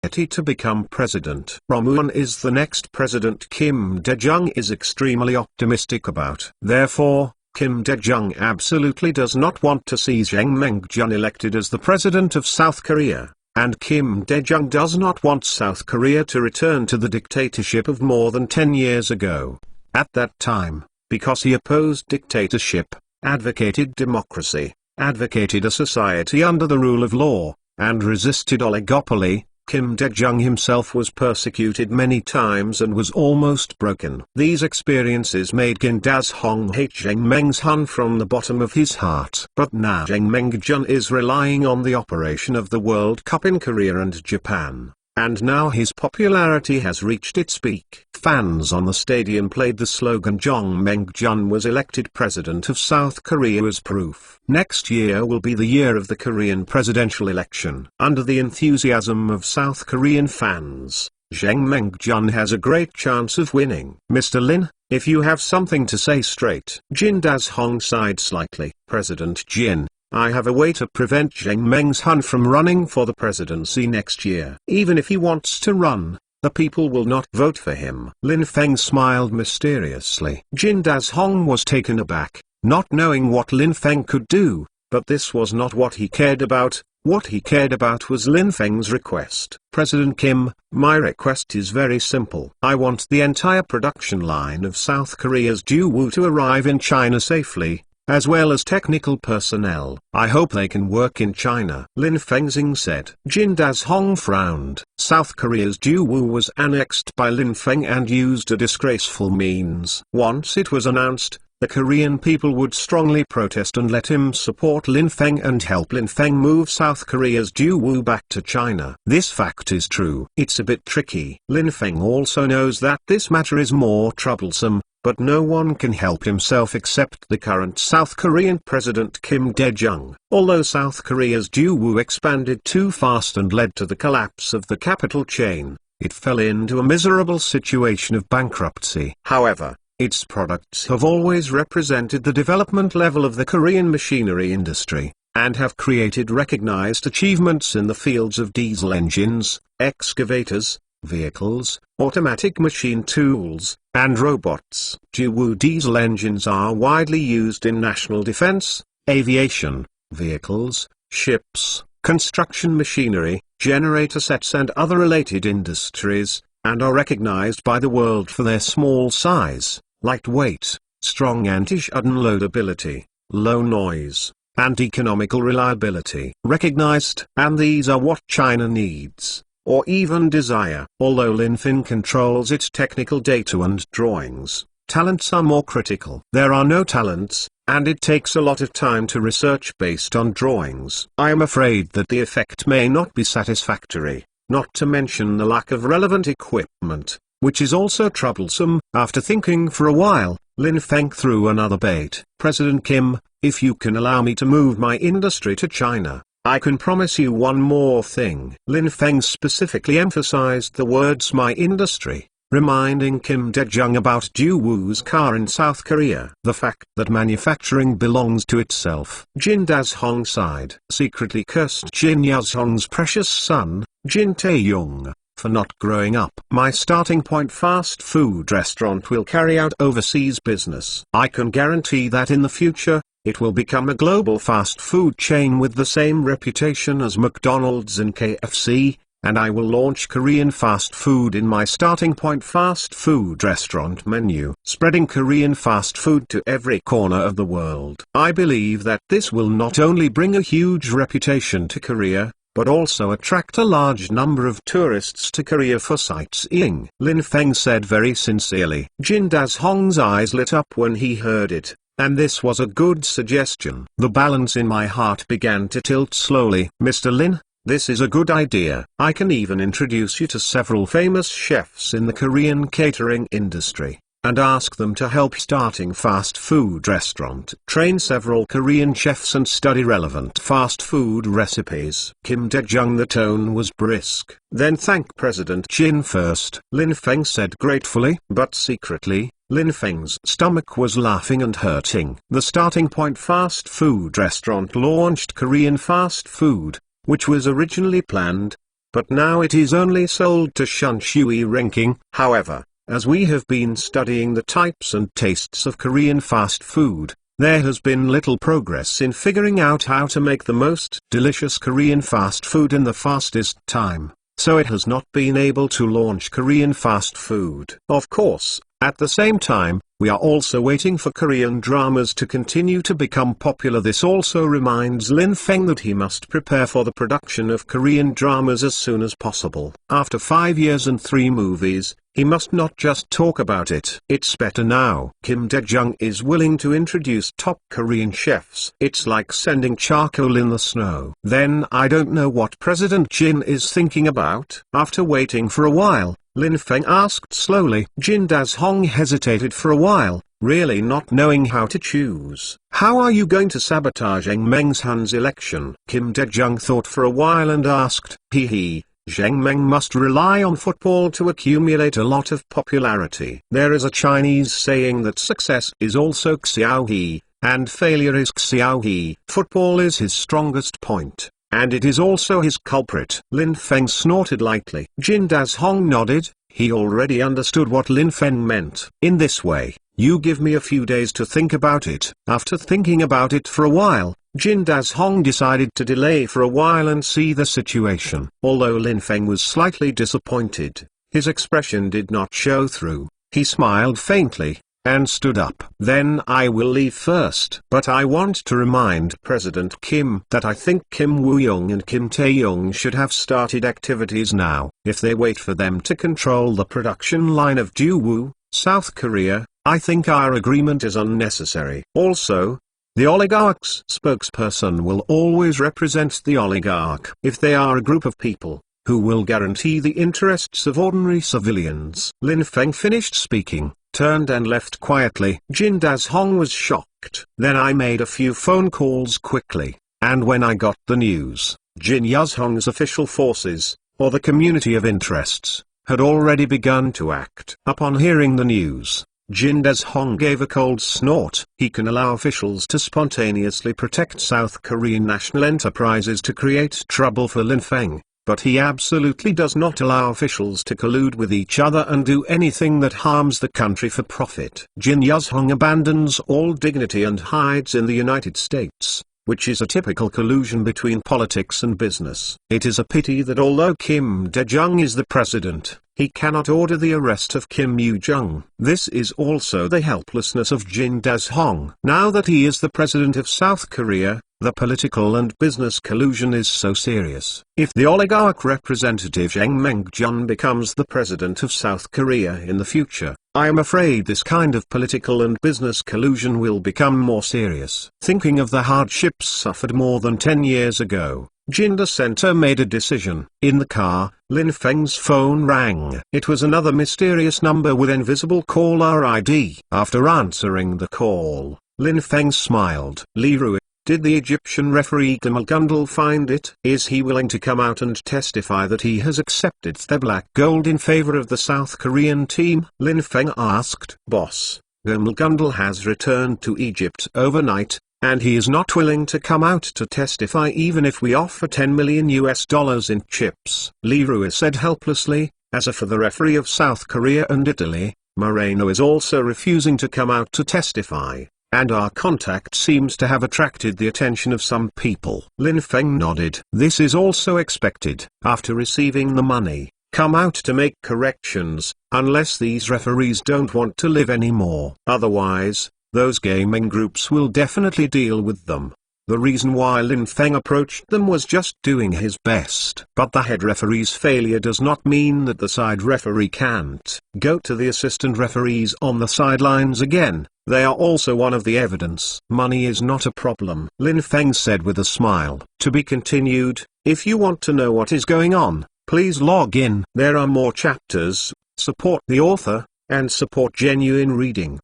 to become president. Romuan is the next president Kim Dae-jung is extremely optimistic about. Therefore, Kim Dae-jung absolutely does not want to see Jae Myung-jun elected as the president of South Korea, and Kim Dae-jung does not want South Korea to return to the dictatorship of more than 10 years ago. At that time, because he opposed dictatorship, advocated democracy, advocated a society under the rule of law, and resisted oligopoly, Kim Dae-jung himself was persecuted many times and was almost broken. These experiences made Kim Dae-jung hate Jae Myung-jun from the bottom of his heart. But now Jae Myung-jun is relying on the operation of the World Cup in Korea and Japan, and now his popularity has reached its peak. Fans on the stadium played the slogan "Jae Myung-jun was elected president of South Korea" as proof. Next year will be the year of the Korean presidential election. Under the enthusiasm of South Korean fans, Jae Myung-jun has a great chance of winning. Mr. Lin, if you have something to say straight. Jin Dae-jung sighed slightly. President Jin, I have a way to prevent Jae Myung-jun from running for the presidency next year. Even if he wants to run, the people will not vote for him. Lin Feng smiled mysteriously. Jin Dae-jung was taken aback, not knowing what Lin Feng could do, but this was not what he cared about. What he cared about was Lin Feng's request. President Kim, my request is very simple. I want the entire production line of South Korea's Daewoo to arrive in China safely, as well as technical personnel. I hope they can work in China. Lin Fengxing said. Jin Dae-jung frowned. South Korea's Daewoo was annexed by Lin Feng and used a disgraceful means. Once it was announced, the Korean people would strongly protest and let him support Lin Feng and help Lin Feng move South Korea's Daewoo back to China. This fact is true. It's a bit tricky. Lin Feng also knows that this matter is more troublesome, but no one can help himself except the current South Korean President Kim Dae-jung. Although South Korea's Daewoo expanded too fast and led to the collapse of the capital chain, it fell into a miserable situation of bankruptcy. However, its products have always represented the development level of the Korean machinery industry, and have created recognized achievements in the fields of diesel engines, excavators, vehicles, automatic machine tools, and robots. Daewoo diesel engines are widely used in national defense, aviation, vehicles, ships, construction machinery, generator sets and other related industries, and are recognized by the world for their small size, light weight, strong anti-unloadability, low noise, and economical reliability. Recognized, and these are what China needs, or even desire. Although Lin Feng controls its technical data and drawings, talents are more critical. There are no talents, and it takes a lot of time to research based on drawings. I am afraid that the effect may not be satisfactory, not to mention the lack of relevant equipment, which is also troublesome. After thinking for a while, Lin Feng threw another bait. President Kim, if you can allow me to move my industry to China, I can promise you one more thing. Lin Feng specifically emphasized the words "my industry," reminding Kim Dae-jung about Daewoo's car in South Korea. The fact that manufacturing belongs to itself. Jin Dae-jung sighed. Secretly cursed Jin Dae-jung's precious son, Jin Tae-young, for not growing up. My starting point fast food restaurant will carry out overseas business. I can guarantee that in the future, it will become a global fast food chain with the same reputation as McDonald's and KFC, and I will launch Korean fast food in my starting point fast food restaurant menu, spreading Korean fast food to every corner of the world. I believe that this will not only bring a huge reputation to Korea, but also attract a large number of tourists to Korea for sightseeing. Lin Feng said very sincerely. Jin Dae-jung's eyes lit up when he heard it, and this was a good suggestion. The balance in my heart began to tilt slowly. Mr. Lin, this is a good idea. I can even introduce you to several famous chefs in the Korean catering industry, and ask them to help starting fast food restaurant. Train several Korean chefs and study relevant fast food recipes. Kim Dae-jung, the tone was brisk. Then thank President Jin first, Lin Feng said gratefully. But secretly, Lin Feng's stomach was laughing and hurting. The starting point fast food restaurant launched Korean fast food, which was originally planned, but now it is only sold to Shun Shui ranking. However, as we have been studying the types and tastes of Korean fast food, there has been little progress in figuring out how to make the most delicious Korean fast food in the fastest time, so it has not been able to launch Korean fast food. Of course, at the same time, we are also waiting for Korean dramas to continue to become popular. This also reminds Lin Feng that he must prepare for the production of Korean dramas as soon as possible. After 5 years and 3 movies, he must not just talk about it. It's better now. Kim Dae-jung is willing to introduce top Korean chefs. It's like sending charcoal in the snow. Then I don't know what President Jin is thinking about. After waiting for a while, Lin Feng asked slowly. Jin Das-hong hesitated for a while, really not knowing how to choose. How are you going to sabotage Zheng Meng's election? Kim Dae-jung thought for a while and asked, Zheng Meng must rely on football to accumulate a lot of popularity. There is a Chinese saying that success is also xiaohe, and failure is xiaohe. Football is his strongest point, and it is also his culprit. Lin Feng snorted lightly. Jin Das-hong nodded. He already understood what Lin Feng meant. In this way, you give me a few days to think about it. After thinking about it for a while, Jin Das-hong decided to delay for a while and see the situation. Although Lin Feng was slightly disappointed, his expression did not show through. He smiled faintly, and stood up. Then I will leave first. But I want to remind President Kim that I think Kim Woo-young and Kim Tae-young should have started activities now. If they wait for them to control the production line of Daewoo, South Korea, I think our agreement is unnecessary. Also, the oligarch's spokesperson will always represent the oligarch. If they are a group of people, who will guarantee the interests of ordinary civilians? Lin Feng finished speaking, turned and left quietly. Jin Das-hong was shocked. Then I made a few phone calls quickly, and when I got the news, Jin Yuzhong's official forces, or the community of interests, had already begun to act. Upon hearing the news, Jin Das-hong gave a cold snort. He can allow officials to spontaneously protect South Korean national enterprises to create trouble for Lin Feng, but he absolutely does not allow officials to collude with each other and do anything that harms the country for profit. Jin Yuzhong abandons all dignity and hides in the United States, which is a typical collusion between politics and business. It is a pity that although Kim Dae-jung is the president, he cannot order the arrest of Kim Yoo-jung. This is also the helplessness of Jin Das-hong. Now that he is the president of South Korea, the political and business collusion is so serious. If the oligarch representative Zheng Mengjun becomes the president of South Korea in the future, I am afraid this kind of political and business collusion will become more serious. Thinking of the hardships suffered more than 10 years ago, Jinda Center made a decision. In the car, Lin Feng's phone rang. It was another mysterious number with invisible caller ID. After answering the call, Lin Feng smiled. Liru, did the Egyptian referee Gamal Gundal find it? Is he willing to come out and testify that he has accepted the black gold in favor of the South Korean team? Lin Feng asked. Boss, Gamal Gundal has returned to Egypt overnight, and he is not willing to come out to testify even if we offer $10 million in chips. Liru said helplessly. As for the referee of South Korea and Italy, Moreno is also refusing to come out to testify, and our contact seems to have attracted the attention of some people. Lin Feng nodded. This is also expected. After receiving the money, come out to make corrections, unless these referees don't want to live anymore. Otherwise, those gaming groups will definitely deal with them. The reason why Lin Feng approached them was just doing his best. But the head referee's failure does not mean that the side referee can't go to the assistant referees on the sidelines again. They are also one of the evidence. Money is not a problem, Lin Feng said with a smile. To be continued. If you want to know what is going on, please log in. There are more chapters. Support the author, and support genuine reading.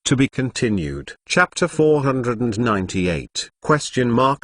To be continued. Chapter 498.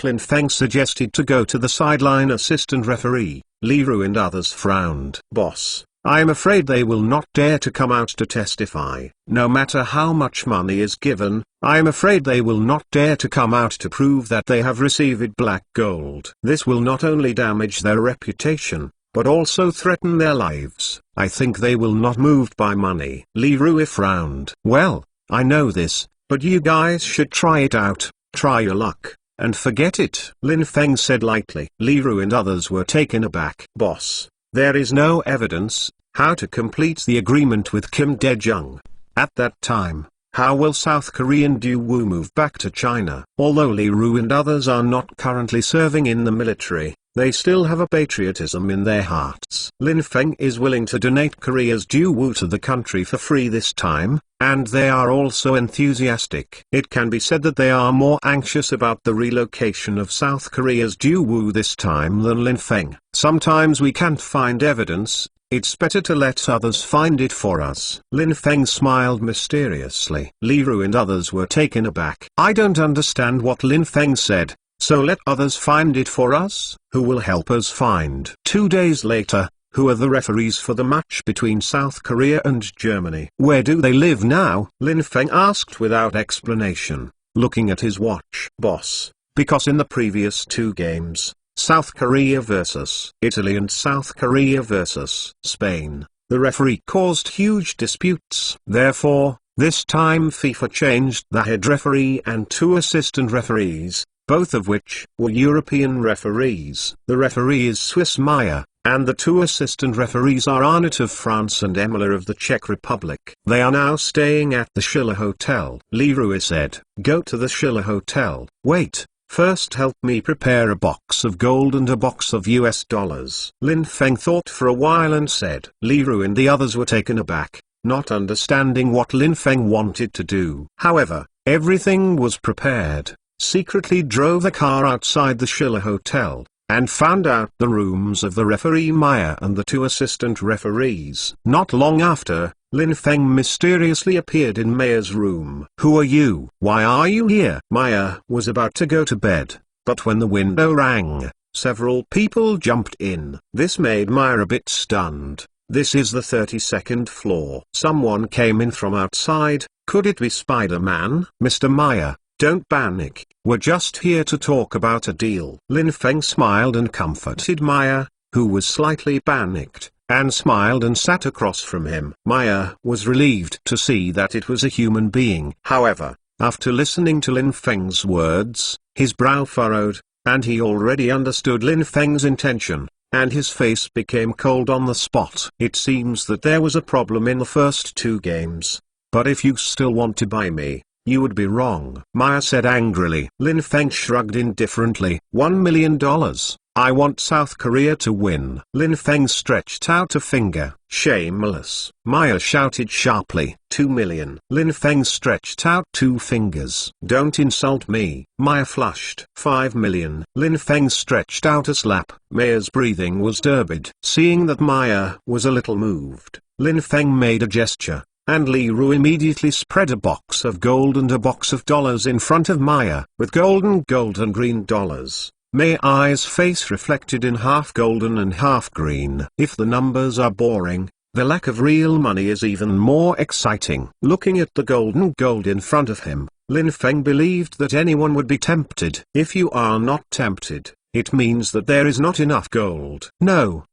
Lin Feng suggested to go to the sideline assistant referee. Liru and others frowned. Boss, I am afraid they will not dare to come out to testify. No matter how much money is given, I am afraid they will not dare to come out to prove that they have received black gold. This will not only damage their reputation, but also threaten their lives. I think they will not moved by money. Li Rui frowned. Well, I know this, but you guys should try it out, try your luck, and forget it. Lin Feng said lightly. Li Rui and others were taken aback. Boss, there is no evidence how to complete the agreement with Kim Dae-jung. At that time, how will South Korean Daewoo move back to China? Although Li Rui and others are not currently serving in the military, they still have a patriotism in their hearts. Lin Feng is willing to donate Korea's Daewoo to the country for free this time, and they are also enthusiastic. It can be said that they are more anxious about the relocation of South Korea's Daewoo this time than Lin Feng. Sometimes we can't find evidence. It's better to let others find it for us. Lin Feng smiled mysteriously. Li Rui and others were taken aback. I don't understand what Lin Feng said, so let others find it for us? Who will help us find? 2 days later, who are the referees for the match between South Korea and Germany? Where do they live now? Lin Feng asked without explanation, looking at his watch. Boss, because in the previous 2 games, South Korea vs. Italy and South Korea vs. Spain, the referee caused huge disputes. Therefore, this time FIFA changed the head referee and 2 assistant referees, both of which were European referees. The referee is Swiss Maya, and the 2 assistant referees are Arnott of France and Emila of the Czech Republic. They are now staying at the Schiller Hotel. Li Rui said, go to the Schiller Hotel. Wait. First help me prepare a box of gold and a box of US dollars. Lin Feng thought for a while and said. Li Rui and the others were taken aback, not understanding what Lin Feng wanted to do. However, everything was prepared. Secretly drove a car outside the Schiller Hotel, and found out the rooms of the referee Maya and the 2 assistant referees. Not long after, Lin Feng mysteriously appeared in Maya's room. Who are you? Why are you here? Maya was about to go to bed, but when the window rang, several people jumped in. This made Maya a bit stunned. This is the 32nd floor. Someone came in from outside. Could it be Spider-Man? Mr. Maya, don't panic. We're just here to talk about a deal. Lin Feng smiled and comforted Maya, who was slightly panicked, and smiled and sat across from him. Maya was relieved to see that it was a human being. However, after listening to Lin Feng's words, his brow furrowed, and he already understood Lin Feng's intention, and his face became cold on the spot. It seems that there was a problem in the first 2 games. But if you still want to buy me, you would be wrong. Maya said angrily. Lin Feng shrugged indifferently. $1 million. I want South Korea to win. Lin Feng stretched out a finger. Shameless. Maya shouted sharply. 2 million. Lin Feng stretched out 2 fingers. Don't insult me. Maya flushed. 5 million. Lin Feng stretched out a slap. Maya's breathing was turbid. Seeing that Maya was a little moved, Lin Feng made a gesture, and Li Rui immediately spread a box of gold and a box of dollars in front of Maya. With golden gold and green dollars, Maya's face reflected in half golden and half green. If the numbers are boring, the lack of real money is even more exciting. Looking at the golden gold in front of him, Lin Feng believed that anyone would be tempted. If you are not tempted, it means that there is not enough gold. No.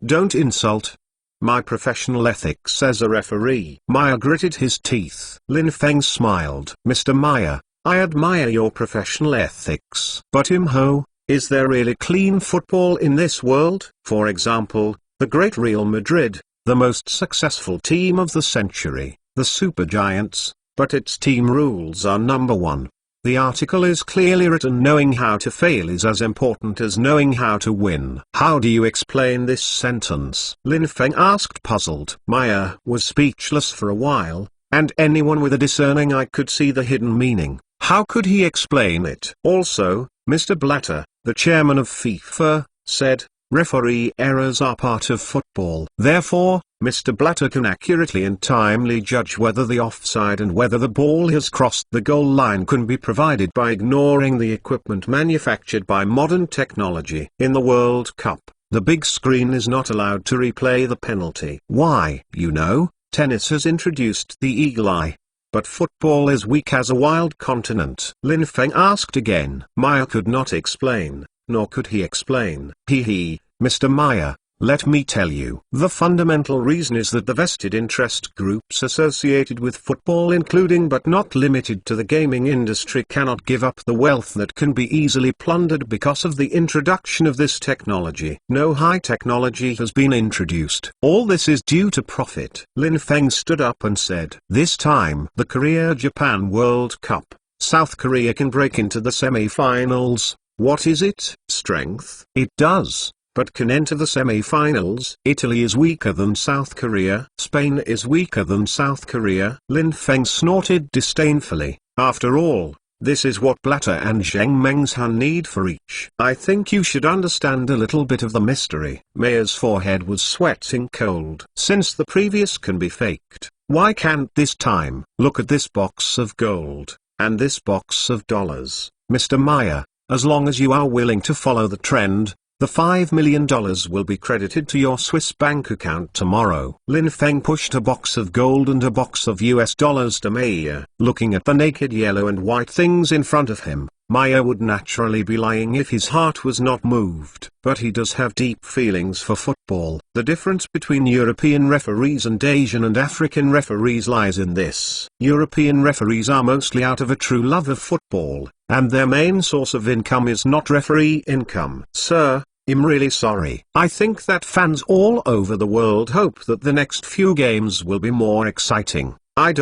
Don't insult my professional ethics as a referee. Maya gritted his teeth. Lin Feng smiled. Mr. Maya, I admire your professional ethics. But Imho, is there really clean football in this world? For example, the great Real Madrid, the most successful team of the century, the Supergiants, but its team rules are number 1. The article is clearly written. Knowing how to fail is as important as knowing how to win. How do you explain this sentence? Lin Feng asked, puzzled. Maya was speechless for a while, and anyone with a discerning eye could see the hidden meaning. How could he explain it? Also, Mr. Blatter, the chairman of FIFA, said, referee errors are part of football. Therefore, Mr. Blatter can accurately and timely judge whether the offside and whether the ball has crossed the goal line can be provided by ignoring the equipment manufactured by modern technology. In the World Cup, the big screen is not allowed to replay the penalty. Why? You know, tennis has introduced the eagle eye. But football is weak as a wild continent. Lin Feng asked again. Maya could not explain, nor could he explain. Mr. Maya, Let me tell you. The fundamental reason is that the vested interest groups associated with football, including but not limited to the gaming industry, cannot give up the wealth that can be easily plundered because of the introduction of this technology. No high technology has been introduced. All this is due to profit. Lin Feng stood up and said, "This time the Korea-Japan World Cup, South Korea can break into the semi-finals. What is it? Strength? It does. But can enter the semi-finals. Italy is weaker than South Korea. Spain is weaker than South Korea." Lin Feng snorted disdainfully. "After all, this is what Blatter and Zheng Mengzhan need for each. I think you should understand a little bit of the mystery." Maya's forehead was sweating cold. "Since the previous can be faked, why can't this time? Look at this box of gold, and this box of dollars, Mr. Maya. As long as you are willing to follow the trend, the $5 million will be credited to your Swiss bank account tomorrow." Lin Feng pushed a box of gold and a box of US dollars to Maya. Looking at the naked yellow and white things in front of him, Maya would naturally be lying if his heart was not moved. But he does have deep feelings for football. The difference between European referees and Asian and African referees lies in this. European referees are mostly out of a true love of football, and their main source of income is not referee income. "Sir, I'm really sorry. I think that fans all over the world hope that the next few games will be more exciting. I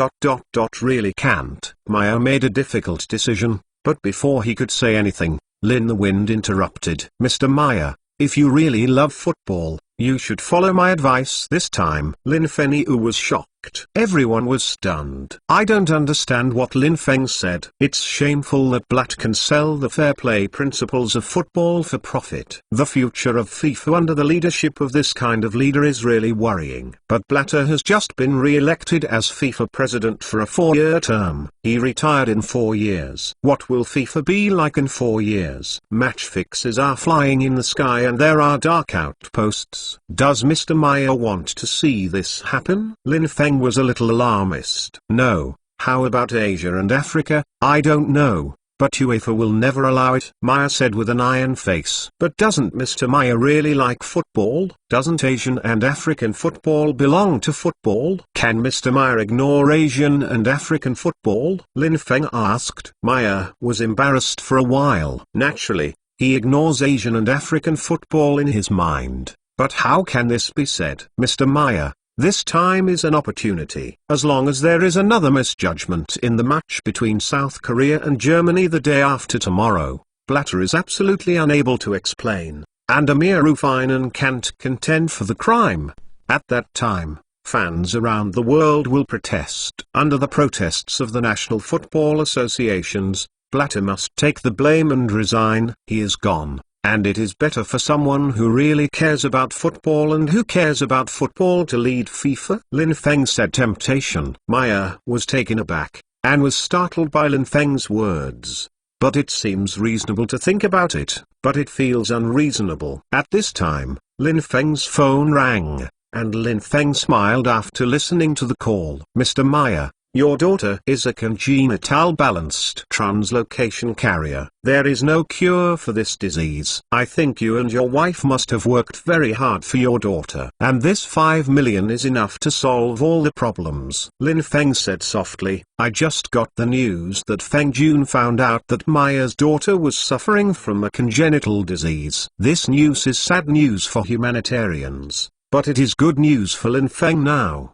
really can't." Maya made a difficult decision, but before he could say anything, Lin the Wind interrupted. "Mr. Maya, if you really love football, you should follow my advice this time." Lin Fengyu was shocked. Everyone was stunned. "I don't understand what Lin Feng said." "It's shameful that Blatt can sell the fair play principles of football for profit. The future of FIFA under the leadership of this kind of leader is really worrying." But Blatter has just been re-elected as FIFA president for a 4-year term. He retired in 4 years. What will FIFA be like in 4 years? Match fixes are flying in the sky and there are dark outposts. Does Mr. Maya want to see this happen? Lin Feng was a little alarmist. "No, how about Asia and Africa? I don't know, but UEFA will never allow it," Maya said with an iron face. "But doesn't Mr. Maya really like football? Doesn't Asian and African football belong to football? Can Mr. Maya ignore Asian and African football?" Lin Feng asked. Maya was embarrassed for a while. Naturally, he ignores Asian and African football in his mind. But how can this be said? "Mr. Maya, this time is an opportunity. As long as there is another misjudgment in the match between South Korea and Germany the day after tomorrow, Blatter is absolutely unable to explain, and Amir Rufinan can't contend for the crime. At that time, fans around the world will protest. Under the protests of the national football associations, Blatter must take the blame and resign. He is gone. And it is better for someone who really cares about football and who cares about football to lead FIFA." Lin Feng said. Temptation. Maya was taken aback, and was startled by Lin Feng's words. "But it seems reasonable to think about it, but it feels unreasonable." At this time, Lin Feng's phone rang, and Lin Feng smiled after listening to the call. "Mr. Maya, your daughter is a congenital balanced translocation carrier. There is no cure for this disease. I think you and your wife must have worked very hard for your daughter. And this 5 million is enough to solve all the problems." Lin Feng said softly, "I just got the news that Feng Jun found out that Maya's daughter was suffering from a congenital disease. This news is sad news for humanitarians. But it is good news for Lin Feng now."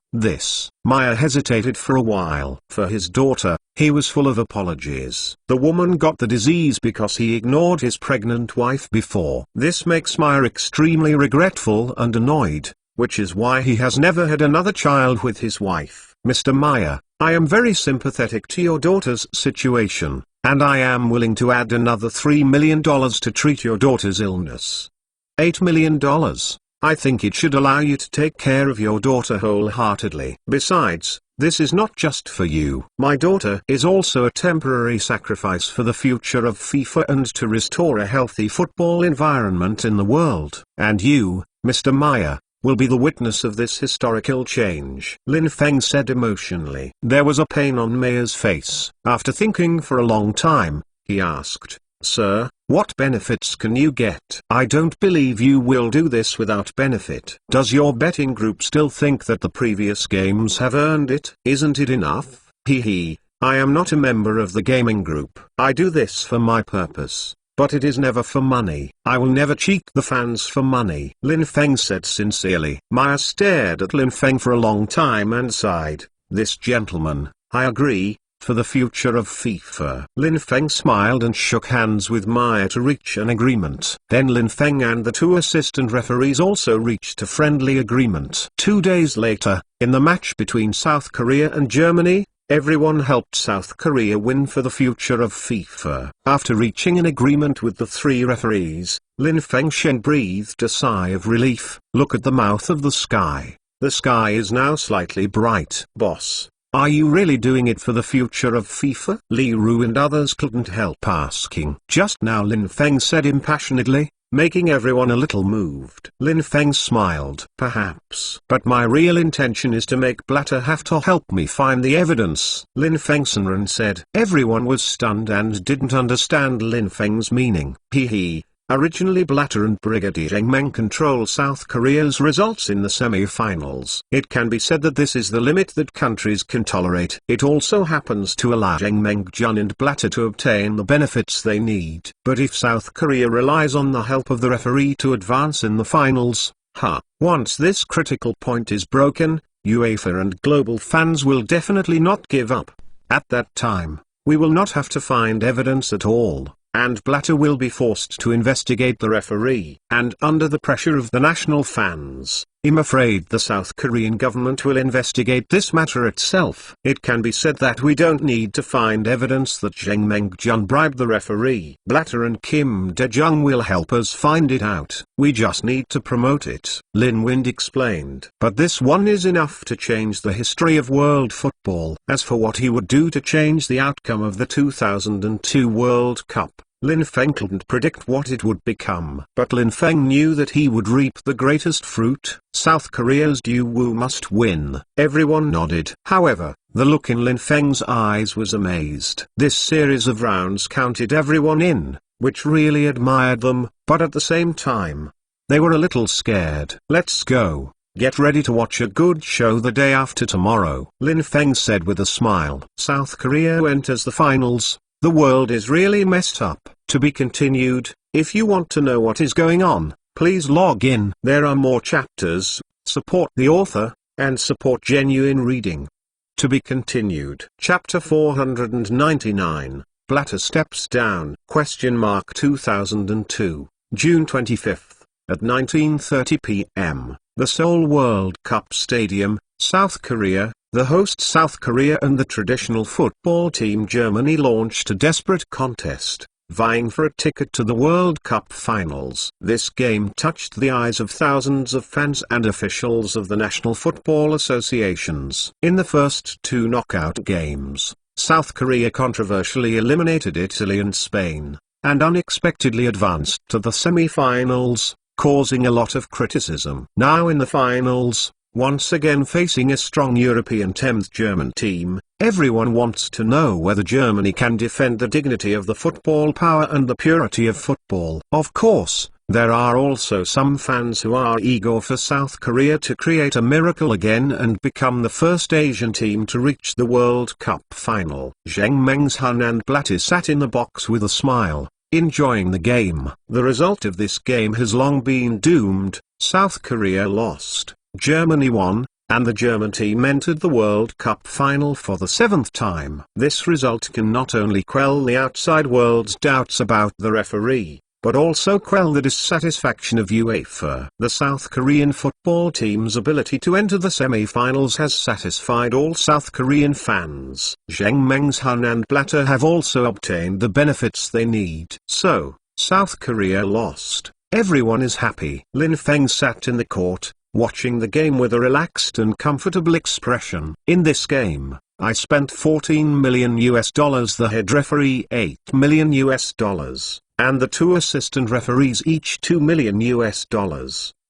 Maya hesitated for a while. For his daughter, he was full of apologies. The woman got the disease because he ignored his pregnant wife before. This makes Maya extremely regretful and annoyed, which is why he has never had another child with his wife. "Mr. Maya, I am very sympathetic to your daughter's situation, and I am willing to add another $3 million to treat your daughter's illness. $8 million. I think it should allow you to take care of your daughter wholeheartedly. Besides, this is not just for you. My daughter is also a temporary sacrifice for the future of FIFA and to restore a healthy football environment in the world. And you, Mr. Maya, will be the witness of this historical change." Lin Feng said emotionally. There was a pain on Maya's face. After thinking for a long time, he asked, Sir, what benefits can you get? I don't believe you will do this without benefit. Does your betting group still think that the previous games have earned it? Isn't it enough? Hee. I am not a member of the gaming group. I do this for my purpose. But it is never for money. I will never cheat the fans for money. Lin Feng said sincerely. Maya stared at Lin Feng for a long time and sighed. This gentleman, I agree, for the future of FIFA. Lin Feng smiled and shook hands with Maya to reach an agreement. Then Lin Feng and the two assistant referees also reached a friendly agreement. 2 days later, in the match between South Korea and Germany, everyone helped South Korea win for the future of FIFA. After reaching an agreement with the three referees, Lin Fengshen breathed a sigh of relief. Look at the mouth of the sky. The sky is now slightly bright. Boss, are you really doing it for the future of FIFA? Li Ru and others couldn't help asking. Just now Lin Feng said impassionately, making everyone a little moved. Lin Feng smiled. Perhaps. But my real intention is to make Blatter have to help me find the evidence. Lin Fengsenren said. Everyone was stunned and didn't understand Lin Feng's meaning. Hee. Originally Blatter and Brigadier Zheng Meng control South Korea's results in the semi-finals. It can be said that this is the limit that countries can tolerate. It also happens to allow Zheng Mengjun and Blatter to obtain the benefits they need. But if South Korea relies on the help of the referee to advance in the finals, once this critical point is broken, UEFA and global fans will definitely not give up. At that time, we will not have to find evidence at all, and Blatter will be forced to investigate the referee. And under the pressure of the national fans, I'm afraid the South Korean government will investigate this matter itself. It can be said that we don't need to find evidence that Zheng Mengjun bribed the referee. Blatter and Kim Dae-jung will help us find it out. We just need to promote it, Lin Wind explained. But this one is enough to change the history of world football. As for what he would do to change the outcome of the 2002 World Cup, Lin Feng couldn't predict what it would become. But Lin Feng knew that he would reap the greatest fruit. South Korea's Daewoo must win. Everyone nodded. However, the look in Lin Feng's eyes was amazed. This series of rounds counted everyone in, which really admired them, but at the same time, they were a little scared. Let's go. Get ready to watch a good show the day after tomorrow, Lin Feng said with a smile. South Korea enters the finals. The world is really messed up. To be continued. If you want to know what is going on, please log in. There are more chapters. Support the author, and support genuine reading. To be continued. Chapter 499, Blatter steps down. 2002, June 25th, at 19:30 p.m., the Seoul World Cup Stadium, South Korea. The host South Korea and the traditional football team Germany launched a desperate contest, vying for a ticket to the World Cup finals. This game touched the eyes of thousands of fans and officials of the national football associations. In the first two knockout games, South Korea controversially eliminated Italy and Spain, and unexpectedly advanced to the semi-finals, causing a lot of criticism. Now in the finals, once again facing a strong European 10th German team, everyone wants to know whether Germany can defend the dignity of the football power and the purity of football. Of course, there are also some fans who are eager for South Korea to create a miracle again and become the first Asian team to reach the World Cup final. Zheng Mengjun and Blatter sat in the box with a smile, enjoying the game. The result of this game has long been doomed. South Korea lost. Germany won, and the German team entered the World Cup final for the 7th time. This result can not only quell the outside world's doubts about the referee, but also quell the dissatisfaction of UEFA. The South Korean football team's ability to enter the semi-finals has satisfied all South Korean fans. Zheng Mengjun and Blatter have also obtained the benefits they need. So, South Korea lost. Everyone is happy. Lin Feng sat in the court, watching the game with a relaxed and comfortable expression. In this game, I spent $14 million, the head referee $8 million, and the two assistant referees each $2 million.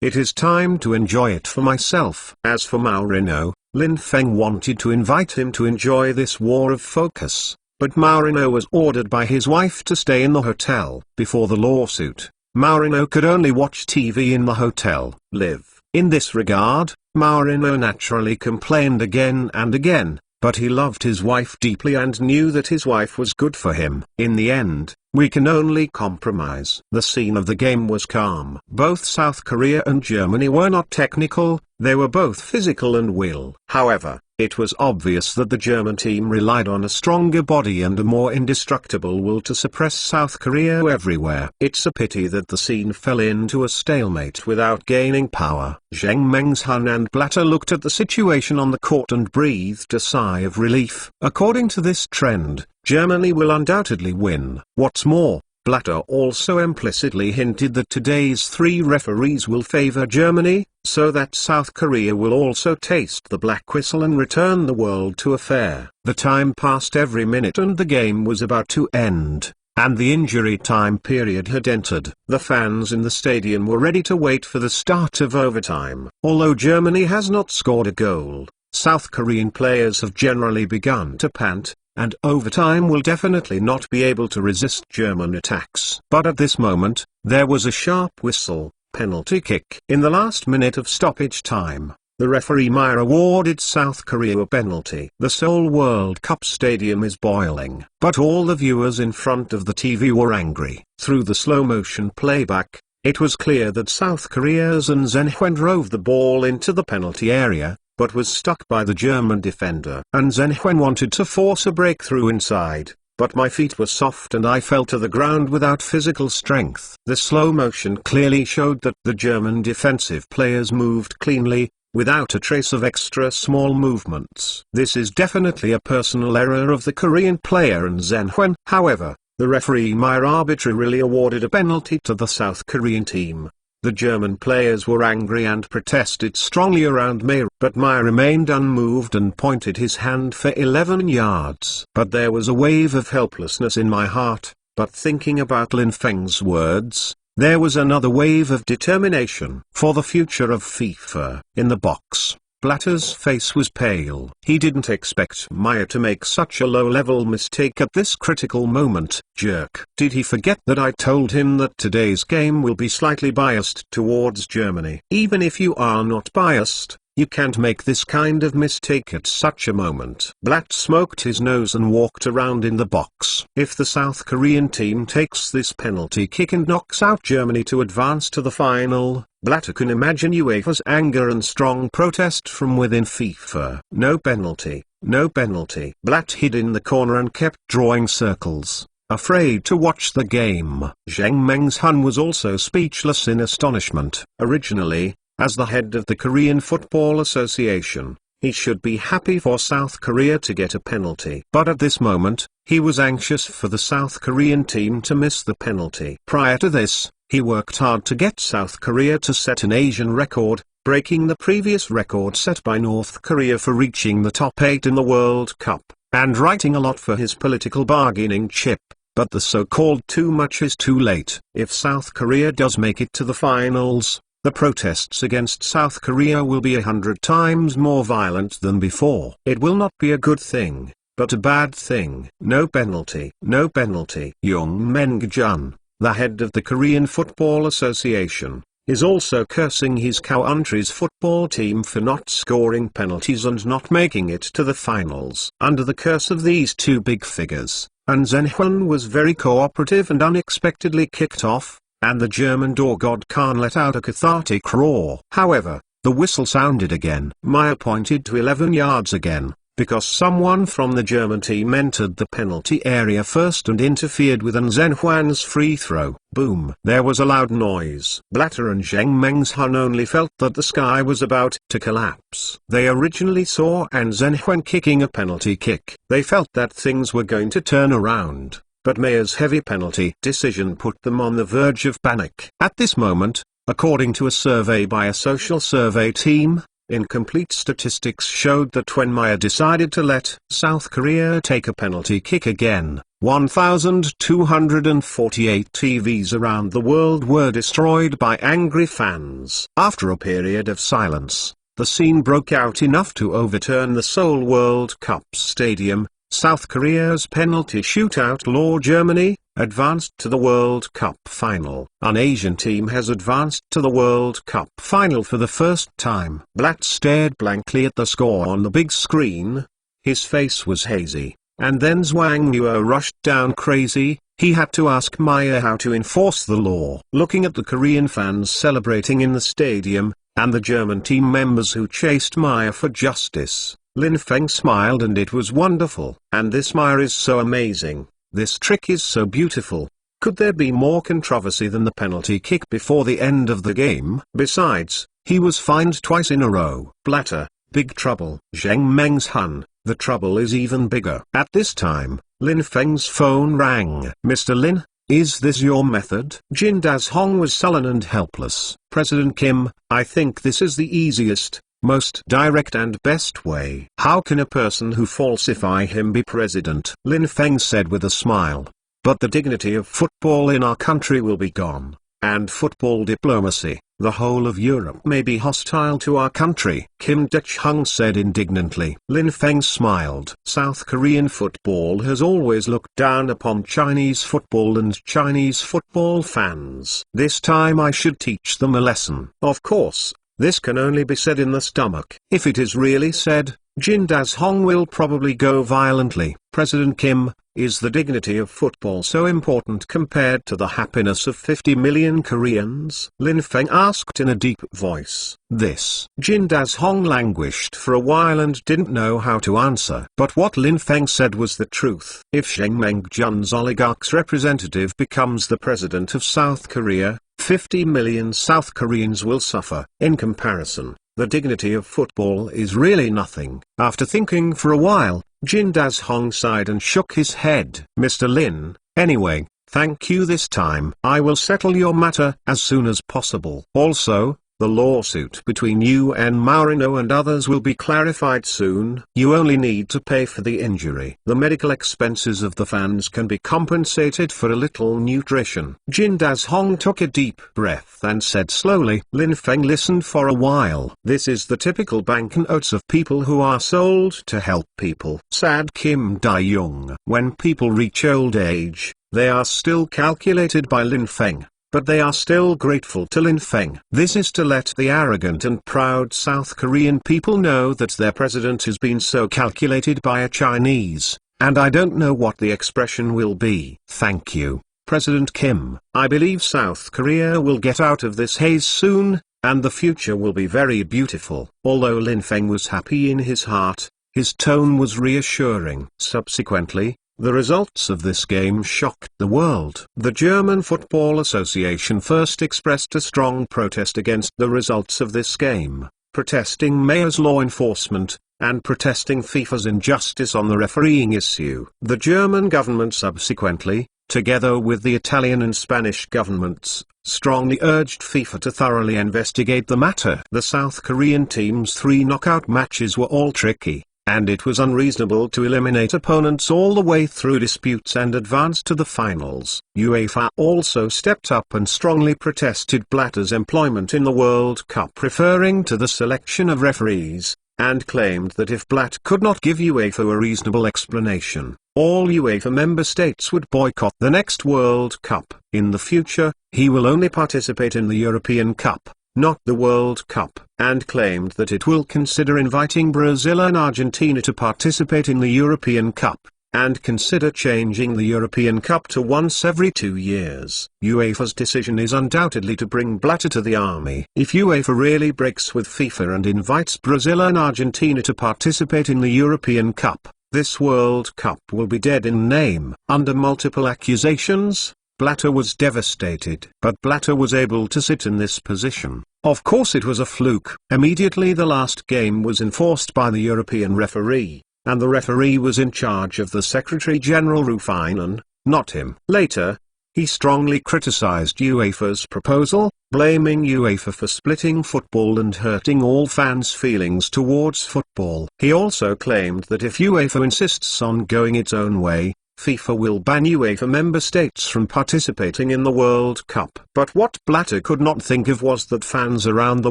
It is time to enjoy it for myself. As for Maurino, Lin Feng wanted to invite him to enjoy this war of focus. but Mourinho was ordered by his wife to stay in the hotel. Before the lawsuit, Mourinho could only watch TV in the hotel. Live. In this regard, Mourinho naturally complained again and again, but he loved his wife deeply and knew that his wife was good for him. In the end, we can only compromise. The scene of the game was calm. Both South Korea and Germany were not technical, they were both physical and will. However, it was obvious that the German team relied on a stronger body and a more indestructible will to suppress South Korea everywhere. It's a pity that the scene fell into a stalemate without gaining power. Zheng Mengzhan and Blatter looked at the situation on the court and breathed a sigh of relief. According to this trend, Germany will undoubtedly win. What's more, Blatter also implicitly hinted that today's 3 referees will favor Germany, so that South Korea will also taste the black whistle and return the world to a fair. The time passed every minute and the game was about to end, and the injury time period had entered. The fans in the stadium were ready to wait for the start of overtime. Although Germany has not scored a goal, South Korean players have generally begun to pant, and overtime will definitely not be able to resist German attacks. But at this moment, there was a sharp whistle, penalty kick. In the last minute of stoppage time, the referee Meyer awarded South Korea a penalty. The Seoul World Cup stadium is boiling, but all the viewers in front of the TV were angry. Through the slow-motion playback, it was clear that South Korea's An Zhenhuan drove the ball into the penalty area, but was stuck by the German defender. An Zhenhuan wanted to force a breakthrough inside, but my feet were soft and I fell to the ground without physical strength. The slow motion clearly showed that the German defensive players moved cleanly, without a trace of extra small movements. This is definitely a personal error of the Korean player An Zhenhuan. However, the referee Meyer arbitrarily awarded a penalty to the South Korean team. The German players were angry and protested strongly around Meyer, but Meyer remained unmoved and pointed his hand for 11 yards. But there was a wave of helplessness in my heart, but thinking about Lin Feng's words, there was another wave of determination for the future of FIFA. In the box, Blatter's face was pale. He didn't expect Meyer to make such a low-level mistake at this critical moment. Jerk. Did he forget that I told him that today's game will be slightly biased towards Germany? Even if you are not biased, you can't make this kind of mistake at such a moment. Blatt smoked his nose and walked around in the box. If the South Korean team takes this penalty kick and knocks out Germany to advance to the final, Blatter can imagine UEFA's anger and strong protest from within FIFA. No penalty, no penalty. Blatt hid in the corner and kept drawing circles, afraid to watch the game. Zheng Mengzhan was also speechless in astonishment. Originally, as the head of the Korean Football Association, he should be happy for South Korea to get a penalty. But at this moment, he was anxious for the South Korean team to miss the penalty. Prior to this, he worked hard to get South Korea to set an Asian record, breaking the previous record set by North Korea for reaching the top 8 in the World Cup, and writing a lot for his political bargaining chip. But the so-called too much is too late. If South Korea does make it to the finals, the protests against South Korea will be 100 times more violent than before. It will not be a good thing, but a bad thing. No penalty. No penalty. Jung Meng-jun, the head of the Korean Football Association, is also cursing his country's football team for not scoring penalties and not making it to the finals. Under the curse of these two big figures, An Zhenhuan was very cooperative and unexpectedly kicked off, and the German door god Khan let out a cathartic roar. However, the whistle sounded again. Meyer pointed to 11 yards again, because someone from the German team entered the penalty area first and interfered with An Zhenhuan's free throw. Boom. There was a loud noise. Blatter and Zheng Mengzhan only felt that the sky was about to collapse. They originally saw An Zhenhuan kicking a penalty kick. They felt that things were going to turn around, but Meyer's heavy penalty decision put them on the verge of panic. At this moment, according to a survey by a social survey team, incomplete statistics showed that when Meyer decided to let South Korea take a penalty kick again, 1,248 TVs around the world were destroyed by angry fans. After a period of silence, the scene broke out enough to overturn the Seoul World Cup stadium, South Korea's penalty shootout law. Germany advanced to the World Cup final. An Asian team has advanced to the World Cup final for the first time. Blatt stared blankly at the score on the big screen. His face was hazy. And then Zhang Yuo rushed down crazy. He had to ask Maya how to enforce the law. Looking at the Korean fans celebrating in the stadium, and the German team members who chased Maya for justice, Lin Feng smiled, and it was wonderful. And this Maya is so amazing. This trick is so beautiful. Could there be more controversy than the penalty kick before the end of the game? Besides, he was fined twice in a row. Blatter, big trouble. Zheng Meng's Hun, the trouble is even bigger. At this time, Lin Feng's phone rang. Mr. Lin, is this your method? Jin Das-hong was sullen and helpless. President Kim, I think this is the easiest, most direct and best way. How can a person who falsify him be president? Lin Feng said with a smile. But the dignity of football in our country will be gone. And football diplomacy, the whole of Europe may be hostile to our country. Kim Dae-chung said indignantly. Lin Feng smiled. South Korean football has always looked down upon Chinese football and Chinese football fans. This time I should teach them a lesson. Of course, this can only be said in the stomach. If it is really said, Jin Das-hong will probably go violently. President Kim, is the dignity of football so important compared to the happiness of 50 million Koreans? Lin Feng asked in a deep voice. This. Jin Das-hong languished for a while and didn't know how to answer. But what Lin Feng said was the truth. If Zheng Mengjun's oligarch's representative becomes the president of South Korea, 50 million South Koreans will suffer. In comparison, the dignity of football is really nothing. After thinking for a while, Jin Das-hong sighed and shook his head. Mr. Lin, anyway, thank you this time. I will settle your matter as soon as possible. Also, the lawsuit between you and Maurino and others will be clarified soon. You only need to pay for the injury. The medical expenses of the fans can be compensated for a little nutrition. Jin Das-hong took a deep breath and said slowly. Lin Feng listened for a while. This is the typical banknotes of people who are sold to help people. Sad Kim Dae-jung. When people reach old age, they are still calculated by Lin Feng. But they are still grateful to Lin Feng. This is to let the arrogant and proud South Korean people know that their president has been so calculated by a Chinese, and I don't know what the expression will be. Thank you, President Kim. I believe South Korea will get out of this haze soon, and the future will be very beautiful. Although Lin Feng was happy in his heart, his tone was reassuring. Subsequently, the results of this game shocked the world. The German Football Association first expressed a strong protest against the results of this game, protesting Mayor's law enforcement, and protesting FIFA's injustice on the refereeing issue. The German government subsequently, together with the Italian and Spanish governments, strongly urged FIFA to thoroughly investigate the matter. The South Korean team's 3 knockout matches were all tricky, and it was unreasonable to eliminate opponents all the way through disputes and advance to the finals. UEFA also stepped up and strongly protested Blatter's employment in the World Cup, referring to the selection of referees, and claimed that if Blatter could not give UEFA a reasonable explanation, all UEFA member states would boycott the next World Cup. In the future, he will only participate in the European Cup, not the World Cup, and claimed that it will consider inviting Brazil and Argentina to participate in the European Cup, and consider changing the European Cup to once every 2 years. UEFA's decision is undoubtedly to bring Blatter to the army. If UEFA really breaks with FIFA and invites Brazil and Argentina to participate in the European Cup, this World Cup will be dead in name. Under multiple accusations, Blatter was devastated. But Blatter was able to sit in this position. Of course it was a fluke. Immediately the last game was enforced by the European referee, and the referee was in charge of the Secretary-General Rufinan, not him. Later, he strongly criticized UEFA's proposal, blaming UEFA for splitting football and hurting all fans' feelings towards football. He also claimed that if UEFA insists on going its own way, FIFA will ban UEFA member states from participating in the World Cup. But what Blatter could not think of was that fans around the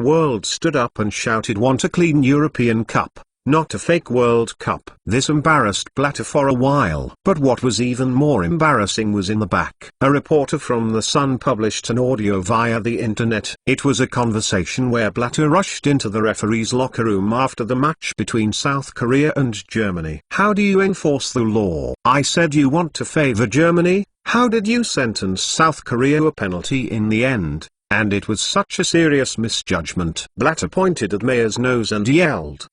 world stood up and shouted, "Want a clean European Cup." not a fake World Cup. This embarrassed Blatter for a while. But what was even more embarrassing was in the back. A reporter from The Sun published an audio via the internet. It was a conversation where Blatter rushed into the referee's locker room after the match between South Korea and Germany. "How do you enforce the law? I said you want to favor Germany. How did you sentence South Korea a penalty in the end? And it was such a serious misjudgment." Blatter pointed at Mayer's nose and yelled.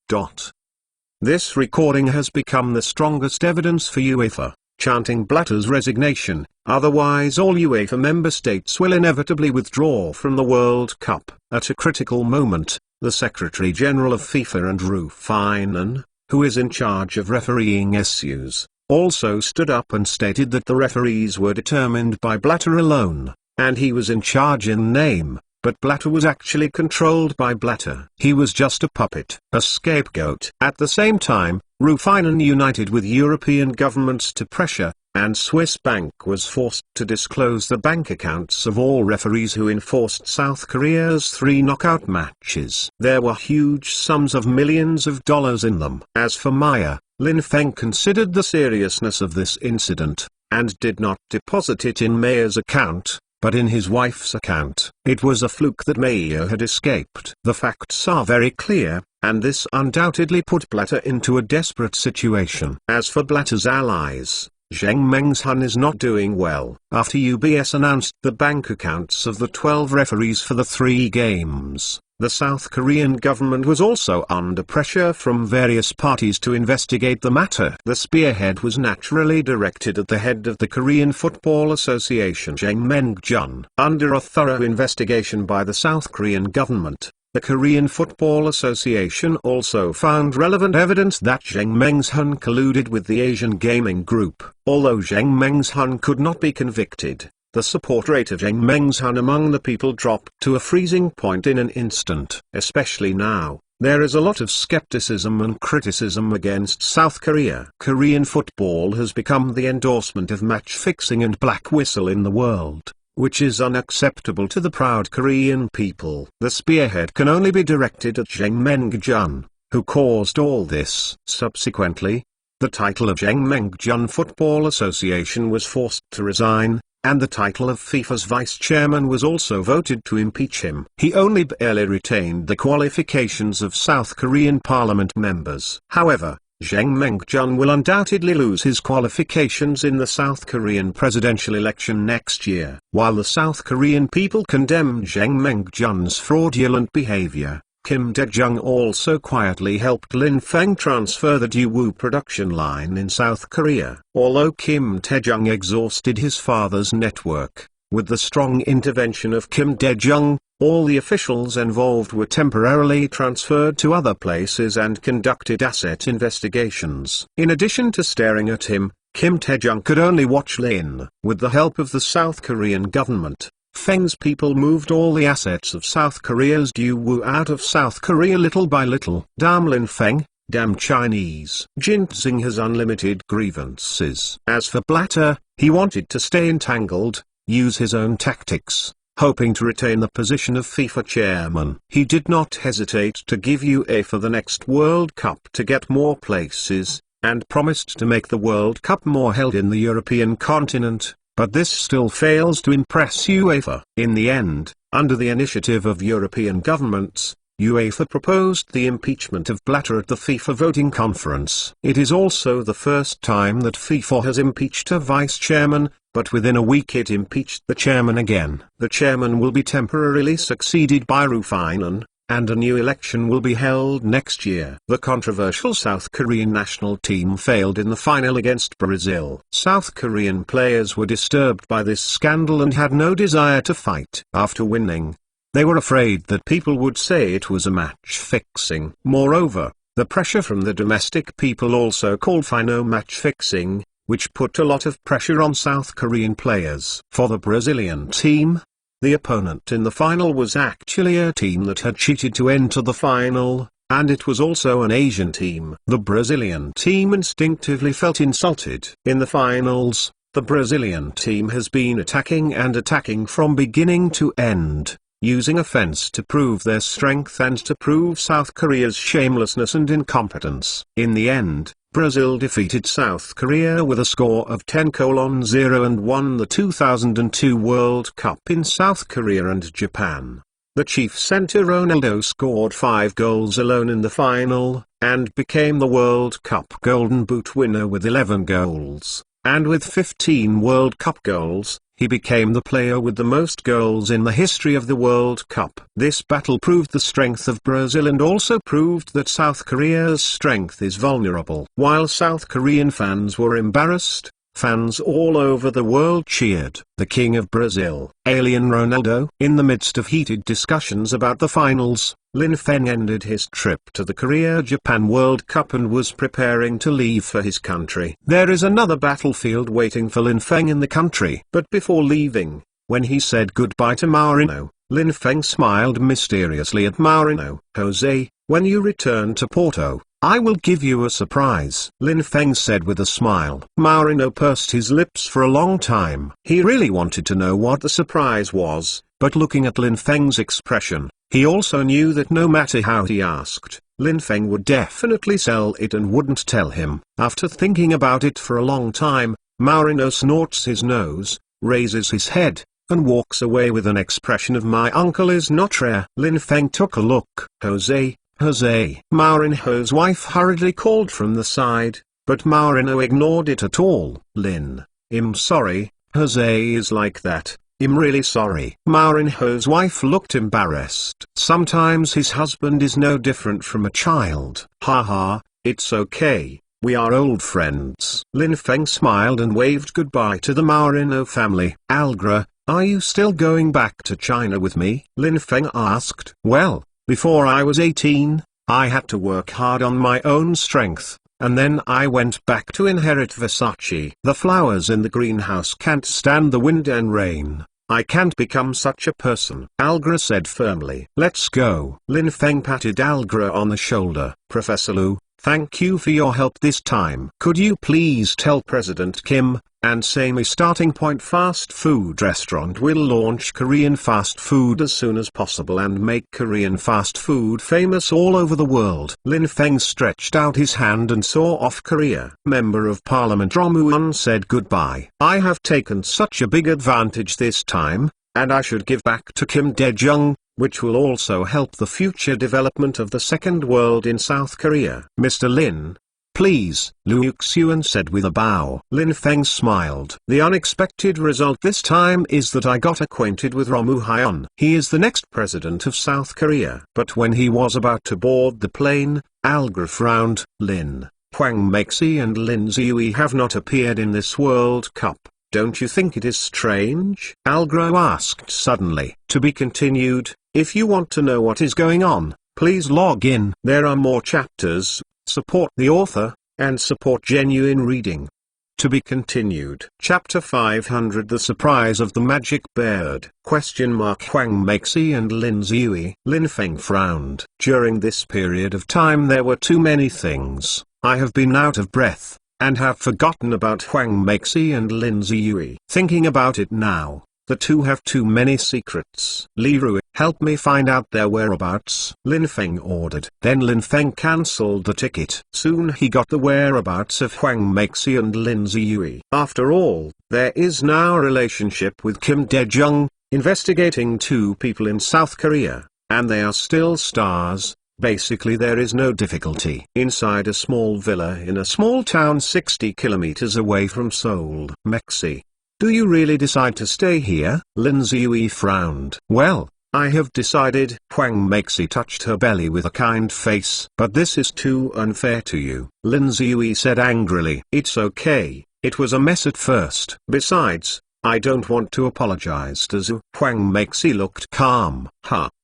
This recording has become the strongest evidence for UEFA, chanting Blatter's resignation, otherwise all UEFA member states will inevitably withdraw from the World Cup. At a critical moment, the Secretary-General of FIFA and Rufinen, who is in charge of refereeing issues, also stood up and stated that the referees were determined by Blatter alone, and he was in charge in name. But Blatter was actually controlled by Blatter. He was just a puppet, a scapegoat. At the same time, Rufinen united with European governments to pressure, and Swiss bank was forced to disclose the bank accounts of all referees who enforced South Korea's 3 knockout matches. There were huge sums of millions of dollars in them. As for Meyer, Lin Feng considered the seriousness of this incident, and did not deposit it in Mayer's account, but in his wife's account. It was a fluke that Mayer had escaped. The facts are very clear, and this undoubtedly put Blatter into a desperate situation. As for Blatter's allies, Zheng Mengzhan is not doing well. After UBS announced the bank accounts of the 12 referees for the 3 games, the South Korean government was also under pressure from various parties to investigate the matter. The spearhead was naturally directed at the head of the Korean Football Association, Zheng Mengzhan. Under a thorough investigation by the South Korean government, the Korean Football Association also found relevant evidence that Zheng Mengzhan colluded with the Asian Gaming Group. Although Zheng Mengzhan could not be convicted, the support rate of Zheng Mengzhan among the people dropped to a freezing point in an instant. Especially now, there is a lot of skepticism and criticism against South Korea. Korean football has become the endorsement of match fixing and black whistle in the world, which is unacceptable to the proud Korean people. The spearhead can only be directed at Zheng Mengzhan, who caused all this. Subsequently, the title of Zheng Mengzhan Football Association was forced to resign, and the title of FIFA's vice chairman was also voted to impeach him. He only barely retained the qualifications of South Korean parliament members. However, Zheng Mengzhan will undoubtedly lose his qualifications in the South Korean presidential election next year. While the South Korean people condemn Zheng Mengzhan's fraudulent behavior, Kim Dae-jung also quietly helped Lin Feng transfer the Daewoo production line in South Korea. Although Kim Dae-jung exhausted his father's network, with the strong intervention of Kim Dae-jung, all the officials involved were temporarily transferred to other places and conducted asset investigations. In addition to staring at him, Kim Dae-jung could only watch Lin. With the help of the South Korean government, Feng's people moved all the assets of South Korea's Daewoo out of South Korea little by little. Damn Lin Feng, damn Chinese. Ginseng has unlimited grievances. As for Blatter, he wanted to stay entangled, use his own tactics, hoping to retain the position of FIFA chairman. He did not hesitate to give UEFA the next World Cup to get more places, and promised to make the World Cup more held in the European continent. But this still fails to impress UEFA. In the end, under the initiative of European governments, UEFA proposed the impeachment of Blatter at the FIFA voting conference. It is also the first time that FIFA has impeached a vice chairman, but within a week it impeached the chairman again. The chairman will be temporarily succeeded by Rufinen, and a new election will be held next year. The controversial South Korean national team failed in the final against Brazil. South Korean players were disturbed by this scandal and had no desire to fight. After winning, they were afraid that people would say it was a match fixing. Moreover, the pressure from the domestic people also called for no match fixing, which put a lot of pressure on South Korean players. For the Brazilian team, the opponent in the final was actually a team that had cheated to enter the final, and it was also an Asian team. The Brazilian team instinctively felt insulted. In the finals, the Brazilian team has been attacking and attacking from beginning to end, using a fence to prove their strength and to prove South Korea's shamelessness and incompetence. In the end, Brazil defeated South Korea with a score of 10-0 and won the 2002 World Cup in South Korea and Japan. The chief center Ronaldo scored 5 goals alone in the final, and became the World Cup Golden Boot winner with 11 goals, and with 15 World Cup goals, he became the player with the most goals in the history of the World Cup. This battle proved the strength of Brazil and also proved that South Korea's strength is vulnerable. While South Korean fans were embarrassed, fans all over the world cheered. The King of Brazil, Alien Ronaldo. In the midst of heated discussions about the finals, Lin Feng ended his trip to the Korea-Japan World Cup and was preparing to leave for his country. There is another battlefield waiting for Lin Feng in the country. But before leaving, when he said goodbye to Mourinho, Lin Feng smiled mysteriously at Mourinho. "Jose, when you return to Porto, I will give you a surprise," Lin Feng said with a smile. Mourinho pursed his lips for a long time. He really wanted to know what the surprise was, but looking at Lin Feng's expression, he also knew that no matter how he asked, Lin Feng would definitely sell it and wouldn't tell him. After thinking about it for a long time, Mourinho snorts his nose, raises his head, and walks away with an expression of "my uncle is not rare." Lin Feng took a look. "Jose, Jose." Mourinho's wife hurriedly called from the side, but Mourinho ignored it at all. "Lin, I'm sorry, Jose is like that, I'm really sorry." Mourinho's wife looked embarrassed. Sometimes his husband is no different from a child. "Haha, it's okay, we are old friends." Lin Feng smiled and waved goodbye to the Mourinho family. "Algra, are you still going back to China with me?" Lin Feng asked. "Well, before I was 18, I had to work hard on my own strength, and then I went back to inherit Versace. The flowers in the greenhouse can't stand the wind and rain. I can't become such a person," Algra said firmly. "Let's go." Lin Feng patted Algra on the shoulder. "Professor Lu, thank you for your help this time. Could you please tell President Kim and say my Starting Point fast food restaurant will launch Korean fast food as soon as possible and make Korean fast food famous all over the world." Lin Feng stretched out his hand and saw off Korea. Member of Parliament Romuan said goodbye. "I have taken such a big advantage this time, and I should give back to Kim Dae-jung, which will also help the future development of the Second World in South Korea." "Mr. Lin, please," Liu Xuan said with a bow. Lin Feng smiled. "The unexpected result this time is that I got acquainted with Romu Hyun. He is the next president of South Korea." But when he was about to board the plane, Algra frowned. "Lin, Hwang Meixi and Lin Ziyue have not appeared in this World Cup. Don't you think it is strange?" Algra asked suddenly. To be continued. If you want to know what is going on, please log in. There are more chapters. Support the author, and support genuine reading. To be continued. Chapter 500 The Surprise of the Magic Bird. Hwang Meixi and Lin Ziyue. Lin Feng frowned. During this period of time there were too many things. I have been out of breath, and have forgotten about Hwang Meixi and Lin Ziyue. Thinking about it now, the two have too many secrets. Li Rui, help me find out their whereabouts, Lin Feng ordered. Then Lin Feng cancelled the ticket. Soon he got the whereabouts of Hwang Meixi and Lin Ziyue. After all, there is now a relationship with Kim Dae-jung, investigating 2 people in South Korea, and they are still stars. Basically there is no difficulty. Inside a small villa in a small town 60 kilometers away from Seoul. Meixi, do you really decide to stay here? Lin Ziyue frowned. Well, I have decided. Hwang Meixi touched her belly with a kind face. But this is too unfair to you, Lin Ziyue said angrily. It's okay, it was a mess at first. Besides, I don't want to apologize to Zhu. Hwang Meixi looked calm.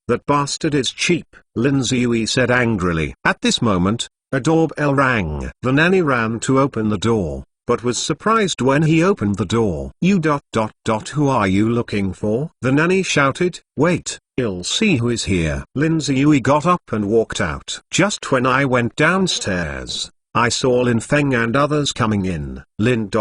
That bastard is cheap, Lin Ziyue said angrily. At this moment, a doorbell rang. The nanny ran to open the door, but was surprised when he opened the door. Who are you looking for? The nanny shouted. Wait, you'll see who is here. Lin Ziyue got up and walked out. Just when I went downstairs, I saw Lin Feng and others coming in. Lin ...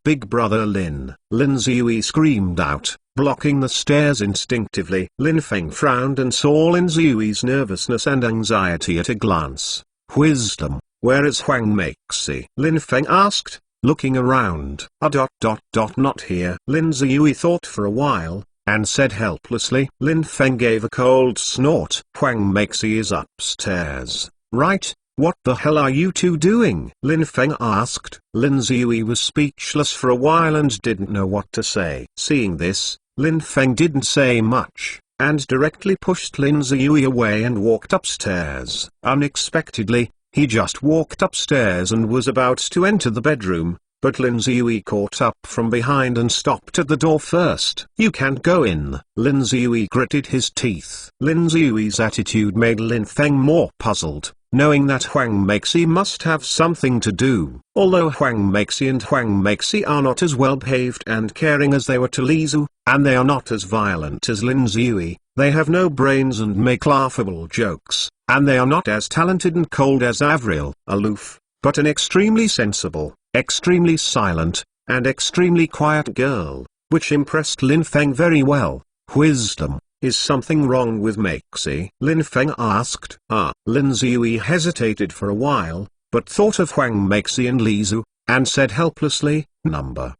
Big brother Lin. Lin Ziyue screamed out, blocking the stairs instinctively. Lin Feng frowned and saw Lin Ziyue's nervousness and anxiety at a glance. Wisdom, where is Huang Meixi? Lin Feng asked, looking around. Not here. Lin Ziyue thought for a while, and said helplessly. Lin Feng gave a cold snort. Huang Meixi is upstairs, right? What the hell are you two doing? Lin Feng asked. Lin Ziyue was speechless for a while and didn't know what to say. Seeing this, Lin Feng didn't say much, and directly pushed Lin Ziyue away and walked upstairs. Unexpectedly, he just walked upstairs and was about to enter the bedroom, but Lin Ziyue caught up from behind and stopped at the door first. You can't go in. Lin Ziyue gritted his teeth. Lin Ziyue's attitude made Lin Feng more puzzled, knowing that Huang Meixi must have something to do. Although Huang Meixi are not as well behaved and caring as they were to Li Zu, and they are not as violent as Lin Ziyue, they have no brains and make laughable jokes, and they are not as talented and cold as Avril, aloof, but an extremely sensible, extremely silent, and extremely quiet girl, which impressed Lin Feng very well. Wisdom, is something wrong with Meixi? Lin Feng asked. Lin Ziyue hesitated for a while, but thought of Huang Meixi and Li Zu, and said helplessly,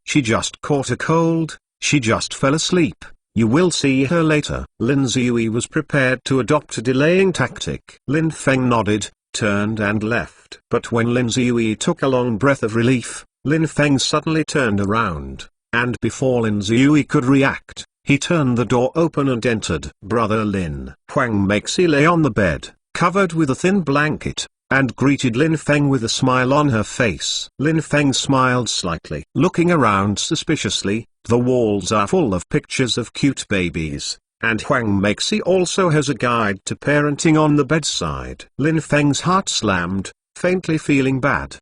She just caught a cold, she just fell asleep. You will see her later. Lin Ziyue was prepared to adopt a delaying tactic. Lin Feng nodded, turned and left. But when Lin Ziyue took a long breath of relief, Lin Feng suddenly turned around, and before Lin Ziyue could react, he turned the door open and entered. Brother Lin. Huang Meixi lay on the bed, covered with a thin blanket, and greeted Lin Feng with a smile on her face. Lin Feng smiled slightly. Looking around suspiciously, the walls are full of pictures of cute babies, and Huang Meixi also has a guide to parenting on the bedside. Lin Feng's heart slammed, faintly feeling bad.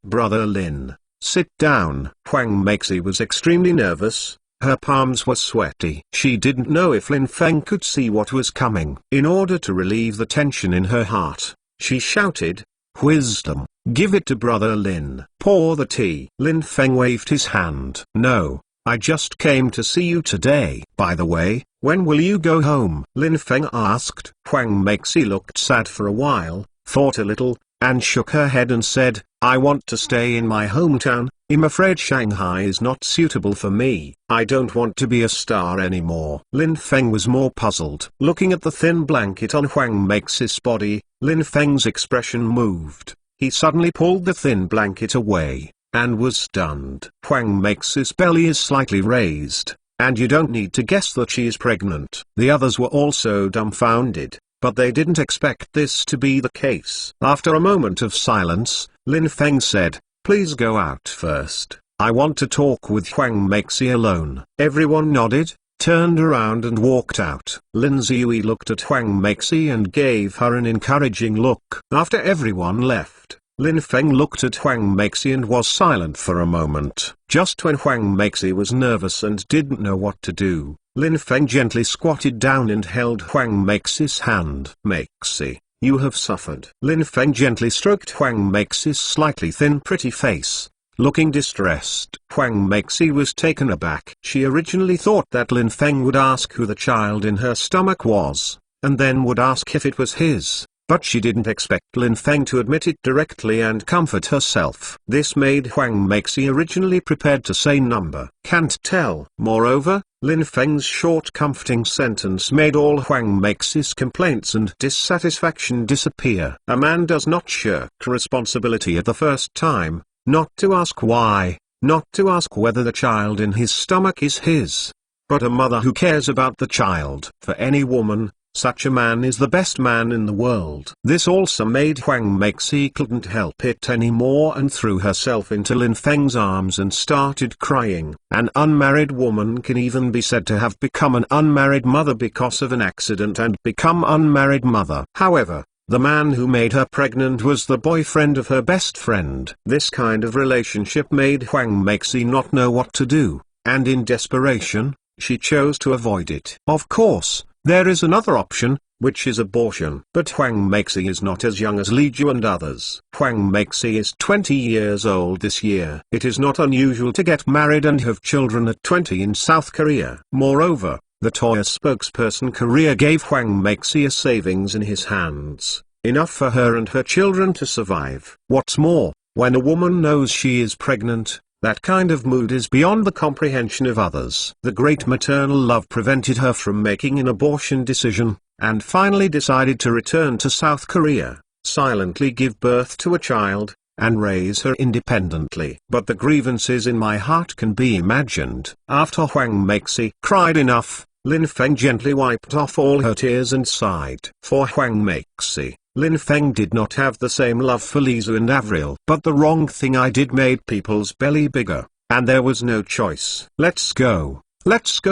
Brother Lin, sit down. Huang Meixi was extremely nervous. Her palms were sweaty. She didn't know if Lin Feng could see what was coming. In order to relieve the tension in her heart, she shouted, Wisdom, give it to Brother Lin. Pour the tea. Lin Feng waved his hand. No, I just came to see you today. By the way, when will you go home? Lin Feng asked. Huang Meixi looked sad for a while, thought a little, and shook her head and said, I want to stay in my hometown. I'm afraid Shanghai is not suitable for me. I don't want to be a star anymore. Lin Feng was more puzzled. Looking at the thin blanket on Huang Meixi's body, Lin Feng's expression moved. He suddenly pulled the thin blanket away, and was stunned. Huang Meixi's belly is slightly raised, and you don't need to guess that she is pregnant. The others were also dumbfounded, but they didn't expect this to be the case. After a moment of silence, Lin Feng said, Please go out first. I want to talk with Huang Meixi alone. Everyone nodded, turned around and walked out. Lin Ziyue looked at Huang Meixi and gave her an encouraging look. After everyone left, Lin Feng looked at Huang Meixi and was silent for a moment. Just when Huang Meixi was nervous and didn't know what to do, Lin Feng gently squatted down and held Huang Meixi's hand. Meixi, you have suffered. Lin Feng gently stroked Huang Meixi's slightly thin pretty face. Looking distressed, Huang Meixi was taken aback. She originally thought that Lin Feng would ask who the child in her stomach was, and then would ask if it was his, but she didn't expect Lin Feng to admit it directly and comfort herself. This made Huang Meixi originally prepared to say number. Can't tell. Moreover, Lin Feng's short comforting sentence made all Huang Meixi's complaints and dissatisfaction disappear. A man does not shirk responsibility at the first time, not to ask why, not to ask whether the child in his stomach is his, but a mother who cares about the child. For any woman, such a man is the best man in the world. This also made Huang Meixi couldn't help it anymore and threw herself into Lin Feng's arms and started crying. An unmarried woman can even be said to have become an unmarried mother because of an accident and become unmarried mother. However, the man who made her pregnant was the boyfriend of her best friend. This kind of relationship made Huang Meixi not know what to do, and in desperation, she chose to avoid it. Of course, there is another option, which is abortion. But Huang Meixi is not as young as Li Ju and others. Huang Meixi is 20 years old this year. It is not unusual to get married and have children at 20 in South Korea. Moreover, the Toya spokesperson Korea gave Huang Meixi a savings in his hands, enough for her and her children to survive. What's more, when a woman knows she is pregnant, that kind of mood is beyond the comprehension of others. The great maternal love prevented her from making an abortion decision, and finally decided to return to South Korea, silently give birth to a child, and raise her independently. But the grievances in my heart can be imagined. After Huang Meixi cried enough, Lin Feng gently wiped off all her tears and sighed. For Huang Meixi, Lin Feng did not have the same love for Lisa and Avril. But the wrong thing I did made people's belly bigger, and there was no choice. Let's go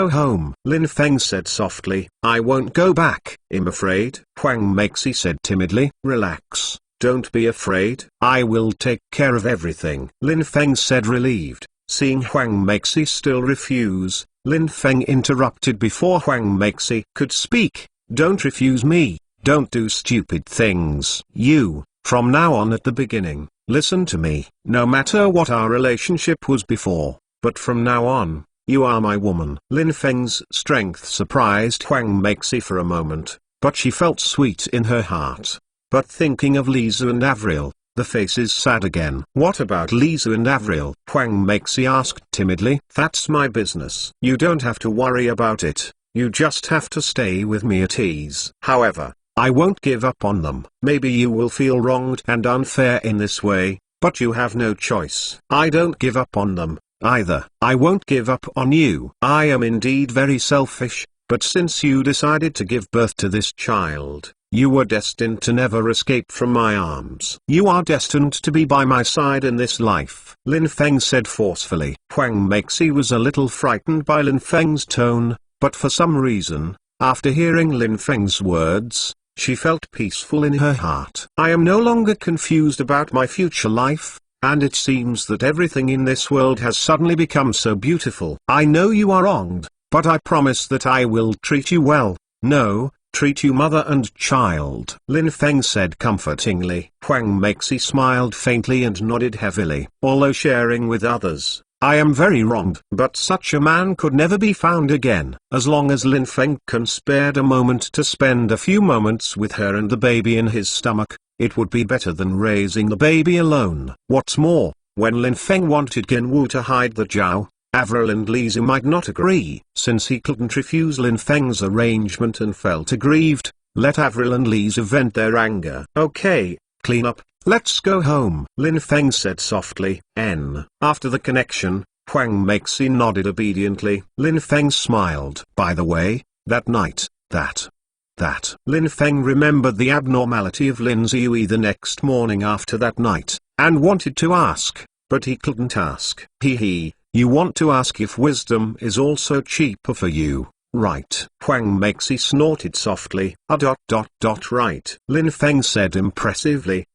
home, Lin Feng said softly. I won't go back. I'm afraid, Huang Meixi said timidly. Relax, don't be afraid. I will take care of everything, Lin Feng said relieved. Seeing Huang Meixi still refuse, Lin Feng interrupted before Huang Meixi could speak. Don't refuse me. Don't do stupid things. You, from now on at the beginning, listen to me. No matter what our relationship was before, but from now on, you are my woman. Lin Feng's strength surprised Huang Meixi for a moment, but she felt sweet in her heart. But thinking of Lisa and Avril, the face is sad again. What about Lisa and Avril? Huang Meixi asked timidly. That's my business. You don't have to worry about it. You just have to stay with me at ease. However, I won't give up on them. Maybe you will feel wronged and unfair in this way, but you have no choice. I don't give up on them, either. I won't give up on you. I am indeed very selfish, but since you decided to give birth to this child, you were destined to never escape from my arms. You are destined to be by my side in this life, Lin Feng said forcefully. Huang Meixi was a little frightened by Lin Feng's tone, but for some reason, after hearing Lin Feng's words, she felt peaceful in her heart. I am no longer confused about my future life, and it seems that everything in this world has suddenly become so beautiful. I know you are wronged, but I promise that I will treat you well. No, treat you mother and child, Lin Feng said comfortingly. Huang Meixi smiled faintly and nodded heavily. Although sharing with others, I am very wronged. But such a man could never be found again. As long as Lin Feng can spare a moment to spend a few moments with her and the baby in his stomach, it would be better than raising the baby alone. What's more, when Lin Feng wanted Genwu to hide the Zhao, Avril and Lisa might not agree. Since he couldn't refuse Lin Feng's arrangement and felt aggrieved, let Avril and Lisa vent their anger. Okay, clean up. Let's go home, Lin Feng said softly. After the connection, Huang Meixi nodded obediently. Lin Feng smiled. By the way, that night, that Lin Feng remembered the abnormality of Lin Ziyue the next morning after that night, and wanted to ask, but he couldn't ask. You want to ask if wisdom is also cheaper for you, right? Huang Meixi snorted softly. Right, Lin Feng said impressively.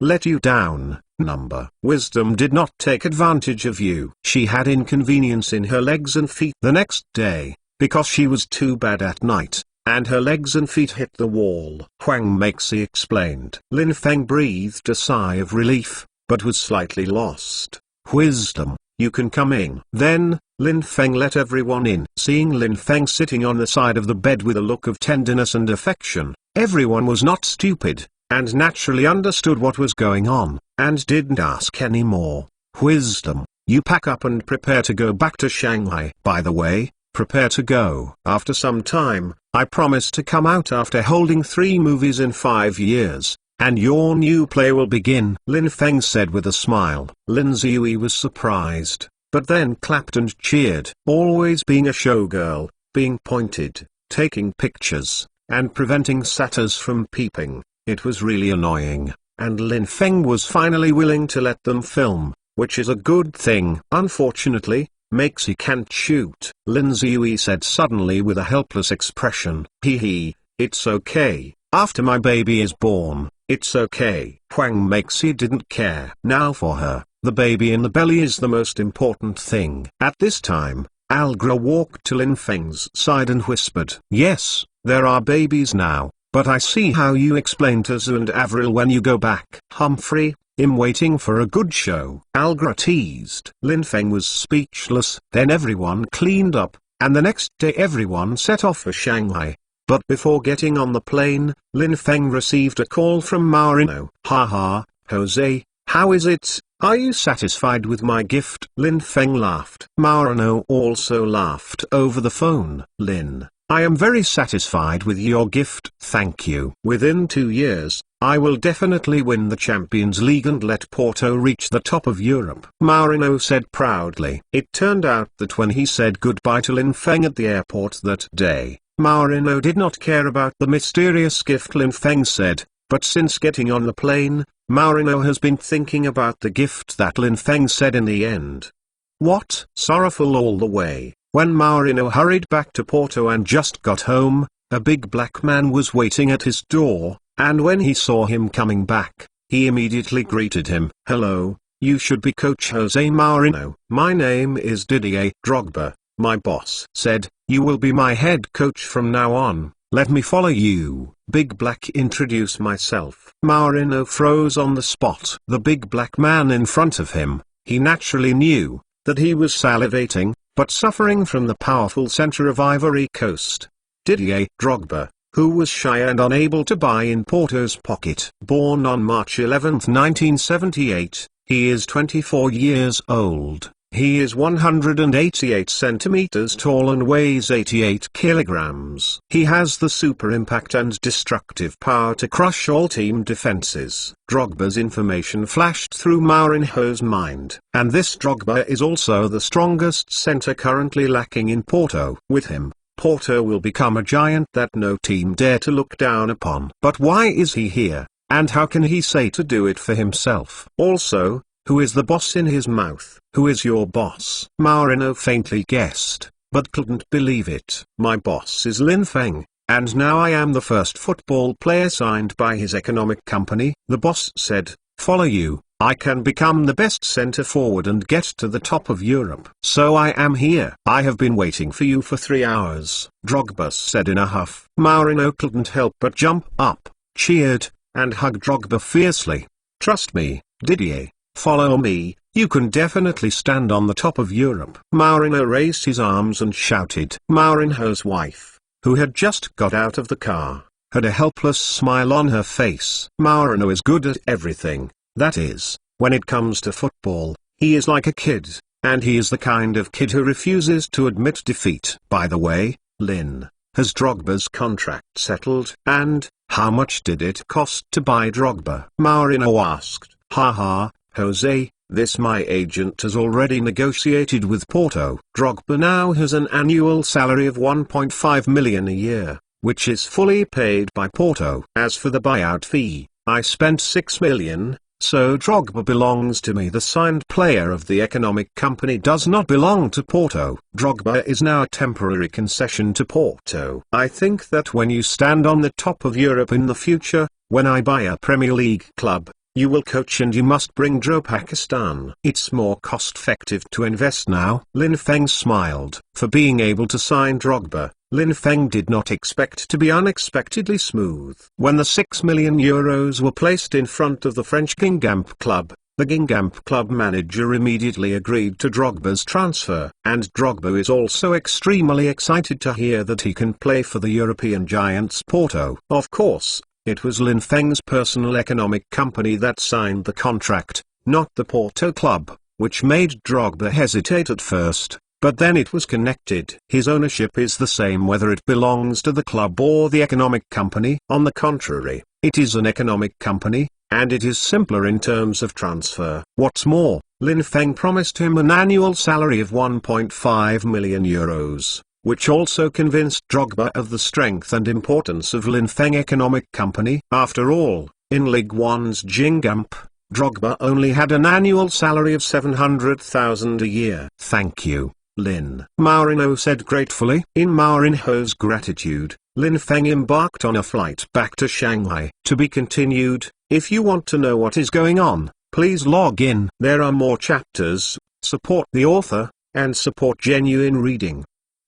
Let you down, number. Wisdom did not take advantage of you. She had inconvenience in her legs and feet the next day, because she was too bad at night, and her legs and feet hit the wall. Huang Meixi explained. Lin Feng breathed a sigh of relief, but was slightly lost. Wisdom, you can come in. Then, Lin Feng let everyone in. Seeing Lin Feng sitting on the side of the bed with a look of tenderness and affection, everyone was not stupid, and naturally understood what was going on, and didn't ask any more. Wisdom, you pack up and prepare to go back to Shanghai. By the way, prepare to go. After some time, I promise to come out after holding 3 movies in 5 years, and your new play will begin, Lin Feng said with a smile. Lin Ziyue was surprised, but then clapped and cheered. Always being a showgirl, being pointed, taking pictures, and preventing satyrs from peeping, it was really annoying, and Lin Feng was finally willing to let them film, which is a good thing. Unfortunately, Meixi can't shoot, Lin Ziyue said suddenly with a helpless expression. It's okay, after my baby is born, it's okay. Huang Meixi didn't care. Now for her, the baby in the belly is the most important thing. At this time, Algra walked to Lin Feng's side and whispered, Yes, There are babies now, but I see how you explain to Zu and Avril when you go back. Humphrey, I'm waiting for a good show. Algra teased. Lin Feng was speechless. Then everyone cleaned up, and the next day everyone set off for Shanghai. But before getting on the plane, Lin Feng received a call from Maurino. Haha, Jose, how is it? Are you satisfied with my gift? Lin Feng laughed. Maurino also laughed over the phone. Lin, I am very satisfied with your gift. Thank you. Within 2 years, I will definitely win the Champions League and let Porto reach the top of Europe. Maurino said proudly. It turned out that when he said goodbye to Lin Feng at the airport that day, Maurino did not care about the mysterious gift Lin Feng said, but since getting on the plane, Maurino has been thinking about the gift that Lin Feng said in the end. What? Sorrowful all the way, when Maurino hurried back to Porto and just got home, a big black man was waiting at his door, and when he saw him coming back, he immediately greeted him. Hello, you should be Coach Jose Maurino. My name is Didier Drogba, my boss said. You will be my head coach from now on. Let me follow you. Big Black introduce myself. Maurino froze on the spot. The big black man in front of him, he naturally knew that he was salivating, but suffering from the powerful center of Ivory Coast. Didier Drogba, who was shy and unable to buy in Porto's pocket. Born on March 11, 1978, he is 24 years old. He is 188 centimeters tall and weighs 88 kilograms. He has the super impact and destructive power to crush all team defenses. Drogba's information flashed through Mourinho's mind. And this Drogba is also the strongest center currently lacking in Porto. With him, Porto will become a giant that no team dare to look down upon. But why is he here, and how can he say to do it for himself? Also, who is the boss in his mouth? Who is your boss? Maurino faintly guessed, but couldn't believe it. My boss is Lin Feng, and now I am the first football player signed by his economic company. The boss said, follow you, I can become the best center forward and get to the top of Europe. So I am here. I have been waiting for you for 3 hours, Drogba said in a huff. Maurino couldn't help but jump up, cheered, and hugged Drogba fiercely. Trust me, Didier. Follow me, you can definitely stand on the top of Europe. Maurino raised his arms and shouted. Mourinho's wife, who had just got out of the car, had a helpless smile on her face. Maurino is good at everything, that is, when it comes to football, he is like a kid, and he is the kind of kid who refuses to admit defeat. By the way, Lin, has Drogba's contract settled? And, how much did it cost to buy Drogba? Maurino asked. Haha. Jose, this my agent has already negotiated with Porto. Drogba now has an annual salary of 1.5 million a year, which is fully paid by Porto. As for the buyout fee, I spent 6 million, so Drogba belongs to me. The signed player of the economic company does not belong to Porto. Drogba is now a temporary concession to Porto. I think that when you stand on the top of Europe in the future, when I buy a Premier League club, you will coach and you must bring Dro Pakistan. It's more cost-effective to invest now. Lin Feng smiled. For being able to sign Drogba, Lin Feng did not expect to be unexpectedly smooth. When the 6 million euros were placed in front of the French Guingamp club, the Guingamp club manager immediately agreed to Drogba's transfer. And Drogba is also extremely excited to hear that he can play for the European giants Porto. Of course, it was Lin Feng's personal economic company that signed the contract, not the Porto club, which made Drogba hesitate at first, but then it was connected. His ownership is the same whether it belongs to the club or the economic company. On the contrary, it is an economic company, and it is simpler in terms of transfer. What's more, Lin Feng promised him an annual salary of 1.5 million euros. Which also convinced Drogba of the strength and importance of Lin Feng Economic Company. After all, in Ligue 1's Guingamp, Drogba only had an annual salary of 700,000 a year. Thank you, Lin, Maurino said gratefully. In Mourinho's gratitude, Lin Feng embarked on a flight back to Shanghai. To be continued. If you want to know what is going on, please log in. There are more chapters. Support the author, and support genuine reading.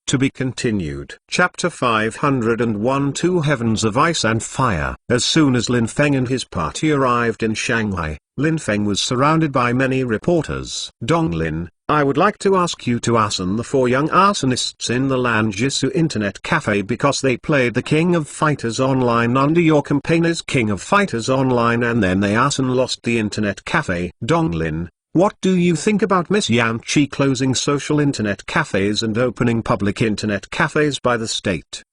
To be continued. Chapter 501 Two Heavens of Ice and Fire. As soon as Lin Feng and his party arrived in Shanghai, Lin Feng was surrounded by many reporters. Dong Lin, I would like to ask you to arson the 4 young arsonists in the Lanjisu Internet Cafe because they played the King of Fighters Online under your campaign as King of Fighters Online and then they arson lost the Internet Cafe. Dong Lin, what do you think about Miss Yan Chi closing social internet cafes and opening public internet cafes by the state?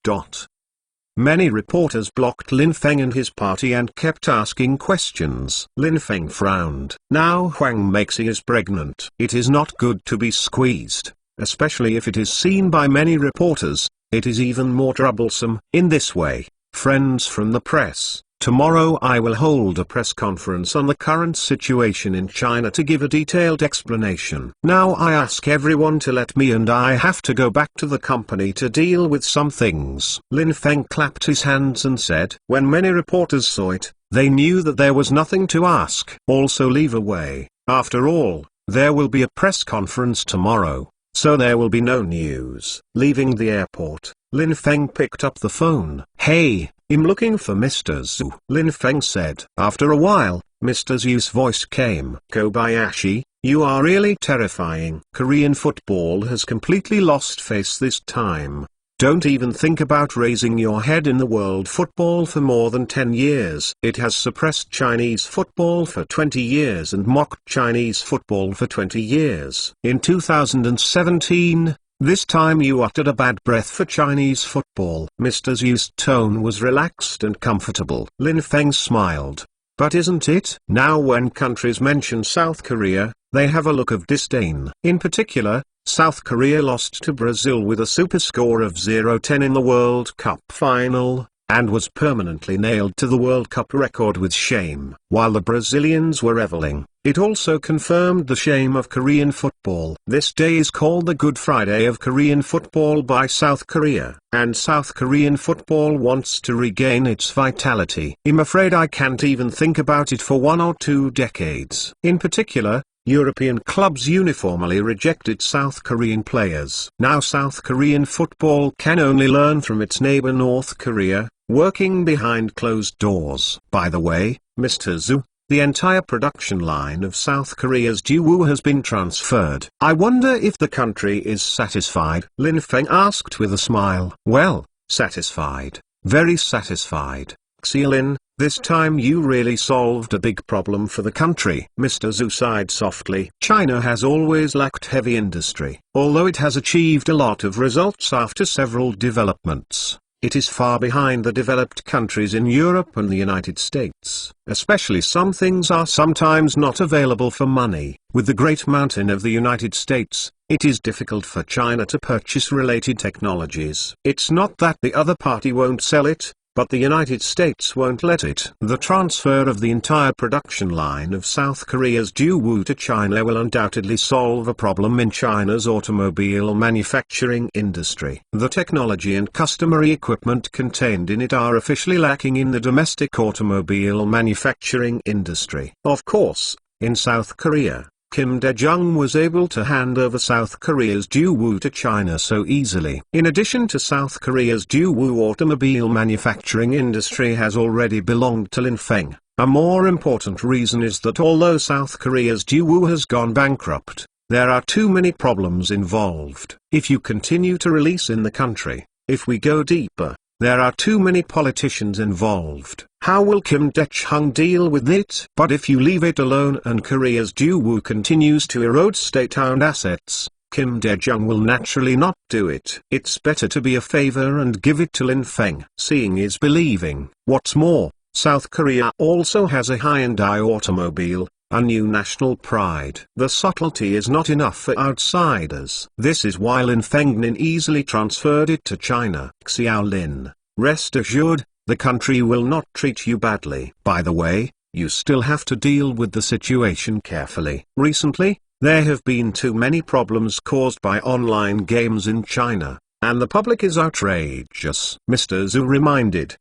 Many reporters blocked Lin Feng and his party and kept asking questions. Lin Feng frowned. Now Huang Meixi is pregnant. It is not good to be squeezed, especially if it is seen by many reporters. It is even more troublesome. In this way, friends from the press, tomorrow I will hold a press conference on the current situation in China to give a detailed explanation. Now I ask everyone to let me and I have to go back to the company to deal with some things. Lin Feng clapped his hands and said, when many reporters saw it, they knew that there was nothing to ask. Also leave away. After all, there will be a press conference tomorrow, so there will be no news. Leaving the airport, Lin Feng picked up the phone. Hey, I'm looking for Mr. Zhu, Lin Feng said. After a while, Mr. Zhu's voice came. Kobayashi, you are really terrifying. Korean football has completely lost face this time. Don't even think about raising your head in the world football for more than 10 years. It has suppressed Chinese football for 20 years and mocked Chinese football for 20 years. In 2017, this time you uttered a bad breath for Chinese football. Mr. Zhu's tone was relaxed and comfortable. Lin Feng smiled. But isn't it? Now when countries mention South Korea, they have a look of disdain. In particular, South Korea lost to Brazil with a super score of 0-10 in the World Cup final, and was permanently nailed to the World Cup record with shame. While the Brazilians were reveling, it also confirmed the shame of Korean football. This day is called the Good Friday of Korean football by South Korea, and South Korean football wants to regain its vitality. I'm afraid I can't even think about it for 1 or 2 decades. In particular, European clubs uniformly rejected South Korean players. Now South Korean football can only learn from its neighbor North Korea, working behind closed doors. By the way, Mr. Zhu, the entire production line of South Korea's Daewoo has been transferred. I wonder if the country is satisfied? Lin Feng asked with a smile. Well, satisfied. Very satisfied. Xialin, this time you really solved a big problem for the country. Mr. Zhu sighed softly. China has always lacked heavy industry. Although it has achieved a lot of results after several developments, it is far behind the developed countries in Europe and the United States. Especially some things are sometimes not available for money. With the Great Mountain of the United States, it is difficult for China to purchase related technologies. It's not that the other party won't sell it, but the United States won't let it. The transfer of the entire production line of South Korea's Daewoo to China will undoubtedly solve a problem in China's automobile manufacturing industry. The technology and customary equipment contained in it are officially lacking in the domestic automobile manufacturing industry. Of course, in South Korea, Kim Dae-jung was able to hand over South Korea's Daewoo to China so easily. In addition to South Korea's Daewoo, automobile manufacturing industry has already belonged to Lin Feng. A more important reason is that although South Korea's Daewoo has gone bankrupt, there are too many problems involved. If you continue to release in the country, if we go deeper, there are too many politicians involved. How will Kim Dae-jung deal with it? But if you leave it alone and Korea's Daewoo continues to erode state-owned assets, Kim Dae-jung will naturally not do it. It's better to be a favor and give it to Lin Feng. Seeing is believing. What's more, South Korea also has a Hyundai automobile, a new national pride. The subtlety is not enough for outsiders. This is why Lin Feng easily transferred it to China. Xiaolin, rest assured, the country will not treat you badly. By the way, you still have to deal with the situation carefully. Recently, there have been too many problems caused by online games in China, and the public is outrageous. Mr. Zhu reminded.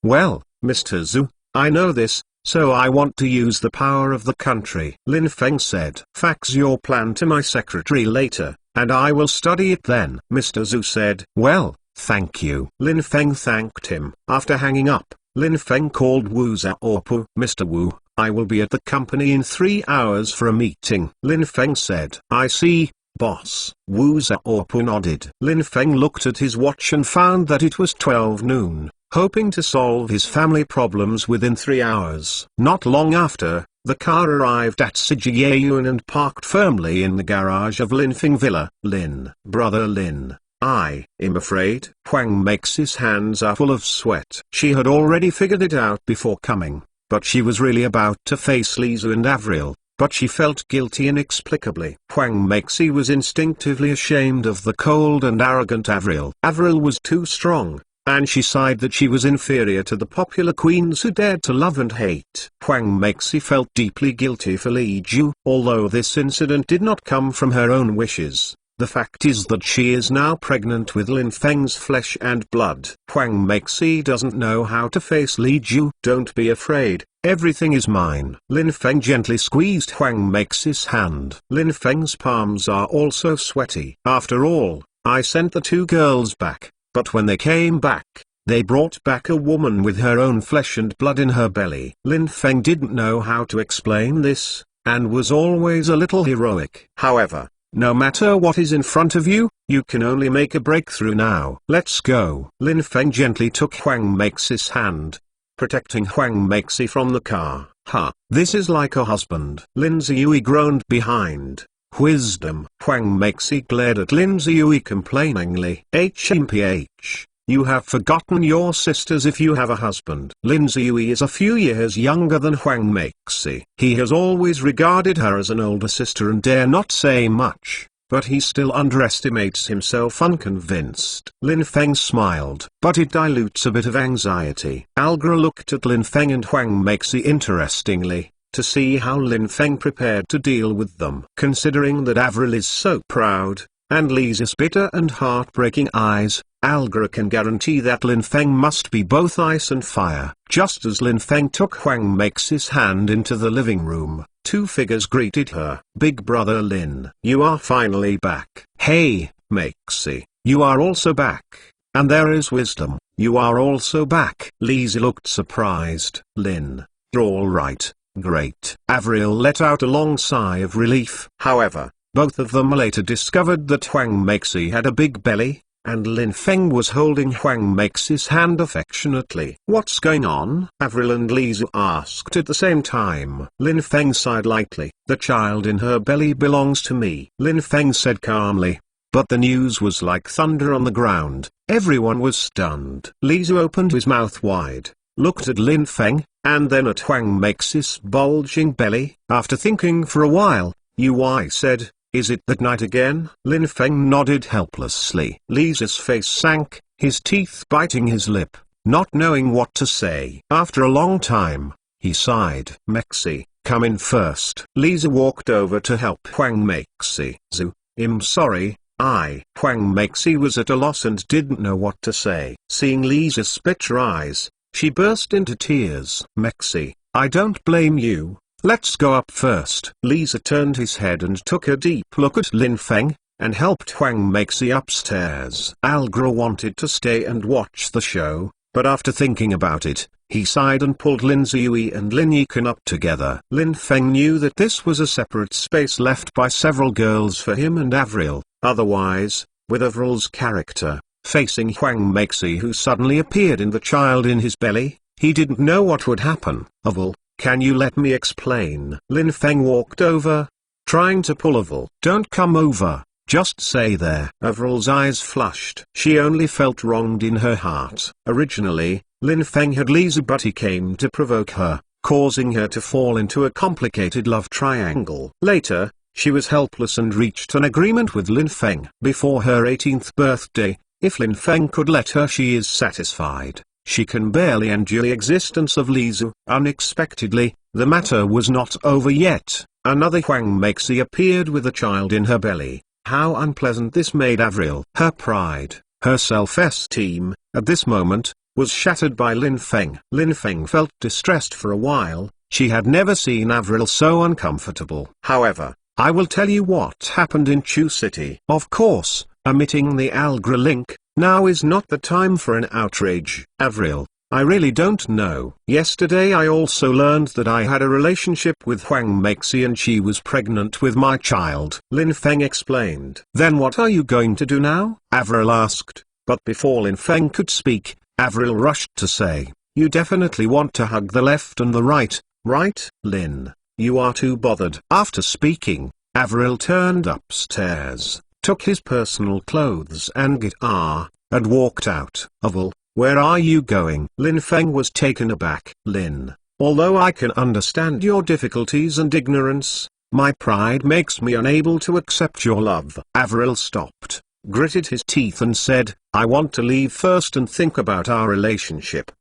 Well, Mr. Zhu, I know this, so I want to use the power of the country. Lin Feng said. Fax your plan to my secretary later, and I will study it then. Mr. Zhu said. Well, thank you. Lin Feng thanked him. After hanging up, Lin Feng called Wu Zhaopu. Mr. Wu, I will be at the company in 3 hours for a meeting. Lin Feng said. I see, boss. Wu Zhaopu nodded. Lin Feng looked at his watch and found that it was 12 noon, hoping to solve his family problems within 3 hours. Not long after, the car arrived at Sijiyayun and parked firmly in the garage of Lin Feng Villa. Lin, brother Lin, I am afraid. Huang Meixi's hands are full of sweat. She had already figured it out before coming, but she was really about to face Lisa and Avril, but she felt guilty inexplicably. Huang Meixi was instinctively ashamed of the cold and arrogant Avril. Avril was too strong, and she sighed that she was inferior to the popular queens who dared to love and hate. Huang Meixi felt deeply guilty for Li Ju. Although this incident did not come from her own wishes, the fact is that she is now pregnant with Lin Feng's flesh and blood. Huang Meixi doesn't know how to face Li Ju. Don't be afraid, everything is mine. Lin Feng gently squeezed Huang Meixi's hand. Lin Feng's palms are also sweaty. After all, I sent the 2 girls back, but when they came back, they brought back a woman with her own flesh and blood in her belly. Lin Feng didn't know how to explain this, and was always a little heroic. However, no matter what is in front of you, you can only make a breakthrough now. Let's go. Lin Feng gently took Huang Meixi's hand, protecting Huang Meixi from the car. Ha, this is like a husband. Lin Ziyui groaned behind. Wisdom. Huang Meixi glared at Lin Ziyui complainingly. HMPH. You have forgotten your sisters if you have a husband. Lin Ziyui is a few years younger than Huang Meixi. He has always regarded her as an older sister and dare not say much, but he still underestimates himself unconvinced. Lin Feng smiled, but it dilutes a bit of anxiety. Algra looked at Lin Feng and Huang Meixi interestingly, to see how Lin Feng prepared to deal with them. Considering that Avril is so proud, and Lisa's bitter and heartbreaking eyes, Algra can guarantee that Lin Feng must be both ice and fire. Just as Lin Feng took Huang Meixi's hand into the living room, 2 figures greeted her. Big brother Lin, you are finally back. Hey, Meixi, you are also back. And there is Wisdom, you are also back. Lisa looked surprised. Lin, you're all right, great. Avril let out a long sigh of relief. However, both of them later discovered that Huang Meixi had a big belly, and Lin Feng was holding Huang Meixi's hand affectionately. What's going on? Avril and Lisa asked at the same time. Lin Feng sighed lightly. The child in her belly belongs to me. Lin Feng said calmly. But the news was like thunder on the ground. Everyone was stunned. Lisa opened his mouth wide, looked at Lin Feng, and then at Huang Meixi's bulging belly. After thinking for a while, Ui said, is it that night again? Lin Feng nodded helplessly. Lisa's face sank, his teeth biting his lip, not knowing what to say. After a long time, he sighed. Meixi, come in first. Lisa walked over to help Huang Meixi. I'm sorry, Huang Meixi was at a loss and didn't know what to say. Seeing Lisa spit her eyes, she burst into tears. Meixi, I don't blame you. Let's go up first. Lisa turned his head and took a deep look at Lin Feng, and helped Huang Meixi upstairs. Algra wanted to stay and watch the show, but after thinking about it, he sighed and pulled Lin Ziyui and Lin Yikan up together. Lin Feng knew that this was a separate space left by several girls for him and Avril. Otherwise, with Avril's character, facing Huang Meixi who suddenly appeared in the child in his belly, he didn't know what would happen. Avril, can you let me explain? Lin Feng walked over, trying to pull Avril. Don't come over, just stay there. Avril's eyes flushed. She only felt wronged in her heart. Originally, Lin Feng had Lisa, but he came to provoke her, causing her to fall into a complicated love triangle. Later, she was helpless and reached an agreement with Lin Feng. Before her 18th birthday, if Lin Feng could let her, she is satisfied. She can barely endure the existence of Lisa. Unexpectedly, the matter was not over yet. Another Huang Meixi appeared with a child in her belly. How unpleasant this made Avril. Her pride, her self-esteem, at this moment, was shattered by Lin Feng. Lin Feng felt distressed for a while. She had never seen Avril so uncomfortable. However, I will tell you what happened in Chu City. Of course, omitting the Algra link, now is not the time for an outrage. Avril, I really don't know. Yesterday I also learned that I had a relationship with Huang Meixi and she was pregnant with my child. Lin Feng explained. Then what are you going to do now? Avril asked, but before Lin Feng could speak, Avril rushed to say, you definitely want to hug the left and the right, right? Lin, you are too bothered. After speaking, Avril turned upstairs, took his personal clothes and guitar, and walked out. Avril, where are you going? Lin Feng was taken aback. Lin, although I can understand your difficulties and ignorance, my pride makes me unable to accept your love. Avril stopped, gritted his teeth and said, I want to leave first and think about our relationship.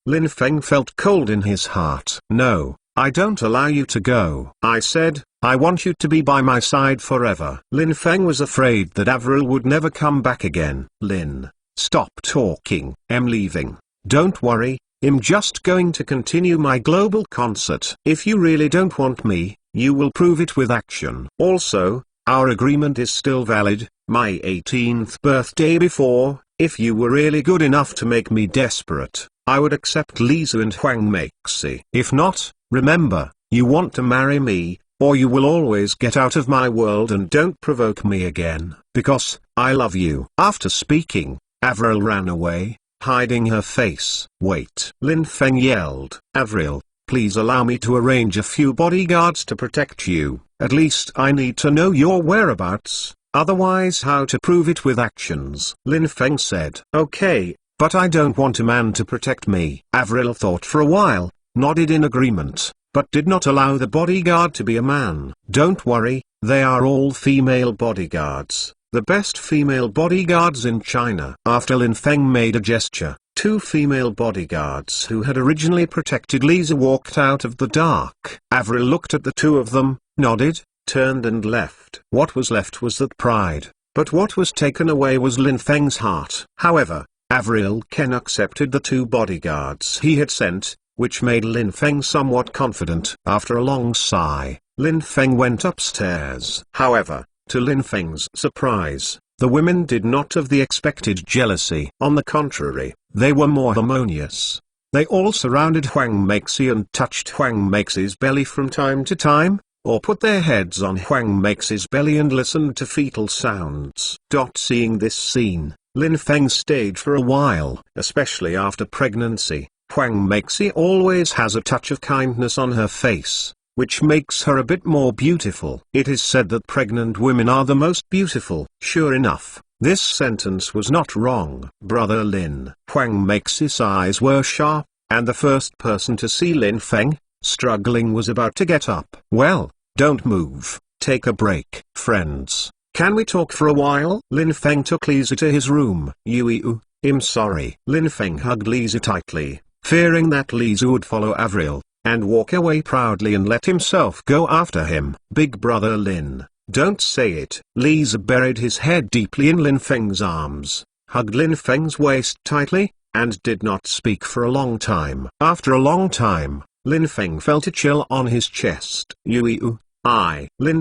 Lin Feng felt cold in his heart. No, I don't allow you to go. I said, I want you to be by my side forever. Lin Feng was afraid that Avril would never come back again. Lin, stop talking. I'm leaving. Don't worry, I'm just going to continue my global concert. If you really don't want me, you will prove it with action. Also, our agreement is still valid. My 18th birthday before, if you were really good enough to make me desperate, I would accept Lisa and Huang Meixi. If not, remember, you want to marry me, or you will always get out of my world and don't provoke me again, because I love you. After speaking, Avril ran away, hiding her face. Wait! Lin Feng yelled. Avril, please allow me to arrange a few bodyguards to protect you. At least I need to know your whereabouts, otherwise how to prove it with actions. Lin Feng said. Okay, but I don't want a man to protect me. Avril thought for a while, nodded in agreement, but did not allow the bodyguard to be a man. Don't worry, they are all female bodyguards, the best female bodyguards in China. After Lin Feng made a gesture, two female bodyguards who had originally protected Lisa walked out of the dark. Avril looked at the two of them, nodded, turned and left. What was left was that pride, but what was taken away was Lin Feng's heart. However, Avril Ken accepted the two bodyguards he had sent, which made Lin Feng somewhat confident. After a long sigh, Lin Feng went upstairs. However, to Lin Feng's surprise, the women did not have the expected jealousy. On the contrary, they were more harmonious. They all surrounded Huang Meixi and touched Huang Meixi's belly from time to time, or put their heads on Huang Meixi's belly and listened to fetal sounds. Seeing this scene, Lin Feng stayed for a while. Especially after pregnancy, Huang Meixi always has a touch of kindness on her face, which makes her a bit more beautiful. It is said that pregnant women are the most beautiful. Sure enough, this sentence was not wrong. Brother Lin. Huang Meixi's eyes were sharp, and the first person to see Lin Feng, struggling, was about to get up. Well, don't move, take a break. Friends, can we talk for a while? Lin Feng took Lisa to his room. I'm sorry. Lin Feng hugged Lisa tightly, fearing that Lisa would follow Avril, and walk away proudly and let himself go after him. Big brother Lin, don't say it. Lisa buried his head deeply in Lin Feng's arms, hugged Lin Feng's waist tightly, and did not speak for a long time. After a long time, Lin Feng felt a chill on his chest. Lin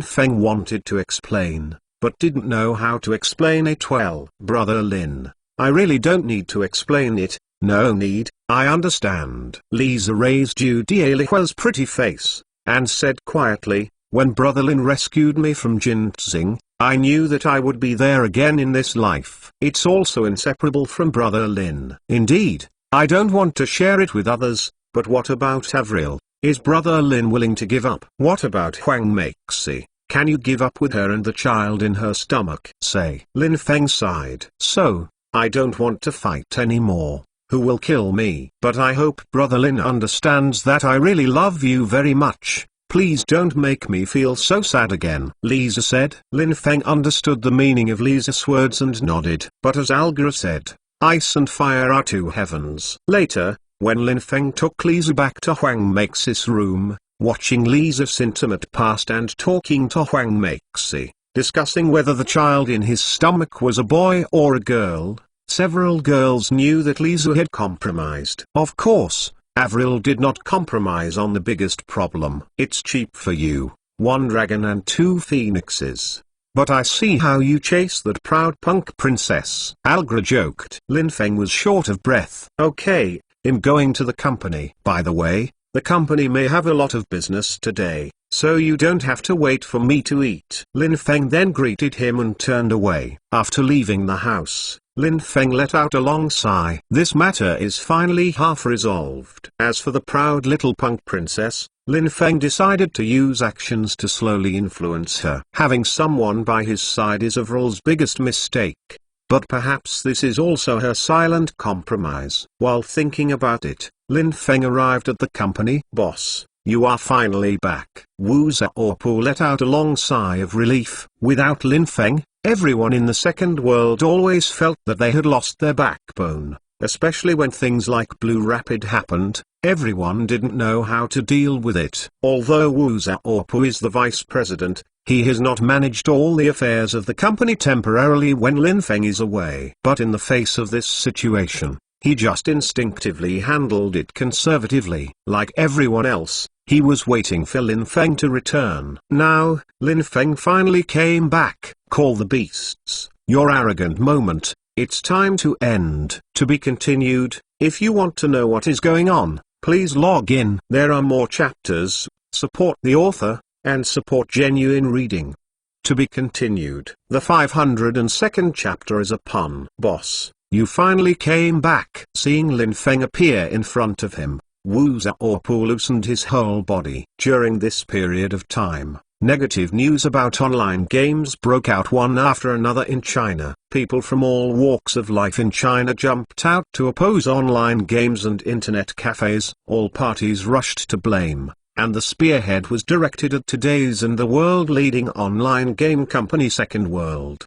Feng wanted to explain, but didn't know how to explain it well. Brother Lin, I really don't need to explain it. No need, I understand. Lisa raised Judy Alihuel's pretty face, and said quietly, when Brother Lin rescued me from Jinxing, I knew that I would be there again in this life. It's also inseparable from Brother Lin. Indeed, I don't want to share it with others, but what about Avril? Is Brother Lin willing to give up? What about Huang Meixi? Can you give up with her and the child in her stomach? Say. Lin Feng sighed. So, I don't want to fight anymore. Who will kill me? But I hope Brother Lin understands that I really love you very much. Please don't make me feel so sad again. Lisa said. Lin Feng understood the meaning of Lisa's words and nodded. But as Algra said, ice and fire are two heavens. Later, when Lin Feng took Lisa back to Huang Meixi's room, watching Lisa's intimate past and talking to Huang Meixi, discussing whether the child in his stomach was a boy or a girl, several girls knew that Lisa had compromised. Of course, Avril did not compromise on the biggest problem. It's cheap for you, one dragon and 2 phoenixes. But I see how you chase that proud punk princess, Algra joked. Lin Feng was short of breath. Okay, I'm going to the company. By the way, the company may have a lot of business today, so you don't have to wait for me to eat. Lin Feng then greeted him and turned away. After leaving the house, Lin Feng let out a long sigh. This matter is finally half resolved. As for the proud little punk princess, Lin Feng decided to use actions to slowly influence her. Having someone by his side is Avril's biggest mistake. But perhaps this is also her silent compromise. While thinking about it, Lin Feng arrived at the company. Boss, you are finally back. Wu Xiaopu let out a long sigh of relief. Without Lin Feng, everyone in the second world always felt that they had lost their backbone. Especially when things like Blue Rapid happened, everyone didn't know how to deal with it. Although Wu Xiaopu is the vice president, he has not managed all the affairs of the company temporarily when Lin Feng is away. But in the face of this situation, he just instinctively handled it conservatively. Like everyone else, he was waiting for Lin Feng to return. Now, Lin Feng finally came back. Call the beasts. Your arrogant moment. It's time to end. To be continued. If you want to know what is going on, please log in. There are more chapters. Support the author, and support genuine reading. To be continued. The 502nd chapter is a pun. Boss, you finally came back. Seeing Lin Feng appear in front of him, Wu Xiaopu loosened his whole body. During this period of time, negative news about online games broke out one after another in China. People from all walks of life in China jumped out to oppose online games and internet cafes. All parties rushed to blame, and the spearhead was directed at today's and the world-leading online game company Second World.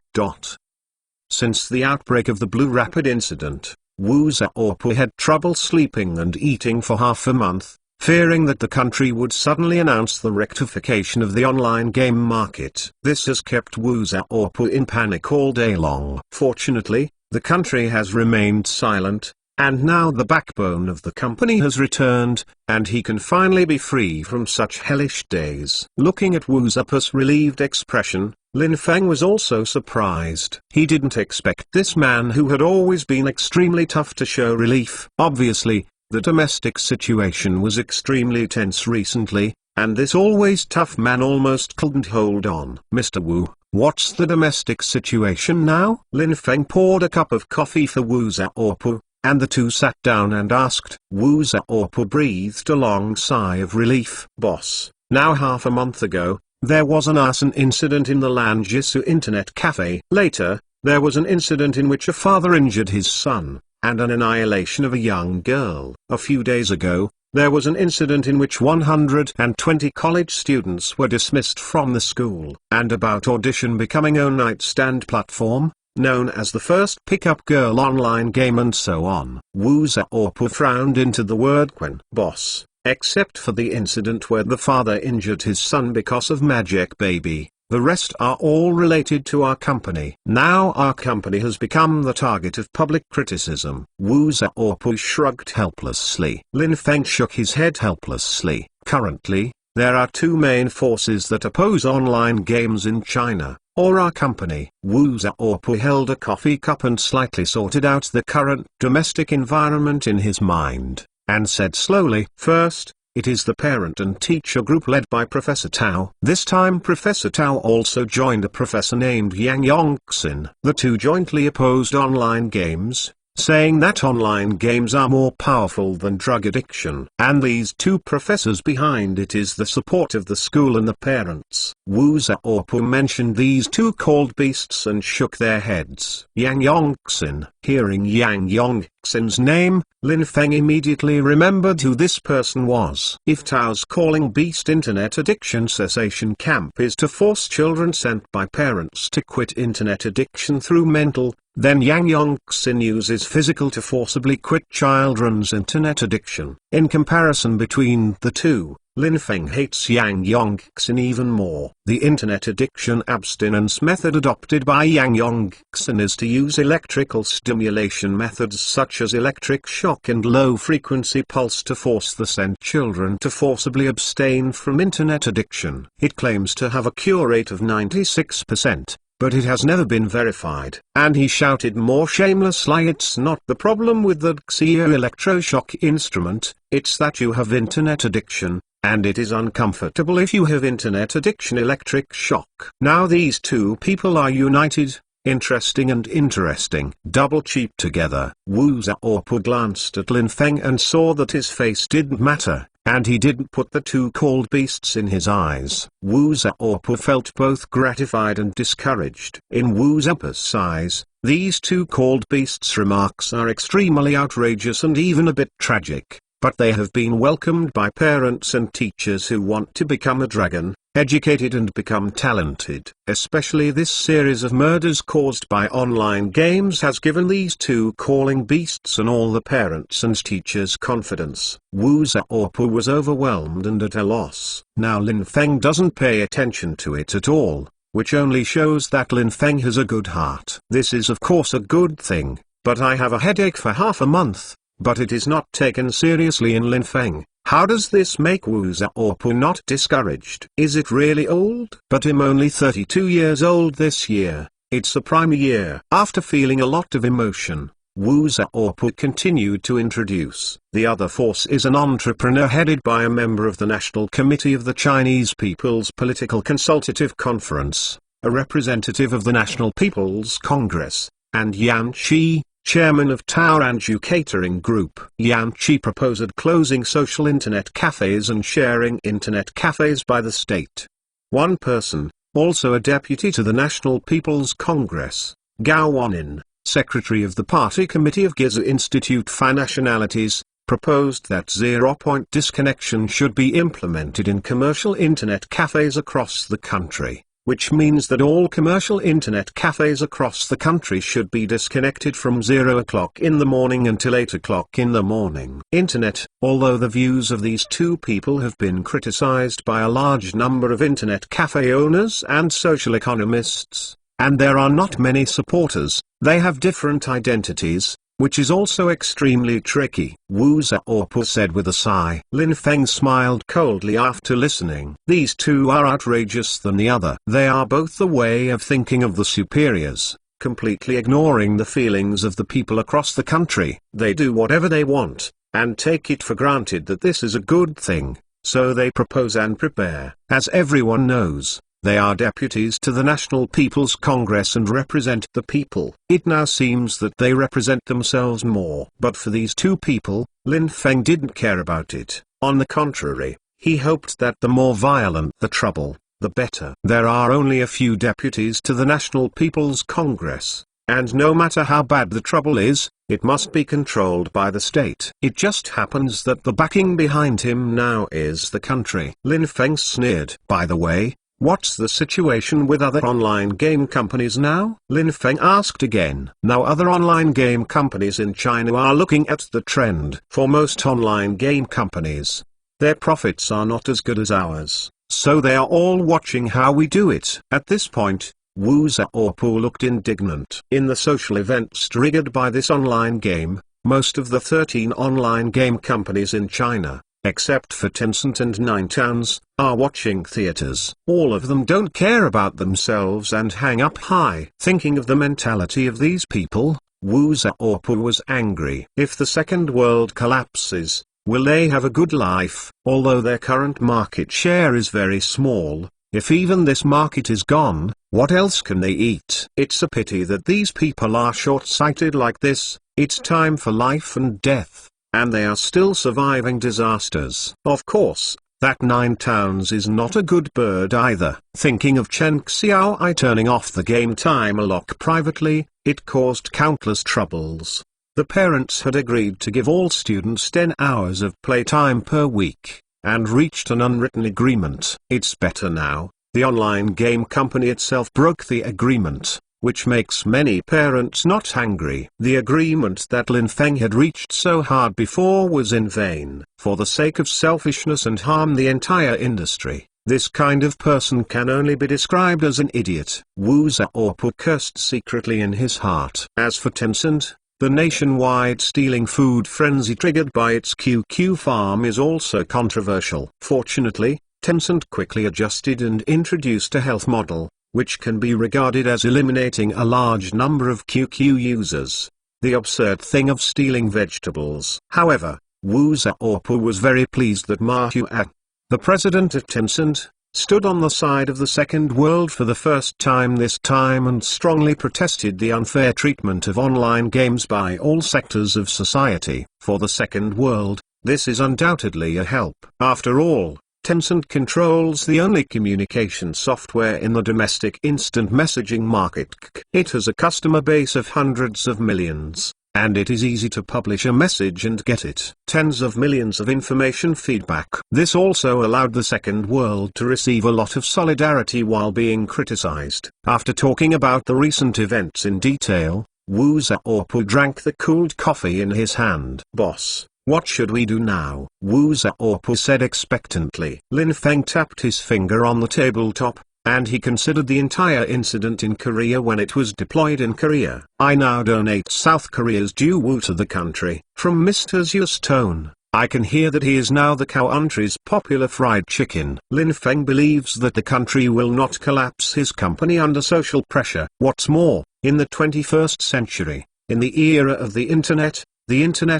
Since the outbreak of the Blue Rapid incident, Wu Xiaopu had trouble sleeping and eating for half a month, fearing that the country would suddenly announce the rectification of the online game market. This has kept Wu Xiaopu in panic all day long. Fortunately, the country has remained silent, and now the backbone of the company has returned, and he can finally be free from such hellish days. Looking at Wu Xiaopu's relieved expression, Lin Feng was also surprised. He didn't expect this man who had always been extremely tough to show relief. Obviously, the domestic situation was extremely tense recently, and this always tough man almost couldn't hold on. Mr. Wu, what's the domestic situation now? Lin Feng poured a cup of coffee for Wu Xiaopu, and the two sat down and asked. Wu Xiaopu breathed a long sigh of relief. Boss, now half a month ago, there was an arson incident in the Lanjisu internet cafe. Later, there was an incident in which a father injured his son, and an annihilation of a young girl. A few days ago, there was an incident in which 120 college students were dismissed from the school. And about Audition becoming a nightstand platform, known as the first pickup girl online game and so on. Wu Xiaopu frowned into the word Quen. Boss, except for the incident where the father injured his son because of Magic Baby, the rest are all related to our company. Now our company has become the target of public criticism. Wu Xiaopu shrugged helplessly. Lin Feng shook his head helplessly. Currently, there are two main forces that oppose online games in China, or our company. Wu Xiaopu held a coffee cup and slightly sorted out the current domestic environment in his mind, and said slowly, first, it is the parent and teacher group led by Professor Tao. This time Professor Tao also joined a professor named Yang Yongxin. The two jointly opposed online games, saying that online games are more powerful than drug addiction. And these two professors behind it is the support of the school and the parents. Wu Xiaopu mentioned these two called beasts and shook their heads. Yang Yongxin. Hearing Yang Yongxin's name, Lin Feng immediately remembered who this person was. If Tao's calling Beast Internet Addiction Cessation Camp is to force children sent by parents to quit internet addiction through mental, then Yang Yongxin uses physical to forcibly quit children's internet addiction. In comparison between the two, Lin Feng hates Yang Yongxin even more. The internet addiction abstinence method adopted by Yang Yongxin is to use electrical stimulation methods such as electric shock and low-frequency pulse to force the sent children to forcibly abstain from internet addiction. It claims to have a cure rate of 96%. But it has never been verified. And he shouted more shamelessly, "It's not the problem with the Xia electroshock instrument, it's that you have internet addiction, and it is uncomfortable if you have internet addiction electric shock." Now these two people are united. Interesting and interesting. Double cheap together. Wu Xiaopu glanced at Lin Feng and saw that his face didn't matter, and he didn't put the two cold beasts in his eyes. Wu Xiaopu felt both gratified and discouraged. In Wu Xiaopu's eyes, these two cold beasts' remarks are extremely outrageous and even a bit tragic, but they have been welcomed by parents and teachers who want to become a dragon, educated and become talented. Especially this series of murders caused by online games has given these two calling beasts and all the parents and teachers confidence. Wu Xiaopu was overwhelmed and at a loss. Now Lin Feng doesn't pay attention to it at all, which only shows that Lin Feng has a good heart. This is of course a good thing, but I have a headache for half a month. But it is not taken seriously in Lin Feng. How does this make Wu Xiaopu not discouraged? Is it really old? But I'm only 32 years old this year. It's a prime year. After feeling a lot of emotion, Wu Xiaopu continued to introduce. The other force is an entrepreneur headed by a member of the National Committee of the Chinese People's Political Consultative Conference, a representative of the National People's Congress, and Yan Qi, chairman of Taoranju Catering Group. Yan Qi proposed closing social internet cafes and sharing internet cafes by the state. One person, also a deputy to the National People's Congress, Gao Wanin, secretary of the Party Committee of Giza Institute for Nationalities, proposed that zero-point disconnection should be implemented in commercial internet cafes across the country, which means that all commercial internet cafes across the country should be disconnected from 0 o'clock in the morning until 8 o'clock in the morning. Internet. Although the views of these two people have been criticized by a large number of internet cafe owners and social economists, and there are not many supporters, they have different identities, which is also extremely tricky. Wu Xiaopu said with a sigh. Lin Feng smiled coldly after listening. These two are outrageous than the other. They are both the way of thinking of the superiors, completely ignoring the feelings of the people across the country. They do whatever they want, and take it for granted that this is a good thing, so they propose and prepare. As everyone knows, they are deputies to the National People's Congress and represent the people. It now seems that they represent themselves more. But for these two people, Lin Feng didn't care about it. On the contrary, he hoped that the more violent the trouble, the better. There are only a few deputies to the National People's Congress, and no matter how bad the trouble is, it must be controlled by the state. It just happens that the backing behind him now is the country. Lin Feng sneered. By the way, what's the situation with other online game companies now? Lin Feng asked again. Now other online game companies in China are looking at the trend. For most online game companies, their profits are not as good as ours, so they are all watching how we do it. At this point, Wu Xiaopu looked indignant. In the social events triggered by this online game, most of the 13 online game companies in China, except for Tencent and Nine Towns, are watching theaters. All of them don't care about themselves and hang up high. Thinking of the mentality of these people, Wu Xiaopu was angry. If the Second World collapses, will they have a good life? Although their current market share is very small, if even this market is gone, what else can they eat? It's a pity that these people are short-sighted like this. It's time for life and death, and they are still surviving disasters. Of course, that Nine Towns is not a good bird either. Thinking of Chen Xiaoi turning off the game timer lock privately, it caused countless troubles. The parents had agreed to give all students 10 hours of playtime per week, and reached an unwritten agreement. It's better now. The online game company itself broke the agreement, which makes many parents not angry. The agreement that Lin Feng had reached so hard before was in vain. For the sake of selfishness and harm the entire industry, this kind of person can only be described as an idiot. Wu Xiaopu cursed secretly in his heart. As for Tencent, the nationwide stealing food frenzy triggered by its QQ farm is also controversial. Fortunately, Tencent quickly adjusted and introduced a health model, which can be regarded as eliminating a large number of QQ users. The absurd thing of stealing vegetables. However, Wu Xiaopu was very pleased that Ma Huan, the president of Tencent, stood on the side of the Second World for the first time this time and strongly protested the unfair treatment of online games by all sectors of society. For the Second World, this is undoubtedly a help. After all, Tencent controls the only communication software in the domestic instant messaging market. It has a customer base of hundreds of millions, and it is easy to publish a message and get it. Tens of millions of information feedback. This also allowed the Second World to receive a lot of solidarity while being criticized. After talking about the recent events in detail, Wu Xiaopu drank the cooled coffee in his hand. Boss, what should we do now? Wu Xiaopu said expectantly. Lin Feng tapped his finger on the tabletop, and he considered the entire incident in Korea when it was deployed in Korea. I now donate South Korea's Daewoo to the country. From Mr. Zhu's tone, I can hear that he is now the country's popular fried chicken. Lin Feng believes that the country will not collapse his company under social pressure. What's more, in the 21st century, in the era of the internet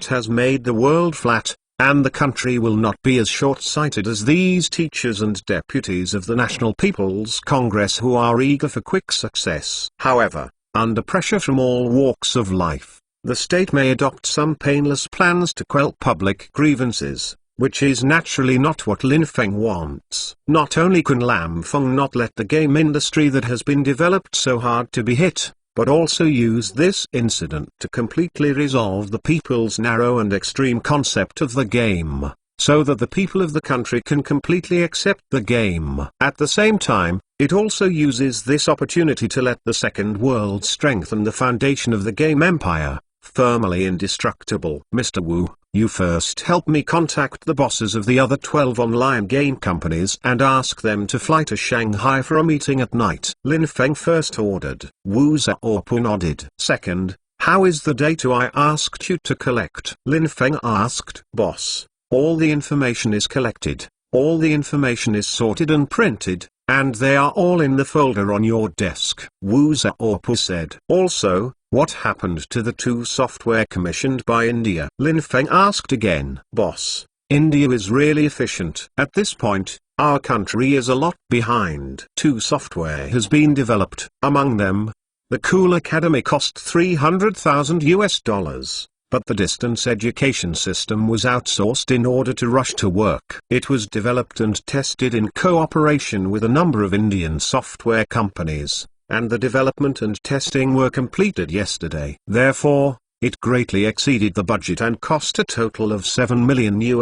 has made the world flat, and the country will not be as short-sighted as these teachers and deputies of the National People's Congress who are eager for quick success. However, under pressure from all walks of life, the state may adopt some painless plans to quell public grievances, which is naturally not what Lin Feng wants. Not only can Lam Feng not let the game industry that has been developed so hard to be hit, but also use this incident to completely resolve the people's narrow and extreme concept of the game, so that the people of the country can completely accept the game. At the same time, it also uses this opportunity to let the Second World strengthen the foundation of the game empire, firmly indestructible. Mr. Wu, you first help me contact the bosses of the other 12 online game companies and ask them to fly to Shanghai for a meeting at night. Lin Feng first ordered. Wu Xiaopu nodded. Second, how is the data I asked you to collect? Lin Feng asked. Boss, all the information is collected, all the information is sorted and printed, and they are all in the folder on your desk. Wu Xiaopu said. Also, what happened to the 2 software commissioned by India? Lin Feng asked again. Boss, India is really efficient. At this point, our country is a lot behind. 2 software has been developed. Among them, the Cool Academy cost $300,000, but the distance education system was outsourced in order to rush to work. It was developed and tested in cooperation with a number of Indian software companies, and the development and testing were completed yesterday. Therefore, it greatly exceeded the budget and cost a total of $7 million. Wu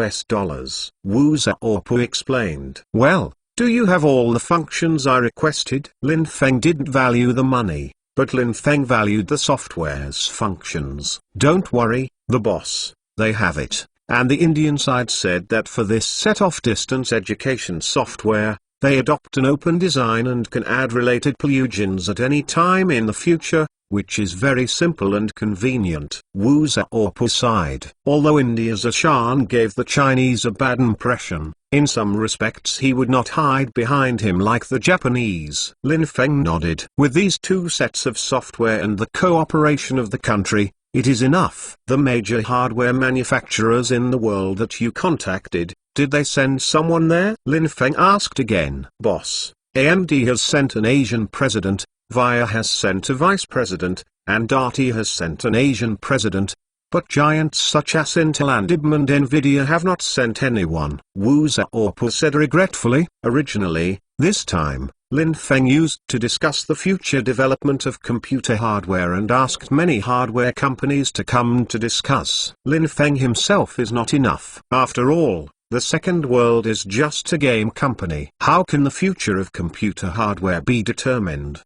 Xiaopu explained. Well, do you have all the functions I requested? Lin Feng didn't value the money, but Lin Feng valued the software's functions. Don't worry, the boss, they have it. And the Indian side said that for this set-off distance education software, they adopt an open design and can add related plugins at any time in the future, which is very simple and convenient. Wu Xiaopu sighed. Although India's Ashan gave the Chinese a bad impression, in some respects he would not hide behind him like the Japanese. Lin Feng nodded. With these 2 sets of software and the cooperation of the country, it is enough. The major hardware manufacturers in the world that you contacted, did they send someone there? Lin Feng asked again. Boss, AMD has sent an Asian president, VIA has sent a vice president, and RT has sent an Asian president, but giants such as Intel and IBM and Nvidia have not sent anyone. Wu Xiaopu said regretfully. Originally, this time, Lin Feng used to discuss the future development of computer hardware and asked many hardware companies to come to discuss. Lin Feng himself is not enough. After all, the Second World is just a game company. How can the future of computer hardware be determined?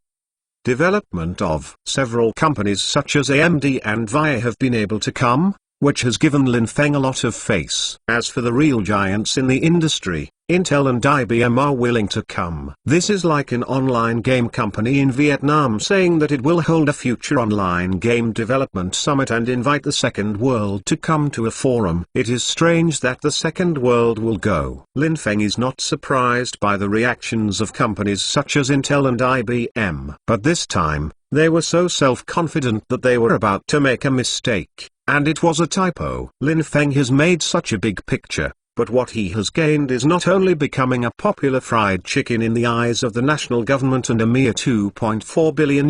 development of several companies such as AMD and VIA have been able to come, which has given Lin Feng a lot of face. As for the real giants in the industry, Intel and IBM are willing to come. This is like an online game company in Vietnam saying that it will hold a future online game development summit and invite the second world to come to a forum. It is strange that the second world will go. Lin Feng is not surprised by the reactions of companies such as Intel and IBM. But this time, they were so self-confident that they were about to make a mistake. And it was a typo. Lin Feng has made such a big picture, but what he has gained is not only becoming a popular fried chicken in the eyes of the national government and a mere $2.4 billion.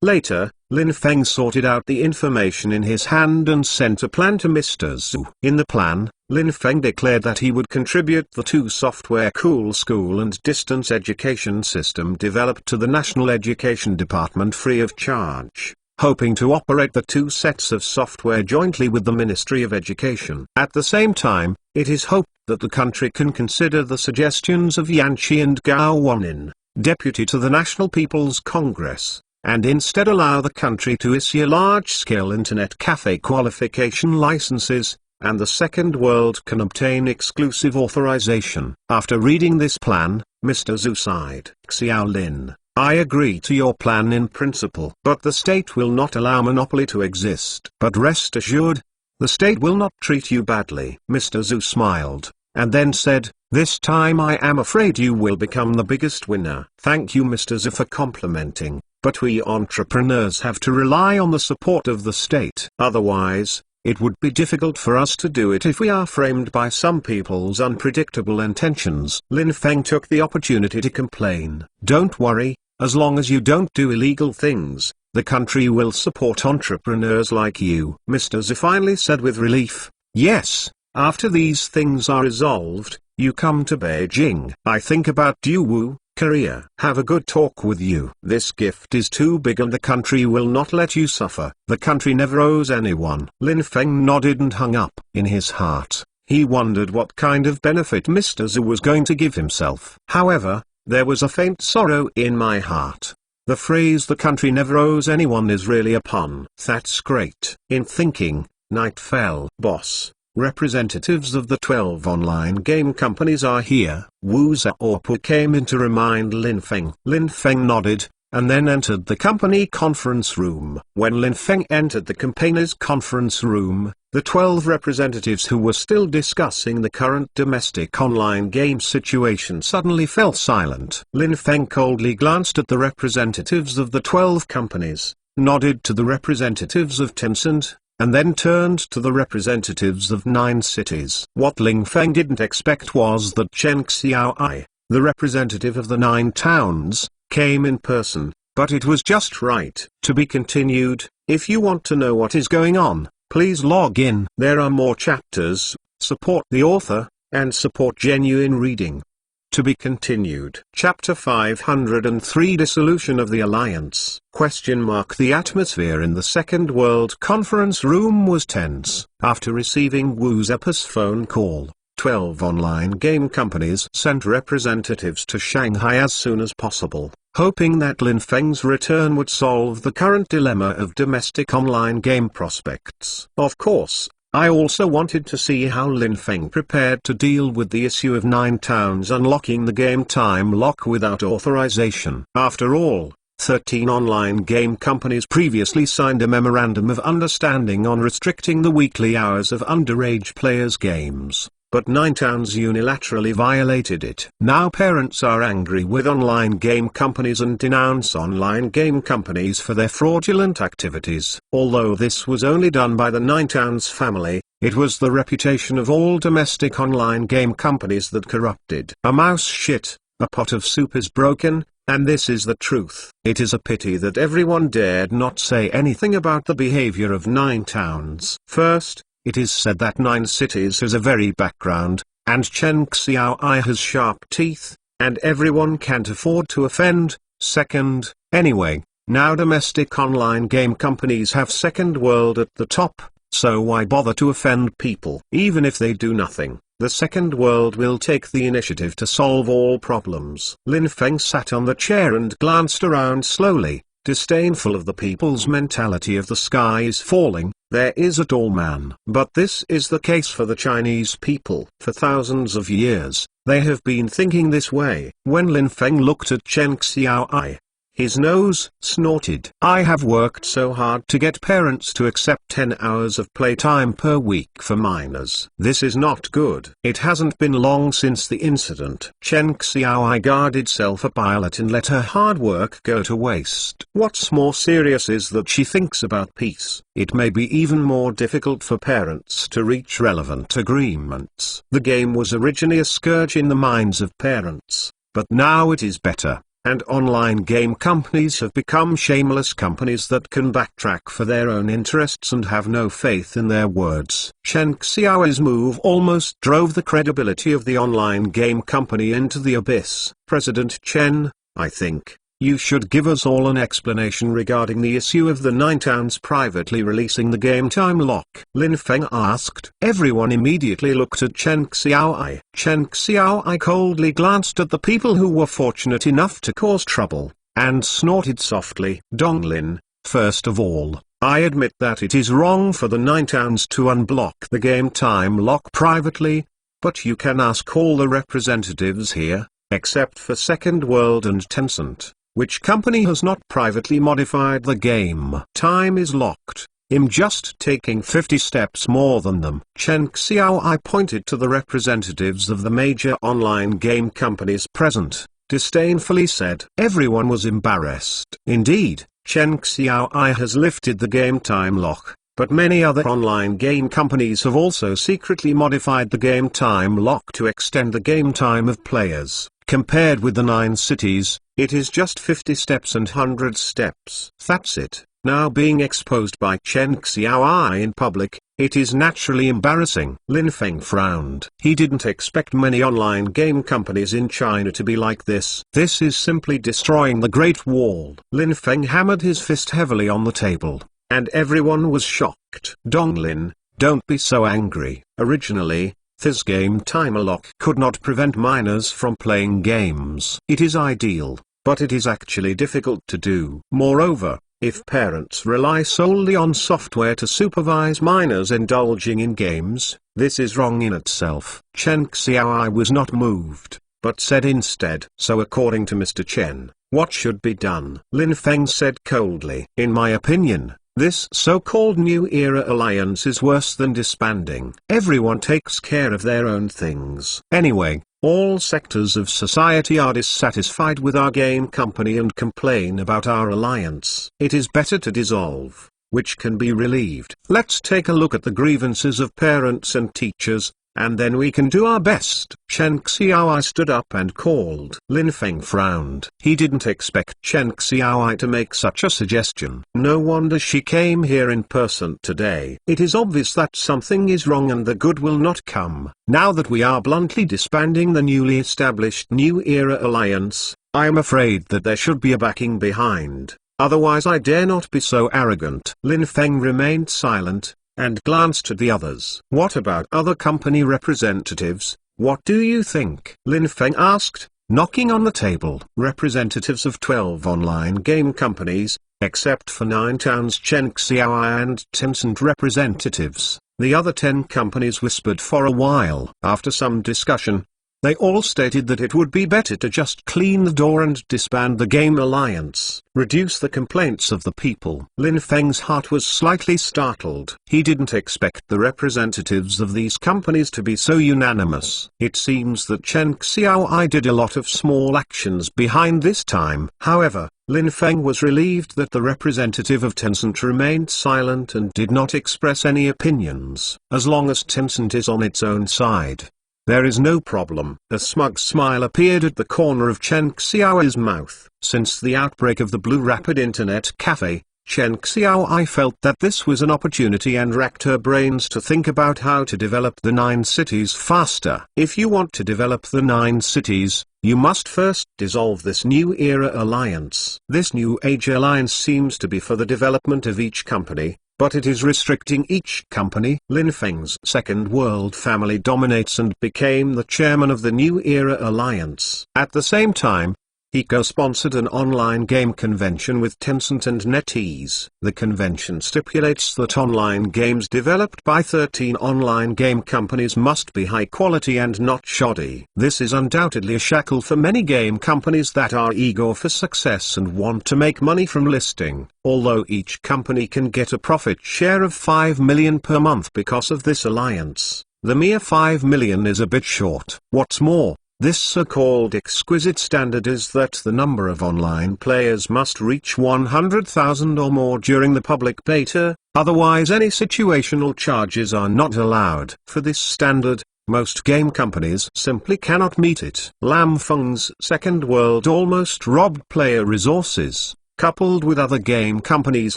Later, Lin Feng sorted out the information in his hand and sent a plan to Mr. Zhu. In the plan, Lin Feng declared that he would contribute the two software cool school and distance education system developed to the National Education Department free of charge, hoping to operate the two sets of software jointly with the Ministry of Education. At the same time, it is hoped that the country can consider the suggestions of Yan Qi and Gao Wanin, deputy to the National People's Congress, and instead allow the country to issue large-scale internet cafe qualification licenses, and the second world can obtain exclusive authorization. After reading this plan, Mr. Zhu sighed. Xiao Lin, I agree to your plan in principle. But the state will not allow monopoly to exist. But rest assured, the state will not treat you badly. Mr. Zhu smiled, and then said, this time I am afraid you will become the biggest winner. Thank you Mr. Zhu for complimenting, but we entrepreneurs have to rely on the support of the state. Otherwise, it would be difficult for us to do it if we are framed by some people's unpredictable intentions. Lin Feng took the opportunity to complain. Don't worry. As long as you don't do illegal things, the country will support entrepreneurs like you. Mr. Zhu finally said with relief, yes, after these things are resolved, you come to Beijing. I think about Daewoo, Korea. Have a good talk with you. This gift is too big and the country will not let you suffer. The country never owes anyone. Lin Feng nodded and hung up. In his heart, he wondered what kind of benefit Mr. Zhu was going to give himself. However, there was a faint sorrow in my heart. The phrase "the country never owes anyone" is really a pun. That's great. In thinking, night fell. Boss, representatives of the 12 online game companies are here. Wu Zhaopu came in to remind Lin Feng. Lin Feng nodded, and then entered the company conference room. When Lin Feng entered the company's conference room, the 12 representatives who were still discussing the current domestic online game situation suddenly fell silent. Lin Feng coldly glanced at the representatives of the 12 companies, nodded to the representatives of Tencent, and then turned to the representatives of 9 cities. What Lin Feng didn't expect was that Chen Xiaoai, the representative of the 9 towns, came in person, but it was just right. To be continued. If you want to know what is going on, please log in. There are more chapters. Support the author, and support genuine reading. To be continued. Chapter 503 Dissolution of the Alliance. The atmosphere in the Second World Conference room was tense. After receiving Wu Zheopu's phone call, 12 online game companies sent representatives to Shanghai as soon as possible, hoping that Lin Feng's return would solve the current dilemma of domestic online game prospects. Of course, I also wanted to see how Lin Feng prepared to deal with the issue of 9 towns unlocking the game time lock without authorization. After all, 13 online game companies previously signed a memorandum of understanding on restricting the weekly hours of underage players' games. But 9 towns unilaterally violated it. Now parents are angry with online game companies and denounce online game companies for their fraudulent activities. Although this was only done by the 9 towns family, it was the reputation of all domestic online game companies that corrupted. A mouse shit, a pot of soup is broken, and this is the truth. It is a pity that everyone dared not say anything about the behavior of 9 towns. First, it is said that 9 cities has a very background, and Chen Xiaoai has sharp teeth, and everyone can't afford to offend. Second, anyway, now domestic online game companies have Second World at the top, so why bother to offend people? Even if they do nothing, The second world will take the initiative to solve all problems. Lin Feng sat on the chair and glanced around slowly, disdainful of the people's mentality of the sky is falling, there is a tall man. But this is the case for the Chinese people. For thousands of years, they have been thinking this way. When Lin Feng looked at Chen Xiaoai, his nose snorted. I have worked so hard to get parents to accept 10 hours of playtime per week for minors. This is not good. It hasn't been long since the incident. Chen Xiaoai guarded self-a-pilot and let her hard work go to waste. What's more serious is that she thinks about peace. It may be even more difficult for parents to reach relevant agreements. The game was originally a scourge in the minds of parents, but now it is better. And online game companies have become shameless companies that can backtrack for their own interests and have no faith in their words. Chen Xiao's move almost drove the credibility of the online game company into the abyss. President Chen, I think, you should give us all an explanation regarding the issue of the 9 towns privately releasing the game time lock. Lin Feng asked. Everyone immediately looked at Chen Xiaoai. Chen Xiaoai coldly glanced at the people who were fortunate enough to cause trouble, and snorted softly. Donglin, first of all, I admit that it is wrong for the 9 towns to unblock the game time lock privately, but you can ask all the representatives here, except for Second World and Tencent. Which company has not privately modified the game? Time is locked. I'm just taking 50 steps more than them. Chen Xiaoai pointed to the representatives of the major online game companies present, disdainfully said. Everyone was embarrassed. Indeed, Chen Xiaoai has lifted the game time lock, but many other online game companies have also secretly modified the game time lock to extend the game time of players. Compared with the 9 cities, it is just 50 steps and 100 steps. That's it. Now being exposed by Chen Xiaoai in public, it is naturally embarrassing. Lin Feng frowned. He didn't expect many online game companies in China to be like this. This is simply destroying the Great Wall. Lin Feng hammered his fist heavily on the table, and everyone was shocked. Donglin, don't be so angry. Originally, this game timer lock could not prevent minors from playing games. It is ideal, but it is actually difficult to do. Moreover, if parents rely solely on software to supervise minors indulging in games, this is wrong in itself. Chen Xiaoai was not moved, but said instead, so according to Mr. Chen, what should be done? Lin Feng said coldly. In my opinion, this so-called New Era Alliance is worse than disbanding. Everyone takes care of their own things. Anyway, all sectors of society are dissatisfied with our game company and complain about our alliance. It is better to dissolve, which can be relieved. Let's take a look at the grievances of parents and teachers, and then we can do our best. Chen Xiaoai stood up and called. Lin Feng frowned. He didn't expect Chen Xiaoai to make such a suggestion. No wonder she came here in person today. It is obvious that something is wrong and the good will not come. Now that we are bluntly disbanding the newly established New Era Alliance, I am afraid that there should be a backing behind. Otherwise I dare not be so arrogant. Lin Feng remained silent, and glanced at the others. What about other company representatives? What do you think? Lin Feng asked, knocking on the table. Representatives of 12 online game companies, except for 9 towns Chen Xiaoai and Tencent representatives. The other 10 companies whispered for a while. After some discussion, they all stated that it would be better to just clean the door and disband the game alliance, reduce the complaints of the people. Lin Feng's heart was slightly startled. He didn't expect the representatives of these companies to be so unanimous. It seems that Chen Xiaoai did a lot of small actions behind this time. However, Lin Feng was relieved that the representative of Tencent remained silent and did not express any opinions. As long as Tencent is on its own side, there is no problem. A smug smile appeared at the corner of Chen Xiaoai's mouth. Since the outbreak of the Blue Rapid Internet Cafe, Chen Xiaoai felt that this was an opportunity and racked her brains to think about how to develop the 9 cities faster. If you want to develop the 9 cities, you must first dissolve this New Era Alliance. This New Age Alliance seems to be for the development of each company, but it is restricting each company. Lin Feng's Second World family dominates and became the chairman of the New Era Alliance. At the same time, he co-sponsored an online game convention with Tencent and NetEase. The convention stipulates that online games developed by 13 online game companies must be high quality and not shoddy. This is undoubtedly a shackle for many game companies that are eager for success and want to make money from listing. Although each company can get a profit share of 5 million per month because of this alliance, the mere 5 million is a bit short. What's more, this so-called exquisite standard is that the number of online players must reach 100,000 or more during the public beta, otherwise any situational charges are not allowed. For this standard, most game companies simply cannot meet it. Lam Feng's Second World almost robbed player resources, coupled with other game companies'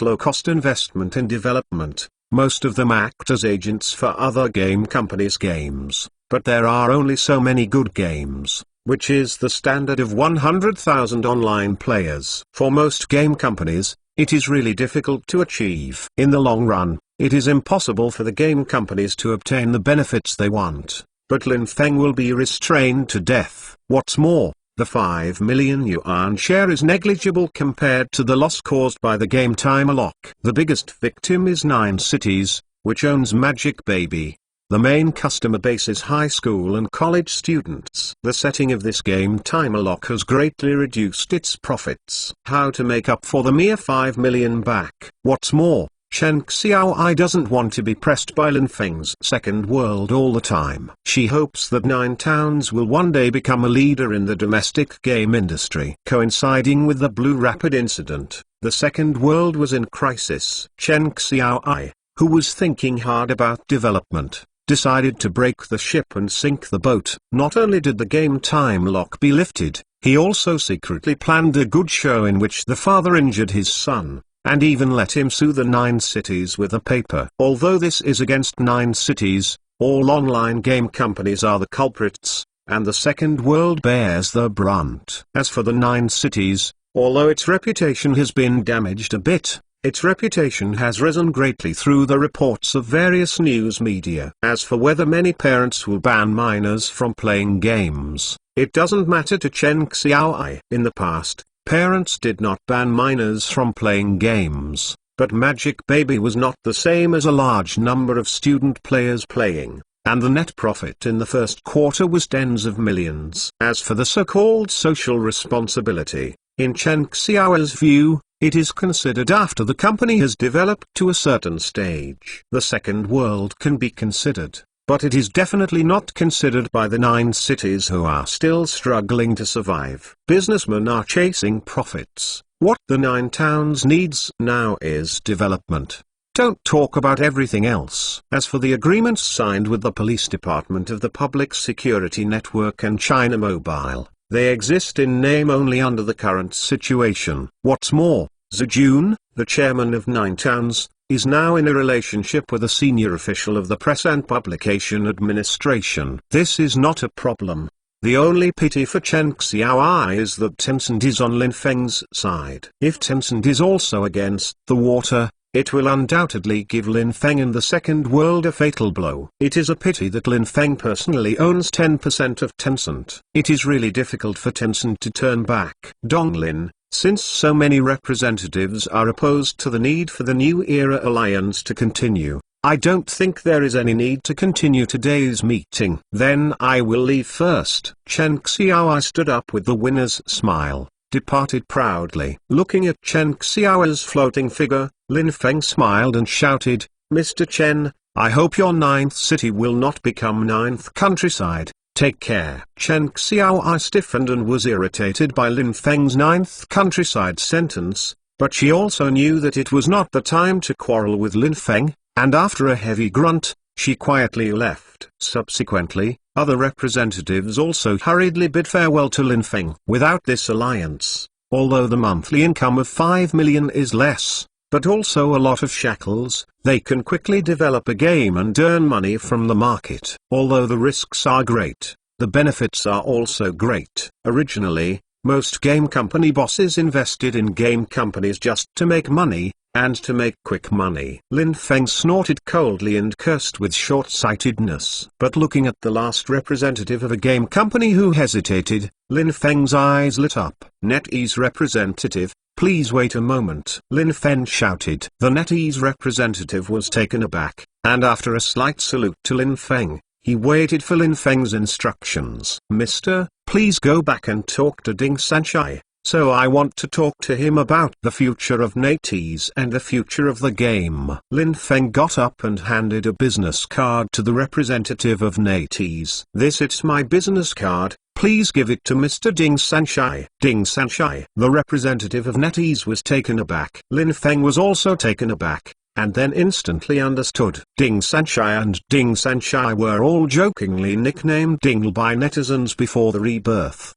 low-cost investment in development. Most of them act as agents for other game companies' games. But there are only so many good games, which is the standard of 100,000 online players. For most game companies, it is really difficult to achieve. In the long run, it is impossible for the game companies to obtain the benefits they want, but Lin Feng will be restrained to death. What's more, the 5 million yuan share is negligible compared to the loss caused by the game timer lock. The biggest victim is 9 Cities, which owns Magic Baby. The main customer base is high school and college students. The setting of this game timer lock has greatly reduced its profits. How to make up for the mere 5 million back? What's more, Chen Xiaoai doesn't want to be pressed by Lin Feng's Second World all the time. She hopes that 9 Towns will one day become a leader in the domestic game industry. Coinciding with the Blue Rapid incident, the Second World was in crisis. Chen Xiaoai, who was thinking hard about development, decided to break the ship and sink the boat. Not only did the game time lock be lifted, he also secretly planned a good show in which the father injured his son, and even let him sue the 9 Cities with a paper. Although this is against 9 Cities, all online game companies are the culprits, and the Second World bears the brunt. As for the 9 Cities, although its reputation has been damaged a bit, its reputation has risen greatly through the reports of various news media. As for whether many parents will ban minors from playing games, it doesn't matter to Chen Xiaoai. In the past, parents did not ban minors from playing games, but Magic Baby was not the same as a large number of student players playing, and the net profit in the first quarter was tens of millions. As for the so-called social responsibility, in Chen Xiaoai's view, it is considered after the company has developed to a certain stage. The Second World can be considered, but it is definitely not considered by the 9 Cities who are still struggling to survive. Businessmen are chasing profits. What the 9 Towns needs now is development. Don't talk about everything else. As for the agreements signed with the police department of the Public Security Network and China Mobile, they exist in name only under the current situation. What's more, Zhu Jun, the chairman of 9 Towns, is now in a relationship with a senior official of the Press and Publication Administration. This is not a problem. The only pity for Chen Xiaoai is that Tencent is on Lin Feng's side. If Tencent is also against the water, it will undoubtedly give Lin Feng and the Second World a fatal blow. It is a pity that Lin Feng personally owns 10% of Tencent. It is really difficult for Tencent to turn back. Donglin, since so many representatives are opposed to the need for the New Era Alliance to continue, I don't think there is any need to continue today's meeting. Then I will leave first. Chen Xiaoai stood up with the winner's smile, departed proudly. Looking at Chen Xiaoai's floating figure, Lin Feng smiled and shouted, "Mr. Chen, I hope your 9th city will not become 9th countryside. Take care." Chen Xiaoai stiffened and was irritated by Lin Feng's 9th countryside sentence, but she also knew that it was not the time to quarrel with Lin Feng, and after a heavy grunt, she quietly left. Subsequently, other representatives also hurriedly bid farewell to Lin Feng. Without this alliance, although the monthly income of 5 million is less, but also a lot of shackles, they can quickly develop a game and earn money from the market. Although the risks are great, the benefits are also great. Originally, Most game company bosses invested in game companies just to make money, and to make quick money. Lin Feng snorted coldly and cursed with short-sightedness. But looking at the last representative of a game company who hesitated, Lin Feng's eyes lit up. NetEase representative, please wait a moment. Lin Feng shouted. The NetEase representative was taken aback, and after a slight salute to Lin Feng, he waited for Lin Feng's instructions. Mister, please go back and talk to Ding Sanshai. So I want to talk to him about the future of NetEase and the future of the game. Lin Feng got up and handed a business card to the representative of NetEase. It's my business card, please give it to Mr. Ding Sanshai. Ding Sanshai. The representative of NetEase was taken aback. Lin Feng was also taken aback, and then instantly understood. Ding Sanshai and Ding Sanshai were all jokingly nicknamed Dingle by netizens before the Rebirth.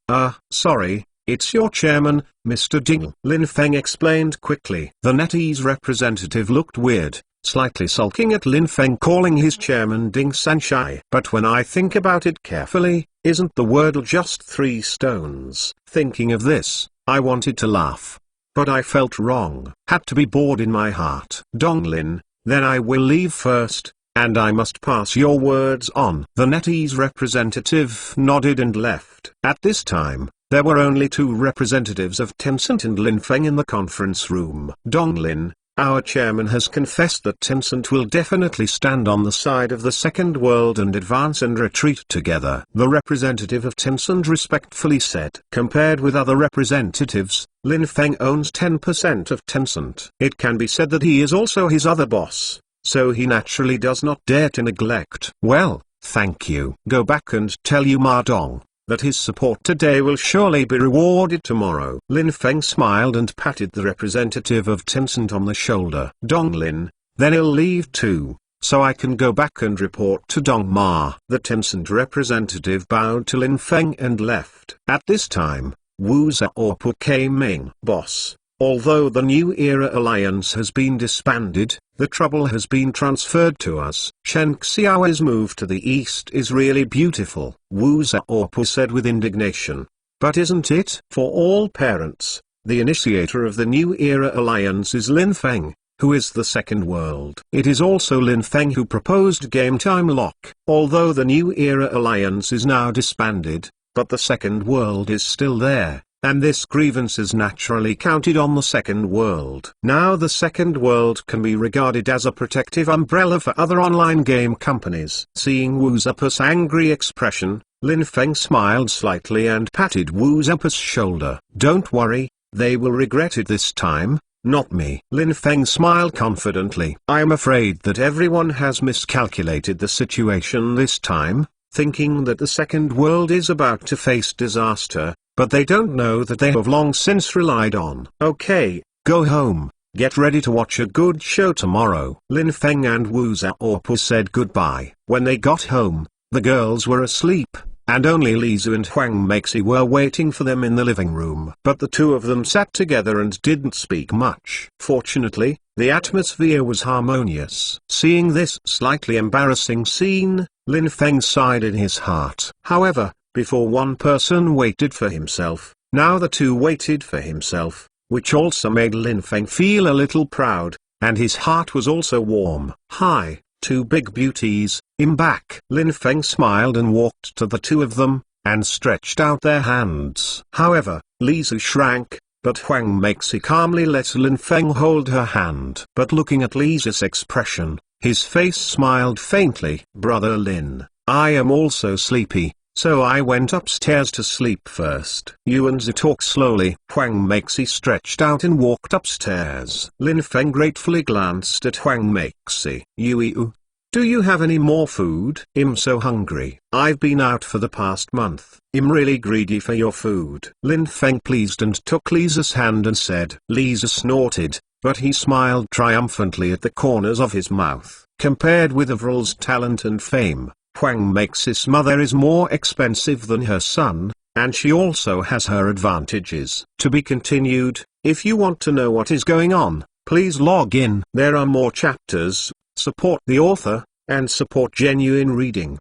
Sorry. It's your chairman, Mr. Dingle. Lin Feng explained quickly. The NetEase representative looked weird, slightly sulking at Lin Feng calling his chairman Ding Sanshai. But when I think about it carefully, isn't the wordle just 3 stones? Thinking of this, I wanted to laugh, but I felt wrong. Had to be bored in my heart. Donglin, then I will leave first, and I must pass your words on. The NetEase representative nodded and left. At this time, there were only 2 representatives of Tencent and Lin Feng in the conference room. Donglin, our chairman has confessed that Tencent will definitely stand on the side of the second world and advance and retreat together. The representative of Tencent respectfully said. Compared with other representatives, Lin Feng owns 10% of Tencent. It can be said that he is also his other boss, so he naturally does not dare to neglect. Well, thank you. Go back and tell Ma Dong that his support today will surely be rewarded tomorrow. Lin Feng smiled and patted the representative of Tencent on the shoulder. Donglin, then he'll leave too, so I can go back and report to Dong Ma. The Tencent representative bowed to Lin Feng and left. At this time, Wu Zhaopu came in. Boss, although the New Era Alliance has been disbanded, the trouble has been transferred to us. Shen Xiao's move to the east is really beautiful, Wu Zhaopu said with indignation. But isn't it? For all parents, the initiator of the New Era Alliance is Lin Feng, who is the second world. It is also Lin Feng who proposed game time lock. Although the New Era Alliance is now disbanded, but the second world is still there, and this grievance is naturally counted on the second world. Now the second world can be regarded as a protective umbrella for other online game companies. Seeing Wu Zhaopu's angry expression, Lin Feng smiled slightly and patted Wu Zhaopu's shoulder. Don't worry, they will regret it this time, not me. Lin Feng smiled confidently. I am afraid that everyone has miscalculated the situation this time, thinking that the second world is about to face disaster. But they don't know that they have long since relied on. Okay, go home, get ready to watch a good show tomorrow. Lin Feng and Wu Zhaopu said goodbye. When they got home, the girls were asleep, and only Lizu and Huang Meixi were waiting for them in the living room. But the 2 of them sat together and didn't speak much. Fortunately, the atmosphere was harmonious. Seeing this slightly embarrassing scene, Lin Feng sighed in his heart. However, before one person waited for himself, now the 2 waited for himself, which also made Lin Feng feel a little proud, and his heart was also warm. Hi, 2 big beauties, I'm back. Lin Feng smiled and walked to the 2 of them, and stretched out their hands. However, Lizu shrank, but Huang Meixi calmly let Lin Feng hold her hand. But looking at Lizu's expression, his face smiled faintly. Brother Lin, I am also sleepy, so I went upstairs to sleep first. Yuanzi talked slowly. Huang Meixi stretched out and walked upstairs. Lin Feng gratefully glanced at Huang Meixi. Yu, do you have any more food? I'm so hungry. I've been out for the past month. I'm really greedy for your food. Lin Feng pleased and took Lisa's hand and said. Lisa snorted, but he smiled triumphantly at the corners of his mouth. Compared with Avril's talent and fame, Huang Meixi's mother is more expensive than her son, and she also has her advantages. To be continued. If you want to know what is going on, please log in. There are more chapters. Support the author, and support genuine reading.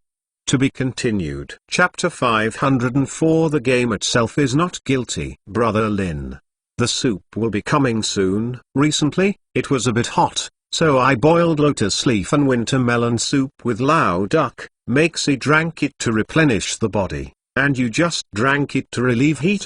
To be continued. Chapter 504. The game itself is not guilty. Brother Lin. The soup will be coming soon. Recently, it was a bit hot, so I boiled lotus leaf and winter melon soup with lao duck. Maxie drank it to replenish the body, and you just drank it to relieve heat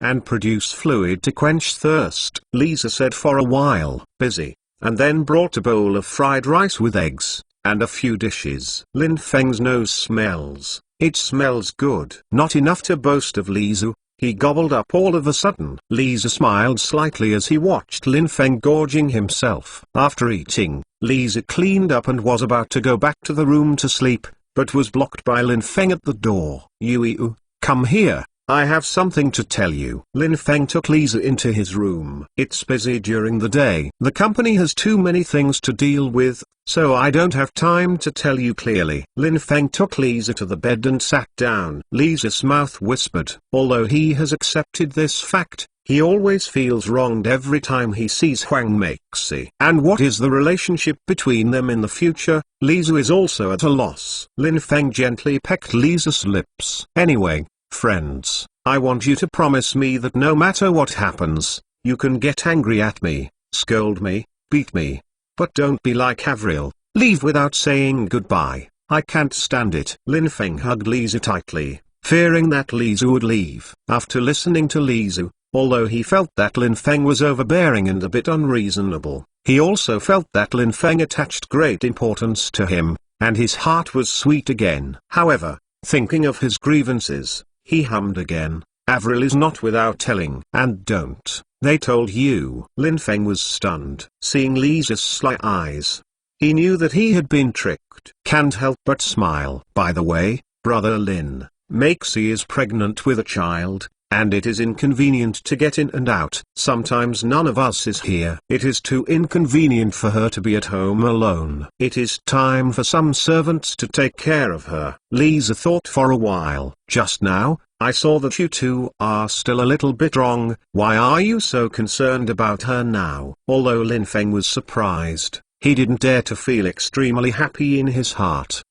and produce fluid to quench thirst. Lisa said for a while, busy, and then brought a bowl of fried rice with eggs, and a few dishes. Lin Feng's nose smells. It smells good. Not enough to boast of Lizu. He gobbled up all of a sudden. Lisa smiled slightly as he watched Lin Feng gorging himself. After eating, Lisa cleaned up and was about to go back to the room to sleep, but was blocked by Lin Feng at the door. Yu, come here. I have something to tell you. Lin Feng took Lisa into his room. It's busy during the day. The company has too many things to deal with, so I don't have time to tell you clearly. Lin Feng took Lisa to the bed and sat down. Lisa's mouth whispered. Although he has accepted this fact, he always feels wronged every time he sees Huang Meixi. And what is the relationship between them in the future? Lisa is also at a loss. Lin Feng gently pecked Lisa's lips. Anyway, friends, I want you to promise me that no matter what happens, you can get angry at me, scold me, beat me. But don't be like Avril, leave without saying goodbye. I can't stand it. Lin Feng hugged Lisa tightly, fearing that Lisa would leave. After listening to Lisa, although he felt that Lin Feng was overbearing and a bit unreasonable, he also felt that Lin Feng attached great importance to him, and his heart was sweet again. However, thinking of his grievances, he hummed again. Avril is not without telling. And don't, they told you. Lin Feng was stunned. Seeing Lisa's sly eyes, he knew that he had been tricked. Can't help but smile. By the way, Brother Lin, Maxie is pregnant with a child, and it is inconvenient to get in and out. Sometimes none of us is here. It is too inconvenient for her to be at home alone. It is time for some servants to take care of her. Lisa thought for a while. Just now, I saw that you two are still a little bit wrong. Why are you so concerned about her now? Although Lin Feng was surprised, he didn't dare to feel extremely happy in his heart.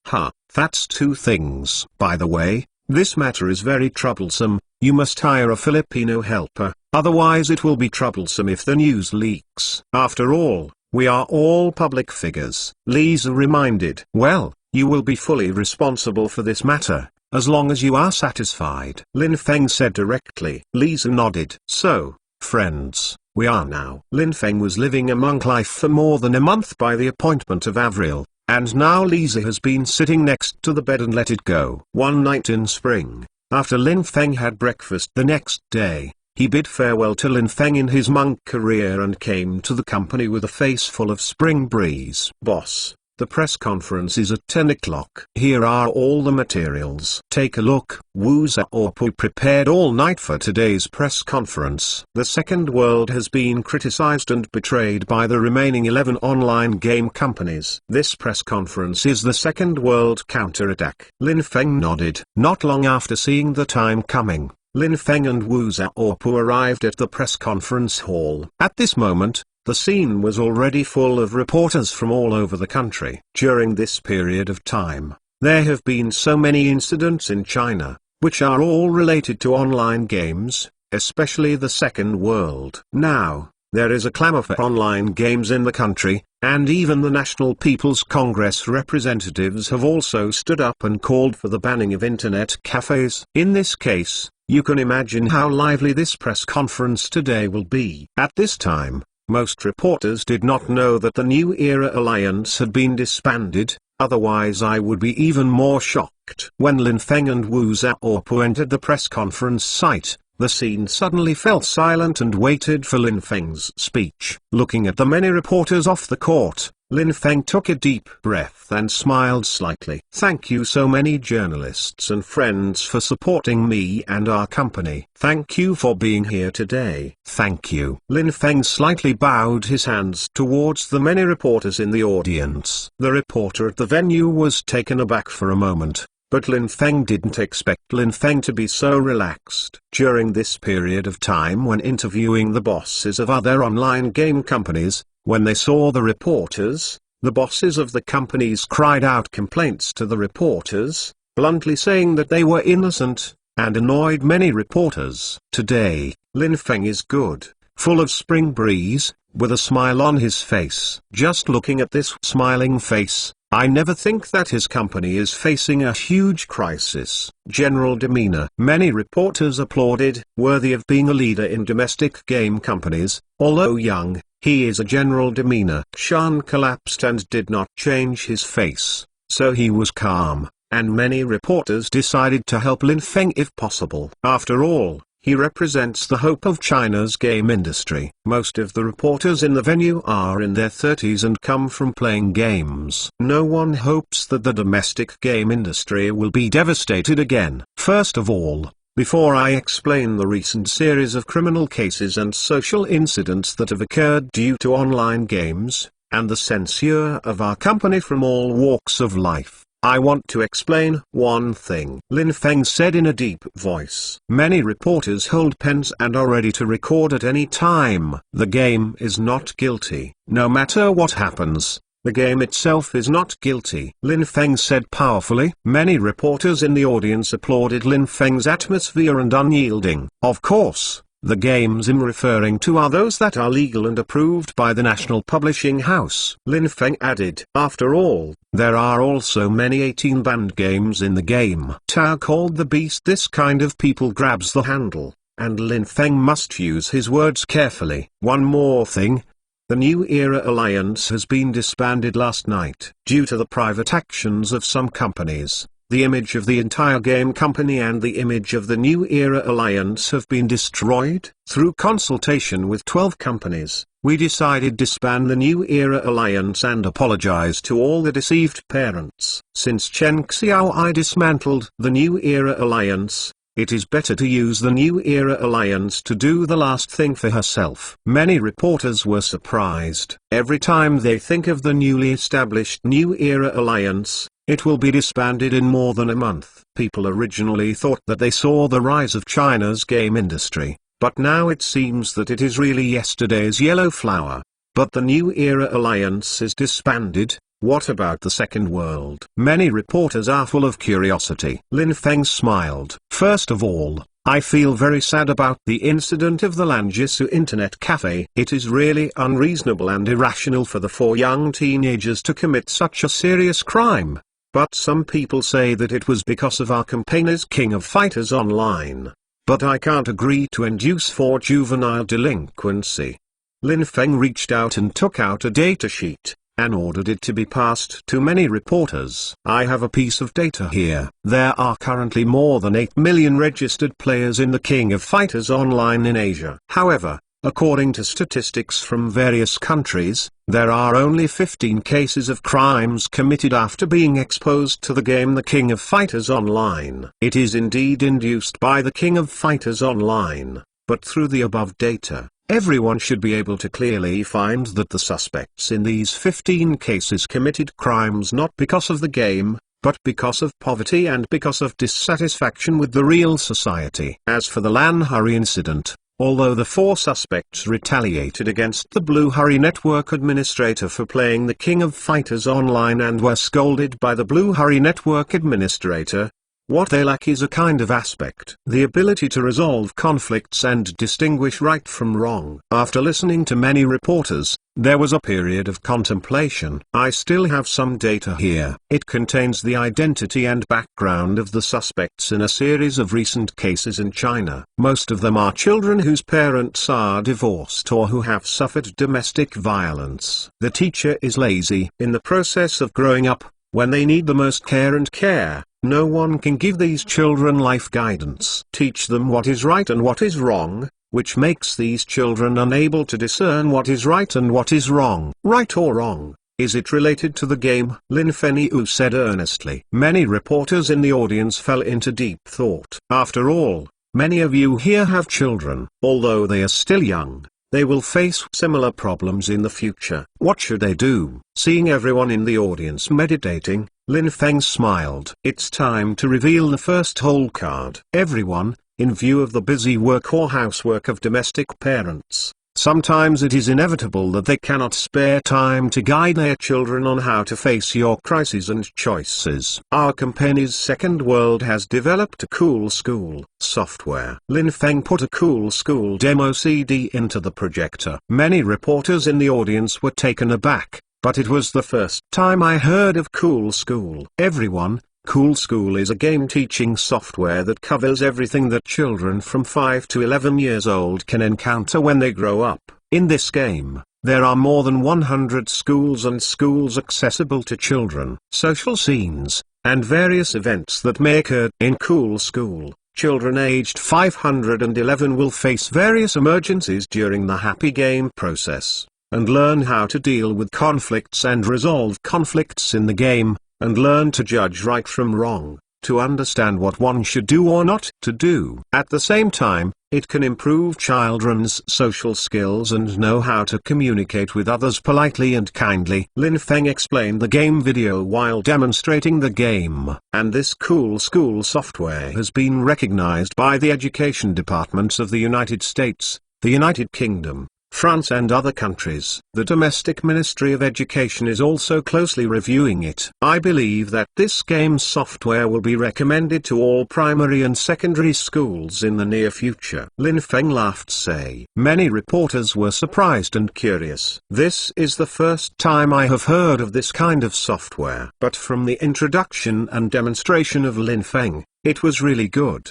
That's two things. By the way, this matter is very troublesome. You must hire a Filipino helper, otherwise it will be troublesome if the news leaks. After all, we are all public figures. Lisa reminded. Well, you will be fully responsible for this matter, as long as you are satisfied. Lin Feng said directly. Lisa nodded. So, friends, we are now. Lin Feng was living a monk life for more than a month by the appointment of Avril, and now Lisa has been sitting next to the bed and let it go. One night in spring, after Lin Feng had breakfast the next day, he bid farewell to Lin Feng in his monk career and came to the company with a face full of spring breeze. Boss, the press conference is at 10 o'clock. Here are all the materials. Take a look. Wu Zhaopu prepared all night for today's press conference. The second world has been criticized and betrayed by the remaining 11 online game companies. This press conference is the second world counterattack. Lin Feng nodded. Not long after seeing the time coming, Lin Feng and Wu Zhaopu arrived at the press conference hall. At this moment, the scene was already full of reporters from all over the country. During this period of time, there have been so many incidents in China, which are all related to online games, especially the second world. Now, there is a clamor for online games in the country, and even the National People's Congress representatives have also stood up and called for the banning of internet cafes. In this case, you can imagine how lively this press conference today will be. At this time, most reporters did not know that the New Era Alliance had been disbanded, otherwise I would be even more shocked. When Lin Feng and Wu Zhaopu entered the press conference site, the scene suddenly fell silent and waited for Lin Feng's speech. Looking at the many reporters off the court, Lin Feng took a deep breath and smiled slightly. Thank you so many journalists and friends for supporting me and our company. Thank you for being here today. Thank you. Lin Feng slightly bowed his hands towards the many reporters in the audience. The reporter at the venue was taken aback for a moment, but Lin Feng didn't expect Lin Feng to be so relaxed. During this period of time when interviewing the bosses of other online game companies, when they saw the reporters, The bosses of the companies cried out complaints to the reporters, bluntly saying that they were innocent, and annoyed many reporters. Today, Lin Feng is good, full of spring breeze, with a smile on his face. Just looking at this smiling face, I never think that his company is facing a huge crisis. General demeanor. Many reporters applauded, worthy of being a leader in domestic game companies. Although young, he is a general demeanor. Shan collapsed and did not change his face, so he was calm, and many reporters decided to help Lin Feng if possible. After all, he represents the hope of China's game industry. Most of the reporters in the venue are in their 30s and come from playing games. No one hopes that the domestic game industry will be devastated again. First of all, before I explain the recent series of criminal cases and social incidents that have occurred due to online games, and the censure of our company from all walks of life, I want to explain one thing. Lin Feng said in a deep voice. Many reporters hold pens and are ready to record at any time. The game is not guilty. No matter what happens, the game itself is not guilty. Lin Feng said powerfully. Many reporters in the audience applauded Lin Feng's atmosphere and unyielding. Of course, the games I'm referring to are those that are legal and approved by the National Publishing House. Lin Feng added, after all, there are also many 18 banned games in the game. Tao called the beast. This kind of people grabs the handle, and Lin Feng must use his words carefully. One more thing. The New Era Alliance has been disbanded last night. Due to the private actions of some companies, the image of the entire game company and the image of the New Era Alliance have been destroyed. Through consultation with 12 companies, we decided to disband the New Era Alliance and apologize to all the deceived parents. Since Chen Xiaoai dismantled the New Era Alliance, it is better to use the New Era Alliance to do the last thing for herself. Many reporters were surprised. Every time they think of the newly established New Era Alliance, it will be disbanded in more than a month. People originally thought that they saw the rise of China's game industry, but now it seems that it is really yesterday's yellow flower. But the New Era Alliance is disbanded. What about the second world? Many reporters are full of curiosity. Lin Feng smiled. First of all, I feel very sad about the incident of the Lanjisu internet cafe. It is really unreasonable and irrational for the 4 young teenagers to commit such a serious crime. But some people say that it was because of our campaigners King of Fighters Online. But I can't agree to induce for juvenile delinquency. Lin Feng reached out and took out a datasheet, and ordered it to be passed to many reporters. I have a piece of data here. There are currently more than 8 million registered players in the King of Fighters Online in Asia. However, according to statistics from various countries, there are only 15 cases of crimes committed after being exposed to the game The King of Fighters Online. It is indeed induced by the King of Fighters Online, but through the above data, everyone should be able to clearly find that the suspects in these 15 cases committed crimes not because of the game, but because of poverty and because of dissatisfaction with the real society. As for the Lanhari incident, although the 4 suspects retaliated against the Blue Hurry Network administrator for playing the King of Fighters Online and were scolded by the Blue Hurry Network administrator, what they lack is a kind of aspect. The ability to resolve conflicts and distinguish right from wrong. After listening to many reporters, there was a period of contemplation. I still have some data here. It contains the identity and background of the suspects in a series of recent cases in China. Most of them are children whose parents are divorced or who have suffered domestic violence. The teacher is lazy. In the process of growing up, when they need the most care, no one can give these children life guidance. Teach them what is right and what is wrong, which makes these children unable to discern what is right and what is wrong. Right or wrong, is it related to the game? Lin Fenyu said earnestly. Many reporters in the audience fell into deep thought. After all, many of you here have children. Although they are still young, they will face similar problems in the future. What should they do? Seeing everyone in the audience meditating, Lin Feng smiled. It's time to reveal the first hole card. Everyone, in view of the busy work or housework of domestic parents, Sometimes it is inevitable that they cannot spare time to guide their children on how to face your crises and choices. Our company's Second World has developed a cool school software. Lin Feng put a cool school demo CD into the projector. Many reporters in the audience were taken aback, but it was the first time I heard of Cool School. Everyone, Cool School is a game teaching software that covers everything that children from 5 to 11 years old can encounter when they grow up. In this game, there are more than 100 schools and schools accessible to children, social scenes, and various events that may occur. In Cool School, children aged 511 will face various emergencies during the happy game process, and learn how to deal with conflicts and resolve conflicts in the game, and learn to judge right from wrong, to understand what one should do or not to do. At the same time, it can improve children's social skills and know how to communicate with others politely and kindly. Lin Feng explained the game video while demonstrating the game. And this cool school software has been recognized by the education departments of the United States, the United Kingdom, France and other countries. The Domestic Ministry of Education is also closely reviewing it. I believe that this game software will be recommended to all primary and secondary schools in the near future. Lin Feng laughed say. Many reporters were surprised and curious. This is the first time I have heard of this kind of software. But from the introduction and demonstration of Lin Feng, it was really good.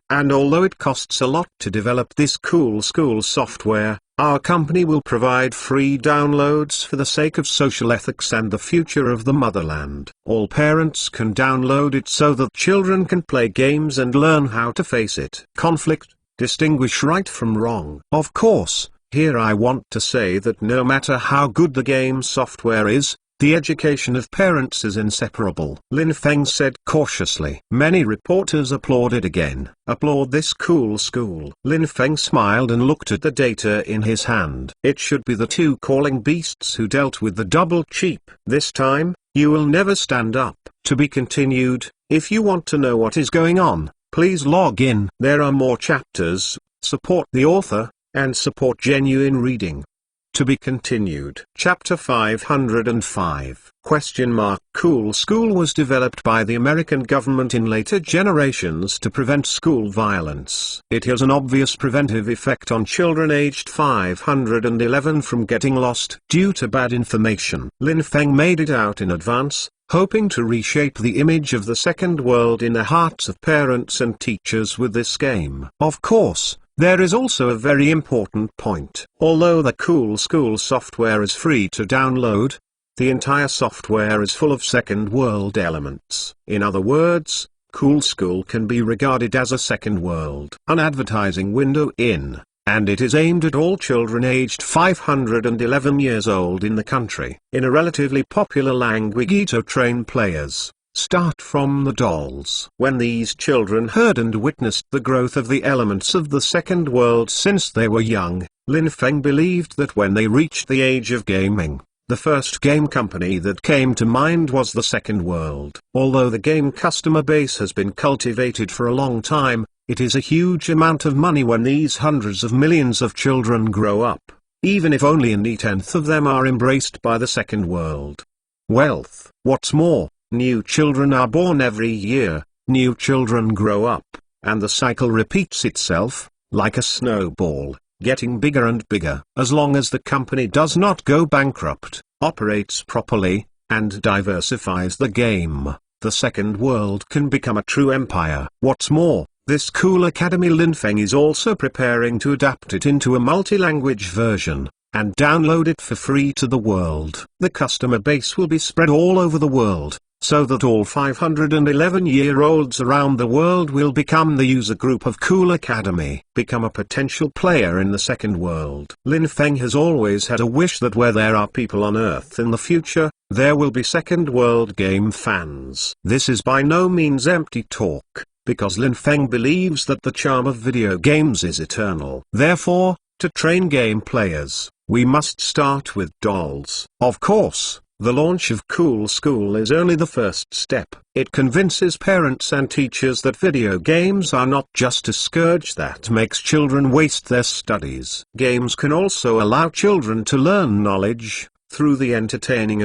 And although it costs a lot to develop this cool school software, our company will provide free downloads for the sake of social ethics and the future of the motherland. All parents can download it so that children can play games and learn how to face it. Conflict, distinguish right from wrong. Of course, here I want to say that no matter how good the game software is, the education of parents is inseparable. Lin Feng said cautiously. Many reporters applauded again. Applaud this cool school. Lin Feng smiled and looked at the data in his hand. It should be the two calling beasts who dealt with the double cheap. This time, you will never stand up. To be continued. If you want to know what is going on, please log in. There are more chapters. Support the author, and support genuine reading. To be continued. Chapter 505. Cool School was developed by the American government in later generations to prevent school violence. It has an obvious preventive effect on children aged 511 from getting lost due to bad information. Lin Feng made it out in advance, hoping to reshape the image of the second world in the hearts of parents and teachers with this game. Of course, there is also a very important point. Although the Cool School software is free to download, the entire software is full of second world elements. In other words, Cool School can be regarded as a second world. An advertising window in, and it is aimed at all children aged 511 years old in the country. In a relatively popular language to train players. Start from the dolls. When these children heard and witnessed the growth of the elements of the second world since they were young, Lin Feng believed that when they reached the age of gaming, the first game company that came to mind was the second world. Although the game customer base has been cultivated for a long time, it is a huge amount of money when these hundreds of millions of children grow up, even if only a neat tenth of them are embraced by the second world. Wealth. What's more, new children are born every year, new children grow up, and the cycle repeats itself, like a snowball, getting bigger and bigger. As long as the company does not go bankrupt, operates properly, and diversifies the game, the second world can become a true empire. What's more, this cool academy Lin Feng is also preparing to adapt it into a multi-language version, and download it for free to the world. The customer base will be spread all over the world, so that all 511-year-olds around the world will become the user group of Cool Academy. Become a potential player in the second world. Lin Feng has always had a wish that where there are people on Earth in the future, there will be second world game fans. This is by no means empty talk, because Lin Feng believes that the charm of video games is eternal. Therefore, to train game players, we must start with dolls. Of course, The launch of Cool School is only the first step. It convinces parents and teachers that video games are not just a scourge that makes children waste their studies. Games can also allow children to learn knowledge, through the entertaining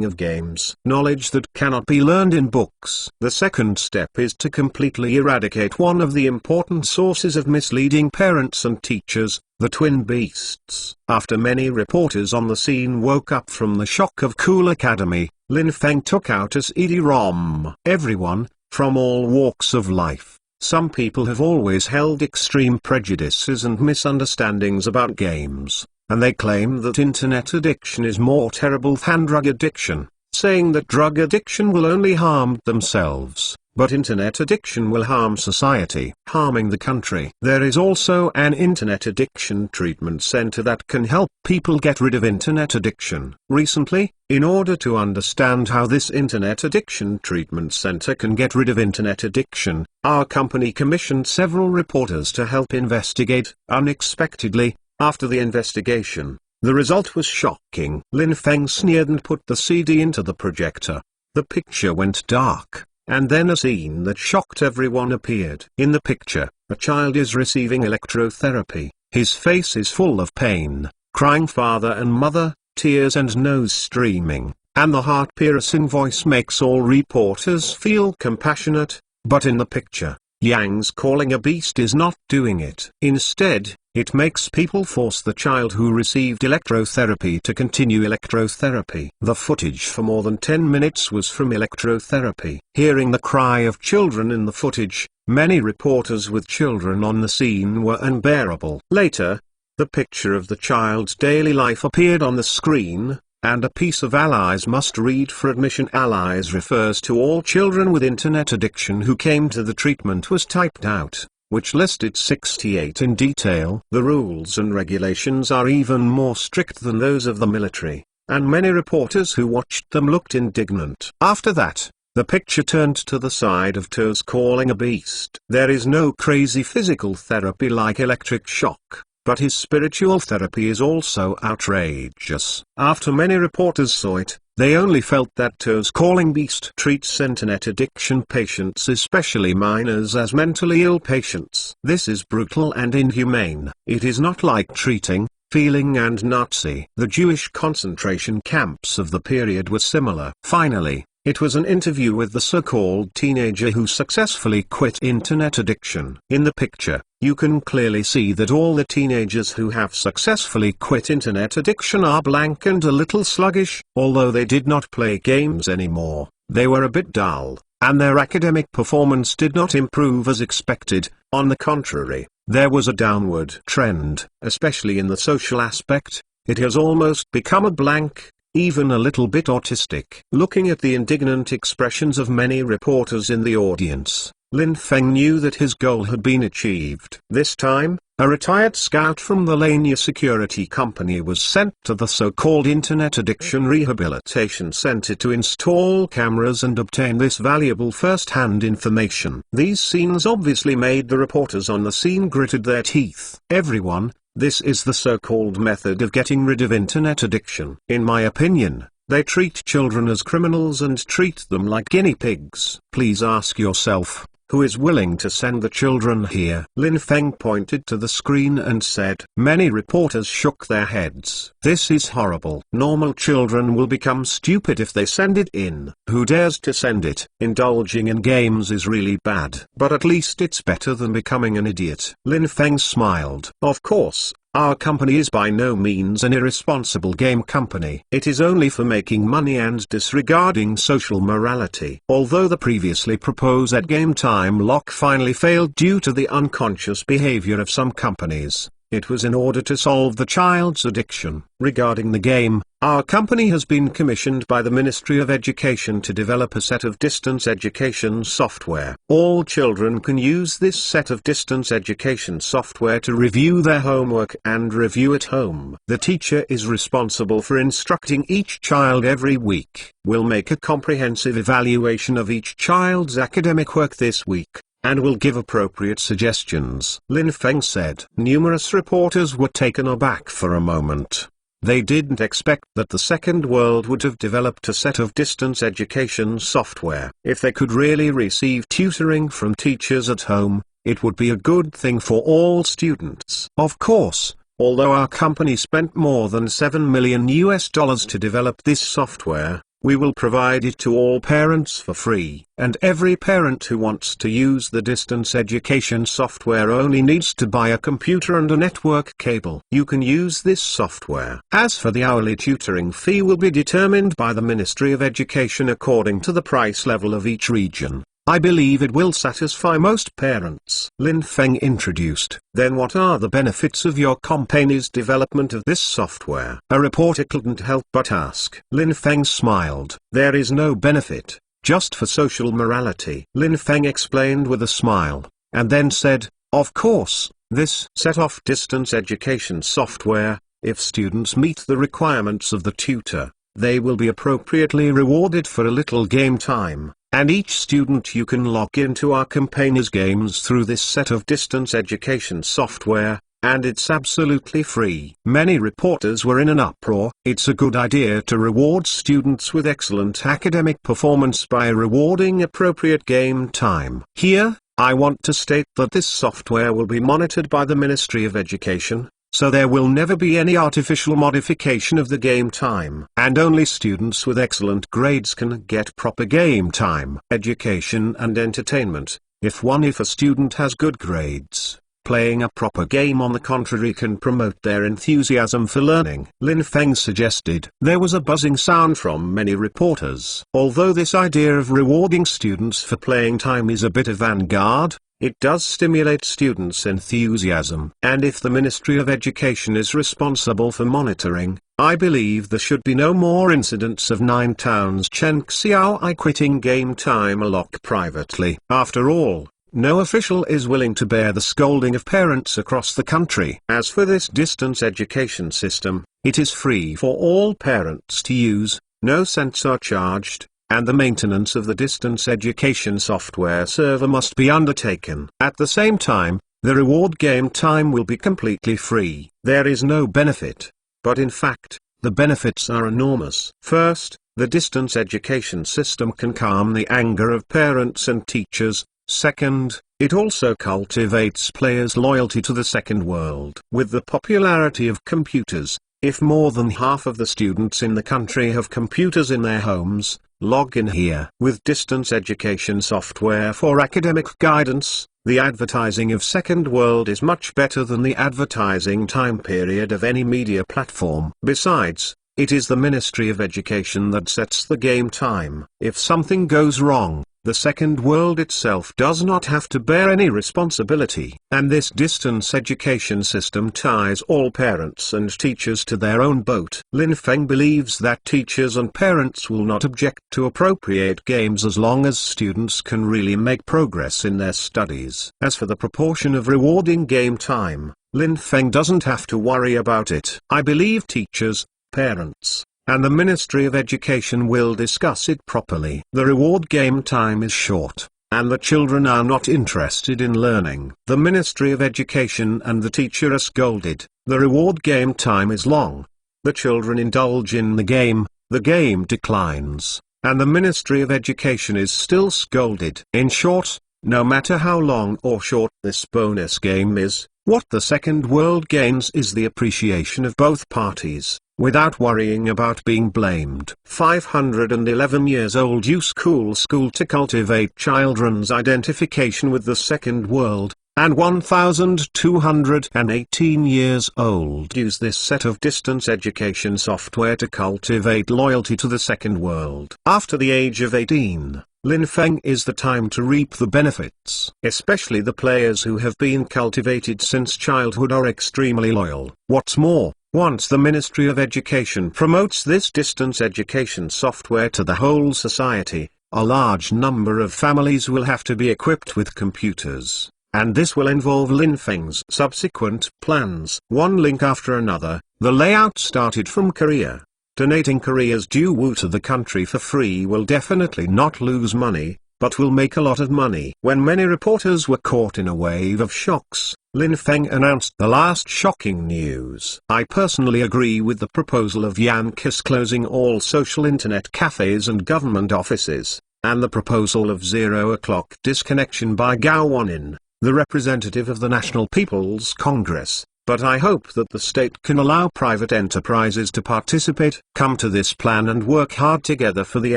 of games. Knowledge that cannot be learned in books. The second step is to completely eradicate one of the important sources of misleading parents and teachers, the twin beasts. After many reporters on the scene woke up from the shock of Cool Academy, Lin Feng took out a CD-ROM. Everyone, from all walks of life. Some people have always held extreme prejudices and misunderstandings about games, and they claim that internet addiction is more terrible than drug addiction, saying that drug addiction will only harm themselves, but internet addiction will harm society, harming the country. There is also an internet addiction treatment center that can help people get rid of internet addiction. Recently, in order to understand how this internet addiction treatment center can get rid of internet addiction, our company commissioned several reporters to help investigate. Unexpectedly, after the investigation, the result was shocking. Lin Feng sneered and put the CD into the projector. The picture went dark, and then a scene that shocked everyone appeared. In the picture, a child is receiving electrotherapy. His face is full of pain, crying father and mother, tears and nose streaming, and the heart-piercing voice makes all reporters feel compassionate. But in the picture, Yang's calling a beast is not doing it. Instead, it makes people force the child who received electrotherapy to continue electrotherapy. The footage for more than 10 minutes was from electrotherapy. Hearing the cry of children in the footage, many reporters with children on the scene were unbearable. Later, the picture of the child's daily life appeared on the screen, and a piece of Allies must read for admission. Allies refers to all children with internet addiction who came to the treatment was typed out, which listed 68 in detail. The rules and regulations are even more strict than those of the military, and many reporters who watched them looked indignant. After that, the picture turned to the side of Toes calling a beast. There is no crazy physical therapy like electric shock, but his spiritual therapy is also outrageous. After many reporters saw it, they only felt that Toes calling beast treats internet addiction patients, especially minors, as mentally ill patients. This is brutal and inhumane. It is not like treating, feeling and Nazi. The Jewish concentration camps of the period were similar. Finally, it was an interview with the so-called teenager who successfully quit internet addiction. In the picture, you can clearly see that all the teenagers who have successfully quit internet addiction are blank and a little sluggish. Although they did not play games anymore, they were a bit dull, and their academic performance did not improve as expected. On the contrary, there was a downward trend, especially in the social aspect. It has almost become a blank, even a little bit autistic. Looking at the indignant expressions of many reporters in the audience, Lin Feng knew that his goal had been achieved. This time, a retired scout from the Lania Security Company was sent to the so-called Internet Addiction Rehabilitation Center to install cameras and obtain this valuable first-hand information. These scenes obviously made the reporters on the scene gritted their teeth. Everyone, this is the so-called method of getting rid of internet addiction. In my opinion, they treat children as criminals and treat them like guinea pigs. Please ask yourself, who is willing to send the children here? Lin Feng pointed to the screen and said. Many reporters shook their heads. This is horrible. Normal children will become stupid if they send it in. Who dares to send it? Indulging in games is really bad. But at least it's better than becoming an idiot. Lin Feng smiled. Of course, our company is by no means an irresponsible game company. It is only for making money and disregarding social morality. Although the previously proposed game time lock finally failed due to the unconscious behavior of some companies, it was in order to solve the child's addiction. Regarding the game, our company has been commissioned by the Ministry of Education to develop a set of distance education software. All children can use this set of distance education software to review their homework and review at home. The teacher is responsible for instructing each child every week. We'll make a comprehensive evaluation of each child's academic work this week, and will give appropriate suggestions. Lin Feng said. Numerous reporters were taken aback for a moment. They didn't expect that the second world would have developed a set of distance education software. If they could really receive tutoring from teachers at home, it would be a good thing for all students. Of course, although our company spent more than $7 million to develop this software, we will provide it to all parents for free. And every parent who wants to use the distance education software only needs to buy a computer and a network cable. You can use this software. As for the hourly tutoring fee, will be determined by the Ministry of Education according to the price level of each region. I believe it will satisfy most parents. Lin Feng introduced. Then what are the benefits of your company's development of this software? A reporter couldn't help but ask. Lin Feng smiled. There is no benefit, just for social morality. Lin Feng explained with a smile, and then said, of course, this set-off distance education software, if students meet the requirements of the tutor, they will be appropriately rewarded for a little game time. And each student you can log into our company's games through this set of distance education software, and it's absolutely free. Many reporters were in an uproar. It's a good idea to reward students with excellent academic performance by rewarding appropriate game time. Here, I want to state that this software will be monitored by the Ministry of Education, so there will never be any artificial modification of the game time. And only students with excellent grades can get proper game time. Education and entertainment. If a student has good grades, playing a proper game on the contrary can promote their enthusiasm for learning. Lin Feng suggested. There was a buzzing sound from many reporters. Although this idea of rewarding students for playing time is a bit avant-garde, it does stimulate students' enthusiasm. And if the Ministry of Education is responsible for monitoring, I believe there should be no more incidents of 9 towns Chen Xiaoi quitting game time a lock privately. After all, no official is willing to bear the scolding of parents across the country. As for this distance education system, it is free for all parents to use, no cents are charged, and the maintenance of the distance education software server must be undertaken. At the same time, the reward game time will be completely free. There is no benefit, but in fact, the benefits are enormous. First, the distance education system can calm the anger of parents and teachers. Second, it also cultivates players' loyalty to the second world. With the popularity of computers, if more than half of the students in the country have computers in their homes, log in here. With distance education software for academic guidance, the advertising of Second World is much better than the advertising time period of any media platform. Besides, it is the Ministry of Education that sets the game time. If something goes wrong, the Second World itself does not have to bear any responsibility. And this distance education system ties all parents and teachers to their own boat. Lin Feng believes that teachers and parents will not object to appropriate games as long as students can really make progress in their studies. As for the proportion of rewarding game time, Lin Feng doesn't have to worry about it. I believe teachers, parents, and the Ministry of Education will discuss it properly. The reward game time is short, and the children are not interested in learning. The Ministry of Education and the teacher are scolded. The reward game time is long. The children indulge in the game declines, and the Ministry of Education is still scolded. In short, no matter how long or short this bonus game is, what the Second World gains is the appreciation of both parties, without worrying about being blamed. 511 years old use school to cultivate children's identification with the Second World, and 1218 years old use this set of distance education software to cultivate loyalty to the Second World. After the age of 18, Lin Feng is the time to reap the benefits. Especially the players who have been cultivated since childhood are extremely loyal. What's more, once the Ministry of Education promotes this distance education software to the whole society, a large number of families will have to be equipped with computers, and this will involve Lin Feng's subsequent plans. One link after another, the layout started from Korea. Donating Korea's due to the country for free will definitely not lose money, but will make a lot of money. When many reporters were caught in a wave of shocks, Lin Feng announced the last shocking news. I personally agree with the proposal of Yankees closing all social internet cafes and government offices, and the proposal of 0 o'clock disconnection by Gao Wanin, the representative of the National People's Congress. But I hope that the state can allow private enterprises to participate, come to this plan and work hard together for the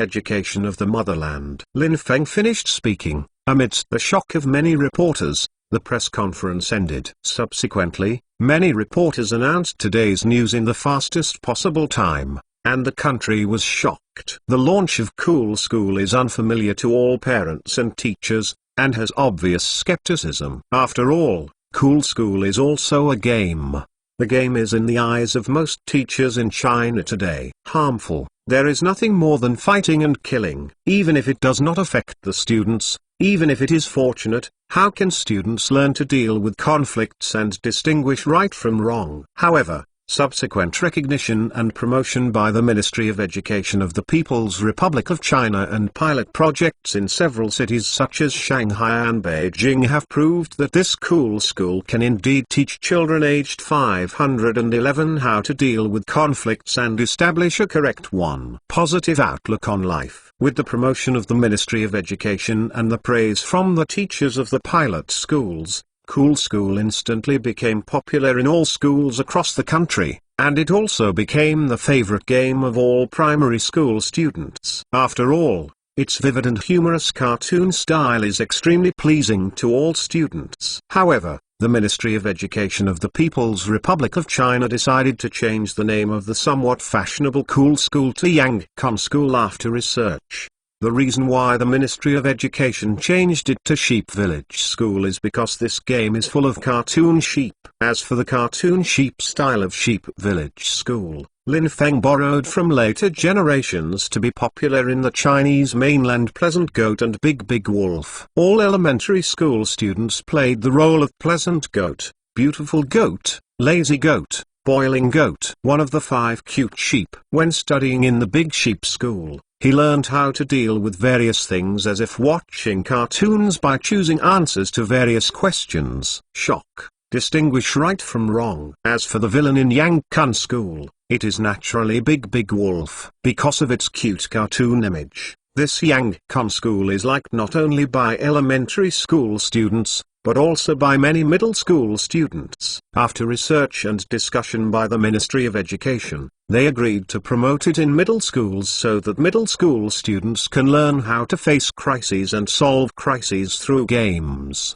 education of the motherland. Lin Feng finished speaking. Amidst the shock of many reporters, the press conference ended. Subsequently, many reporters announced today's news in the fastest possible time, and the country was shocked. The launch of Cool School is unfamiliar to all parents and teachers, and has obvious skepticism. After all, Cool School is also a game. The game is in the eyes of most teachers in China today harmful. There is nothing more than fighting and killing. Even if it does not affect the students, even if it is fortunate, how can students learn to deal with conflicts and distinguish right from wrong? However, subsequent recognition and promotion by the Ministry of Education of the People's Republic of China and pilot projects in several cities such as Shanghai and Beijing have proved that this Cool School can indeed teach children aged 511 how to deal with conflicts and establish a correct positive outlook on life. With the promotion of the Ministry of Education and the praise from the teachers of the pilot schools, Cool School instantly became popular in all schools across the country, and it also became the favorite game of all primary school students. After all, its vivid and humorous cartoon style is extremely pleasing to all students. However, the Ministry of Education of the People's Republic of China decided to change the name of the somewhat fashionable Cool School to Yangcon School after research. The reason why the Ministry of Education changed it to Sheep Village School is because this game is full of cartoon sheep. As for the cartoon sheep style of Sheep Village School, Lin Feng borrowed from later generations to be popular in the Chinese mainland Pleasant Goat and Big Big Wolf. All elementary school students played the role of Pleasant Goat, Beautiful Goat, Lazy Goat, Boiling Goat, one of the 5 cute sheep. When studying in the Big Sheep School, he learned how to deal with various things as if watching cartoons by choosing answers to various questions. Shock. Distinguish right from wrong. As for the villain in Yangcun School, it is naturally Big Big Wolf. Because of its cute cartoon image, this Yangcun School is liked not only by elementary school students, but also by many middle school students. After research and discussion by the Ministry of Education, they agreed to promote it in middle schools so that middle school students can learn how to face crises and solve crises through games.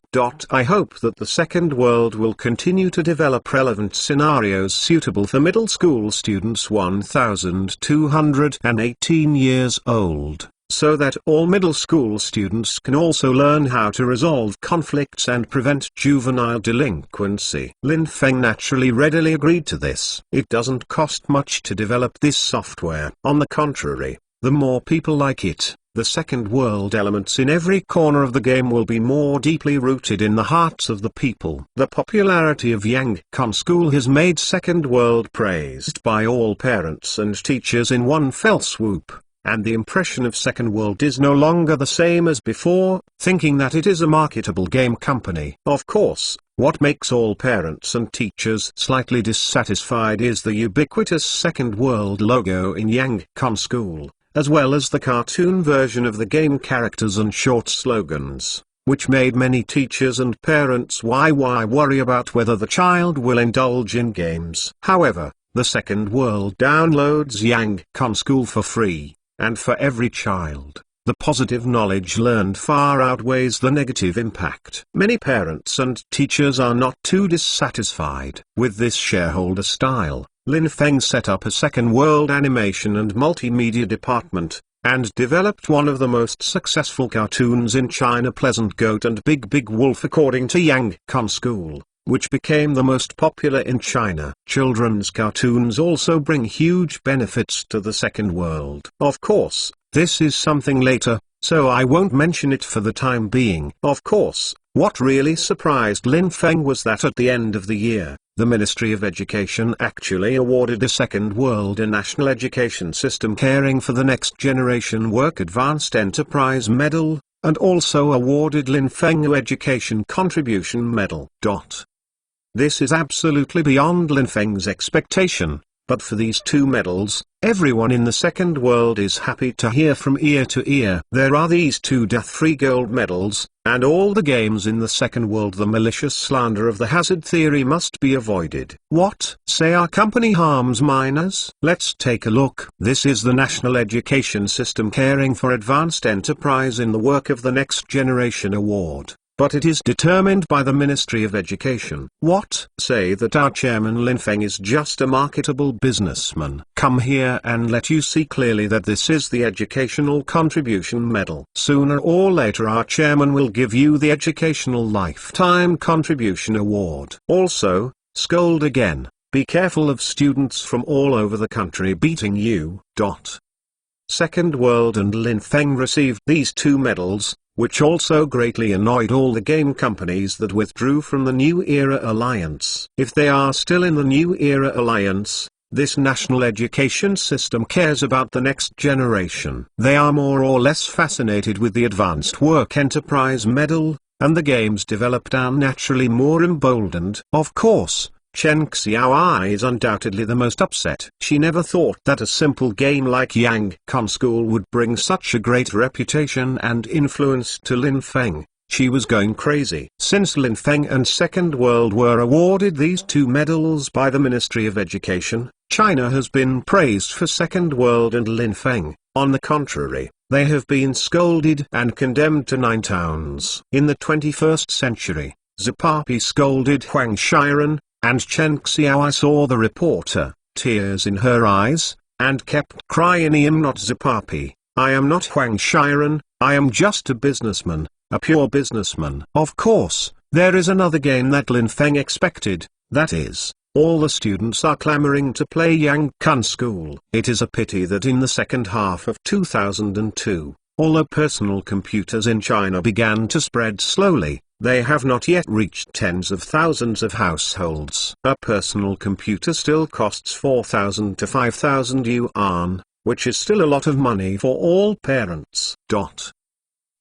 I hope that the Second World will continue to develop relevant scenarios suitable for middle school students 1218 years old, so that all middle school students can also learn how to resolve conflicts and prevent juvenile delinquency. Lin Feng naturally readily agreed to this. It doesn't cost much to develop this software. On the contrary, the more people like it, the Second World elements in every corner of the game will be more deeply rooted in the hearts of the people. The popularity of Yangcon School has made Second World praised by all parents and teachers in one fell swoop. And the impression of Second World is no longer the same as before, thinking that it is a marketable game company. Of course, what makes all parents and teachers slightly dissatisfied is the ubiquitous Second World logo in Yangcon School, as well as the cartoon version of the game characters and short slogans, which made many teachers and parents worry about whether the child will indulge in games. However, the Second World downloads Yangcon School for free. And for every child, the positive knowledge learned far outweighs the negative impact. Many parents and teachers are not too dissatisfied with this shareholder style. Lin Feng set up a Second World animation and multimedia department, and developed one of the most successful cartoons in China, Pleasant Goat and Big Big Wolf, according to Yangcon School, which became the most popular in China. Children's cartoons also bring huge benefits to the Second World. Of course, this is something later, so I won't mention it for the time being. Of course, what really surprised Lin Feng was that at the end of the year, the Ministry of Education actually awarded the Second World a National Education System Caring for the Next Generation Work Advanced Enterprise Medal, and also awarded Lin Feng a Education Contribution Medal. This is absolutely beyond Lin Feng's expectation, but for these two medals, everyone in the second world is happy to hear from ear to ear. There are these two death-free gold medals, and all the games in the second world. The malicious slander of the hazard theory must be avoided. What? Say our company harms minors? Let's take a look. This is the national education system caring for advanced enterprise in the work of the Next Generation Award. But it is determined by the Ministry of Education. What? Say that our chairman Lin Feng is just a marketable businessman. Come here and let you see clearly that this is the Educational Contribution Medal. Sooner or later our chairman will give you the Educational Lifetime Contribution Award. Also, scold again. Be careful of students from all over the country beating you. Second World and Lin Feng received these two medals, which also greatly annoyed all the game companies that withdrew from the New Era Alliance. If they are still in the New Era Alliance, this national education system cares about the next generation. They are more or less fascinated with the Advanced Work Enterprise Medal, and the games developed are naturally more emboldened. Of course, Chen Xiaoai is undoubtedly the most upset. She never thought that a simple game like Yang Con School would bring such a great reputation and influence to Lin Feng. She was going crazy. Since Lin Feng and Second World were awarded these two medals by the Ministry of Education, China has been praised for Second World and Lin Feng. On the contrary, they have been scolded and condemned to 9 towns. In the 21st century, Zipapi scolded Huang Shiren, and Chen Xiaoai saw the reporter, tears in her eyes, and kept crying, "I am not Zipapi, I am not Huang Shiren, I am just a businessman, a pure businessman." Of course, there is another game that Lin Feng expected, that is, all the students are clamoring to play Yang Kun School. It is a pity that in the second half of 2002, although personal computers in China began to spread slowly, they have not yet reached tens of thousands of households. A personal computer still costs 4,000 to 5,000 yuan, which is still a lot of money for all parents.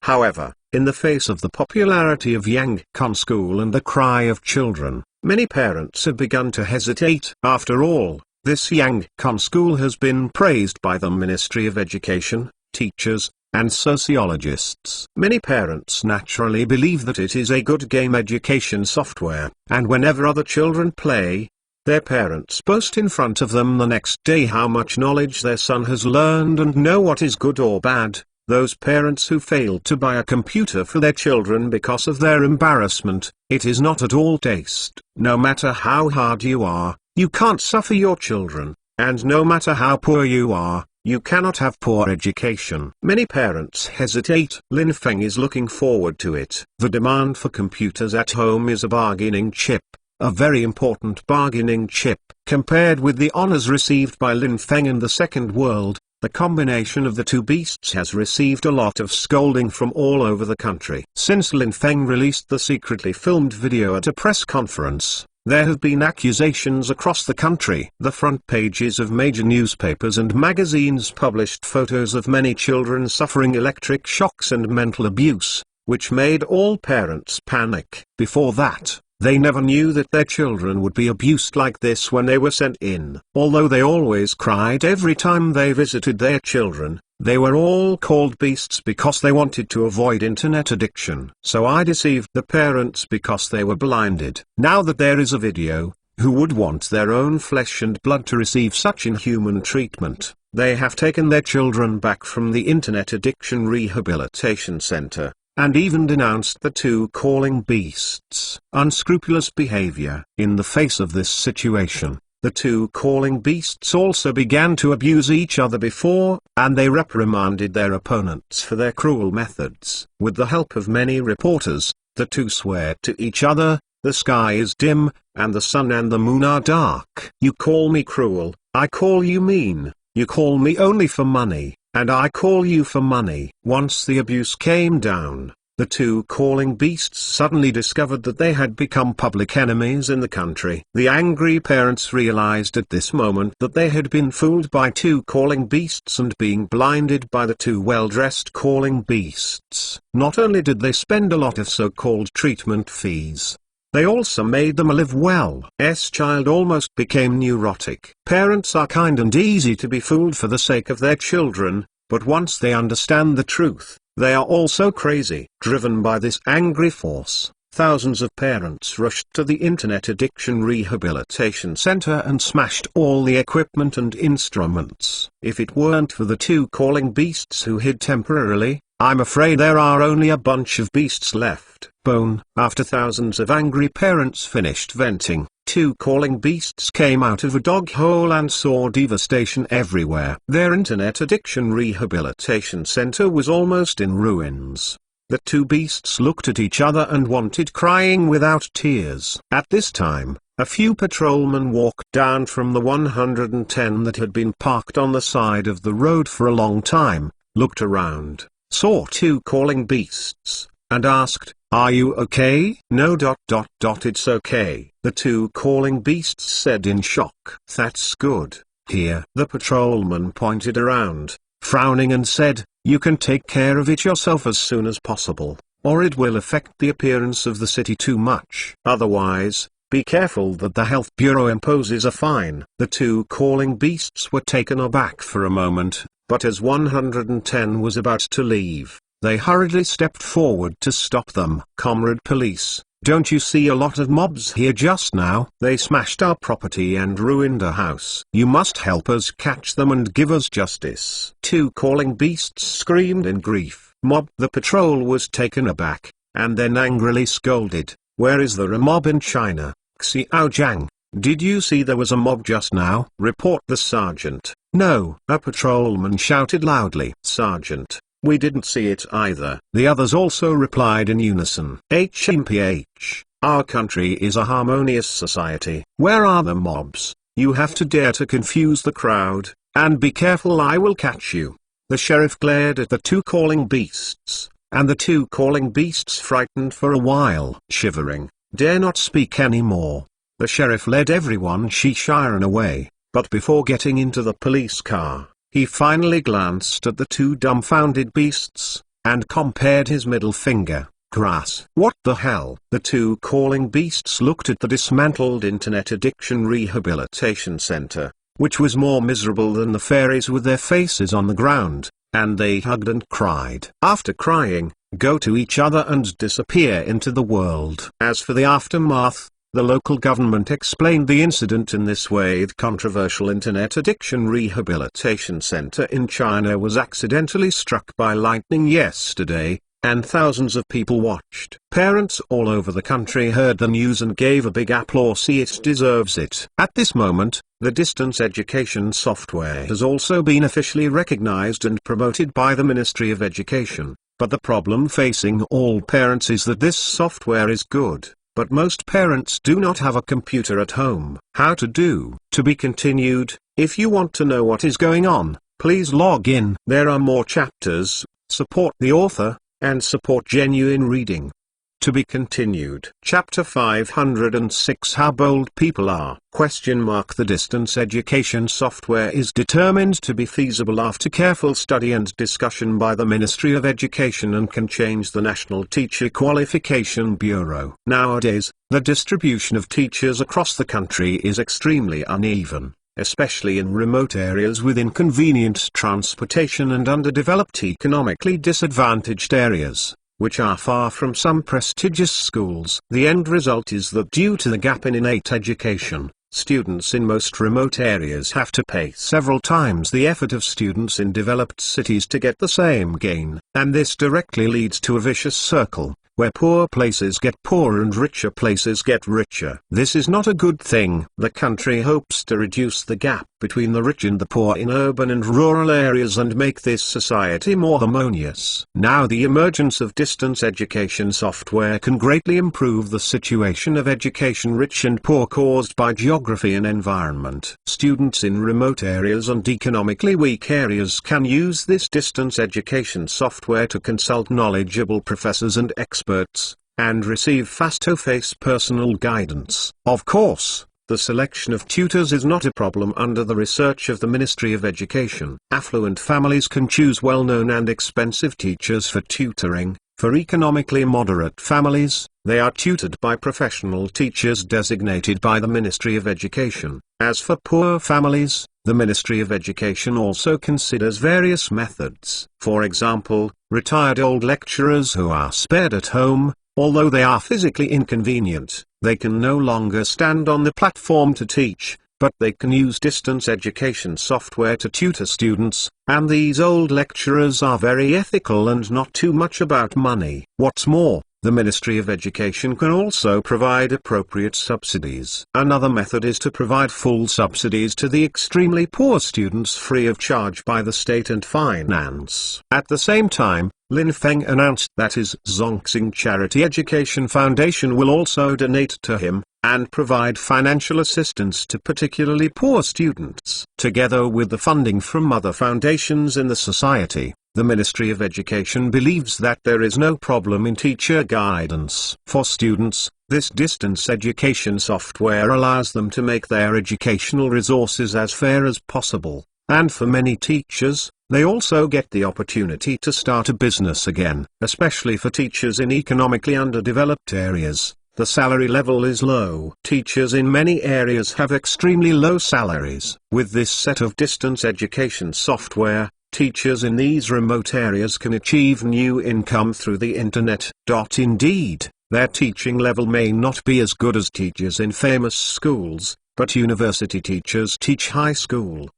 However, in the face of the popularity of Yang Con School and the cry of children, many parents have begun to hesitate. After all, this Yang Con School has been praised by the Ministry of Education, teachers, and sociologists. Many parents naturally believe that it is a good game education software, and whenever other children play, their parents boast in front of them the next day how much knowledge their son has learned and know what is good or bad. Those parents who failed to buy a computer for their children because of their embarrassment, it is not at all taste. No matter how hard you are, you can't suffer your children, and no matter how poor you are, you cannot have poor education. Many parents hesitate. Lin Feng is looking forward to it. The demand for computers at home is a bargaining chip, a very important bargaining chip. Compared with the honors received by Lin Feng in the Second World, the combination of the two beasts has received a lot of scolding from all over the country. Since Lin Feng released the secretly filmed video at a press conference, there have been accusations across the country. The front pages of major newspapers and magazines published photos of many children suffering electric shocks and mental abuse, which made all parents panic. Before that, they never knew that their children would be abused like this when they were sent in. Although they always cried every time they visited their children, they were all called beasts because they wanted to avoid internet addiction. So I deceived the parents because they were blinded. Now that there is a video, who would want their own flesh and blood to receive such inhuman treatment? They have taken their children back from the Internet Addiction Rehabilitation Center, and even denounced the two calling beasts unscrupulous behavior. In the face of this situation, the two calling beasts also began to abuse each other before, and they reprimanded their opponents for their cruel methods. With the help of many reporters, the two swear to each other, "The sky is dim, and the sun and the moon are dark. You call me cruel, I call you mean, you call me only for money, and I call you for money." Once the abuse came down, The two calling beasts suddenly discovered that they had become public enemies in the country. The angry parents realized at this moment that they had been fooled by two calling beasts and being blinded by the two well-dressed calling beasts. Not only did they spend a lot of so-called treatment fees, they also made them live well. Child almost became neurotic. Parents are kind and easy to be fooled for the sake of their children, but once they understand the truth, they are also crazy. Driven by this angry force, thousands of parents rushed to the Internet Addiction Rehabilitation Center and smashed all the equipment and instruments. If it weren't for the two calling beasts who hid temporarily, I'm afraid there are only a bunch of beasts left. Bone. After thousands of angry parents finished venting, two calling beasts came out of a dog hole and saw devastation everywhere. Their Internet Addiction Rehabilitation Center was almost in ruins. The two beasts looked at each other and wanted crying without tears. At this time, a few patrolmen walked down from the 110 that had been parked on the side of the road for a long time, looked around, saw two calling beasts, and asked, "Are you okay?" "No. It's okay," the two calling beasts said in shock. "That's good." Here, the patrolman pointed around, frowning and said, "You can take care of it yourself as soon as possible, or it will affect the appearance of the city too much. Otherwise, be careful that the Health Bureau imposes a fine." The two calling beasts were taken aback for a moment, but as 110 was about to leave, they hurriedly stepped forward to stop them. "Comrade Police, don't you see a lot of mobs here just now? They smashed our property and ruined a house. You must help us catch them and give us justice." Two calling beasts screamed in grief. "Mob?" The patrol was taken aback, and then angrily scolded, "Where is there a mob in China? Xiaojiang, did you see there was a mob just now?" "Report the sergeant." "No," a patrolman shouted loudly. "Sergeant, we didn't see it either." The others also replied in unison. "HMPH, our country is a harmonious society. Where are the mobs? You have to dare to confuse the crowd, and be careful, I will catch you." The sheriff glared at the two calling beasts, and the two calling beasts frightened for a while. Shivering, dare not speak any more. The sheriff led everyone Shishiren away, but before getting into the police car, he finally glanced at the two dumbfounded beasts, and compared his middle finger. "Grass. What the hell?" The two calling beasts looked at the dismantled Internet Addiction Rehabilitation Center, which was more miserable than the fairies with their faces on the ground, and they hugged and cried. After crying, go to each other and disappear into the world. As for the aftermath, the local government explained the incident in this way: the controversial Internet Addiction Rehabilitation Center in China was accidentally struck by lightning yesterday, and thousands of people watched. Parents all over the country heard the news and gave a big applause. It deserves it. At this moment, the distance education software has also been officially recognized and promoted by the Ministry of Education, but the problem facing all parents is that this software is good, but most parents do not have a computer at home. How to do? To be continued. If you want to know what is going on, please log in. There are more chapters. Support the author, and support genuine reading. To be continued. Chapter 506: How Bold People Are? The distance education software is determined to be feasible after careful study and discussion by the Ministry of Education and can change the National Teacher Qualification Bureau. Nowadays, the distribution of teachers across the country is extremely uneven, especially in remote areas with inconvenient transportation and underdeveloped economically disadvantaged areas, which are far from some prestigious schools. The end result is that due to the gap in innate education, students in most remote areas have to pay several times the effort of students in developed cities to get the same gain. And this directly leads to a vicious circle, where poor places get poorer and richer places get richer. This is not a good thing. The country hopes to reduce the gap between the rich and the poor in urban and rural areas and make this society more harmonious. Now the emergence of distance education software can greatly improve the situation of education rich and poor caused by geography and environment. Students in remote areas and economically weak areas can use this distance education software to consult knowledgeable professors and experts, and receive face-to-face personal guidance. Of course, the selection of tutors is not a problem under the research of the Ministry of Education. Affluent families can choose well-known and expensive teachers for tutoring. For economically moderate families, they are tutored by professional teachers designated by the Ministry of Education. As for poor families, the Ministry of Education also considers various methods. For example, retired old lecturers who are spared at home, although they are physically inconvenient, they can no longer stand on the platform to teach, but they can use distance education software to tutor students, and these old lecturers are very ethical and not too much about money. What's more, the Ministry of Education can also provide appropriate subsidies. Another method is to provide full subsidies to the extremely poor students free of charge by the state and finance. At the same time, Lin Feng announced that his Zongxing Charity Education Foundation will also donate to him, and provide financial assistance to particularly poor students. Together with the funding from other foundations in the society, the Ministry of Education believes that there is no problem in teacher guidance. For students, this distance education software allows them to make their educational resources as fair as possible, and for many teachers, they also get the opportunity to start a business again. Especially for teachers in economically underdeveloped areas, the salary level is low. Teachers in many areas have extremely low salaries. With this set of distance education software, teachers in these remote areas can achieve new income through the internet. Indeed, their teaching level may not be as good as teachers in famous schools, but university teachers teach high school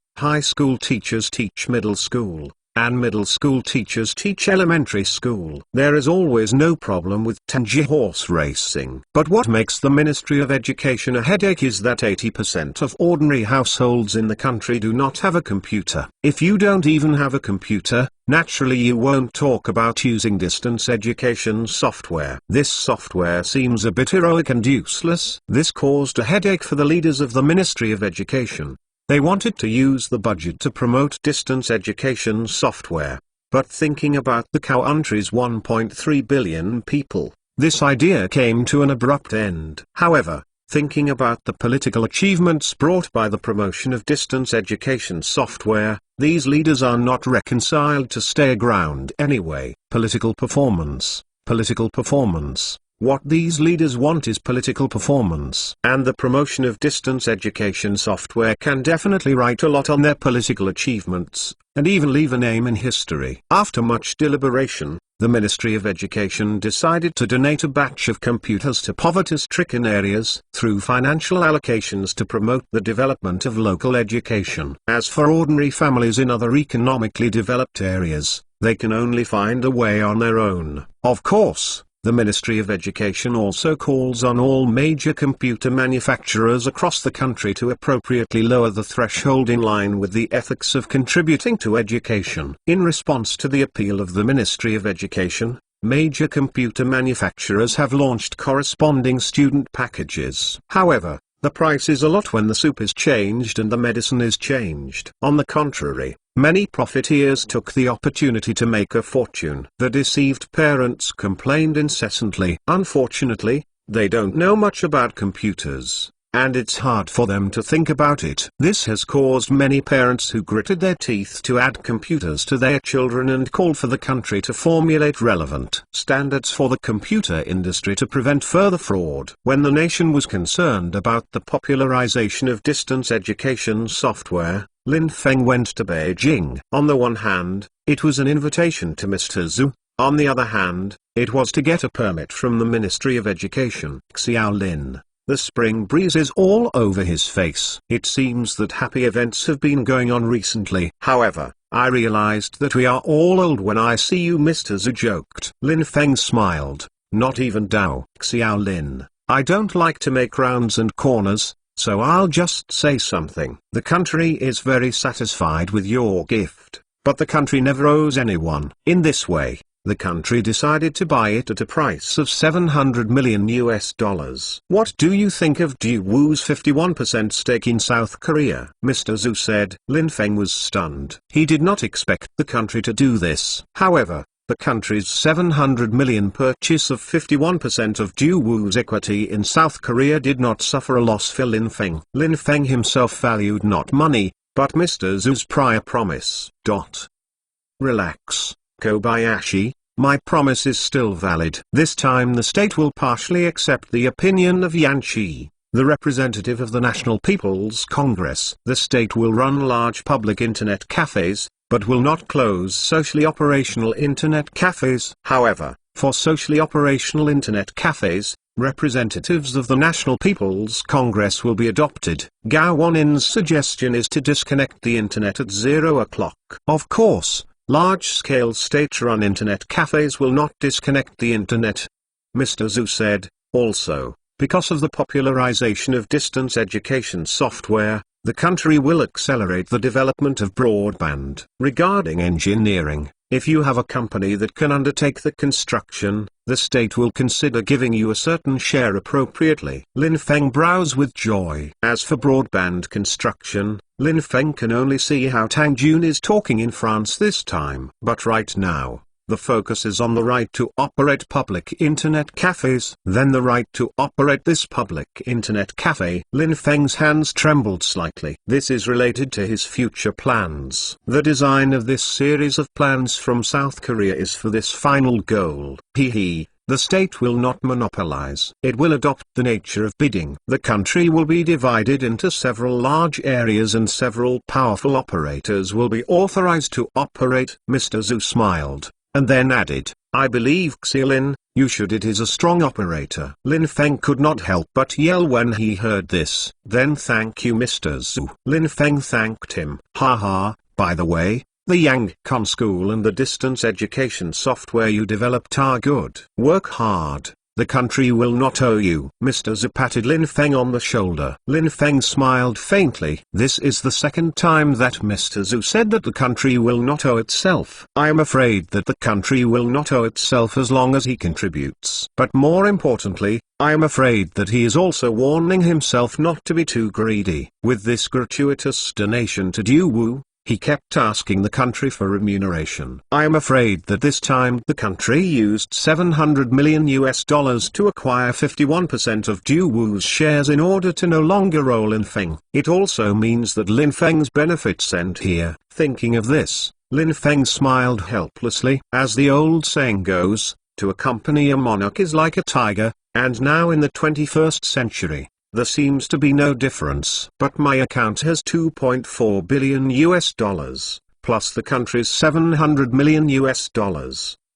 teachers teach middle school, and middle school teachers teach elementary school. There is always no problem with Tangi horse racing. But what makes the Ministry of Education a headache is that 80% of ordinary households in the country do not have a computer. If you don't even have a computer, naturally you won't talk about using distance education software. This software seems a bit heroic and useless. This caused a headache for the leaders of the Ministry of Education. They wanted to use the budget to promote distance education software, but thinking about the country's 1.3 billion people, this idea came to an abrupt end. However, thinking about the political achievements brought by the promotion of distance education software, these leaders are not reconciled to stay aground anyway. Political performance. What these leaders want is political performance. And the promotion of distance education software can definitely write a lot on their political achievements, and even leave a name in history. After much deliberation, the Ministry of Education decided to donate a batch of computers to poverty-stricken areas through financial allocations to promote the development of local education. As for ordinary families in other economically developed areas, they can only find a way on their own. Of course, the Ministry of Education also calls on all major computer manufacturers across the country to appropriately lower the threshold in line with the ethics of contributing to education. In response to the appeal of the Ministry of Education, major computer manufacturers have launched corresponding student packages. However, the price is a lot when the soup is changed and the medicine is changed. On the contrary, many profiteers took the opportunity to make a fortune. The deceived parents complained incessantly. Unfortunately, they don't know much about computers, and it's hard for them to think about it. This has caused many parents who gritted their teeth to add computers to their children and called for the country to formulate relevant standards for the computer industry to prevent further fraud. When the nation was concerned about the popularization of distance education software, Lin Feng went to Beijing. On the one hand, it was an invitation to Mr. Zhu. On the other hand, it was to get a permit from the Ministry of Education. Xiao Lin. The spring breeze is all over his face. It seems that happy events have been going on recently. However, I realized that we are all old when I see you, Mr. Zhu joked. Lin Feng smiled. Not even Dao. Xiao Lin. I don't like to make rounds and corners, so I'll just say something. The country is very satisfied with your gift, but the country never owes anyone. In this way, the country decided to buy it at a price of $700 million. What do you think of Daewoo's 51% stake in South Korea? Mr. Zhu said. Lin Feng was stunned. He did not expect the country to do this. However, the country's $700 million purchase of 51% of Daewoo's equity in South Korea did not suffer a loss for Lin Feng. Lin Feng himself valued not money, but Mr. Zhu's prior promise. Relax, Kobayashi, my promise is still valid. This time the state will partially accept the opinion of Yan Qi, the representative of the National People's Congress. The state will run large public internet cafes, but will not close socially operational internet cafes. However, for socially operational internet cafes, representatives of the National People's Congress will be adopted. Gao Wanin's suggestion is to disconnect the internet at 0 o'clock. Of course, large-scale state-run internet cafes will not disconnect the internet. Mr. Zhu said, also, because of the popularization of distance education software, the country will accelerate the development of broadband. Regarding engineering, if you have a company that can undertake the construction, the state will consider giving you a certain share appropriately. Lin Feng browsed with joy. As for broadband construction, Lin Feng can only see how Tang Jun is talking in France this time. But right now, the focus is on the right to operate public internet cafes. Then the right to operate this public internet cafe. Lin Feng's hands trembled slightly. This is related to his future plans. The design of this series of plans from South Korea is for this final goal. The state will not monopolize. It will adopt the nature of bidding. The country will be divided into several large areas and several powerful operators will be authorized to operate. Mr. Zhu smiled, and then added, I believe Xiaolin, you should. It is a strong operator. Lin Feng could not help but yell when he heard this. Then thank you Mr. Zhu. Lin Feng thanked him. Haha, by the way, the Yangcon school and the distance education software you developed are good. Work hard. The country will not owe you. Mr. Zhu patted Lin Feng on the shoulder. Lin Feng smiled faintly. This is the second time that Mr. Zhu said that the country will not owe itself. I am afraid that the country will not owe itself as long as he contributes. But more importantly, I am afraid that he is also warning himself not to be too greedy. With this gratuitous donation to Daewoo, he kept asking the country for remuneration. I am afraid that this time the country used $700 million to acquire 51% of Daewoo's shares in order to no longer owe Lin Feng. It also means that Lin Feng's benefits end here. Thinking of this, Lin Feng smiled helplessly. As the old saying goes, to accompany a monarch is like a tiger, and now in the 21st century, there seems to be no difference. But my account has $2.4 billion, plus the country's $700 million,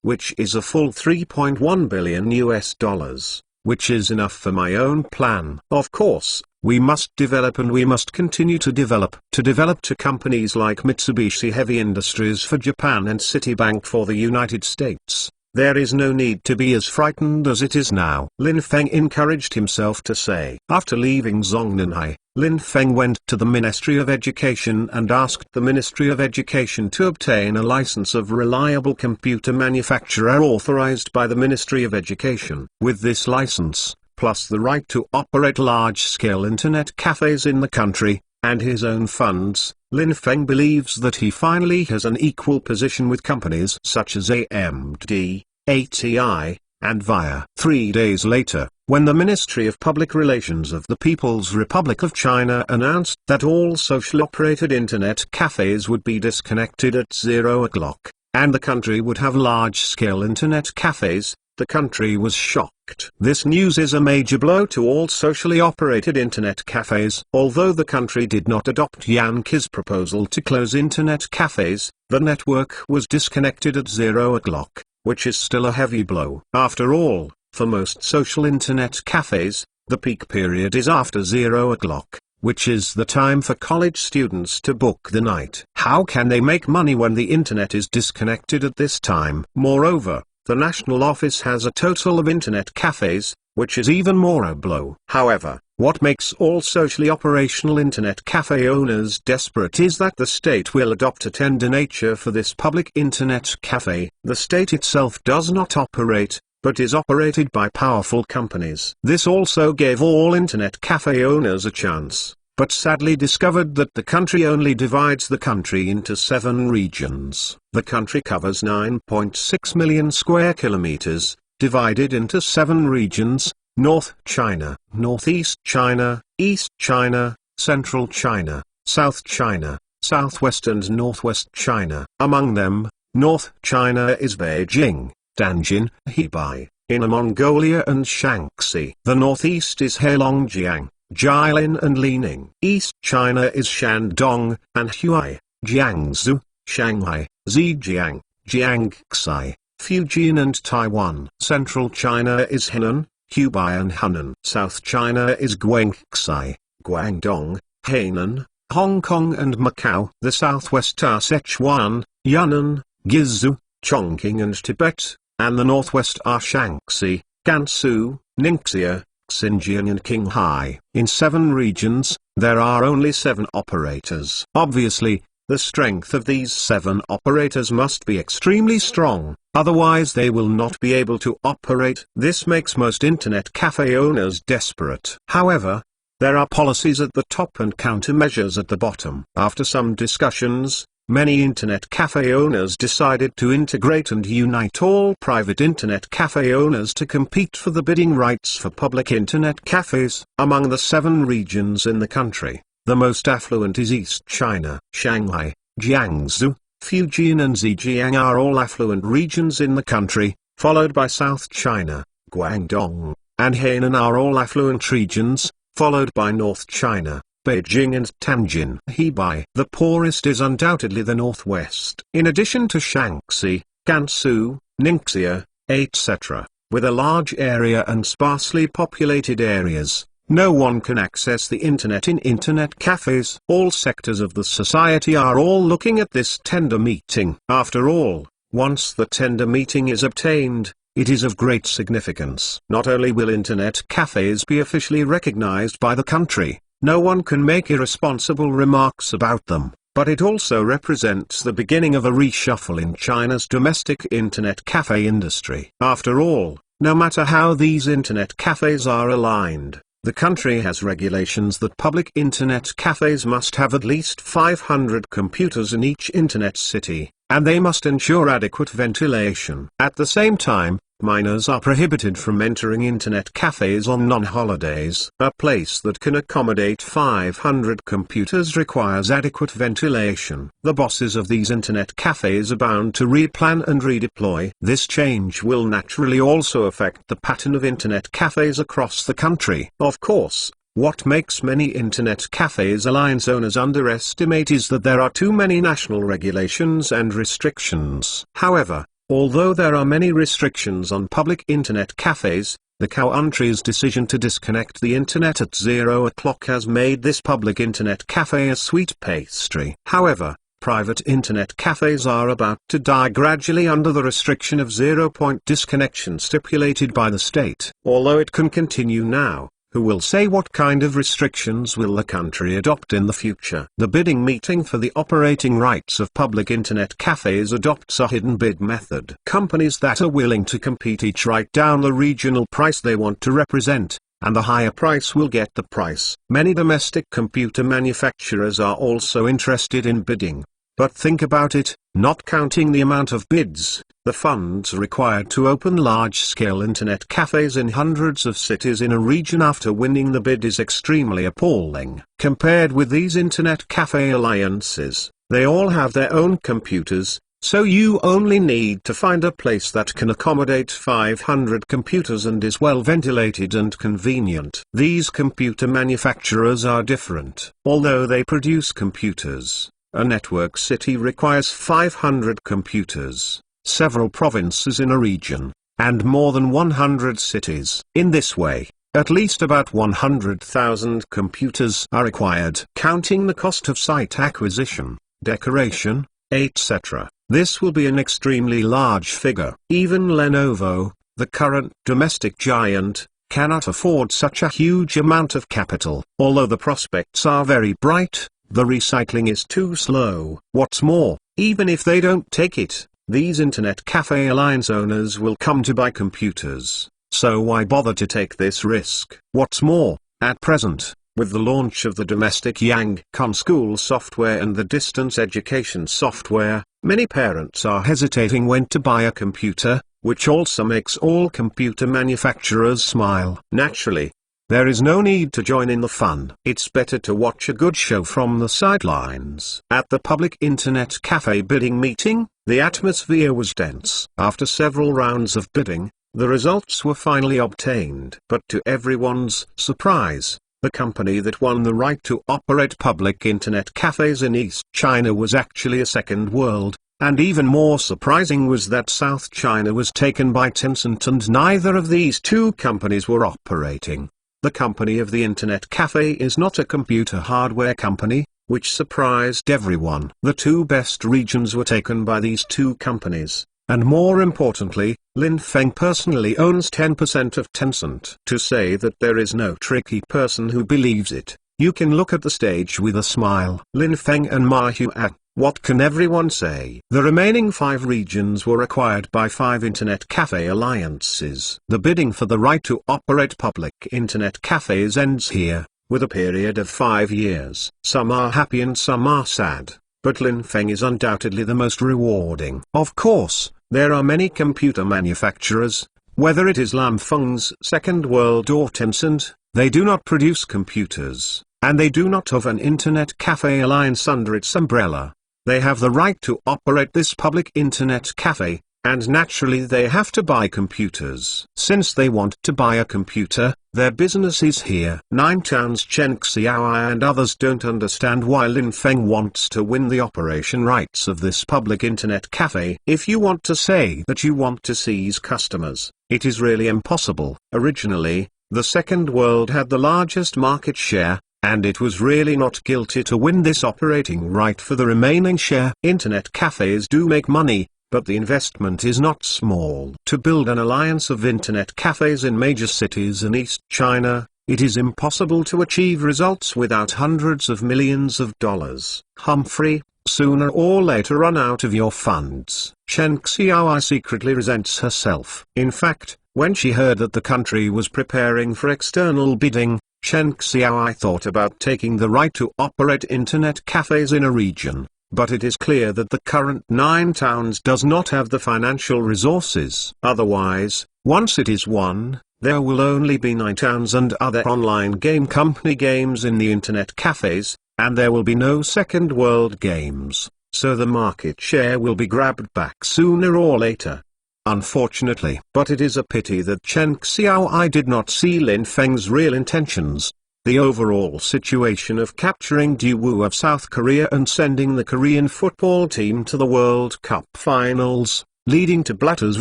which is a full $3.1 billion, which is enough for my own plan. Of course, we must develop and we must continue to develop. To companies like Mitsubishi Heavy Industries for Japan and Citibank for the United States. There is no need to be as frightened as it is now. Lin Feng encouraged himself to say. After leaving Zongnanhai, Lin Feng went to the Ministry of Education and asked the Ministry of Education to obtain a license of reliable computer manufacturer authorized by the Ministry of Education. With this license, plus the right to operate large-scale internet cafes in the country, and his own funds, Lin Feng believes that he finally has an equal position with companies such as AMD, ATI, and VIA. 3 days later, when the Ministry of Public Relations of the People's Republic of China announced that all socially operated internet cafes would be disconnected at 0 o'clock, and the country would have large-scale internet cafes, the country was shocked. This news is a major blow to all socially operated internet cafes. Although the country did not adopt Yan Qi's proposal to close internet cafes, the network was disconnected at 0 o'clock, which is still a heavy blow. After all, for most social internet cafes, the peak period is after 0 o'clock, which is the time for college students to book the night. How can they make money when the internet is disconnected at this time? Moreover, the national office has a total of internet cafes, which is even more a blow. However, What makes all socially operational internet cafe owners desperate is that the state will adopt a tender nature for this public internet cafe. The state itself does not operate, but is operated by powerful companies. This also gave all internet cafe owners a chance, but sadly discovered that the country only divides the country into 7 regions. The country covers 9.6 million square kilometers, divided into 7 regions: North China, Northeast China, East China, Central China, South China, Southwest and Northwest China. Among them, North China is Beijing, Tianjin, Hebei, Inner Mongolia and Shaanxi. The northeast is Heilongjiang, Jilin and Lining. East China is Shandong, Anhui, Jiangsu, Shanghai, Zhejiang, Jiangxi, Fujian and Taiwan. Central China is Henan, Hubei and Hunan. South China is Guangxi, Guangdong, Hainan, Hong Kong and Macau. The southwest are Sichuan, Yunnan, Guizhou, Chongqing and Tibet, and the northwest are Shaanxi, Gansu, Ningxia, Xinjiang and Qinghai. In 7 regions, there are only 7 operators. Obviously, the strength of these 7 operators must be extremely strong, otherwise they will not be able to operate. This makes most internet cafe owners desperate. However, there are policies at the top and countermeasures at the bottom. After some discussions, many internet cafe owners decided to integrate and unite all private internet cafe owners to compete for the bidding rights for public internet cafes. Among the 7 regions in the country, the most affluent is East China. Shanghai, Jiangsu, Fujian and Zhejiang are all affluent regions in the country, followed by South China, Guangdong, and Hainan are all affluent regions, followed by North China, Beijing and Tianjin. Hebei. The poorest is undoubtedly the northwest. In addition to Shaanxi, Gansu, Ningxia, etc., with a large area and sparsely populated areas, no one can access the internet in internet cafes. All sectors of the society are all looking at this tender meeting. After all, once the tender meeting is obtained, it is of great significance. Not only will internet cafes be officially recognized by the country, no one can make irresponsible remarks about them, but it also represents the beginning of a reshuffle in China's domestic internet cafe industry. After all, no matter how these internet cafes are aligned, the country has regulations that public internet cafes must have at least 500 computers in each internet city, and they must ensure adequate ventilation. At the same time, minors are prohibited from entering internet cafes on non-holidays. A place that can accommodate 500 computers requires adequate ventilation. The bosses of these internet cafes are bound to replan and redeploy. This change will naturally also affect the pattern of internet cafes across the country. Of course, what makes many internet cafes alliance owners underestimate is that there are too many national regulations and restrictions. However, although there are many restrictions on public internet cafes, the country's decision to disconnect the internet at 0 o'clock has made this public internet cafe a sweet pastry. However, private internet cafes are about to die gradually under the restriction of 0-point disconnection stipulated by the state. Although it can continue now, who will say what kind of restrictions will the country adopt in the future? The bidding meeting for the operating rights of public internet cafes adopts a hidden bid method. Companies that are willing to compete each write down the regional price they want to represent, and the higher price will get the price. Many domestic computer manufacturers are also interested in bidding. But think about it, not counting the amount of bids, the funds required to open large-scale internet cafes in hundreds of cities in a region after winning the bid is extremely appalling. Compared with these internet cafe alliances, they all have their own computers, so you only need to find a place that can accommodate 500 computers and is well ventilated and convenient. These computer manufacturers are different. Although they produce computers, a network city requires 500 computers, several provinces in a region, and more than 100 cities. In this way, at least about 100,000 computers are required. Counting the cost of site acquisition, decoration, etc., this will be an extremely large figure. Even Lenovo, the current domestic giant, cannot afford such a huge amount of capital. Although the prospects are very bright, the recycling is too slow. What's more, even if they don't take it, these Internet Cafe Alliance owners will come to buy computers, so why bother to take this risk? What's more, at present, with the launch of the domestic Yang Con school software and the distance education software, many parents are hesitating when to buy a computer, which also makes all computer manufacturers smile. Naturally, there is no need to join in the fun. It's better to watch a good show from the sidelines. At the public Internet Cafe bidding meeting, the atmosphere was tense. After several rounds of bidding, the results were finally obtained. But to everyone's surprise, the company that won the right to operate public Internet cafes in East China was actually a second world, and even more surprising was that South China was taken by Tencent and neither of these two companies were operating. The company of the Internet Cafe is not a computer hardware company, which surprised everyone. The two best regions were taken by these two companies, and more importantly, Lin Feng personally owns 10% of Tencent. To say that there is no tricky person who believes it, you can look at the stage with a smile. Lin Feng and Ma Hua, what can everyone say? The remaining 5 regions were acquired by 5 Internet Cafe alliances. The bidding for the right to operate public Internet cafes ends here, with a period of 5 years. Some are happy and some are sad, but Lin Feng is undoubtedly the most rewarding. Of course, there are many computer manufacturers, whether it is Lam Feng's Second World or Tencent, they do not produce computers, and they do not have an Internet Cafe alliance under its umbrella. They have the right to operate this public Internet Cafe, and naturally they have to buy computers. Since they want to buy a computer, their business is here. Nine Towns Chen Xiaoi and others don't understand why Lin Feng wants to win the operation rights of this public Internet Cafe. If you want to say that you want to seize customers, it is really impossible. Originally, the Second World had the largest market share, and it was really not guilty to win this operating right for the remaining share. Internet cafes do make money, but the investment is not small. To build an alliance of Internet cafes in major cities in East China, it is impossible to achieve results without hundreds of millions of dollars. Humphrey, sooner or later run out of your funds. Chen Xiaoi secretly resents herself. In fact, when she heard that the country was preparing for external bidding, Chen Xiaoi thought about taking the right to operate Internet cafes in a region, but it is clear that the current 9 Towns does not have the financial resources. Otherwise, once it is won, there will only be 9 Towns and other online game company games in the Internet cafes, and there will be no Second World games, so the market share will be grabbed back sooner or later. Unfortunately. But it is a pity that Chen Xiaoi did not see Lin Feng's real intentions. The overall situation of capturing Daewoo of South Korea and sending the Korean football team to the World Cup finals, leading to Blatter's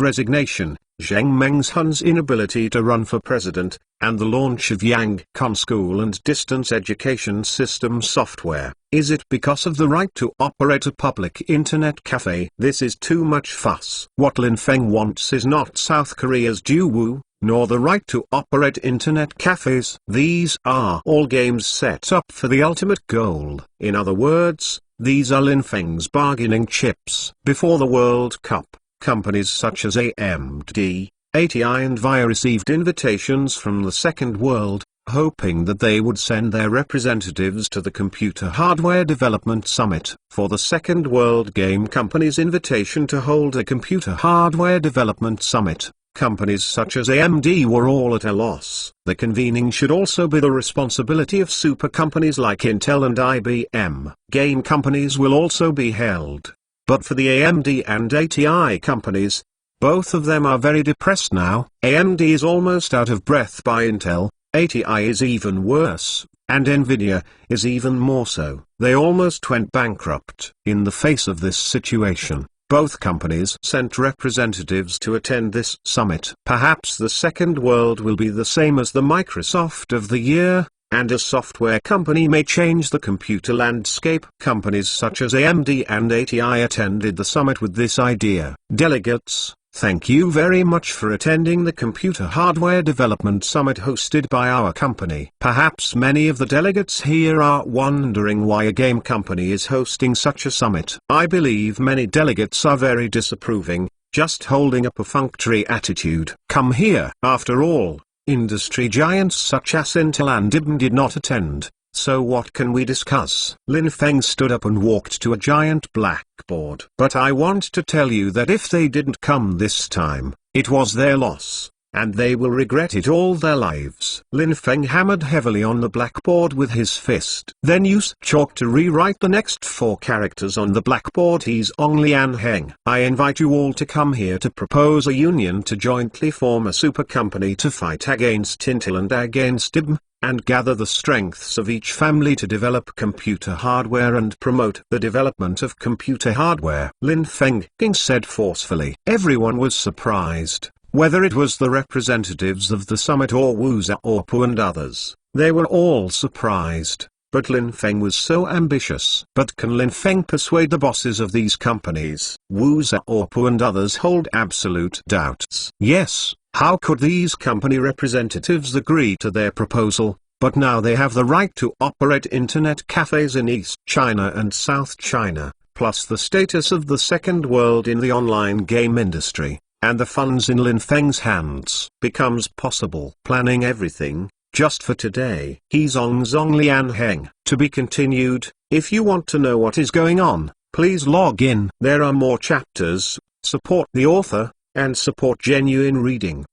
resignation, Zheng Mengzhen's inability to run for president, and the launch of Yang Con school and distance education system software. Is it because of the right to operate a public Internet cafe? This is too much fuss. What Lin Feng wants is not South Korea's Daewoo, nor the right to operate Internet cafes. These are all games set up for the ultimate goal. In other words, these are Lin Feng's bargaining chips. Before the World Cup, companies such as AMD, ATI and VIA received invitations from the Second World, hoping that they would send their representatives to the Computer Hardware Development Summit. For the Second World game company's invitation to hold a Computer Hardware Development Summit, companies such as AMD were all at a loss. The convening should also be the responsibility of super companies like Intel and IBM. Game companies will also be held. But for the AMD and ATI companies, both of them are very depressed now. AMD is almost out of breath by Intel, ATI is even worse, and Nvidia is even more so. They almost went bankrupt. In the face of this situation, both companies sent representatives to attend this summit. Perhaps the Second World will be the same as the Microsoft of the year, and a software company may change the computer landscape. Companies such as AMD and ATI attended the summit with this idea. Delegates, Thank you very much for attending the Computer Hardware Development Summit hosted by our company. Perhaps many of the delegates here are wondering why a game company is hosting such a summit. I believe many delegates are very disapproving, just holding a perfunctory attitude. Come here. After all, industry giants such as Intel and IBM did not attend. So what can we discuss? Lin Feng stood up and walked to a giant blackboard. But I want to tell you that if they didn't come this time, it was their loss, and they will regret it all their lives. Lin Feng hammered heavily on the blackboard with his fist. Then used chalk to rewrite the next 4 characters on the blackboard. He's Ong Lian Heng. I invite you all to come here to propose a union to jointly form a super company to fight against Intel and against IBM, and gather the strengths of each family to develop computer hardware and promote the development of computer hardware. Lin Feng said forcefully. Everyone was surprised, whether it was the representatives of the summit or Wu Xiaopu and others. They were all surprised, but Lin Feng was so ambitious. But can Lin Feng persuade the bosses of these companies? Wu Xiaopu and others hold absolute doubts. Yes. How could these company representatives agree to their proposal? But now they have the right to operate internet cafes in East China and South China, plus the status of the second world in the online game industry, and the funds in Lin Feng's hands becomes possible. Planning everything, just for today. He's Ong Lian Heng. To be continued. If you want to know what is going on, please log in. There are more chapters. Support the author, and support genuine reading.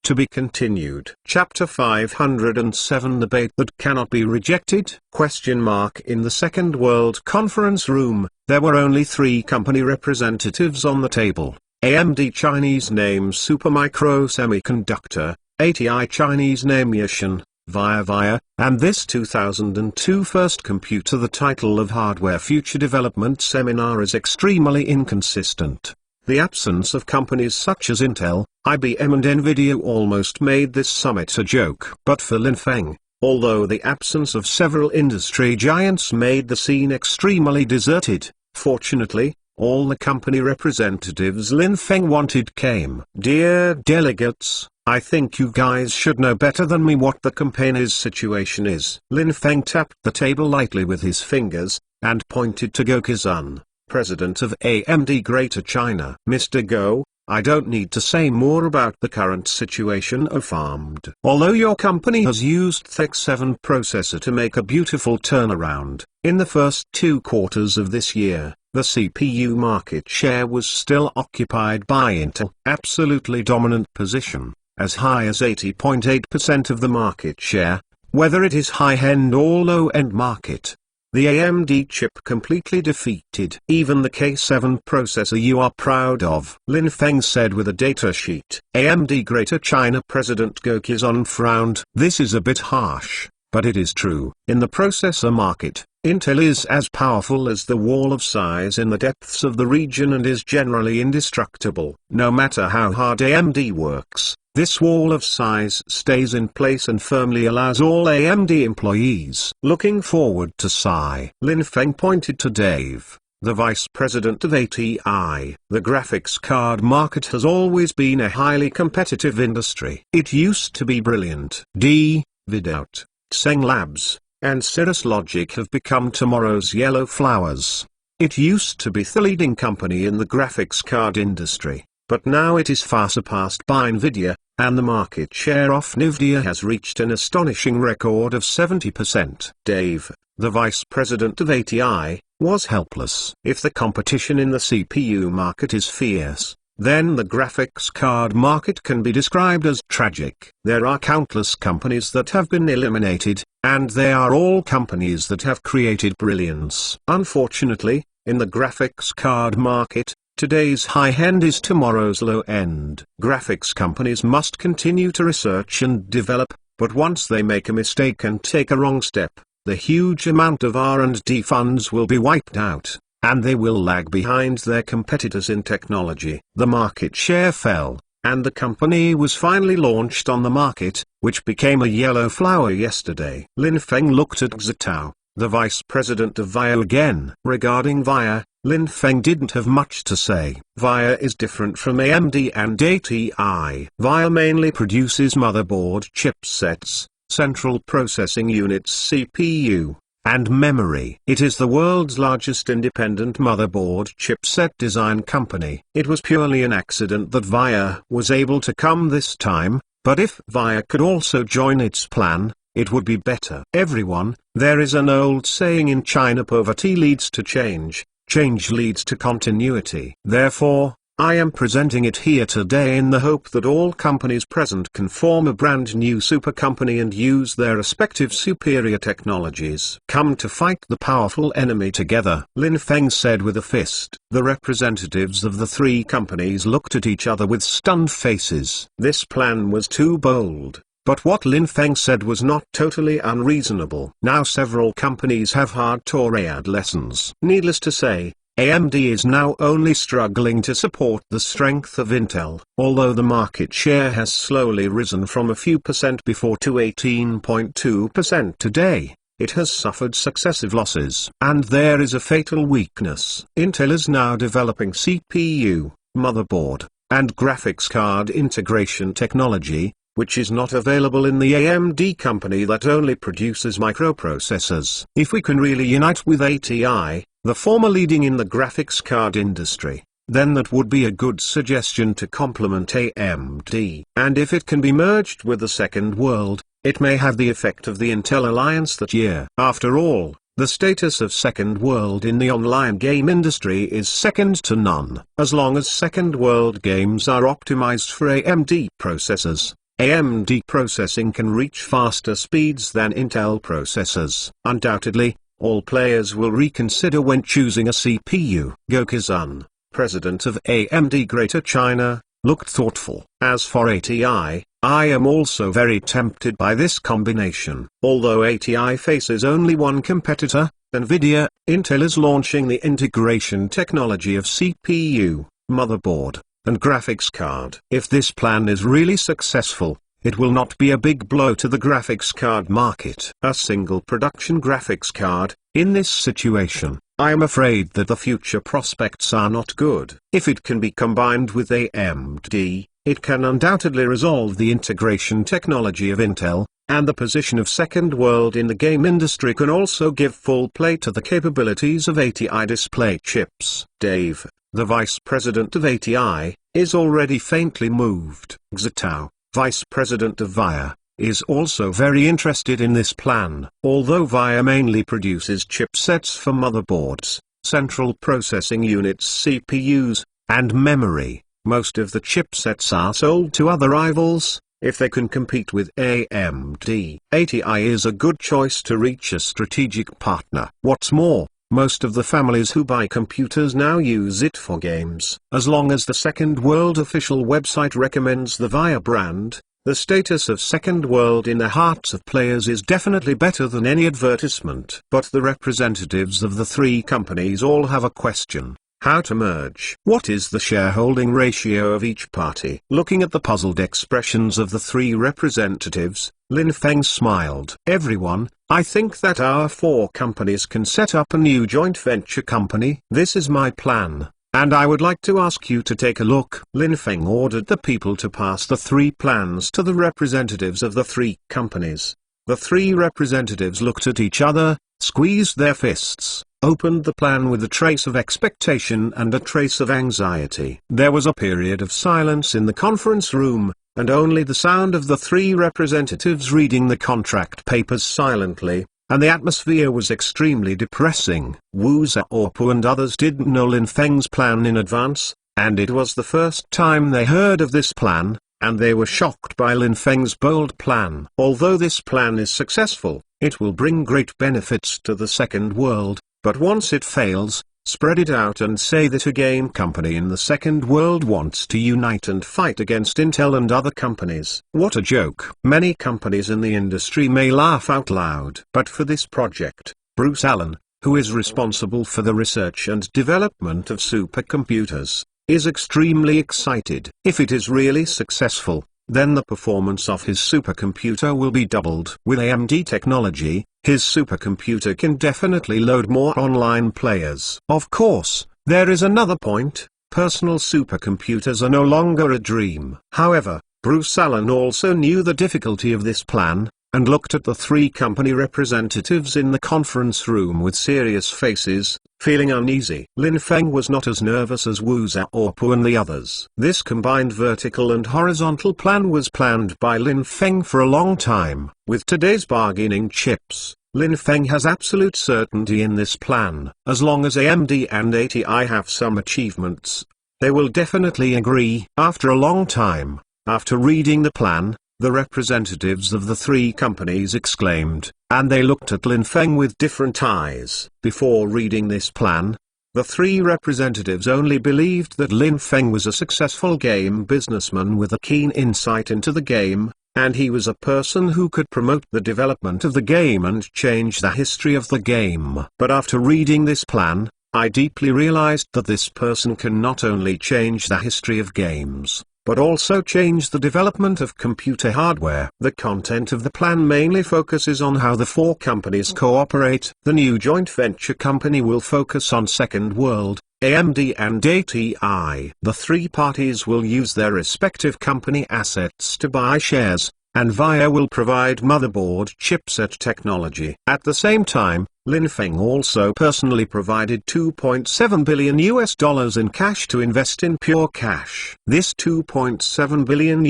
To be continued. Chapter 507 Debate that cannot be rejected? In the Second World Conference Room, there were only 3 company representatives on the table. AMD Chinese name Supermicro Semiconductor, ATI Chinese name Yishan, Via, and this 2002 First Computer. The title of Hardware Future Development Seminar is extremely inconsistent. The absence of companies such as Intel, IBM and Nvidia almost made this summit a joke. But for Lin Feng, although the absence of several industry giants made the scene extremely deserted, fortunately, all the company representatives Lin Feng wanted came. Dear delegates, I think you guys should know better than me what the company's situation is. Lin Feng tapped the table lightly with his fingers, and pointed to Go-Kizun, President of AMD Greater China. Mr. Go, I don't need to say more about the current situation of ARMD. Although your company has used Thec 7 processor to make a beautiful turnaround, in the first 2 quarters of this year, the CPU market share was still occupied by Intel. Absolutely dominant position, as high as 80.8% of the market share, whether it is high-end or low-end market. The AMD chip completely defeated even the K7 processor you are proud of. Lin Feng said with a datasheet. AMD Greater China President Go-Kizun frowned. This is a bit harsh, but it is true. In the processor market, Intel is as powerful as the wall of size in the depths of the region and is generally indestructible. No matter how hard AMD works, this wall of size stays in place and firmly allows all AMD employees. Looking forward to Psy. Lin Feng pointed to Dave, the vice president of ATI. The graphics card market has always been a highly competitive industry. It used to be brilliant. Vidout, Tseng Labs, and Cirrus Logic have become tomorrow's yellow flowers. It used to be the leading company in the graphics card industry, but now it is far surpassed by Nvidia, and the market share of Nvidia has reached an astonishing record of 70%. Dave, the vice president of ATI, was helpless. If the competition in the CPU market is fierce, then the graphics card market can be described as tragic. There are countless companies that have been eliminated, and they are all companies that have created brilliance. Unfortunately, in the graphics card market, today's high-end is tomorrow's low-end. Graphics companies must continue to research and develop, but once they make a mistake and take a wrong step, the huge amount of R&D funds will be wiped out, and they will lag behind their competitors in technology. The market share fell, and the company was finally launched on the market, which became a yellow flower yesterday. Lin Feng looked at Xitao, the vice president of VIA again. Regarding VIA, Lin Feng didn't have much to say. VIA is different from AMD and ATI. VIA mainly produces motherboard chipsets, central processing units CPU, and memory. It is the world's largest independent motherboard chipset design company. It was purely an accident that VIA was able to come this time, but if VIA could also join its plan, it would be better. Everyone, there is an old saying in China: poverty leads to change, change leads to continuity. Therefore, I am presenting it here today in the hope that all companies present can form a brand new super company and use their respective superior technologies. Come to fight the powerful enemy together, Lin Feng said with a fist. The representatives of the three companies looked at each other with stunned faces. This plan was too bold. But what Lin Feng said was not totally unreasonable. Now several companies have hard Toryad lessons. Needless to say, AMD is now only struggling to support the strength of Intel. Although the market share has slowly risen from a few percent before to 18.2% today, it has suffered successive losses. And there is a fatal weakness. Intel is now developing CPU, motherboard, and graphics card integration technology, which is not available in the AMD company that only produces microprocessors. If we can really unite with ATI, the former leading in the graphics card industry, then that would be a good suggestion to complement AMD. And if it can be merged with the Second World, it may have the effect of the Intel alliance that year. After all, the status of Second World in the online game industry is second to none. As long as Second World games are optimized for AMD processors, AMD processing can reach faster speeds than Intel processors. Undoubtedly, all players will reconsider when choosing a CPU. Gokizun, president of AMD Greater China, looked thoughtful. As for ATI, I am also very tempted by this combination. Although ATI faces only one competitor, NVIDIA, Intel is launching the integration technology of CPU, motherboard, and graphics card. If this plan is really successful, it will not be a big blow to the graphics card market. A single production graphics card, in this situation, I am afraid that the future prospects are not good. If it can be combined with AMD, it can undoubtedly resolve the integration technology of Intel, and the position of Second World in the game industry can also give full play to the capabilities of ATI display chips. Dave, the vice president of ATI, is already faintly moved. Xitao, vice president of VIA, is also very interested in this plan. Although VIA mainly produces chipsets for motherboards, central processing units CPUs, and memory, most of the chipsets are sold to other rivals. If they can compete with AMD, ATI is a good choice to reach a strategic partner. What's more, most of the families who buy computers now use it for games. As long as the Second World official website recommends the VIA brand, the status of Second World in the hearts of players is definitely better than any advertisement. But the representatives of the three companies all have a question: how to merge? What is the shareholding ratio of each party? Looking at the puzzled expressions of the three representatives, Lin Feng smiled. Everyone, I think that our four companies can set up a new joint venture company. This is my plan, and I would like to ask you to take a look. Lin Feng ordered the people to pass the three plans to the representatives of the three companies. The three representatives looked at each other, squeezed their fists, opened the plan with a trace of expectation and a trace of anxiety. There was a period of silence in the conference room, and only the sound of the three representatives reading the contract papers silently, and the atmosphere was extremely depressing. Wu Xiaopu and others didn't know Lin Feng's plan in advance, and it was the first time they heard of this plan, and they were shocked by Lin Feng's bold plan. Although this plan is successful, it will bring great benefits to the Second World, but once it fails, spread it out and say that a game company in the Second World wants to unite and fight against Intel and other companies. What a joke. Many companies in the industry may laugh out loud. But for this project, Bruce Allen, who is responsible for the research and development of supercomputers, is extremely excited. If it is really successful, then the performance of his supercomputer will be doubled. With AMD technology, his supercomputer can definitely load more online players. Of course, There is another point: personal supercomputers are no longer a dream. However, Bruce Allen also knew the difficulty of this plan, and looked at the three company representatives in the conference room with serious faces, feeling uneasy. Lin Feng was not as nervous as Wu Xiaopu and the others. This combined vertical and horizontal plan was planned by Lin Feng for a long time. With today's bargaining chips, Lin Feng has absolute certainty in this plan. As long as AMD and ATI have some achievements, they will definitely agree. After a long time, after reading the plan, the representatives of the three companies exclaimed, and they looked at Lin Feng with different eyes. Before reading this plan, the three representatives only believed that Lin Feng was a successful game businessman with a keen insight into the game, and he was a person who could promote the development of the game and change the history of the game. But after reading this plan, I deeply realized that this person can not only change the history of games, but also change the development of computer hardware. The content of the plan mainly focuses on how the four companies cooperate. The new joint venture company will focus on Second World, AMD and ATI. The three parties will use their respective company assets to buy shares, and VIA will provide motherboard chipset technology. At the same time, Lin Feng also personally provided $2.7 billion in cash to invest in pure cash. This $2.7 billion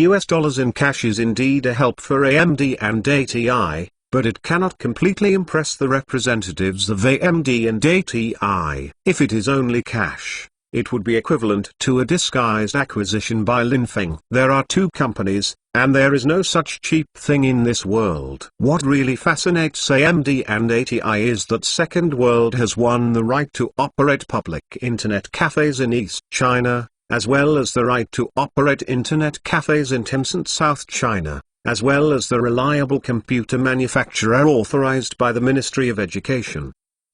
in cash is indeed a help for AMD and ATI, but it cannot completely impress the representatives of AMD and ATI. If it is only cash, it would be equivalent to a disguised acquisition by Lin Feng. There are two companies, and there is no such cheap thing in this world. What really fascinates AMD and ATI is that Second World has won the right to operate public internet cafes in East China, as well as the right to operate internet cafes in Tencent South China, as well as the reliable computer manufacturer authorized by the Ministry of Education.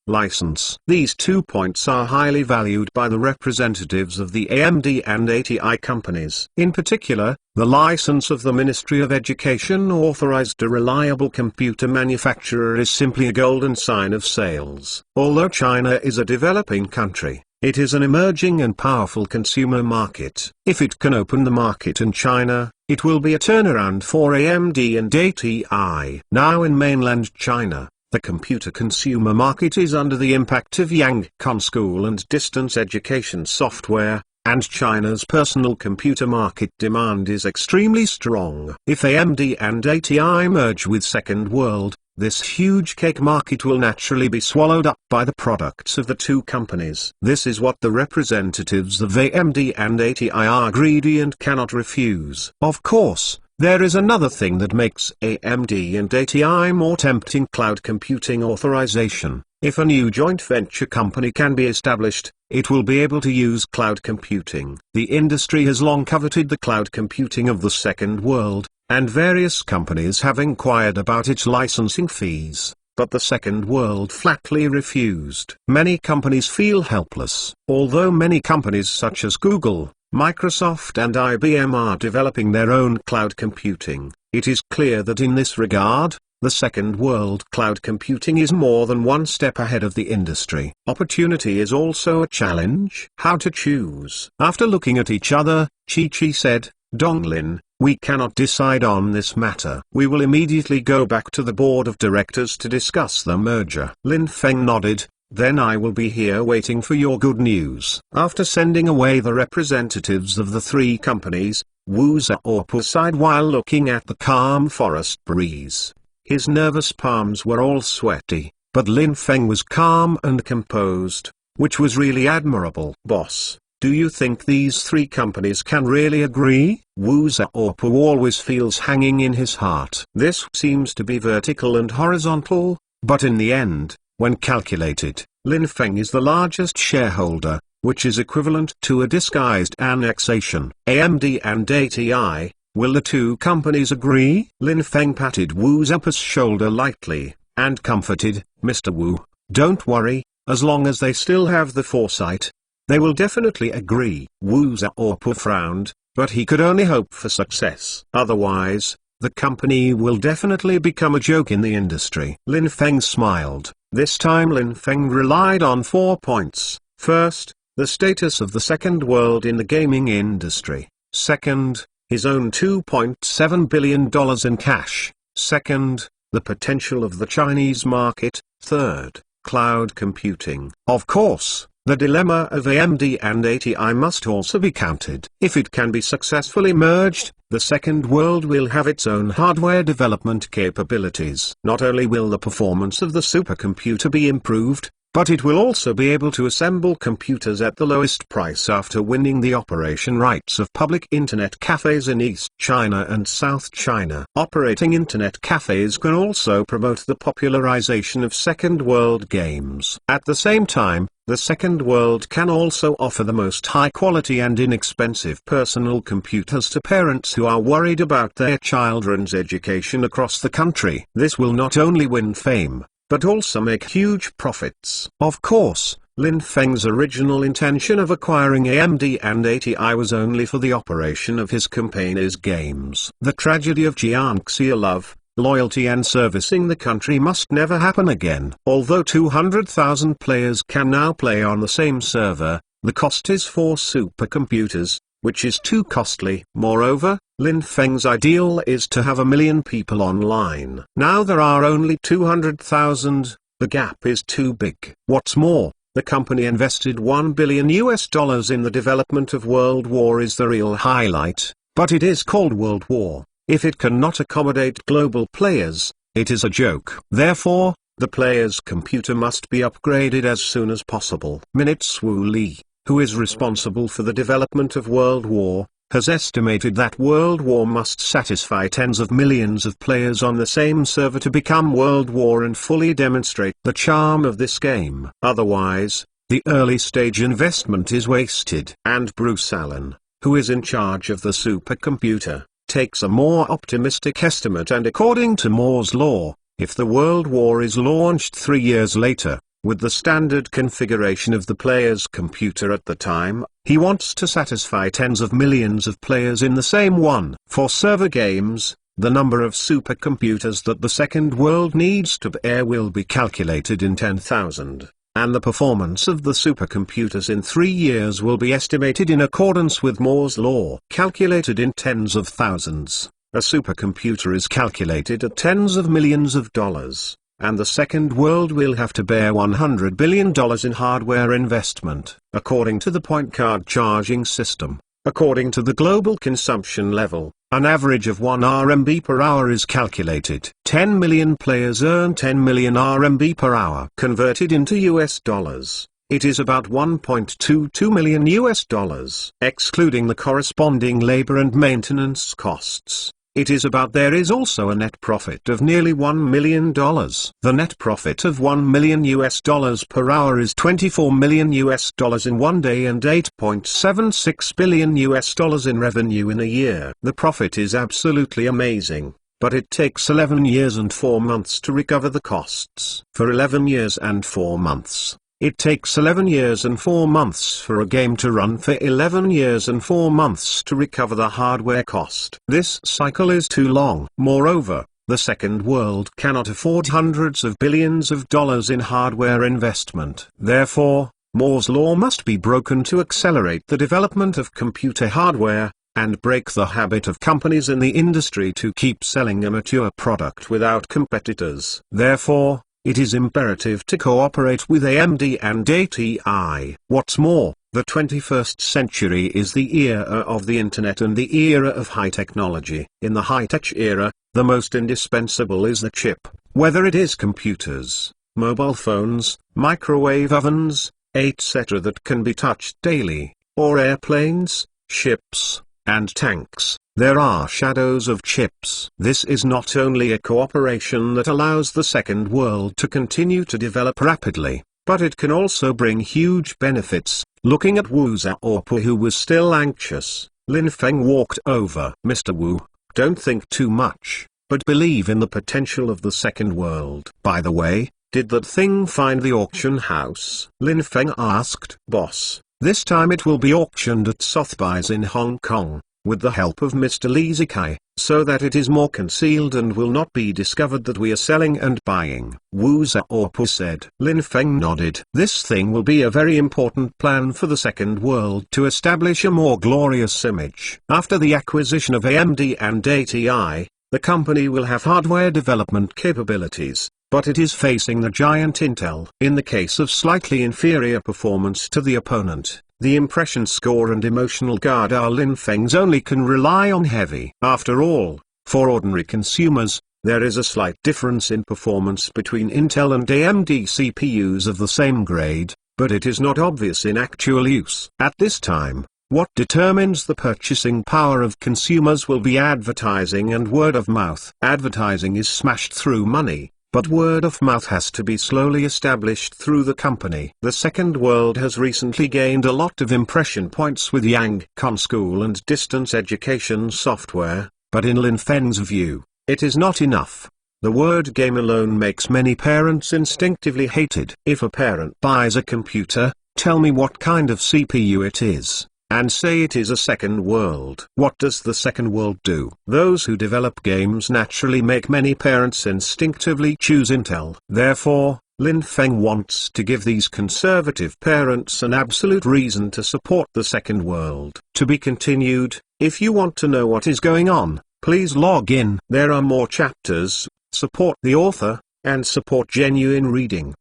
License. These 2 points are highly valued by the representatives of the AMD and ATI companies. In particular, the license of the Ministry of Education authorized a reliable computer manufacturer is simply a golden sign of sales. Although China is a developing country, it is an emerging and powerful consumer market. If it can open the market in China, it will be a turnaround for AMD and ATI. Now in mainland China, the computer consumer market is under the impact of Yang-Con school and distance education software, and China's personal computer market demand is extremely strong. If AMD and ATI merge with Second World, this huge cake market will naturally be swallowed up by the products of the two companies. This is what the representatives of AMD and ATI are greedy and cannot refuse. Of course, there is another thing that makes AMD and ATI more tempting: cloud computing authorization. If a new joint venture company can be established, it will be able to use cloud computing. The industry has long coveted the cloud computing of the Second World, and various companies have inquired about its licensing fees, but the Second World flatly refused. Many companies feel helpless. Although many companies such as Google, Microsoft and IBM are developing their own cloud computing, it is clear that in this regard, the Second World cloud computing is more than one step ahead of the industry. Opportunity is also a challenge. How to choose? After looking at each other, Chi said, "Donglin, we cannot decide on this matter. We will immediately go back to the board of directors to discuss the merger." Lin Feng nodded. "Then I will be here waiting for your good news." After sending away the representatives of the three companies, Wu Xiaopu sighed while looking at the calm forest breeze. His nervous palms were all sweaty, but Lin Feng was calm and composed, which was really admirable. "Boss, do you think these three companies can really agree?" Wu Xiaopu always feels hanging in his heart. This seems to be vertical and horizontal, but in the end, when calculated, Lin Feng is the largest shareholder, which is equivalent to a disguised annexation. AMD and ATI, will the two companies agree? Lin Feng patted Wu Xiaopu's shoulder lightly, and comforted, "Mr. Wu, don't worry, as long as they still have the foresight, they will definitely agree." Wu Xiaopu frowned, but he could only hope for success. Otherwise, the company will definitely become a joke in the industry. Lin Feng smiled. This time Lin Feng relied on 4 points. First, the status of the second world in the gaming industry. Second, his own $2.7 billion in cash. Second, the potential of the Chinese market. Third, cloud computing. Of course, the dilemma of AMD and ATI must also be counted. If it can be successfully merged, the second world will have its own hardware development capabilities. Not only will the performance of the supercomputer be improved, but it will also be able to assemble computers at the lowest price after winning the operation rights of public internet cafes in East China and South China. Operating internet cafes can also promote the popularization of second world games. At the same time, the second world can also offer the most high-quality and inexpensive personal computers to parents who are worried about their children's education across the country. This will not only win fame, but also make huge profits. Of course, Lin Feng's original intention of acquiring AMD and ATI was only for the operation of his company's games. The tragedy of Jiangxia love, loyalty and servicing the country must never happen again. Although 200,000 players can now play on the same server, the cost is for supercomputers, which is too costly. Moreover, Lin Feng's ideal is to have 1 million people online. Now there are only 200,000, the gap is too big. What's more, the company invested $1 billion in the development of World War is the real highlight, but it is called World War. If it cannot accommodate global players, it is a joke. Therefore, the player's computer must be upgraded as soon as possible. Minitsu Li, who is responsible for the development of World War, has estimated that World War must satisfy tens of millions of players on the same server to become World War and fully demonstrate the charm of this game. Otherwise, the early-stage investment is wasted. And Bruce Allen, who is in charge of the supercomputer, takes a more optimistic estimate, and according to Moore's law, if the World War is launched 3 years later, with the standard configuration of the player's computer at the time, he wants to satisfy tens of millions of players in the same one. For server games, the number of supercomputers that the second world needs to bear will be calculated in 10,000. And the performance of the supercomputers in 3 years will be estimated in accordance with Moore's law. Calculated in tens of thousands, a supercomputer is calculated at tens of millions of dollars, and the second world will have to bear $100 billion in hardware investment. According to the point card charging system, according to the global consumption level, an average of 1 RMB per hour is calculated. 10 million players earn 10 million RMB per hour. Converted into US dollars, it is about $1.22 million US dollars. Excluding the corresponding labor and maintenance costs, it is about. There is also a net profit of nearly $1 million. The net profit of $1 million US dollars per hour is $24 million US dollars in 1 day and $8.76 billion US dollars in revenue in a year. The profit is absolutely amazing, but it takes 11 years and 4 months to recover the costs. For 11 years and 4 months. It takes 11 years and 4 months for a game to run, for 11 years and 4 months to recover the hardware cost. This cycle is too long. Moreover, the second world cannot afford hundreds of billions of dollars in hardware investment. Therefore, Moore's law must be broken to accelerate the development of computer hardware, and break the habit of companies in the industry to keep selling a mature product without competitors. Therefore, it is imperative to cooperate with AMD and ATI. What's more, the 21st century is the era of the internet and the era of high technology. In the high-tech era, the most indispensable is the chip, whether it is computers, mobile phones, microwave ovens, etc. that can be touched daily, or airplanes, ships, and tanks. There are shadows of chips. This is not only a cooperation that allows the second world to continue to develop rapidly, but it can also bring huge benefits. Looking at Wu Xiaopu, who was still anxious, Lin Feng walked over. Mr. Wu, don't think too much, but believe in the potential of the second world. By the way, did that thing find the auction house? Lin Feng asked. Boss, this time it will be auctioned at Sotheby's in Hong Kong, with the help of Mr. Li Zikai, so that it is more concealed and will not be discovered that we are selling and buying. Wu Xiaopu said. Lin Feng nodded. This thing will be a very important plan for the second world to establish a more glorious image. After the acquisition of AMD and ATI, the company will have hardware development capabilities, but it is facing the giant Intel. In the case of slightly inferior performance to the opponent, the impression score and emotional guard are Lin Feng's only can rely on heavy. After all, for ordinary consumers, there is a slight difference in performance between Intel and AMD CPUs of the same grade, but it is not obvious in actual use. At this time, what determines the purchasing power of consumers will be advertising and word of mouth. Advertising is smashed through money, but word of mouth has to be slowly established through the company. The second world has recently gained a lot of impression points with Yang Con school and distance education software, but in Lin Feng's view, it is not enough. The word game alone makes many parents instinctively hated. If a parent buys a computer, tell me what kind of CPU it is, and say it is a second world. What does the second world do? Those who develop games naturally make many parents instinctively choose Intel. Therefore, Lin Feng wants to give these conservative parents an absolute reason to support the second world. To be continued. If you want to know what is going on, please log in. There are more chapters. Support the author, and support genuine reading.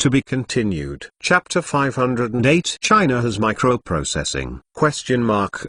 To be continued. Chapter 508. China has microprocessing?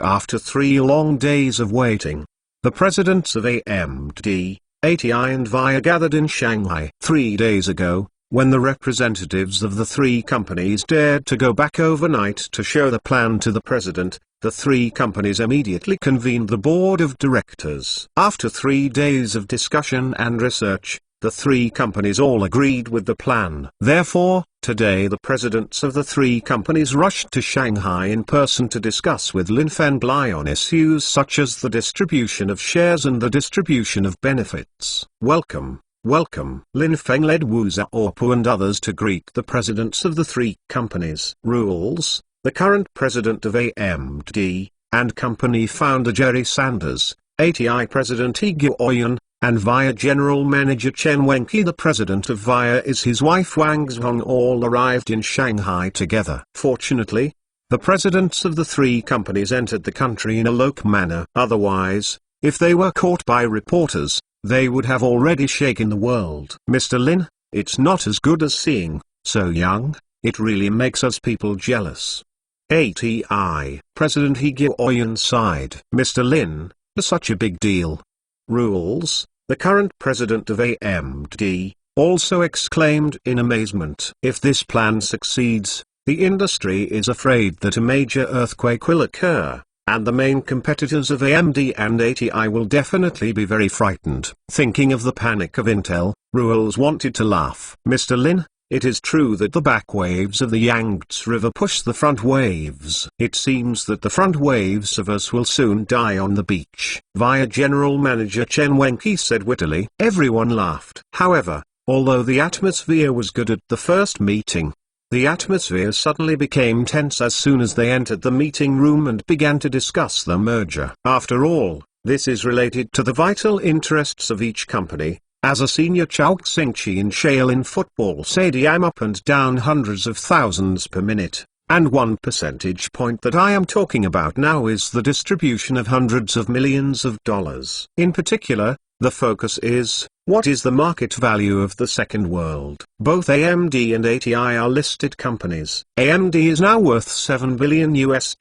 After 3 long days of waiting, the presidents of AMD, ATI and VIA gathered in Shanghai 3 days ago, when the representatives of the 3 companies dared to go back overnight to show the plan to the president. The 3 companies immediately convened the board of directors. After 3 days of discussion and research, the 3 companies all agreed with the plan. Therefore, today the presidents of the 3 companies rushed to Shanghai in person to discuss with Lin Feng on issues such as the distribution of shares and the distribution of benefits. Welcome, welcome. Lin Feng led Wu Xiaopu and others to greet the presidents of the 3 companies. Rules. The current president of AMD, and company founder Jerry Sanders, ATI president He Guoyuan, and VIA general manager Chen Wenqi. The president of VIA is his wife Wang Zhong. All arrived in Shanghai together. Fortunately, the presidents of the 3 companies entered the country in a local manner. Otherwise, if they were caught by reporters, they would have already shaken the world. Mr. Lin, it's not as good as seeing so young. It really makes us people jealous. ATI President He Guoyuan sighed. Mr. Lin, such a big deal. Rules. The current president of AMD, also exclaimed in amazement. If this plan succeeds, the industry is afraid that a major earthquake will occur, and the main competitors of AMD and ATI will definitely be very frightened. Thinking of the panic of Intel, Rules wanted to laugh. Mr. Lin, it is true that the back waves of the Yangtze River push the front waves. It seems that the front waves of us will soon die on the beach. VIA general manager Chen Wenqi said wittily. Everyone laughed. However, although the atmosphere was good at the first meeting, the atmosphere suddenly became tense as soon as they entered the meeting room and began to discuss the merger. After all, this is related to the vital interests of each company. As a senior Chongqing in Shaolin football stadium up and down hundreds of thousands per minute, and 1 percentage point that I am talking about now is the distribution of hundreds of millions of dollars. In particular, the focus is, what is the market value of the second world? Both AMD and ATI are listed companies. AMD is now worth $7 billion US.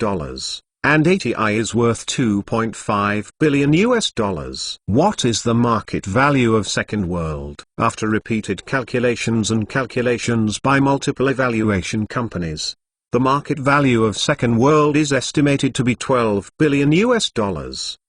And ATI is worth $2.5 billion US. What is the market value of second world? After repeated calculations and calculations by multiple evaluation companies, the market value of second world is estimated to be $12 billion US.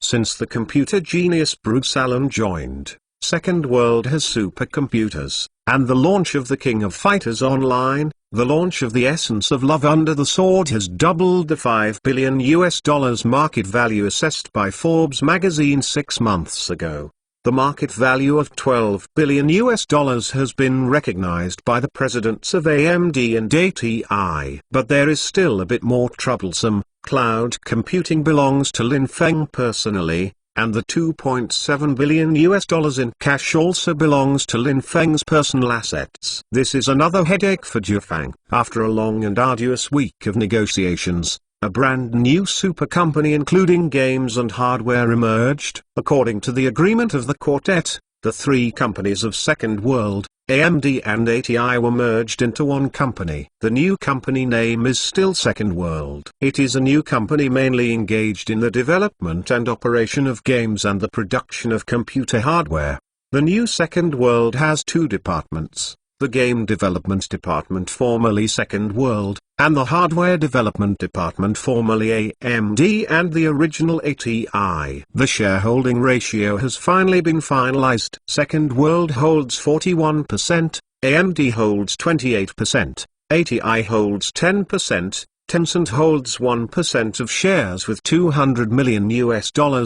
Since the computer genius Bruce Allen joined, second world has supercomputers, and the launch of the King of Fighters Online, the launch of the Essence of Love Under the Sword has doubled the $5 billion US market value assessed by Forbes magazine 6 months ago. The market value of $12 billion US has been recognized by the presidents of AMD and ATI. But there is still a bit more troublesome. Cloud computing belongs to Lin Feng personally, and the $2.7 billion in cash also belongs to Lin Feng's personal assets. This is another headache for Jiufang. After a long and arduous week of negotiations, a brand new super company including games and hardware emerged. According to the agreement of the quartet, the three companies of Second World, AMD and ATI were merged into one company. The new company name is still Second World. It is a new company mainly engaged in the development and operation of games and the production of computer hardware. The new Second World has two departments: the Game Development Department, formerly Second World, and the Hardware Development Department, formerly AMD and the original ATI. The shareholding ratio has finally been finalized. Second World holds 41%, AMD holds 28%, ATI holds 10%, Tencent holds 1% of shares with $200 million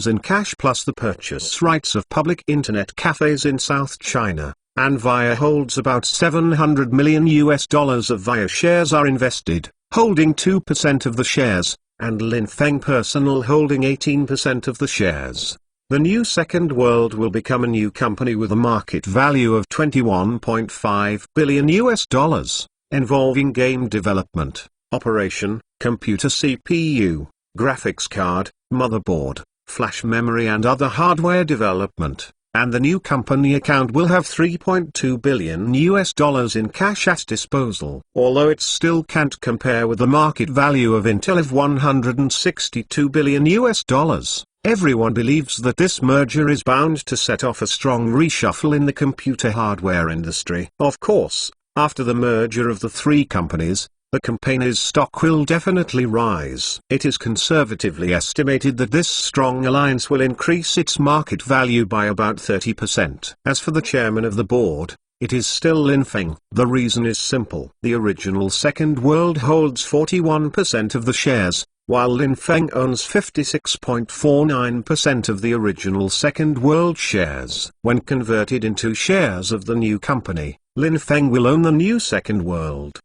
in cash plus the purchase rights of public internet cafes in South China. And VIA holds about $700 million of VIA shares are invested, holding 2% of the shares, and Lin Feng personal holding 18% of the shares. The new Second World will become a new company with a market value of $21.5 billion, involving game development, operation, computer CPU, graphics card, motherboard, flash memory and other hardware development. And the new company account will have $3.2 billion in cash at disposal. Although it still can't compare with the market value of Intel of $162 billion, everyone believes that this merger is bound to set off a strong reshuffle in the computer hardware industry. Of course, after the merger of the three companies, the company's stock will definitely rise. It is conservatively estimated that this strong alliance will increase its market value by about 30%. As for the chairman of the board, it is still Lin Feng. The reason is simple. The original Second World holds 41% of the shares, while Lin Feng owns 56.49% of the original Second World shares. When converted into shares of the new company, Lin Feng will own the new Second World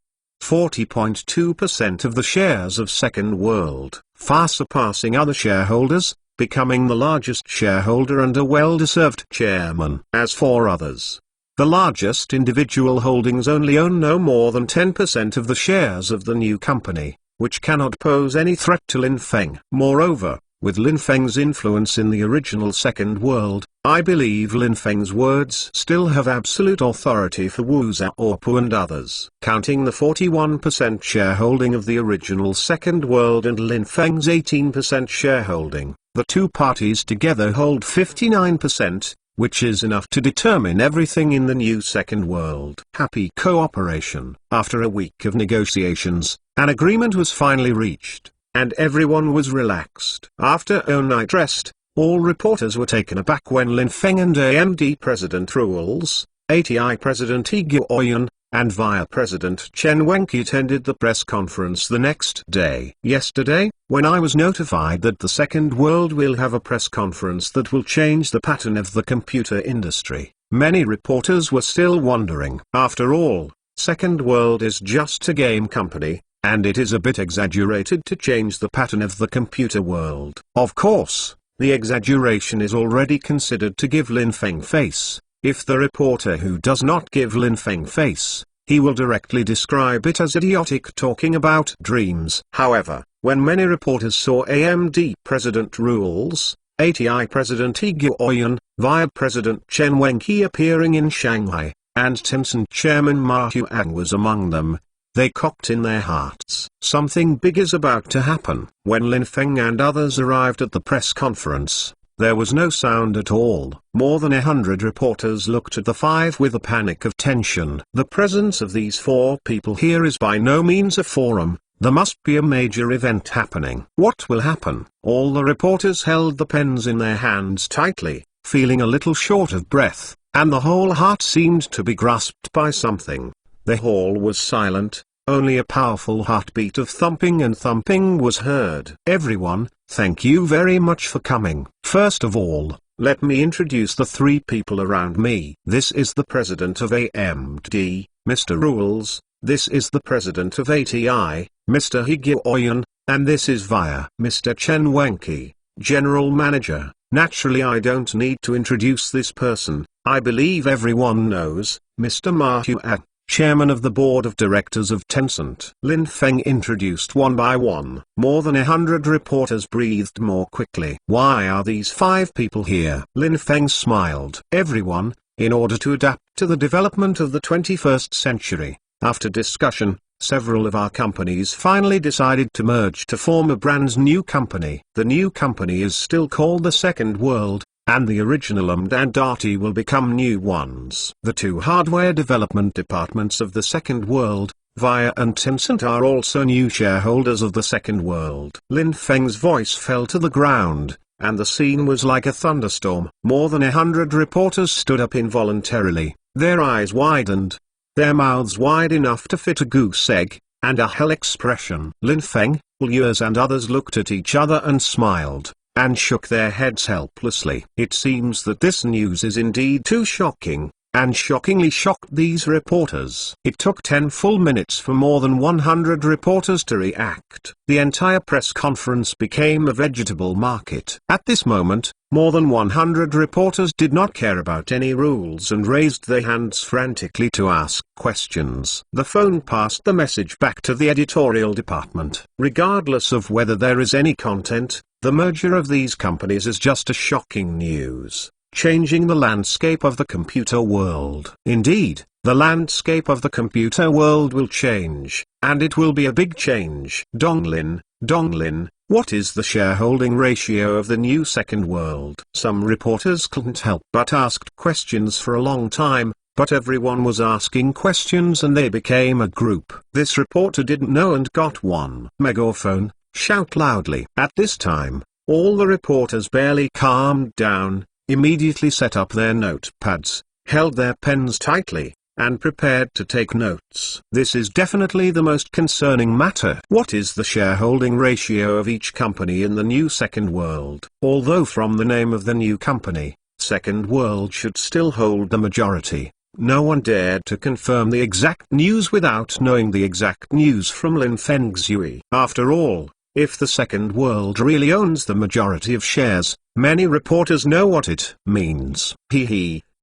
40.2% of the shares of Second World, far surpassing other shareholders, becoming the largest shareholder and a well-deserved chairman. As for others, the largest individual holdings only own no more than 10% of the shares of the new company, which cannot pose any threat to Lin Feng. Moreover, with Lin Feng's influence in the original Second World, I believe Lin Feng's words still have absolute authority for Wu Xiaopu and others. Counting the 41% shareholding of the original Second World and Lin Feng's 18% shareholding, the two parties together hold 59%, which is enough to determine everything in the new Second World. Happy cooperation. After a week of negotiations, an agreement was finally reached, and everyone was relaxed. After a night rest, all reporters were taken aback when Lin Feng and AMD President Rules, ATI President He Guoyuan, and VIA President Chen Wenqi attended the press conference the next day. Yesterday, when I was notified that the Second World will have a press conference that will change the pattern of the computer industry, many reporters were still wondering. After all, Second World is just a game company, and it is a bit exaggerated to change the pattern of the computer world. Of course, the exaggeration is already considered to give Lin Feng face. If the reporter who does not give Lin Feng face, he will directly describe it as idiotic talking about dreams. However, when many reporters saw AMD President Rules, ATI President He Guoyuan, VIA President Chen Wenqi appearing in Shanghai, and Tencent Chairman Ma Huang was among them, they cocked in their hearts. Something big is about to happen. When Lin Feng and others arrived at the press conference, there was no sound at all. More than 100 reporters looked at the five with a panic of tension. The presence of these four people here is by no means a forum. There must be a major event happening. What will happen? All the reporters held the pens in their hands tightly, feeling a little short of breath, and the whole heart seemed to be grasped by something. The hall was silent, only a powerful heartbeat of thumping and thumping was heard. Everyone, thank you very much for coming. First of all, let me introduce the three people around me. This is the president of AMD, Mr. Rules, this is the president of ATI, Mr. He Guoyuan, and this is VIA, Mr. Chen Wenqi, general manager. Naturally, I don't need to introduce this person. I believe everyone knows, Mr. Ma Huat, chairman of the board of directors of Tencent. Lin Feng introduced one by one. More than 100 reporters breathed more quickly. Why are these 5 people here? Lin Feng smiled. Everyone, in order to adapt to the development of the 21st century. After discussion, several of our companies finally decided to merge to form a brand new company. The new company is still called the Second World, and the original and Darty will become new ones. The 2 hardware development departments of the Second World, VIA and Tencent, are also new shareholders of the Second World. Lin Feng's voice fell to the ground, and the scene was like a thunderstorm. More than 100 reporters stood up involuntarily, their eyes widened, their mouths wide enough to fit a goose egg, and a hell expression. Lin Feng, Liu's and others looked at each other and smiled, and shook their heads helplessly. It seems that this news is indeed too shocking, and shockingly shocked these reporters. It took 10 full minutes for more than 100 reporters to react. The entire press conference became a vegetable market. At this moment, more than 100 reporters did not care about any rules and raised their hands frantically to ask questions. The phone passed the message back to the editorial department. Regardless of whether there is any content, the merger of these companies is just a shocking news, changing the landscape of the computer world. Indeed, the landscape of the computer world will change, and it will be a big change. Donglin, what is the shareholding ratio of the new Second World? Some reporters couldn't help but asked questions for a long time, but everyone was asking questions and they became a group. This reporter didn't know and got one megaphone. Shout loudly. At this time, all the reporters barely calmed down, immediately set up their notepads, held their pens tightly, and prepared to take notes. This is definitely the most concerning matter. What is the shareholding ratio of each company in the new Second World? Although from the name of the new company, Second World should still hold the majority, no one dared to confirm the exact news without knowing the exact news from Lin Fengzui. After all, if the Second World really owns the majority of shares, many reporters know what it means.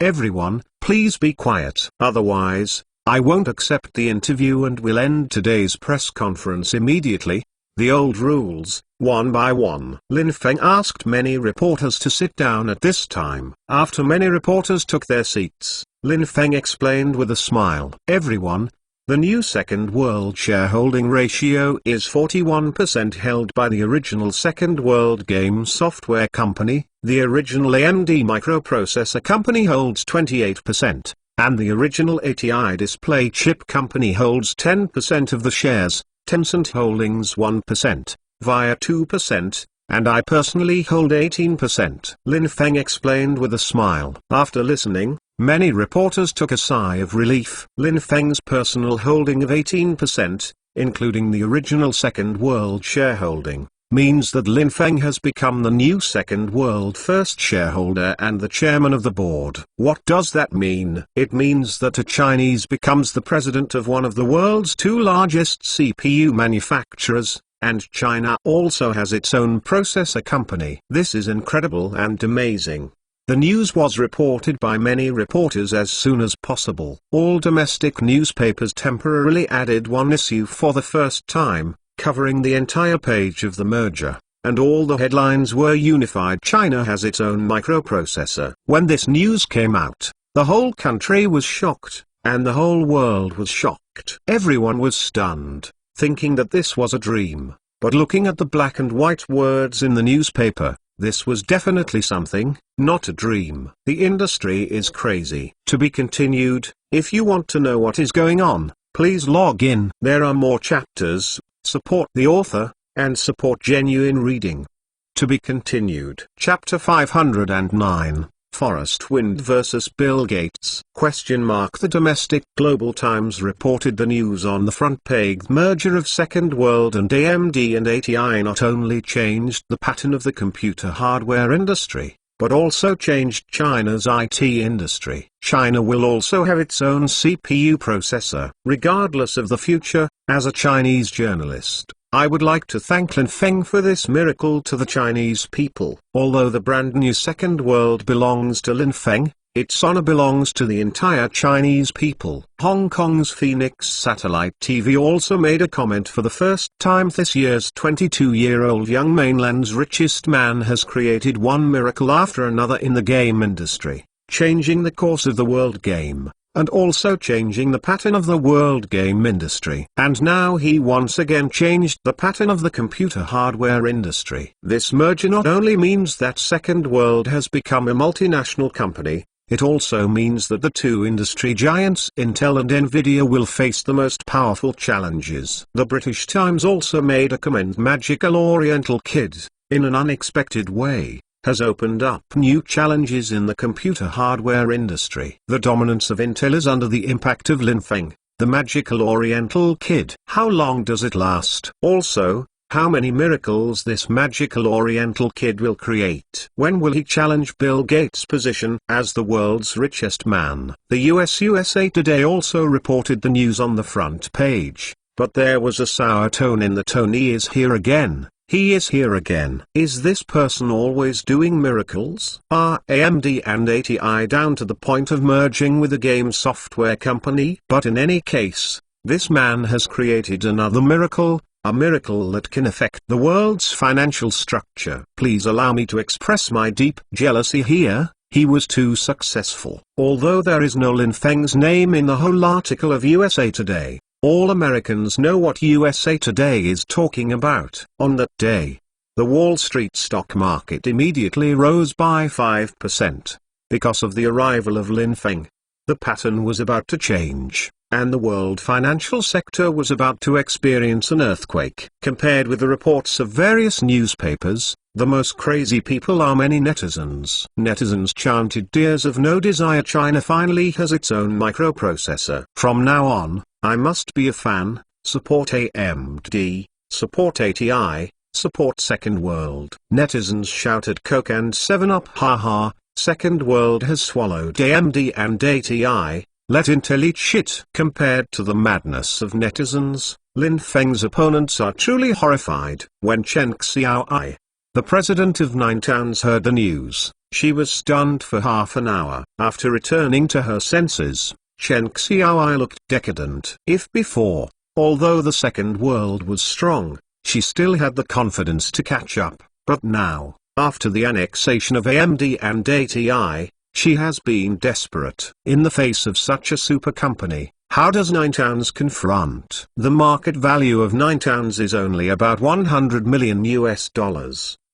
Everyone, please be quiet. Otherwise, I won't accept the interview and will end today's press conference immediately. The old rules, one by one. Lin Feng asked many reporters to sit down at this time. After many reporters took their seats, Lin Feng explained with a smile. Everyone, the new Second World shareholding ratio is 41% held by the original Second World game software company, the original AMD microprocessor company holds 28%, and the original ATI display chip company holds 10% of the shares, Tencent Holdings 1%, VIA 2%, and I personally hold 18%. Lin Feng explained with a smile. After listening, many reporters took a sigh of relief. Lin Feng's personal holding of 18%, including the original Second World shareholding, means that Lin Feng has become the new Second World first shareholder and the chairman of the board. What does that mean? It means that a Chinese becomes the president of one of the world's 2 largest CPU manufacturers, and China also has its own processor company. This is incredible and amazing. The news was reported by many reporters as soon as possible. All domestic newspapers temporarily added one issue for the first time, covering the entire page of the merger, and all the headlines were unified. China has its own microprocessor. When this news came out, the whole country was shocked, and the whole world was shocked. Everyone was stunned, thinking that this was a dream, but looking at the black and white words in the newspaper, this was definitely something, not a dream. The industry is crazy. To be continued. If you want to know what is going on, please log in. There are more chapters. Support the author, and support genuine reading. To be continued. Chapter 509, Forest Wind vs. Bill Gates? The domestic Global Times reported the news on the front page. The merger of Second World and AMD and ATI not only changed the pattern of the computer hardware industry, but also changed China's IT industry. China will also have its own CPU processor. Regardless of the future, as a Chinese journalist, I would like to thank Lin Feng for this miracle to the Chinese people. Although the brand new second world belongs to Lin Feng, its honor belongs to the entire Chinese people. Hong Kong's Phoenix Satellite TV also made a comment. For the first time this year's 22-year-old young mainland's richest man has created one miracle after another in the game industry, changing the course of the world game, and also changing the pattern of the world game industry. And now he once again changed the pattern of the computer hardware industry. This merger not only means that Second World has become a multinational company, it also means that the two industry giants Intel and Nvidia will face the most powerful challenges. The British Times also made a comment. Magical Oriental Kid, in an unexpected way, has opened up new challenges in the computer hardware industry. The dominance of Intel is under the impact of Lin Feng, the magical Oriental Kid. How long does it last? Also, how many miracles this magical Oriental Kid will create? When will he challenge Bill Gates' position as the world's richest man? The USA Today also reported the news on the front page, but there was a sour tone in the tone. He is here again. He is here again. Is this person always doing miracles? Are AMD and ATI down to the point of merging with a game software company? But in any case, this man has created another miracle, a miracle that can affect the world's financial structure. Please allow me to express my deep jealousy here. He was too successful. Although there is no Lin Feng's name in the whole article of USA Today, all Americans know what USA Today is talking about. On that day, the Wall Street stock market immediately rose by 5%. Because of the arrival of Lin Feng, the pattern was about to change, and the world financial sector was about to experience an earthquake. Compared with the reports of various newspapers, the most crazy people are many netizens. Netizens chanted tears of no desire. China finally has its own microprocessor. From now on, I must be a fan, support AMD, support ATI, support Second World. Netizens shouted Coke and 7-Up. Haha, Second World has swallowed AMD and ATI, let Intel eat shit. Compared to the madness of netizens, Lin Feng's opponents are truly horrified. When Chen Xiaoai, the president of Ninetowns, heard the news, she was stunned for half an hour. After returning to her senses, Chen Xiaoai looked decadent. If before, although the Second World was strong, she still had the confidence to catch up, but now, after the annexation of AMD and ATI, she has been desperate. In the face of such a super company, how does Ninetowns confront? The market value of Ninetowns is only about $100 million,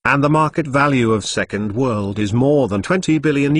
and the market value of Second World is more than $20 billion.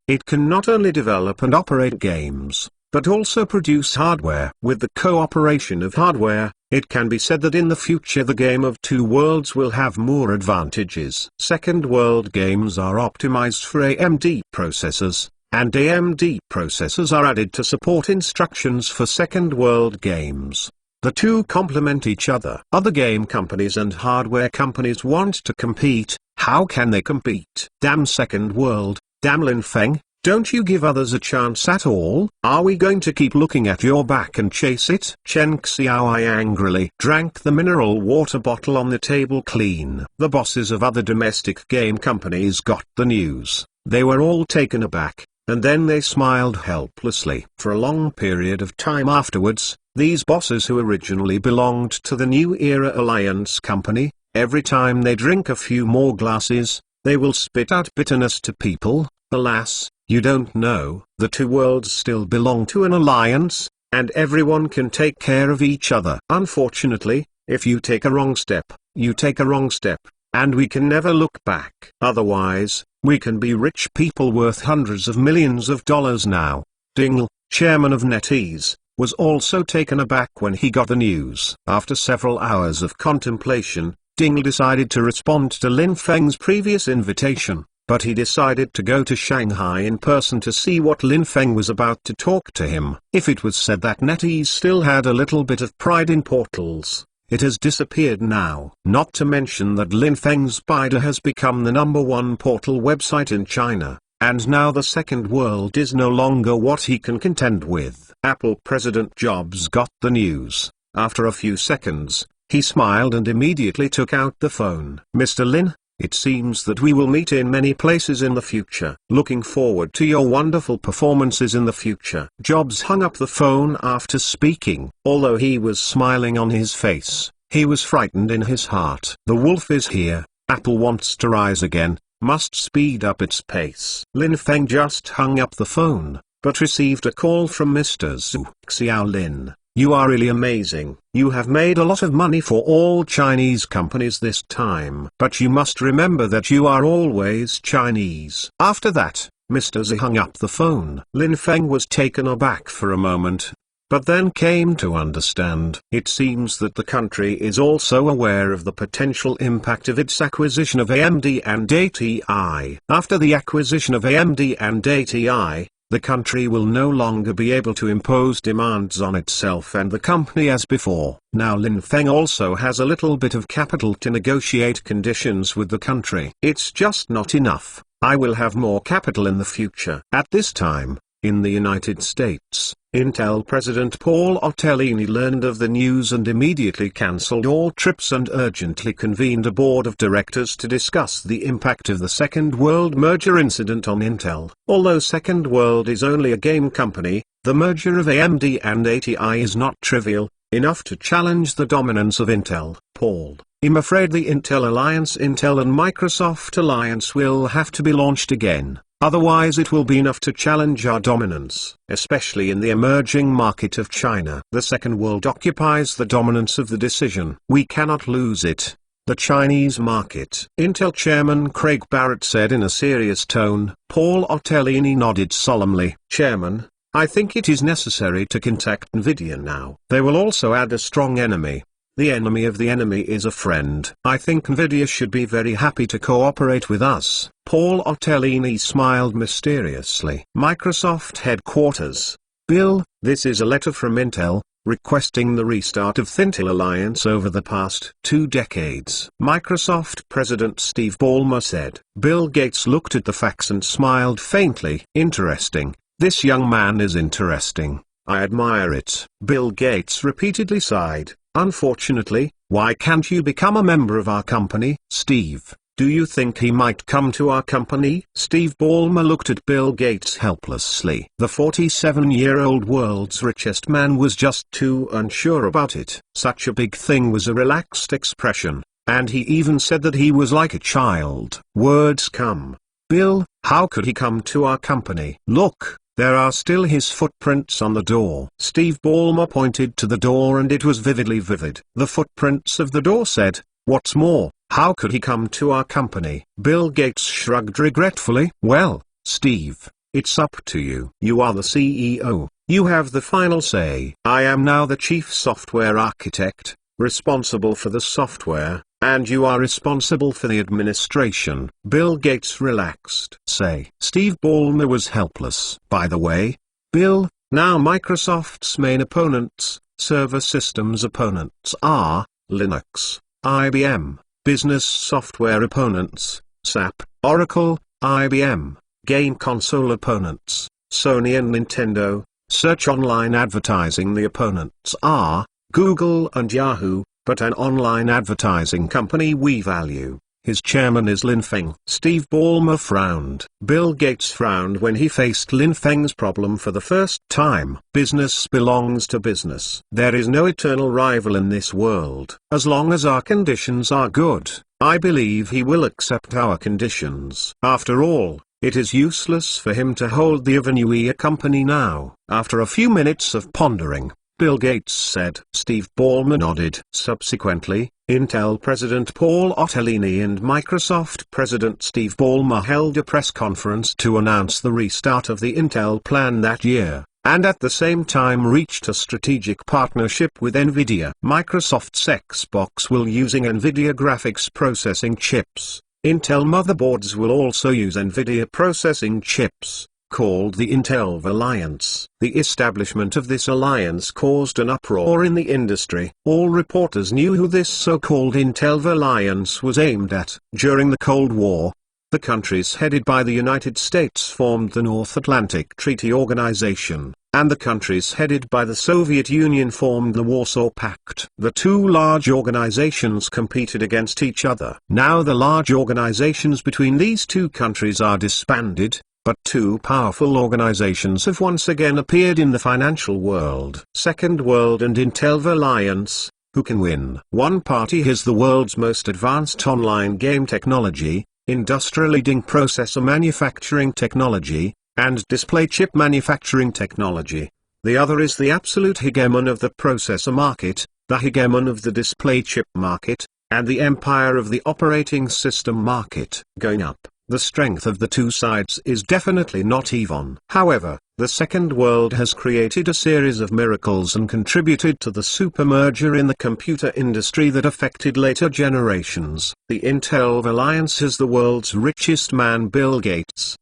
It can not only develop and operate games, but also produce hardware. With the cooperation of hardware, it can be said that in the future the game of two worlds will have more advantages. Second World games are optimized for AMD processors, and AMD processors are added to support instructions for Second World games. The two complement each other. Other game companies and hardware companies want to compete. How can they compete? Damn Second World, damn Lin Feng, don't you give others a chance at all? Are we going to keep looking at your back and chase it? Chen Xiaoai angrily drank the mineral water bottle on the table clean. The bosses of other domestic game companies got the news. They were all taken aback, and then they smiled helplessly. For a long period of time afterwards, these bosses who originally belonged to the New Era Alliance company, every time they drink a few more glasses, they will spit out bitterness to people. Alas, you don't know, the two worlds still belong to an alliance, and everyone can take care of each other. Unfortunately, if you take a wrong step, you take a wrong step, and we can never look back. Otherwise, we can be rich people worth hundreds of millions of dollars now. Dingle, chairman of NetEase, was also taken aback when he got the news. After several hours of contemplation, Dingle decided to respond to Lin Feng's previous invitation, but he decided to go to Shanghai in person to see what Lin Feng was about to talk to him. If it was said that NetEase still had a little bit of pride in portals, it has disappeared now. Not to mention that Lin Feng's Spider has become the #1 portal website in China, and now the Second World is no longer what he can contend with. Apple President Jobs got the news. After a few seconds, He smiled and immediately took out the phone. "Mr. Lin, it seems that we will meet in many places in the future. Looking forward to your wonderful performances in the future." Jobs hung up the phone after speaking. Although he was smiling on his face, he was frightened in his heart. The wolf is here. Apple wants to rise again, must speed up its pace. Lin Feng just hung up the phone, but received a call from Mr. Zhu. "Xiao Lin, you are really amazing. You have made a lot of money for all Chinese companies this time. But you must remember that you are always Chinese." After that, Mr. Zhu hung up the phone. Lin Feng was taken aback for a moment, but then came to understand. It seems that the country is also aware of the potential impact of its acquisition of AMD and ATI. After the acquisition of AMD and ATI, the country will no longer be able to impose demands on itself and the company as before. Now Lin Feng also has a little bit of capital to negotiate conditions with the country. It's just not enough. I will have more capital in the future. At this time, in the United States, Intel President Paul Otellini learned of the news and immediately cancelled all trips and urgently convened a board of directors to discuss the impact of the Second World merger incident on Intel. Although Second World is only a game company, the merger of AMD and ATI is not trivial enough to challenge the dominance of Intel. Paul, I'm afraid the Intel Alliance, Intel and Microsoft Alliance will have to be launched again. Otherwise it will be enough to challenge our dominance, especially in the emerging market of China. The Second World occupies the dominance of the decision. We cannot lose it. The Chinese market. Intel Chairman Craig Barrett said in a serious tone. Paul Otellini nodded solemnly. "Chairman, I think it is necessary to contact Nvidia now. They will also add a strong enemy. The enemy of the enemy is a friend. I think Nvidia should be very happy to cooperate with us." Paul Otellini smiled mysteriously. Microsoft headquarters. "Bill, this is a letter from Intel, requesting the restart of Intel Alliance over the past 2 decades. Microsoft President Steve Ballmer said. Bill Gates looked at the facts and smiled faintly. "Interesting. This young man is interesting. I admire it." Bill Gates repeatedly sighed. "Unfortunately, why can't you become a member of our company, Steve? Do you think he might come to our company?" Steve Ballmer looked at Bill Gates helplessly. The 47-year-old world's richest man was just too unsure about it. Such a big thing was a relaxed expression, and he even said that he was like a child. Words come. "Bill, how could he come to our company? Look. There are still his footprints on the door." Steve Ballmer pointed to the door and it was vividly vivid. The footprints of the door said, "What's more, how could he come to our company?" Bill Gates shrugged regretfully. "Well, Steve, it's up to you. You are the CEO. You have the final say. I am now the chief software architect, responsible for the software, and you are responsible for the administration." Bill Gates relaxed. Say. Steve Ballmer was helpless. "By the way, Bill, now Microsoft's main opponents, server systems opponents are, Linux, IBM, business software opponents, SAP, Oracle, IBM, game console opponents, Sony and Nintendo, search online advertising the opponents are, Google and Yahoo, but an online advertising company we value. His chairman is Lin Feng." Steve Ballmer frowned. Bill Gates frowned when he faced Lin Feng's problem for the first time. Business belongs to business. There is no eternal rival in this world. As long as our conditions are good, I believe he will accept our conditions. After all, it is useless for him to hold the Avenue company now. After a few minutes of pondering, Bill Gates said. Steve Ballmer nodded. Subsequently, Intel President Paul Otellini and Microsoft President Steve Ballmer held a press conference to announce the restart of the Intel plan that year, and at the same time reached a strategic partnership with Nvidia. Microsoft's Xbox will using Nvidia graphics processing chips. Intel motherboards will also use Nvidia processing chips, called the Intel Alliance. The establishment of this alliance caused an uproar in the industry. All reporters knew who this so-called Intel Alliance was aimed at. During the Cold War, the countries headed by the United States formed the North Atlantic Treaty Organization, and the countries headed by the Soviet Union formed the Warsaw Pact. The two large organizations competed against each other. Now the large organizations between these two countries are disbanded, but two powerful organizations have once again appeared in the financial world. Second World and Intel Alliance. Who can win? One party has the world's most advanced online game technology, industry-leading processor manufacturing technology, and display chip manufacturing technology. The other is the absolute hegemon of the processor market, the hegemon of the display chip market, and the empire of the operating system market. Going up, the strength of the two sides is definitely not even. However, the Second World has created a series of miracles and contributed to the supermerger in the computer industry that affected later generations. The Intel Alliance has the world's richest man, Bill Gates.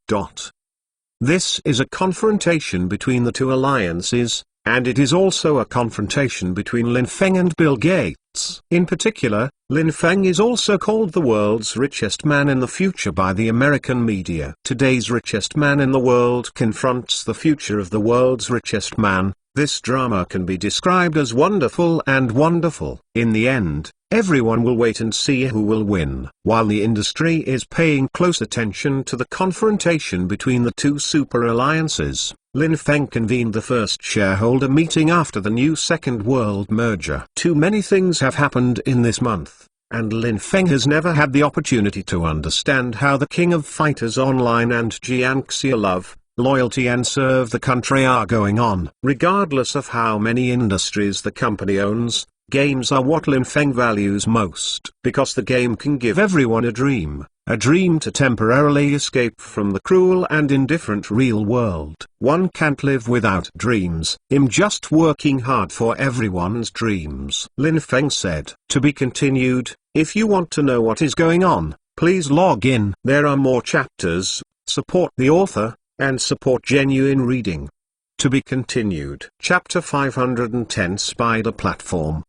This is a confrontation between the two alliances, and it is also a confrontation between Lin Feng and Bill Gates. In particular, Lin Feng is also called the world's richest man in the future by the American media. Today's richest man in the world confronts the future of the world's richest man. This drama can be described as wonderful and wonderful. In the end, everyone will wait and see who will win. While the industry is paying close attention to the confrontation between the two super alliances, Lin Feng convened the first shareholder meeting after the new Second World merger. Too many things have happened in this month, and Lin Feng has never had the opportunity to understand how the King of Fighters Online and Jiangxia love, loyalty and serve the country are going on. Regardless of how many industries the company owns, games are what Lin Feng values most. Because the game can give everyone a dream to temporarily escape from the cruel and indifferent real world. One can't live without dreams. I'm just working hard for everyone's dreams. Lin Feng said. To be continued. If you want to know what is going on, please log in. There are more chapters. Support the author, and support genuine reading. To be continued. Chapter 510 Spider Platform?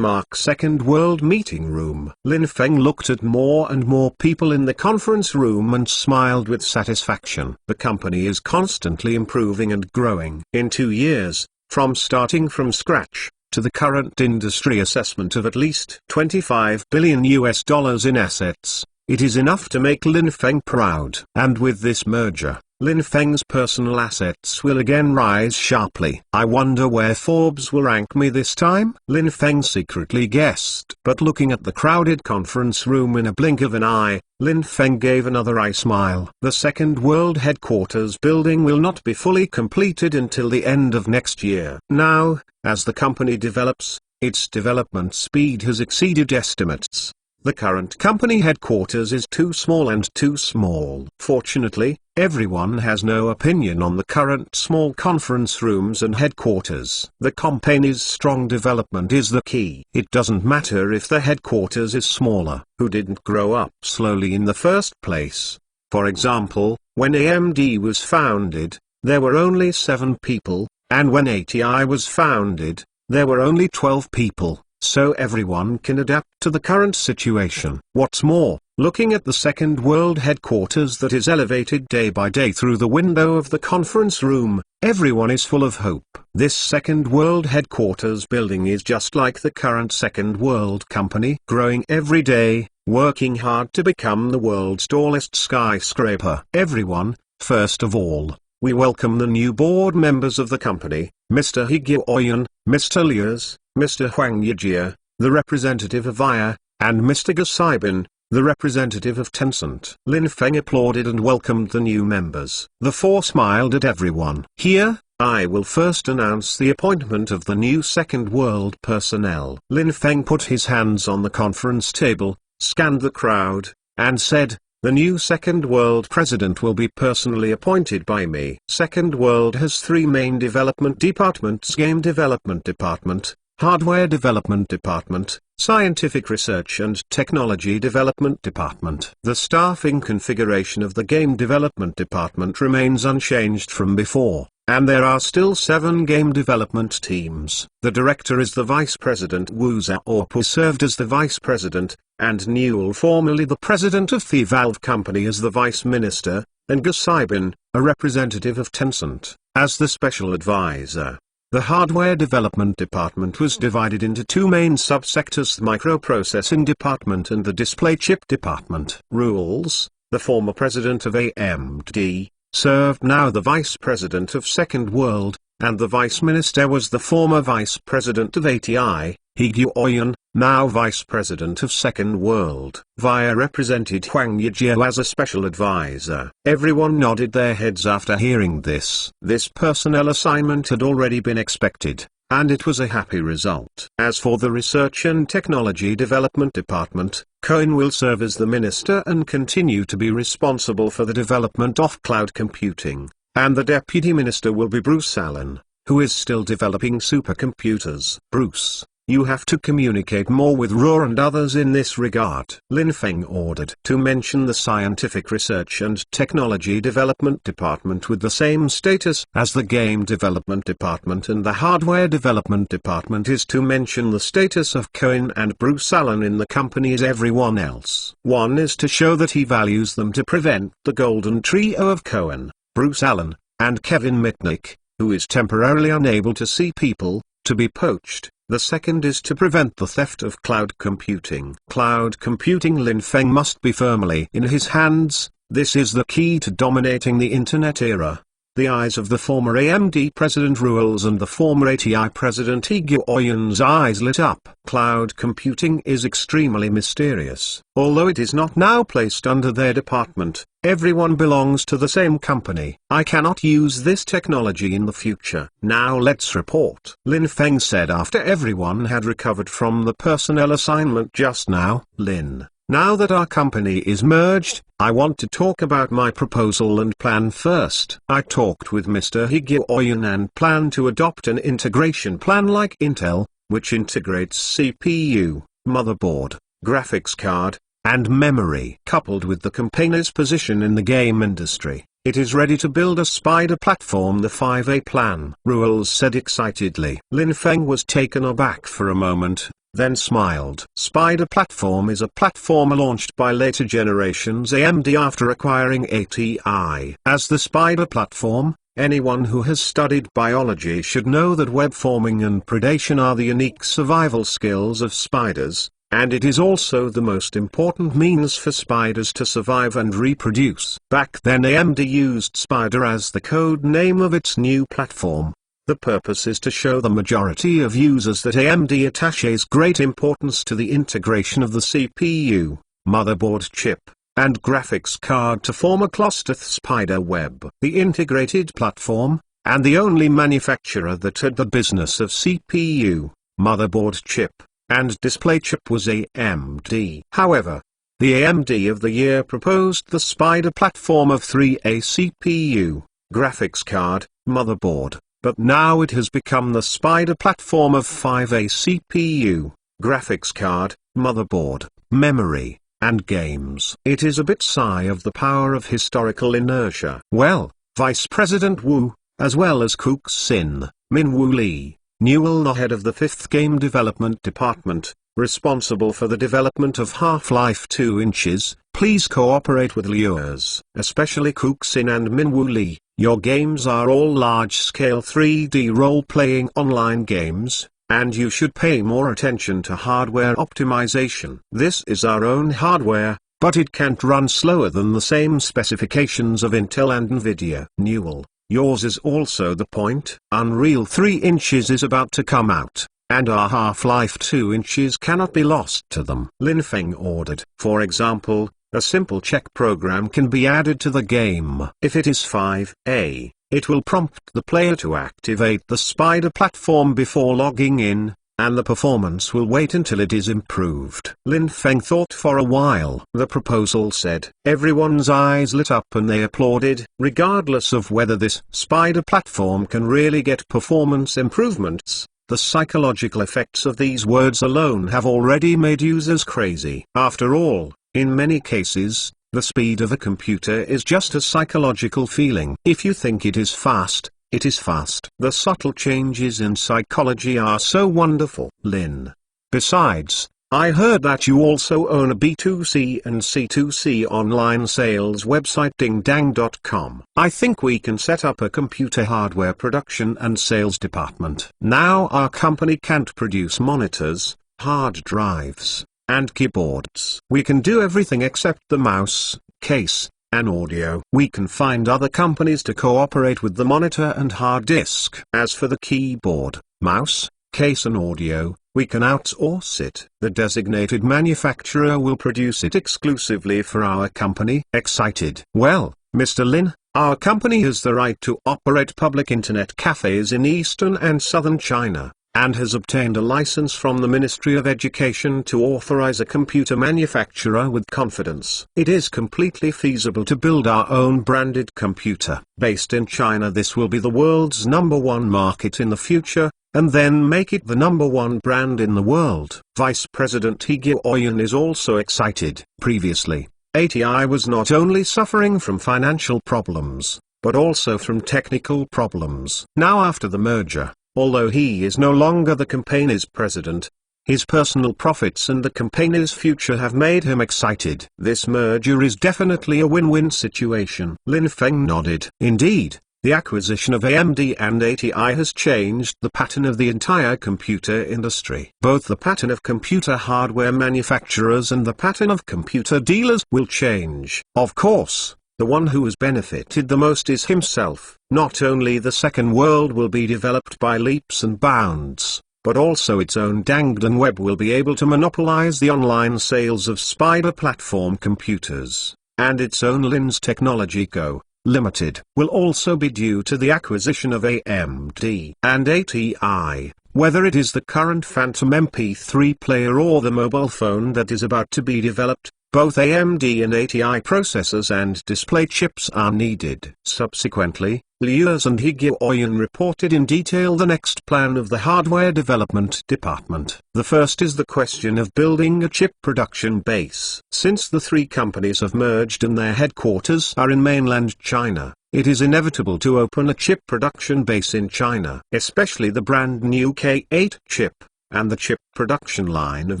Second World Meeting Room. Lin Feng looked at more and more people in the conference room and smiled with satisfaction. The company is constantly improving and growing. In 2 years, from starting from scratch, to the current industry assessment of at least $25 billion in assets, it is enough to make Lin Feng proud. And with this merger, Lin Feng's personal assets will again rise sharply. I wonder where Forbes will rank me this time? Lin Feng secretly guessed. But looking at the crowded conference room in a blink of an eye, Lin Feng gave another eye smile. The Second World headquarters building will not be fully completed until the end of next year. Now, as the company develops, its development speed has exceeded estimates. The current company headquarters is too small. Fortunately, everyone has no opinion on the current small conference rooms and headquarters. The company's strong development is the key. It doesn't matter if the headquarters is smaller. Who didn't grow up slowly in the first place? For example, when AMD was founded, there were only 7 people, and when ATI was founded, there were only 12 people. So everyone can adapt to the current situation. What's more, looking at the Second World headquarters that is elevated day by day through the window of the conference room, everyone is full of hope. This Second World headquarters building is just like the current Second World company, growing every day, working hard to become the world's tallest skyscraper. Everyone, first of all, we welcome the new board members of the company, Mr. Higyo Oyen, Mr. Liers, Mr. Huang Yijia, the representative of VIA, and Mr. Gasaibin, the representative of Tencent. Lin Feng applauded and welcomed the new members. The 4 smiled at everyone. Here, I will first announce the appointment of the new Second World personnel. Lin Feng put his hands on the conference table, scanned the crowd, and said, the new Second World president will be personally appointed by me. Second World has 3 main development departments: Game Development Department, Hardware Development Department, Scientific Research and Technology Development Department. The staffing configuration of the Game Development Department remains unchanged from before, and there are still 7 game development teams. The director is the Vice President Wu Zhao, who served as the Vice President, and Newell, formerly the President of the Valve Company, as the Vice Minister, and Gasaibin, a representative of Tencent, as the special advisor. The hardware development department was divided into two main subsectors: the microprocessing department and the display chip department. Rules: the former president of AMD served now the vice president of Second World, and the vice minister was the former vice president of ATI, Higyu Oyen, now vice president of Second World. VIA represented Huang Yijie as a special advisor. Everyone nodded their heads after hearing this. This personnel assignment had already been expected, and it was a happy result. As for the Research and Technology Development Department, Cohen will serve as the minister and continue to be responsible for the development of cloud computing, and the deputy minister will be Bruce Allen, who is still developing supercomputers. Bruce, you have to communicate more with Roar and others in this regard. Lin Feng ordered to mention the Scientific Research and Technology Development Department with the same status as the Game Development Department, and the Hardware Development Department is to mention the status of Cohen and Bruce Allen in the company as everyone else. One is to show that he values them to prevent the golden trio of Cohen, Bruce Allen, and Kevin Mitnick, who is temporarily unable to see people, to be poached. The second is to prevent the theft of cloud computing. Cloud computing Lin Feng must be firmly in his hands. This is the key to dominating the internet era. The eyes of the former AMD president Rules and the former ATI president Higyu Oyen's eyes lit up. Cloud computing is extremely mysterious. Although it is not now placed under their department, everyone belongs to the same company. I cannot use this technology in the future. Now let's report, Lin Feng said after everyone had recovered from the personnel assignment just now. Lin, now that our company is merged, I want to talk about my proposal and plan first. I talked with Mr. Higyu Oyen and plan to adopt an integration plan like Intel, which integrates CPU, motherboard, graphics card, and memory. Coupled with the company's position in the game industry, it is ready to build a spider platform. The 5A plan, Rules said excitedly. Lin Feng was taken aback for a moment, then smiled. Spider platform is a platform launched by later generations AMD after acquiring ATI. As the spider platform, anyone who has studied biology should know that web forming and predation are the unique survival skills of spiders, and it is also the most important means for spiders to survive and reproduce. Back then AMD used Spider as the code name of its new platform. The purpose is to show the majority of users that AMD attaches great importance to the integration of the CPU, motherboard chip, and graphics card to form a clustered spider web. The integrated platform, and the only manufacturer that had the business of CPU, motherboard chip, and display chip was AMD. However, the AMD of the year proposed the spider platform of 3A CPU, graphics card, motherboard. But now it has become the spider platform of 5A CPU, graphics card, motherboard, memory, and games. It is a bit sigh of the power of historical inertia. Well, Vice President Wu, as well as Kook Sin, Min Woo Lee, Newell, the head of the 5th Game Development Department, responsible for the development of Half-Life 2 inches, please cooperate with Liuers, especially Kook Sin and Min Woo Lee. Your games are all large-scale 3D role-playing online games, and you should pay more attention to hardware optimization. This is our own hardware, but it can't run slower than the same specifications of Intel and Nvidia. Newell, yours is also the point. Unreal 3 inches is about to come out, and our Half-Life 2 inches cannot be lost to them. Lin Feng ordered. For example, a simple check program can be added to the game. If it is 5A, it will prompt the player to activate the spider platform before logging in, and the performance will wait until it is improved. Lin Feng thought for a while. The proposal said. Everyone's eyes lit up and they applauded. Regardless of whether this spider platform can really get performance improvements, the psychological effects of these words alone have already made users crazy. After all, in many cases, the speed of a computer is just a psychological feeling. If you think it is fast, it is fast. The subtle changes in psychology are so wonderful. Lin. Besides, I heard that you also own a B2C and C2C online sales website dingdang.com. I think we can set up a computer hardware production and sales department. Now our company can't produce monitors, hard drives, and keyboards. We can do everything except the mouse, case, and audio. We can find other companies to cooperate with the monitor and hard disk. As for the keyboard, mouse, case and audio, we can outsource it. The designated manufacturer will produce it exclusively for our company. Excited? Well, Mr. Lin, our company has the right to operate public internet cafes in eastern and southern China, and has obtained a license from the Ministry of Education to authorize a computer manufacturer with confidence. It is completely feasible to build our own branded computer. Based in China, this will be the world's #1 market in the future, and then make it the #1 brand in the world. Vice President He Guoyan is also excited. Previously, ATI was not only suffering from financial problems, but also from technical problems. Now after the merger, although he is no longer the company's president, his personal profits and the company's future have made him excited. This merger is definitely a win-win situation. Lin Feng nodded. Indeed, the acquisition of AMD and ATI has changed the pattern of the entire computer industry. Both the pattern of computer hardware manufacturers and the pattern of computer dealers will change. Of course, the one who has benefited the most is himself. Not only the second world will be developed by leaps and bounds, but also its own Dangdang Web will be able to monopolize the online sales of Spider platform computers, and its own Lin's Technology Co. Limited will also be due to the acquisition of AMD and ATI. Whether it is the current Phantom MP3 player or the mobile phone that is about to be developed, both AMD and ATI processors and display chips are needed. Subsequently, Liu's and He Guoyan reported in detail the next plan of the hardware development department. The first is the question of building a chip production base. Since the three companies have merged and their headquarters are in mainland China, it is inevitable to open a chip production base in China, especially the brand new K8 chip, and the chip production line of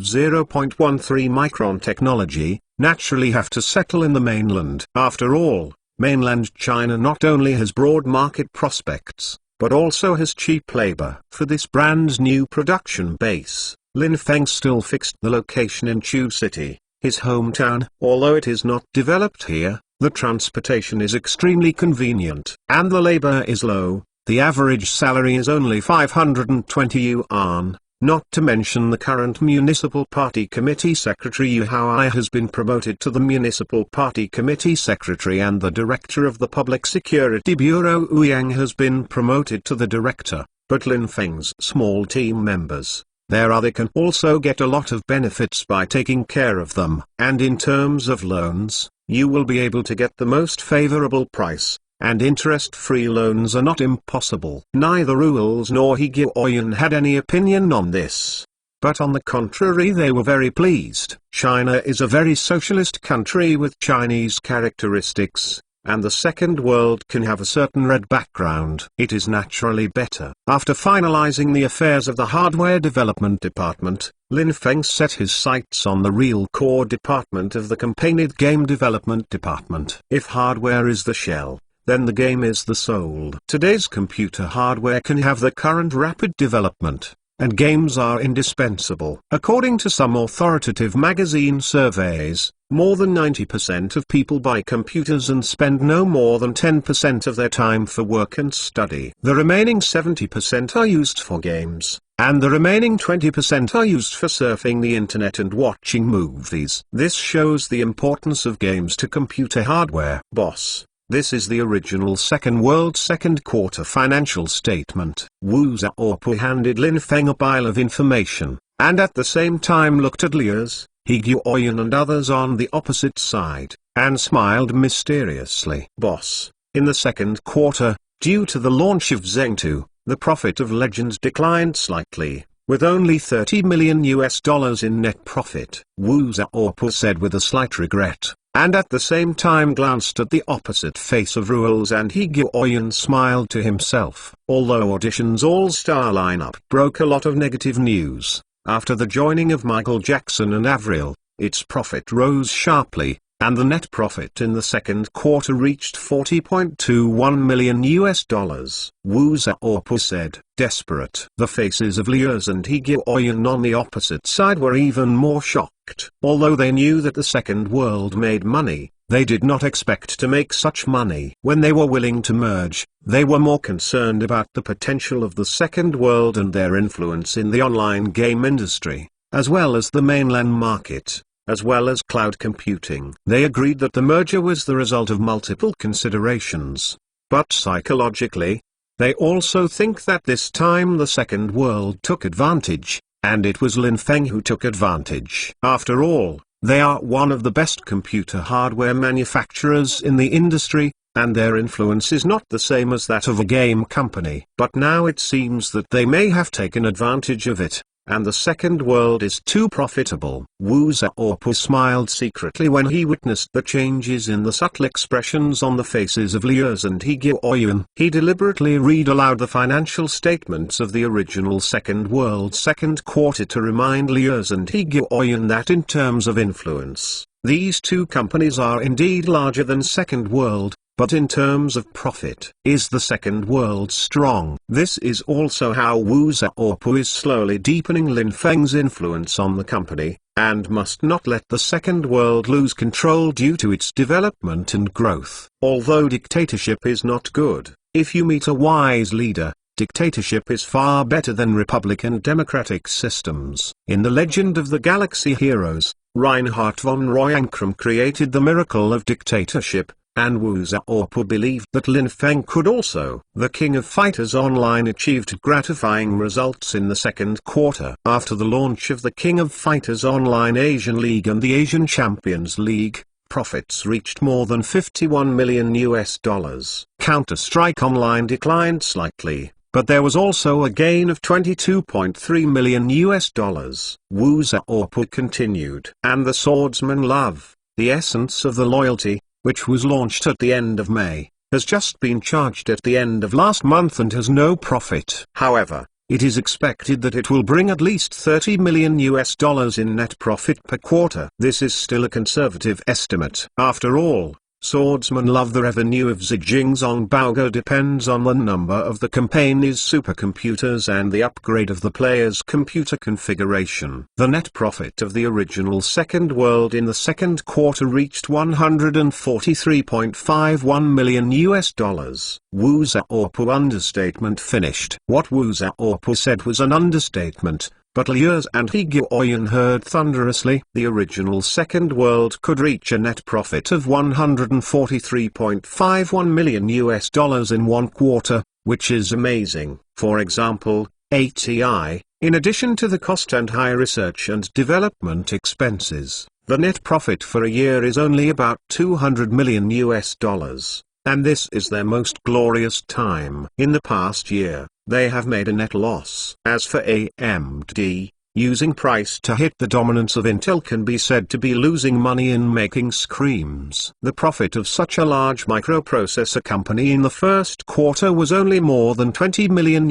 0.13 micron technology, naturally have to settle in the mainland. After all, mainland China not only has broad market prospects, but also has cheap labor. For this brand's new production base, Lin Feng still fixed the location in Chu City, his hometown. Although it is not developed here, the transportation is extremely convenient, and the labor is low. The average salary is only 520 yuan. Not to mention the current Municipal Party Committee Secretary Yu Haoai has been promoted to the Municipal Party Committee Secretary, and the Director of the Public Security Bureau Wu Yang has been promoted to the Director. But Lin Feng's small team members, they can also get a lot of benefits by taking care of them. And in terms of loans, you will be able to get the most favorable price, and interest-free loans are not impossible. Neither Rules nor He Guoyan had any opinion on this, but on the contrary they were very pleased. China is a very socialist country with Chinese characteristics, and the second world can have a certain red background. It is naturally better. After finalizing the affairs of the hardware development department, Lin Feng set his sights on the real core department of the company, game development department. If hardware is the shell, then the game is the soul. Today's computer hardware can have the current rapid development, and games are indispensable. According to some authoritative magazine surveys, more than 90% of people buy computers and spend no more than 10% of their time for work and study. The remaining 70% are used for games, and the remaining 20% are used for surfing the internet and watching movies. This shows the importance of games to computer hardware. Boss, this is the original Second World second quarter financial statement. Wu Xiaopu handed Lin Feng a pile of information, and at the same time looked at Liu's, He Guoyan and others on the opposite side, and smiled mysteriously. Boss, in the second quarter, due to the launch of Zeng 2, the profit of Legends declined slightly, with only $30 million in net profit. Wu Xiaopu said with a slight regret, and at the same time glanced at the opposite face of Rules, and He Guoyan smiled to himself. Although Audition's all-star lineup broke a lot of negative news, After the joining of Michael Jackson and Avril, its profit rose sharply, and the net profit in the second quarter reached $40.21 million. Woo Zaopu said. Desperate. The faces of Liuz and Higuoyan on the opposite side were even more shocked. Although they knew that the second world made money, they did not expect to make such money. When they were willing to merge, they were more concerned about the potential of the second world and their influence in the online game industry, as well as the mainland market, as well as cloud computing. They agreed that the merger was the result of multiple considerations. But psychologically, they also think that this time the second world took advantage, and it was Lin Feng who took advantage. After all, they are one of the best computer hardware manufacturers in the industry, and their influence is not the same as that of a game company. But now it seems that they may have taken advantage of it, and the second world is too profitable. Woo Zaopu smiled secretly when he witnessed the changes in the subtle expressions on the faces of Liuz and Higuoyan. He deliberately read aloud the financial statements of the original second world's second quarter to remind Liuz and Higuoyan that in terms of influence, these two companies are indeed larger than second world. But in terms of profit, is the second world strong? This is also how Woo Zaopu is slowly deepening Lin Feng's influence on the company, and must not let the second world lose control due to its development and growth. Although dictatorship is not good, if you meet a wise leader, dictatorship is far better than republic and democratic systems. In The Legend of the Galaxy Heroes, Reinhard von Royankrum created the miracle of dictatorship, and Woo Zaopu believed that Lin Feng could also. The King of Fighters Online achieved gratifying results in the second quarter. After the launch of the King of Fighters Online Asian League and the Asian Champions League, profits reached more than $51 million. Counter-Strike Online declined slightly, but there was also a gain of $22.3 million. Woo Zaopu continued. And the Swordsman Love, the essence of the loyalty, which was launched at the end of May, has just been charged at the end of last month and has no profit. However, it is expected that it will bring at least $30 million in net profit per quarter. This is still a conservative estimate. After all, Swordsman Love, the revenue of Zijingzong Baoge depends on the number of the company's supercomputers and the upgrade of the player's computer configuration. The net profit of the original second world in the second quarter reached $143.51 million. Woo Zaopu understatement finished. What Woo Zaopu said was an understatement. But Liuz and Higuoyan heard thunderously. The original second world could reach a net profit of $143.51 million in one quarter, which is amazing. For example, ATI, in addition to the cost and high research and development expenses, the net profit for a year is only about $200 million. And this is their most glorious time. In the past year, they have made a net loss. As for AMD, using price to hit the dominance of Intel can be said to be losing money in making screams. The profit of such a large microprocessor company in the first quarter was only more than $20 million,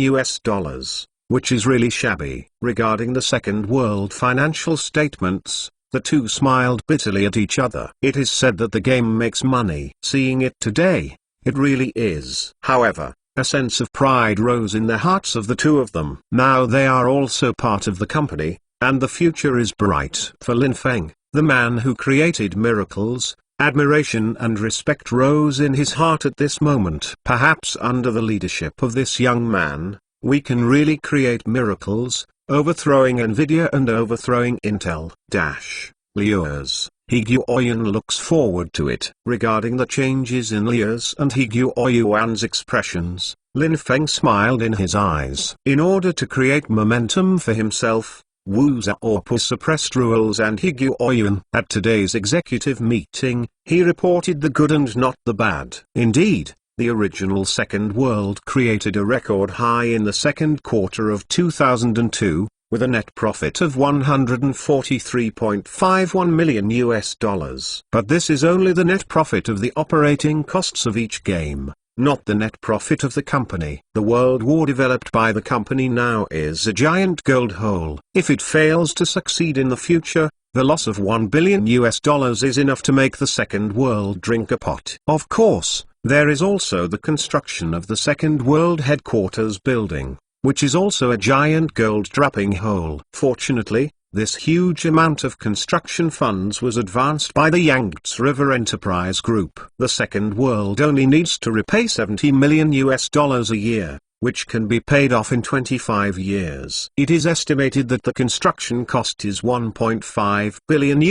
which is really shabby. Regarding the second world financial statements, the two smiled bitterly at each other. It is said that the game makes money. Seeing it today, it really is. However, a sense of pride rose in the hearts of the two of them. Now they are also part of the company, and the future is bright. For Lin Feng, the man who created miracles, admiration and respect rose in his heart at this moment. Perhaps under the leadership of this young man, we can really create miracles, overthrowing Nvidia and overthrowing Intel. Liuz, Higuoyan looks forward to it. Regarding the changes in Liuz and Higuoyan's expressions, Lin Feng smiled in his eyes. In order to create momentum for himself, Woo Zaopu suppressed Rules and Higuoyan. At today's executive meeting, he reported the good and not the bad. Indeed, the original second world created a record high in the second quarter of 2002, with a net profit of $143.51 million. But this is only the net profit of the operating costs of each game. not the net profit of the company. The World War developed by the company now is a giant gold hole. If it fails to succeed in the future, the loss of $1 billion is enough to make the Second World drink a pot. Of course, there is also the construction of the Second World headquarters building, which is also a giant gold trapping hole. Fortunately, this huge amount of construction funds was advanced by the Yangtze River Enterprise Group. The Second World only needs to repay $70 million a year, which can be paid off in 25 years. It is estimated that the construction cost is $1.5 billion.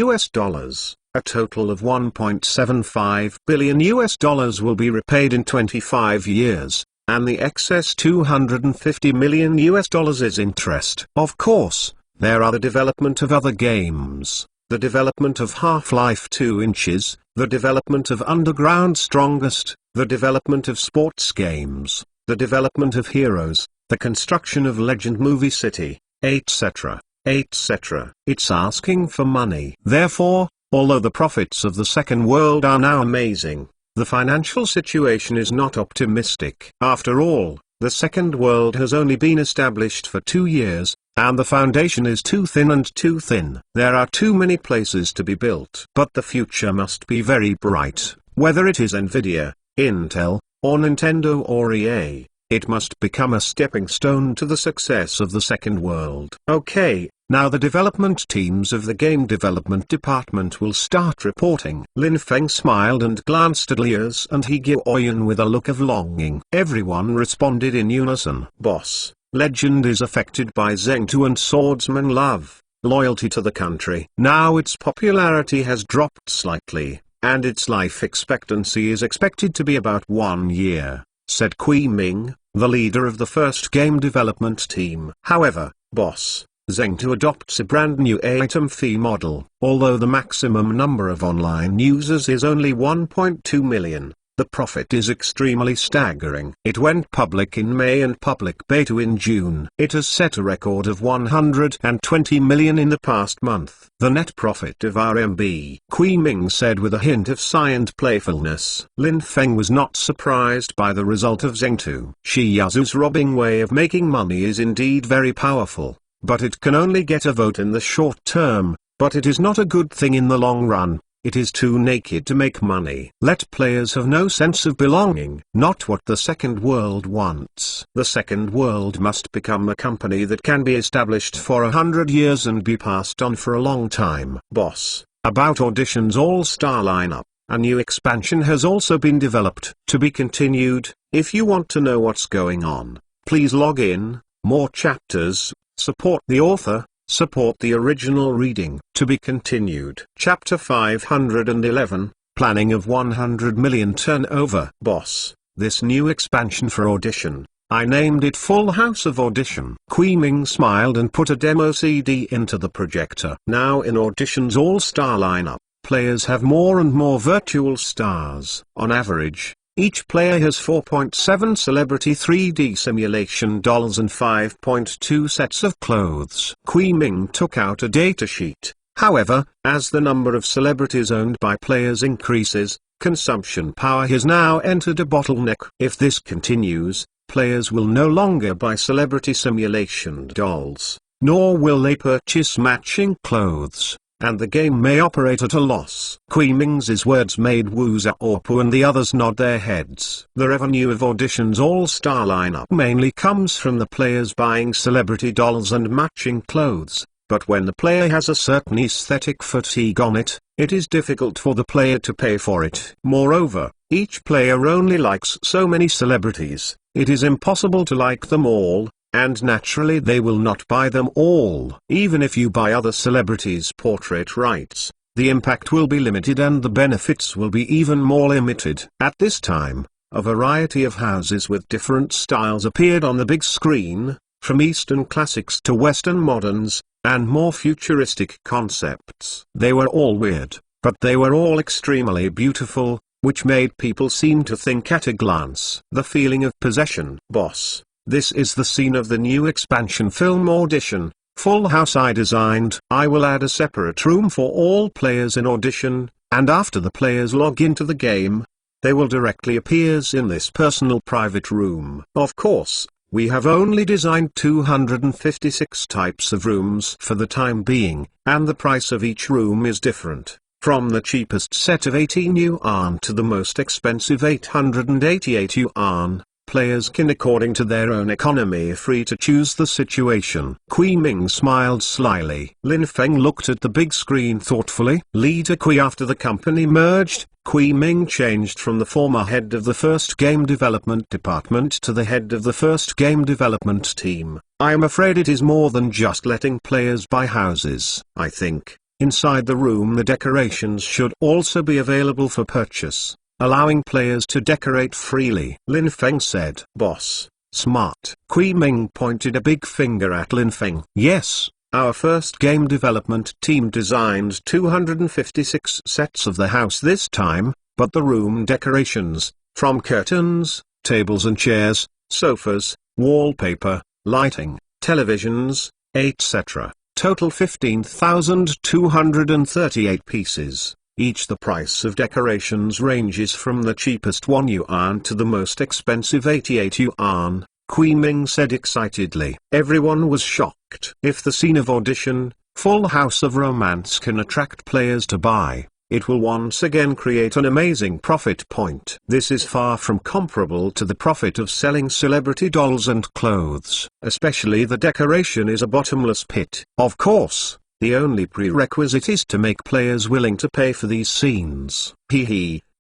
A total of $1.75 billion will be repaid in 25 years, and the excess $250 million is interest. Of course, there are the development of other games, the development of Half-Life 2 Inches, the development of Underground Strongest, the development of sports games, the development of Heroes, the construction of Legend Movie City, etc., etc. It's asking for money. Therefore, although the profits of the Second World are now amazing, the financial situation is not optimistic. After all, the Second World has only been established for 2 years, and the foundation is too thin and too thin. There are too many places to be built. But the future must be very bright. Whether it is Nvidia, Intel, or Nintendo or EA, it must become a stepping stone to the success of the Second World. Okay, now the development teams of the game development department will start reporting. Lin Feng smiled and glanced at Lias and Hege Oyen with a look of longing. Everyone responded in unison. Boss, Legend is affected by Zheng Tu and swordsman love, loyalty to the country. Now its popularity has dropped slightly, and its life expectancy is expected to be about 1 year, said Kui Ming, the leader of the first game development team. However, boss, Zheng Tu adopts a brand new item fee model. Although the maximum number of online users is only 1.2 million, the profit is extremely staggering. It went public in May and public beta in June. It has set a record of 120 million in the past month. The net profit of RMB, Kui Ming said with a hint of scient playfulness. Lin Feng was not surprised by the result of Zheng Tu. Shiyazu's robbing way of making money is indeed very powerful, but it can only get a vote in the short term, but it is not a good thing in the long run. It is too naked to make money. Let players have no sense of belonging. Not what the Second World wants. The Second World must become a company that can be established for 100 years and be passed on for a long time. Boss, about Audition's all-star lineup, a new expansion has also been developed. To be continued. If you want to know what's going on, please log in. More chapters. Support the author. Support the original reading. To be continued. Chapter 511, Planning of 100 million turnover. Boss, this new expansion for Audition, I named it Full House of Audition. Kui Ming smiled and put a demo CD into the projector. Now in Audition's all-star lineup, players have more and more virtual stars. On average, each player has 4.7 celebrity 3D simulation dolls and 5.2 sets of clothes. Kui Ming took out a datasheet. However, as the number of celebrities owned by players increases, consumption power has now entered a bottleneck. If this continues, players will no longer buy celebrity simulation dolls, nor will they purchase matching clothes, and the game may operate at a loss. Kui Ming's words made Wu Xiaopu and the others nod their heads. The revenue of Audition's all-star lineup mainly comes from the players buying celebrity dolls and matching clothes, but when the player has a certain aesthetic fatigue on it, it is difficult for the player to pay for it. Moreover, each player only likes so many celebrities, it is impossible to like them all, and naturally they will not buy them all. Even if you buy other celebrities' portrait rights, the impact will be limited and the benefits will be even more limited. At this time, a variety of houses with different styles appeared on the big screen, from Eastern classics to Western moderns, and more futuristic concepts. They were all weird, but they were all extremely beautiful, which made people seem to think at a glance. The feeling of possession. Boss, this is the scene of the new expansion film Audition, Full House I designed. I will add a separate room for all players in Audition, and after the players log into the game, they will directly appears in this personal private room. Of course, we have only designed 256 types of rooms for the time being, and the price of each room is different, from the cheapest set of 18 yuan to the most expensive 888 yuan. Players can, according to their own economy, free to choose the situation. Kui Ming smiled slyly. Lin Feng looked at the big screen thoughtfully. Leader Kui. After the company merged, Kui Ming changed from the former head of the first game development department to the head of the first game development team. I am afraid it is more than just letting players buy houses. I think, inside the room the decorations should also be available for purchase, allowing players to decorate freely. Lin Feng said. Boss, smart. Kui Ming pointed a big finger at Lin Feng. Yes, our first game development team designed 256 sets of the house this time, but the room decorations, from curtains, tables and chairs, sofas, wallpaper, lighting, televisions, etc., total 15,238 pieces. Each the price of decorations ranges from the cheapest 1 yuan to the most expensive 88 yuan, Kui Ming said excitedly. Everyone was shocked. If the scene of audition, Full House of Romance can attract players to buy, it will once again create an amazing profit point. This is far from comparable to the profit of selling celebrity dolls and clothes. Especially the decoration is a bottomless pit. Of course, the only prerequisite is to make players willing to pay for these scenes.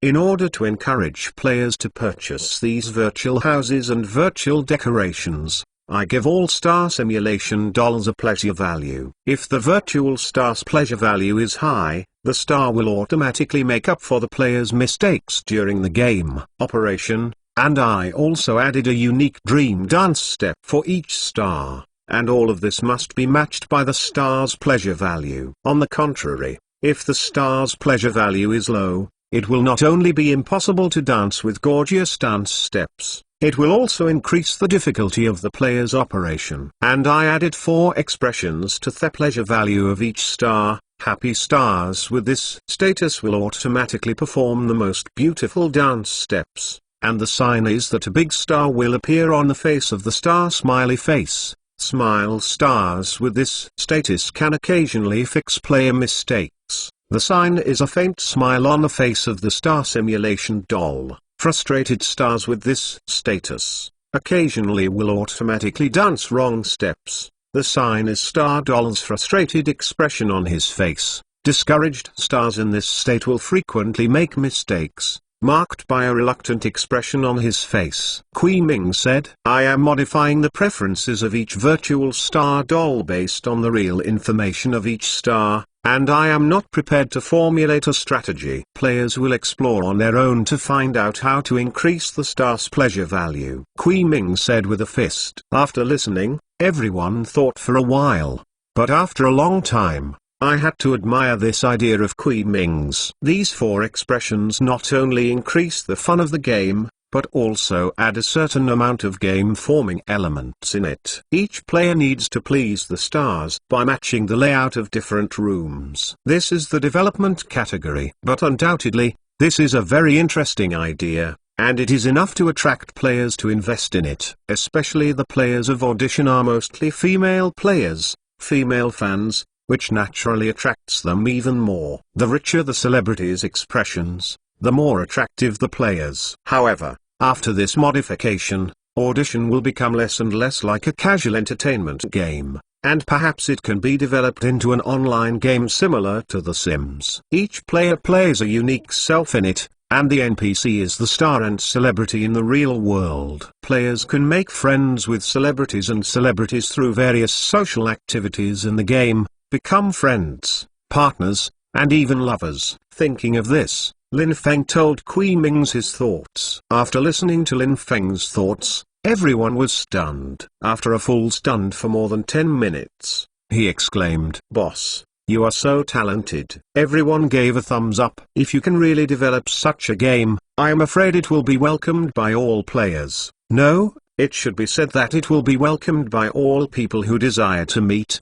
In order to encourage players to purchase these virtual houses and virtual decorations, I give all star simulation dolls a pleasure value. If the virtual star's pleasure value is high, the star will automatically make up for the player's mistakes during the game operation, and I also added a unique dream dance step for each star. And all of this must be matched by the star's pleasure value. On the contrary, if the star's pleasure value is low, it will not only be impossible to dance with gorgeous dance steps, it will also increase the difficulty of the player's operation. And I added 4 expressions to the pleasure value of each star. Happy stars with this status will automatically perform the most beautiful dance steps, and the sign is that a big star will appear on the face of the star smiley face. Smile stars with this status can occasionally fix player mistakes. The sign is a faint smile on the face of the star simulation doll. Frustrated stars with this status occasionally will automatically dance wrong steps. The sign is star doll's frustrated expression on his face. Discouraged stars in this state will frequently make mistakes, marked by a reluctant expression on his face. Kui Ming said, I am modifying the preferences of each virtual star doll based on the real information of each star, and I am not prepared to formulate a strategy. Players will explore on their own to find out how to increase the star's pleasure value, Kui Ming said with a fist. After listening, everyone thought for a while, but after a long time, I had to admire this idea of Kui Ming's. These 4 expressions not only increase the fun of the game, but also add a certain amount of game-forming elements in it. Each player needs to please the stars by matching the layout of different rooms. This is the development category. But undoubtedly, this is a very interesting idea, and it is enough to attract players to invest in it. Especially the players of Audition are mostly female players, female fans, which naturally attracts them even more. The richer the celebrities' expressions, the more attractive the players. However, after this modification, Audition will become less and less like a casual entertainment game, and perhaps it can be developed into an online game similar to The Sims. Each player plays a unique self in it, and the NPC is the star and celebrity in the real world. Players can make friends with celebrities and celebrities through various social activities in the game, become friends, partners, and even lovers. Thinking of this, Lin Feng told Kui Ming his thoughts. After listening to Lin Feng's thoughts, everyone was stunned. After a full stunned for more than 10 minutes, he exclaimed, Boss, you are so talented. Everyone gave a thumbs up. If you can really develop such a game, I am afraid it will be welcomed by all players. No, it should be said that it will be welcomed by all people who desire to meet,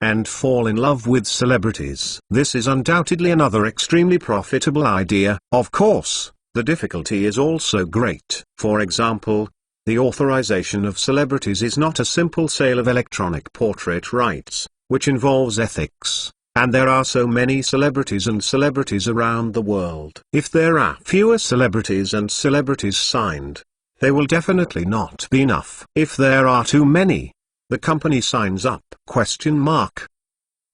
and fall in love with celebrities. This is undoubtedly another extremely profitable idea. Of course, The difficulty is also great. For example, the authorization of celebrities is not a simple sale of electronic portrait rights, which involves ethics, and there are so many celebrities around the world. If there are fewer celebrities and celebrities signed, they will definitely not be enough. If there are too many, the company signs up?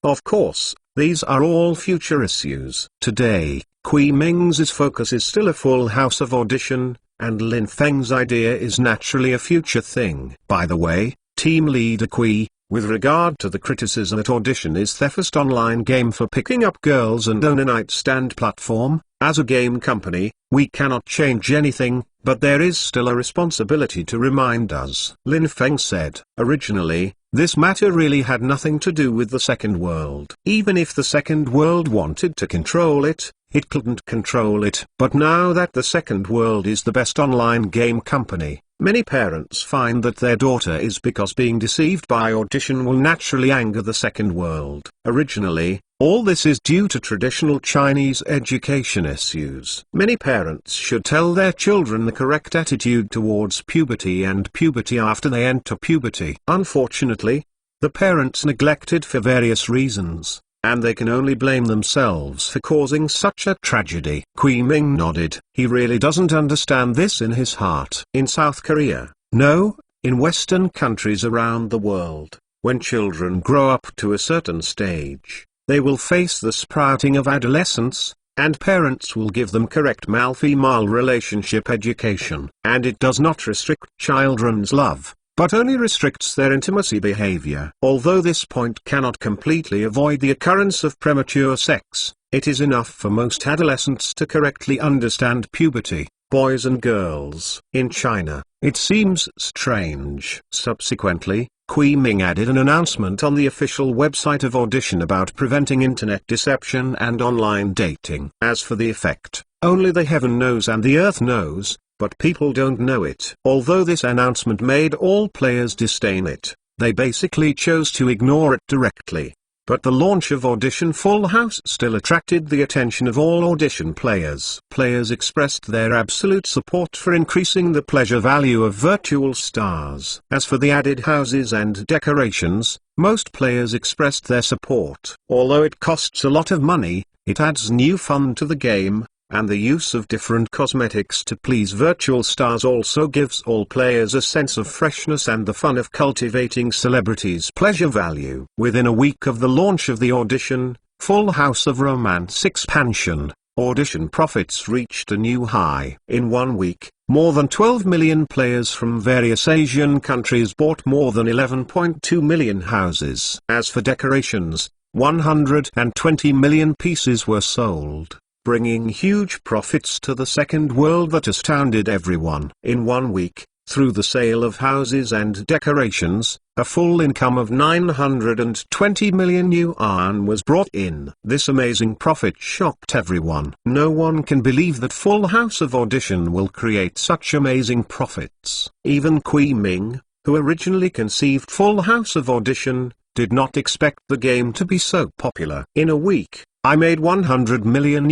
Of course, these are all future issues. Today, Kui Ming's focus is still a full house of audition, and Lin Feng's idea is naturally a future thing. By the way, team leader Kui, with regard to the criticism that Audition is the first online game for picking up girls and own a nightstand platform, as a game company, we cannot change anything, but there is still a responsibility to remind us. Lin Feng said, originally, this matter really had nothing to do with the second world. Even if the second world wanted to control it, it couldn't control it. But now that the second world is the best online game company, many parents find that their daughter is because being deceived by Audition will naturally anger the second world. Originally, all this is due to traditional Chinese education issues. Many parents should tell their children the correct attitude towards puberty and puberty after they enter puberty. Unfortunately, the parents neglected for various reasons, and they can only blame themselves for causing such a tragedy. Kui Ming nodded. He really doesn't understand this in his heart. In South Korea, no, in Western countries around the world, when children grow up to a certain stage, they will face the sprouting of adolescence, and parents will give them correct male-female relationship education. And it does not restrict children's love, but only restricts their intimacy behavior. Although this point cannot completely avoid the occurrence of premature sex, it is enough for most adolescents to correctly understand puberty, boys and girls. In China, it seems strange. Subsequently, Kui Ming added an announcement on the official website of Audition about preventing internet deception and online dating. As for the effect, only the heaven knows and the earth knows, but people don't know it. Although this announcement made all players disdain it, they basically chose to ignore it directly. But the launch of Audition Full House still attracted the attention of all Audition players. Players expressed their absolute support for increasing the pleasure value of virtual stars. As for the added houses and decorations, most players expressed their support. Although it costs a lot of money, it adds new fun to the game, and the use of different cosmetics to please virtual stars also gives all players a sense of freshness and the fun of cultivating celebrities' pleasure value. Within a week of the launch of the Audition Full House of Romance expansion, Audition profits reached a new high. In 1 week, more than 12 million players from various Asian countries bought more than 11.2 million houses. As for decorations, 120 million pieces were sold, bringing huge profits to the second world that astounded everyone. In 1 week, through the sale of houses and decorations, a full income of 920 million yuan was brought in. This amazing profit shocked everyone. No one can believe that Full House of Audition will create such amazing profits. Even Kui Ming, who originally conceived Full House of Audition, did not expect the game to be so popular. In a week, I made $100 million,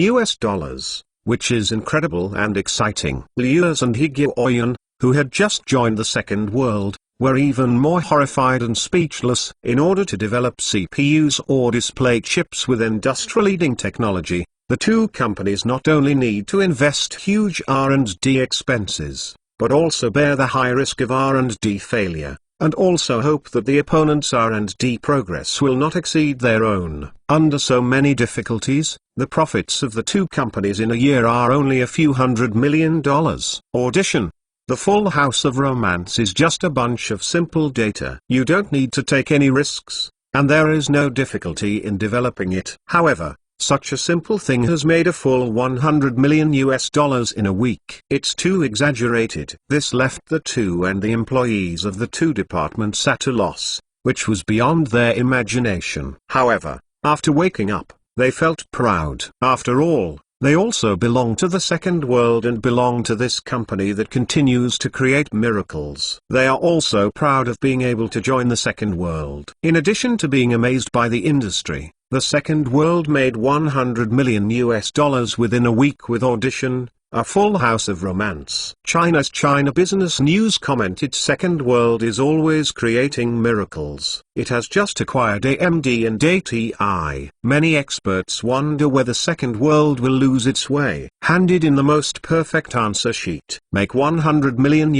which is incredible and exciting. Liu's and Higyo, who had just joined the second world, were even more horrified and speechless. In order to develop CPUs or display chips with industry-leading technology, the two companies not only need to invest huge R&D expenses, but also bear the high risk of R&D failure, and also hope that the opponent's R&D progress will not exceed their own. Under so many difficulties, the profits of the two companies in a year are only a few $100 million. Audition, the Full House of Romance, is just a bunch of simple data. You don't need to take any risks, and there is no difficulty in developing it. However, such a simple thing has made a full $100 million in a week. It's too exaggerated. This left the two and the employees of the two departments at a loss, which was beyond their imagination. However, after waking up, they felt proud. After all, they also belong to the second world and belong to this company that continues to create miracles. They are also proud of being able to join the second world. In addition to being amazed by the industry, the second world made $100 million within a week with Audition, A full house of romance. China's China Business News commented, Second World is always creating miracles. It has just acquired AMD and ATI. Many experts wonder whether Second World will lose its way. Handed in the most perfect answer sheet. Make $100 million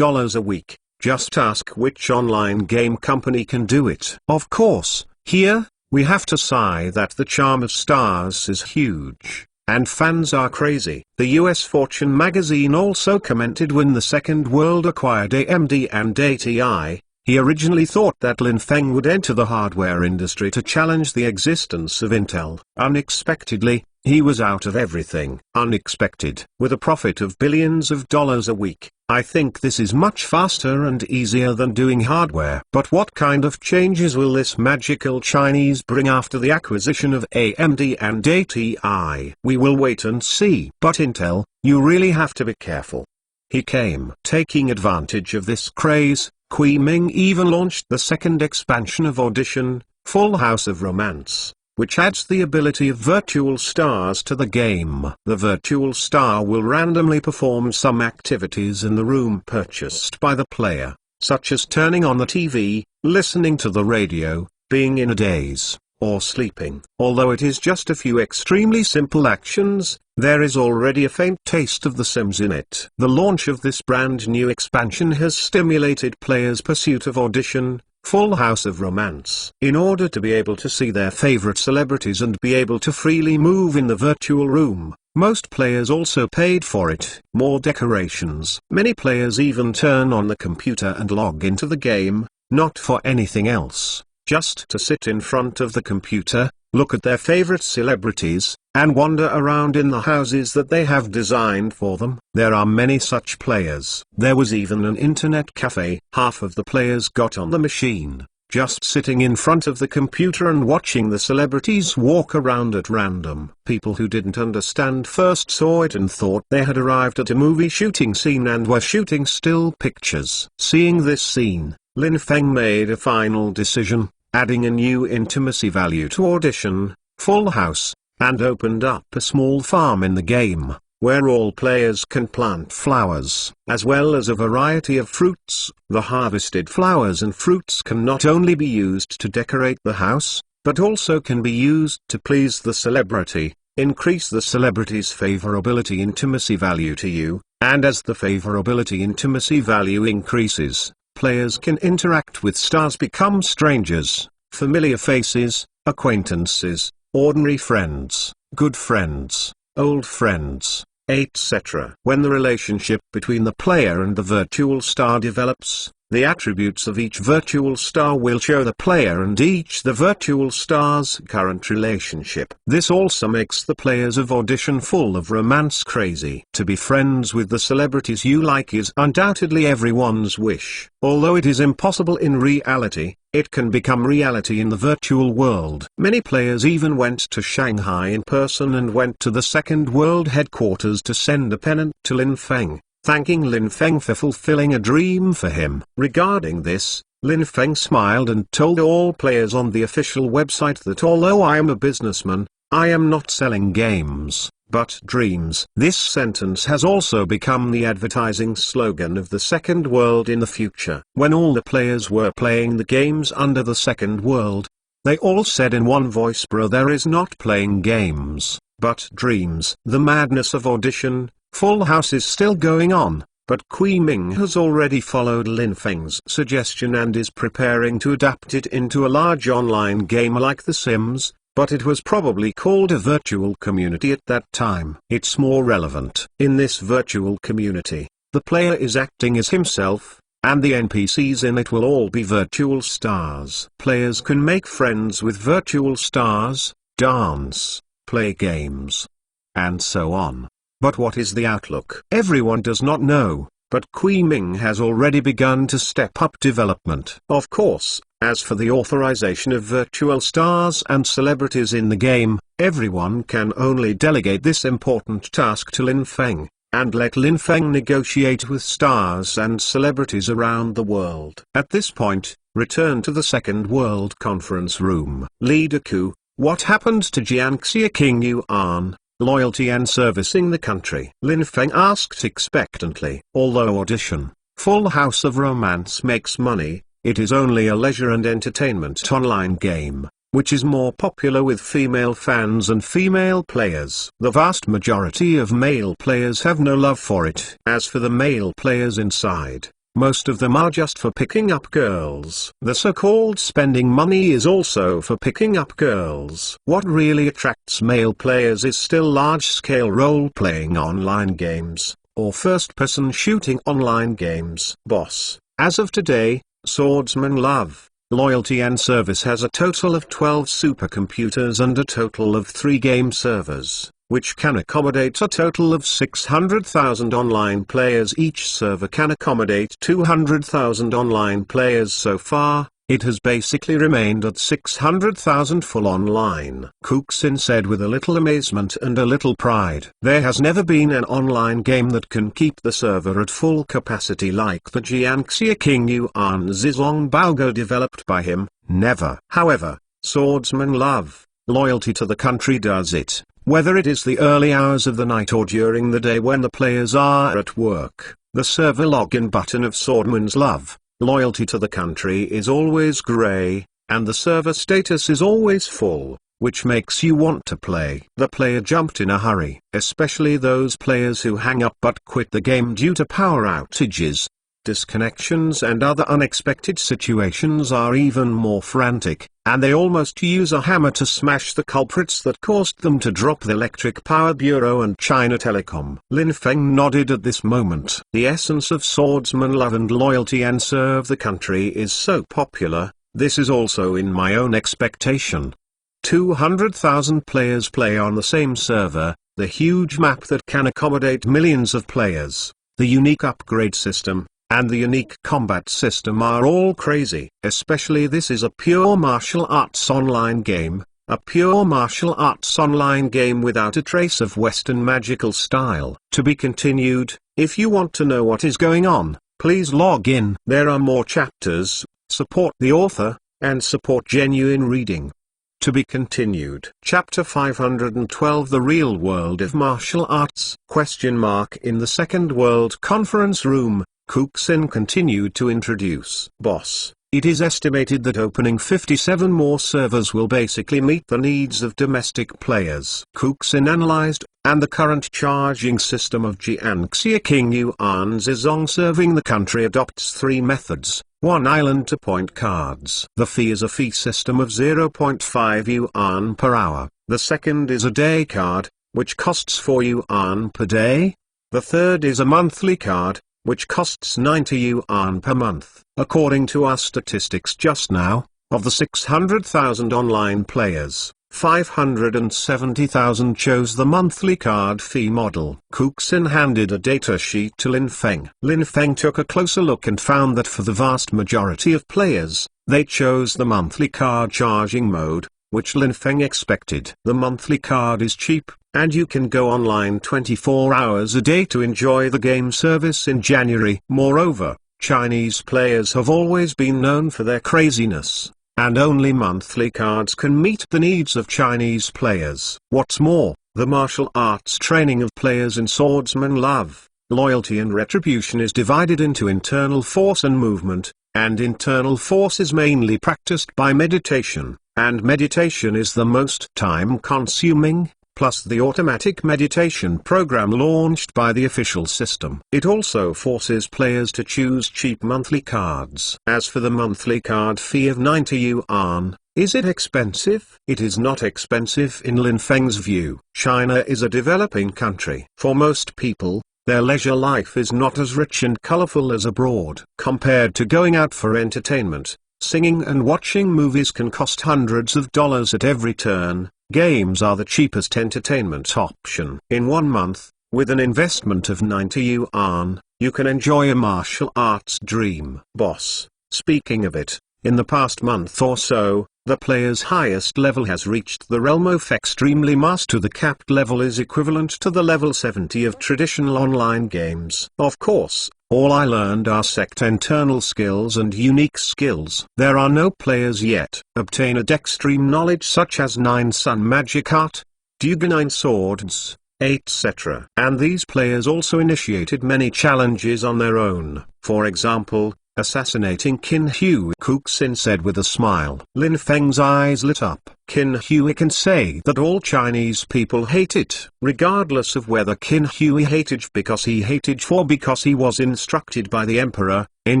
a week. Just ask which online game company can do it. Of course, here, we have to sigh that the charm of stars is huge. And fans are crazy. The US Fortune magazine also commented when the Second World acquired AMD and ATI, he originally thought that Lin Feng would enter the hardware industry to challenge the existence of Intel. Unexpectedly, he was out of everything. Unexpected. With a profit of billions of dollars a week, I think this is much faster and easier than doing hardware. But what kind of changes will this magical Chinese bring after the acquisition of AMD and ATI? We will wait and see. But Intel, you really have to be careful. He came. Taking advantage of this craze, Kui Ming even launched the second expansion of Audition, Full House of Romance, which adds the ability of virtual stars to the game. The virtual star will randomly perform some activities in the room purchased by the player, such as turning on the TV, listening to the radio, being in a daze, or sleeping. Although it is just a few extremely simple actions, there is already a faint taste of The Sims in it. The launch of this brand new expansion has stimulated players' pursuit of Audition, Full House of Romance. In order to be able to see their favorite celebrities and be able to freely move in the virtual room, most players also paid for it. More decorations. Many players even turn on the computer and log into the game, not for anything else, just to sit in front of the computer, look at their favorite celebrities, and wander around in the houses that they have designed for them. There are many such players. There was even an internet cafe. Half of the players got on the machine, just sitting in front of the computer and watching the celebrities walk around at random. People who didn't understand first saw it and thought they had arrived at a movie shooting scene and were shooting still pictures. Seeing this scene, Lin Feng made a final decision, adding a new intimacy value to Audition, Full House, and opened up a small farm in the game, where all players can plant flowers, as well as a variety of fruits. The harvested flowers and fruits can not only be used to decorate the house, but also can be used to please the celebrity, increase the celebrity's favorability intimacy value to you, and as the favorability intimacy value increases, players can interact with stars, become strangers, familiar faces, acquaintances, ordinary friends, good friends, old friends, etc. When the relationship between the player and the virtual star develops, the attributes of each virtual star will show the player and each the virtual star's current relationship. This also makes the players of Audition Full of Romance crazy. To be friends with the celebrities you like is undoubtedly everyone's wish. Although it is impossible in reality, it can become reality in the virtual world. Many players even went to Shanghai in person and went to the Second World headquarters to send a pennant to Lin Feng, thanking Lin Feng for fulfilling a dream for him. Regarding this, Lin Feng smiled and told all players on the official website that although I am a businessman, I am not selling games, but dreams. This sentence has also become the advertising slogan of the Second World in the future. When all the players were playing the games under the Second World, they all said in one voice, "Bro, there is not playing games, but dreams." The madness of Audition, Full House is still going on, but Kui Ming has already followed Lin Feng's suggestion and is preparing to adapt it into a large online game like The Sims, but it was probably called a virtual community at that time. It's more relevant. In this virtual community, the player is acting as himself, and the NPCs in it will all be virtual stars. Players can make friends with virtual stars, dance, play games, and so on. But what is the outlook? Everyone does not know, but Kui Ming has already begun to step up development. Of course, as for the authorization of virtual stars and celebrities in the game, everyone can only delegate this important task to Lin Feng, and let Lin Feng negotiate with stars and celebrities around the world. At this point, return to the Second World conference room. Leader Ku, what happened to Jiangxia King Yuan? loyalty and servicing the country. Lin Feng asked expectantly. Although Audition, Full House of Romance makes money, it is only a leisure and entertainment online game, which is more popular with female fans and female players. The vast majority of male players have no love for it. As for the male players inside, most of them are just for picking up girls. The so-called spending money is also for picking up girls. What really attracts male players is still large-scale role-playing online games, or first-person shooting online games. Boss, as of today, Swordsman Love, Loyalty and Service has a total of 12 supercomputers and a total of 3 game servers, which can accommodate a total of 600,000 online players. Each server can accommodate 200,000 online players. So far, it has basically remained at 600,000 full online. Kuxin said with a little amazement and a little pride. There has never been an online game that can keep the server at full capacity like the Jiangxia King Yuan Zizong Baogo developed by him, never. However, Swordsman Love, Loyalty to the Country does it, whether it is the early hours of the night or during the day when the players are at work. The server login button of Swordsman's Love, Loyalty to the Country is always gray, and the server status is always full, which makes you want to play. The player jumped in a hurry, especially those players who hang up but quit the game due to power outages, disconnections and other unexpected situations are even more frantic, and they almost use a hammer to smash the culprits that caused them to drop the Electric Power Bureau and China Telecom. Lin Feng nodded at this moment. The essence of Swordsman Love and Loyalty and Serve the Country is so popular, this is also in my own expectation. 200,000 players play on the same server, the huge map that can accommodate millions of players, the unique upgrade system, and the unique combat system are all crazy. Especially this is a pure martial arts online game, a pure martial arts online game without a trace of Western magical style. To be continued. If you want to know what is going on, please log in. There are more chapters, support the author, and support genuine reading. To be continued. Chapter 512 The Real World of Martial Arts? In the Second World Conference Room, Kuxin continued to introduce. Boss, it is estimated that opening 57 more servers will basically meet the needs of domestic players. Kuxin analyzed, and the current charging system of Jiangxia King Yuan Zizong serving the country adopts 3 methods. 1 island to point cards. The fee is a fee system of 0.5 yuan per hour. The second is a day card, which costs 4 yuan per day. The third is a monthly card, which costs 90 yuan per month. According to our statistics just now, of the 600,000 online players, 570,000 chose the monthly card fee model. Kuxin handed a data sheet to Lin Feng. Lin Feng took a closer look and found that for the vast majority of players, they chose the monthly card charging mode, which Lin Feng expected. The monthly card is cheap, and you can go online 24 hours a day to enjoy the game service in January. Moreover, Chinese players have always been known for their craziness, and only monthly cards can meet the needs of Chinese players. What's more, the martial arts training of players in Swordsman Love, Loyalty and Retribution is divided into internal force and movement, and internal force is mainly practiced by meditation, and meditation is the most time-consuming, plus the automatic meditation program launched by the official system. It also forces players to choose cheap monthly cards. As for the monthly card fee of 90 yuan, is it expensive? It is not expensive in Lin Feng's view. China is a developing country. For most people, their leisure life is not as rich and colorful as abroad. Compared to going out for entertainment, singing and watching movies can cost hundreds of dollars at every turn. Games are the cheapest entertainment option. In 1 month, with an investment of 90 yuan, you can enjoy a martial arts dream. Boss, speaking of it, in the past month or so, the player's highest level has reached the realm of extremely master. The capped level is equivalent to the level 70 of traditional online games. Of course, all I learned are sect internal skills and unique skills. There are no players yet. Obtain a extreme knowledge such as 9 Sun Magic Art, Duga 9 swords, etc. And these players also initiated many challenges on their own. For example, assassinating Qin Hui. Kuksin said with a smile. Lin Feng's eyes lit up. Qin Hui can say that all Chinese people hate it, regardless of whether Qin Hui hated because he hated for because he was instructed by the emperor. In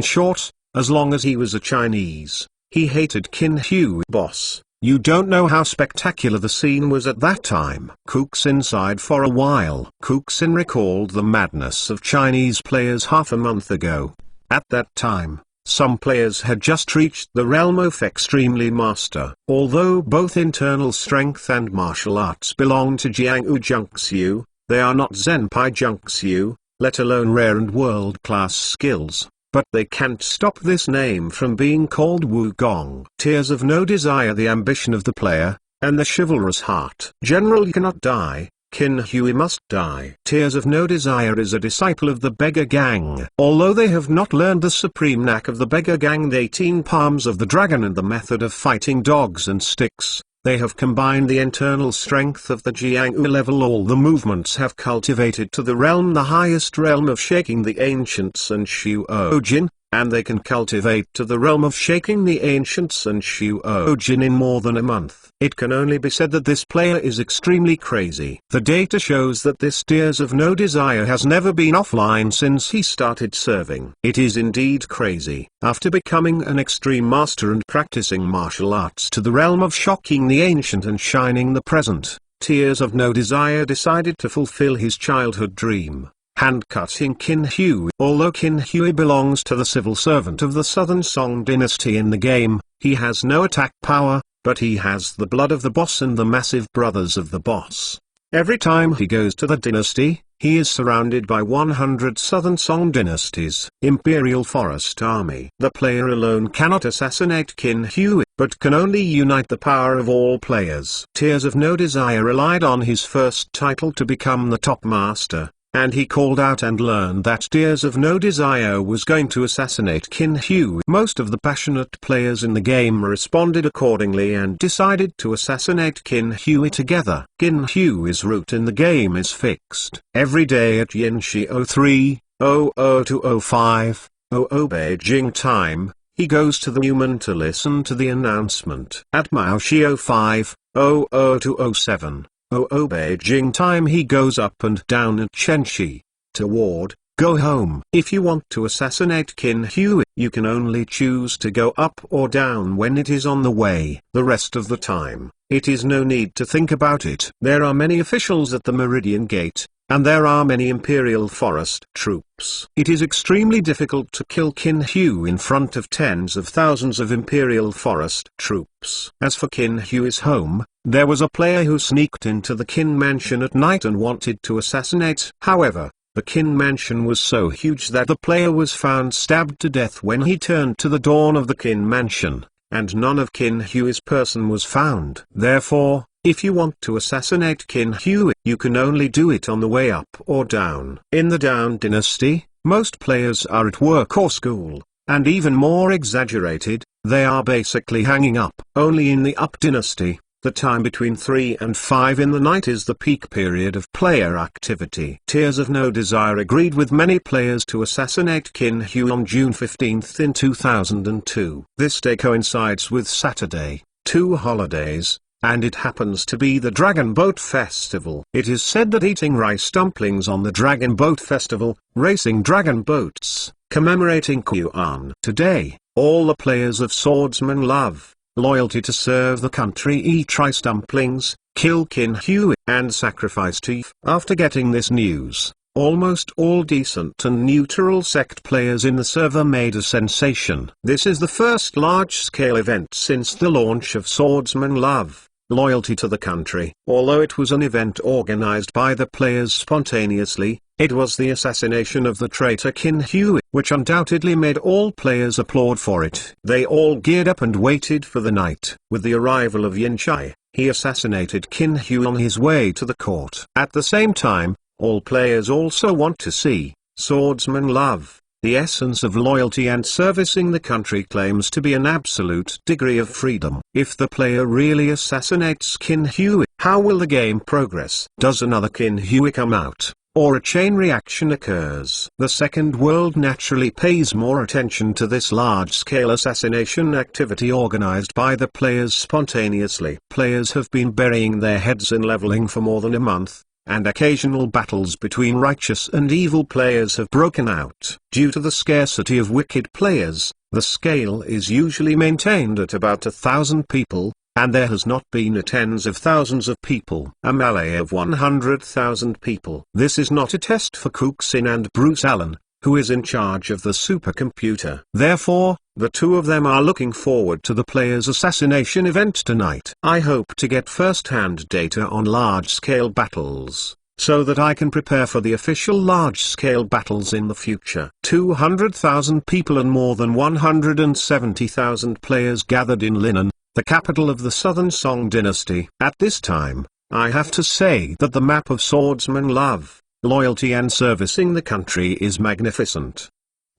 short, as long as he was a Chinese, he hated Qin Hui. Boss, you don't know how spectacular the scene was at that time. Kuksin sighed for a while. Kuksin recalled the madness of Chinese players half a month ago. At that time, some players had just reached the realm of extremely master. Although both internal strength and martial arts belong to Jianghu Junxiu, they are not Zenpai Junxiu, let alone rare and world-class skills. But they can't stop this name from being called Wukong. Tears of no desire, the ambition of the player, and the chivalrous heart. General cannot die. Qin Hui must die. Tears of no desire is a disciple of the beggar gang. Although they have not learned the supreme knack of the beggar gang, the 18 palms of the dragon and the method of fighting dogs and sticks, they have combined the internal strength of the Jianghu level. All the movements have cultivated to the realm, the highest realm of shaking the ancients and Shuojin, and they can cultivate to the realm of shaking the ancients and Shuojin in more than a month. It can only be said that this player is extremely crazy. The data shows that this Tears of no desire has never been offline since he started serving. It is indeed crazy. After becoming an extreme master and practicing martial arts to the realm of shocking the ancient and shining the present, Tears of no desire decided to fulfill his childhood dream, hand-cutting Qin Hui. Although Qin Hui belongs to the civil servant of the Southern Song dynasty in the game, he has no attack power, but he has the blood of the boss and the massive brothers of the boss. Every time he goes to the dynasty, he is surrounded by 100 Southern Song dynasties. Imperial Forest Army. The player alone cannot assassinate Qin Hui, but can only unite the power of all players. Tears of no desire relied on his first title to become the top master, and he called out and learned that Tears of no desire was going to assassinate Qin Hui. Most of the passionate players in the game responded accordingly and decided to assassinate Qin Hui together. Qin Hui's route in the game is fixed. Every day at Yinshio 3:00 to 05:00 Beijing time, he goes to the human to listen to the announcement. At Maoshio 5:00 to 07:00 Beijing time, he goes up and down at Chenxi. Toward, go home. If you want to assassinate Qin Hui, you can only choose to go up or down when it is on the way. The rest of the time, it is no need to think about it. There are many officials at the Meridian Gate, and there are many Imperial Forest troops. It is extremely difficult to kill Qin Hui in front of tens of thousands of Imperial Forest troops. As for Qin Hui's home, there was a player who sneaked into the Qin mansion at night and wanted to assassinate. However, the Qin mansion was so huge that the player was found stabbed to death when he turned to the door of the Qin mansion, and none of Qin Hui's person was found. Therefore, if you want to assassinate Qin Hui, you can only do it on the way up or down. In the Down dynasty, most players are at work or school, and even more exaggerated, they are basically hanging up. Only in the Up dynasty, the time between 3 and 5 in the night is the peak period of player activity. Tears of no desire agreed with many players to assassinate Qin Hui on June 15 in 2002. This day coincides with Saturday, 2 holidays, and it happens to be the Dragon Boat Festival. It is said that eating rice dumplings on the Dragon Boat Festival, racing dragon boats, commemorating Kuan. Today, all the players of Swordsman Love, Loyalty to serve the country eat rice dumplings, kill Qin Hui, and sacrifice to Yif. After getting this news, almost all decent and neutral sect players in the server made a sensation. This is the first large-scale event since the launch of Swordsman Love, Loyalty to the country. Although it was an event organized by the players spontaneously, it was the assassination of the traitor Qin Hui, which undoubtedly made all players applaud for it. They all geared up and waited for the night. With the arrival of Yin Chai, he assassinated Qin Hui on his way to the court. At the same time, all players also want to see Swordsman Love, The essence of loyalty and servicing the country claims to be an absolute degree of freedom. If the player really assassinates Qin Hui, how will the game progress? Does another Qin Hui come out, or a chain reaction occurs? The second world naturally pays more attention to this large-scale assassination activity organized by the players spontaneously. Players have been burying their heads in leveling for more than a month, and occasional battles between righteous and evil players have broken out. Due to the scarcity of wicked players, the scale is usually maintained at about 1,000 people, and there has not been a tens of thousands of people. A melee of 100,000 people. This is not a test for Cooksin and Bruce Allen, who is in charge of the supercomputer. Therefore, the two of them are looking forward to the player's assassination event tonight. I hope to get first-hand data on large-scale battles, so that I can prepare for the official large-scale battles in the future. 200,000 people and more than 170,000 players gathered in Linen, the capital of the Southern Song dynasty. At this time, I have to say that the map of swordsman love, loyalty and servicing the country is magnificent.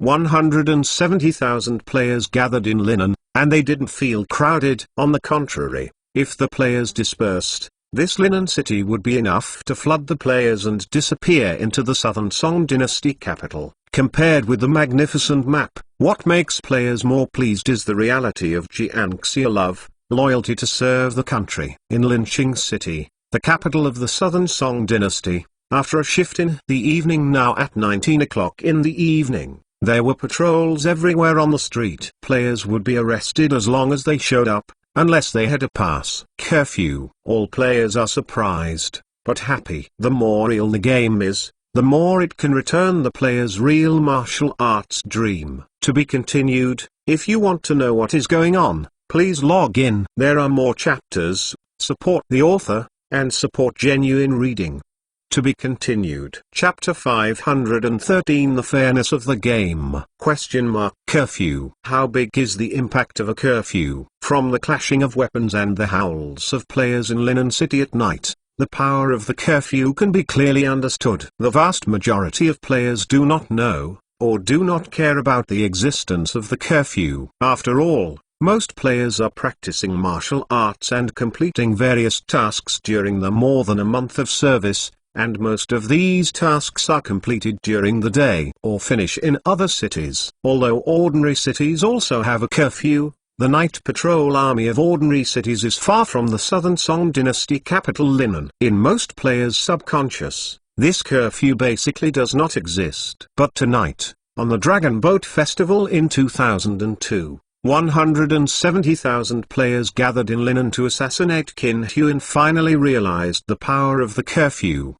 170,000 players gathered in Linen, and they didn't feel crowded. On the contrary, if the players dispersed, this Linen city would be enough to flood the players and disappear into the Southern Song dynasty capital. Compared with the magnificent map, what makes players more pleased is the reality of Jiangxia love, loyalty to serve the country. In Linqing City, the capital of the Southern Song dynasty, after a shift in the evening now at 19 o'clock in the evening, there were patrols everywhere on the street. Players would be arrested as long as they showed up, unless they had a pass. Curfew. All players are surprised, but happy. The more real the game is, the more it can return the player's real martial arts dream. To be continued. If you want to know what is going on, please log in. There are more chapters. Support the author, and support genuine reading. To be continued. Chapter 513. The fairness of the game. Curfew. How big is the impact of a curfew? From the clashing of weapons and the howls of players in Linen City at night, the power of the curfew can be clearly understood. The vast majority of players do not know, or do not care about the existence of the curfew. After all, most players are practicing martial arts and completing various tasks during the more than a month of service, and most of these tasks are completed during the day or finish in other cities. Although ordinary cities also have a curfew, the night patrol army of ordinary cities is far from the Southern Song dynasty capital Linen. In most players' subconscious, this curfew basically does not exist. But tonight, on the Dragon Boat Festival in 2002, 170,000 players gathered in Linen to assassinate Qin Hui and finally realized the power of the curfew.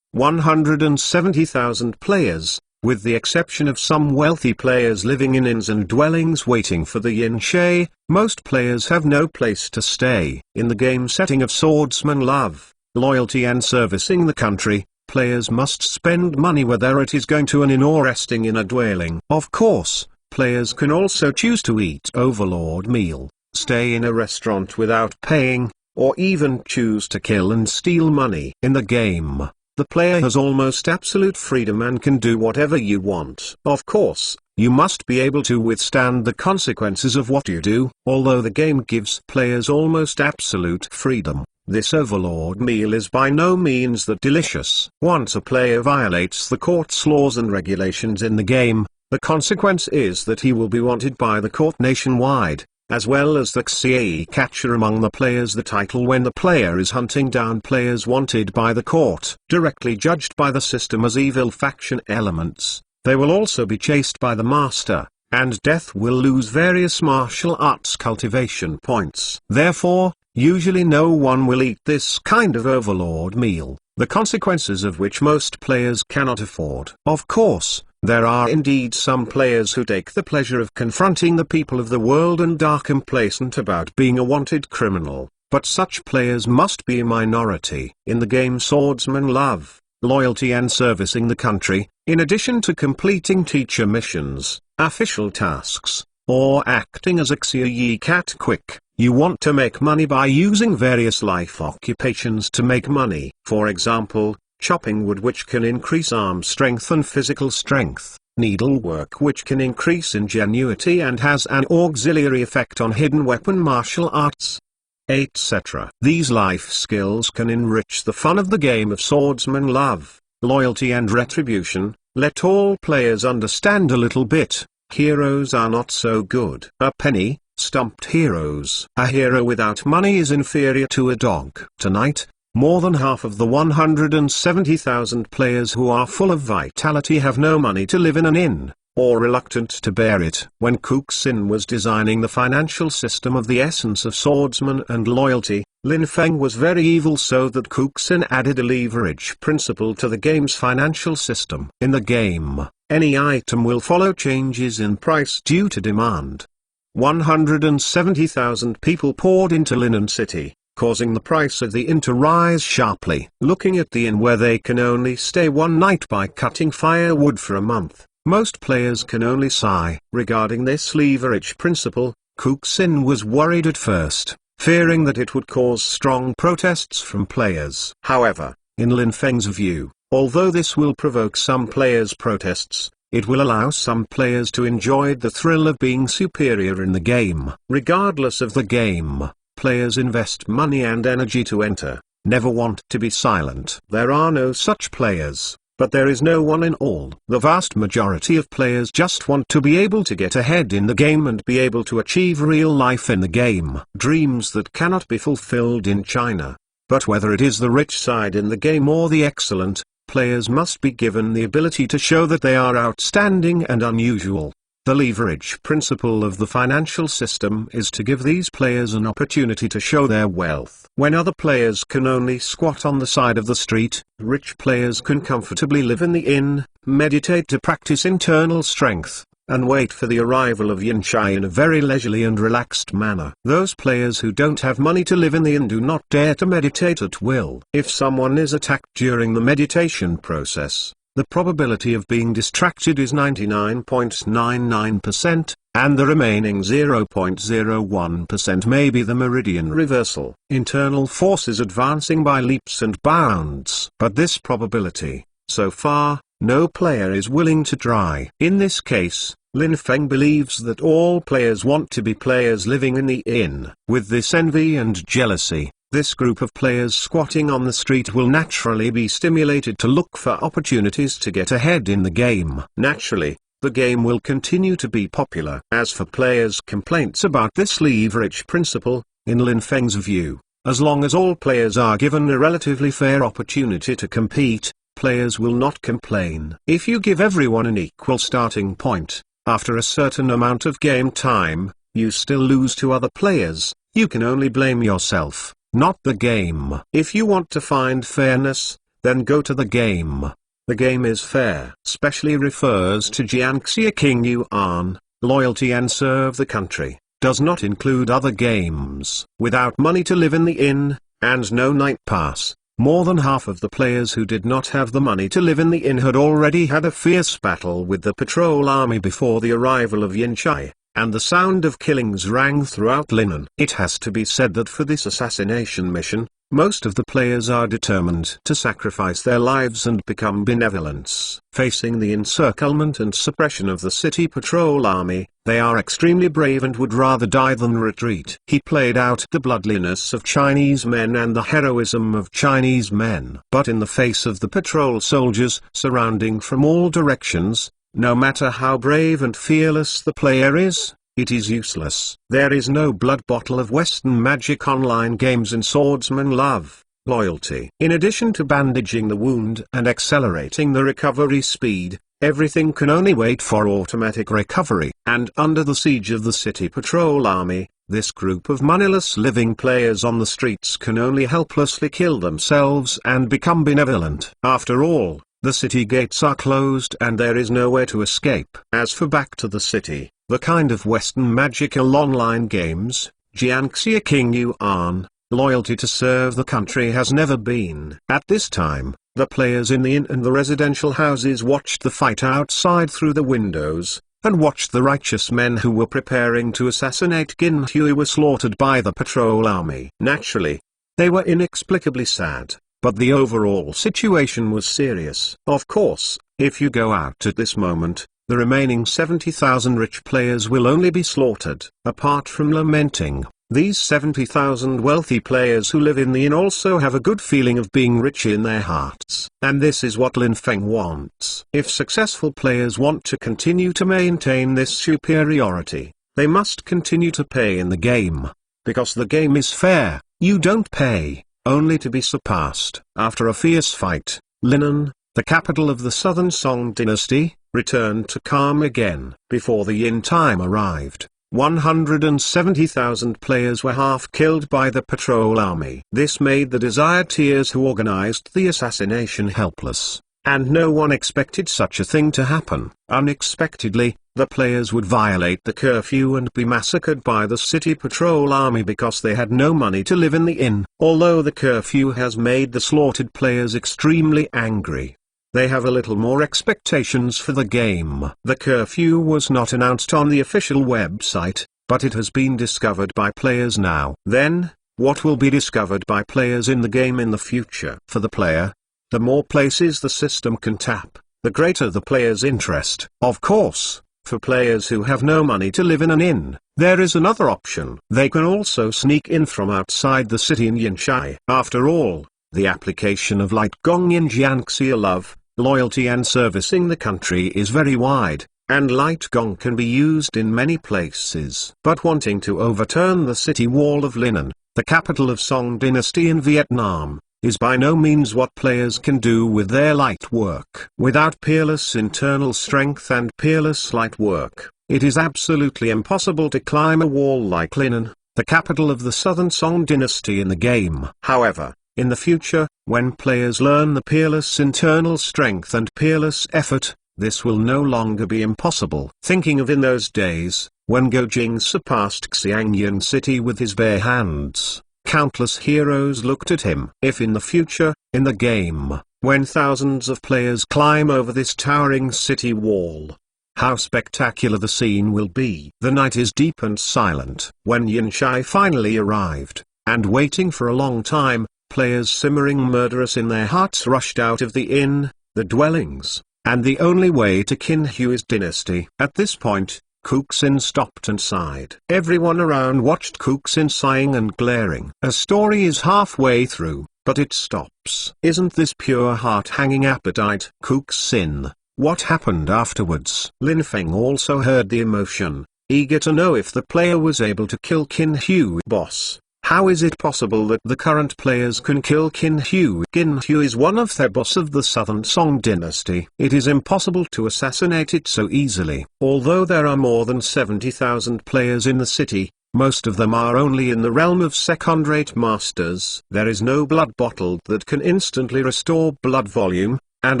170,000 players, with the exception of some wealthy players living in inns and dwellings waiting for the yin shay, most players have no place to stay. In the game setting of swordsman love, loyalty and servicing the country, players must spend money whether it is going to an inn or resting in a dwelling. Of course, players can also choose to eat overlord meal, stay in a restaurant without paying, or even choose to kill and steal money. In the game, the player has almost absolute freedom and can do whatever you want. Of course, you must be able to withstand the consequences of what you do. Although the game gives players almost absolute freedom, this overlord meal is by no means that delicious. Once a player violates the court's laws and regulations in the game, the consequence is that he will be wanted by the court nationwide, as well as the Xie catcher among the players. The title when the player is hunting down players wanted by the court, directly judged by the system as evil faction elements. They will also be chased by the master, and death will lose various martial arts cultivation points. Therefore, usually no one will eat this kind of overlord meal, the consequences of which most players cannot afford. Of course, there are indeed some players who take the pleasure of confronting the people of the world and are complacent about being a wanted criminal, but such players must be a minority. In the game swordsman love, loyalty and servicing the country, in addition to completing teacher missions, official tasks, or acting as a Xie cat quick, you want to make money by using various life occupations to make money. For example, chopping wood, which can increase arm strength and physical strength, needlework which can increase ingenuity and has an auxiliary effect on hidden weapon martial arts, etc. These life skills can enrich the fun of the game of swordsman love, loyalty and retribution. Let all players understand a little bit. Heroes are not so good. A penny, stumped heroes. A hero without money is inferior to a dog. Tonight, more than half of the 170,000 players who are full of vitality have no money to live in an inn, or reluctant to bear it. When Kuxin was designing the financial system of the essence of swordsman and loyalty, Lin Feng was very evil, so that Kuxin added a leverage principle to the game's financial system. In the game, any item will follow changes in price due to demand. 170,000 people poured into Linen City, causing the price of the inn to rise sharply. Looking at the inn where they can only stay one night by cutting firewood for a month, most players can only sigh. Regarding this leverage principle, Kuxin was worried at first, fearing that it would cause strong protests from players. However, in Lin Feng's view, although this will provoke some players' protests, it will allow some players to enjoy the thrill of being superior in the game. Regardless of the game, players invest money and energy to enter, never want to be silent. There are no such players, but there is no one in all. The vast majority of players just want to be able to get ahead in the game and be able to achieve real life in the game. Dreams that cannot be fulfilled in China. But whether it is the rich side in the game or the excellent, players must be given the ability to show that they are outstanding and unusual. The leverage principle of the financial system is to give these players an opportunity to show their wealth. When other players can only squat on the side of the street, rich players can comfortably live in the inn, meditate to practice internal strength, and wait for the arrival of Yinshai in a very leisurely and relaxed manner. Those players who don't have money to live in the inn do not dare to meditate at will. If someone is attacked during the meditation process, the probability of being distracted is 99.99%, and the remaining 0.01% may be the meridian reversal. Internal forces advancing by leaps and bounds. But this probability, so far, no player is willing to try. In this case, Lin Feng believes that all players want to be players living in the inn. With this envy and jealousy, this group of players squatting on the street will naturally be stimulated to look for opportunities to get ahead in the game. Naturally, the game will continue to be popular. As for players' complaints about this leverage principle, in Lin Feng's view, as long as all players are given a relatively fair opportunity to compete, players will not complain. If you give everyone an equal starting point, after a certain amount of game time, you still lose to other players, you can only blame yourself, not the game. If you want to find fairness, then go to the game. The game is fair. Specially refers to Jiangxia King Yuan, loyalty and serve the country, does not include other games. Without money to live in the inn, and no night pass, more than half of the players who did not have the money to live in the inn had already had a fierce battle with the patrol army before the arrival of Yinshai, and the sound of killings rang throughout Linen. It has to be said that for this assassination mission, most of the players are determined to sacrifice their lives and become benevolents. Facing the encirclement and suppression of the city patrol army, they are extremely brave and would rather die than retreat. He played out the bloodliness of Chinese men and the heroism of Chinese men. But in the face of the patrol soldiers surrounding from all directions, no matter how brave and fearless the player is, it is useless. There is no blood bottle of Western magic online games in swordsman love, loyalty. In addition to bandaging the wound and accelerating the recovery speed, everything can only wait for automatic recovery. And under the siege of the city patrol army, this group of moneyless living players on the streets can only helplessly kill themselves and become benevolent. After all, the city gates are closed and there is nowhere to escape. As for Back to the City, the kind of Western magical online games, Jiangxia King Yuan, loyalty to serve the country has never been. At this time, the players in the inn and the residential houses watched the fight outside through the windows, and watched the righteous men who were preparing to assassinate Qin Hui were slaughtered by the patrol army. Naturally, they were inexplicably sad, but the overall situation was serious. Of course, if you go out at this moment, the remaining 70,000 rich players will only be slaughtered. Apart from lamenting, these 70,000 wealthy players who live in the inn also have a good feeling of being rich in their hearts. And this is what Lin Feng wants. If successful players want to continue to maintain this superiority, they must continue to pay in the game. Because the game is fair, you don't pay, only to be surpassed. After a fierce fight, Linen, the capital of the southern Song dynasty, returned to calm again. Before the Yin time arrived, 170,000 players were half killed by the patrol army. This made the deserters who organized the assassination helpless, and no one expected such a thing to happen. Unexpectedly, the players would violate the curfew and be massacred by the city patrol army because they had no money to live in the inn. Although the curfew has made the slaughtered players extremely angry, they have a little more expectations for the game. The curfew was not announced on the official website, but it has been discovered by players now. Then, what will be discovered by players in the game in the future? For the player, the more places the system can tap, the greater the player's interest. Of course, for players who have no money to live in an inn, there is another option. They can also sneak in from outside the city in Yanshai. After all, the application of Light Gong in Jiangxi love, loyalty and servicing the country is very wide, and Light Gong can be used in many places. But wanting to overturn the city wall of Linen, the capital of Song dynasty in Vietnam, is by no means what players can do with their light work. Without peerless internal strength and peerless light work, it is absolutely impossible to climb a wall like Linen, the capital of the southern Song dynasty in the game. However, in the future, when players learn the peerless internal strength and peerless effort, this will no longer be impossible. Thinking of in those days, when Go Jing surpassed Xiangyan city with his bare hands, countless heroes looked at him. If in the future, in the game, when thousands of players climb over this towering city wall, how spectacular the scene will be. The night is deep and silent. When Yanshai finally arrived, and waiting for a long time, players simmering murderous in their hearts rushed out of the inn, the dwellings, and the only way to Qin Hui's dynasty. At this point, Kuxin stopped and sighed. Everyone around watched Kuxin sighing and glaring. A story is halfway through, but it stops. Isn't this pure heart-hanging appetite? Kuxin, what happened afterwards? Lin Feng also heard the emotion, eager to know if the player was able to kill Qin Hui. Boss, how is it possible that the current players can kill Qin Hui? Qin Hui is one of the boss of the Southern Song dynasty. It is impossible to assassinate it so easily. Although there are more than 70,000 players in the city, most of them are only in the realm of second-rate masters. There is no blood bottle that can instantly restore blood volume, and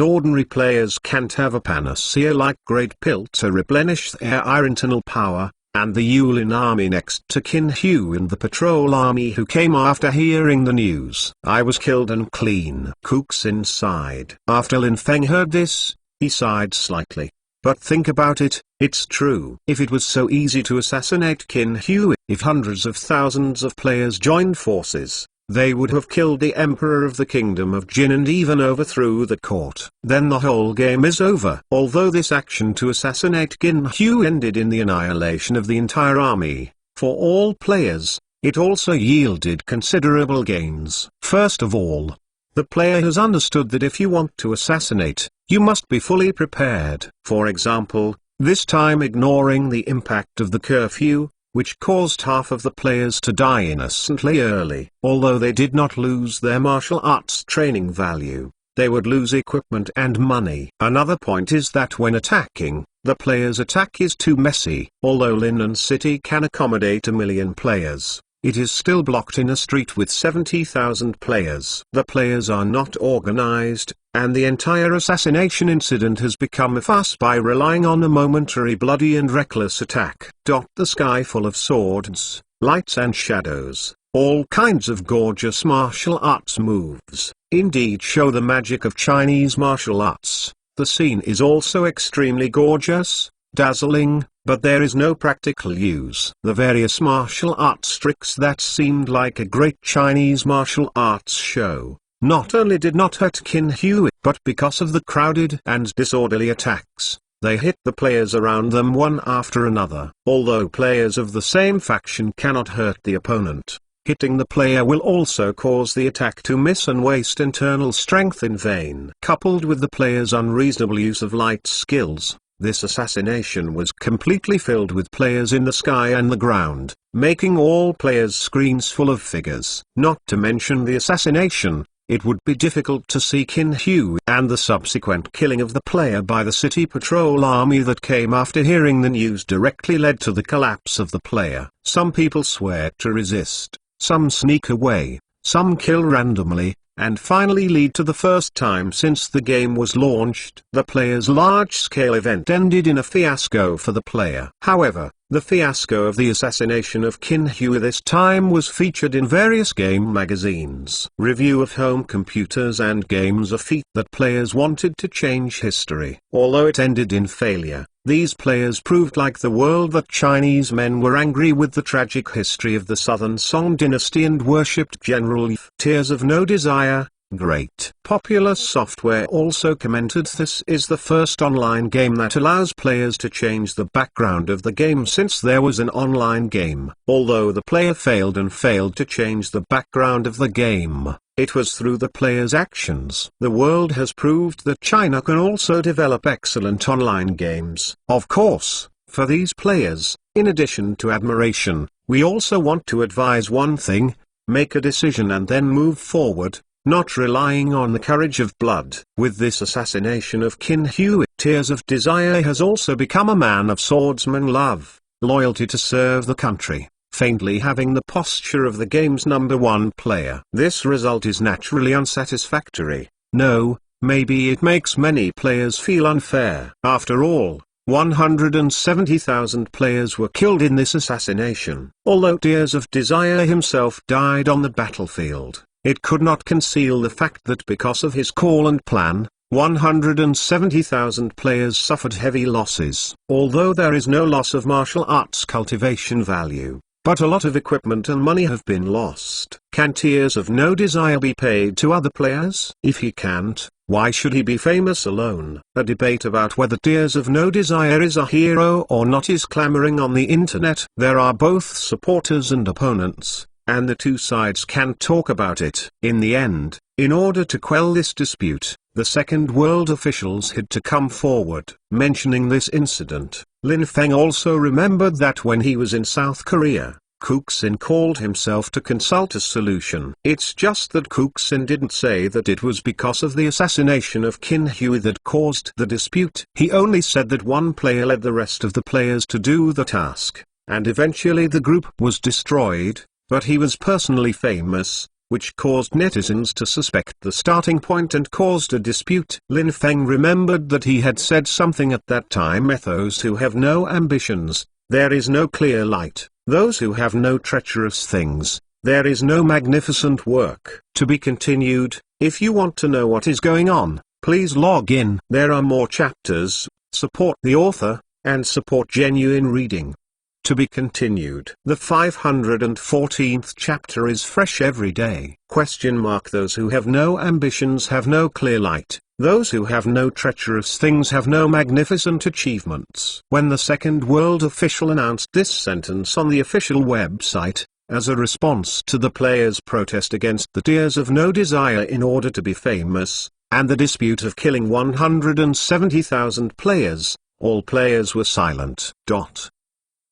ordinary players can't have a panacea like Great Pill to replenish their internal power. And the Yulin army next to Qin Hui and the patrol army who came after hearing the news. I was killed and clean. Kuxin sighed. After Lin Feng heard this, he sighed slightly. But think about it, it's true. If it was so easy to assassinate Qin Hui, if hundreds of thousands of players joined forces, they would have killed the emperor of the kingdom of Jin and even overthrew the court. Then the whole game is over. Although this action to assassinate Qin Hui ended in the annihilation of the entire army, for all players, it also yielded considerable gains. First of all, the player has understood that if you want to assassinate, you must be fully prepared. For example, this time ignoring the impact of the curfew, which caused half of the players to die innocently early. Although they did not lose their martial arts training value, they would lose equipment and money. Another point is that when attacking, the player's attack is too messy. Although Linen City can accommodate 1 million players, it is still blocked in a street with 70,000 players. The players are not organized, and the entire assassination incident has become a farce by relying on a momentary bloody and reckless attack. The sky full of swords, lights and shadows, all kinds of gorgeous martial arts moves, indeed show the magic of Chinese martial arts. The scene is also extremely gorgeous, dazzling, but there is no practical use. The various martial arts tricks that seemed like a great Chinese martial arts show, not only did not hurt Qin Hui, but because of the crowded and disorderly attacks, they hit the players around them one after another. Although players of the same faction cannot hurt the opponent, hitting the player will also cause the attack to miss and waste internal strength in vain. Coupled with the player's unreasonable use of light skills, this assassination was completely filled with players in the sky and the ground, making all players' screens full of figures. Not to mention the assassination, it would be difficult to see Qin Hui and the subsequent killing of the player by the city patrol army that came after hearing the news directly led to the collapse of the player. Some people swear to resist, some sneak away, some kill randomly, and finally lead to the first time since the game was launched. The player's large-scale event ended in a fiasco for the player. However, the fiasco of the assassination of Qin Hui this time was featured in various game magazines. Review of home computers and games, a feat that players wanted to change history. Although it ended in failure, these players proved like the world that Chinese men were angry with the tragic history of the Southern Song dynasty and worshipped General Yi. Tears of No Desire, great. Popular Software also commented this is the first online game that allows players to change the background of the game since there was an online game. Although the player failed to change the background of the game, it was through the player's actions. The world has proved that China can also develop excellent online games. Of course, for these players, in addition to admiration, we also want to advise one thing: make a decision and then move forward, not relying on the courage of blood. With this assassination of Qin Hui, Tears of Desire has also become a man of swordsman love, loyalty to serve the country, faintly having the posture of the game's #1 player. This result is naturally unsatisfactory. No, maybe it makes many players feel unfair. After all, 170,000 players were killed in this assassination. Although Tears of Desire himself died on the battlefield, it could not conceal the fact that because of his call and plan, 170,000 players suffered heavy losses. Although there is no loss of martial arts cultivation value, but a lot of equipment and money have been lost. Can Tears of No Desire be paid to other players? If he can't, why should he be famous alone? A debate about whether Tears of No Desire is a hero or not is clamoring on the internet. There are both supporters and opponents, and the two sides can talk about it. In the end, in order to quell this dispute, the Second World officials had to come forward. Mentioning this incident, Lin Feng also remembered that when he was in South Korea, Kuxin called himself to consult a solution. It's just that Kuxin didn't say that it was because of the assassination of Qin Hui that caused the dispute. He only said that one player led the rest of the players to do the task, and eventually the group was destroyed. But he was personally famous, which caused netizens to suspect the starting point and caused a dispute. Lin Feng remembered that he had said something at that time: those who have no ambitions, there is no clear light; those who have no treacherous things, there is no magnificent work. To be continued. If you want to know what is going on, please log in. There are more chapters. Support the author, and support genuine reading. To be continued. The 514th chapter is fresh every day. Those who have no ambitions have no clear light. Those who have no treacherous things have no magnificent achievements. When the Second World official announced this sentence on the official website, as a response to the players' protest against the Tears of No Desire in order to be famous, and the dispute of killing 170,000 players, all players were silent.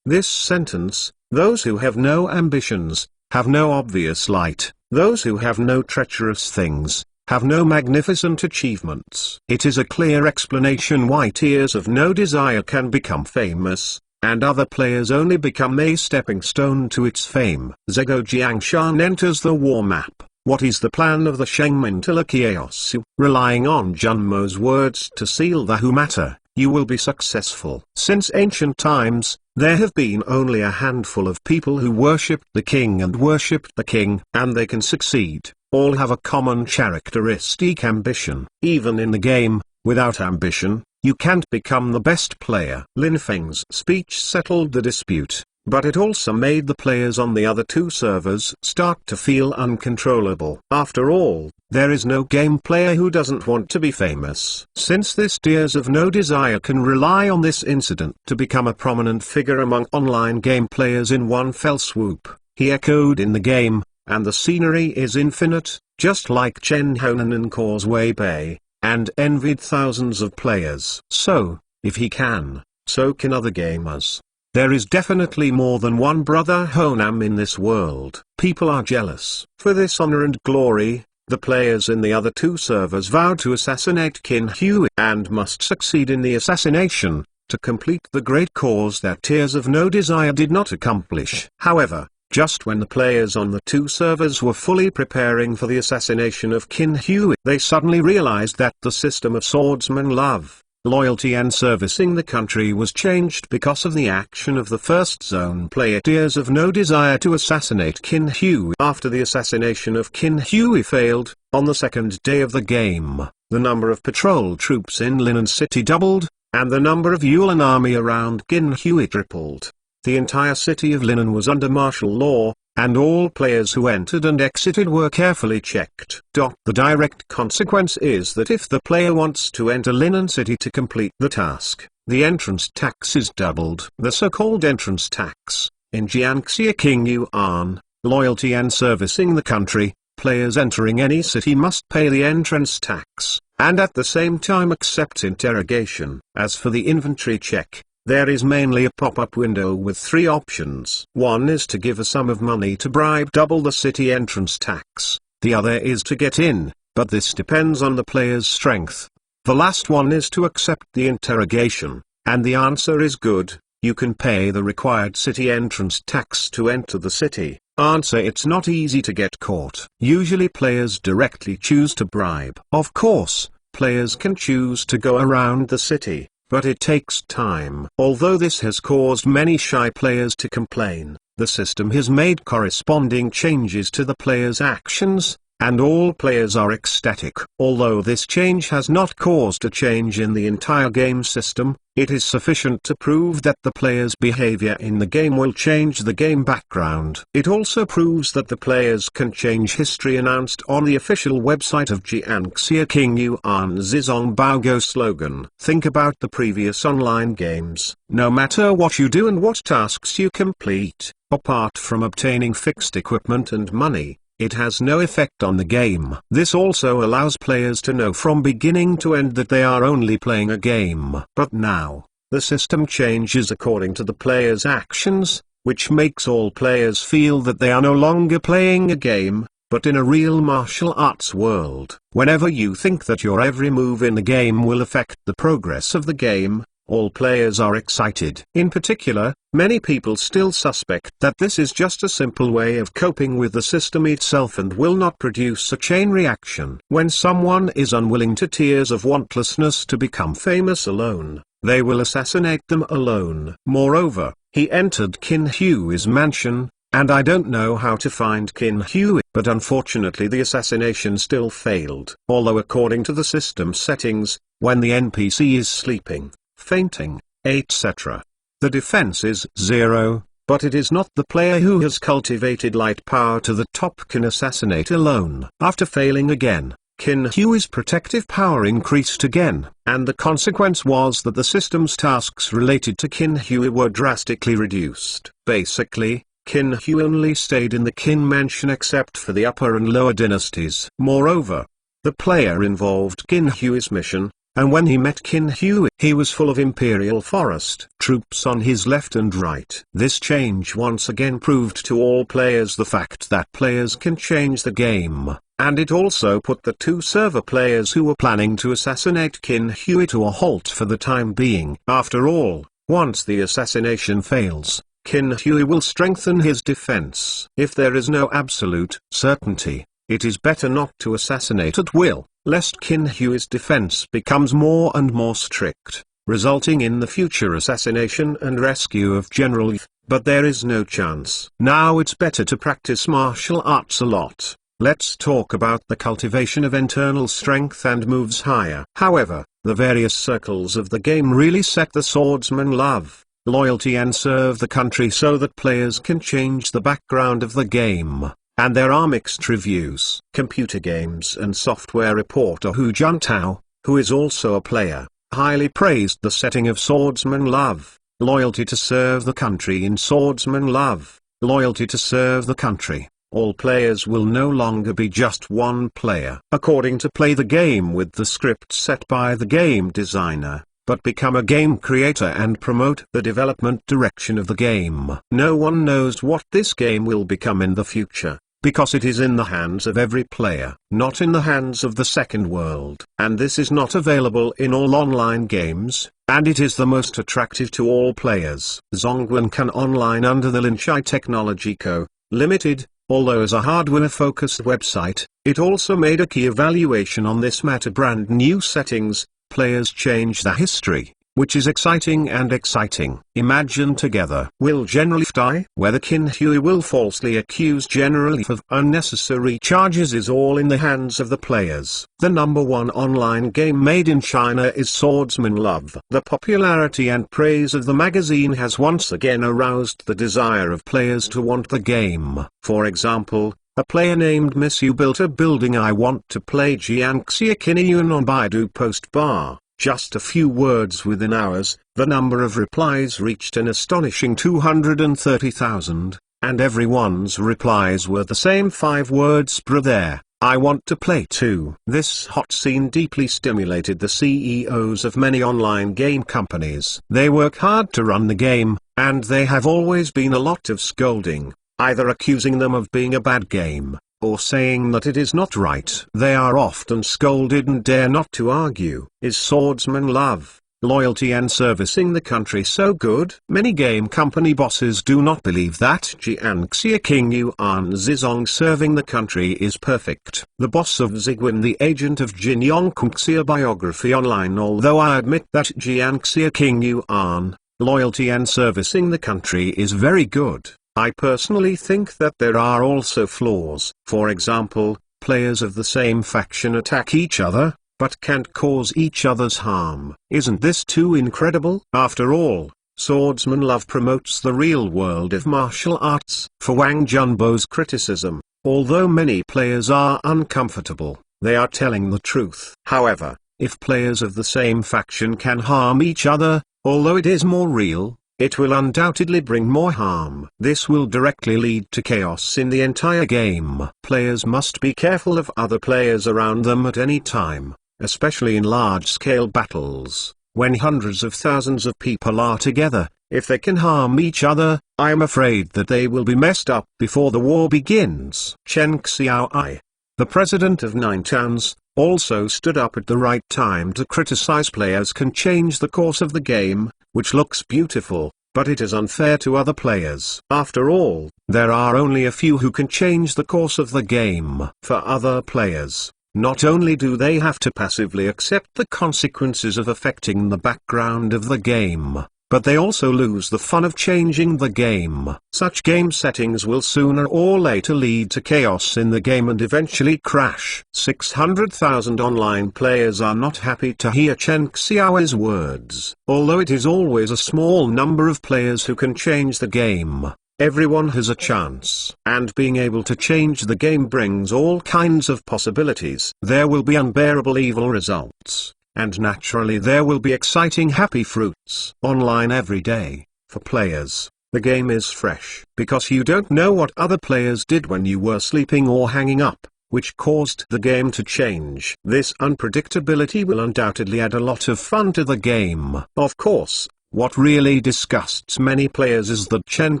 This sentence, those who have no ambitions, have no obvious light, those who have no treacherous things, have no magnificent achievements. It is a clear explanation why Tears of No Desire can become famous, and other players only become a stepping stone to its fame. Zego Jiangshan enters the war map. What is the plan of the Shengmintala Kieosu? Relying on Junmo's words to seal the who matter, you will be successful. Since ancient times, there have been only a handful of people who worshipped the king and they can succeed. All have a common characteristic: ambition. Even in the game, without ambition, you can't become the best player. Lin Feng's speech settled the dispute, but it also made the players on the other two servers start to feel uncontrollable. After all, There is no game player who doesn't want to be famous. Since this Tears of No Desire can rely on this incident to become a prominent figure among online game players in one fell swoop, he echoed in the game, and the scenery is infinite, just like Chen Honan in Causeway Bay, and envied thousands of players. So, if he can, so can other gamers. There is definitely more than one brother Honam in this world. People are jealous. For this honor and glory, the players in the other two servers vowed to assassinate Qin Hui and must succeed in the assassination, to complete the great cause that Tears of No Desire did not accomplish. However, just when the players on the two servers were fully preparing for the assassination of Qin Hui, they suddenly realized that the system of swordsman love, loyalty and servicing the country was changed because of the action of the first zone player Tears of No Desire to assassinate Qin Hui. After the assassination of Qin Hui failed, on the second day of the game, the number of patrol troops in Linan City doubled, and the number of Yuan army around Qin Hui tripled. The entire city of Linan was under martial law, and all players who entered and exited were carefully checked. The direct consequence is that if the player wants to enter Linan City to complete the task, the entrance tax is doubled. The so-called entrance tax, in Jiangxia King Yuan, loyalty and servicing the country, players entering any city must pay the entrance tax, and at the same time accept interrogation. As for the inventory check, there is mainly a pop-up window with three options. One is to give a sum of money to bribe double the city entrance tax, the other is to get in, but this depends on the player's strength. The last one is to accept the interrogation, and the answer is good, you can pay the required city entrance tax to enter the city. Answer: it's not easy to get caught. Usually players directly choose to bribe. Of course, players can choose to go around the city, but it takes time. Although this has caused many shy players to complain, the system has made corresponding changes to the players' actions, and all players are ecstatic. Although this change has not caused a change in the entire game system, it is sufficient to prove that the player's behavior in the game will change the game background. It also proves that the players can change history announced on the official website of Jiangxia King Yuan Zizong Baogo slogan. Think about the previous online games. No matter what you do and what tasks you complete, apart from obtaining fixed equipment and money, it has no effect on the game. This also allows players to know from beginning to end that they are only playing a game. But now, the system changes according to the player's actions, which makes all players feel that they are no longer playing a game, but in a real martial arts world. Whenever you think that your every move in the game will affect the progress of the game, all players are excited. In particular, many people still suspect that this is just a simple way of coping with the system itself and will not produce a chain reaction. When someone is unwilling to tears of wantlessness to become famous alone, they will assassinate them alone. Moreover, he entered Qin Hui's mansion, and I don't know how to find Qin Hui, but unfortunately the assassination still failed. Although according to the system settings, when the NPC is sleeping, fainting, etc., the defense is 0, but it is not the player who has cultivated light power to the top can assassinate alone. After failing again, Qin Hui's protective power increased again, and the consequence was that the system's tasks related to Qin Hui were drastically reduced. Basically, Qin Hui only stayed in the Qin mansion except for the upper and lower dynasties. Moreover, the player involved Qin Hui's mission, and when he met Qin Hui, he was full of imperial forest troops on his left and right. This change once again proved to all players the fact that players can change the game, and it also put the two server players who were planning to assassinate Qin Hui to a halt for the time being. After all, once the assassination fails, Qin Hui will strengthen his defense. If there is no absolute certainty, it is better not to assassinate at will, lest Qin Hui's defense becomes more and more strict, resulting in the future assassination and rescue of General Yu. But there is no chance. Now it's better to practice martial arts a lot. Let's talk about the cultivation of internal strength and moves higher. However, the various circles of the game really set the swordsman love, loyalty and serve the country so that players can change the background of the game, and there are mixed reviews. Computer games and software reporter Hu Juntao, who is also a player, highly praised the setting of Swordsman Love, loyalty to serve the country in Swordsman Love, loyalty to serve the country. All players will no longer be just one player according to play the game with the script set by the game designer, but become a game creator and promote the development direction of the game. No one knows what this game will become in the future, because it is in the hands of every player, not in the hands of the second world. And this is not available in all online games, and it is the most attractive to all players. Zhongwen Can Online under the Linchai Technology Co., Limited. Although as a hardware-focused website, it also made a key evaluation on this matter. Brand new settings, players change the history, which is exciting and exciting. Imagine together. Will Generalif die? Whether Qin Hui will falsely accuse Generalif of unnecessary charges is all in the hands of the players. The #1 online game made in China is Swordsman Love. The popularity and praise of the magazine has once again aroused the desire of players to want the game. For example, a player named Miss Yu built a building I want to play Jiangxia Kiniyun on Baidu post bar. Just a few words within hours, the number of replies reached an astonishing 230,000, and everyone's replies were the same 5 words: brother, I want to play too. This hot scene deeply stimulated the CEOs of many online game companies. They work hard to run the game, and they have always been a lot of scolding, either accusing them of being a bad game, or saying that it is not right. They are often scolded and dare not to argue. Is Swordsman Love, loyalty and servicing the country so good? Many game company bosses do not believe that Jiangxia King Yuan Zizong serving the country is perfect. The boss of Ziguin, the agent of Jin Yongkungxia biography online. Although I admit that Jiangxia King Yuan, loyalty and servicing the country is very good, I personally think that there are also flaws. For example, players of the same faction attack each other, but can't cause each other's harm. Isn't this too incredible? After all, Swordsman Love promotes the real world of martial arts. For Wang Junbo's criticism, although many players are uncomfortable, they are telling the truth. However, if players of the same faction can harm each other, although it is more real, it will undoubtedly bring more harm. This will directly lead to chaos in the entire game. Players must be careful of other players around them at any time, especially in large-scale battles, when hundreds of thousands of people are together. If they can harm each other, I am afraid that they will be messed up before the war begins. Chen Xiaoai, the president of 9 Towns, also stood up at the right time to criticize players can change the course of the game, which looks beautiful, but it is unfair to other players. After all, there are only a few who can change the course of the game. For other players, not only do they have to passively accept the consequences of affecting the background of the game, but they also lose the fun of changing the game. Such game settings will sooner or later lead to chaos in the game and eventually crash. 600,000 online players are not happy to hear Chen Xiao's words. Although it is always a small number of players who can change the game, everyone has a chance. And being able to change the game brings all kinds of possibilities. There will be unbearable evil results, and naturally there will be exciting happy fruits. Online every day, for players, the game is fresh, because you don't know what other players did when you were sleeping or hanging up, which caused the game to change. This unpredictability will undoubtedly add a lot of fun to the game. Of course, what really disgusts many players is that Chen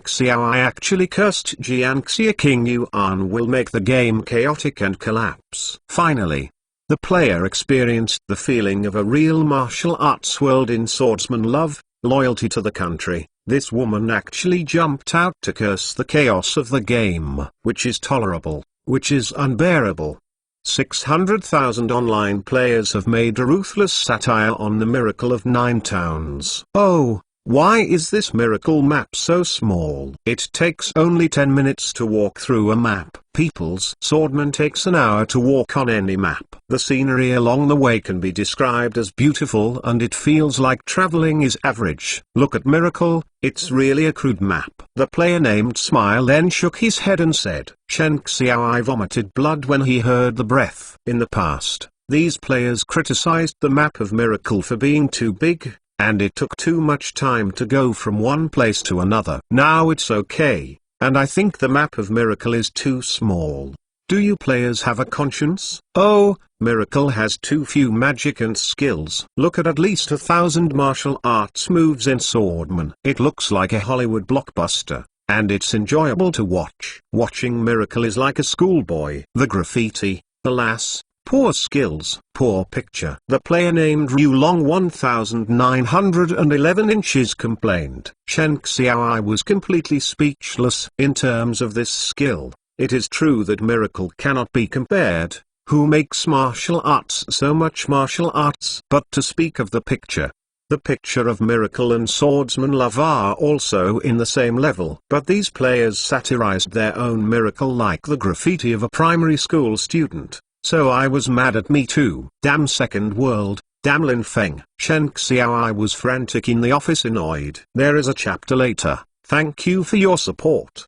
Xiaoai actually cursed Jiangxia King Yuan will make the game chaotic and collapse. Finally, the player experienced the feeling of a real martial arts world in Swordsman Love, loyalty to the country. This woman actually jumped out to curse the chaos of the game, which is tolerable, which is unbearable. 600,000 online players have made a ruthless satire on the miracle of 9 Towns. Oh, why is this miracle map so small? It takes only 10 minutes to walk through a map. People's Swordman takes an hour to walk on any map. The scenery along the way can be described as beautiful and it feels like traveling is average. Look at Miracle, It's really a crude map. The player named Smile then shook his head and said, Chen Xiaoi vomited blood when he heard the breath. In the past, these players criticized the map of Miracle for being too big, and it took too much time to go from one place to another. Now it's okay, and I think the map of Miracle is too small. Do you players have a conscience? Oh, Miracle has too few magic and skills. Look at least 1,000 martial arts moves in Swordman. It looks like a Hollywood blockbuster, and it's enjoyable to watch. Watching Miracle is like a schoolboy. The graffiti, alas, poor skills, poor picture. The player named Ryu Long 1911 inches complained. Chen Xiaoi was completely speechless. In terms of this skill, it is true that Miracle cannot be compared. Who makes martial arts so much martial arts? But to speak of the picture of Miracle and Swordsman Love are also in the same level. But these players satirized their own Miracle like the graffiti of a primary school student. So I was mad at me too. Damn Second World, damn Lin Feng. Chen Xiaoi was frantic in the office, annoyed. There is a chapter later. Thank you for your support.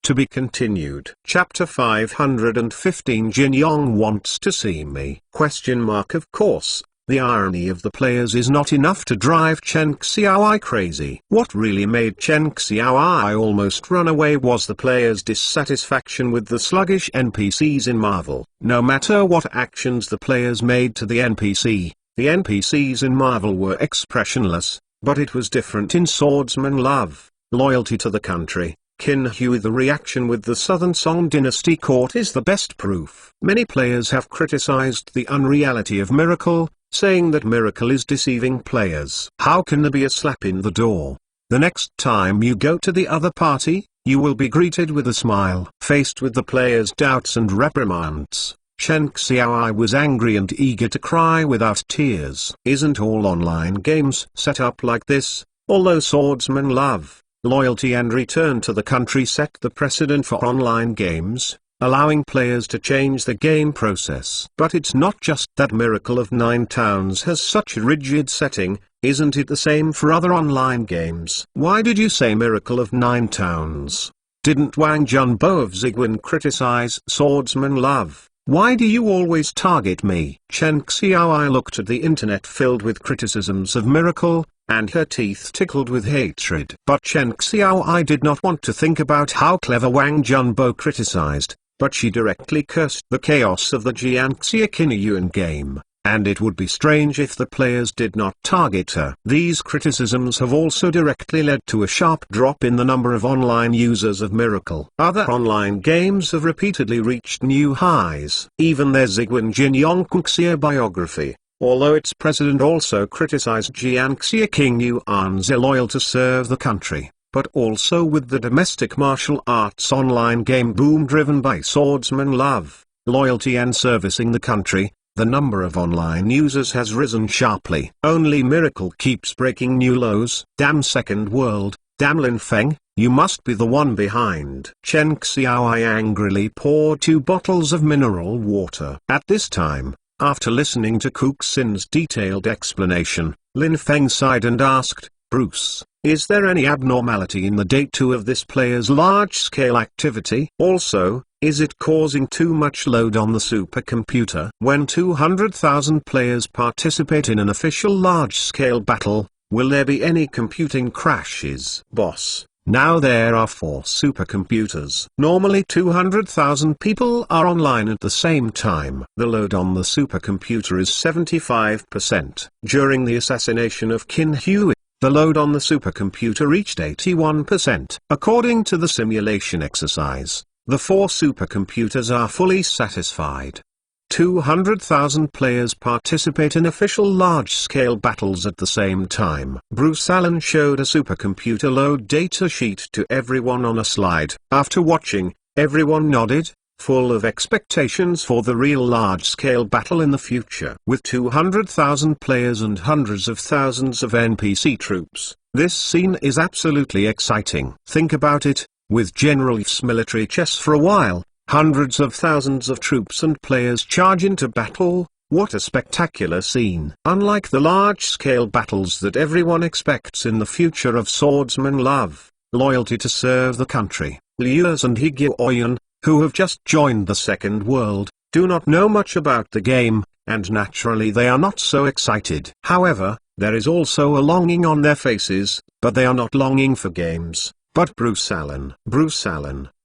To be continued. Chapter 515. Jin Yong wants to see me. Of course, the irony of the players is not enough to drive Chen Xiaoi crazy. What really made Chen Xiaoi almost run away was the players' dissatisfaction with the sluggish NPCs in Marvel. No matter what actions the players made to the NPCs in Marvel were expressionless, but it was different in Swordsman Love. Loyalty to the country. Qin Hui. The reaction with the Southern Song Dynasty court is the best proof. Many players have criticized the unreality of Miracle, saying that Miracle is deceiving players. How can there be a slap in the door? The next time you go to the other party, you will be greeted with a smile. Faced with the players' doubts and reprimands, Chen Xiaoi was angry and eager to cry without tears. Isn't all online games set up like this? Although Swordsman Love, Loyalty and Return to the Country set the precedent for online games, allowing players to change the game process. But it's not just that Miracle of Nine Towns has such a rigid setting, isn't it the same for other online games? Why did you say Miracle of Nine Towns? Didn't Wang Junbo of Zigwan criticize Swordsman Love? Why do you always target me? Chen Xiaoi looked at the internet filled with criticisms of Miracle, and her teeth tickled with hatred. But Chen Xiaoi did not want to think about how clever Wang Junbo criticized, but she directly cursed the chaos of the Jiangxia Kinyuan game, and it would be strange if the players did not target her. These criticisms have also directly led to a sharp drop in the number of online users of Miracle. Other online games have repeatedly reached new highs. Even their Zigwan Jin Yongxia biography, although its president also criticized Jiangxia King Yuan's loyal to serve the country, but also with the domestic martial arts online game boom driven by Swordsman Love, Loyalty and servicing the country, the number of online users has risen sharply. Only Miracle keeps breaking new lows. Damn Second World, damn Lin Feng, you must be the one behind. Chen Xiaoi angrily poured 2 bottles of mineral water. At this time, after listening to Kuxin's detailed explanation, Lin Feng sighed and asked, Bruce, is there any abnormality in the day 2 of this player's large-scale activity? Also, is it causing too much load on the supercomputer? When 200,000 players participate in an official large-scale battle, will there be any computing crashes? Boss, now there are 4 supercomputers. Normally 200,000 people are online at the same time. The load on the supercomputer is 75%. During the assassination of Qin Hui, the load on the supercomputer reached 81%. According to the simulation exercise, the 4 supercomputers are fully satisfied. 200,000 players participate in official large-scale battles at the same time. Bruce Allen showed a supercomputer load data sheet to everyone on a slide. After watching, everyone nodded, full of expectations for the real large-scale battle in the future. With 200,000 players and hundreds of thousands of NPC troops, this scene is absolutely exciting. Think about it, with General Yi's military chess for a while, hundreds of thousands of troops and players charge into battle, What a spectacular scene! Unlike the large-scale battles that everyone expects in the future of swordsman love, loyalty to serve the country, Liuz and Higyoyan, who have just joined the Second World, do not know much about the game, and naturally they are not so excited. However, there is also a longing on their faces, but they are not longing for games, but Bruce Allen.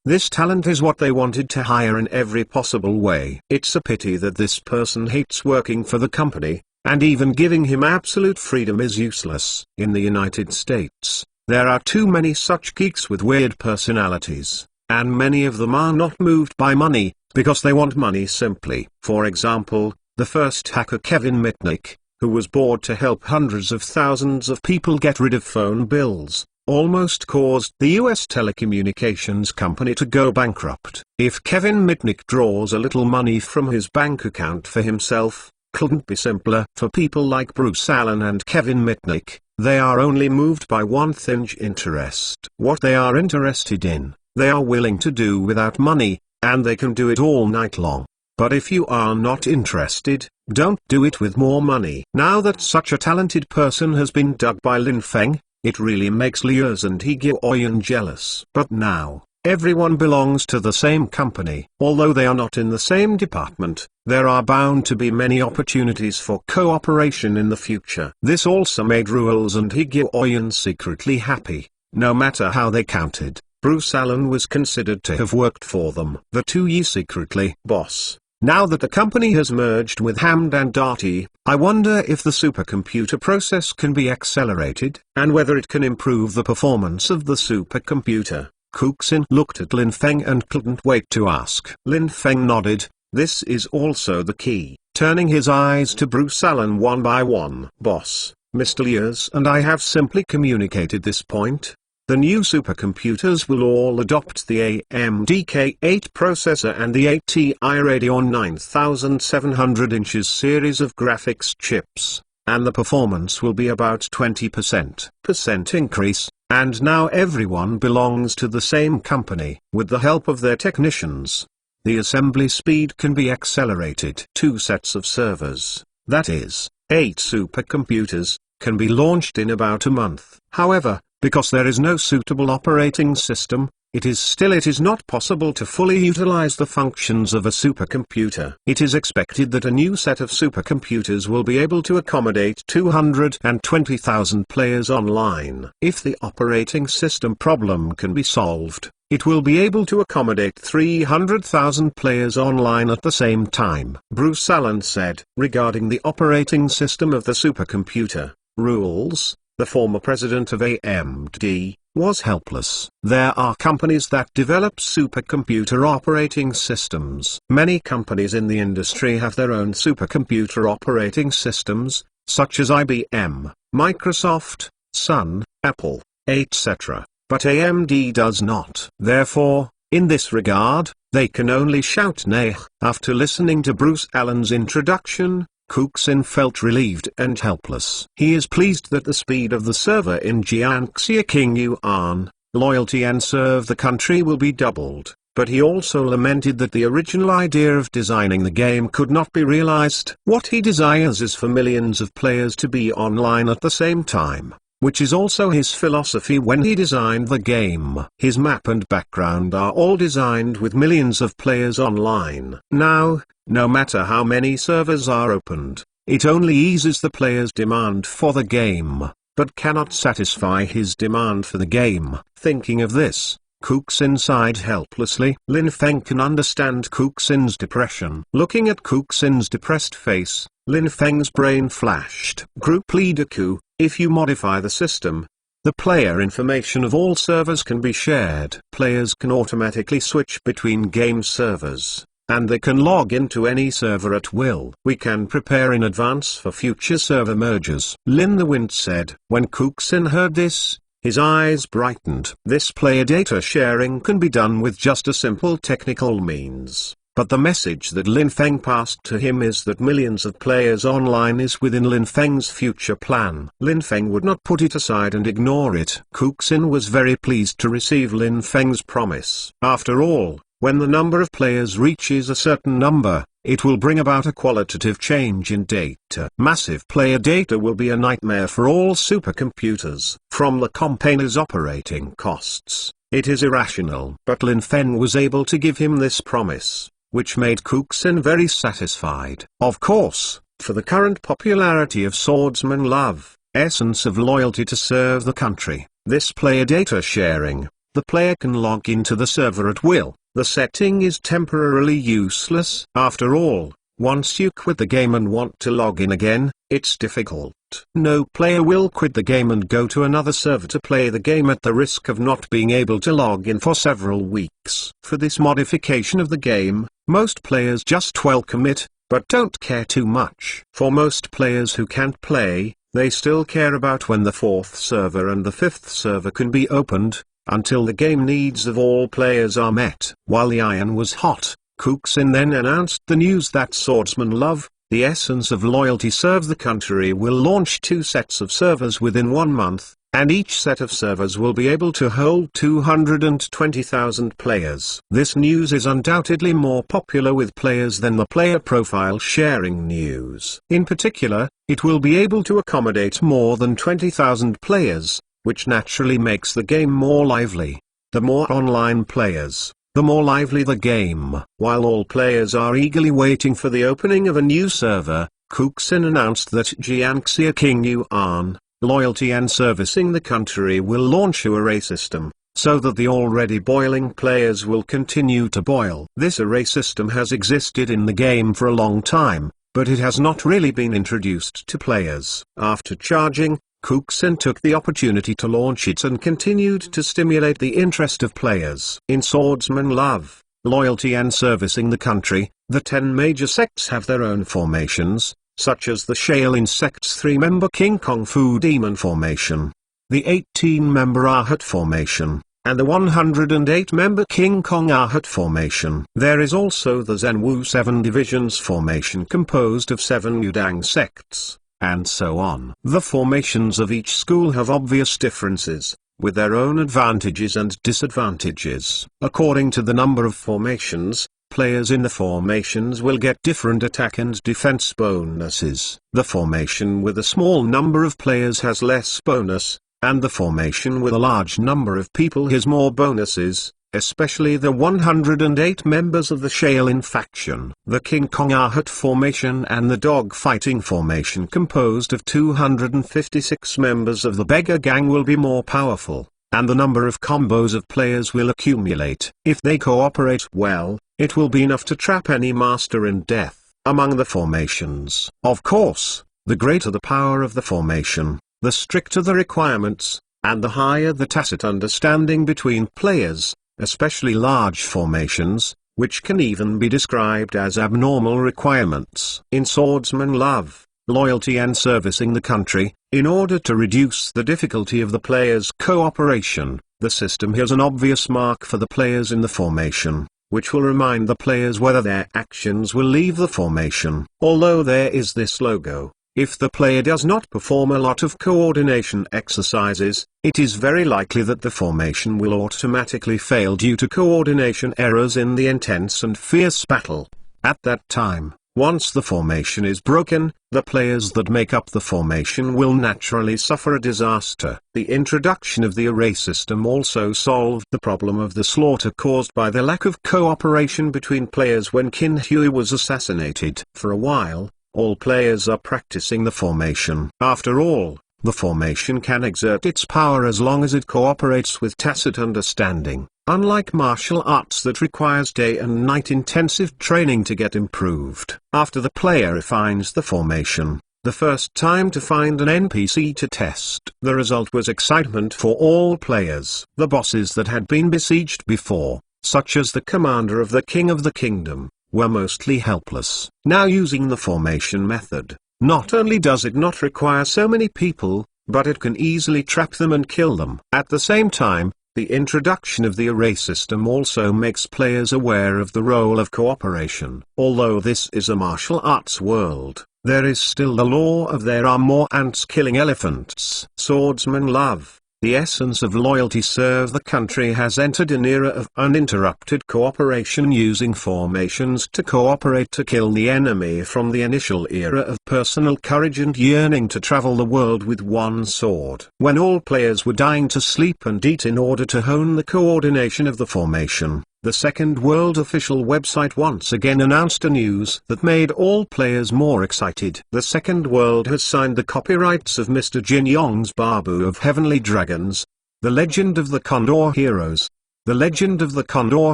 This talent is what they wanted to hire in every possible way. It's a pity that this person hates working for the company, and even giving him absolute freedom is useless. In the United States, there are too many such geeks with weird personalities, and many of them are not moved by money, because they want money simply. For example, the first hacker Kevin Mitnick, who was bored to help hundreds of thousands of people get rid of phone bills, almost caused the US telecommunications company to go bankrupt. If Kevin Mitnick draws a little money from his bank account for himself, couldn't be simpler. For people like Bruce Allen and Kevin Mitnick, they are only moved by one thing: interest. What they are interested in, they are willing to do without money, and they can do it all night long. But if you are not interested, don't do it with more money. Now that such a talented person has been dug by Lin Feng, it really makes Liuz and Higyoyan jealous. But now, everyone belongs to the same company. Although they are not in the same department, there are bound to be many opportunities for cooperation in the future. This also made Rules and Higyoyan secretly happy. No matter how they counted, Bruce Allen was considered to have worked for them. The two ye secretly, boss. Now that the company has merged with Hamd and Darty, I wonder if the supercomputer process can be accelerated, and whether it can improve the performance of the supercomputer. Kuxin looked at Lin Feng and couldn't wait to ask. Lin Feng nodded. This is also the key, turning his eyes to Bruce Allen one by one. Boss, Mr. Liuz and I have simply communicated this point. The new supercomputers will all adopt the AMD K8 processor and the ATI Radeon 9700 inches series of graphics chips, and the performance will be about 20% increase, and now everyone belongs to the same company. With the help of their technicians, the assembly speed can be accelerated. 2 sets of servers, that is, 8 supercomputers, can be launched in about a month. However, because there is no suitable operating system, it is not possible to fully utilize the functions of a supercomputer. It is expected that a new set of supercomputers will be able to accommodate 220,000 players online. If the operating system problem can be solved, it will be able to accommodate 300,000 players online at the same time. Bruce Allen said. Regarding the operating system of the supercomputer, Rules, the former president of AMD, was helpless. There are companies that develop supercomputer operating systems. Many companies in the industry have their own supercomputer operating systems, such as IBM, Microsoft, Sun, Apple, etc. But AMD does not. Therefore, in this regard, they can only shout nay. After listening to Bruce Allen's introduction, Kuxin felt relieved and helpless. He is pleased that the speed of the server in Jiangxia Qingyuan, loyalty and serve the country will be doubled, but he also lamented that the original idea of designing the game could not be realized. What he desires is for millions of players to be online at the same time, which is also his philosophy when he designed the game. His map and background are all designed with millions of players online. Now, no matter how many servers are opened, it only eases the player's demand for the game, but cannot satisfy his demand for the game. Thinking of this, Kuxin sighed helplessly. Lin Feng can understand Kuxin's depression. Looking at Kuxin's depressed face, Lin Feng's brain flashed. Group Leader Ku, if you modify the system, the player information of all servers can be shared. Players can automatically switch between game servers, and they can log into any server at will. We can prepare in advance for future server mergers. Lin the Wind said. When Kuxin heard this, his eyes brightened. This player data sharing can be done with just a simple technical means. But the message that Lin Feng passed to him is that millions of players online is within Lin Feng's future plan. Lin Feng would not put it aside and ignore it. Kuxin was very pleased to receive Lin Feng's promise. After all, When the number of players reaches a certain number, it will bring about a qualitative change in data. Massive player data will be a nightmare for all supercomputers. From the campaigner's operating costs, it is irrational. But Lin Fen was able to give him this promise, which made Kuxin very satisfied. Of course, for the current popularity of swordsman love, essence of loyalty to serve the country, this player data sharing, the player can log into the server at will. The setting is temporarily useless. After all, once you quit the game and want to log in again, it's difficult. No player will quit the game and go to another server to play the game at the risk of not being able to log in for several weeks. For this modification of the game, most players just welcome it, but don't care too much. For most players who can't play, they still care about when the 4th server and the 5th server can be opened, until the game needs of all players are met. While the iron was hot, Kuxin then announced the news that Swordsman Love, the essence of loyalty serve the country, will launch 2 sets of servers within 1 month, and each set of servers will be able to hold 220,000 players. This news is undoubtedly more popular with players than the player profile sharing news. In particular, it will be able to accommodate more than 20,000 players, which naturally makes the game more lively. The more online players, the more lively the game. While all players are eagerly waiting for the opening of a new server, Kuxin announced that Jiangxia King Yuan, loyalty and servicing the country, will launch a array system, so that the already boiling players will continue to boil. This array system has existed in the game for a long time, but it has not really been introduced to players. After charging, Kuxin took the opportunity to launch it and continued to stimulate the interest of players. In Swordsman Love, loyalty and servicing the country, the 10 major sects have their own formations, such as the Shaolin sect's 3-member King Kong Fu Demon formation, the 18-member Arhat formation, and the 108-member King Kong Arhat formation. There is also the Zenwu 7 Divisions formation composed of 7 Yudang sects, and so on. The formations of each school have obvious differences, with their own advantages and disadvantages. According to the number of formations, players in the formations will get different attack and defense bonuses. The formation with a small number of players has less bonus, and the formation with a large number of people has more bonuses, especially the 108 members of the Shaolin faction. The King Kong Arhat formation and the Dog Fighting formation composed of 256 members of the Beggar Gang will be more powerful, and the number of combos of players will accumulate. If they cooperate well, it will be enough to trap any master in death. Among the formations, of course, the greater the power of the formation, the stricter the requirements, and the higher the tacit understanding between players, especially large formations, which can even be described as abnormal requirements. In Swordsman Love, loyalty and servicing the country, in order to reduce the difficulty of the players' cooperation, the system has an obvious mark for the players in the formation, which will remind the players whether their actions will leave the formation. Although there is this logo, if the player does not perform a lot of coordination exercises, it is very likely that the formation will automatically fail due to coordination errors in the intense and fierce battle. At that time, once the formation is broken, the players that make up the formation will naturally suffer a disaster. The introduction of the array system also solved the problem of the slaughter caused by the lack of cooperation between players when Qin Hui was assassinated. For a while, all players are practicing the formation. After all, the formation can exert its power as long as it cooperates with tacit understanding, unlike martial arts that requires day and night intensive training to get improved. After the player refines the formation, the first time to find an NPC to test, the result was excitement for all players. The bosses that had been besieged before, such as the commander of the King of the Kingdom, were mostly helpless. Now, using the formation method, not only does it not require so many people, but it can easily trap them and kill them. At the same time, the introduction of the array system also makes players aware of the role of cooperation. Although this is a martial arts world, there is still the law of there are more ants killing elephants. Swordsman Love, The essence of loyalty serves the country has entered an era of uninterrupted cooperation using formations to cooperate to kill the enemy from the initial era of personal courage and yearning to travel the world with one sword. When all players were dying to sleep and eat in order to hone the coordination of the formation, the Second World official website once again announced a news that made all players more excited. The Second World has signed the copyrights of Mr. Jin Yong's Babu of Heavenly Dragons, The Legend of the Condor Heroes, The Legend of the Condor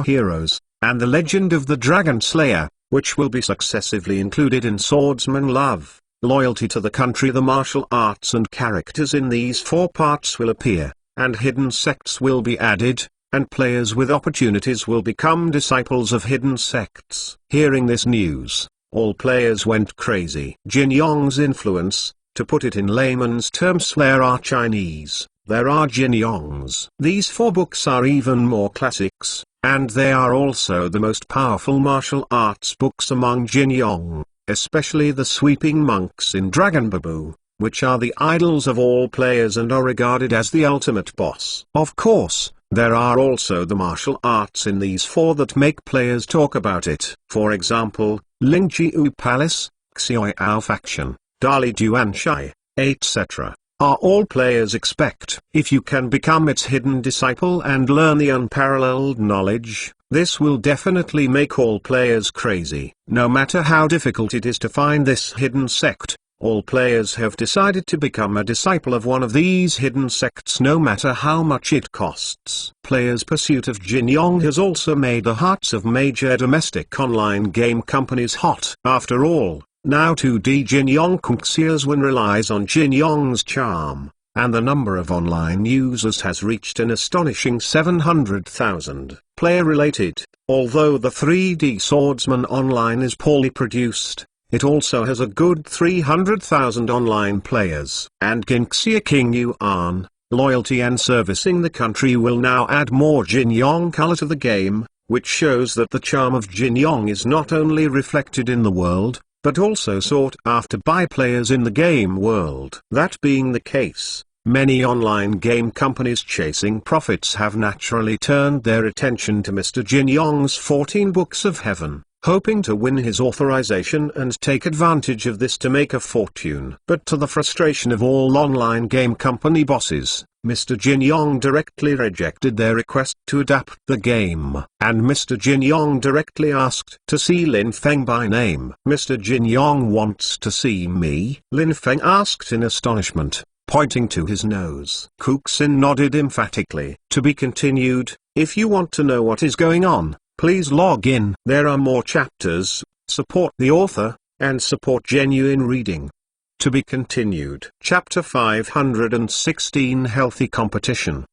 Heroes, and The Legend of the Dragon Slayer, which will be successively included in Swordsman Love, Loyalty to the Country. The martial arts and characters in these 4 parts will appear, and hidden sects will be added, and players with opportunities will become disciples of hidden sects. Hearing this news, all players went crazy. Jin Yong's influence, to put it in layman's terms, there are Chinese, there are Jin Yongs. These 4 books are even more classics, and they are also the most powerful martial arts books among Jin Yong, especially the sweeping monks in Dragon Babu, which are the idols of all players and are regarded as the ultimate boss. Of course, there are also the martial arts in these 4 that make players talk about it. For example, Lingjiu Palace, Xiao Faction, Dali Duanshai, etc. are all players expect. If you can become its hidden disciple and learn the unparalleled knowledge, this will definitely make all players crazy. No matter how difficult it is to find this hidden sect, all players have decided to become a disciple of one of these hidden sects no matter how much it costs. Players' pursuit of Jin Yong has also made the hearts of major domestic online game companies hot. After all, now 2D Jin Yong Kunxiaswan relies on Jin Yong's charm, and the number of online users has reached an astonishing 700,000. Player-related, although the 3D Swordsman Online is poorly produced, it also has a good 300,000 online players. And Qingxia King Yuan, loyalty and servicing the country will now add more Jin Yong color to the game, which shows that the charm of Jin Yong is not only reflected in the world, but also sought after by players in the game world. That being the case, many online game companies chasing profits have naturally turned their attention to Mr. Jin Yong's 14 Books of Heaven, hoping to win his authorization and take advantage of this to make a fortune. But to the frustration of all online game company bosses, Mr. Jin Yong directly rejected their request to adapt the game, and Mr. Jin Yong directly asked to see Lin Feng by name. "Mr. Jin Yong wants to see me?" Lin Feng asked in astonishment, pointing to his nose. Kuxin nodded emphatically. To be continued. If you want to know what is going on, please log in. There are more chapters. Support the author, and support genuine reading. To be continued. Chapter 516 Healthy Competition.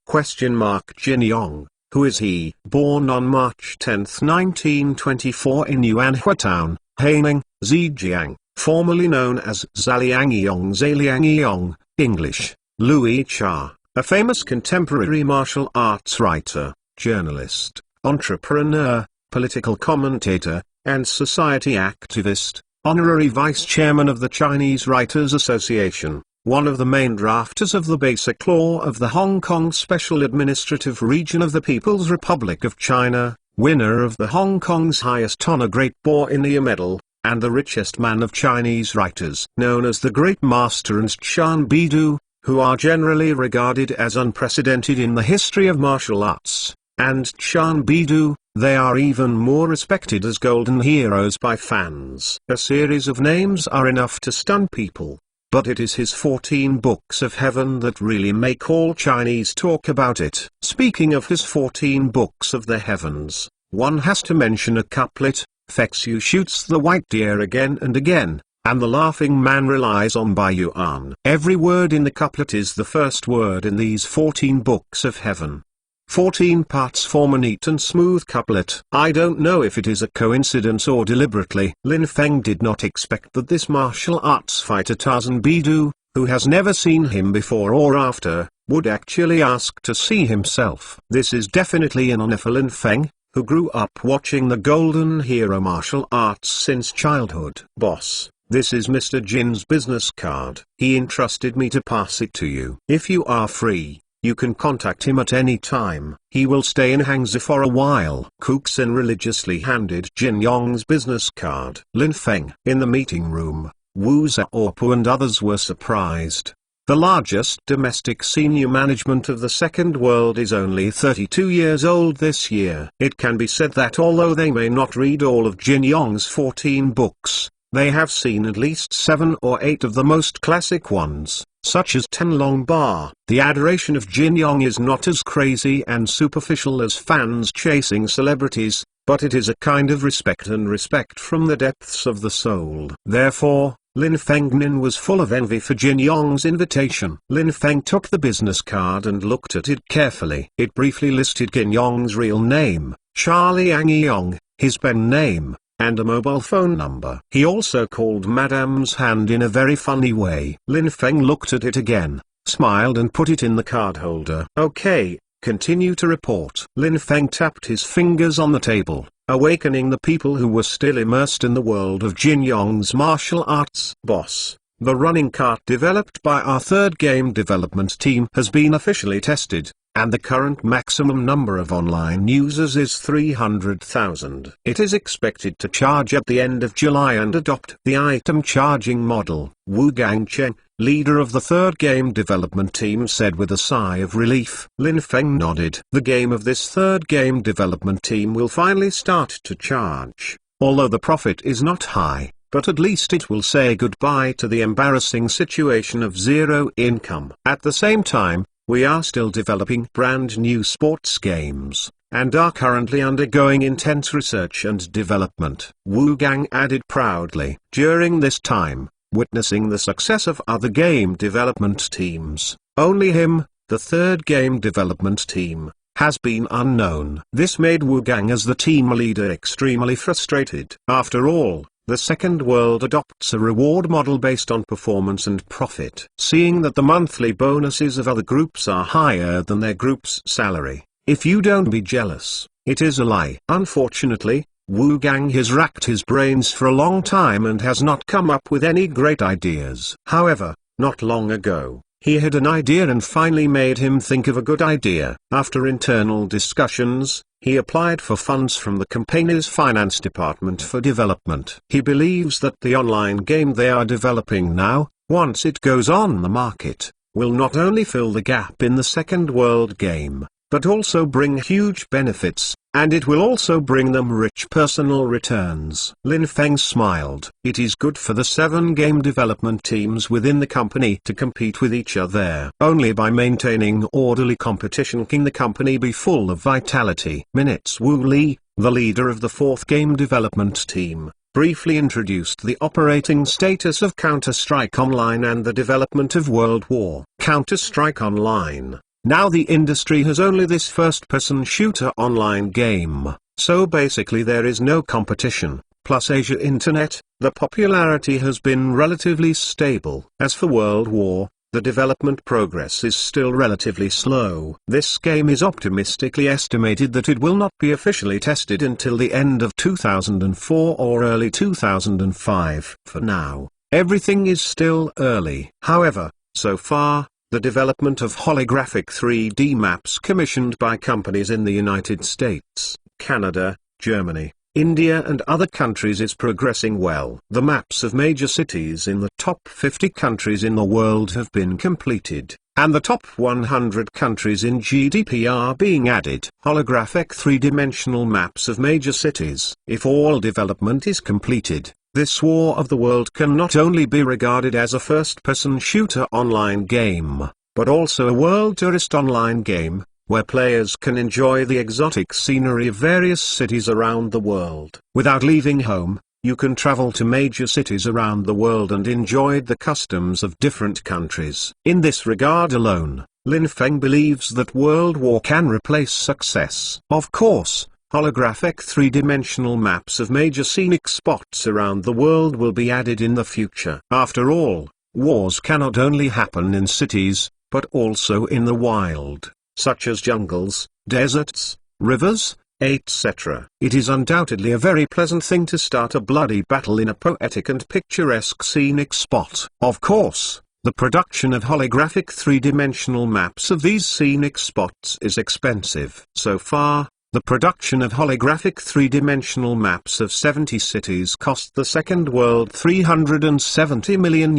Jin Yong, who is he? Born on March 10, 1924 in Yuanhua Town, Haining, Zhejiang, formerly known as Zaliangyong, English, Louis Cha, a famous contemporary martial arts writer, journalist, entrepreneur, political commentator, and society activist, honorary vice chairman of the Chinese Writers Association, one of the main drafters of the Basic Law of the Hong Kong Special Administrative Region of the People's Republic of China, winner of the Hong Kong's highest honor Great Bauhinia Medal, and the richest man of Chinese writers. Known as the Great Master and Chan Bidu, who are generally regarded as unprecedented in the history of martial arts, and Chan Bidu, they are even more respected as golden heroes by fans. A series of names are enough to stun people, but it is his 14 Books of Heaven that really make all Chinese talk about it. Speaking of his 14 Books of the Heavens, one has to mention a couplet: Fexu shoots the white deer again and again, and the laughing man relies on Bai Yuan. Every word in the couplet is the first word in these 14 Books of Heaven. 14 parts form a neat and smooth couplet. I don't know if it is a coincidence or deliberately. Lin Feng did not expect that this martial arts fighter Tarzan Bidu, who has never seen him before or after, would actually ask to see himself. This is definitely an honor for Lin Feng, who grew up watching the Golden Hero martial arts since childhood. Boss, this is Mr. Jin's business card. He entrusted me to pass it to you. If you are free, You can contact him at any time. He will stay in Hangzhou for a while. Kuxin religiously handed Jin Yong's business card. Lin Feng. In the meeting room, Wu Zhaopu and others were surprised. The largest domestic senior management of the Second World is only 32 years old this year. It can be said that although they may not read all of Jin Yong's 14 books, they have seen at least 7 or 8 of the most classic ones, such as Tenlong Bar. The adoration of Jin Yong is not as crazy and superficial as fans chasing celebrities, but it is a kind of respect, and respect from the depths of the soul. Therefore, Lin Fengnin was full of envy for Jin Yong's invitation. Lin Feng took the business card and looked at it carefully. It briefly listed Jin Yong's real name, Charlie Ang Yong, his pen name, and a mobile phone number. He also called Madame's hand in a very funny way. Lin Feng looked at it again, smiled and put it in the card holder. Okay, continue to report. Lin Feng tapped his fingers on the table, awakening the people who were still immersed in the world of Jin Yong's martial arts. Boss, the running cart developed by our third game development team has been officially tested, and the current maximum number of online users is 300,000. It is expected to charge at the end of July and adopt the item charging model. Wu Gangcheng, leader of the third game development team, said with a sigh of relief. Lin Feng nodded. The game of this third game development team will finally start to charge. Although the profit is not high, but at least it will say goodbye to the embarrassing situation of zero income. At the same time, we are still developing brand new sports games, and are currently undergoing intense research and development. Wu Gang added proudly. During this time, witnessing the success of other game development teams, only him, the third game development team, has been unknown. This made Wu Gang as the team leader extremely frustrated. After all, the Second World adopts a reward model based on performance and profit. Seeing that the monthly bonuses of other groups are higher than their group's salary, if you don't be jealous, it is a lie. Unfortunately, Wu Gang has racked his brains for a long time and has not come up with any great ideas. However, not long ago, he had an idea and finally made him think of a good idea. After internal discussions, he applied for funds from the company's finance department for development. He believes that the online game they are developing now, once it goes on the market, will not only fill the gap in the Second World game, but also bring huge benefits, and it will also bring them rich personal returns. Lin Feng smiled. It is good for the 7 game development teams within the company to compete with each other. Only by maintaining orderly competition can the company be full of vitality. Minutes. Wu Li, the leader of the 4th game development team, briefly introduced the operating status of Counter-Strike Online and the development of World War. Counter-Strike Online. Now the industry has only this first-person shooter online game, so basically there is no competition. Plus Asia Internet, the popularity has been relatively stable. As for World War, the development progress is still relatively slow. This game is optimistically estimated that it will not be officially tested until the end of 2004 or early 2005. For now, everything is still early. However, so far, the development of holographic 3D maps commissioned by companies in the United States, Canada, Germany, India and other countries is progressing well. The maps of major cities in the top 50 countries in the world have been completed, and the top 100 countries in GDP are being added. Holographic 3-dimensional maps of major cities. If all development is completed, this War of the World can not only be regarded as a first-person shooter online game, but also a world tourist online game, where players can enjoy the exotic scenery of various cities around the world. Without leaving home, you can travel to major cities around the world and enjoy the customs of different countries. In this regard alone, Lin Feng believes that World War can replace success. Of course, holographic 3-dimensional maps of major scenic spots around the world will be added in the future. After all, wars cannot only happen in cities, but also in the wild, such as jungles, deserts, rivers, etc. It is undoubtedly a very pleasant thing to start a bloody battle in a poetic and picturesque scenic spot. Of course, The production of holographic three-dimensional maps of these scenic spots is expensive. So far, the production of holographic three-dimensional maps of 70 cities cost the second world $370 million.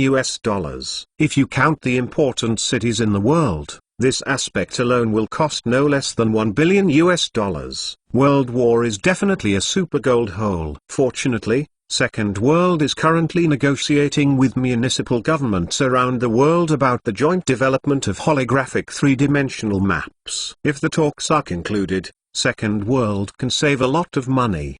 If you count the important cities in the world, this aspect alone will cost no less than $1 billion. World War is definitely a super gold hole. Fortunately, Second World is currently negotiating with municipal governments around the world about the joint development of holographic three-dimensional maps. If the talks are concluded, Second World can save a lot of money.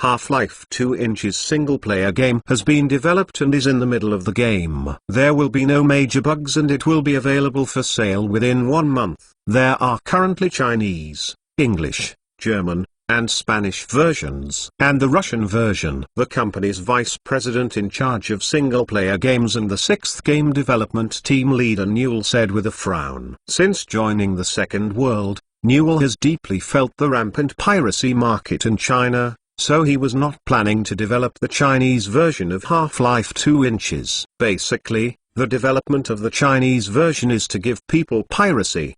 Half-Life 2 inches single-player game has been developed and is in the middle of the game. There will be no major bugs and it will be available for sale within 1 month. There are currently Chinese, English, German, and Spanish versions, and the Russian version. The company's vice president in charge of single-player games and the sixth game development team leader Newell said with a frown. Since joining the Second World, Newell has deeply felt the rampant piracy market in China, so he was not planning to develop the Chinese version of Half-Life 2 inches. Basically, the development of the Chinese version is to give people piracy.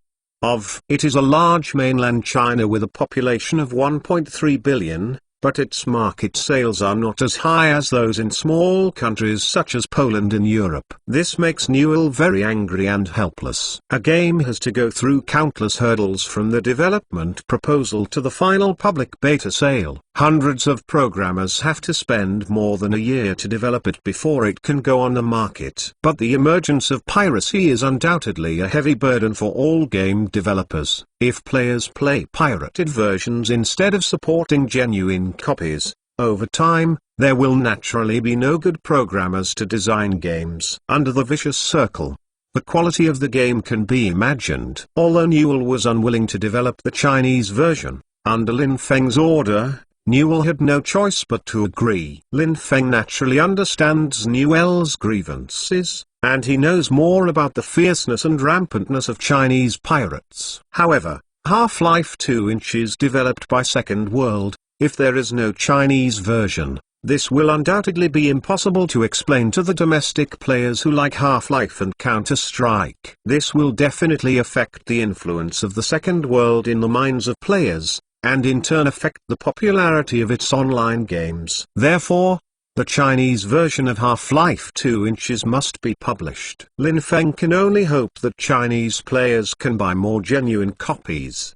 It is a large mainland China with a population of 1.3 billion, but its market sales are not as high as those in small countries such as Poland in Europe. This makes Newell very angry and helpless. A game has to go through countless hurdles from the development proposal to the final public beta sale. Hundreds of programmers have to spend more than a year to develop it before it can go on the market. But the emergence of piracy is undoubtedly a heavy burden for all game developers. If players play pirated versions instead of supporting genuine copies, over time, there will naturally be no good programmers to design games. Under the vicious circle, the quality of the game can be imagined. Although Newell was unwilling to develop the Chinese version, under Lin Feng's order, Newell had no choice but to agree. Lin Feng naturally understands Newell's grievances, and he knows more about the fierceness and rampantness of Chinese pirates. However, Half-Life 2 inches developed by Second World. If there is no Chinese version, this will undoubtedly be impossible to explain to the domestic players who like Half-Life and Counter-Strike. This will definitely affect the influence of the Second World in the minds of players, and in turn affect the popularity of its online games. Therefore, the Chinese version of Half-Life 2 inches must be published. Lin Feng can only hope that Chinese players can buy more genuine copies.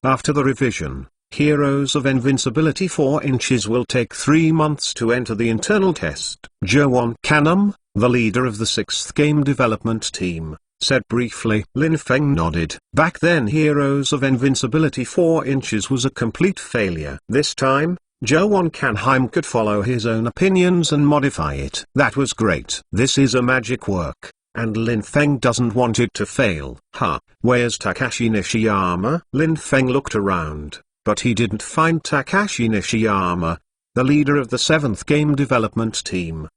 After the revision, Heroes of Invincibility 4 inches will take 3 months to enter the internal test. Jowon Kanam, the leader of the sixth game development team, said briefly. Lin Feng nodded. Back then Heroes of Invincibility 4 inches was a complete failure. This time, Jowon Kanheim could follow his own opinions and modify it. That was great. This is a magic work, and Lin Feng doesn't want it to fail. Where's Takashi Nishiyama? Lin Feng looked around, but he didn't find Takashi Nishiyama, the leader of the seventh game development team.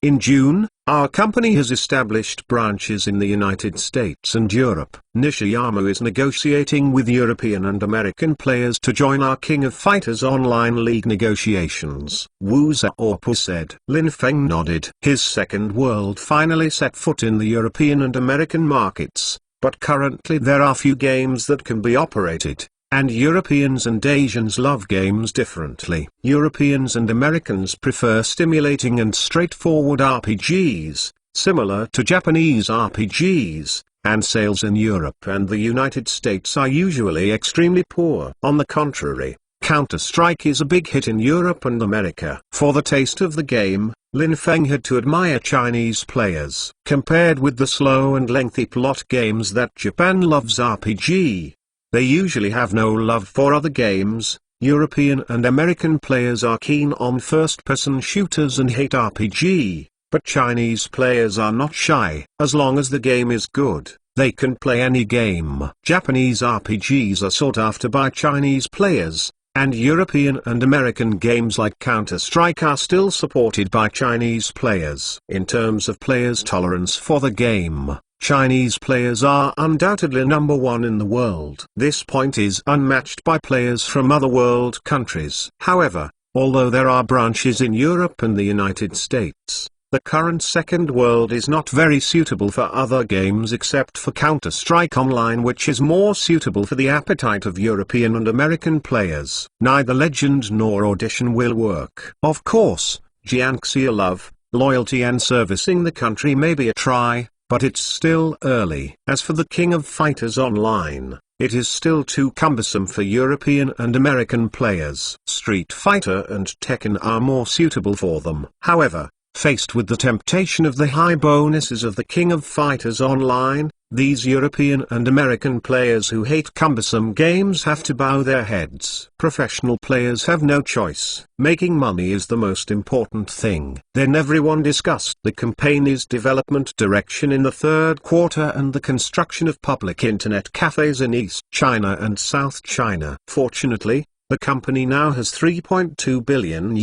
In June, our company has established branches in the United States and Europe. Nishiyama is negotiating with European and American players to join our King of Fighters online league negotiations. Wu Zhaopu said. Lin Feng nodded. His Second World finally set foot in the European and American markets, but currently there are few games that can be operated. And Europeans and Asians love games differently. Europeans and Americans prefer stimulating and straightforward RPGs, similar to Japanese RPGs, and sales in Europe and the United States are usually extremely poor. On the contrary, Counter-Strike is a big hit in Europe and America. For the taste of the game, Lin Feng had to admire Chinese players. Compared with the slow and lengthy plot games that Japan loves RPG, they usually have no love for other games. European and American players are keen on first-person shooters and hate RPG, but Chinese players are not shy. As long as the game is good, they can play any game. Japanese RPGs are sought after by Chinese players, and European and American games like Counter-Strike are still supported by Chinese players. In terms of players' tolerance for the game, Chinese players are undoubtedly number one in the world. This point is unmatched by players from other world countries. However, although there are branches in Europe and the United States, The current second world is not very suitable for other games except for Counter-Strike Online, which is more suitable for the appetite of European and American players. Neither Legend nor Audition will work. Of course, Jiangxia love, loyalty and servicing the country may be a try, but it's still early. As for the King of Fighters Online, it is still too cumbersome for European and American players. Street Fighter and Tekken are more suitable for them. However, faced with the temptation of the high bonuses of the King of Fighters Online, these European and American players who hate cumbersome games have to bow their heads. Professional players have no choice. Making money is the most important thing. Then everyone discussed the company's development direction in the third quarter and the construction of public internet cafes in East China and South China. Fortunately, the company now has $3.2 billion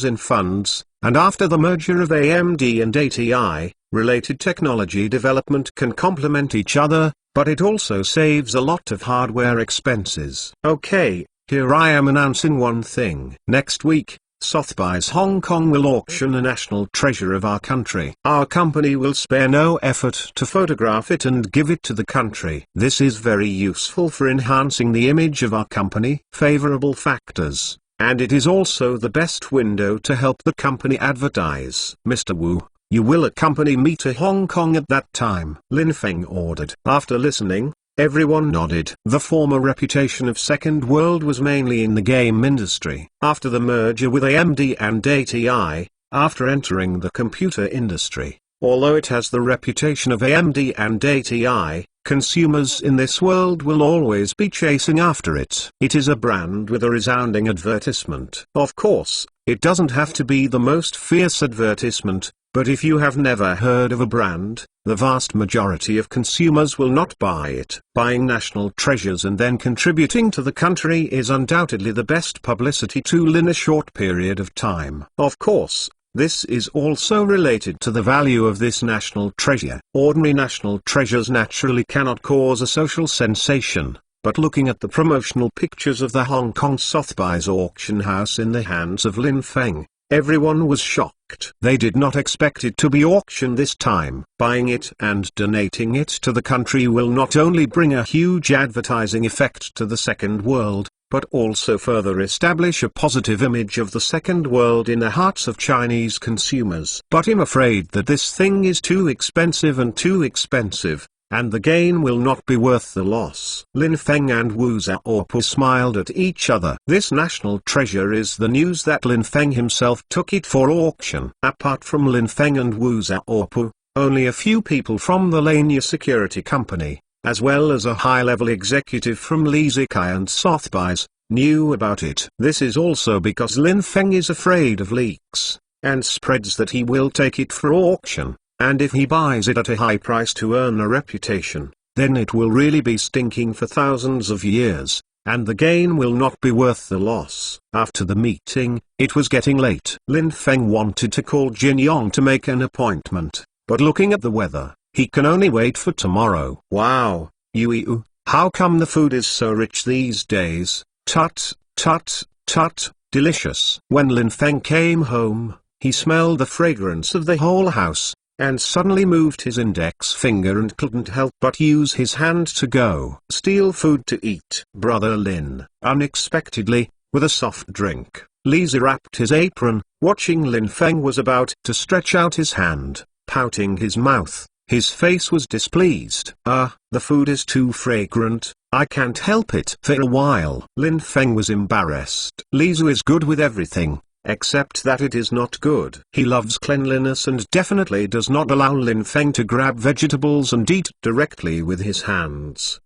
in funds, and after the merger of AMD and ATI, related technology development can complement each other, but it also saves a lot of hardware expenses. Okay, here I am announcing one thing. Next week, Sotheby's Hong Kong will auction a national treasure of our country. Our company will spare no effort to photograph it and give it to the country. This is very useful for enhancing the image of our company. Favorable factors. And it is also the best window to help the company advertise. Mr. Wu, you will accompany me to Hong Kong at that time, Lin Feng ordered. After listening, everyone nodded. The former reputation of Second World was mainly in the game industry. After the merger with AMD and ATI, after entering the computer industry, although it has the reputation of AMD and ATI, consumers in this world will always be chasing after it. It is a brand with a resounding advertisement. Of course, it doesn't have to be the most fierce advertisement, but if you have never heard of a brand, the vast majority of consumers will not buy it. Buying national treasures and then contributing to the country is undoubtedly the best publicity tool in a short period of time. Of course, this is also related to the value of this national treasure. Ordinary national treasures naturally cannot cause a social sensation, but looking at the promotional pictures of the Hong Kong Sotheby's auction house in the hands of Lin Feng, everyone was shocked. They did not expect it to be auctioned this time. Buying it and donating it to the country will not only bring a huge advertising effect to the Second World, but also further establish a positive image of the Second World in the hearts of Chinese consumers. But I'm afraid that this thing is too expensive, and the gain will not be worth the loss. Lin Feng and Wu Xiaopu smiled at each other. This national treasure is the news that Lin Feng himself took it for auction. Apart from Lin Feng and Wu Xiaopu, only a few people from the Lania Security Company, as well as a high-level executive from Li Zikai and Sotheby's, knew about it. This is also because Lin Feng is afraid of leaks, and spreads that he will take it for auction. And if he buys it at a high price to earn a reputation, then it will really be stinking for thousands of years, and the gain will not be worth the loss. After the meeting, it was getting late. Lin Feng wanted to call Jin Yong to make an appointment, but looking at the weather, he can only wait for tomorrow. Wow, Yu, how come the food is so rich these days? Tut, tut, tut, delicious. When Lin Feng came home, he smelled the fragrance of the whole house, and suddenly moved his index finger and couldn't help but use his hand to go steal food to eat. Brother Lin, unexpectedly, with a soft drink, Lisa wrapped his apron, watching Lin Feng was about to stretch out his hand, pouting his mouth. His face was displeased. The food is too fragrant, I can't help it. For a while, Lin Feng was embarrassed. Lisa is good with everything, except that it is not good. He loves cleanliness and definitely does not allow Lin Feng to grab vegetables and eat directly with his hands.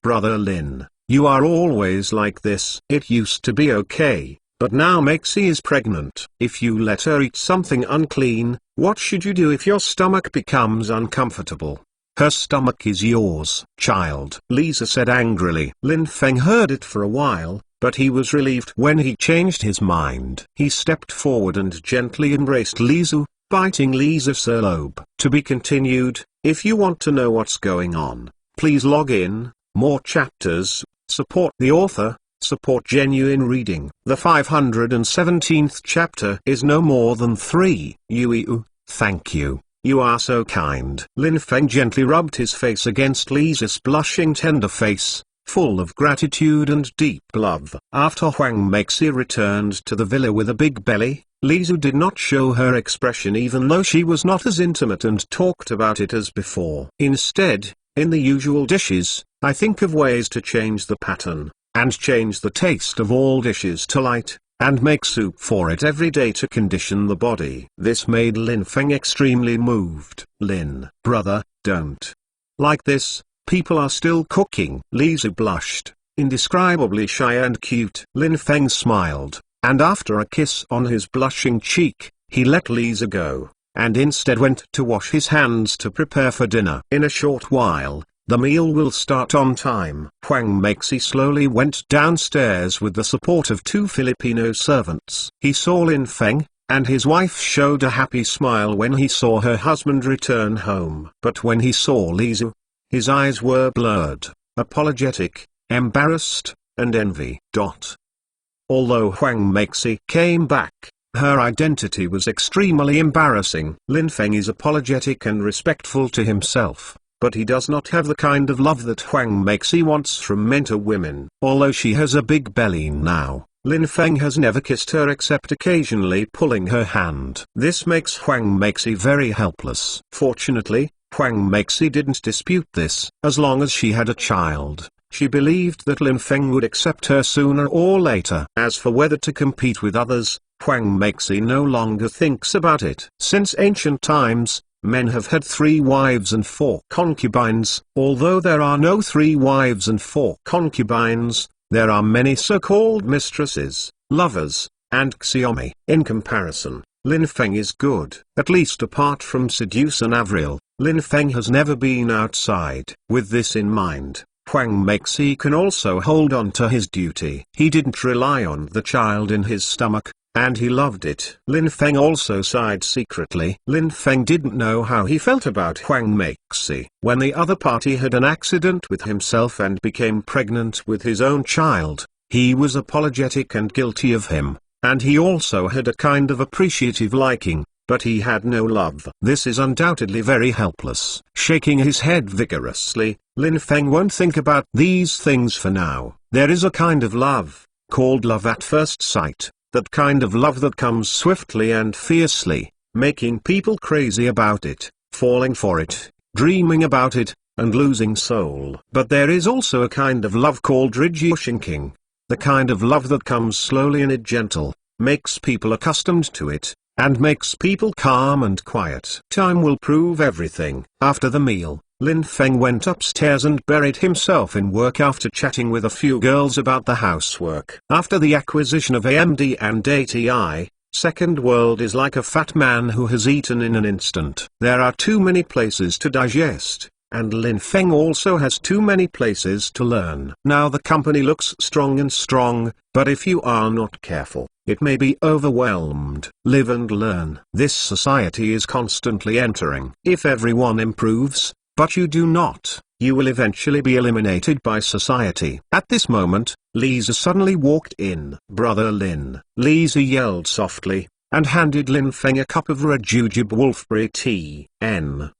Brother Lin, you are always like this. It used to be okay, but now Maxie is pregnant. If you let her eat something unclean, what should you do if your stomach becomes uncomfortable? Her stomach is yours, child, Lisa said angrily. Lin Feng heard it for a while, but he was relieved when he changed his mind. He stepped forward and gently embraced Lisa, biting Lisa's earlobe. To be continued. If you want to know what's going on, please log in. More chapters, support the author, support genuine reading. The 517th chapter is no more than 3 UEU. Thank you. You are so kind. Lin Feng gently rubbed his face against Lisa's blushing tender face, full of gratitude and deep love. After Huang Meixi returned to the villa with a big belly, Lisa did not show her expression even though she was not as intimate and talked about it as before. Instead, in the usual dishes, I think of ways to change the pattern, and change the taste of all dishes to light, and make soup for it every day to condition the body. This made Lin Feng extremely moved. Lin, brother, don't. Like this, people are still cooking. Lisa blushed, indescribably shy and cute. Lin Feng smiled, and after a kiss on his blushing cheek, he let Lisa go, and instead went to wash his hands to prepare for dinner. In a short while, the meal will start on time. Huang Meixi slowly went downstairs with the support of 2 Filipino servants. He saw Lin Feng, and his wife showed a happy smile when he saw her husband return home. But when he saw Lisa, his eyes were blurred, apologetic, embarrassed, and envy. Although Huang Meixi came back, her identity was extremely embarrassing. Lin Feng is apologetic and respectful to himself, but he does not have the kind of love that Huang Meixi wants from men to women. Although she has a big belly now, Lin Feng has never kissed her except occasionally pulling her hand. This makes Huang Meixi very helpless. Fortunately, Huang Meixi didn't dispute this. As long as she had a child, she believed that Lin Feng would accept her sooner or later. As for whether to compete with others, Huang Meixi no longer thinks about it. Since ancient times, men have had 3 wives and 4 concubines. Although there are no 3 wives and 4 concubines, there are many so-called mistresses, lovers, and xiaomi. In comparison, Lin Feng is good. At least apart from seducing Avril, Lin Feng has never been outside. With this in mind, Huang Meixi can also hold on to his duty. He didn't rely on the child in his stomach, and he loved it. Lin Feng also sighed secretly. Lin Feng didn't know how he felt about Huang Meixi. When the other party had an accident with himself and became pregnant with his own child, he was apologetic and guilty of him, and he also had a kind of appreciative liking, but he had no love. This is undoubtedly very helpless. Shaking his head vigorously, Lin Feng won't think about these things for now. There is a kind of love, called love at first sight. That kind of love that comes swiftly and fiercely, making people crazy about it, falling for it, dreaming about it, and losing soul. But there is also a kind of love called Rijushinking, the kind of love that comes slowly and gentle, makes people accustomed to it, and makes people calm and quiet. Time will prove everything. After the meal, Lin Feng went upstairs and buried himself in work after chatting with a few girls about the housework. After the acquisition of AMD and ATI, Second World is like a fat man who has eaten in an instant. There are too many places to digest, and Lin Feng also has too many places to learn. Now the company looks strong, but if you are not careful, it may be overwhelmed. Live and learn. This society is constantly entering. If everyone improves, but you do not, you will eventually be eliminated by society. At this moment, Lisa suddenly walked in. Brother Lin. Lisa yelled softly, and handed Lin Feng a cup of Rajujib wolfberry tea.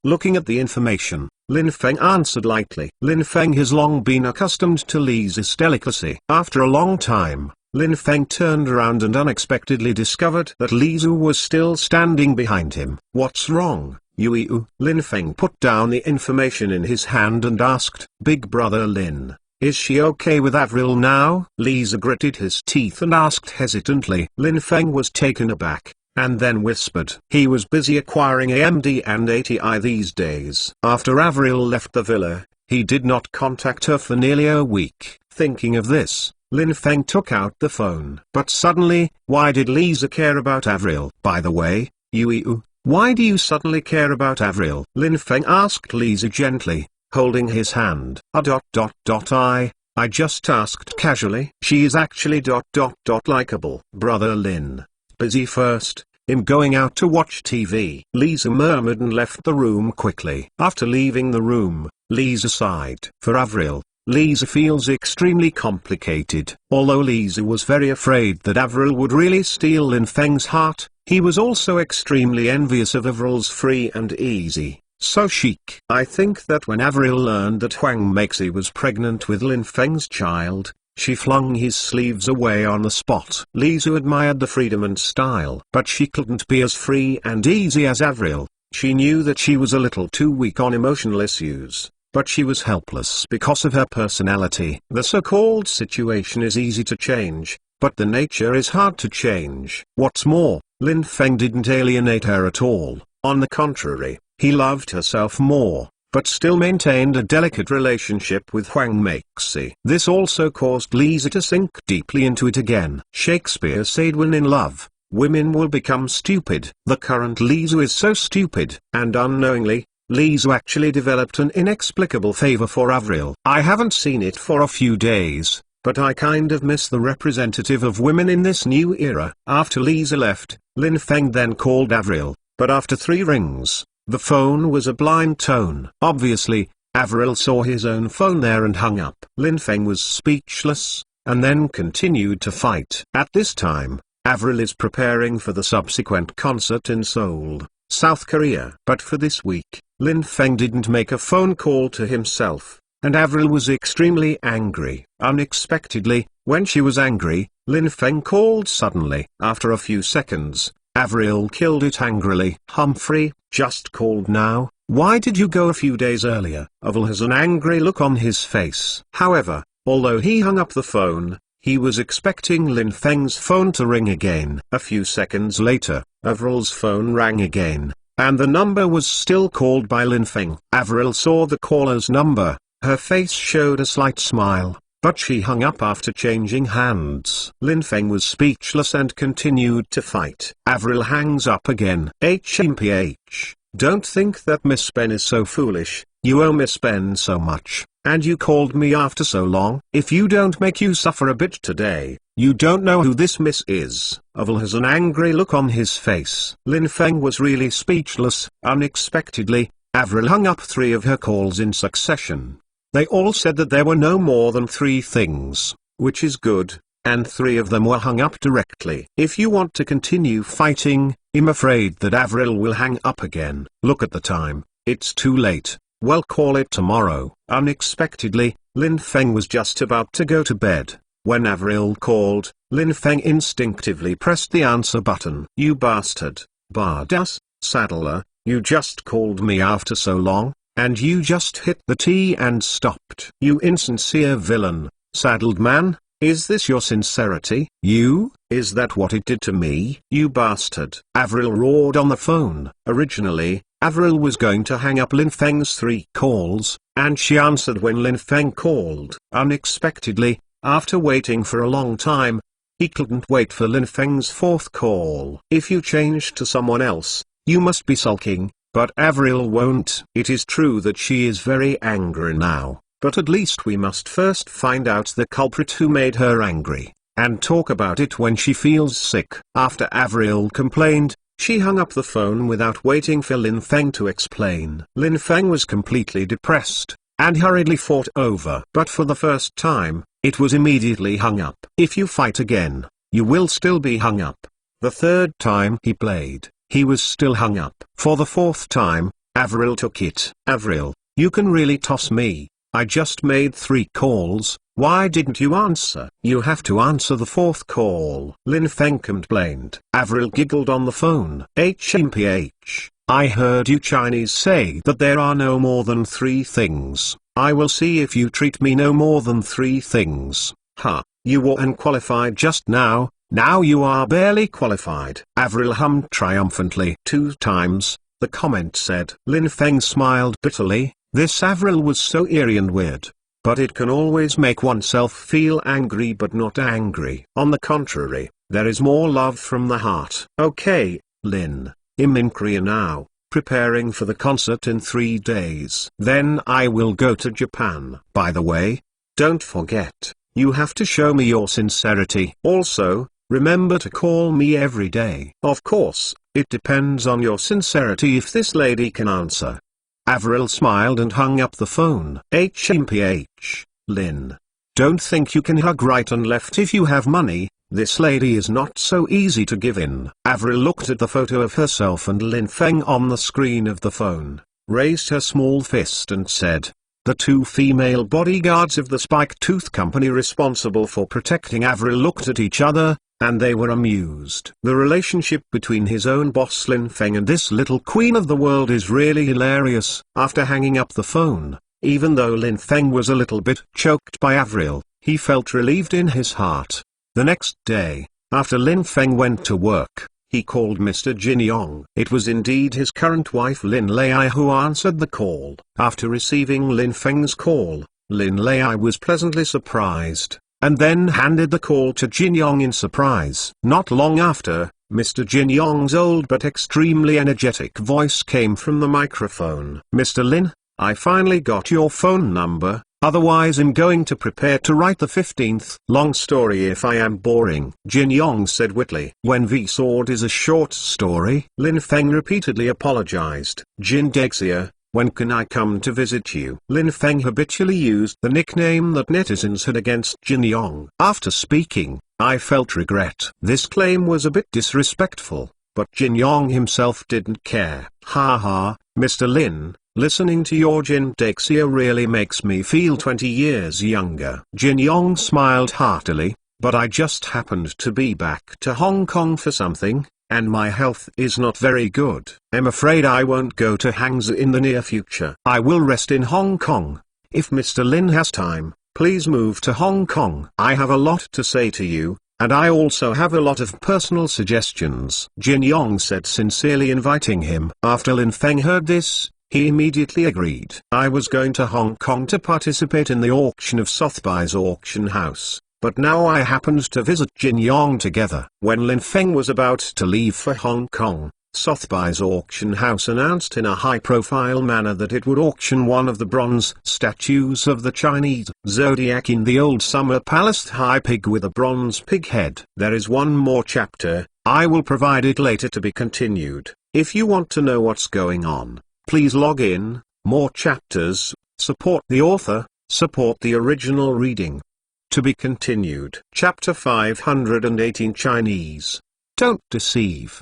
Looking at the information, Lin Feng answered lightly. Lin Feng has long been accustomed to Lisa's delicacy. After a long time, Lin Feng turned around and unexpectedly discovered that Lisa was still standing behind him. What's wrong, Yu? Lin Feng put down the information in his hand and asked, Big brother Lin, is she okay with Avril now? Lisa gritted his teeth and asked hesitantly. Lin Feng was taken aback, and then whispered. He was busy acquiring AMD and ATI these days. After Avril left the villa, he did not contact her for nearly a week. Thinking of this, Lin Feng took out the phone. But suddenly, why did Lisa care about Avril? By the way, Yu, why do you suddenly care about Avril? Lin Feng asked Lisa gently, holding his hand. I just asked casually. She is actually likable. Brother Lin. Busy first, I'm going out to watch TV. Lisa murmured and left the room quickly. After leaving the room, Lisa sighed. For Avril, Lisa feels extremely complicated. Although Lisa was very afraid that Avril would really steal Lin Feng's heart, he was also extremely envious of Avril's free and easy, so chic. I think that when Avril learned that Huang Meixi was pregnant with Lin Feng's child, she flung his sleeves away on the spot. Lisa admired the freedom and style, but she couldn't be as free and easy as Avril. She knew that she was a little too weak on emotional issues, but she was helpless because of her personality. The so-called situation is easy to change, but the nature is hard to change. What's more, Lin Feng didn't alienate her at all. On the contrary, he loved herself more, but still maintained a delicate relationship with Huang Meixi. This also caused Lisa to sink deeply into it again. Shakespeare said when in love, women will become stupid. The current Lisa is so stupid, and unknowingly, Lisa actually developed an inexplicable favor for Avril. I haven't seen it for a few days, but I kind of miss the representative of women in this new era. After Lisa left, Lin Feng then called Avril, but after 3 rings, the phone was a blind tone. Obviously, Avril saw his own phone there and hung up. Lin Feng was speechless, and then continued to fight. At this time, Avril is preparing for the subsequent concert in Seoul, South Korea. But for this week, Lin Feng didn't make a phone call to himself, and Avril was extremely angry. Unexpectedly, when she was angry, Lin Feng called suddenly. After a few seconds, Avril killed it angrily. Humphrey, just called now, why did you go a few days earlier? Avril has an angry look on his face. However, although he hung up the phone, he was expecting Lin Feng's phone to ring again. A few seconds later, Avril's phone rang again, and the number was still called by Lin Feng. Avril saw the caller's number, her face showed a slight smile, but she hung up after changing hands. Lin Feng was speechless and continued to fight. Avril hangs up again. HMPH, don't think that Miss Ben is so foolish, you owe Miss Ben so much, and you called me after so long. If you don't make you suffer a bit today, you don't know who this Miss is. Avril has an angry look on his face. Lin Feng was really speechless. Unexpectedly, Avril hung up 3 of her calls in succession. They all said that there were no more than 3 things, which is good, and 3 of them were hung up directly. If you want to continue fighting, I'm afraid that Avril will hang up again. Look at the time, it's too late. Well, call it tomorrow. Unexpectedly, Lin Feng was just about to go to bed. When Avril called, Lin Feng instinctively pressed the answer button. You bastard, badass, saddler, you just called me after so long, and you just hit the T and stopped. You insincere villain, saddled man, is this your sincerity? Is that what it did to me? You bastard. Avril roared on the phone. Originally, Avril was going to hang up Lin Feng's 3 calls, and she answered when Lin Feng called. Unexpectedly, after waiting for a long time, he couldn't wait for Lin Feng's 4th call. If you change to someone else, you must be sulking, but Avril won't. It is true that she is very angry now, but at least we must first find out the culprit who made her angry, and talk about it when she feels sick. After Avril complained, she hung up the phone without waiting for Lin Feng to explain. Lin Feng was completely depressed, and hurriedly fought over. But for the first time, it was immediately hung up. If you fight again, you will still be hung up. The 3rd time he played, he was still hung up. For the 4th time, Avril took it. Avril, you can really toss me. I just made 3 calls, why didn't you answer? You have to answer the 4th call. Lin Feng complained. Avril giggled on the phone. HMPH, I heard you Chinese say that there are no more than 3 things. I will see if you treat me no more than 3 things. Ha, you were unqualified just now. Now you are barely qualified. Avril hummed triumphantly 2 times, the comment said. Lin Feng smiled bitterly. This Avril was so eerie and weird. But it can always make oneself feel angry but not angry. On the contrary, there is more love from the heart. Okay, Lin, I'm in Korea now, preparing for the concert in 3 days. Then I will go to Japan. By the way, don't forget, you have to show me your sincerity. Also, remember to call me every day. Of course, it depends on your sincerity if this lady can answer. Avril smiled and hung up the phone. HMPH, Lin. Don't think you can hug right and left if you have money. This lady is not so easy to give in. Avril looked at the photo of herself and Lin Feng on the screen of the phone, raised her small fist and said, "The two female bodyguards of the Spike Tooth Company responsible for protecting Avril looked at each other, and they were amused. The relationship between his own boss Lin Feng and this little queen of the world is really hilarious." After hanging up the phone, even though Lin Feng was a little bit choked by Avril, he felt relieved in his heart. The next day, after Lin Feng went to work, he called Mr. Jin Yong. It was indeed his current wife Lin Lei who answered the call. After receiving Lin Feng's call, Lin Lei was pleasantly surprised, and then handed the call to Jin Yong in surprise. Not long after, Mr. Jin Yong's old but extremely energetic voice came from the microphone. "Mr. Lin, I finally got your phone number. Otherwise I'm going to prepare to write the 15th. Long story if I am boring," Jin Yong said wittily. "When V Sword is a short story." Lin Feng repeatedly apologized. "Jin Dexia, when can I come to visit you?" Lin Feng habitually used the nickname that netizens had against Jin Yong. After speaking, I felt regret. This claim was a bit disrespectful, but Jin Yong himself didn't care. "Ha ha, Mr. Lin. Listening to your Jin Dexia really makes me feel 20 years younger." Jin Yong smiled heartily, "But I just happened to be back to Hong Kong for something, and my health is not very good. I'm afraid I won't go to Hangzhou in the near future. I will rest in Hong Kong. If Mr. Lin has time, please move to Hong Kong. I have a lot to say to you, and I also have a lot of personal suggestions," Jin Yong said, sincerely inviting him. After Lin Feng heard this, he immediately agreed. "I was going to Hong Kong to participate in the auction of Sotheby's auction house, but now I happened to visit Jin Yong together." When Lin Feng was about to leave for Hong Kong, Sotheby's auction house announced in a high-profile manner that it would auction one of the bronze statues of the Chinese zodiac in the old summer palace, high pig with a bronze pig head. There is one more chapter. I will provide it later to be continued. If you want to know what's going on, please log in. More chapters. Support the author. Support the original reading. To be continued. Chapter 518 Chinese. Don't deceive.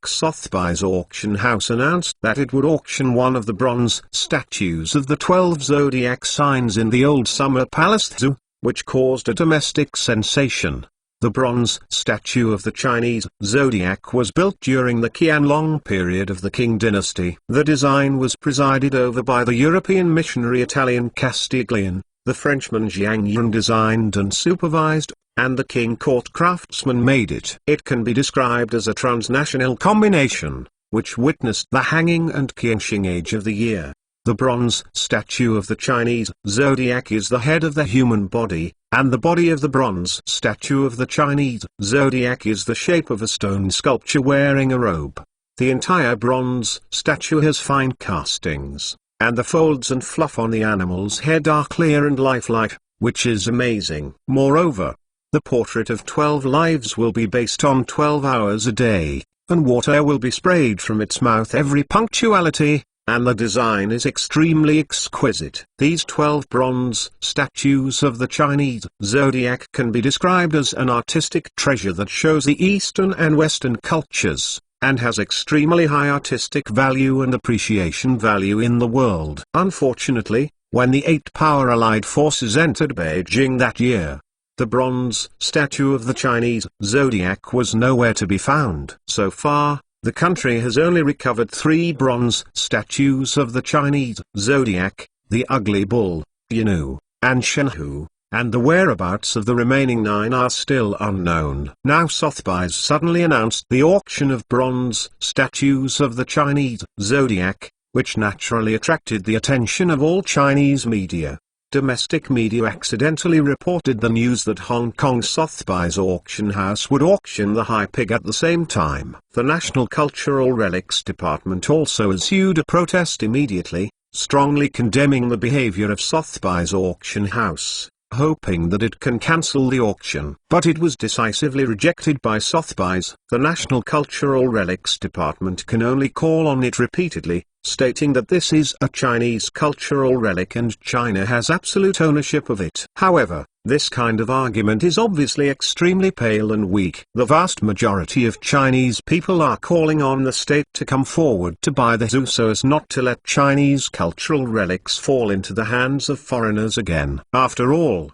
Sotheby's auction house announced that it would auction one of the bronze statues of the 12 zodiac signs in the old summer palace zoo, which caused a domestic sensation. The bronze statue of the Chinese zodiac was built during the Qianlong period of the Qing dynasty. The design was presided over by the European missionary Italian Castiglione, the Frenchman Jiang Yun designed and supervised, and the Qing court craftsman made it. It can be described as a transnational combination, which witnessed the hanging and Qianxing age of the year. The bronze statue of the Chinese zodiac is the head of the human body, and the body of the bronze statue of the Chinese zodiac is the shape of a stone sculpture wearing a robe. The entire bronze statue has fine castings, and the folds and fluff on the animal's head are clear and lifelike, which is amazing. Moreover, the portrait of 12 lives will be based on 12 hours a day, and water will be sprayed from its mouth every punctuality, and the design is extremely exquisite. These 12 bronze statues of the Chinese zodiac can be described as an artistic treasure that shows the Eastern and Western cultures, and has extremely high artistic value and appreciation value in the world. Unfortunately, when the 8 power Allied forces entered Beijing that year, the bronze statue of the Chinese zodiac was nowhere to be found. So far, the country has only recovered 3 bronze statues of the Chinese zodiac, the Ugly Bull, Yanu, and Shenhu, and the whereabouts of the remaining 9 are still unknown. Now Sotheby's suddenly announced the auction of bronze statues of the Chinese zodiac, which naturally attracted the attention of all Chinese media. Domestic media accidentally reported the news that Hong Kong Sotheby's auction house would auction the high pig at the same time. The National Cultural Relics Department also issued a protest immediately, strongly condemning the behavior of Sotheby's auction house, hoping that it can cancel the auction. But it was decisively rejected by Sotheby's. The National Cultural Relics Department can only call on it repeatedly, stating that this is a Chinese cultural relic and China has absolute ownership of it. However, this kind of argument is obviously extremely pale and weak. The vast majority of Chinese people are calling on the state to come forward to buy the zoo so as not to let Chinese cultural relics fall into the hands of foreigners again. After all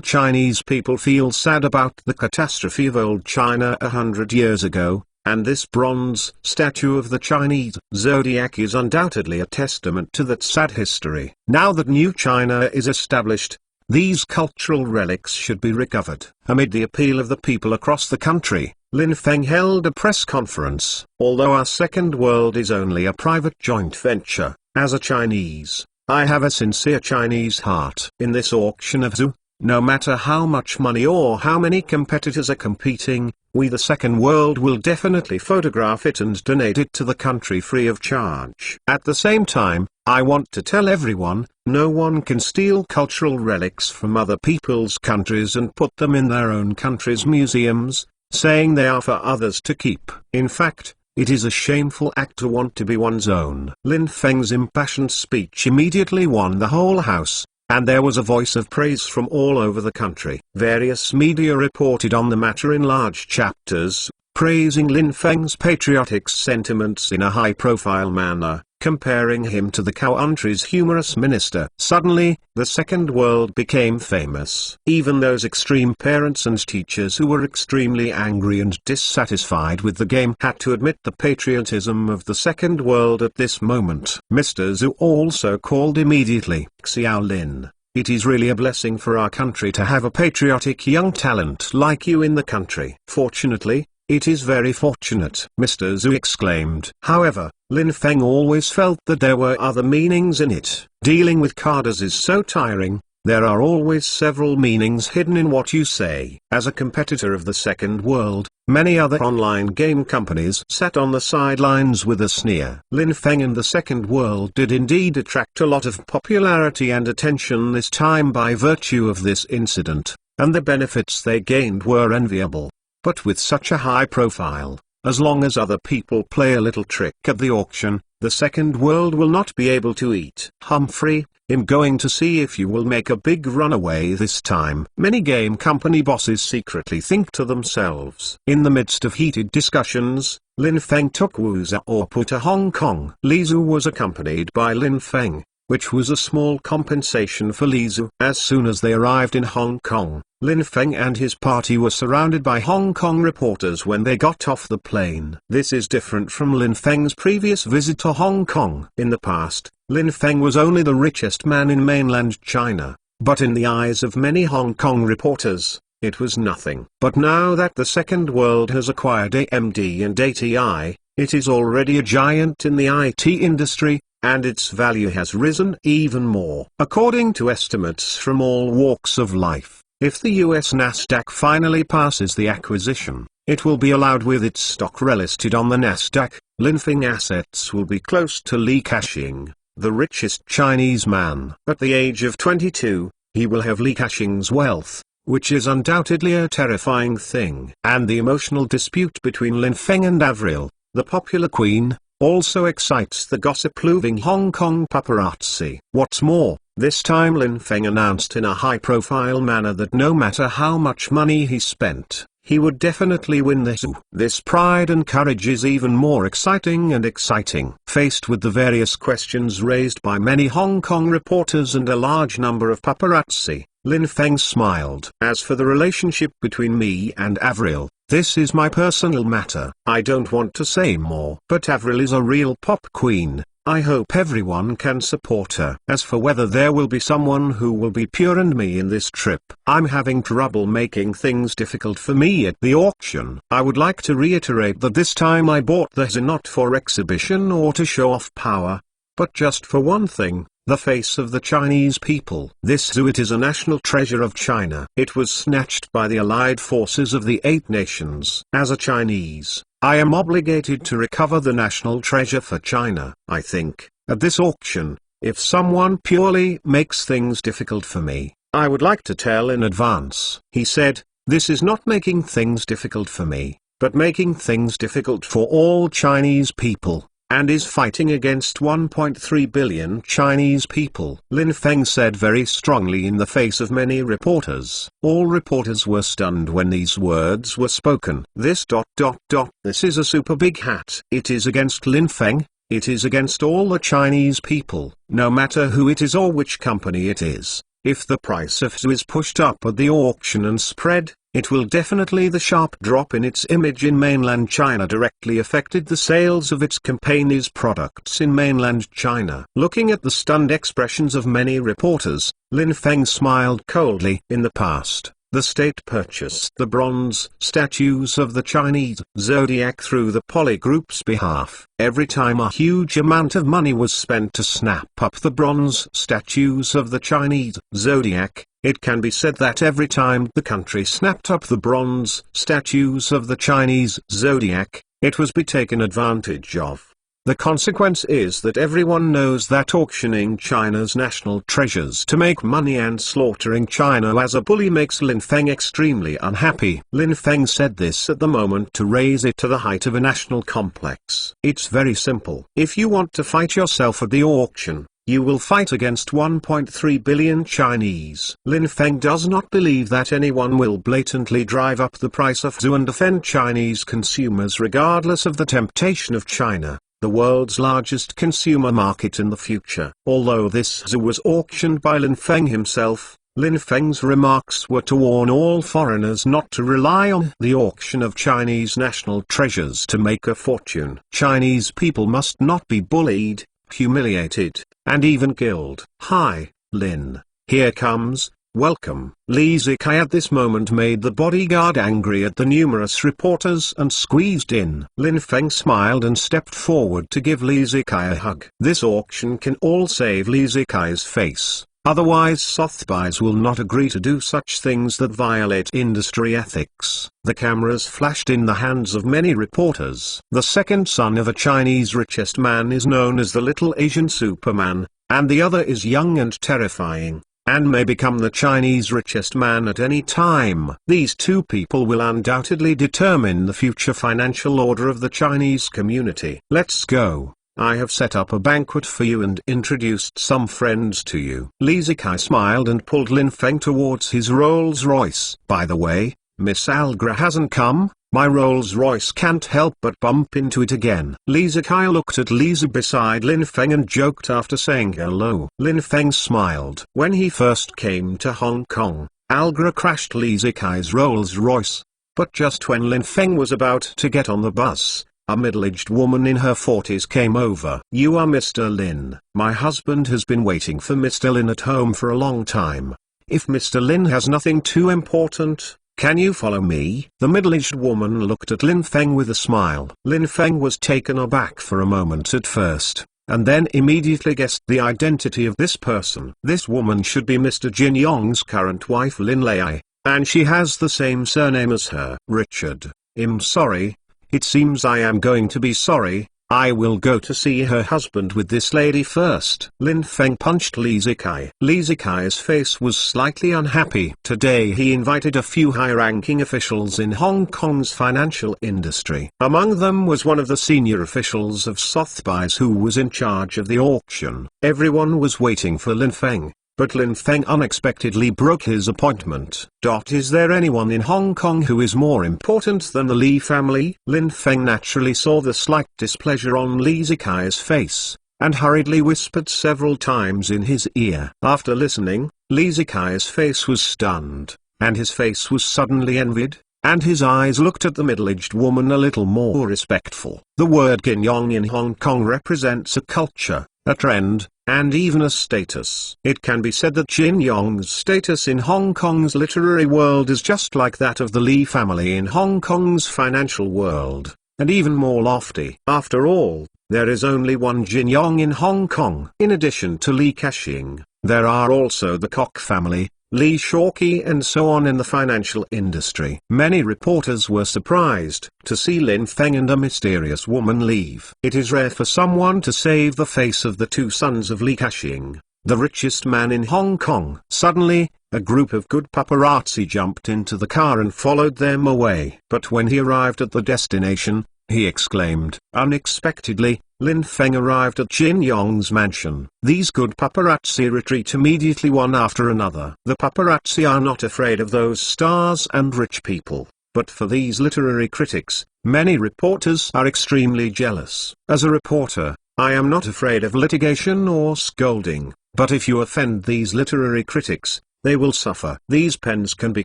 Chinese people feel sad about the catastrophe of old China 100 years ago, and this bronze statue of the Chinese zodiac is undoubtedly a testament to that sad history. Now that new China is established, these cultural relics should be recovered. Amid the appeal of the people across the country, Lin Feng held a press conference. Although our second world is only a private joint venture, as a Chinese, I have a sincere Chinese heart. In this auction of zoo, no matter how much money or how many competitors are competing, we the second world will definitely photograph it and donate it to the country free of charge. At the same time, I want to tell everyone, no one can steal cultural relics from other people's countries and put them in their own country's museums, saying they are for others to keep. In fact, it is a shameful act to want to be one's own. Lin Feng's impassioned speech immediately won the whole house, and there was a voice of praise from all over the country. Various media reported on the matter in large chapters, praising Lin Feng's patriotic sentiments in a high-profile manner, comparing him to the country's humorous minister. Suddenly, the second world became famous. Even those extreme parents and teachers who were extremely angry and dissatisfied with the game had to admit the patriotism of the second world at this moment. Mr. Zhu also called immediately, Xiao Lin, it is really a blessing for our country to have a patriotic young talent like you in the country. Fortunately, it is very fortunate, Mr. Zhu exclaimed. However, Lin Feng always felt that there were other meanings in it. Dealing with carders is so tiring, there are always several meanings hidden in what you say. As a competitor of the second world, many other online game companies sat on the sidelines with a sneer. Lin Feng and the second world did indeed attract a lot of popularity and attention this time by virtue of this incident, and the benefits they gained were enviable. But with such a high profile, as long as other people play a little trick at the auction, the second world will not be able to eat. Humphrey, I'm going to see if you will make a big runaway this time. Many game company bosses secretly think to themselves. In the midst of heated discussions, Lin Feng took Wu Zhaopu to Hong Kong. Li Zhu was accompanied by Lin Feng, which was a small compensation for Li Zhu. As soon as they arrived in Hong Kong, Lin Feng and his party were surrounded by Hong Kong reporters when they got off the plane. This is different from Lin Feng's previous visit to Hong Kong. In the past, Lin Feng was only the richest man in mainland China, but in the eyes of many Hong Kong reporters, it was nothing. But now that the second world has acquired AMD and ATI, it is already a giant in the IT industry, and its value has risen even more. According to estimates from all walks of life, if the US Nasdaq finally passes the acquisition, it will be allowed with its stock relisted on the Nasdaq. Lin Feng assets will be close to Li Ka-shing, the richest Chinese man. At the age of 22, he will have Li Ka-shing's wealth, which is undoubtedly a terrifying thing. And the emotional dispute between Lin Feng and Avril, the popular queen, also excites the gossip-loving Hong Kong paparazzi. What's more, this time Lin Feng announced in a high-profile manner that no matter how much money he spent, he would definitely win the zoo. This pride and courage is even more exciting and exciting. Faced with the various questions raised by many Hong Kong reporters and a large number of paparazzi, Lin Feng smiled. As for the relationship between me and Avril, this is my personal matter. I don't want to say more. But Avril is a real pop queen. I hope everyone can support her. As for whether there will be someone who will be pure and me in this trip, I'm having trouble making things difficult for me at the auction. I would like to reiterate that this time I bought the zoo not for exhibition or to show off power, but just for one thing, the face of the Chinese people. This zoo, it is a national treasure of China. It was snatched by the allied forces of the 8 nations. As a Chinese, I am obligated to recover the national treasure for China. I think, at this auction, if someone purely makes things difficult for me, I would like to tell in advance. He said, this is not making things difficult for me, but making things difficult for all Chinese people. and is fighting against 1.3 billion Chinese people. Lin Feng said very strongly in the face of many reporters. All reporters were stunned when these words were spoken. This is a super big hat. It is against Lin Feng. It is against all the Chinese people, no matter who it is or which company it is. If the price of Zhu is pushed up at the auction and spread, it will definitely. The sharp drop in its image in mainland China directly affected the sales of its company's products in mainland China. Looking at the stunned expressions of many reporters, Lin Feng smiled coldly. In the past, the state purchased the bronze statues of the Chinese zodiac through the Poly Group's behalf. Every time a huge amount of money was spent to snap up the bronze statues of the Chinese zodiac, it can be said that every time the country snapped up the bronze statues of the Chinese zodiac, it was be taken advantage of. The consequence is that everyone knows that auctioning China's national treasures to make money and slaughtering China as a bully makes Lin Feng extremely unhappy. Lin Feng said this at the moment to raise it to the height of a national complex. It's very simple. If you want to fight yourself at the auction, you will fight against 1.3 billion Chinese. Lin Feng does not believe that anyone will blatantly drive up the price of Zhu and offend Chinese consumers regardless of the temptation of China, the world's largest consumer market in the future. Although this Zhu was auctioned by Lin Feng himself, Lin Feng's remarks were to warn all foreigners not to rely on the auction of Chinese national treasures to make a fortune. Chinese people must not be bullied, humiliated, and even killed. Hi, Lin. Here comes. Welcome. Li Zikai at this moment made the bodyguard angry at the numerous reporters and squeezed in. Lin Feng smiled and stepped forward to give Li Zikai a hug. This auction can all save Li Zikai's face, otherwise Sotheby's will not agree to do such things that violate industry ethics. The cameras flashed in the hands of many reporters. The second son of a Chinese richest man is known as the Little Asian Superman, and the other is young and terrifying, and may become the Chinese richest man at any time. These two people will undoubtedly determine the future financial order of the Chinese community. Let's go. I have set up a banquet for you and introduced some friends to you. Li Zikai smiled and pulled Lin Feng towards his Rolls-Royce. By the way, Miss Algra hasn't come. My Rolls-Royce can't help but bump into it again. Li Zikai looked at Lisa beside Lin Feng and joked after saying hello. Lin Feng smiled. When he first came to Hong Kong, Algra crashed Li Zikai's Rolls-Royce. But just when Lin Feng was about to get on the bus, a middle-aged woman in her 40s came over. You are Mr. Lin. My husband has been waiting for Mr. Lin at home for a long time. If Mr. Lin has nothing too important, can you follow me? The middle-aged woman looked at Lin Feng with a smile. Lin Feng was taken aback for a moment at first, and then immediately guessed the identity of this person. This woman should be Mr. Jin Yong's current wife Lin Lei, and she has the same surname as her. Richard, I'm sorry. It seems I am going to be sorry. I will go to see her husband with this lady first. Lin Feng punched Li Zikai. Li Zikai's face was slightly unhappy. Today he invited a few high-ranking officials in Hong Kong's financial industry. Among them was one of the senior officials of Sotheby's who was in charge of the auction. Everyone was waiting for Lin Feng, but Lin Feng unexpectedly broke his appointment. Is there anyone in Hong Kong who is more important than the Li family? Lin Feng naturally saw the slight displeasure on Li Zikai's face, and hurriedly whispered several times in his ear. After listening, Li Zikai's face was stunned, and his face was suddenly envied, and his eyes looked at the middle-aged woman a little more respectful. The word Ginyong in Hong Kong represents a culture, a trend, and even a status. It can be said that Jin Yong's status in Hong Kong's literary world is just like that of the Li family in Hong Kong's financial world, and even more lofty. After all, there is only one Jin Yong in Hong Kong. In addition to Li Ka-shing, there are also the Kok family, Li Shorky and so on in the financial industry. Many reporters were surprised to see Lin Feng and a mysterious woman leave. It is rare for someone to save the face of the two sons of Li Ka-shing, the richest man in Hong Kong. Suddenly, a group of good paparazzi jumped into the car and followed them away. But when he arrived at the destination, he exclaimed unexpectedly, Lin Feng arrived at Jin Yong's mansion. These good paparazzi retreat immediately one after another. The paparazzi are not afraid of those stars and rich people, but for these literary critics, many reporters are extremely jealous. As a reporter, I am not afraid of litigation or scolding, but if you offend these literary critics, they will suffer. These pens can be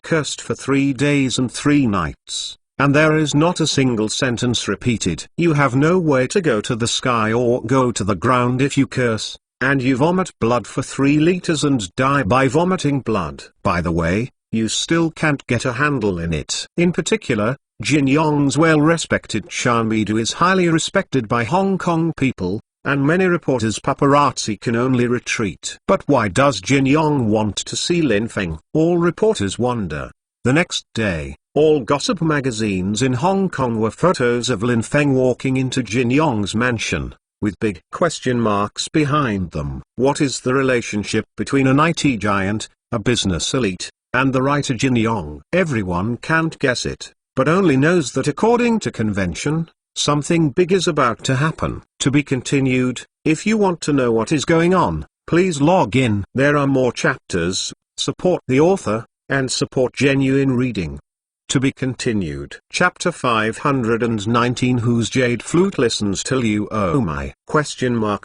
cursed for 3 days and 3 nights. And there is not a single sentence repeated. You have no way to go to the sky or go to the ground if you curse, and you vomit blood for 3 liters and die by vomiting blood. By the way, you still can't get a handle in it. In particular, Jin Yong's well-respected Chan Midu is highly respected by Hong Kong people, and many reporters paparazzi can only retreat. But why does Jin Yong want to see Lin Feng? All reporters wonder. The next day, all gossip magazines in Hong Kong were photos of Lin Feng walking into Jin Yong's mansion, with big question marks behind them. What is the relationship between an IT giant, a business elite, and the writer Jin Yong? Everyone can't guess it, but only knows that according to convention, something big is about to happen. To be continued. If you want to know what is going on, please log in. There are more chapters. Support the author, and support genuine reading. To be continued. Chapter 519. Whose jade flute listens till you? Oh my!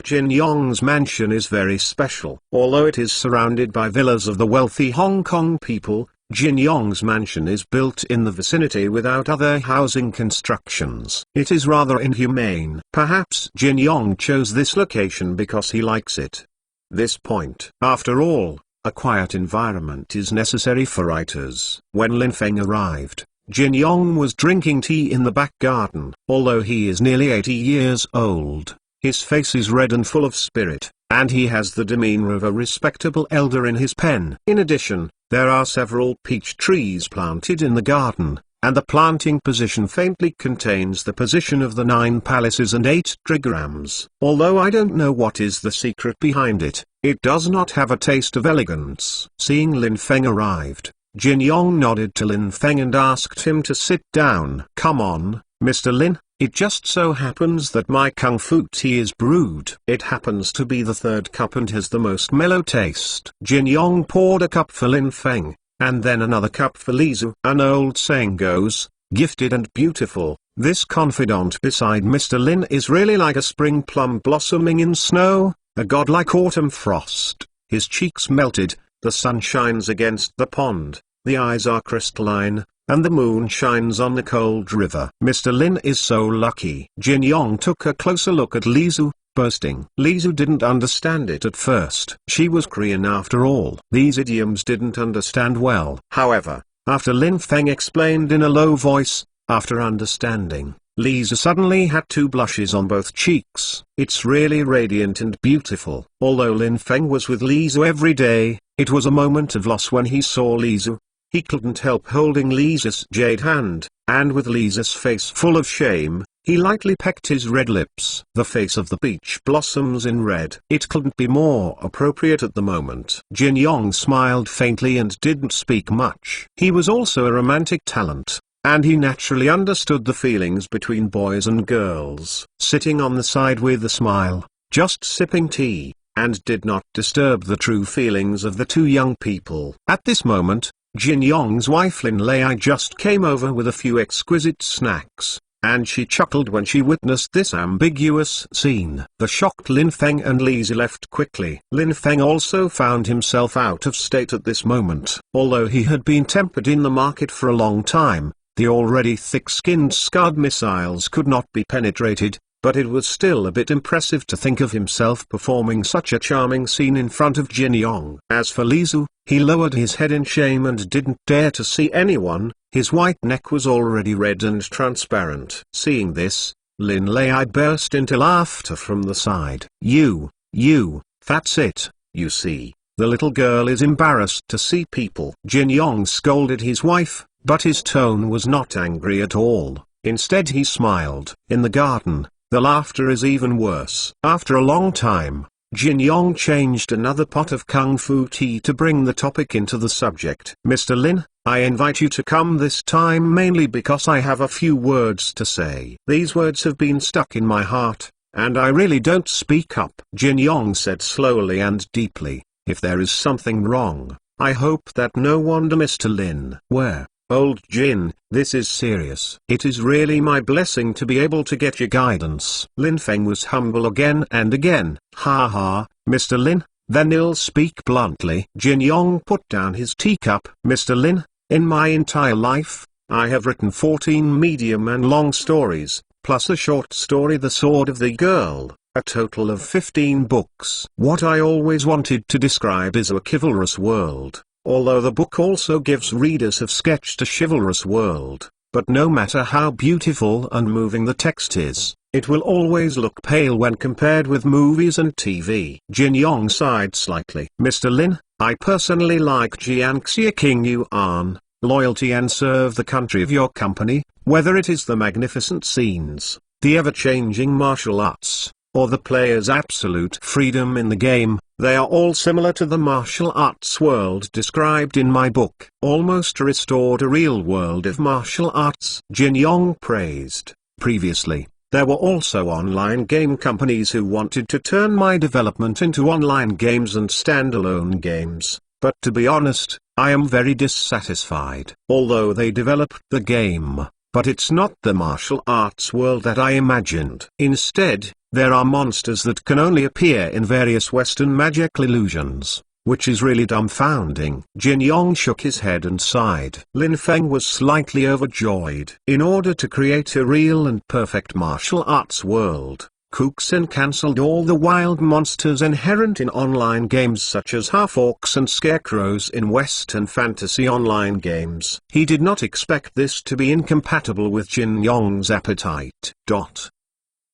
Jin Yong's mansion is very special. Although it is surrounded by villas of the wealthy Hong Kong people, Jin Yong's mansion is built in the vicinity without other housing constructions. It is rather inhumane. Perhaps Jin Yong chose this location because he likes it. This point. After all, a quiet environment is necessary for writers. When Lin Feng arrived, Jin Yong was drinking tea in the back garden. Although he is nearly 80 years old, his face is red and full of spirit, and he has the demeanor of a respectable elder in his pen. In addition, there are several peach trees planted in the garden, and the planting position faintly contains the position of the 9 palaces and 8 trigrams. Although I don't know what is the secret behind it, it does not have a taste of elegance. Seeing Lin Feng arrived, Jin Yong nodded to Lin Feng and asked him to sit down. Come on, Mr. Lin, it just so happens that my kung fu tea is brewed. It happens to be the 3rd cup and has the most mellow taste. Jin Yong poured a cup for Lin Feng, and then another cup for Lizu. An old saying goes, gifted and beautiful. This confidant beside Mr. Lin is really like a spring plum blossoming in snow, a godlike autumn frost. His cheeks melted, the sun shines against the pond, the eyes are crystalline, and the moon shines on the cold river. Mr. Lin is so lucky. Jin Yong took a closer look at Lizu, boasting. Lizu didn't understand it at first. She was Korean after all. These idioms didn't understand well. However, after Lin Feng explained in a low voice, after understanding, Lizu suddenly had 2 blushes on both cheeks. It's really radiant and beautiful. Although Lin Feng was with Lizu every day, it was a moment of loss when he saw Lizu. He couldn't help holding Lizu's jade hand, and with Lizu's face full of shame, he lightly pecked his red lips. The face of the peach blossoms in red. It couldn't be more appropriate at the moment. Jin Yong smiled faintly and didn't speak much. He was also a romantic talent, and he naturally understood the feelings between boys and girls. Sitting on the side with a smile, just sipping tea, and did not disturb the true feelings of the 2 young people. At this moment, Jin Yong's wife Lin Lei just came over with a few exquisite snacks, and she chuckled when she witnessed this ambiguous scene. The shocked Lin Feng and Lizu left quickly. Lin Feng also found himself out of state at this moment. Although he had been tempered in the market for a long time, the already thick-skinned Scud missiles could not be penetrated, but it was still a bit impressive to think of himself performing such a charming scene in front of Jin Yong. As for Lizu, he lowered his head in shame and didn't dare to see anyone. His white neck was already red and transparent. Seeing this, Lin Lei burst into laughter from the side. You, that's it, you see, the little girl is embarrassed to see people. Jin Yong scolded his wife, but his tone was not angry at all. Instead he smiled. In the garden, the laughter is even worse. After a long time, Jin Yong changed another pot of kung fu tea to bring the topic into the subject. Mr. Lin, I invite you to come this time mainly because I have a few words to say. These words have been stuck in my heart, and I really don't speak up. Jin Yong said slowly and deeply, if there is something wrong, I hope that no one to Mr. Lin. Where? Old Jin, this is serious. It is really my blessing to be able to get your guidance. Lin Feng was humble again and again. Ha ha, Mr. Lin, then I'll speak bluntly. Jin Yong put down his teacup. Mr. Lin, in my entire life, I have written 14 medium and long stories, plus a short story The Sword of the Girl, a total of 15 books. What I always wanted to describe is a chivalrous world. Although the book also gives readers have sketched a chivalrous world, but no matter how beautiful and moving the text is, it will always look pale when compared with movies and TV. Jin Yong sighed slightly. Mr. Lin, I personally like Jiangxia King Yuan, loyalty and serve the country of your company, whether it is the magnificent scenes, the ever-changing martial arts, or the player's absolute freedom in the game. They are all similar to the martial arts world described in my book. Almost restored a real world of martial arts. Jin Yong praised. Previously, there were also online game companies who wanted to turn my development into online games and standalone games, but to be honest, I am very dissatisfied. Although they developed the game, but it's not the martial arts world that I imagined. Instead, there are monsters that can only appear in various Western magical illusions, which is really dumbfounding. Jin Yong shook his head and sighed. Lin Feng was slightly overjoyed. In order to create a real and perfect martial arts world, Kuxin cancelled all the wild monsters inherent in online games such as half-orcs and scarecrows in Western fantasy online games. He did not expect this to be incompatible with Jin Yong's appetite.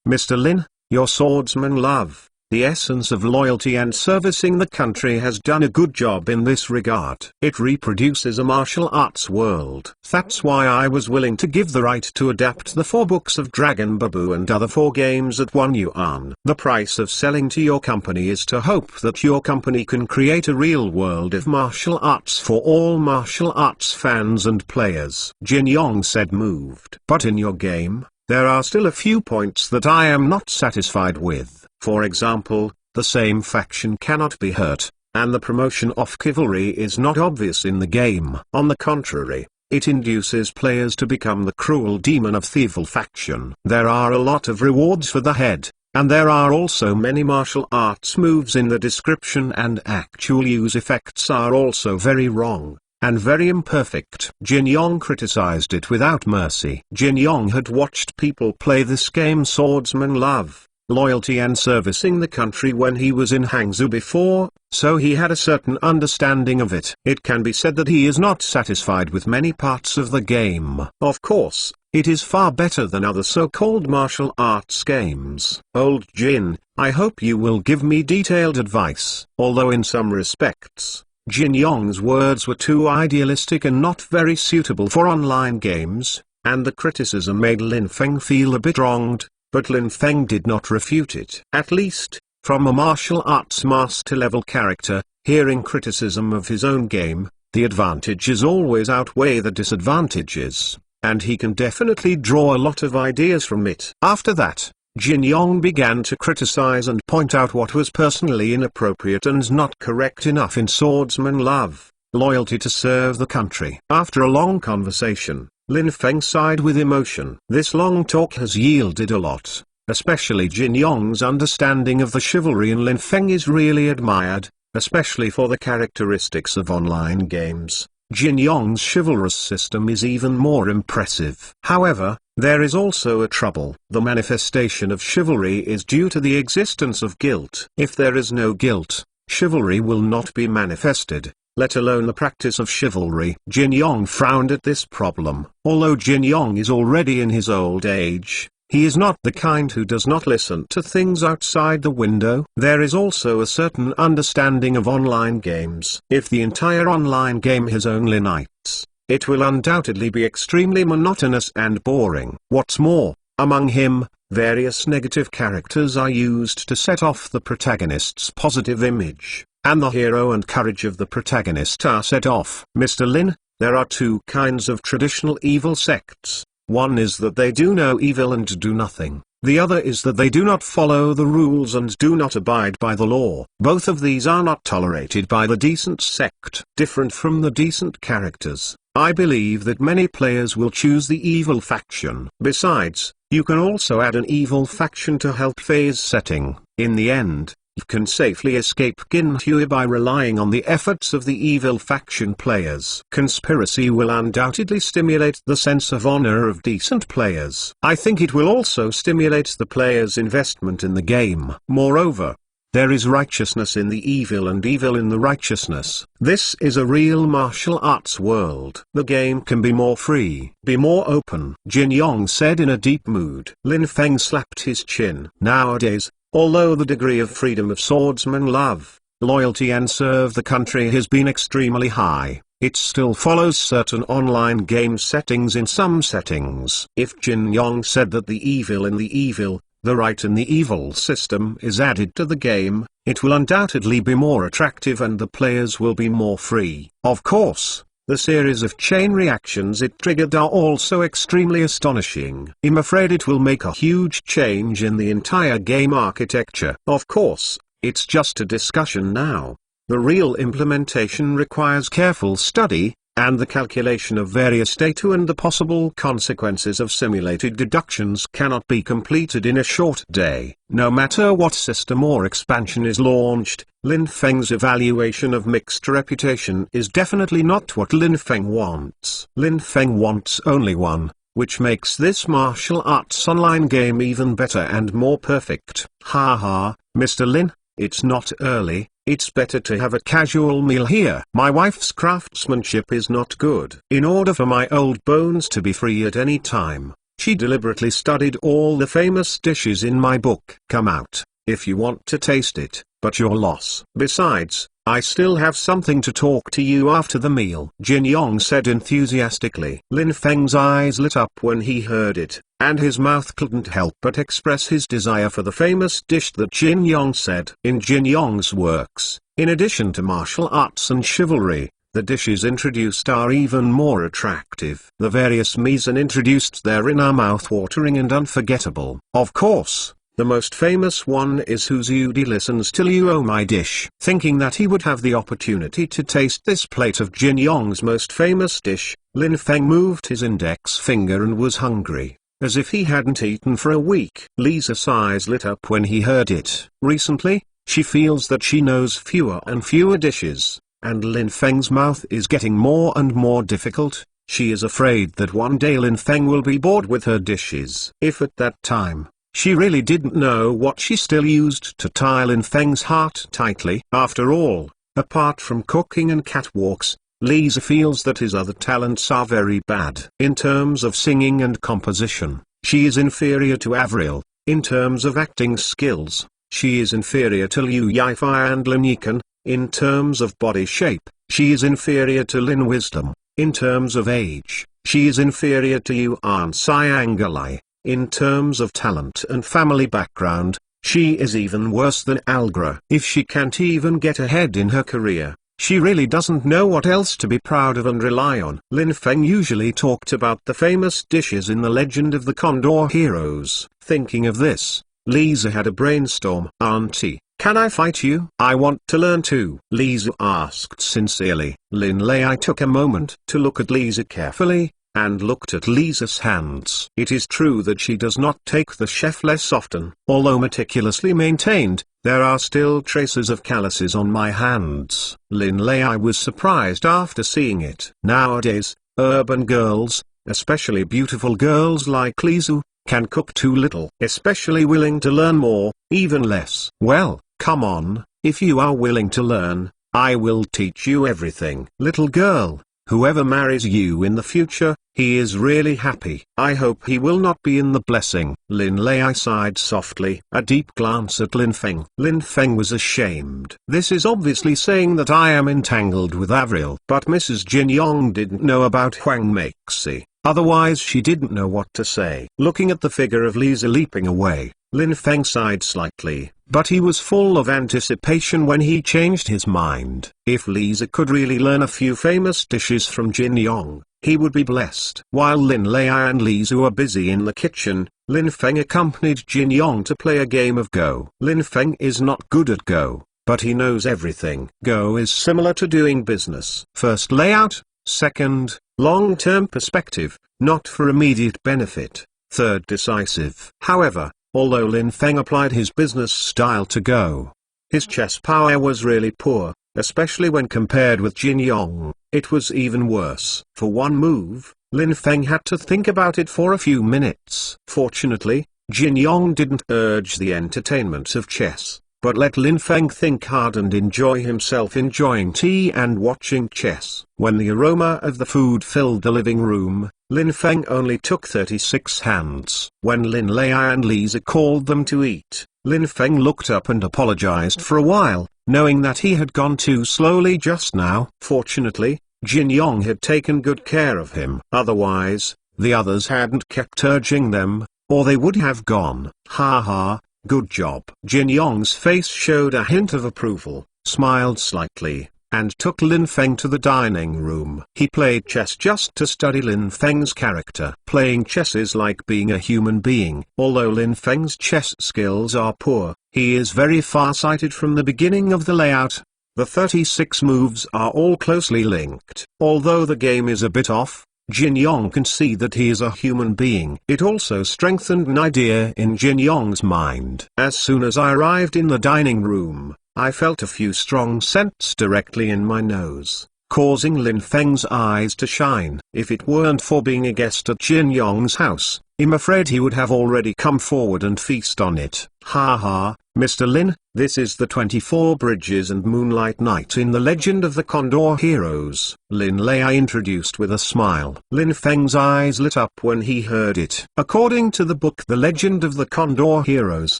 Mr. Lin, your swordsman love, the essence of loyalty and servicing the country has done a good job in this regard. It reproduces a martial arts world. That's why I was willing to give the right to adapt the 4 books of Dragon Babu and other 4 games at 1 yuan. The price of selling to your company is to hope that your company can create a real world of martial arts for all martial arts fans and players. Jin Yong said, moved. But in your game, there are still a few points that I am not satisfied with. For example, the same faction cannot be hurt, and the promotion of chivalry is not obvious in the game. On the contrary, it induces players to become the cruel demon of the evil faction. There are a lot of rewards for the head, and there are also many martial arts moves in the description, and actual use effects are also very wrong and very imperfect. Jin Yong criticized it without mercy. Jin Yong had watched people play this game Swordsman Love, Loyalty and Servicing the Country when he was in Hangzhou before, so he had a certain understanding of it. It can be said that he is not satisfied with many parts of the game. Of course, it is far better than other so-called martial arts games. Old Jin, I hope you will give me detailed advice. Although in some respects, Jin Yong's words were too idealistic and not very suitable for online games, and the criticism made Lin Feng feel a bit wronged, but Lin Feng did not refute it. At least, from a martial arts master-level character, hearing criticism of his own game, the advantages always outweigh the disadvantages, and he can definitely draw a lot of ideas from it. After that, Jin Yong began to criticize and point out what was personally inappropriate and not correct enough in Swordsman Love, Loyalty to Serve the Country. After a long conversation, Lin Feng sighed with emotion. This long talk has yielded a lot, especially Jin Yong's understanding of the chivalry in Lin Feng is really admired, especially for the characteristics of online games. Jin Yong's chivalrous system is even more impressive. However, there is also a trouble. The manifestation of chivalry is due to the existence of guilt. If there is no guilt, chivalry will not be manifested, let alone the practice of chivalry. Jin Yong frowned at this problem. Although Jin Yong is already in his old age, he is not the kind who does not listen to things outside the window. There is also a certain understanding of online games. If the entire online game has only knights, it will undoubtedly be extremely monotonous and boring. What's more, among him, various negative characters are used to set off the protagonist's positive image, and the hero and courage of the protagonist are set off. Mr. Lin, there are 2 kinds of traditional evil sects. One is that they do no evil and do nothing, The other is that they do not follow the rules and do not abide by the law. Both of these are not tolerated by the decent sect. Different from the decent characters, I believe that many players will choose the evil faction. Besides, you can also add an evil faction to help phase setting. In the end, you can safely escape Ginhui by relying on the efforts of the evil faction players. Conspiracy will undoubtedly stimulate the sense of honor of decent players. I think it will also stimulate the players' investment in the game. Moreover, there is righteousness in the evil and evil in the righteousness. This is a real martial arts world. The game can be more free, be more open. Jin Yong said in a deep mood. Lin Feng slapped his chin. Nowadays, although the degree of freedom of swordsman love, loyalty and serve the country has been extremely high, it still follows certain online game settings in some settings. If Jin Yong said that the evil in the evil, the right in the evil system is added to the game, it will undoubtedly be more attractive and the players will be more free. Of course, the series of chain reactions it triggered are also extremely astonishing. I'm afraid it will make a huge change in the entire game architecture. Of course, it's just a discussion now. The real implementation requires careful study, and the calculation of various data and the possible consequences of simulated deductions cannot be completed in a short day. No matter what system or expansion is launched, Lin Feng's evaluation of mixed reputation is definitely not what Lin Feng wants. Lin Feng wants only one, which makes this martial arts online game even better and more perfect. Haha, Mr. Lin, it's not early. It's better to have a casual meal here. My wife's craftsmanship is not good. In order for my old bones to be free at any time, she deliberately studied all the famous dishes in my book. Come out, if you want to taste it, but your loss. Besides, I still have something to talk to you after the meal. Jin Yong said enthusiastically. Lin Feng's eyes lit up when he heard it, and his mouth couldn't help but express his desire for the famous dish that Jin Yong said. In Jin Yong's works, in addition to martial arts and chivalry, the dishes introduced are even more attractive. The various mise-en introduced therein are mouth-watering and unforgettable. Of course, the most famous one is Who's Yudi Listens Till You Oh My dish. Thinking that he would have the opportunity to taste this plate of Jin Yong's most famous dish, Lin Feng moved his index finger and was hungry, as if he hadn't eaten for a week. Lisa's eyes lit up when he heard it. Recently, she feels that she knows fewer and fewer dishes, and Lin Feng's mouth is getting more and more difficult. She is afraid that one day Lin Feng will be bored with her dishes. If at that time, she really didn't know what she still used to tie Lin Feng's heart tightly. After all, apart from cooking and catwalks, Lisa feels that his other talents are very bad. In terms of singing and composition, she is inferior to Avril. In terms of acting skills, she is inferior to Liu Yifei and Lin Yikan. In terms of body shape, she is inferior to Lin Wisdom. In terms of age, she is inferior to Yuan Xiangalai. In terms of talent and family background, she is even worse than Algra. If she can't even get ahead in her career, she really doesn't know what else to be proud of and rely on. Lin Feng usually talked about the famous dishes in the Legend of the Condor Heroes. Thinking of this, Lisa had a brainstorm. Auntie, can I fight you? I want to learn too. Lisa asked sincerely. Lin Lei took a moment to look at Lisa carefully, and looked at Lisa's hands. It is true that she does not take the chef less often. Although meticulously maintained, there are still traces of calluses on my hands. Lin Lei was surprised after seeing it. Nowadays, urban girls, especially beautiful girls like Lisu, can cook too little. Especially willing to learn more, even less. Well, come on, if you are willing to learn, I will teach you everything. Little girl, whoever marries you in the future, he is really happy. I hope he will not be in the blessing. Lin Lei sighed softly. A deep glance at Lin Feng. Lin Feng was ashamed. This is obviously saying that I am entangled with Avril. But Mrs. Jin Yong didn't know about Huang Meixi. Otherwise she didn't know what to say. Looking at the figure of Lisa leaping away, Lin Feng sighed slightly, but he was full of anticipation when he changed his mind. If Lisa could really learn a few famous dishes from Jin Yong, he would be blessed. While Lin Lei and Lisa were busy in the kitchen, Lin Feng accompanied Jin Yong to play a game of Go. Lin Feng is not good at Go, but he knows everything. Go is similar to doing business. First layout, second, long-term perspective, not for immediate benefit, third decisive. However, although Lin Feng applied his business style to Go, his chess power was really poor, especially when compared with Jin Yong. It was even worse. For one move, Lin Feng had to think about it for a few minutes. Fortunately, Jin Yong didn't urge the entertainment of chess, but let Lin Feng think hard and enjoy himself enjoying tea and watching chess. When the aroma of the food filled the living room, Lin Feng only took 36 hands. When Lin Lei and Lisa called them to eat, Lin Feng looked up and apologized for a while, knowing that he had gone too slowly just now. Fortunately, Jin Yong had taken good care of him. Otherwise, the others hadn't kept urging them, or they would have gone. Ha ha, good job. Jin Yong's face showed a hint of approval, smiled slightly, and took Lin Feng to the dining room. He played chess just to study Lin Feng's character. Playing chess is like being a human being. Although Lin Feng's chess skills are poor, he is very far-sighted from the beginning of the layout. The 36 moves are all closely linked. Although the game is a bit off, Jin Yong can see that he is a human being. It also strengthened an idea in Jin Yong's mind. As soon as I arrived in the dining room, I felt a few strong scents directly in my nose, causing Lin Feng's eyes to shine. If it weren't for being a guest at Jin Yong's house, I'm afraid he would have already come forward and feast on it. Ha ha, Mr. Lin, this is the 24 Bridges and Moonlight Night in the Legend of the Condor Heroes. Lin Lei introduced with a smile. Lin Feng's eyes lit up when he heard it. According to the book The Legend of the Condor Heroes,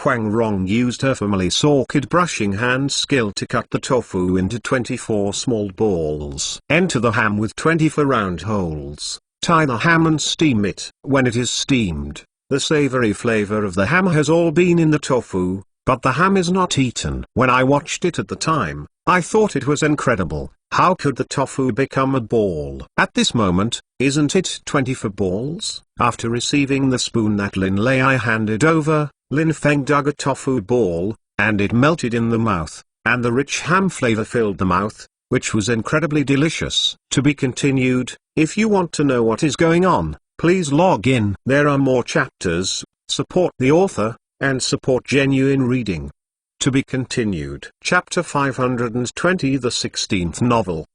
Huang Rong used her family orchid brushing hand skill to cut the tofu into 24 small balls. Enter the ham with 24 round holes. Tie the ham and steam it. When it is steamed, the savory flavor of the ham has all been in the tofu, but the ham is not eaten. When I watched it at the time, I thought it was incredible. How could the tofu become a ball? At this moment, isn't it 24 balls? After receiving the spoon that Lin Lei handed over, Lin Feng dug a tofu ball, and it melted in the mouth, and the rich ham flavor filled the mouth, which was incredibly delicious. To be continued. If you want to know what is going on, please log in. There are more chapters. Support the author, and support genuine reading. To be continued. Chapter 520, the 16th novel.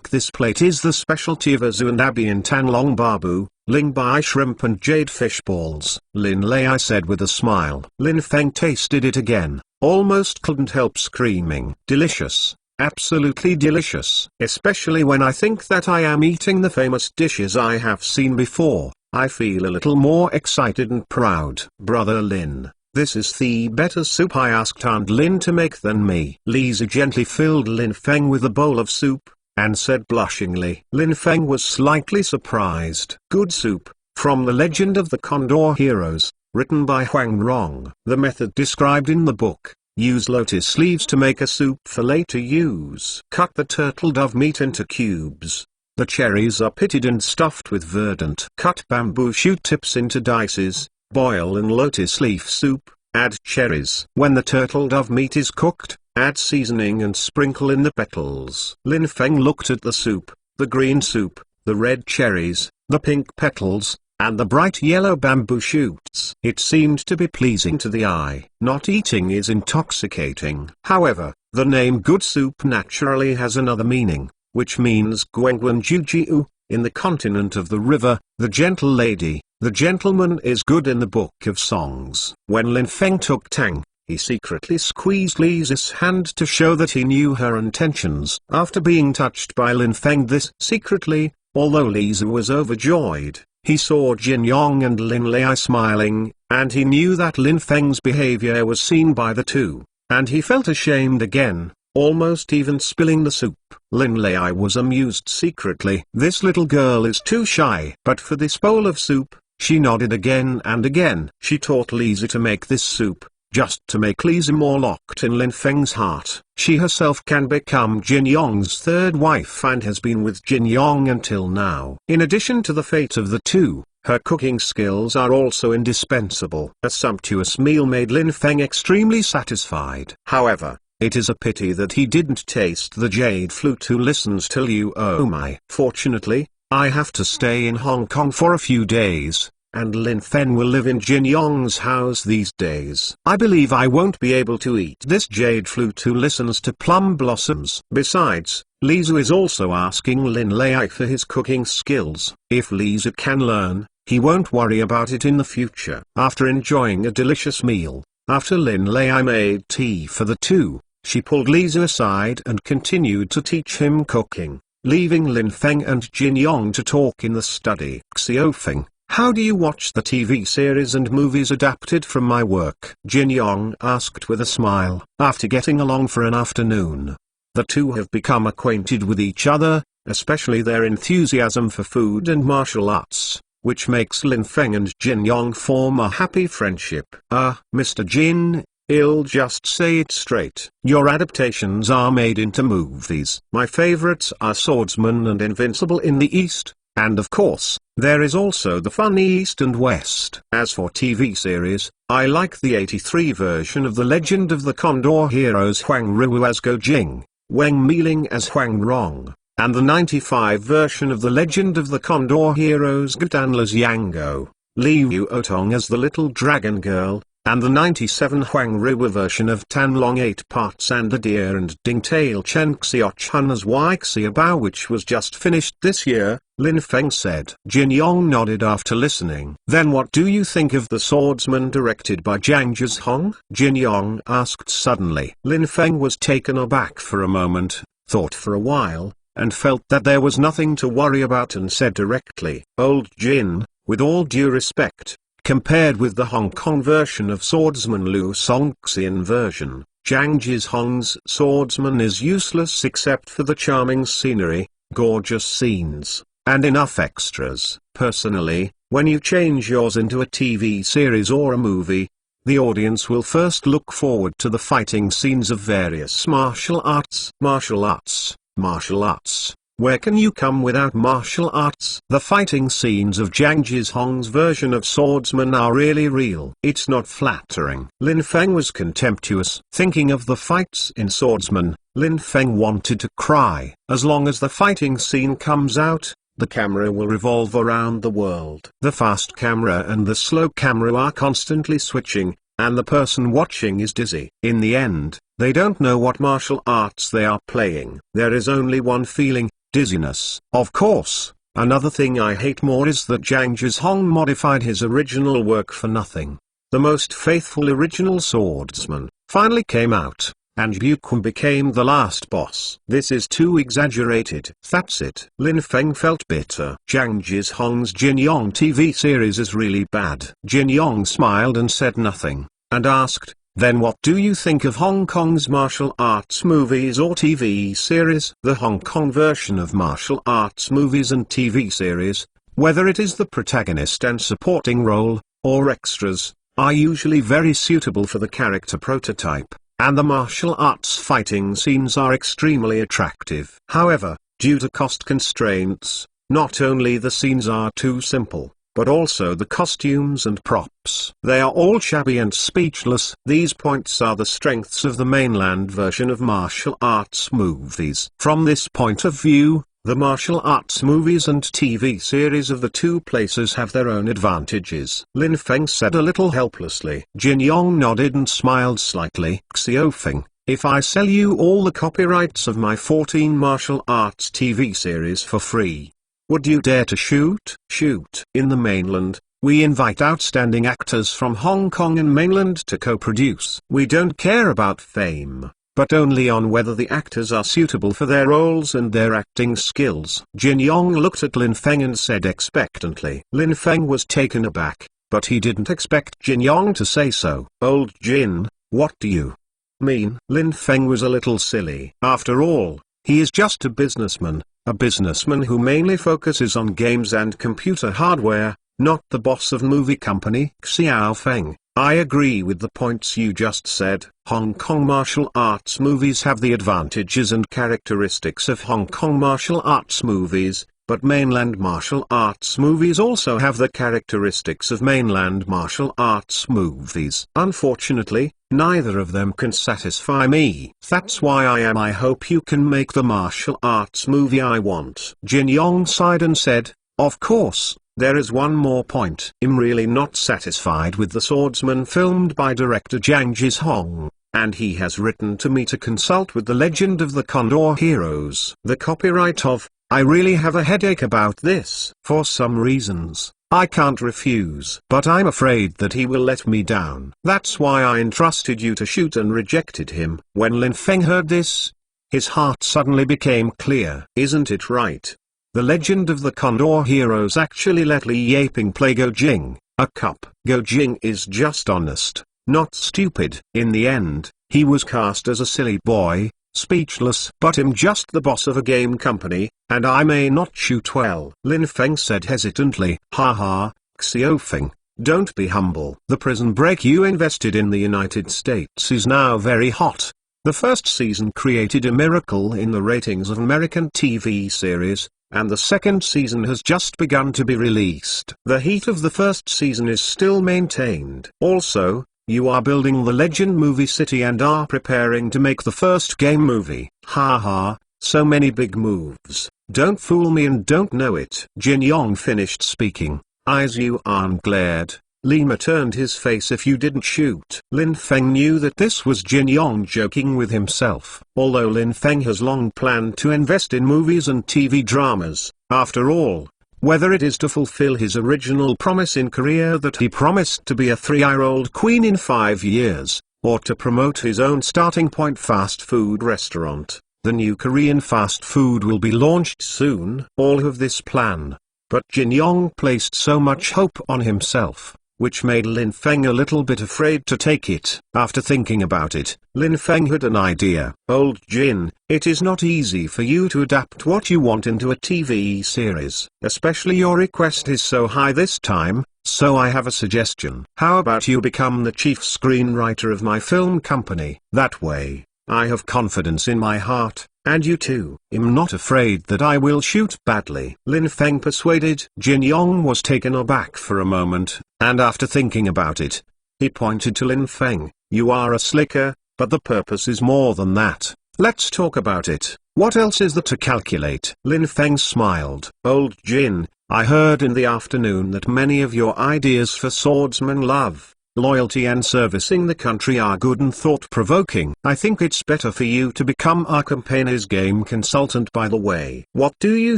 This plate is the specialty of Azu and Abby in Tanlong Babu, Ling Bai shrimp and jade fish balls. Lin Lei said with a smile. Lin Feng tasted it again, almost couldn't help screaming. Delicious. Absolutely delicious. Especially when I think that I am eating the famous dishes I have seen before, I feel a little more excited and proud. Brother Lin, this is the better soup I asked Aunt Lin to make than me. Lisa gently filled Lin Feng with a bowl of soup, and said blushingly. Lin Feng was slightly surprised. Good soup, from the Legend of the Condor Heroes, written by Huang Rong. The method described in the book. Use lotus leaves to make a soup for later use. Cut the turtle dove meat into cubes. The cherries are pitted and stuffed with verdant. Cut bamboo shoot tips into dices. Boil in lotus leaf soup. Add cherries. When the turtle dove meat is cooked, add seasoning and sprinkle in the petals. Lin Feng looked at the soup, the green soup, the red cherries, the pink petals, and the bright yellow bamboo shoots. It seemed to be pleasing to the eye. Not eating is intoxicating. However, the name good soup naturally has another meaning, which means Guangguan Jujiu, in the continent of the river, the gentle lady, the gentleman is good in the book of songs. When Lin Feng took tang, he secretly squeezed Lisa's hand to show that he knew her intentions. After being touched by Lin Feng this secretly, although Lisa was overjoyed, he saw Jin Yong and Lin Lei smiling, and he knew that Lin Feng's behavior was seen by the two, and he felt ashamed again, almost even spilling the soup. Lin Lei was amused secretly. This little girl is too shy. But for this bowl of soup, she nodded again and again. She taught Lisa to make this soup, just to make Lisa more locked in Lin Feng's heart. She herself can become Jin Yong's third wife and has been with Jin Yong until now. In addition to the fate of the two, Her cooking skills are also indispensable. A sumptuous meal made Lin Feng extremely satisfied. However, it is a pity that he didn't taste the jade flute who listens till you oh my. Fortunately, I have to stay in Hong Kong for a few days, and Lin Feng will live in Jin Yong's house these days. I believe I won't be able to eat this jade flute who listens to plum blossoms. Besides, Li Zhu is also asking Lin Lei for his cooking skills. If Li Zhu can learn, he won't worry about it in the future. After enjoying a delicious meal, after Lin Lei made tea for the two, she pulled Li Zhu aside and continued to teach him cooking, leaving Lin Feng and Jin Yong to talk in the study. Xiaofeng, how do you watch the TV series and movies adapted from my work? Jin Yong asked with a smile. After getting along for an afternoon, the two have become acquainted with each other, especially their enthusiasm for food and martial arts, which makes Lin Feng and Jin Yong form a happy friendship. Mr. Jin, I'll just say it straight. Your adaptations are made into movies. My favorites are Swordsman and Invincible in the East, and of course, there is also the funny East and West. As for TV series, I like the 83 version of The Legend of the Condor Heroes Huang Ruwu as Go Jing, Weng Miling as Huang Rong, and the 95 version of The Legend of the Condor Heroes Gudan as Yango, Liu Otong as the Little Dragon Girl, and the 97 Huang Ruwu version of Tan Long 8 parts and the Deer and Dingtail Chen Xiaochun as Wai Xiaobao, which was just finished this year, Lin Feng said. Jin Yong nodded after listening. Then what do you think of The Swordsman directed by Zhang Zhihong? Jin Yong asked suddenly. Lin Feng was taken aback for a moment, thought for a while, and felt that there was nothing to worry about and said directly, Old Jin, with all due respect, compared with the Hong Kong version of Swordsman Lu Songxian version, Zhang Zhihong's Swordsman is useless except for the charming scenery, gorgeous scenes, and enough extras. Personally, when you change yours into a TV series or a movie, the audience will first look forward to the fighting scenes of various martial arts. Martial arts, martial arts. Where can you come without martial arts? The fighting scenes of Zhang Zhihong's version of Swordsman are really real. It's not flattering. Lin Feng was contemptuous. Thinking of the fights in Swordsman, Lin Feng wanted to cry. As long as the fighting scene comes out, the camera will revolve around the world. The fast camera and the slow camera are constantly switching, and the person watching is dizzy. In the end, they don't know what martial arts they are playing. There is only one feeling, dizziness. Of course, another thing I hate more is that Zhang Zhihong modified his original work for nothing. The most faithful original swordsman finally came out, and Buqun became the last boss. This is too exaggerated. That's it. Lin Feng felt bitter. Zhang Zhihong's Jin Yong TV series is really bad. Jin Yong smiled and said nothing, and asked, then what do you think of Hong Kong's martial arts movies or TV series? The Hong Kong version of martial arts movies and TV series, whether it is the protagonist and supporting role, or extras, are usually very suitable for the character prototype, and the martial arts fighting scenes are extremely attractive. However, due to cost constraints, not only the scenes are too simple, but also the costumes and props. They are all shabby and speechless. These points are the strengths of the mainland version of martial arts movies. From this point of view, the martial arts movies and TV series of the two places have their own advantages. Lin Feng said a little helplessly. Jin Yong nodded and smiled slightly. Xiaofeng, if I sell you all the copyrights of my 14 martial arts TV series for free, would you dare to shoot? Shoot. In the mainland, we invite outstanding actors from Hong Kong and mainland to co-produce. We don't care about fame, but only on whether the actors are suitable for their roles and their acting skills. Jin Yong looked at Lin Feng and said expectantly. Lin Feng was taken aback, but he didn't expect Jin Yong to say so. Old Jin, what do you mean? Lin Feng was a little silly. After all, he is just a businessman who mainly focuses on games and computer hardware, not the boss of movie company. Xiaofeng, I agree with the points you just said. Hong Kong martial arts movies have the advantages and characteristics of Hong Kong martial arts movies, but mainland martial arts movies also have the characteristics of mainland martial arts movies. Unfortunately, neither of them can satisfy me. That's why I hope you can make the martial arts movie I want." Jin Yong sighed and said, "Of course. There is one more point. I'm really not satisfied with The Swordsman filmed by director Jang Jis-hong, and he has written to me to consult with The Legend of the Condor Heroes. The copyright of, I really have a headache about this. For some reasons, I can't refuse. But I'm afraid that he will let me down. That's why I entrusted you to shoot and rejected him." When Lin Feng heard this, his heart suddenly became clear. Isn't it right? The Legend of the Condor Heroes actually let Li Yaping play Go Jing, a cop. Go Jing is just honest, not stupid. In the end, he was cast as a silly boy, speechless. But I'm just the boss of a game company, and I may not shoot well. Lin Feng said hesitantly. "Ha, Xiaofeng, don't be humble. The prison break you invested in the United States is now very hot. The first season created a miracle in the ratings of American TV series, and the second season has just begun to be released. The heat of the first season is still maintained. Also, you are building the Legend movie city and are preparing to make the first game movie. Ha, so many big moves. Don't fool me and don't know it." Jin Yong finished speaking. Eyes Yuan glared. Lima turned his face. "If you didn't shoot." Lin Feng knew that this was Jin Yong joking with himself. Although Lin Feng has long planned to invest in movies and TV dramas, after all, whether it is to fulfill his original promise in Korea that he promised to be a 3-year-old queen in 5 years, or to promote his own Starting Point fast food restaurant, the new Korean fast food will be launched soon. All of this plan. But Jin Yong placed so much hope on himself, which made Lin Feng a little bit afraid to take it. After thinking about it, Lin Feng had an idea. "Old Jin, it is not easy for you to adapt what you want into a TV series. Especially your request is so high this time, so I have a suggestion. How about you become the chief screenwriter of my film company? That way, I have confidence in my heart, and you too." "I'm not afraid that I will shoot badly," Lin Feng persuaded. Jin Yong was taken aback for a moment, and after thinking about it, he pointed to Lin Feng. "You are a slicker, but the purpose is more than that. Let's talk about it. What else is there to calculate?" Lin Feng smiled. "Old Jin, I heard in the afternoon that many of your ideas for swordsman love, loyalty and servicing the country are good and thought-provoking. I think it's better for you to become our company's game consultant by the way. What do you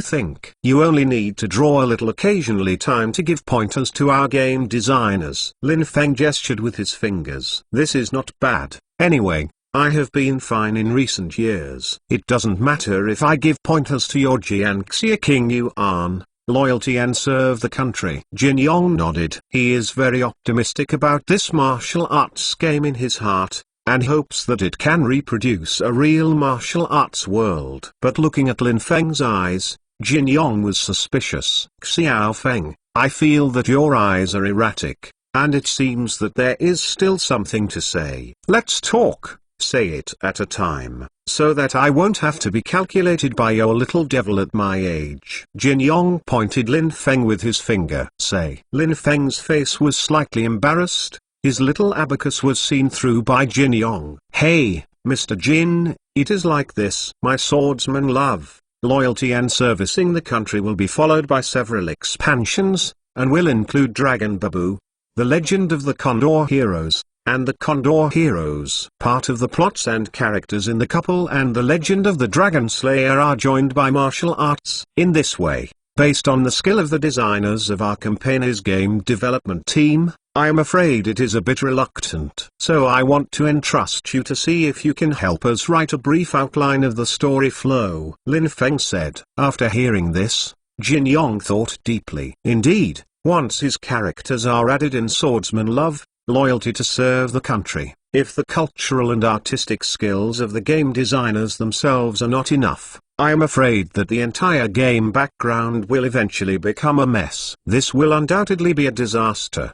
think? You only need to draw a little occasionally time to give pointers to our game designers." Lin Feng gestured with his fingers. "This is not bad. Anyway, I have been fine in recent years. It doesn't matter if I give pointers to your Jiangxia King Yuan, loyalty and serve the country." Jin Yong nodded. He is very optimistic about this martial arts game in his heart, and hopes that it can reproduce a real martial arts world. But looking at Lin Feng's eyes, Jin Yong was suspicious. "Xiao Feng, I feel that your eyes are erratic, and it seems that there is still something to say. Let's talk. Say it at a time, so that I won't have to be calculated by your little devil at my age." Jin Yong pointed Lin Feng with his finger. "Say." Lin Feng's face was slightly embarrassed. His little abacus was seen through by Jin Yong. "Hey, Mr. Jin, it is like this. My swordsman love, loyalty and servicing the country will be followed by several expansions, and will include Dragon Babu, The Legend of the Condor Heroes, and the Condor Heroes. Part of the plots and characters in the couple and the Legend of the Dragon Slayer are joined by martial arts. In this way, based on the skill of the designers of our company's game development team, I am afraid it is a bit reluctant. So I want to entrust you to see if you can help us write a brief outline of the story flow." Lin Feng said. After hearing this, Jin Yong thought deeply. Indeed, once his characters are added in swordsman love, loyalty to serve the country, if the cultural and artistic skills of the game designers themselves are not enough, I am afraid that the entire game background will eventually become a mess. This will undoubtedly be a disaster.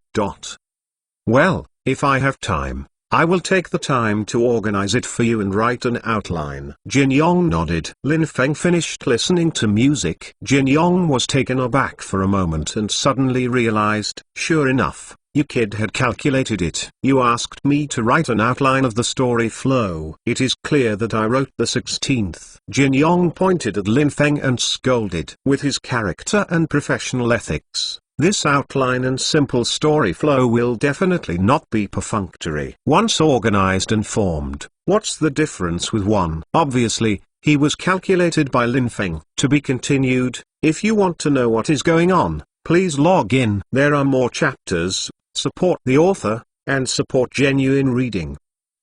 Well, if I have time, I will take the time to organize it for you and write an outline. Jin Yong nodded. Lin Feng finished listening to music. Jin Yong was taken aback for a moment and suddenly realized, sure enough, you kid had calculated it. You asked me to write an outline of the story flow. It is clear that I wrote the 16th. Jin Yong pointed at Lin Feng and scolded. With his character and professional ethics, this outline and simple story flow will definitely not be perfunctory. Once organized and formed, what's the difference with one? Obviously, he was calculated by Lin Feng. To be continued. If you want to know what is going on, please log in. There are more chapters. Support the author, and support genuine reading.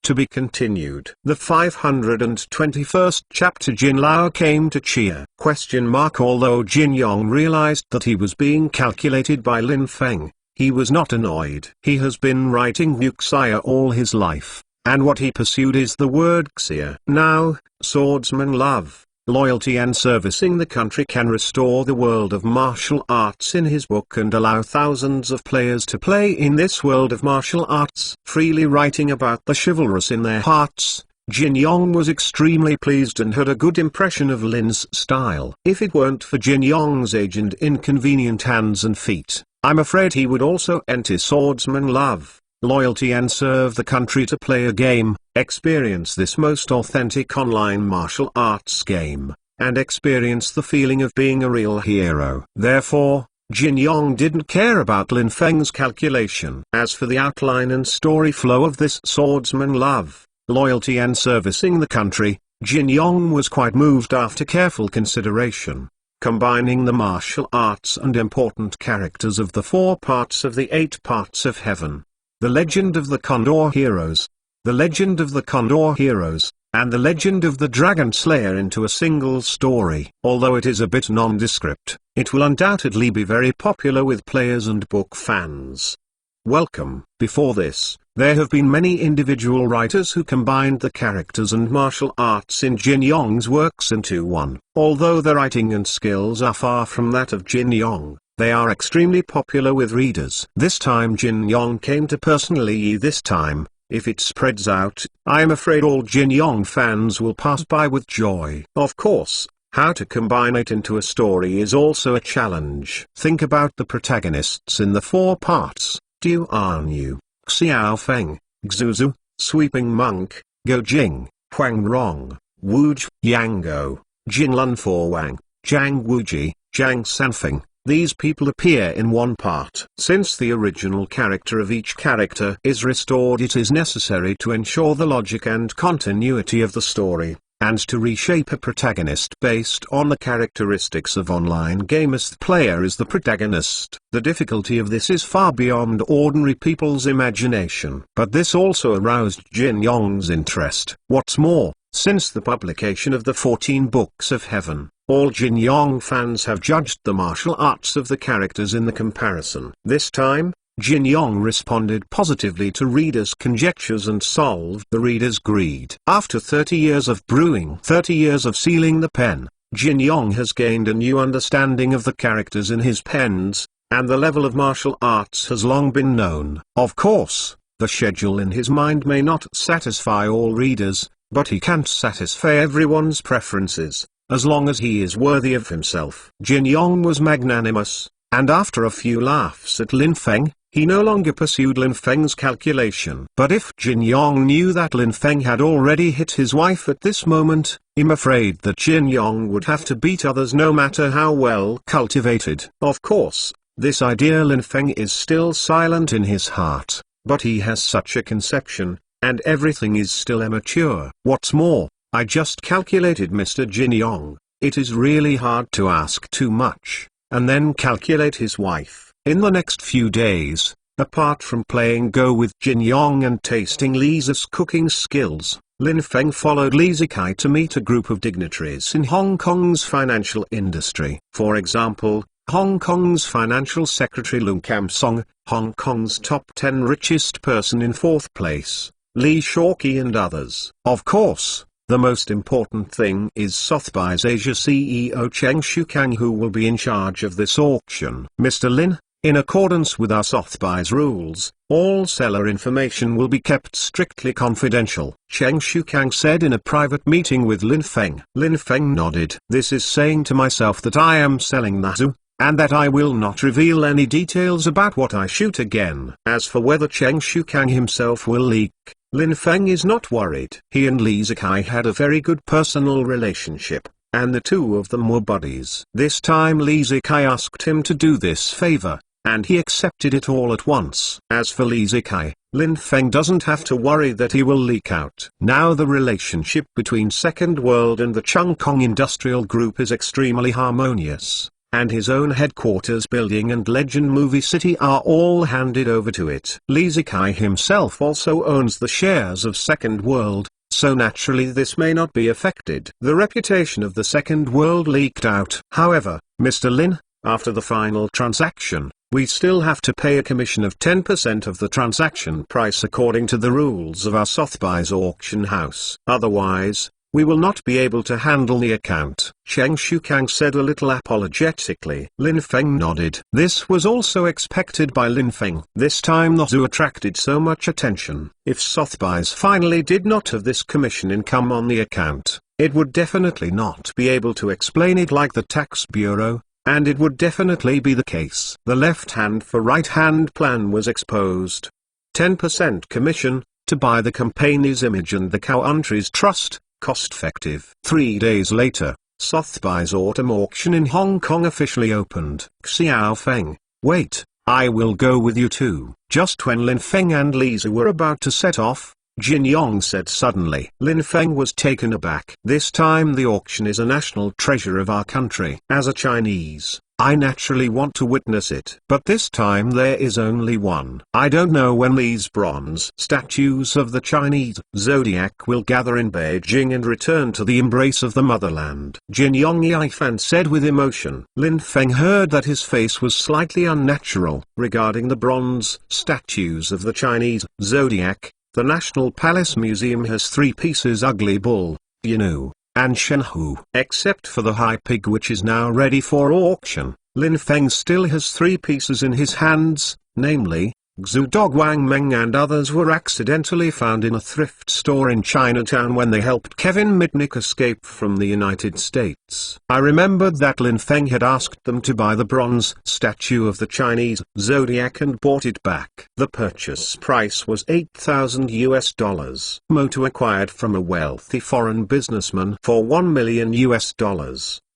To be continued. The 521st chapter. Jin Lao came to cheer. Although Jin Yong realized that he was being calculated by Lin Feng, he was not annoyed. He has been writing wuxia all his life, and what he pursued is the word xia. Now, swordsman love, loyalty and servicing the country can restore the world of martial arts in his book and allow thousands of players to play in this world of martial arts. Freely writing about the chivalrous in their hearts, Jin Yong was extremely pleased and had a good impression of Lin's style. If it weren't for Jin Yong's age and inconvenient hands and feet, I'm afraid he would also enter swordsman love, loyalty and serve the country to play a game, experience this most authentic online martial arts game, and experience the feeling of being a real hero. Therefore, Jin Yong didn't care about Lin Feng's calculation. As for the outline and story flow of this swordsman love, loyalty and servicing the country, Jin Yong was quite moved after careful consideration. Combining the martial arts and important characters of the 4 parts of the 8 parts of heaven. The Legend of the Condor Heroes, The Legend of the Condor Heroes, and The Legend of the Dragon Slayer into a single story. Although it is a bit nondescript, it will undoubtedly be very popular with players and book fans. Welcome. Before this, there have been many individual writers who combined the characters and martial arts in Jin Yong's works into one. Although their writing and skills are far from that of Jin Yong, they are extremely popular with readers. This time Jin Yong came to personally. This time, if it spreads out, I am afraid all Jin Yong fans will pass by with joy. Of course, how to combine it into a story is also a challenge. Think about the protagonists in the 4 parts: Du Anyu, Xiao Feng, Xuzu, Sweeping Monk, Go Jing, Huang Rong, Wu Yango, Jin Lun For Wang, Zhang Wuji, Zhang Sanfeng. These people appear in one part. Since the original character of each character is restored, it is necessary to ensure the logic and continuity of the story, and to reshape a protagonist based on the characteristics of online gamers. The player is the protagonist. The difficulty of this is far beyond ordinary people's imagination. But this also aroused Jin Yong's interest. What's more, since the publication of the 14 Books of Heaven, all Jin Yong fans have judged the martial arts of the characters in the comparison. This time, Jin Yong responded positively to readers' conjectures and solved the readers' greed. After 30 years of brewing, 30 years of sealing the pen, Jin Yong has gained a new understanding of the characters in his pens, and the level of martial arts has long been known. Of course, the schedule in his mind may not satisfy all readers, but he can't satisfy everyone's preferences, as long as he is worthy of himself. Jin Yong was magnanimous, and after a few laughs at Lin Feng, he no longer pursued Lin Feng's calculation. But if Jin Yong knew that Lin Feng had already hit his wife at this moment, I'm afraid that Jin Yong would have to beat others no matter how well cultivated. Of course, this idea Lin Feng is still silent in his heart, but he has such a conception, and everything is still immature. What's more, I just calculated Mr. Jin Yong. It is really hard to ask too much, and then calculate his wife. In the next few days, apart from playing Go with Jin Yong and tasting Lisa's cooking skills, Lin Feng followed Li Zikai to meet a group of dignitaries in Hong Kong's financial industry. For example, Hong Kong's financial secretary Lung Kam Song, Hong Kong's top 10 richest person in 4th place, Li Shorky and others. Of course, the most important thing is Sotheby's Asia CEO Cheng Shukang, who will be in charge of this auction. Mr. Lin, In accordance with our Sotheby's rules, all seller information will be kept strictly confidential, Cheng Shukang said in a private meeting with Lin Feng. Lin Feng nodded. This is saying to myself that I am selling the zoo, and that I will not reveal any details about what I shoot again. As for whether Cheng Shukang himself will leak, Lin Feng is not worried. He and Li Zikai had a very good personal relationship, and the two of them were buddies. This time Li Zikai asked him to do this favor, and he accepted it all at once. As for Li Zikai, Lin Feng doesn't have to worry that he will leak out. Now the relationship between Second World and the Chung Kong Industrial Group is extremely harmonious, and his own headquarters building and Legend Movie City are all handed over to it. Li Zikai himself also owns the shares of Second World, so naturally this may not be affected. The reputation of the Second World leaked out. However, Mr. Lin, after the final transaction, we still have to pay a commission of 10% of the transaction price according to the rules of our Sotheby's auction house. Otherwise, we will not be able to handle the account, Cheng Shukang said a little apologetically. Lin Feng nodded. This was also expected by Lin Feng. This time the zoo attracted so much attention. If Sotheby's finally did not have this commission income on the account, it would definitely not be able to explain it like the tax bureau, and it would definitely be the case. The left hand for right hand plan was exposed. 10% commission, to buy the company's image and the Country's trust, cost-effective. 3 days later, Sotheby's autumn auction in Hong Kong officially opened. Xiao Feng, wait, I will go with you too. Just when Lin Feng and Li Zi were about to set off, Jin Yong said suddenly. Lin Feng was taken aback. This time the auction is a national treasure of our country. As a Chinese, I naturally want to witness it. But this time there is only one. I don't know when these bronze statues of the Chinese zodiac will gather in Beijing and return to the embrace of the motherland. Jin Yong Yifan said with emotion. Lin Feng heard that his face was slightly unnatural. Regarding the bronze statues of the Chinese zodiac, the National Palace Museum has 3 pieces: Ugly Bull, Yanu, and Shenhu. Except for the high pig which is now ready for auction, Lin Feng still has 3 pieces in his hands, namely, Xu Dog Wang Meng and others were accidentally found in a thrift store in Chinatown when they helped Kevin Mitnick escape from the United States. I remembered that Lin Feng had asked them to buy the bronze statue of the Chinese zodiac and bought it back. The purchase price was $8,000. Moto acquired from a wealthy foreign businessman for $1 million.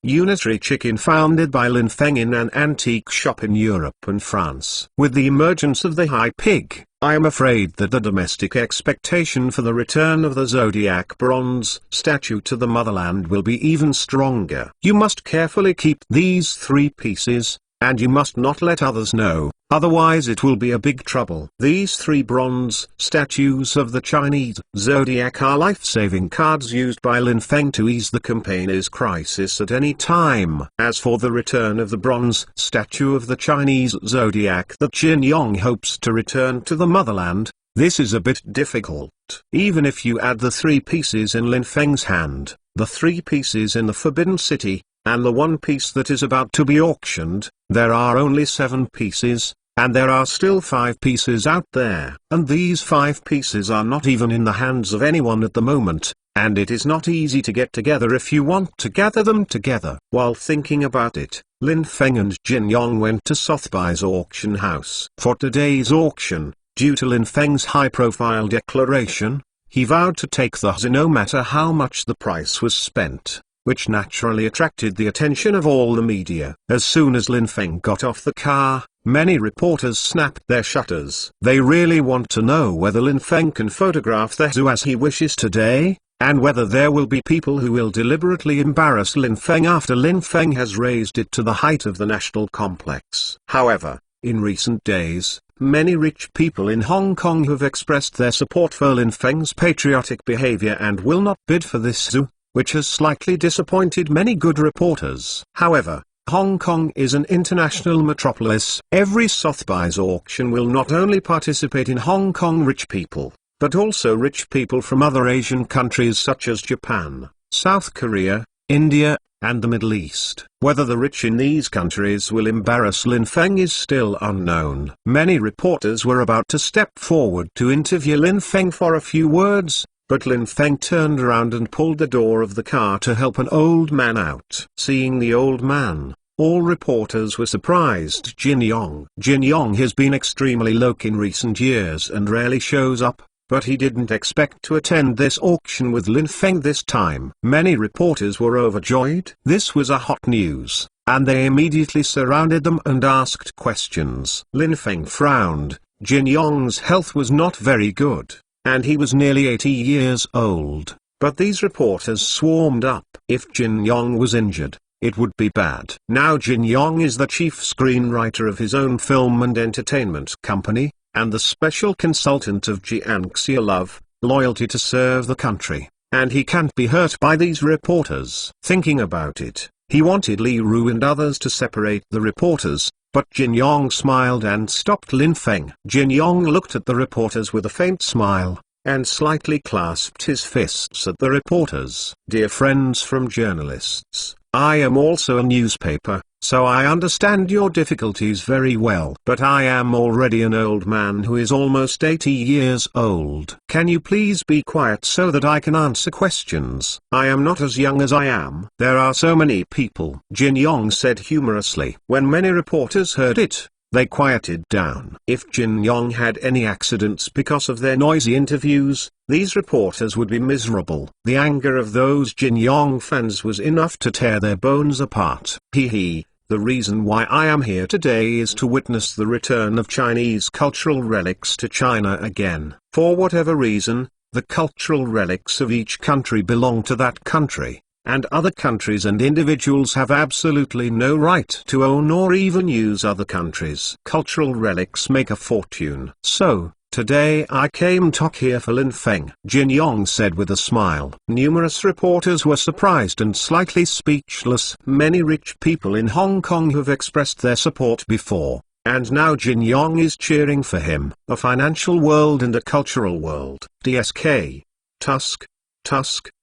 Unitary chicken founded by Lin Feng in an antique shop in Europe and France. With the emergence of the high pig, I am afraid that the domestic expectation for the return of the zodiac bronze statue to the motherland will be even stronger. You must carefully keep these 3 pieces, and you must not let others know, otherwise it will be a big trouble. These 3 bronze statues of the Chinese zodiac are life-saving cards used by Lin Feng to ease the company's crisis at any time. As for the return of the bronze statue of the Chinese zodiac that Jin Yong hopes to return to the motherland, this is a bit difficult. Even if you add the 3 pieces in Lin Feng's hand, the 3 pieces in the Forbidden City, and the 1 piece that is about to be auctioned, there are only 7 pieces, and there are still 5 pieces out there. And these 5 pieces are not even in the hands of anyone at the moment, and it is not easy to get together if you want to gather them together. While thinking about it, Lin Feng and Jin Yong went to Sotheby's auction house. For today's auction, due to Lin Feng's high-profile declaration, he vowed to take the zoo no matter how much the price was spent, which naturally attracted the attention of all the media. As soon as Lin Feng got off the car, many reporters snapped their shutters. They really want to know whether Lin Feng can photograph the zoo as he wishes today, and whether there will be people who will deliberately embarrass Lin Feng after Lin Feng has raised it to the height of the national complex. However, in recent days, many rich people in Hong Kong have expressed their support for Lin Feng's patriotic behavior and will not bid for this zoo, which has slightly disappointed many good reporters. However, Hong Kong is an international metropolis. Every Sotheby's auction will not only participate in Hong Kong rich people, but also rich people from other Asian countries such as Japan, South Korea, India, and the Middle East. Whether the rich in these countries will embarrass Lin Feng is still unknown. Many reporters were about to step forward to interview Lin Feng for a few words, but Lin Feng turned around and pulled the door of the car to help an old man out. Seeing the old man, all reporters were surprised. Jin Yong has been extremely low in recent years and rarely shows up, but he didn't expect to attend this auction with Lin Feng this time. Many reporters were overjoyed. This was a hot news, and they immediately surrounded them and asked questions. Lin Feng frowned. Jin Yong's health was not very good, and he was nearly 80 years old, but these reporters swarmed up. If Jin Yong was injured, it would be bad. Now Jin Yong is the chief screenwriter of his own film and entertainment company, and the special consultant of Jiangxia Love, loyalty to serve the country, and he can't be hurt by these reporters. Thinking about it, he wanted Li Ru and others to separate the reporters, but Jin Yong smiled and stopped Lin Feng. Jin Yong looked at the reporters with a faint smile, and slightly clasped his fists at the reporters. Dear friends from journalists, I am also a newspaper, so I understand your difficulties very well. But I am already an old man who is almost 80 years old. Can you please be quiet so that I can answer questions? I am not as young as I am. There are so many people, Jin Yong said humorously. When many reporters heard it, they quieted down. If Jin Yong had any accidents because of their noisy interviews, these reporters would be miserable. The anger of those Jin Yong fans was enough to tear their bones apart. The reason why I am here today is to witness the return of Chinese cultural relics to China again. For whatever reason, the cultural relics of each country belong to that country, and other countries and individuals have absolutely no right to own or even use other countries. Cultural relics make a fortune. So, today I came talk here for Lin Feng, Jin Yong said with a smile. Numerous reporters were surprised and slightly speechless. Many rich people in Hong Kong have expressed their support before, and now Jin Yong is cheering for him. A financial world and a cultural world. DSK. Tusk.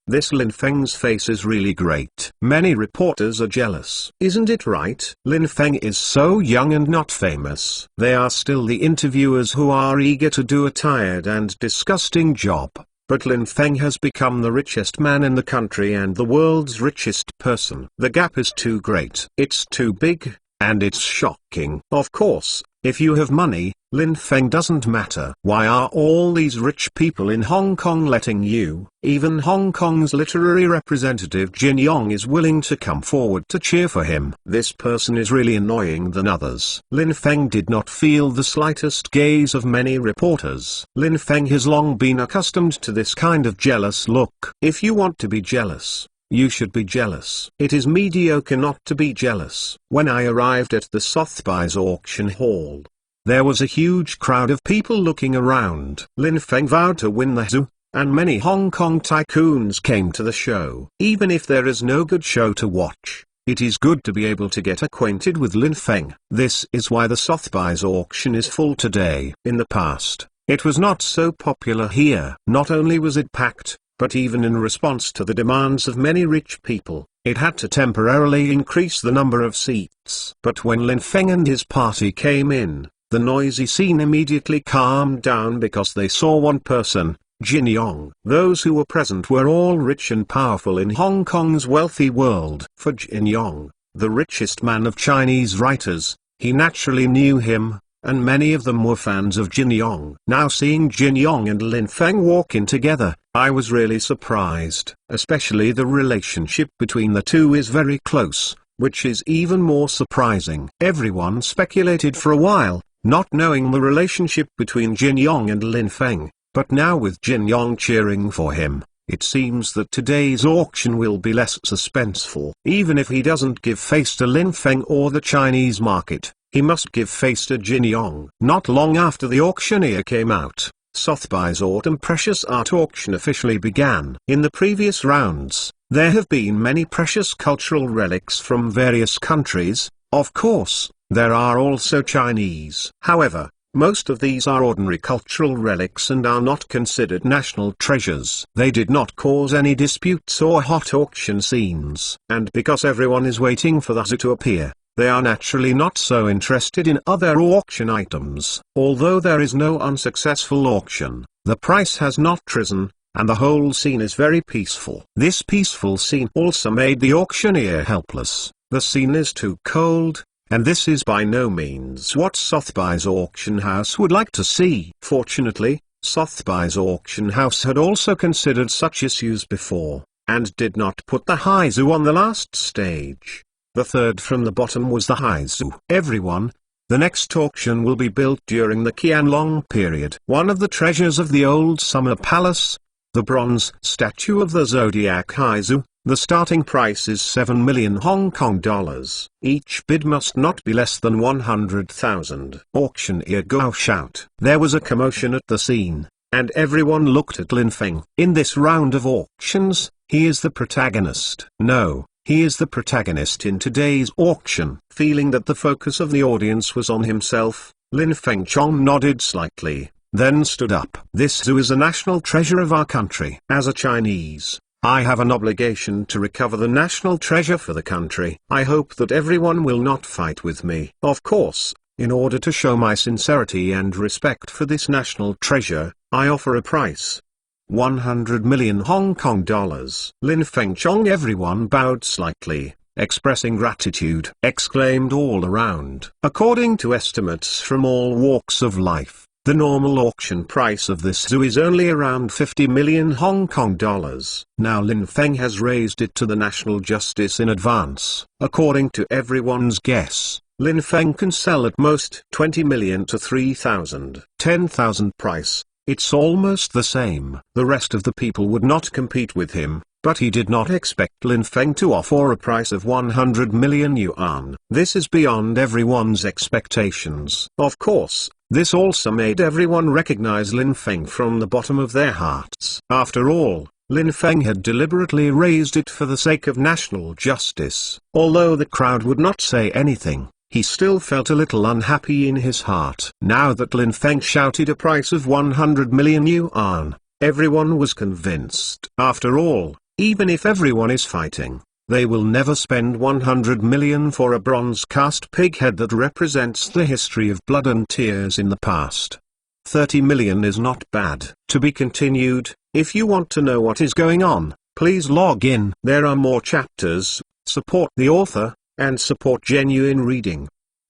This Lin Feng's face is really great. Many reporters are jealous. Isn't it right? Lin Feng is so young and not famous. They are still the interviewers who are eager to do a tired and disgusting job. But Lin Feng has become the richest man in the country and the world's richest person. The gap is too great. It's too big, and it's shocking. Of course, if you have money, Lin Feng doesn't matter. Why are all these rich people in Hong Kong letting you? Even Hong Kong's literary representative Jin Yong is willing to come forward to cheer for him. This person is really annoying than others. Lin Feng did not feel the slightest gaze of many reporters. Lin Feng has long been accustomed to this kind of jealous look. If you want to be jealous, you should be jealous. It is mediocre not to be jealous. When I arrived at the Sotheby's auction hall, there was a huge crowd of people looking around. Lin Feng vowed to win the zoo, and many Hong Kong tycoons came to the show. Even if there is no good show to watch, it is good to be able to get acquainted with Lin Feng. This is why the Sotheby's auction is full today. In the past, it was not so popular here. Not only was it packed, but even in response to the demands of many rich people, it had to temporarily increase the number of seats. But when Lin Feng and his party came in, the noisy scene immediately calmed down because they saw one person, Jin Yong. Those who were present were all rich and powerful in Hong Kong's wealthy world. For Jin Yong, the richest man of Chinese writers, he naturally knew him, and many of them were fans of Jin Yong. Now seeing Jin Yong and Lin Feng walk in together, I was really surprised. Especially the relationship between the two is very close, which is even more surprising. Everyone speculated for a while, not knowing the relationship between Jin Yong and Lin Feng, but now with Jin Yong cheering for him, it seems that today's auction will be less suspenseful. Even if he doesn't give face to Lin Feng or the Chinese market, he must give face to Jin Yong. Not long after the auctioneer came out, Sotheby's Autumn Precious Art Auction officially began. In the previous rounds, there have been many precious cultural relics from various countries. Of course, there are also Chinese. However, Most of these are ordinary cultural relics and are not considered national treasures. They did not cause any disputes or hot auction scenes. And because everyone is waiting for the zoo to appear, they are naturally not so interested in other auction items. Although there is no unsuccessful auction, the price has not risen, and the whole scene is very peaceful. This peaceful scene also made the auctioneer helpless. The scene is too cold, and this is by no means what Sotheby's auction house would like to see. Fortunately, Sotheby's auction house had also considered such issues before, and did not put the high zoo on the last stage. The third from the bottom was the high zoo. Everyone, the next auction will be built during the Qianlong period. One of the treasures of the old summer palace, the bronze statue of the Zodiac High Zoo. The starting price is 7 million Hong Kong dollars. Each bid must not be less than 100,000. Auctioneer Gao shout. There was a commotion at the scene, and everyone looked at Lin Feng. In this round of auctions, he is the protagonist. No, he is the protagonist in today's auction. Feeling that the focus of the audience was on himself, Lin Feng Chong nodded slightly, then stood up. This zoo is a national treasure of our country. As a Chinese, I have an obligation to recover the national treasure for the country. I hope that everyone will not fight with me. Of course, in order to show my sincerity and respect for this national treasure, I offer a price. 100 million Hong Kong dollars. Lin Feng Chong. Everyone bowed slightly, expressing gratitude. Exclaimed all around. According to estimates from all walks of life, the normal auction price of this zoo is only around 50 million Hong Kong dollars. Now Lin Feng has raised it to the national justice in advance. According to everyone's guess, Lin Feng can sell at most 20 million to 3,000, 10,000 price. It's almost the same. The rest of the people would not compete with him, but he did not expect Lin Feng to offer a price of 100 million yuan. This is beyond everyone's expectations. Of course, this also made everyone recognize Lin Feng from the bottom of their hearts. After all, Lin Feng had deliberately raised it for the sake of national justice. Although the crowd would not say anything, he still felt a little unhappy in his heart. Now that Lin Feng shouted a price of 100 million yuan, everyone was convinced. After all, even if everyone is fighting, they will never spend 100 million for a bronze cast pig head that represents the history of blood and tears in the past. 30 million is not bad. To be continued. If you want to know what is going on, please log in. There are more chapters. Support the author, and support genuine reading.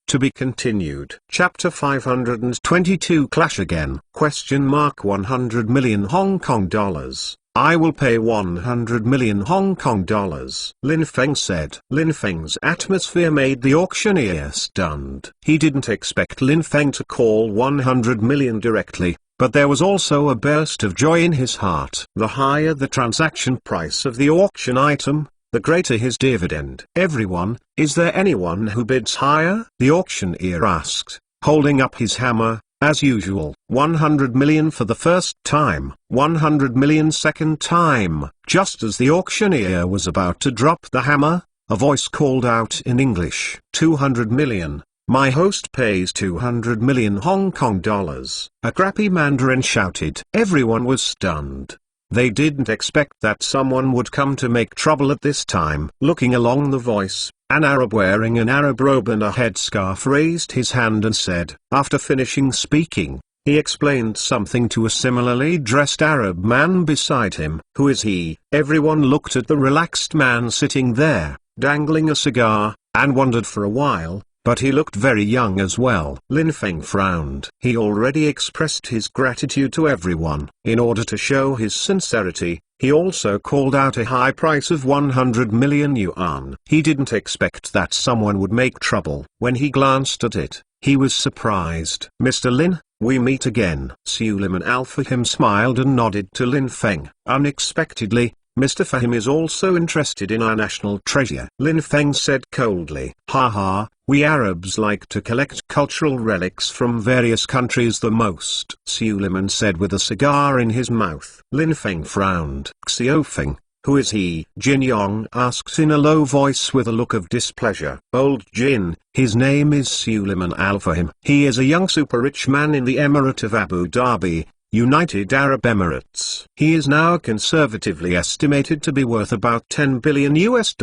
To be continued. Chapter 522. Clash again? 100 million Hong Kong dollars. I will pay 100 million Hong Kong dollars. Lin Feng said. Lin Feng's atmosphere made the auctioneer stunned. He didn't expect Lin Feng to call 100 million directly, but there was also a burst of joy in his heart. The higher the transaction price of the auction item, the greater his dividend. Everyone, is there anyone who bids higher? The auctioneer asked, holding up his hammer. As usual, 100 million for the first time, 100 million second time. Just as the auctioneer was about to drop the hammer, a voice called out in English. 200 million. My host pays 200 million Hong Kong dollars. A crappy Mandarin shouted. Everyone was stunned. They didn't expect that someone would come to make trouble at this time. Looking along the voice, an Arab wearing an Arab robe and a headscarf raised his hand and said. After finishing speaking, he explained something to a similarly dressed Arab man beside him. Who is he? Everyone looked at the relaxed man sitting there, dangling a cigar, and wondered for a while, but he looked very young as well. Lin Feng frowned. He already expressed his gratitude to everyone. In order to show his sincerity, he also called out a high price of 100 million yuan. He didn't expect that someone would make trouble. When he glanced at it, he was surprised. Mr. Lin, we meet again. Suleiman Al-Fahim smiled and nodded to Lin Feng. Unexpectedly, Mr. Fahim is also interested in our national treasure. Lin Feng said coldly. Ha ha, we Arabs like to collect cultural relics from various countries the most. Suleiman said with a cigar in his mouth. Lin Feng frowned. Xiaofeng, Who is he? Jin Yong asks in a low voice with a look of displeasure. Old Jin, his name is Suleiman Al Fahim. He is a young super-rich man in the Emirate of Abu Dhabi, United Arab Emirates. He is now conservatively estimated to be worth about $10 billion US.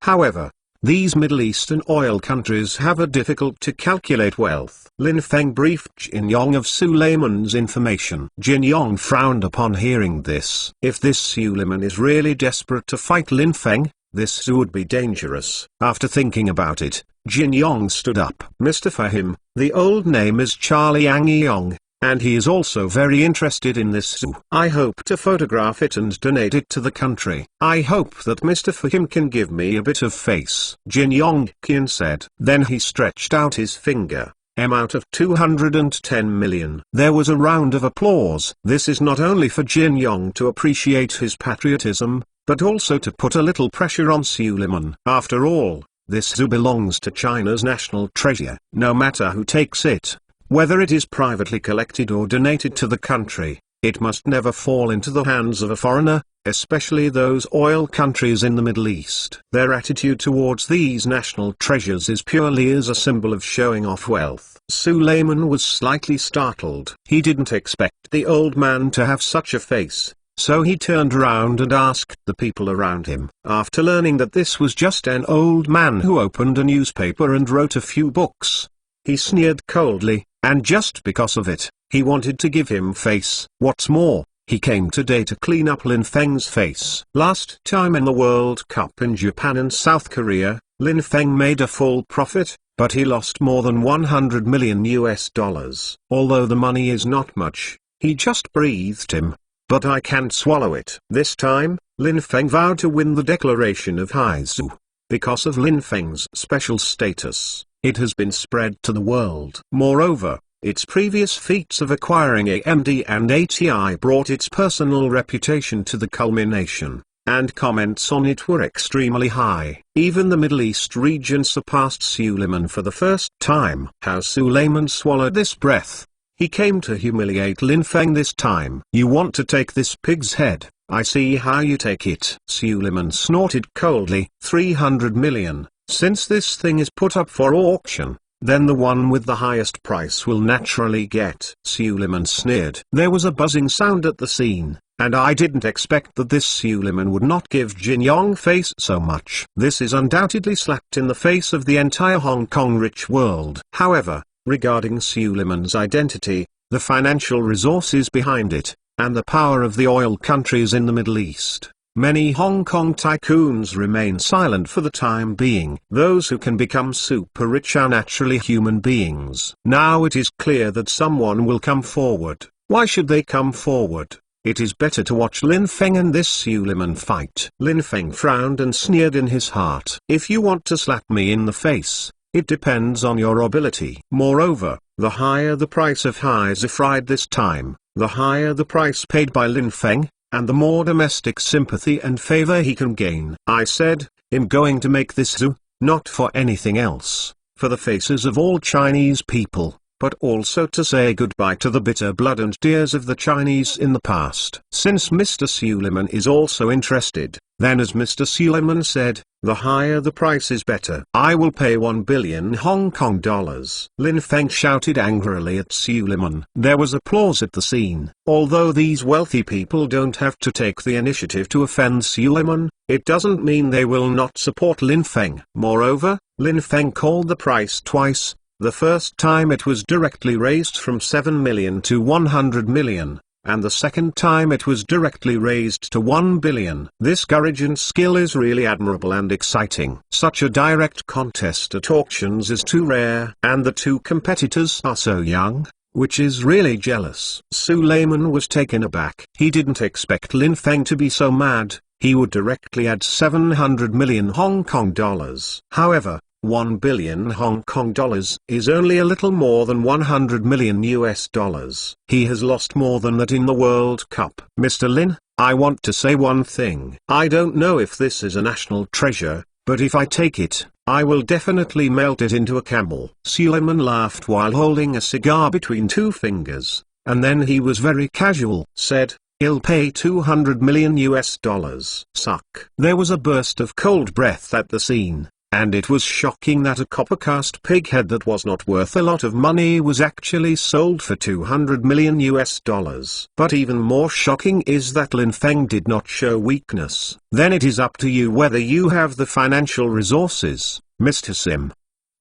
However, these Middle Eastern oil countries have a difficult to calculate wealth. Lin Feng briefed Jin Yong of Suleiman's information. Jin Yong frowned upon hearing this. If this Suleiman is really desperate to fight Lin Feng, this would be dangerous. After thinking about it, Jin Yong stood up. Mr. Fahim, the old name is Charlie Yang Yong, and he is also very interested in this zoo. I hope to photograph it and donate it to the country. I hope that Mr. Fahim can give me a bit of face. Jin Yong Qian said. Then he stretched out his finger. M out of 210 million. There was a round of applause. This is not only for Jin Yong to appreciate his patriotism, but also to put a little pressure on Suleiman. After all, this zoo belongs to China's national treasure. No matter who takes it, whether it is privately collected or donated to the country, it must never fall into the hands of a foreigner, especially those oil countries in the Middle East. Their attitude towards these national treasures is purely as a symbol of showing off wealth. Suleiman was slightly startled. He didn't expect the old man to have such a face, so he turned around and asked the people around him. After learning that this was just an old man who opened a newspaper and wrote a few books, he sneered coldly, and just because of it, he wanted to give him face. What's more, he came today to clean up Lin Feng's face. Last time in the World Cup in Japan and South Korea, Lin Feng made a full profit, but he lost more than $100 million US. Although the money is not much, he just breathed him. But I can't swallow it. This time, Lin Feng vowed to win the declaration of Haizu. Because of Lin Feng's special status, it has been spread to the world. Moreover, its previous feats of acquiring AMD and ATI brought its personal reputation to the culmination, and comments on it were extremely high. Even the Middle East region surpassed Suleiman for the first time. How Suleiman swallowed this breath. He came to humiliate Lin Feng this time. You want to take this pig's head? I see how you take it. Suleiman snorted coldly. 300 million. Since this thing is put up for auction, then the one with the highest price will naturally get. Suleiman sneered. There was a buzzing sound at the scene, and I didn't expect that this Suleiman would not give Jin Yong face so much. This is undoubtedly slapped in the face of the entire Hong Kong rich world. However, regarding Suleiman's identity, the financial resources behind it, and the power of the oil countries in the Middle East, many Hong Kong tycoons remain silent for the time being. Those who can become super rich are naturally human beings. Now it is clear that someone will come forward. Why should they come forward? It is better to watch Lin Feng and this Suleiman fight. Lin Feng frowned and sneered in his heart. If you want to slap me in the face, it depends on your ability. Moreover, the higher the price of Haizu fried this time, the higher the price paid by Lin Feng, and the more domestic sympathy and favor he can gain. I said, I'm going to make this zoo, not for anything else, for the faces of all Chinese people, but also to say goodbye to the bitter blood and tears of the Chinese in the past. Since Mr. Suleiman is also interested, then as Mr. Suleiman said, the higher the price is better. I will pay 1 billion Hong Kong dollars. Lin Feng shouted angrily at Suleiman. There was applause at the scene. Although these wealthy people don't have to take the initiative to offend Suleiman, it doesn't mean they will not support Lin Feng. Moreover, Lin Feng called the price twice. The first time it was directly raised from 7 million to 100 million, and the second time it was directly raised to 1 billion. This courage and skill is really admirable and exciting. Such a direct contest at auctions is too rare, and the two competitors are so young, which is really jealous. Suleiman was taken aback. He didn't expect Lin Feng to be so mad. He would directly add 700 million Hong Kong dollars. However, 1 billion Hong Kong dollars is only a little more than 100 million US dollars. He has lost more than that in the World Cup. Mr. Lin, I want to say one thing. I don't know if this is a national treasure, but if I take it, I will definitely melt it into a camel. Suleiman laughed while holding a cigar between two fingers, and then he was very casual, said, I'll pay 200 million US dollars. Suck. There was a burst of cold breath at the scene, and it was shocking that a copper-cast pig head that was not worth a lot of money was actually sold for 200 million US dollars. But even more shocking is that Lin Feng did not show weakness. Then it is up to you whether you have the financial resources, Mr. Sim.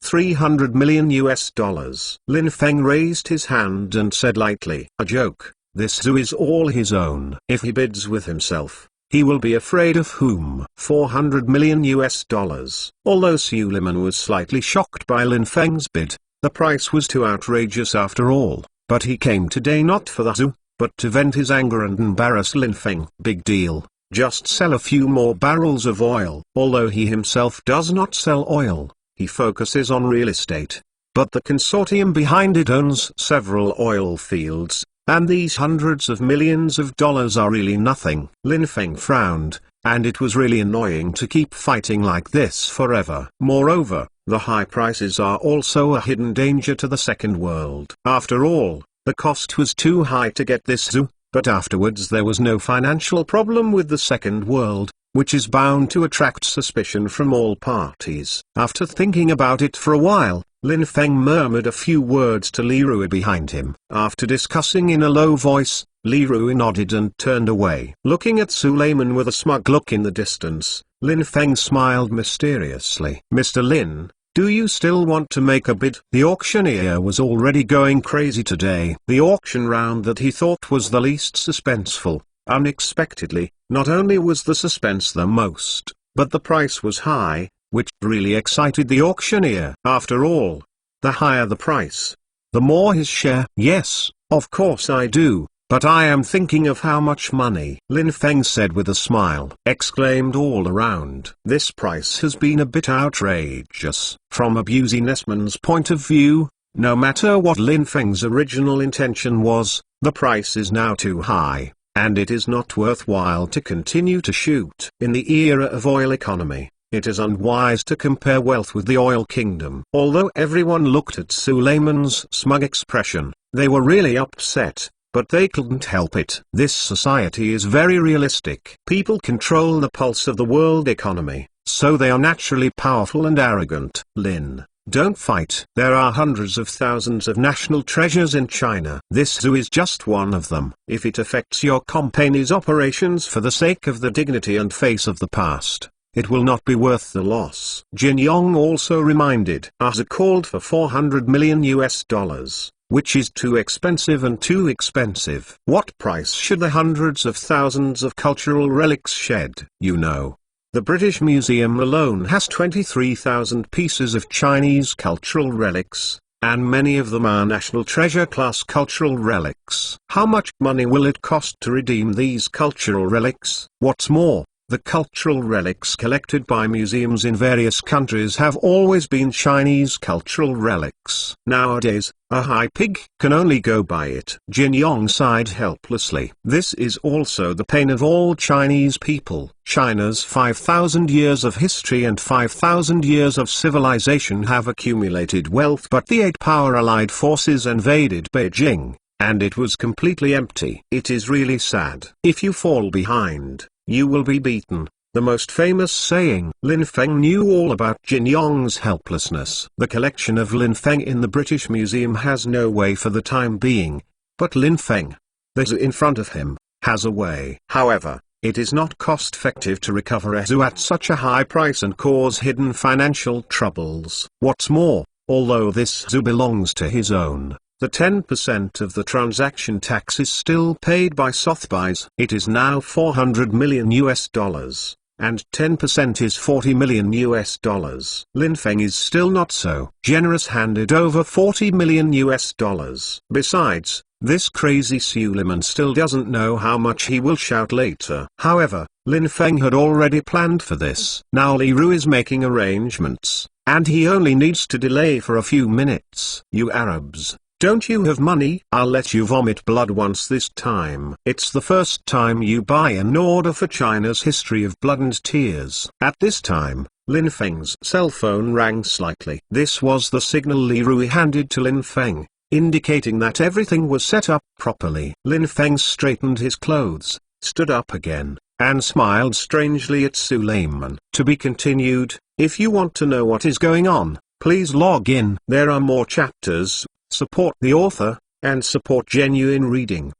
300 million US dollars. Lin Feng raised his hand and said lightly, "A joke. This zoo is all his own. If he bids with himself, he will be afraid of whom?" 400 million US dollars. Although Suleiman was slightly shocked by Lin Feng's bid, the price was too outrageous after all. But he came today not for the zoo, but to vent his anger and embarrass Lin Feng. Big deal. Just sell a few more barrels of oil. Although he himself does not sell oil, he focuses on real estate. But the consortium behind it owns several oil fields, and these hundreds of millions of dollars are really nothing. Lin Feng frowned, and it was really annoying to keep fighting like this forever. Moreover, the high prices are also a hidden danger to the second world. After all, the cost was too high to get this zoo, but afterwards there was no financial problem with the second world, which is bound to attract suspicion from all parties. After thinking about it for a while, Lin Feng murmured a few words to Li Rui behind him. After discussing in a low voice, Li Rui nodded and turned away. Looking at Suleiman with a smug look in the distance, Lin Feng smiled mysteriously. "Mr. Lin, do you still want to make a bid?" The auctioneer was already going crazy today. The auction round that he thought was the least suspenseful, unexpectedly, not only was the suspense the most, but the price was high, which really excited the auctioneer. After all, the higher the price, the more his share. "Yes, of course I do, but I am thinking of how much money," Lin Feng said with a smile. Exclaimed all around. This price has been a bit outrageous. From a businessman's point of view, no matter what Lin Feng's original intention was, the price is now too high, and it is not worthwhile to continue to shoot. In the era of oil economy, it is unwise to compare wealth with the oil kingdom. Although everyone looked at Suleiman's smug expression, they were really upset, but they couldn't help it. This society is very realistic. People control the pulse of the world economy, so they are naturally powerful and arrogant. Lin, don't fight. There are hundreds of thousands of national treasures in China. This zoo is just one of them. If it affects your company's operations for the sake of the dignity and face of the past, it will not be worth the loss. Jin Yong also reminded. Asa called for 400 million US dollars, which is too expensive and too expensive. What price should the hundreds of thousands of cultural relics shed? You know, the British Museum alone has 23,000 pieces of Chinese cultural relics, and many of them are national treasure class cultural relics. How much money will it cost to redeem these cultural relics? What's more, the cultural relics collected by museums in various countries have always been Chinese cultural relics. Nowadays, a high pig can only go by it. Jin Yong sighed helplessly. This is also the pain of all Chinese people. China's 5,000 years of history and 5,000 years of civilization have accumulated wealth, but the eight-power allied forces invaded Beijing, and it was completely empty. It is really sad. If you fall behind, you will be beaten. The most famous saying. Lin Feng knew all about Jin Yong's helplessness. The collection of Lin Feng in the British Museum has no way for the time being, but Lin Feng, the zoo in front of him, has a way. However, it is not cost-effective to recover a zoo at such a high price and cause hidden financial troubles. What's more, although this zoo belongs to his own, the 10% of the transaction tax is still paid by Sotheby's. It is now 400 million US dollars, and 10% is 40 million US dollars. Lin Feng is still not so generous, handed over 40 million US dollars. Besides, this crazy Suleiman still doesn't know how much he will shout later. However, Lin Feng had already planned for this. Now Li Ru is making arrangements, and he only needs to delay for a few minutes. You Arabs, don't you have money? I'll let you vomit blood once this time. It's the first time you buy an order for China's history of blood and tears. At this time, Lin Feng's cell phone rang slightly. This was the signal Li Rui handed to Lin Feng. indicating that everything was set up properly. Lin Feng straightened his clothes, stood up again, and smiled strangely at Suleiman. To be continued. If you want to know what is going on, please log in. There are more chapters. Support the author, and support genuine reading.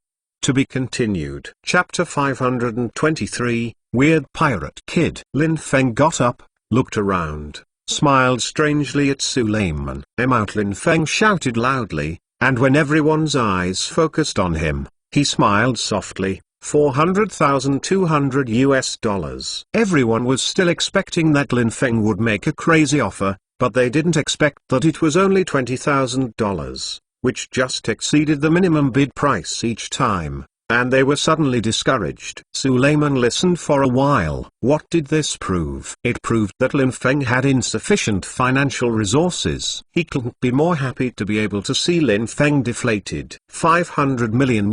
To be continued. Chapter 523, Weird Pirate Kid. Lin Feng got up, looked around, smiled strangely at Suleiman. Out! Lin Feng shouted loudly, and when everyone's eyes focused on him, he smiled softly. $400,200. Everyone was still expecting that Lin Feng would make a crazy offer, but they didn't expect that it was only $20,000, which just exceeded the minimum bid price each time, and they were suddenly discouraged. Suleiman listened for a while. What did this prove? It proved that Lin Feng had insufficient financial resources. He couldn't be more happy to be able to see Lin Feng deflated. $500 million.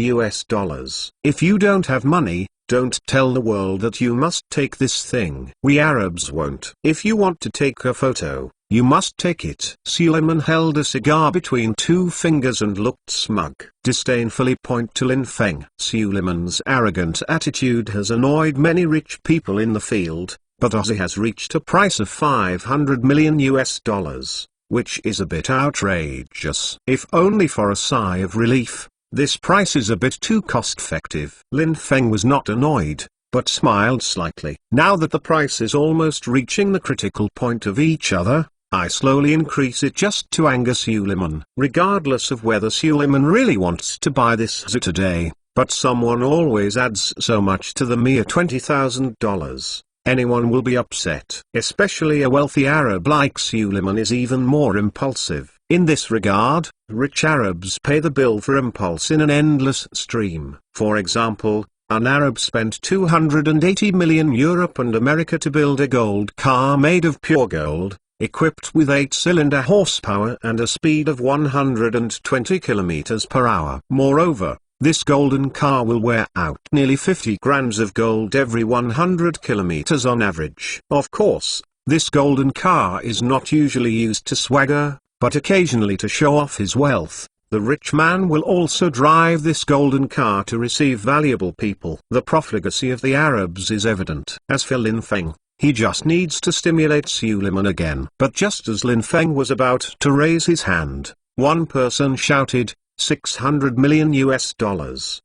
If you don't have money, don't tell the world that you must take this thing. We Arabs won't. If you want to take a photo, you must take it. Suleiman held a cigar between two fingers and looked smug. Disdainfully point to Lin Feng. Suleiman's arrogant attitude has annoyed many rich people in the field, but Ozzy has reached a price of $500 million, which is a bit outrageous. If only for a sigh of relief. This price is a bit too cost-effective. Lin Feng was not annoyed, but smiled slightly. Now that the price is almost reaching the critical point of each other, I slowly increase it just to anger Suleiman. Regardless of whether Suleiman really wants to buy this today, but someone always adds so much to the mere $20,000. Anyone will be upset. Especially a wealthy Arab like Suleiman is even more impulsive. In this regard, rich Arabs pay the bill for impulse in an endless stream. For example, an Arab spent €280 million Europe and America to build a gold car made of pure gold, equipped with 8-cylinder horsepower and a speed of 120 km per hour. Moreover, this golden car will wear out nearly 50 grams of gold every 100 kilometers on average. Of course, this golden car is not usually used to swagger, but occasionally to show off his wealth. The rich man will also drive this golden car to receive valuable people. The profligacy of the Arabs is evident. As for Lin Feng, he just needs to stimulate Suleiman again. But just as Lin Feng was about to raise his hand, one person shouted, $600 million.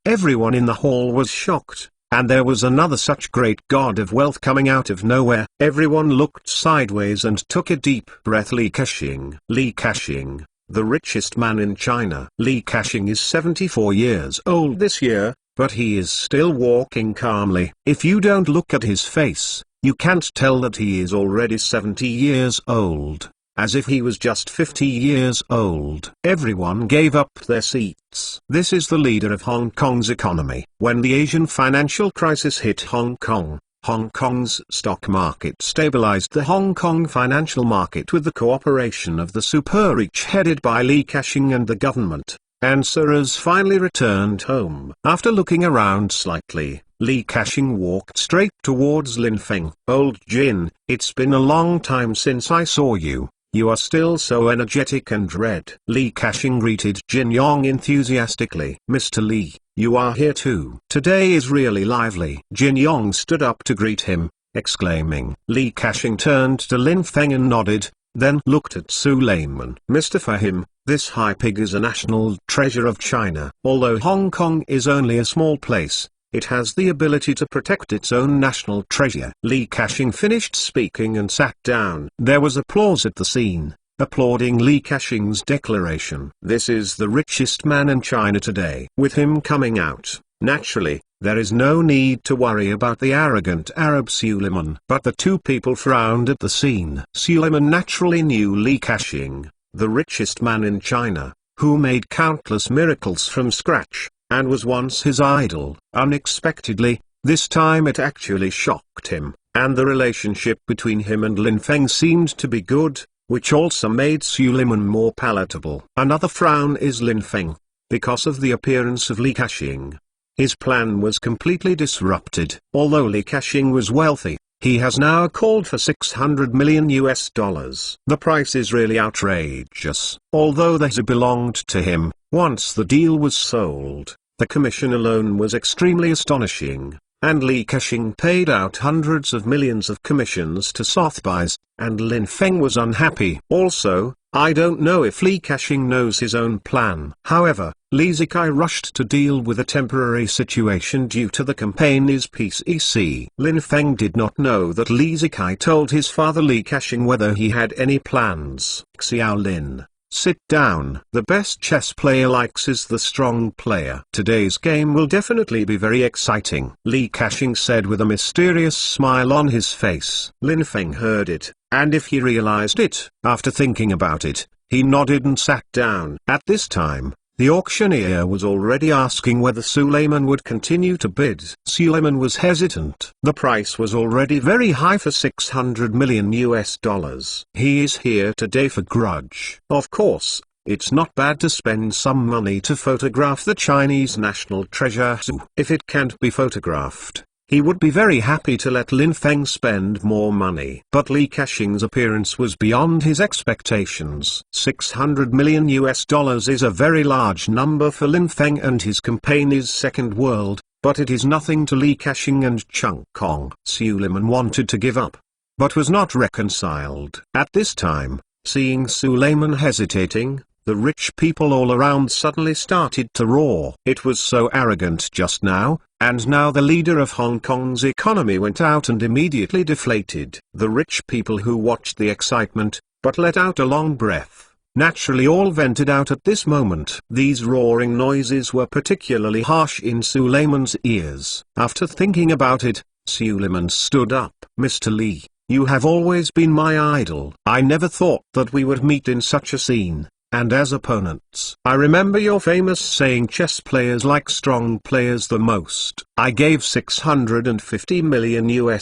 Everyone in the hall was shocked, and there was another such great god of wealth coming out of nowhere. Everyone looked sideways and took a deep breath. Li Ka-shing. Li Ka-shing, the richest man in China. Li Ka-shing is 74 years old this year, but he is still walking calmly. If you don't look at his face, you can't tell that he is already 70 years old. As if he was just 50 years old. Everyone gave up their seats. This is the leader of Hong Kong's economy. When the Asian financial crisis hit Hong Kong's stock market stabilized the Hong Kong financial market with the cooperation of the super rich headed by Li Ka-shing and the government. Answerers finally returned home. After looking around slightly, Li Ka-shing walked straight towards Lin Feng. Old Jin, it's been a long time since I saw you. You are still so energetic and red. Li Ka-shing greeted Jin Yong enthusiastically. Mr. Li, you are here too. Today is really lively. Jin Yong stood up to greet him, exclaiming. Li Ka-shing turned to Lin Feng and nodded, then looked at Suleiman. Mr. Fahim, this high pig is a national treasure of China. Although Hong Kong is only a small place, it has the ability to protect its own national treasure. Li Ka-shing finished speaking and sat down. There was applause at the scene, applauding Li Ka-shing's declaration. This is the richest man in China today. With him coming out, naturally, there is no need to worry about the arrogant Arab Suleiman. But the two people frowned at the scene. Suleiman naturally knew Li Ka-shing, the richest man in China, who made countless miracles from scratch, and was once his idol. Unexpectedly, this time it actually shocked him, and the relationship between him and Lin Feng seemed to be good, which also made Suleiman more palatable. Another frown is Lin Feng, because of the appearance of Li Ka-shing. His plan was completely disrupted. Although Li Ka-shing was wealthy, he has now called for $600 million. The price is really outrageous. Although that belonged to him, Once the deal was sold, the commission alone was extremely astonishing, and Li Ka-shing paid out hundreds of millions of commissions to Sotheby's, and Lin Feng was unhappy. Also, I don't know if Li Ka-shing knows his own plan. However, Li Zikai rushed to deal with a temporary situation due to the company's PCC. Lin Feng did not know that Li Zikai told his father Li Ka-shing whether he had any plans. Xiao Lin, sit down. The best chess player likes is the strong player. Today's game will definitely be very exciting, Li Ka-shing said with a mysterious smile on his face. Lin Feng heard it, and if he realized it, after thinking about it, he nodded and sat down. At this time, the auctioneer was already asking whether Suleiman would continue to bid. Suleiman was hesitant. The price was already very high for $600 million. He is here today for grudge. Of course, it's not bad to spend some money to photograph the Chinese national treasure. If it can't be photographed, he would be very happy to let Lin Feng spend more money. But Li Ka-shing's appearance was beyond his expectations. $600 million is a very large number for Lin Feng and his company's second world, but it is nothing to Li Ka-shing and Chung Kong. Suleiman wanted to give up, but was not reconciled. At this time, seeing Suleiman hesitating, the rich people all around suddenly started to roar. It was so arrogant just now, and now the leader of Hong Kong's economy went out and immediately deflated. The rich people who watched the excitement, but let out a long breath, naturally all vented out at this moment. These roaring noises were particularly harsh in Suleiman's ears. After thinking about it, Suleiman stood up. Mr. Li, you have always been my idol. I never thought that we would meet in such a scene. And as opponents, I remember your famous saying chess players like strong players the most. I gave $650 million.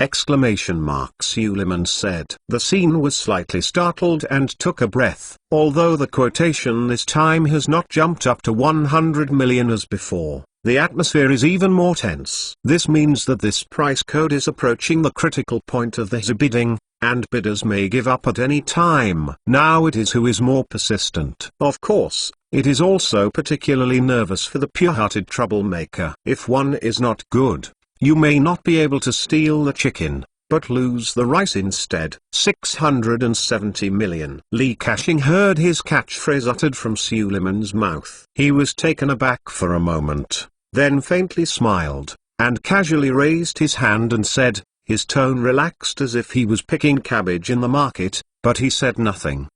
Exclamation mark, Suleiman said. The scene was slightly startled and took a breath, although the quotation this time has not jumped up to 100 million as before. The atmosphere is even more tense. This means that this price code is approaching the critical point of the bidding, and bidders may give up at any time. Now it is who is more persistent. Of course, it is also particularly nervous for the pure-hearted troublemaker. If one is not good, you may not be able to steal the chicken, but lose the rice instead. 670 million. Li Ka-shing heard his catchphrase uttered from Suleiman's mouth. He was taken aback for a moment, then faintly smiled, and casually raised his hand and said, his tone relaxed as if he was picking cabbage in the market, but he said nothing.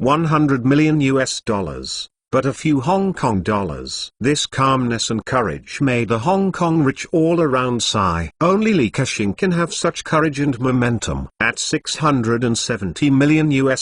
$100 million, but a few Hong Kong dollars. This calmness and courage made the Hong Kong rich all around sigh. Only Li Ka-shing can have such courage and momentum. At $670 million,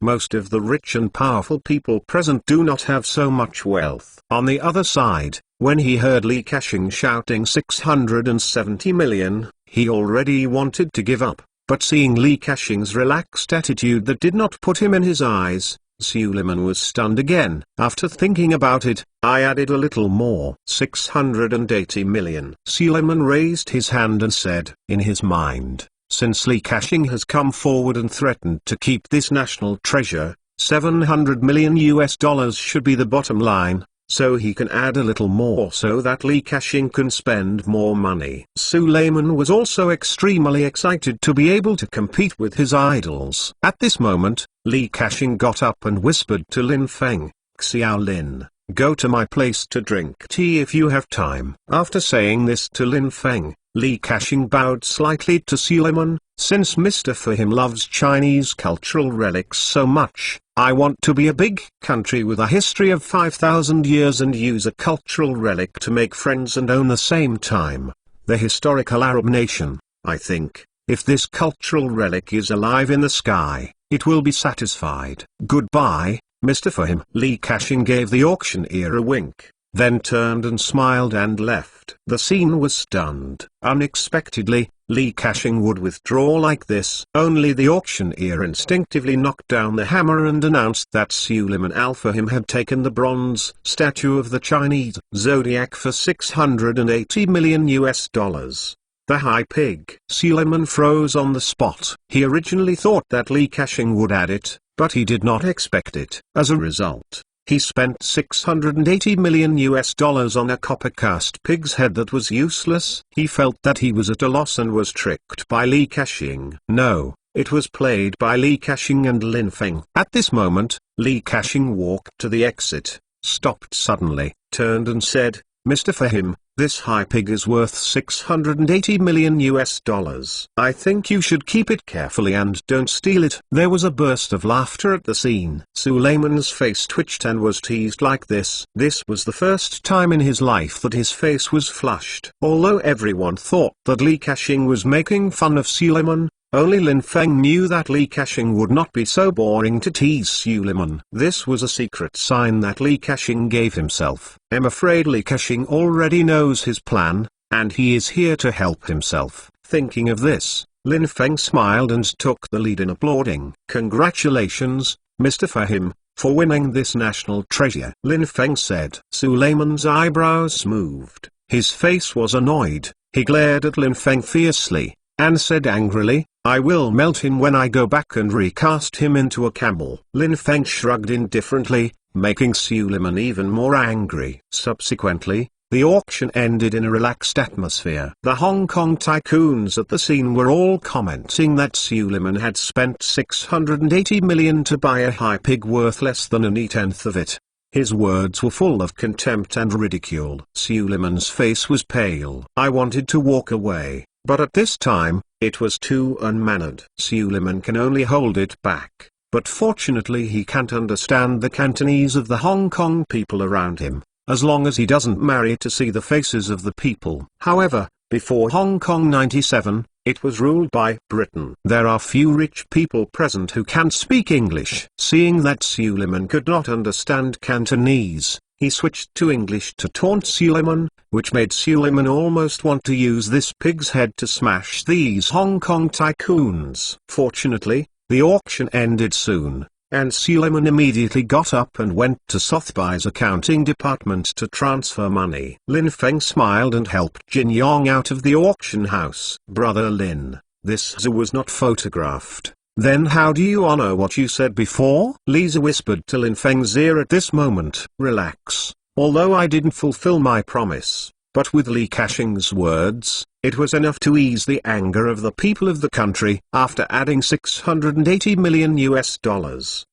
most of the rich and powerful people present do not have so much wealth. On the other side, when he heard Li Ka-shing shouting 670 million, he already wanted to give up, but seeing Li Ka-shing's relaxed attitude that did not put him in his eyes, Suleiman was stunned again. After thinking about it, I added a little more. 680 million. Suleiman raised his hand and said, in his mind, since Li Ka-shing has come forward and threatened to keep this national treasure, $700 million should be the bottom line. So he can add a little more so that Li Ka-shing can spend more money. Suleiman was also extremely excited to be able to compete with his idols. At this moment, Li Ka-shing got up and whispered to Lin Feng, Xiao Lin, go to my place to drink tea if you have time. After saying this to Lin Feng, Li Ka-shing bowed slightly to Suleiman, since Mr. Fahim loves Chinese cultural relics so much. I want to be a big country with a history of 5,000 years and use a cultural relic to make friends and own the same time. The historical Arab nation, I think, if this cultural relic is alive in the sky, it will be satisfied. Goodbye, Mr. Fahim. Li Ka-shing gave the auctioneer a wink, then turned and smiled and left. The scene was stunned. Unexpectedly, Li Ka-shing would withdraw like this. Only the auctioneer instinctively knocked down the hammer and announced that Suleiman Al-Fahim had taken the bronze statue of the Chinese zodiac for $680 million. The high pig. Suleiman froze on the spot. He originally thought that Li Ka-shing would add it, but he did not expect it. As a result, He spent $680 million on a copper-cast pig's head that was useless. He felt that he was at a loss and was tricked by Li Ka-shing. No, it was played by Li Ka-shing and Lin Feng. At this moment, Li Ka-shing walked to the exit, stopped suddenly, turned and said, "Mr. Fahim, this high pig is worth $680 million. I think you should keep it carefully and don't steal it." There was a burst of laughter at the scene. Suleiman's face twitched and was teased like this. This was the first time in his life that his face was flushed. Although everyone thought that Li Ka-shing was making fun of Suleiman, only Lin Feng knew that Li Ka-shing would not be so boring to tease Suleiman. This was a secret sign that Li Ka-shing gave himself. "I'm afraid Li Ka-shing already knows his plan, and he is here to help himself." Thinking of this, Lin Feng smiled and took the lead in applauding. "Congratulations, Mr. Fahim, for winning this national treasure," Lin Feng said. Suleiman's eyebrows moved. His face was annoyed. He glared at Lin Feng fiercely, and said angrily, "I will melt him when I go back and recast him into a camel." Lin Feng shrugged indifferently, making Suleiman even more angry. Subsequently, the auction ended in a relaxed atmosphere. The Hong Kong tycoons at the scene were all commenting that Suleiman had spent $680 million to buy a high pig worth less than a tenth of it. His words were full of contempt and ridicule. Suleiman's face was pale. "I wanted to walk away, but at this time, it was too unmannered." Suleiman can only hold it back, but fortunately he can't understand the Cantonese of the Hong Kong people around him, as long as he doesn't marry to see the faces of the people. However, before Hong Kong 97, it was ruled by Britain. There are few rich people present who can speak English. Seeing that Suleiman could not understand Cantonese, he switched to English to taunt Suleiman, which made Suleiman almost want to use this pig's head to smash these Hong Kong tycoons. Fortunately, the auction ended soon, and Suleiman immediately got up and went to Sotheby's accounting department to transfer money. Lin Feng smiled and helped Jin Yong out of the auction house. "Brother Lin, this Zhu was not photographed. Then how do you honor what you said before?" Lisa whispered to Lin Feng's ear at this moment. "Relax. Although I didn't fulfill my promise, but with Li Ka-shing's words, it was enough to ease the anger of the people of the country." After adding $680 million,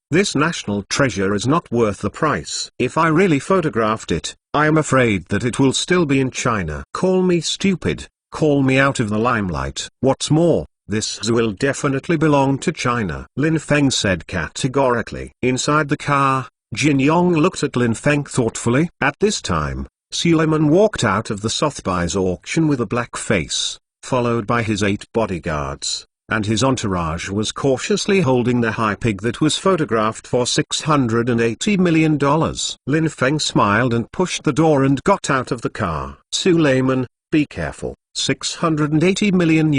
this national treasure is not worth the price. "If I really photographed it, I am afraid that it will still be in China." "Call me stupid, call me out of the limelight. What's more, this will definitely belong to China," Lin Feng said categorically. Inside the car, Jin Yong looked at Lin Feng thoughtfully. At this time, Suleiman walked out of the Sotheby's auction with a black face, followed by his 8 bodyguards, and his entourage was cautiously holding the high pig that was photographed for $680 million. Lin Feng smiled and pushed the door and got out of the car. "Suleiman, be careful. $680 million.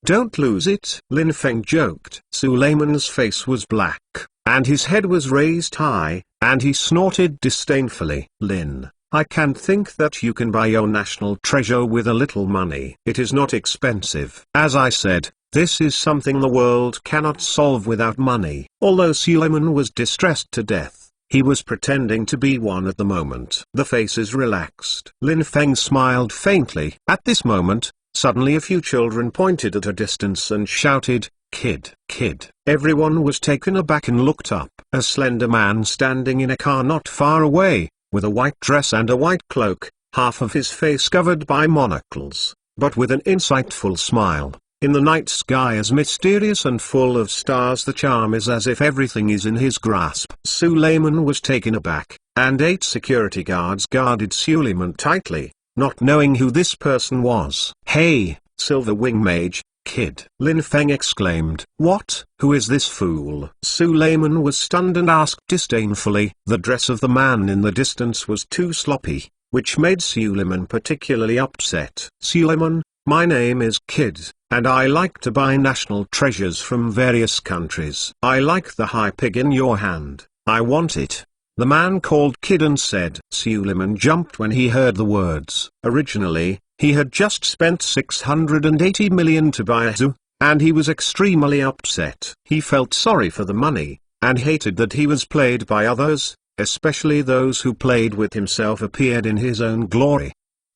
Don't lose it," Lin Feng joked. Suleiman's face was black, and his head was raised high, and he snorted disdainfully. "Lin, I can't think that you can buy your national treasure with a little money. It is not expensive. As I said, this is something the world cannot solve without money." Although Suleiman was distressed to death, he was pretending to be one at the moment. The faces relaxed. Lin Feng smiled faintly. At this moment, suddenly a few children pointed at a distance and shouted, "Kid, kid." Everyone was taken aback and looked up. A slender man standing in a car not far away, with a white dress and a white cloak, half of his face covered by monocles, but with an insightful smile. In the night sky as mysterious and full of stars, the charm is as if everything is in his grasp. Suleiman was taken aback, and 8 security guards guarded Suleiman tightly, not knowing who this person was. "Hey, Silver Wing Mage, kid!" Lin Feng exclaimed. "What? Who is this fool?" Suleiman was stunned and asked disdainfully. The dress of the man in the distance was too sloppy, which made Suleiman particularly upset. "Suleiman, my name is Kid, and I like to buy national treasures from various countries. I like the high pig in your hand. I want it." The man called Kid and said. Suleiman jumped when he heard the words. Originally, he had just spent $680 million to buy a zoo, and he was extremely upset. He felt sorry for the money, and hated that he was played by others. especially those who played with himself, appeared in his own glory.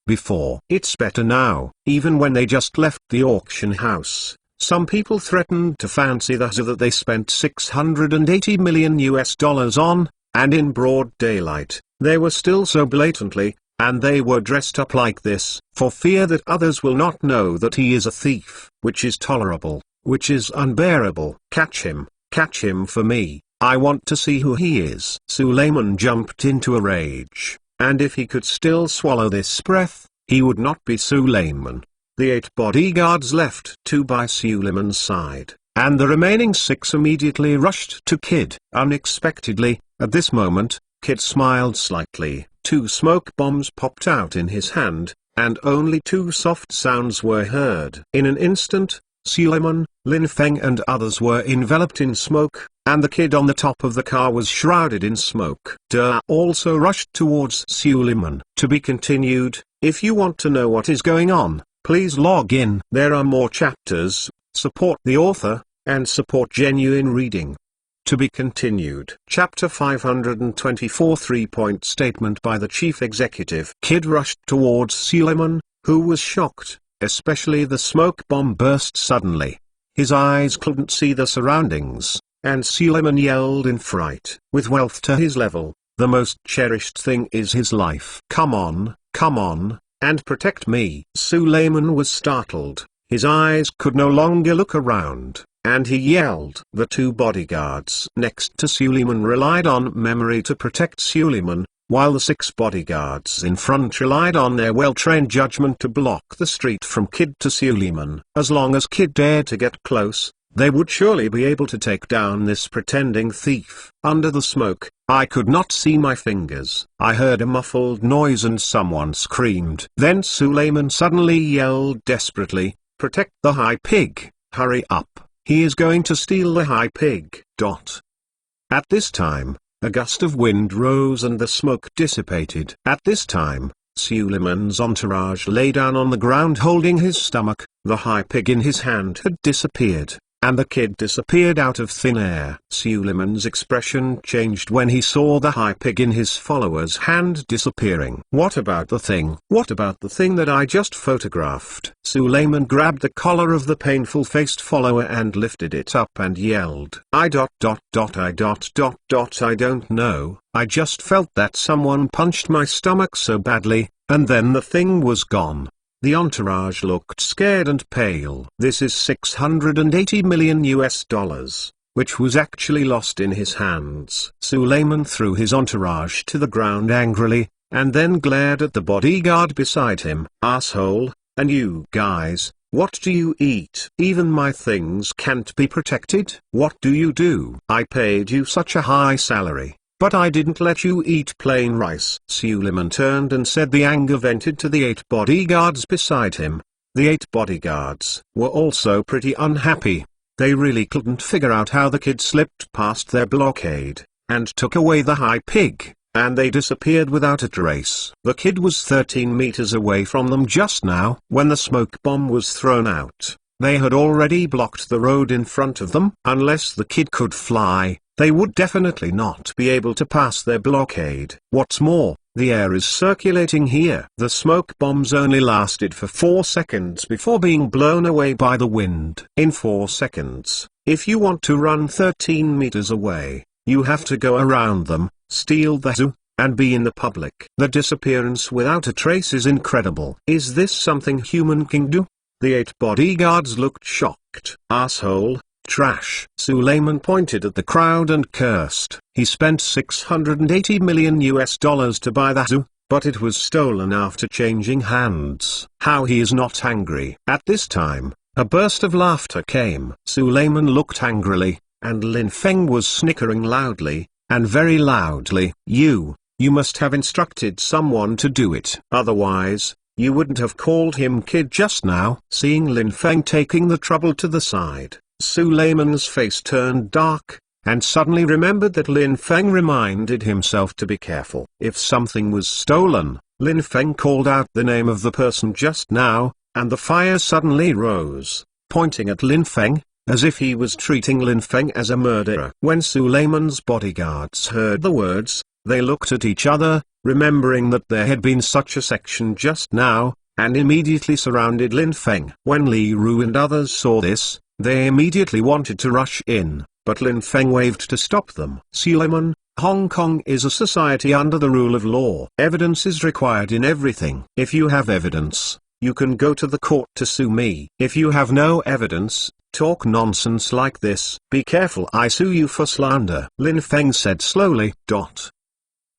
Before, "It's better now," even when they just left the auction house, some people threatened to fancy the zoo that they spent $680 million on, and in broad daylight, they were still so blatantly, and they were dressed up like this, for fear that others will not know that he is a thief, which is tolerable, which is unbearable. Catch him for me, I want to see who he is." Suleiman jumped into a rage, and if he could still swallow this breath, he would not be Suleiman. The 8 bodyguards left 2 by Suleiman's side, and the remaining 6 immediately rushed to Kid. Unexpectedly, at this moment, Kid smiled slightly. 2 smoke bombs popped out in his hand, and only 2 soft sounds were heard. In an instant, Suleiman, Lin Feng and others were enveloped in smoke, and the kid on the top of the car was shrouded in smoke. Da also rushed towards Suleiman. To be continued. If you want to know what is going on, please log in. There are more chapters. Support the author, and support genuine reading. To be continued. Chapter 524. 3-point statement by the chief executive. Kid rushed towards Suleiman, who was shocked, especially the smoke bomb burst suddenly. His eyes couldn't see the surroundings, and Suleiman yelled in fright. With wealth to his level, the most cherished thing is his life. Come on, and protect me." Suleiman was startled. His eyes could no longer look around, and he yelled. The 2 bodyguards next to Suleiman relied on memory to protect Suleiman, while the 6 bodyguards in front relied on their well-trained judgment to block the street from Kid to Suleiman. As long as Kid dared to get close, they would surely be able to take down this pretending thief. Under the smoke, I could not see my fingers. I heard a muffled noise and someone screamed. Then Suleiman suddenly yelled desperately, "Protect the high pig, hurry up, he is going to steal the high pig." At this time, a gust of wind rose and the smoke dissipated. At this time, Suleiman's entourage lay down on the ground holding his stomach. The high pig in his hand had disappeared, and the kid disappeared out of thin air. Suleiman's expression changed when he saw the high pig in his follower's hand disappearing. "What about the thing? What about the thing that I just photographed?" Suleiman grabbed the collar of the painful-faced follower and lifted it up and yelled, I don't know, I just felt that someone punched my stomach so badly, and then the thing was gone." The entourage looked scared and pale. This is $680 million, which was actually lost in his hands. Suleiman threw his entourage to the ground angrily, and then glared at the bodyguard beside him. "Asshole, and you guys, what do you eat? Even my things can't be protected? What do you do? I paid you such a high salary, but I didn't let you eat plain rice." Suleiman turned and said, the anger vented to the 8 bodyguards beside him. The 8 bodyguards were also pretty unhappy. They really couldn't figure out how the kid slipped past their blockade, and took away the high pig, and they disappeared without a trace. The kid was 13 meters away from them just now. When the smoke bomb was thrown out, they had already blocked the road in front of them. Unless the kid could fly, they would definitely not be able to pass their blockade. What's more, the air is circulating here. The smoke bombs only lasted for 4 seconds before being blown away by the wind. In 4 seconds, if you want to run 13 meters away, you have to go around them, steal the zoo, and be in the public. The disappearance without a trace is incredible. Is this something human can do? The 8 bodyguards looked shocked. "Asshole, trash." Suleiman pointed at the crowd and cursed. He spent $680 million to buy that zoo, but it was stolen after changing hands. How he is not angry. At this time, a burst of laughter came. Suleiman looked angrily, and Lin Feng was snickering loudly, and very loudly. You must have instructed someone to do it. Otherwise, you wouldn't have called him kid just now. Seeing Lin Feng taking the trouble to the side, Suleiman's face turned dark, and suddenly remembered that Lin Feng reminded himself to be careful. If something was stolen, Lin Feng called out the name of the person just now, and the fire suddenly rose, pointing at Lin Feng, as if he was treating Lin Feng as a murderer. When Suleiman's bodyguards heard the words, They looked at each other, remembering that there had been such a section just now, and immediately surrounded Lin Feng. When Li Ru and others saw this, they immediately wanted to rush in, but Lin Feng waved to stop them. Suleiman, Hong Kong is a society under the rule of law. Evidence is required in everything. If you have evidence, you can go to the court to sue me. If you have no evidence, talk nonsense like this. Be careful, I sue you for slander. Lin Feng said slowly.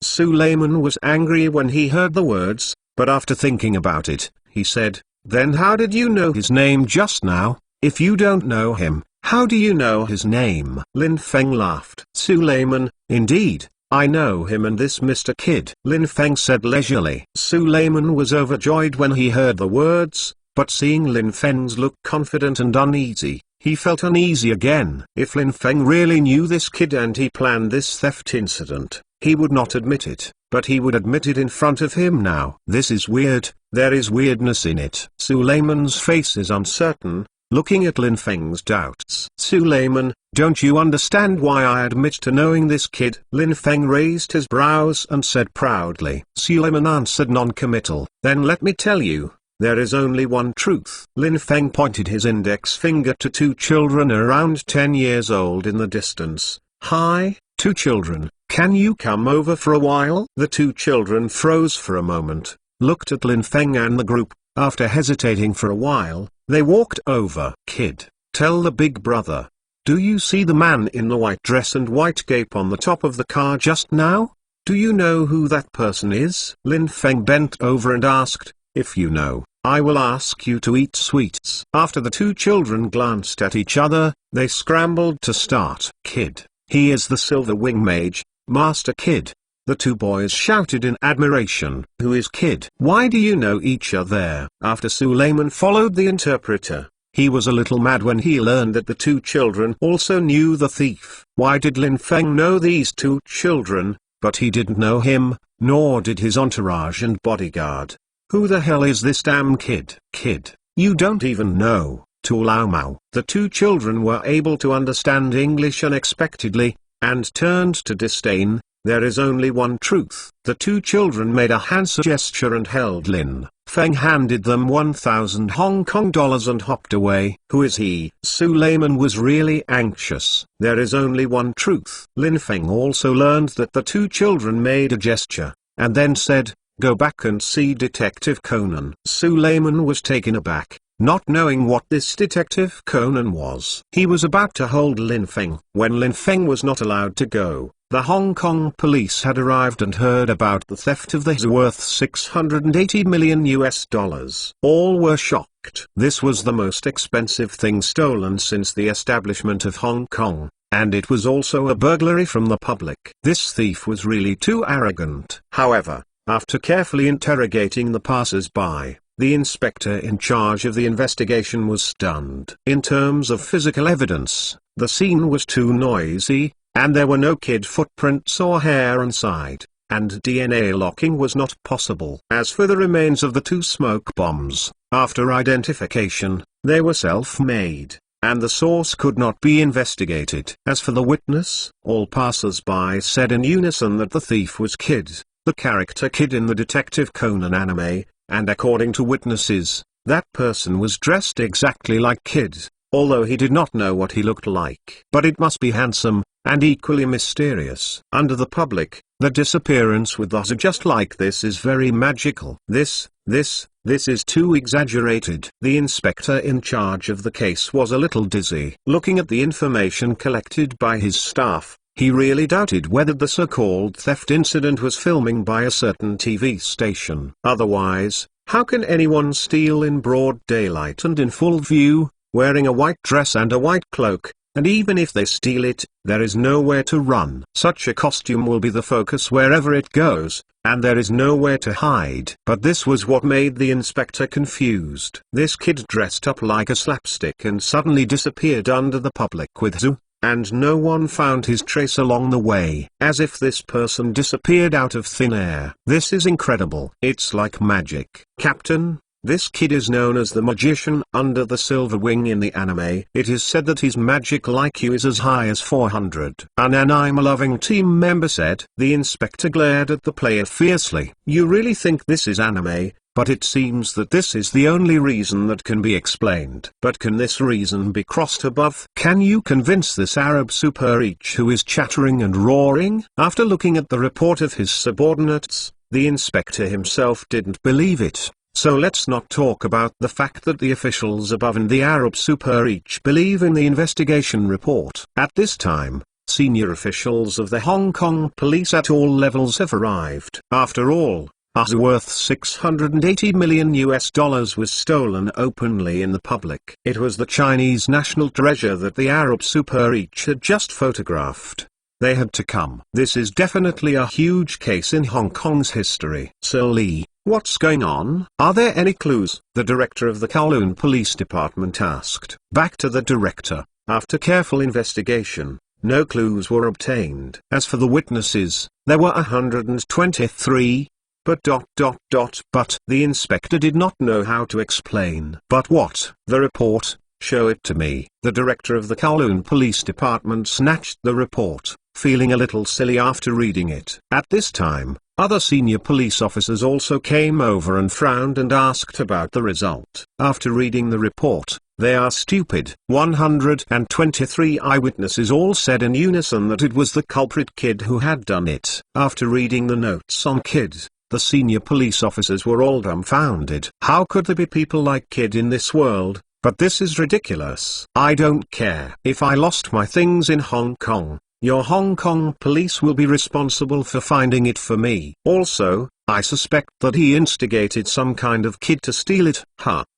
Suleiman was angry when he heard the words, but after thinking about it, he said, then how did you know his name just now? If you don't know him, how do you know his name? Lin Feng laughed. Suleiman, indeed, I know him and this Mr. Kid. Lin Feng said leisurely. Suleiman was overjoyed when he heard the words, but seeing Lin Feng's look confident and uneasy, he felt uneasy again. If Lin Feng really knew this kid and he planned this theft incident, he would not admit it, but he would admit it in front of him now. This is weird, there is weirdness in it. Suleiman's face is uncertain, looking at Lin Feng's doubts. Suleiman, don't you understand why I admit to knowing this kid? Lin Feng raised his brows and said proudly. Suleiman answered non-committal. Then let me tell you, there is only one truth. Lin Feng pointed his index finger to two children around 10 years old in the distance. Hi, two children, can you come over for a while? The two children froze for a moment, looked at Lin Feng and the group. After hesitating for a while, they walked over. Kid, tell the big brother. Do you see the man in the white dress and white cape on the top of the car just now? Do you know who that person is? Lin Feng bent over and asked, if you know, I will ask you to eat sweets. After the two children glanced at each other, they scrambled to start. Kid, he is the Silver Wing Mage, Master Kid. The two boys shouted in admiration. Who is Kid? Why do you know each other? After Suleiman followed the interpreter, he was a little mad when he learned that the two children also knew the thief. Why did Lin Feng know these two children, but he didn't know him, nor did his entourage and bodyguard? Who the hell is this damn kid? Kid, you don't even know. Tu Lao Mao. The two children were able to understand English unexpectedly, and turned to disdain. There is only one truth. The two children made a hand gesture and held Lin Feng handed them 1,000 Hong Kong dollars and hopped away. Who is he? Suleiman was really anxious. There is only one truth. Lin Feng also learned that the two children made a gesture, and then said, go back and see Detective Conan. Suleiman was taken aback, not knowing what this Detective Conan was. He was about to hold Lin Feng, when Lin Feng was not allowed to go. The Hong Kong police had arrived and heard about the theft of the his worth $680 million. All were shocked. This was the most expensive thing stolen since the establishment of Hong Kong, and it was also a burglary from the public. This thief was really too arrogant. However, after carefully interrogating the passers-by, the inspector in charge of the investigation was stunned. In terms of physical evidence, the scene was too noisy, and there were no kid footprints or hair inside, and DNA locking was not possible. As for the remains of the two smoke bombs, after identification, they were self-made, and the source could not be investigated. As for the witness, all passers-by said in unison that the thief was Kid, the character Kid in the Detective Conan anime, and according to witnesses, that person was dressed exactly like Kid, although he did not know what he looked like. But it must be handsome, and equally mysterious. Under the public, the disappearance with us just like this is very magical. This is too exaggerated. The inspector in charge of the case was a little dizzy. Looking at the information collected by his staff, he really doubted whether the so-called theft incident was filming by a certain TV station. Otherwise, how can anyone steal in broad daylight and in full view, wearing a white dress and a white cloak? And even if they steal it, there is nowhere to run. Such a costume will be the focus wherever it goes, and there is nowhere to hide. But this was what made the inspector confused. This kid dressed up like a slapstick and suddenly disappeared under the public with Zoo, and no one found his trace along the way. As if this person disappeared out of thin air. This is incredible. It's like magic. Captain, This kid is known as the magician under the silver wing in the anime. It is said that his magical IQ is as high as 400. An anime-loving team member said. The inspector glared at the player fiercely. You really think this is anime? But it seems that this is the only reason that can be explained. But can this reason be crossed above? Can you convince this Arab super-H who is chattering and roaring? After looking at the report of his subordinates, the inspector himself didn't believe it. So let's not talk about the fact that the officials above and the Arab super-H believe in the investigation report. At this time, senior officials of the Hong Kong police at all levels have arrived. After all, worth $680 million was stolen openly in the public. It was the Chinese national treasure that the Arab super-H had just photographed. They had to come. This is definitely a huge case in Hong Kong's history. So Lee, what's going on? Are there any clues? The director of the Kowloon Police Department asked. Back to the director. After careful investigation, no clues were obtained. As for the witnesses, there were 123. But the inspector did not know how to explain. But what? The report, show it to me. The director of the Kowloon Police Department snatched the report, feeling a little silly after reading it. At this time, other senior police officers also came over and frowned and asked about the result. After reading the report, they are stupid. 123 eyewitnesses all said in unison that it was the culprit Kid who had done it. After reading the notes on Kid, the senior police officers were all dumbfounded. How could there be people like Kid in this world? But this is ridiculous. I don't care. If I lost my things in Hong Kong, your Hong Kong police will be responsible for finding it for me. Also, I suspect that he instigated some kind of kid to steal it.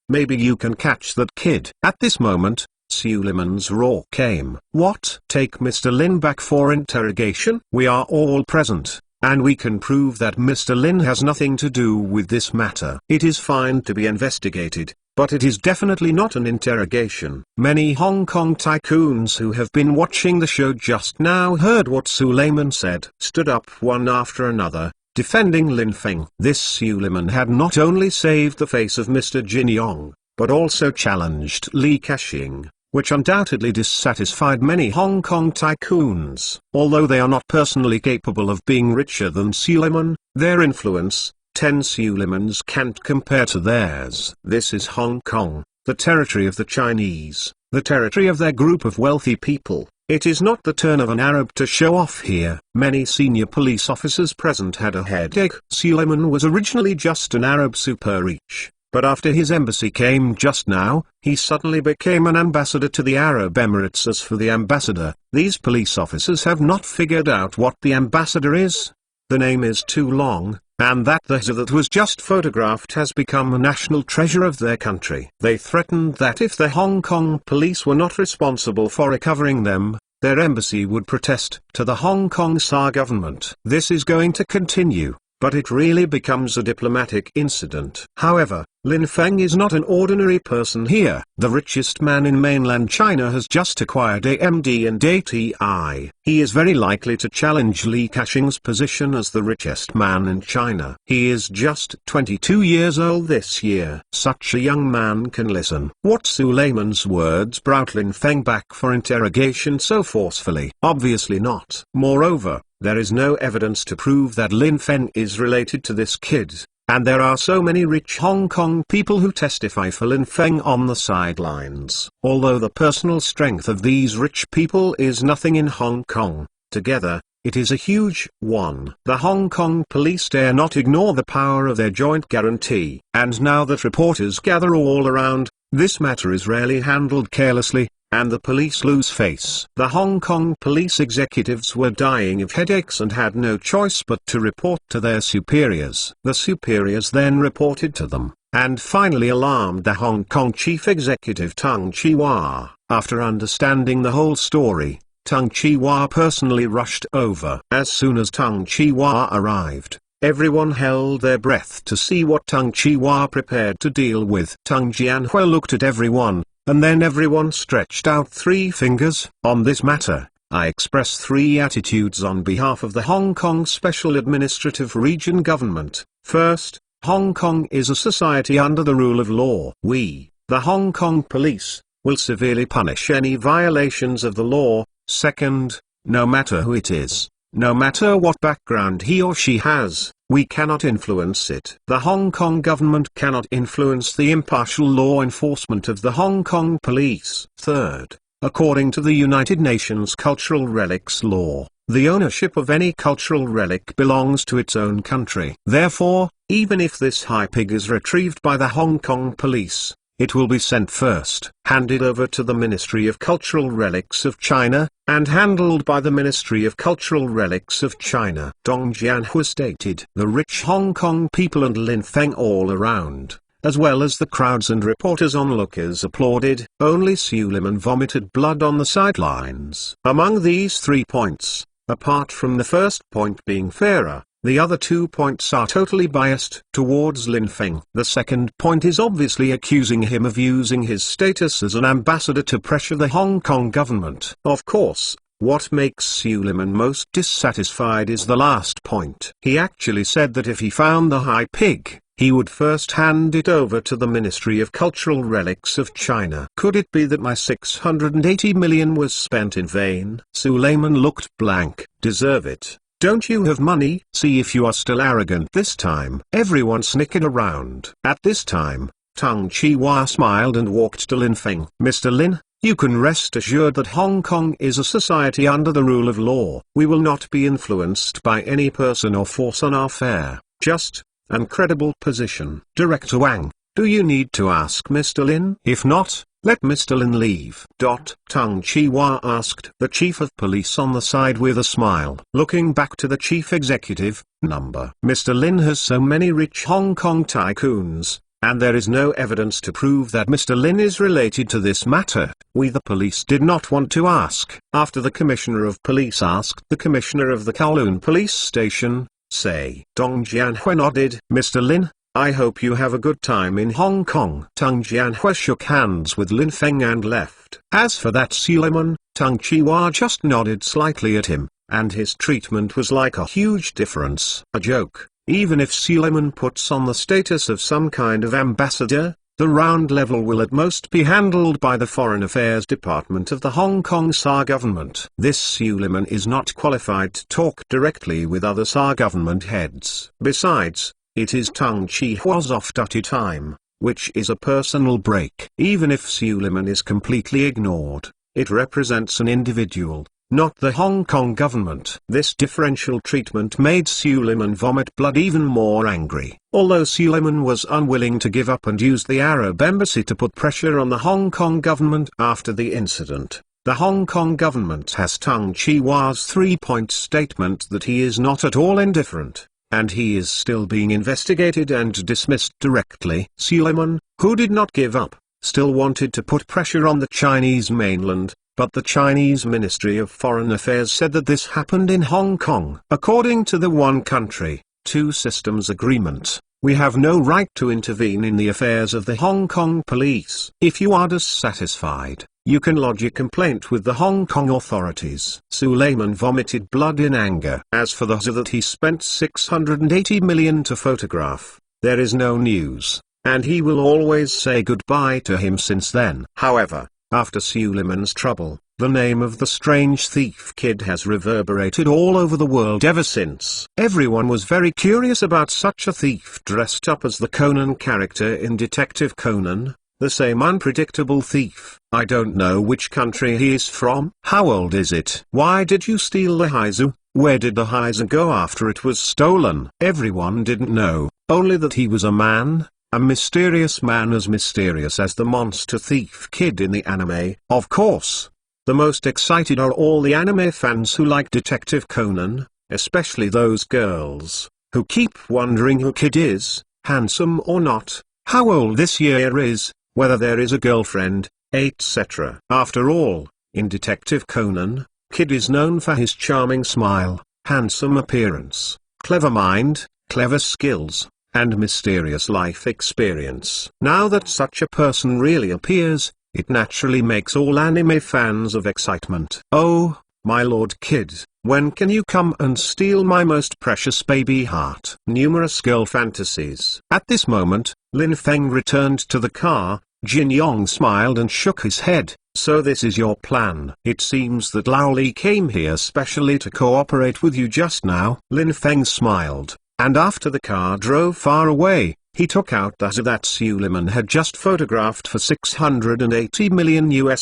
Maybe you can catch that kid. At this moment, Suleiman's roar came. What? Take Mr. Lin back for interrogation? We are all present, and we can prove that Mr. Lin has nothing to do with this matter. It is fine to be investigated, but it is definitely not an interrogation. Many Hong Kong tycoons who have been watching the show just now heard what Suleiman said. Stood up one after another, defending Lin Feng. This Suleiman had not only saved the face of Mr. Jin Yong, but also challenged Li Ka-shing, which undoubtedly dissatisfied many Hong Kong tycoons. Although they are not personally capable of being richer than Suleiman, their influence, 10 Suleimans can't compare to theirs. This is Hong Kong, the territory of the Chinese, the territory of their group of wealthy people. It is not the turn of an Arab to show off here. Many senior police officers present had a headache. Suleiman was originally just an Arab super-H. But after his embassy came just now, he suddenly became an ambassador to the Arab Emirates. As for the ambassador, these police officers have not figured out what the ambassador is. The name is too long, and that that was just photographed has become a national treasure of their country. They threatened that if the Hong Kong police were not responsible for recovering them, their embassy would protest to the Hong Kong SAR government. This is going to continue, but it really becomes a diplomatic incident. However, Lin Feng is not an ordinary person here. The richest man in mainland China has just acquired AMD and ATI. He is very likely to challenge Li Ka-shing's position as the richest man in China. He is just 22 years old this year. Such a young man can listen. What Suleiman's words brought Lin Feng back for interrogation so forcefully? Obviously not. Moreover, there is no evidence to prove that Lin Feng is related to this kid. And there are so many rich Hong Kong people who testify for Lin Feng on the sidelines. Although the personal strength of these rich people is nothing in Hong Kong, together, it is a huge one. The Hong Kong police dare not ignore the power of their joint guarantee. And now that reporters gather all around, this matter is rarely handled carelessly, and the police lose face. The Hong Kong police executives were dying of headaches and had no choice but to report to their superiors. The superiors then reported to them, and finally alarmed the Hong Kong chief executive Tung Chee-hwa. After understanding the whole story, Tung Chee-hwa personally rushed over. As soon as Tung Chee-hwa arrived, everyone held their breath to see what Tung Chee-hwa prepared to deal with. Tung Jianhua looked at everyone, and then everyone stretched out 3 fingers. On this matter, I express 3 attitudes on behalf of the Hong Kong Special Administrative Region Government. First, Hong Kong is a society under the rule of law. We, the Hong Kong police, will severely punish any violations of the law. Second, no matter who it is, no matter what background he or she has, we cannot influence it. The Hong Kong government cannot influence the impartial law enforcement of the Hong Kong police. Third, according to the United Nations Cultural Relics Law, the ownership of any cultural relic belongs to its own country. Therefore, even if this high pig is retrieved by the Hong Kong police, it will be sent first, handed over to the Ministry of Cultural Relics of China, and handled by the Ministry of Cultural Relics of China. Dong Jianhua stated. The rich Hong Kong people and Lin Feng all around, as well as the crowds and reporters onlookers applauded. Only Suleiman vomited blood on the sidelines. Among these 3 points, apart from the first point being fairer, the other 2 points are totally biased towards Lin Feng. The second point is obviously accusing him of using his status as an ambassador to pressure the Hong Kong government. Of course, what makes Suleiman most dissatisfied is the last point. He actually said that if he found the high pig, he would first hand it over to the Ministry of Cultural Relics of China. Could it be that my 680 million was spent in vain? Suleiman looked blank. Deserve it. Don't you have money? See if you are still arrogant this time. Everyone snickered around. At this time, Tung Chi-Hua smiled and walked to Lin Feng. Mr. Lin, you can rest assured that Hong Kong is a society under the rule of law. We will not be influenced by any person or force on our fair, just, and credible position. Director Wang, do you need to ask Mr. Lin? If not, let Mr. Lin leave. Tung Chi-Hua asked the chief of police on the side with a smile. Looking back to the chief executive, Mr. Lin has so many rich Hong Kong tycoons, and there is no evidence to prove that Mr. Lin is related to this matter. We the police did not want to ask. After the commissioner of police asked the commissioner of the Kowloon police station, say. Dong Jianhua nodded. Mr. Lin, I hope you have a good time in Hong Kong. Tung Jianhua shook hands with Lin Feng and left. As for that Suleiman, Tung Chi-Hua just nodded slightly at him, and his treatment was like a huge difference. A joke. Even if Suleiman puts on the status of some kind of ambassador, the round level will at most be handled by the Foreign Affairs Department of the Hong Kong SAR government. This Suleiman is not qualified to talk directly with other SAR government heads. Besides, it is Tung Chi-Hua's off-duty time, which is a personal break. Even if Suleiman is completely ignored, it represents an individual, not the Hong Kong government. This differential treatment made Suleiman vomit blood even more angry. Although Suleiman was unwilling to give up and used the Arab embassy to put pressure on the Hong Kong government after the incident, the Hong Kong government has Tung Chi-Hua's 3-point statement that he is not at all indifferent, and he is still being investigated and dismissed directly. Suleiman, who did not give up, still wanted to put pressure on the Chinese mainland, but the Chinese Ministry of Foreign Affairs said that this happened in Hong Kong. According to the one country, two systems agreement, we have no right to intervene in the affairs of the Hong Kong police. If you are dissatisfied, you can lodge a complaint with the Hong Kong authorities. Suleiman vomited blood in anger. As for the that he spent 680 million to photograph, there is no news, and he will always say goodbye to him since then. However, after Suleiman's trouble, the name of the strange thief kid has reverberated all over the world ever since. Everyone was very curious about such a thief dressed up as the Conan character in Detective Conan, the same unpredictable thief. I don't know which country he is from. How old is it? Why did you steal the Haizu? Where did the Haizu go after it was stolen? Everyone didn't know, only that he was a man. A mysterious man as mysterious as the monster thief kid in the anime. Of course, the most excited are all the anime fans who like Detective Conan, especially those girls, who keep wondering who Kid is, handsome or not, how old this year is, whether there is a girlfriend, etc. After all, in Detective Conan, Kid is known for his charming smile, handsome appearance, clever mind, clever skills, and mysterious life experience. Now that such a person really appears, it naturally makes all anime fans of excitement. Oh, my lord Kid, When can you come and steal my most precious baby heart? Numerous girl fantasies. At this moment, Lin Feng returned to the car. Jin Yong smiled and shook his head. So this is your plan. It seems that Lao Li came here specially to cooperate with you just now. Lin Feng smiled, and after the car drove far away, he took out the that Suleiman had just photographed for $680 million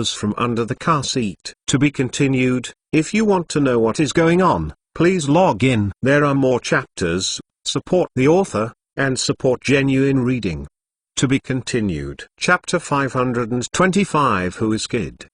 from under the car seat. To be continued. If you want to know what is going on, please log in. There are more chapters. Support the author, and support genuine reading. To be continued. Chapter 525. Who is Kid?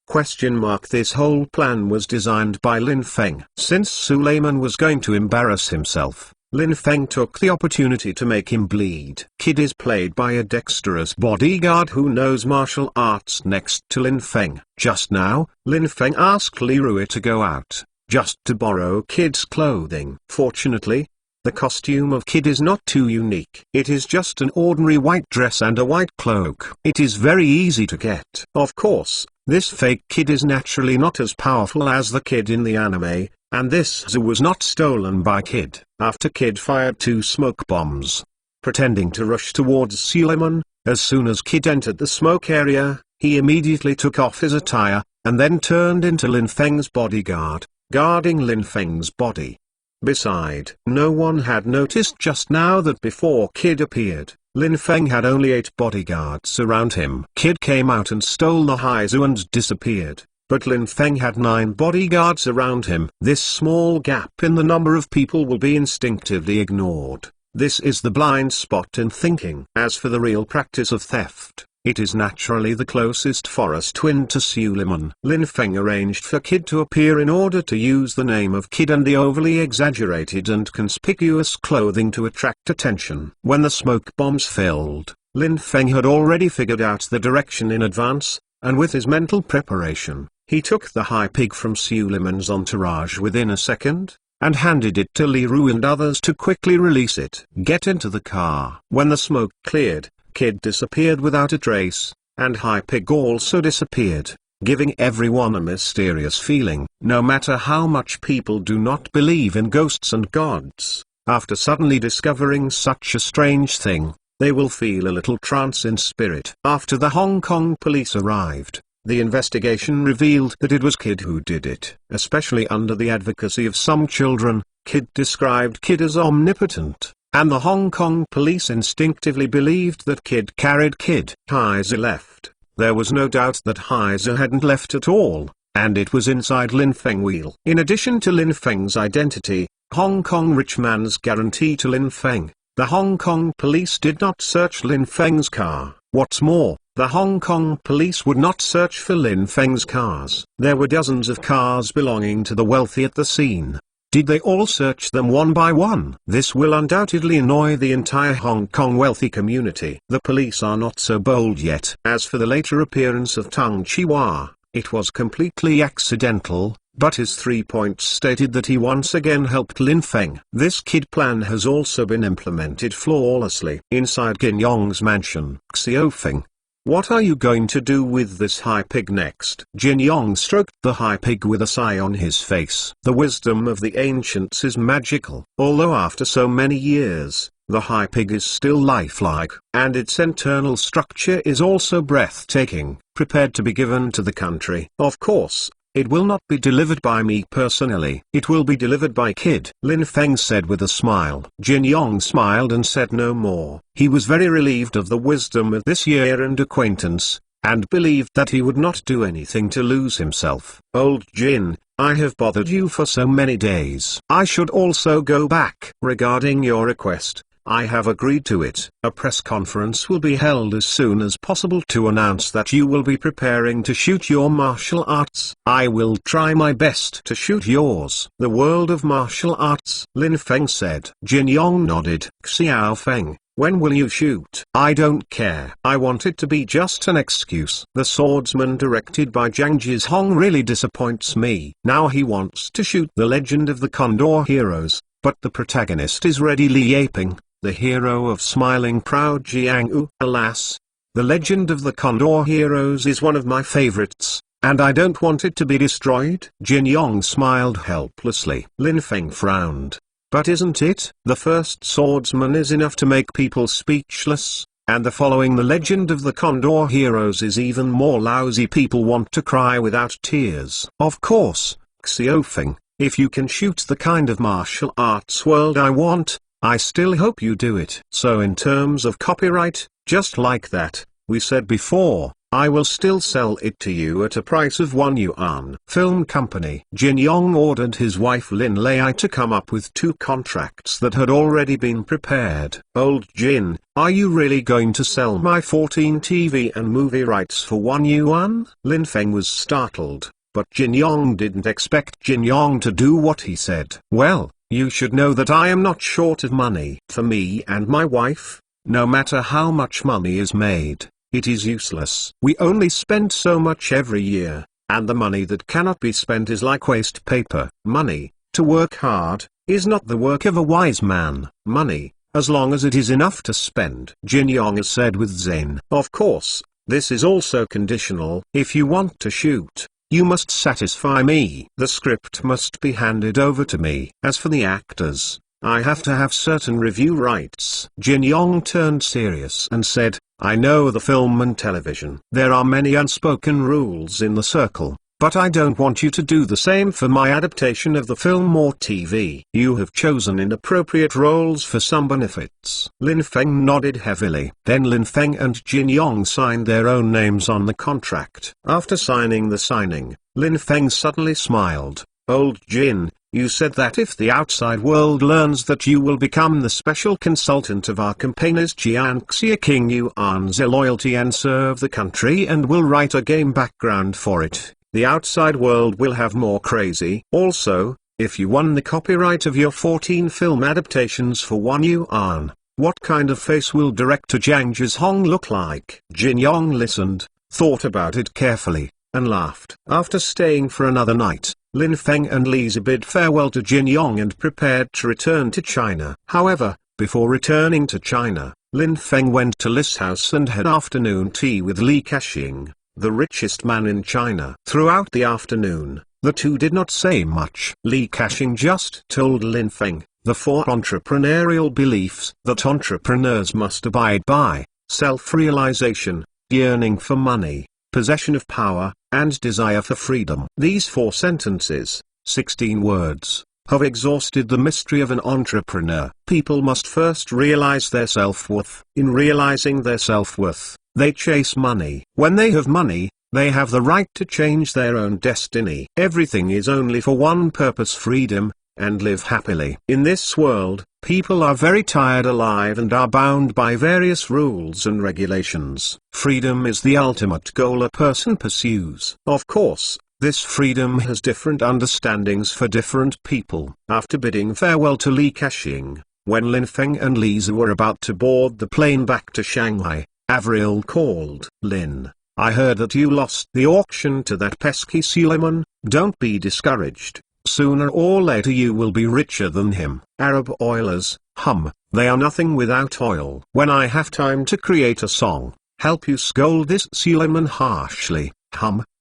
This whole plan was designed by Lin Feng. Since Suleiman was going to embarrass himself, Lin Feng took the opportunity to make him bleed. Kid is played by a dexterous bodyguard who knows martial arts. Next to Lin Feng. Just now, Lin Feng asked Li Rui to go out, just to borrow Kid's clothing. Fortunately, the costume of Kid is not too unique. It is just an ordinary white dress and a white cloak. It is very easy to get. Of course, this fake Kid is naturally not as powerful as the Kid in the anime, and this Zu was not stolen by Kid. After Kid fired 2 smoke bombs, pretending to rush towards Suleiman, as soon as Kid entered the smoke area, he immediately took off his attire, and then turned into Lin Feng's bodyguard, guarding Lin Feng's body. Beside, no one had noticed just now that before Kid appeared, Lin Feng had only 8 bodyguards around him. Kid came out and stole the Haizu and disappeared, but Lin Feng had 9 bodyguards around him. This small gap in the number of people will be instinctively ignored. This is the blind spot in thinking. As for the real practice of theft, it is naturally the closest forest twin to Suleiman. Lin Feng arranged for Kid to appear in order to use the name of Kid and the overly exaggerated and conspicuous clothing to attract attention. When the smoke bombs filled, Lin Feng had already figured out the direction in advance, and with his mental preparation, he took the high pig from Suleiman's entourage within a second, and handed it to Li Rui and others to quickly release it. Get into the car. When the smoke cleared, Kid disappeared without a trace, and High Pig also disappeared, giving everyone a mysterious feeling. No matter how much people do not believe in ghosts and gods, after suddenly discovering such a strange thing, they will feel a little trance in spirit. After the Hong Kong police arrived, the investigation revealed that it was Kid who did it. Especially under the advocacy of some children, Kid described Kid as omnipotent, and the Hong Kong police instinctively believed that Kid carried Kid. Heiser left. There was no doubt that Heiser hadn't left at all, and it was inside Lin Feng wheel. In addition to Lin Feng's identity, Hong Kong rich man's guarantee to Lin Feng, the Hong Kong police did not search Lin Feng's car. What's more, the Hong Kong police would not search for Lin Feng's cars. There were dozens of cars belonging to the wealthy at the scene. Did they all search them one by one? This will undoubtedly annoy the entire Hong Kong wealthy community. The police are not so bold yet. As for the later appearance of Tung Chihua, it was completely accidental, but his 3 points stated that he once again helped Lin Feng. This Kid plan has also been implemented flawlessly. Inside Qin Yong's mansion, Xiaofeng, what are you going to do with this high pig next? Jin Yong stroked the high pig with a sigh on his face. The wisdom of the ancients is magical. Although after so many years, the high pig is still lifelike, and its internal structure is also breathtaking, prepared to be given to the country. Of course, it will not be delivered by me personally. It will be delivered by Kid, Lin Feng said with a smile. Jin Yong smiled and said no more. He was very relieved of the wisdom of this year-end acquaintance, and believed that he would not do anything to lose himself. Old Jin, I have bothered you for so many days. I should also go back. Regarding your request, I have agreed to it. A press conference will be held as soon as possible to announce that you will be preparing to shoot your martial arts. I will try my best to shoot yours. The world of martial arts, Lin Feng said. Jin Yong nodded. Xiao Feng, when will you shoot? I don't care. I want it to be just an excuse. The swordsman directed by Zhang Jizhong really disappoints me. Now he wants to shoot The Legend of the Condor Heroes, but the protagonist is readily yaping. The hero of smiling proud Jiang Wu. Alas, The Legend of the Condor Heroes is one of my favorites, and I don't want it to be destroyed. Jin Yong smiled helplessly. Lin Feng frowned. But isn't it? The first swordsman is enough to make people speechless, and the following the legend of the Condor heroes is even more lousy. People want to cry without tears. Of course, Xiaofeng, if you can shoot the kind of martial arts world I want, I still hope you do it. So in terms of copyright, just like that, we said before, I will still sell it to you at a price of 1 yuan. Film company. Jin Yong ordered his wife Lin Lei to come up with 2 contracts that had already been prepared. Old Jin, are you really going to sell my 14 TV and movie rights for 1 yuan? Lin Feng was startled, but Jin Yong didn't expect Jin Yong to do what he said. Well, you should know that I am not short of money. For me and my wife, no matter how much money is made, it is useless. We only spend so much every year, and the money that cannot be spent is like waste paper. Money, to work hard, is not the work of a wise man. Money, as long as it is enough to spend. Jin Yong said with zen. Of course, this is also conditional. If you want to shoot, you must satisfy me. The script must be handed over to me. As for the actors, I have to have certain review rights. Jin Yong turned serious and said, I know the film and television. There are many unspoken rules in the circle, but I don't want you to do the same for my adaptation of the film or TV. You have chosen inappropriate roles for some benefits. Lin Feng nodded heavily. Then Lin Feng and Jin Yong signed their own names on the contract. After signing the signing, Lin Feng suddenly smiled. Old Jin, you said that if the outside world learns that you will become the special consultant of our campaigners Jiangxia King Yuan's loyalty and serve the country and will write a game background for it, the outside world will have more crazy. Also, if you won the copyright of your 14 film adaptations for 1 yuan, what kind of face will director Zhang Zhizhong look like? Jin Yong listened, thought about it carefully, and laughed. After staying for another night, Lin Feng and Lisa bid farewell to Jin Yong and prepared to return to China. However, before returning to China, Lin Feng went to Li's house and had afternoon tea with Li Kashing, the richest man in China. Throughout the afternoon, the two did not say much. Li Kashing just told Lin Feng the 4 entrepreneurial beliefs that entrepreneurs must abide by: self-realization, yearning for money, possession of power, and desire for freedom. These 4 sentences, 16 words, have exhausted the mystery of an entrepreneur. People must first realize their self-worth. In realizing their self-worth, they chase money. When they have money, they have the right to change their own destiny. Everything is only for one purpose: freedom, and live happily. In this world, people are very tired alive and are bound by various rules and regulations. Freedom is the ultimate goal a person pursues. Of course, this freedom has different understandings for different people. After bidding farewell to Li Kashing, when Lin Feng and Lisa were about to board the plane back to Shanghai, Avril called. Lin, I heard that you lost the auction to that pesky Suleiman. Don't be discouraged. Sooner or later you will be richer than him. Arab oilers, they are nothing without oil. When I have time to create a song, help you scold this Suleiman harshly.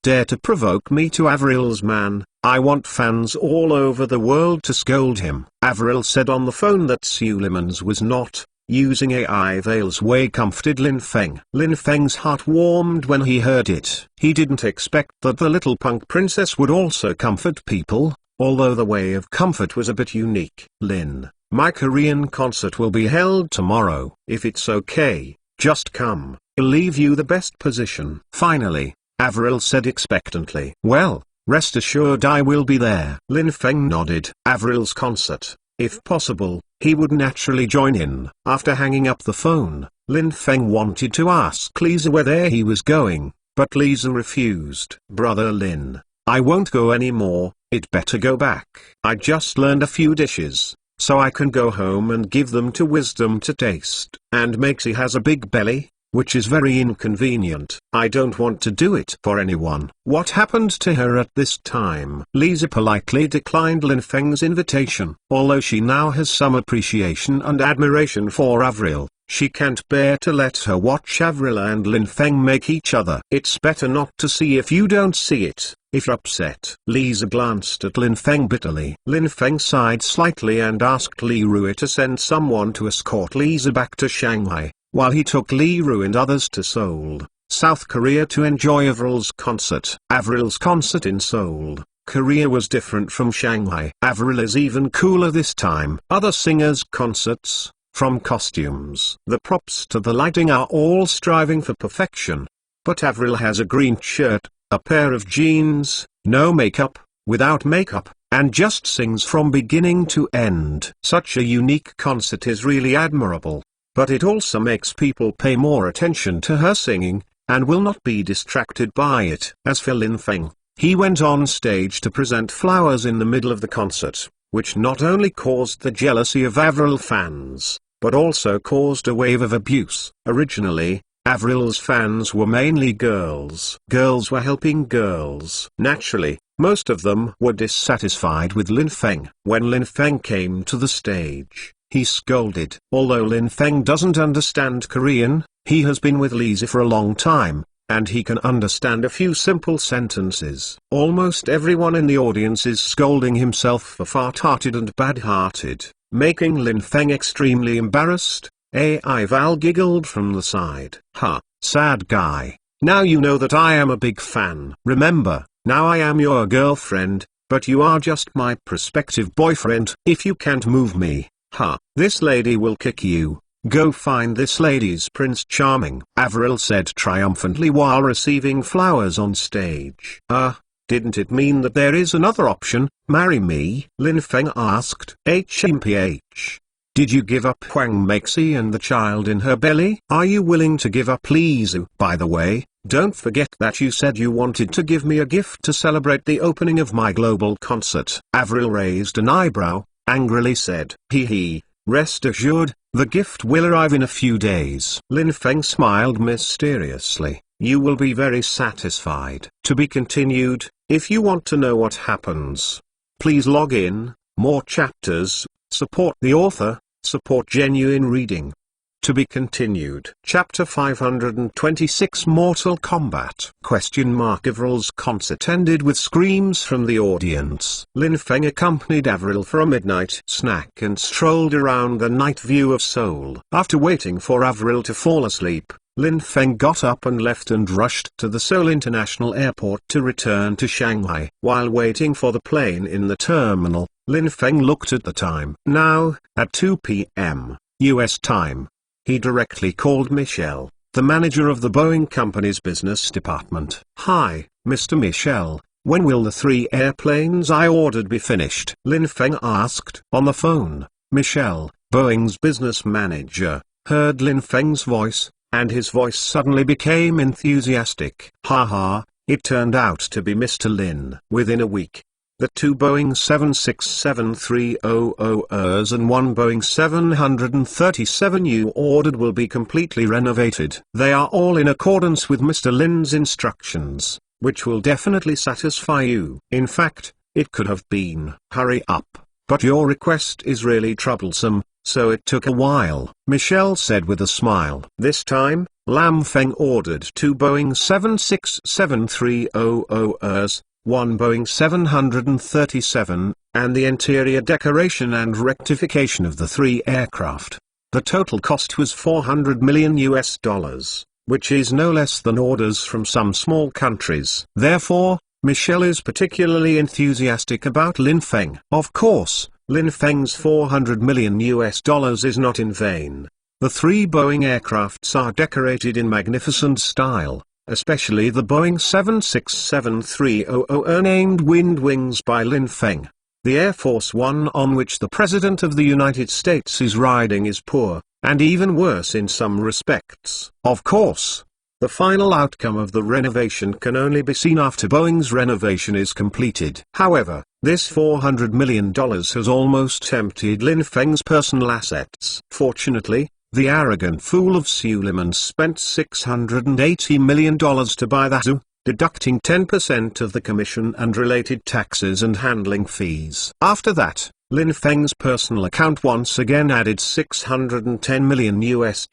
Dare to provoke me to Avril's man. I want fans all over the world to scold him. Avril said on the phone that Suleiman's was not using AI. Veil's way comforted Lin Feng. Lin Feng's heart warmed when he heard it. He didn't expect that the little punk princess would also comfort people, although the way of comfort was a bit unique. Lin, my Korean concert will be held tomorrow. If it's okay, just come. I'll leave you the best position. Finally, Avril said expectantly. Well, rest assured I will be there. Lin Feng nodded. Avril's concert, if possible, he would naturally join in. After hanging up the phone, Lin Feng wanted to ask Lisa where he was going, but Lisa refused. Brother Lin, I won't go anymore. It better go back. I just learned a few dishes, so I can go home and give them to Wisdom to taste. And Maxie has a big belly, which is very inconvenient. I don't want to do it for anyone. What happened to her at this time? Lisa politely declined Lin Feng's invitation. Although she now has some appreciation and admiration for Avril, She can't bear to let her watch Avril and Lin Feng make each other. It's better not to see if you don't see it, if you're upset. Lisa glanced at Lin Feng bitterly. Lin Feng sighed slightly and asked Li Rui to send someone to escort Lisa back to Shanghai, while he took Li Rui and others to Seoul, South Korea to enjoy Avril's concert. Avril's concert in Seoul, Korea was different from Shanghai. Avril is even cooler this time. Other singers' concerts, from costumes, the props to the lighting, are all striving for perfection. But Avril has a green shirt, a pair of jeans, no makeup, without makeup, and just sings from beginning to end. Such a unique concert is really admirable. But it also makes people pay more attention to her singing, and will not be distracted by it. As for Lin Feng, he went on stage to present flowers in the middle of the concert, which not only caused the jealousy of Avril fans, but also caused a wave of abuse. Originally, Avril's fans were mainly girls. Girls were helping girls. Naturally, most of them were dissatisfied with Lin Feng. When Lin Feng came to the stage, he scolded. Although Lin Feng doesn't understand Korean, he has been with Lisa for a long time, and he can understand a few simple sentences. Almost everyone in the audience is scolding himself for fart-hearted and bad-hearted, making Lin Feng extremely embarrassed. AI Val giggled from the side. Ha, sad guy. Now you know that I am a big fan. Remember, now I am your girlfriend, but you are just my prospective boyfriend. If you can't move me, ha, this lady will kick you. Go find this lady's Prince Charming, Avril said triumphantly while receiving flowers on stage. Didn't it mean that there is another option, marry me? Lin Feng asked. HMPH. Did you give up Huang Meixi and the child in her belly? Are you willing to give up Lizu? By the way, don't forget that you said you wanted to give me a gift to celebrate the opening of my global concert. Avril raised an eyebrow, angrily said. Hee. Rest assured, the gift will arrive in a few days. Lin Feng smiled mysteriously. You will be very satisfied. To be continued. If you want to know what happens, please log in. More chapters. Support the author. Support genuine reading. To be continued. Chapter 526 Mortal Kombat? Avril's concert ended with screams from the audience. Lin Feng accompanied Avril for a midnight snack and strolled around the night view of Seoul. After waiting for Avril to fall asleep, Lin Feng got up and left and rushed to the Seoul International Airport to return to Shanghai. While waiting for the plane in the terminal, Lin Feng looked at the time. Now, at 2 p.m. U.S. time. He directly called Michelle, the manager of the Boeing company's business department. Hi, Mr. Michelle, when will the 3 airplanes I ordered be finished? Lin Feng asked. On the phone, Michelle, Boeing's business manager, heard Lin Feng's voice, and his voice suddenly became enthusiastic. Haha, it turned out to be Mr. Lin. Within a week, the 2 Boeing 767-300ers and 1 Boeing 737 you ordered will be completely renovated. They are all in accordance with Mr. Lin's instructions, which will definitely satisfy you. In fact, it could have been. Hurry up, but your request is really troublesome, so it took a while, Michelle said with a smile. This time, Lam Feng ordered 2 Boeing 767-300ers, 1 Boeing 737, and the interior decoration and rectification of the 3 aircraft. The total cost was $400 million, which is no less than orders from some small countries. Therefore, Michelle is particularly enthusiastic about Lin Feng. Of course, Lin Feng's $400 million is not in vain. The 3 Boeing aircrafts are decorated in magnificent style, especially the Boeing 767-300 named Wind Wings by Lin Feng. The Air Force One on which the President of the United States is riding is poor, and even worse in some respects. Of course, the final outcome of the renovation can only be seen after Boeing's renovation is completed. However, this $400 million has almost emptied Lin Feng's personal assets. Fortunately, the arrogant fool of Suleiman spent $680 million to buy that zoo, deducting 10% of the commission and related taxes and handling fees. After that, Lin Feng's personal account once again added $610 million US.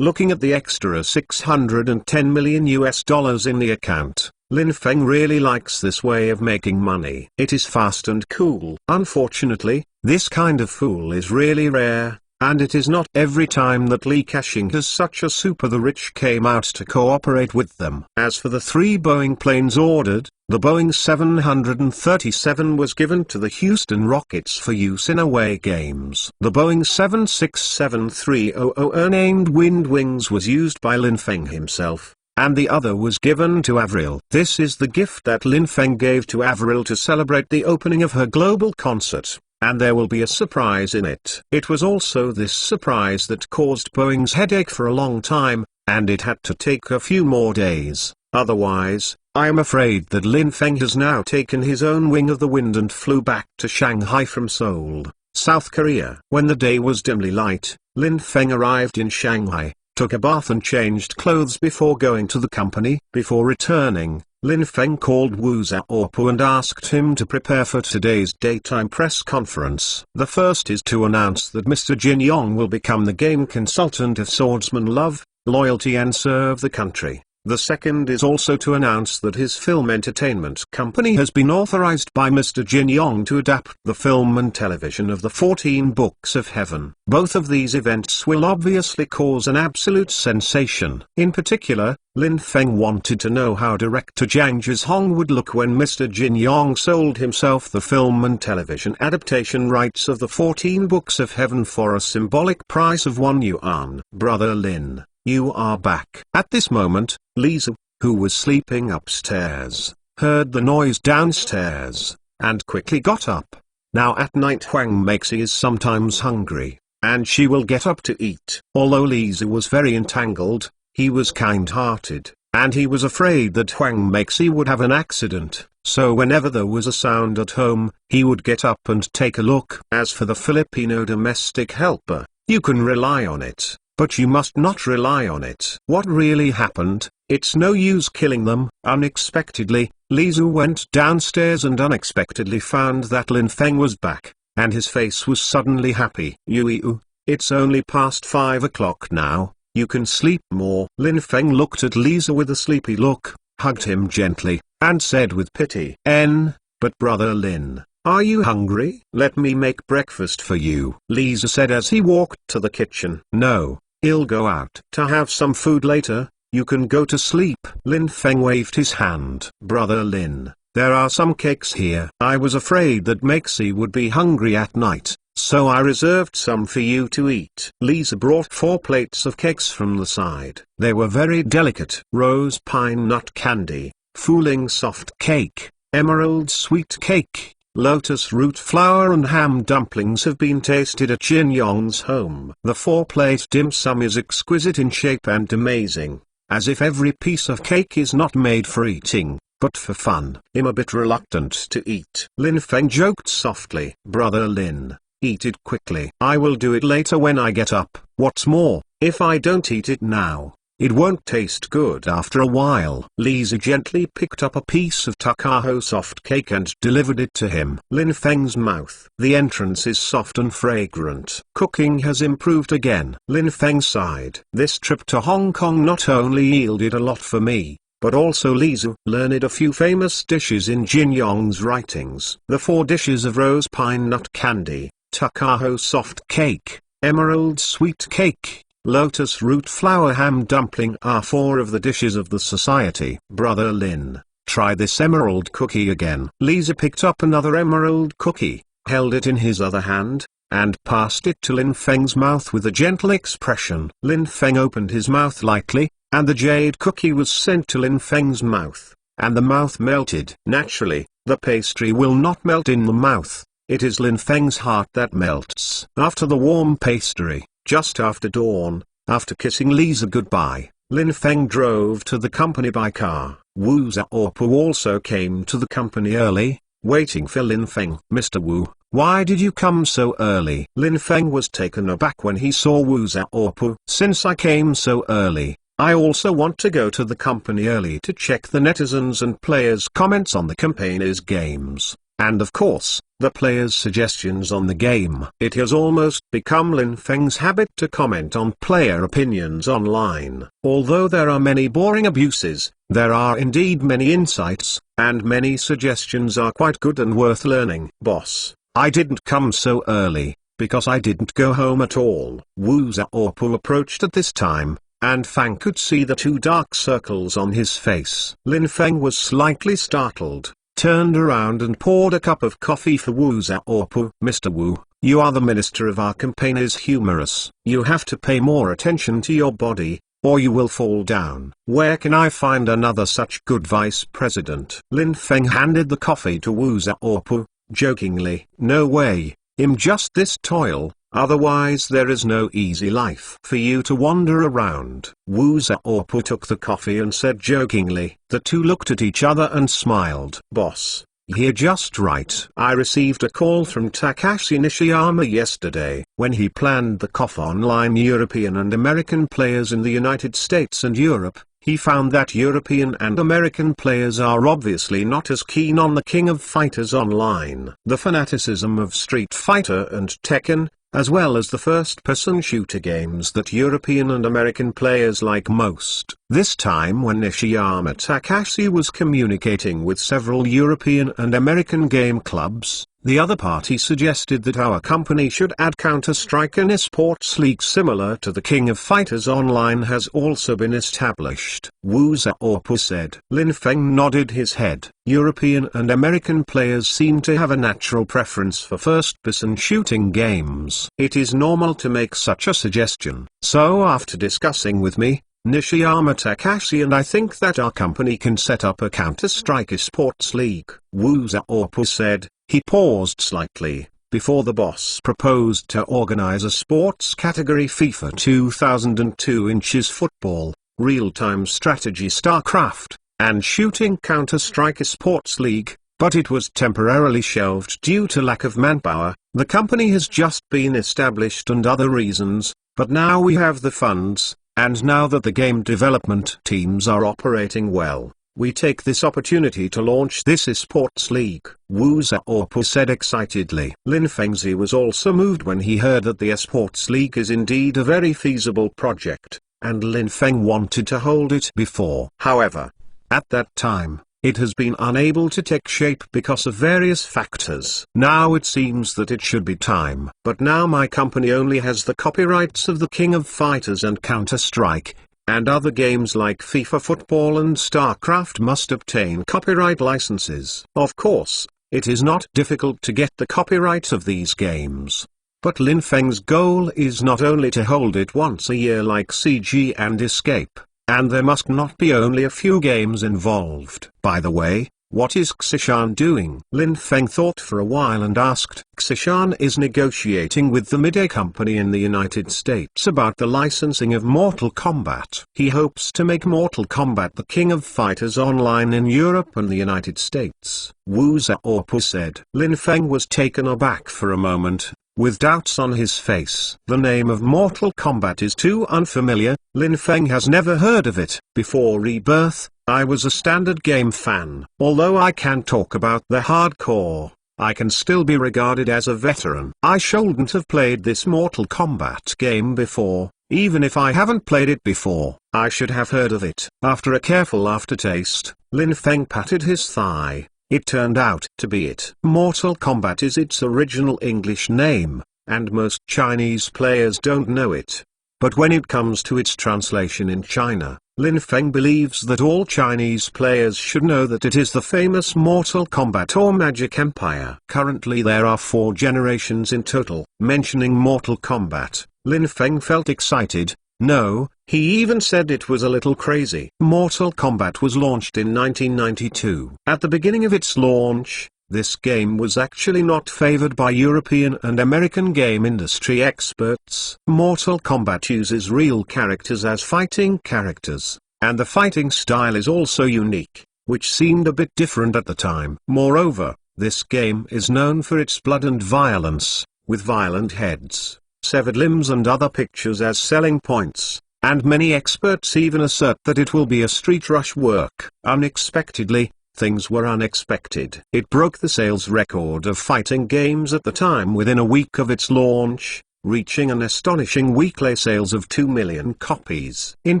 Looking at the extra $610 million US in the account, Lin Feng really likes this way of making money. It is fast and cool. Unfortunately, this kind of fool is really rare, and it is not every time that Li Ka-shing has such a super the rich came out to cooperate with them. As for the 3 Boeing planes ordered, the Boeing 737 was given to the Houston Rockets for use in away games. The Boeing 767-300 named Wind Wings was used by Lin Feng himself, and the other was given to Avril. This is the gift that Lin Feng gave to Avril to celebrate the opening of her global concert. And there will be a surprise in it. It was also this surprise that caused Boeing's headache for a long time, and it had to take a few more days. Otherwise, I am afraid that Lin Feng has now taken his own wing of the wind and flew back to Shanghai from Seoul, South Korea. When the day was dimly light, Lin Feng arrived in Shanghai, took a bath and changed clothes before going to the company. Before returning, Lin Feng called Wu Xiaopu and asked him to prepare for today's daytime press conference. The first is to announce that Mr. Jin Yong will become the game consultant of Swordsman Love, Loyalty and Serve the Country. The second is also to announce that his film entertainment company has been authorized by Mr. Jin Yong to adapt the film and television of the 14 Books of Heaven. Both of these events will obviously cause an absolute sensation. In particular, Lin Feng wanted to know how director Zhang Zhihong would look when Mr. Jin Yong sold himself the film and television adaptation rights of the 14 Books of Heaven for a symbolic price of 1 yuan. Brother Lin, you are back. At this moment, Lisa, who was sleeping upstairs, heard the noise downstairs, and quickly got up. Now at night Huang Meixi is sometimes hungry, and she will get up to eat. Although Lisa was very entangled, he was kind-hearted, and he was afraid that Huang Meixi would have an accident, so whenever there was a sound at home, he would get up and take a look. As for the Filipino domestic helper, you can rely on it, but you must not rely on it. What really happened? It's no use killing them. Unexpectedly, Li Zu went downstairs and unexpectedly found that Lin Feng was back, and his face was suddenly happy. Yu, it's only past 5 o'clock now, you can sleep more. Lin Feng looked at Li Zu with a sleepy look, hugged him gently, and said with pity, But brother Lin, are you hungry? Let me make breakfast for you, Li Zu said as he walked to the kitchen. No, I'll go out to have some food later. You can go to sleep. Lin Feng waved his hand. Brother Lin, there are some cakes here. I was afraid that Meixi would be hungry at night, so I reserved some for you to eat. Lisa brought 4 plates of cakes from the side. They were very delicate. Rose pine nut candy, fooling soft cake, emerald sweet cake, lotus root flour and ham dumplings have been tasted at Jin Yong's home. The 4-plate dim sum is exquisite in shape and amazing, as if every piece of cake is not made for eating, but for fun. I'm a bit reluctant to eat. Lin Feng joked softly. Brother Lin, eat it quickly. I will do it later when I get up. What's more, if I don't eat it now, it won't taste good after a while. Lisa gently picked up a piece of Takao soft cake and delivered it to him. Lin Feng's mouth. The entrance is soft and fragrant. Cooking has improved again. Lin Feng sighed. This trip to Hong Kong not only yielded a lot for me, but also Lisa learned a few famous dishes in Jin Yong's writings. The 4 dishes of rose pine nut candy, Takao soft cake, emerald sweet cake, lotus root flour ham dumpling are 4 of the dishes of the society. Brother Lin, try this emerald cookie again. Lisa picked up another emerald cookie, held it in his other hand, and passed it to Lin Feng's mouth with a gentle expression. Lin Feng opened his mouth lightly, and the jade cookie was sent to Lin Feng's mouth, and the mouth melted. Naturally, the pastry will not melt in the mouth. It is Lin Feng's heart that melts. After the warm pastry, just after dawn, after kissing Lisa goodbye, Lin Feng drove to the company by car. Wu Xiaopu also came to the company early, waiting for Lin Feng. Mr. Wu, why did you come so early? Lin Feng was taken aback when he saw Wu Xiaopu. Since I came so early, I also want to go to the company early to check the netizens and players' comments on the campaigners' games. and of course, the players' suggestions on the game. It has almost become Lin Feng's habit to comment on player opinions online. Although there are many boring abuses, there are indeed many insights, and many suggestions are quite good and worth learning. Boss, I didn't come so early, because I didn't go home at all. Wu Xiaopu approached at this time, and Fang could see the two dark circles on his face. Lin Feng was slightly startled, turned around and poured a cup of coffee for Wu Xiaopu. Mr. Wu, you are the minister of our campaign is humorous. You have to pay more attention to your body, or you will fall down. Where can I find another such good vice president? Lin Feng handed the coffee to Wu Xiaopu, jokingly. No way, I'm just this toil, otherwise there is no easy life for you to wander around. Wu Xiaopu took the coffee and said jokingly. The two looked at each other and smiled. Boss, you're just right. I received a call from Takashi Nishiyama yesterday. When he planned the KOF online European and American players in the United States and Europe, he found that European and American players are obviously not as keen on the King of Fighters online. The fanaticism of Street Fighter and Tekken, as well as the first-person shooter games that European and American players like most. This time when Nishiyama Takashi was communicating with several European and American game clubs, the other party suggested that our company should add Counter-Strike. An esports league similar to the King of Fighters Online has also been established. Wu Xiaopu said. Lin Feng nodded his head. European and American players seem to have a natural preference for first-person shooting games. It is normal to make such a suggestion. So after discussing with me, Nishiyama Takashi and I think that our company can set up a Counter-Strike esports league. Wu Xiaopu said. He paused slightly, before the boss proposed to organize a sports category FIFA 2002 inches football, real-time strategy StarCraft, and shooting Counter-Strike esports league, but it was temporarily shelved due to lack of manpower. The company has just been established and other reasons, but now we have the funds, and now that the game development teams are operating well, we take this opportunity to launch this esports league. Wu Xiaopu said excitedly. Lin Fengzi was also moved when he heard that the esports league is indeed a very feasible project, and Lin Feng wanted to hold it before. However, at that time, it has been unable to take shape because of various factors. Now it seems that it should be time. But now my company only has the copyrights of the King of Fighters and Counter-Strike, and other games like FIFA Football and StarCraft must obtain copyright licenses. Of course, it is not difficult to get the copyright of these games. But Lin Feng's goal is not only to hold it once a year like CG and Escape, and there must not be only a few games involved. By the way, what is Xishan doing? Lin Feng thought for a while and asked. Xishan is negotiating with the Midday Company in the United States about the licensing of Mortal Kombat. He hopes to make Mortal Kombat the King of Fighters Online in Europe and the United States. Wu Xiaopu said. Lin Feng was taken aback for a moment, with doubts on his face. The name of Mortal Kombat is too unfamiliar. Lin Feng has never heard of it. Before Rebirth, I was a standard game fan. Although I can talk about the hardcore, I can still be regarded as a veteran. I shouldn't have played this Mortal Kombat game before, even if I haven't played it before. I should have heard of it. After a careful aftertaste, Lin Feng patted his thigh. It turned out to be it. Mortal Kombat is its original English name, and most Chinese players don't know it. But when it comes to its translation in China, Lin Feng believes that all Chinese players should know that it is the famous Mortal Kombat or Magic Empire. Currently there are 4 generations in total. Mentioning Mortal Kombat, Lin Feng felt excited. No, he even said it was a little crazy. Mortal Kombat was launched in 1992. At the beginning of its launch, this game was actually not favored by European and American game industry experts. Mortal Kombat uses real characters as fighting characters, and the fighting style is also unique, which seemed a bit different at the time. Moreover, this game is known for its blood and violence, with violent heads, severed limbs and other pictures as selling points, and many experts even assert that it will be a street rush work. Unexpectedly, things were unexpected. It broke the sales record of fighting games at the time within a week of its launch, reaching an astonishing weekly sales of 2 million copies. In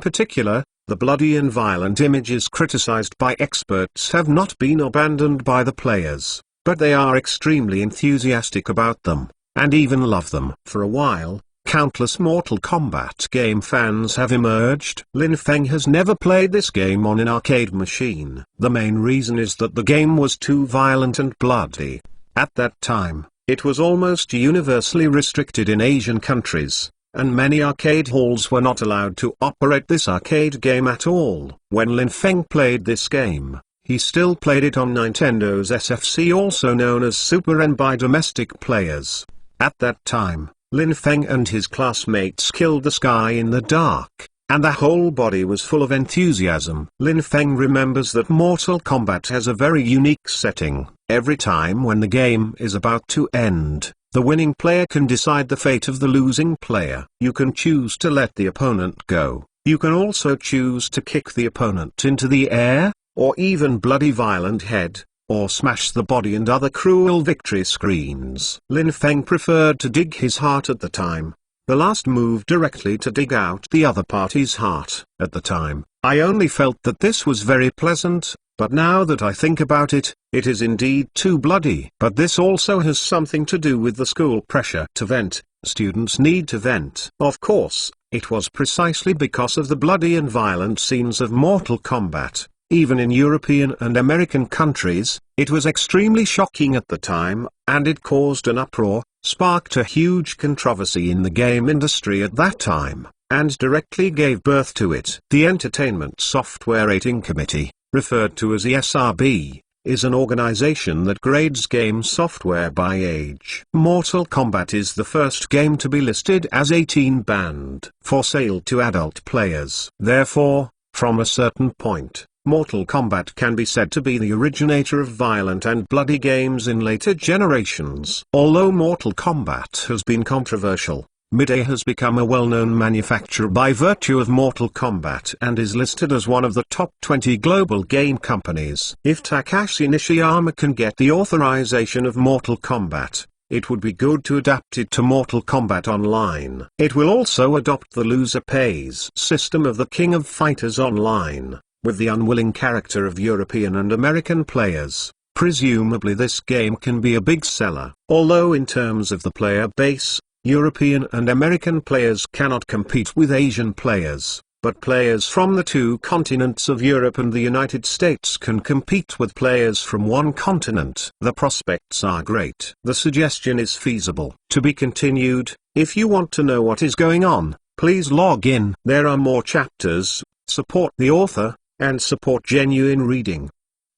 particular, the bloody and violent images criticized by experts have not been abandoned by the players, but they are extremely enthusiastic about them, and even love them. For a while, countless Mortal Kombat game fans have emerged. Lin Feng has never played this game on an arcade machine. The main reason is that the game was too violent and bloody. At that time, it was almost universally restricted in Asian countries, and many arcade halls were not allowed to operate this arcade game at all. When Lin Feng played this game, he still played it on Nintendo's SFC, also known as Super N, by domestic players. At that time, Lin Feng and his classmates killed the sky in the dark, and the whole body was full of enthusiasm. Lin Feng remembers that Mortal Kombat has a very unique setting. Every time when the game is about to end, the winning player can decide the fate of the losing player. You can choose to let the opponent go. You can also choose to kick the opponent into the air, or even bloody violent head, or smash the body and other cruel victory screens. Lin Feng preferred to dig his heart at the time. The last move directly to dig out the other party's heart. At the time, I only felt that this was very pleasant, but now that I think about it, it is indeed too bloody. But this also has something to do with the school pressure to vent. Students need to vent. Of course, it was precisely because of the bloody and violent scenes of Mortal Kombat. Even in European and American countries, it was extremely shocking at the time, and it caused an uproar, sparked a huge controversy in the game industry at that time, and directly gave birth to it. The Entertainment Software Rating Committee, referred to as the ESRB, is an organization that grades game software by age. Mortal Kombat is the first game to be listed as 18 banned for sale to adult players. Therefore, from a certain point, Mortal Kombat can be said to be the originator of violent and bloody games in later generations. Although Mortal Kombat has been controversial, Midway has become a well-known manufacturer by virtue of Mortal Kombat and is listed as one of the top 20 global game companies. If Takashi Nishiyama can get the authorization of Mortal Kombat, it would be good to adapt it to Mortal Kombat Online. It will also adopt the loser pays system of the King of Fighters Online, with the unwilling character of European and American players. Presumably this game can be a big seller. Although in terms of the player base, European and American players cannot compete with Asian players, but players from the two continents of Europe and the United States can compete with players from one continent. The prospects are great. The suggestion is feasible. To be continued. If you want to know what is going on, please log in. There are more chapters. Support the author, and support genuine reading.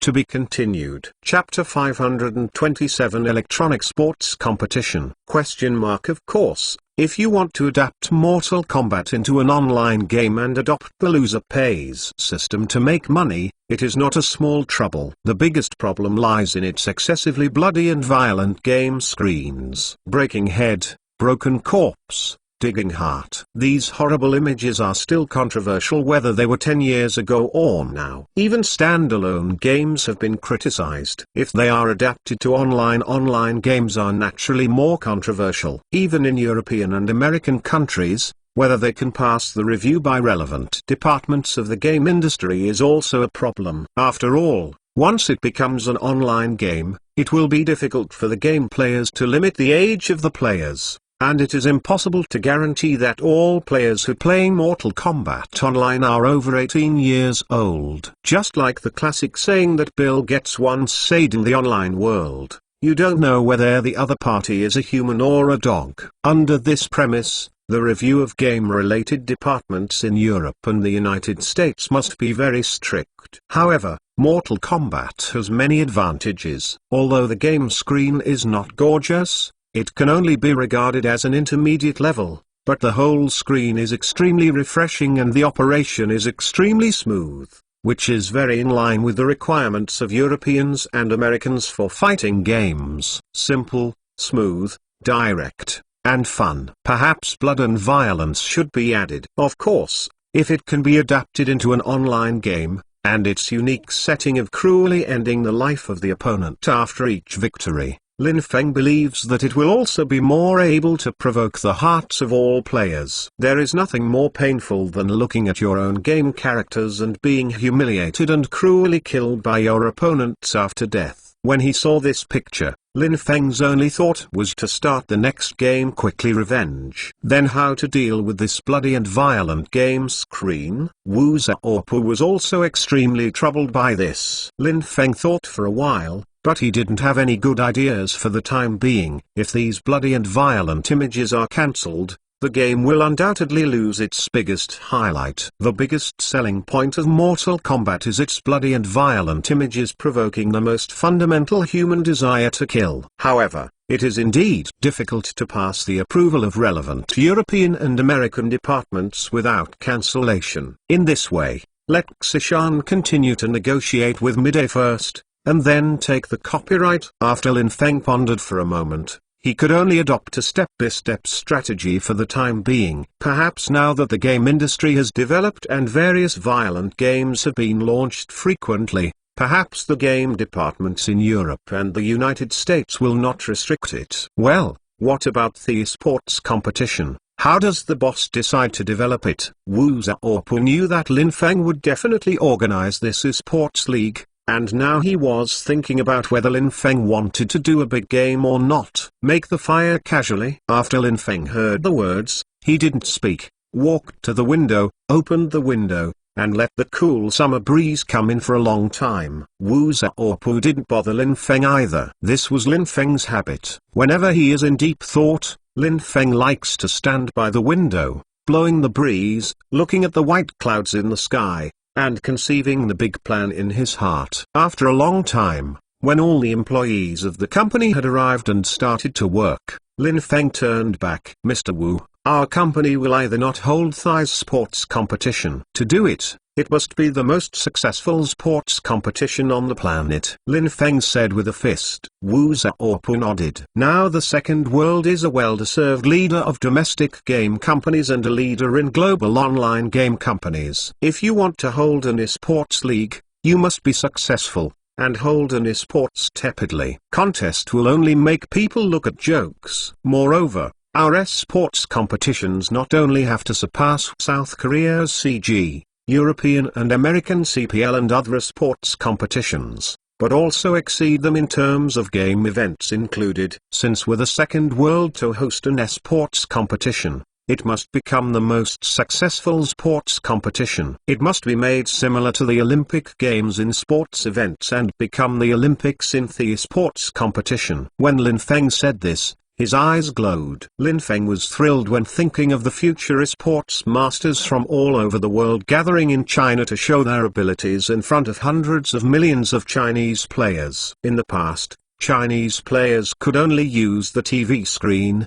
To be continued. Chapter 527, Electronic Sports Competition? Of course, if you want to adapt Mortal Kombat into an online game and adopt the loser pays system to make money, it is not a small trouble. The biggest problem lies in its excessively bloody and violent game screens. Breaking head, broken corpse, digging heart. These horrible images are still controversial whether they were 10 years ago or now. Even standalone games have been criticized. If they are adapted to online games are naturally more controversial. Even in European and American countries, whether they can pass the review by relevant departments of the game industry is also a problem. After all, once it becomes an online game, it will be difficult for the game players to limit the age of the players. And it is impossible to guarantee that all players who play Mortal Kombat Online are over 18 years old. Just like the classic saying that Bill Gates once said in the online world, you don't know whether the other party is a human or a dog. Under this premise, the review of game-related departments in Europe and the United States must be very strict. However, Mortal Kombat has many advantages. Although the game screen is not gorgeous, it can only be regarded as an intermediate level, but the whole screen is extremely refreshing and the operation is extremely smooth, which is very in line with the requirements of Europeans and Americans for fighting games. Simple, smooth, direct, and fun. Perhaps blood and violence should be added. Of course, if it can be adapted into an online game, and its unique setting of cruelly ending the life of the opponent after each victory, Lin Feng believes that it will also be more able to provoke the hearts of all players. There is nothing more painful than looking at your own game characters and being humiliated and cruelly killed by your opponents after death. When he saw this picture, Lin Feng's only thought was to start the next game quickly, revenge. Then how to deal with this bloody and violent game screen? Wu Xiaopu was also extremely troubled by this. Lin Feng thought for a while, but he didn't have any good ideas for the time being. If these bloody and violent images are cancelled, the game will undoubtedly lose its biggest highlight. The biggest selling point of Mortal Kombat is its bloody and violent images provoking the most fundamental human desire to kill. However, it is indeed difficult to pass the approval of relevant European and American departments without cancellation. In this way, let Xishan continue to negotiate with Midday first, and then take the copyright. After Lin Feng pondered for a moment, he could only adopt a step-by-step strategy for the time being. Perhaps now that the game industry has developed and various violent games have been launched frequently, perhaps the game departments in Europe and the United States will not restrict it. Well, what about the esports competition? How does the boss decide to develop it? Wu Xiaopu knew that Lin Feng would definitely organize this esports league, and now he was thinking about whether Lin Feng wanted to do a big game or not. Make the fire casually. After Lin Feng heard the words, he didn't speak, walked to the window, opened the window, and let the cool summer breeze come in for a long time. Wu Xiaopu didn't bother Lin Feng either. This was Lin Feng's habit. Whenever he is in deep thought, Lin Feng likes to stand by the window, blowing the breeze, looking at the white clouds in the sky, and conceiving the big plan in his heart. After a long time, when all the employees of the company had arrived and started to work, Lin Feng turned back. Mr. Wu, our company will either not hold Thighs sports competition. To do it, it must be the most successful sports competition on the planet, Lin Feng said with a fist. Wu Xiaopu nodded. Now the second world is a well-deserved leader of domestic game companies and a leader in global online game companies. If you want to hold an esports league, you must be successful, and hold an esports tepidly. Contest will only make people look at jokes. Moreover, our esports competitions not only have to surpass South Korea's CG, European and American CPL and other sports competitions, but also exceed them in terms of game events included. Since we're the second world to host an esports competition, it must become the most successful sports competition. It must be made similar to the Olympic Games in sports events and become the Olympics in the sports competition. When Lin Feng said this, his eyes glowed. Lin Feng was thrilled when thinking of the future esports masters from all over the world gathering in China to show their abilities in front of hundreds of millions of Chinese players. In the past, Chinese players could only use the TV screen,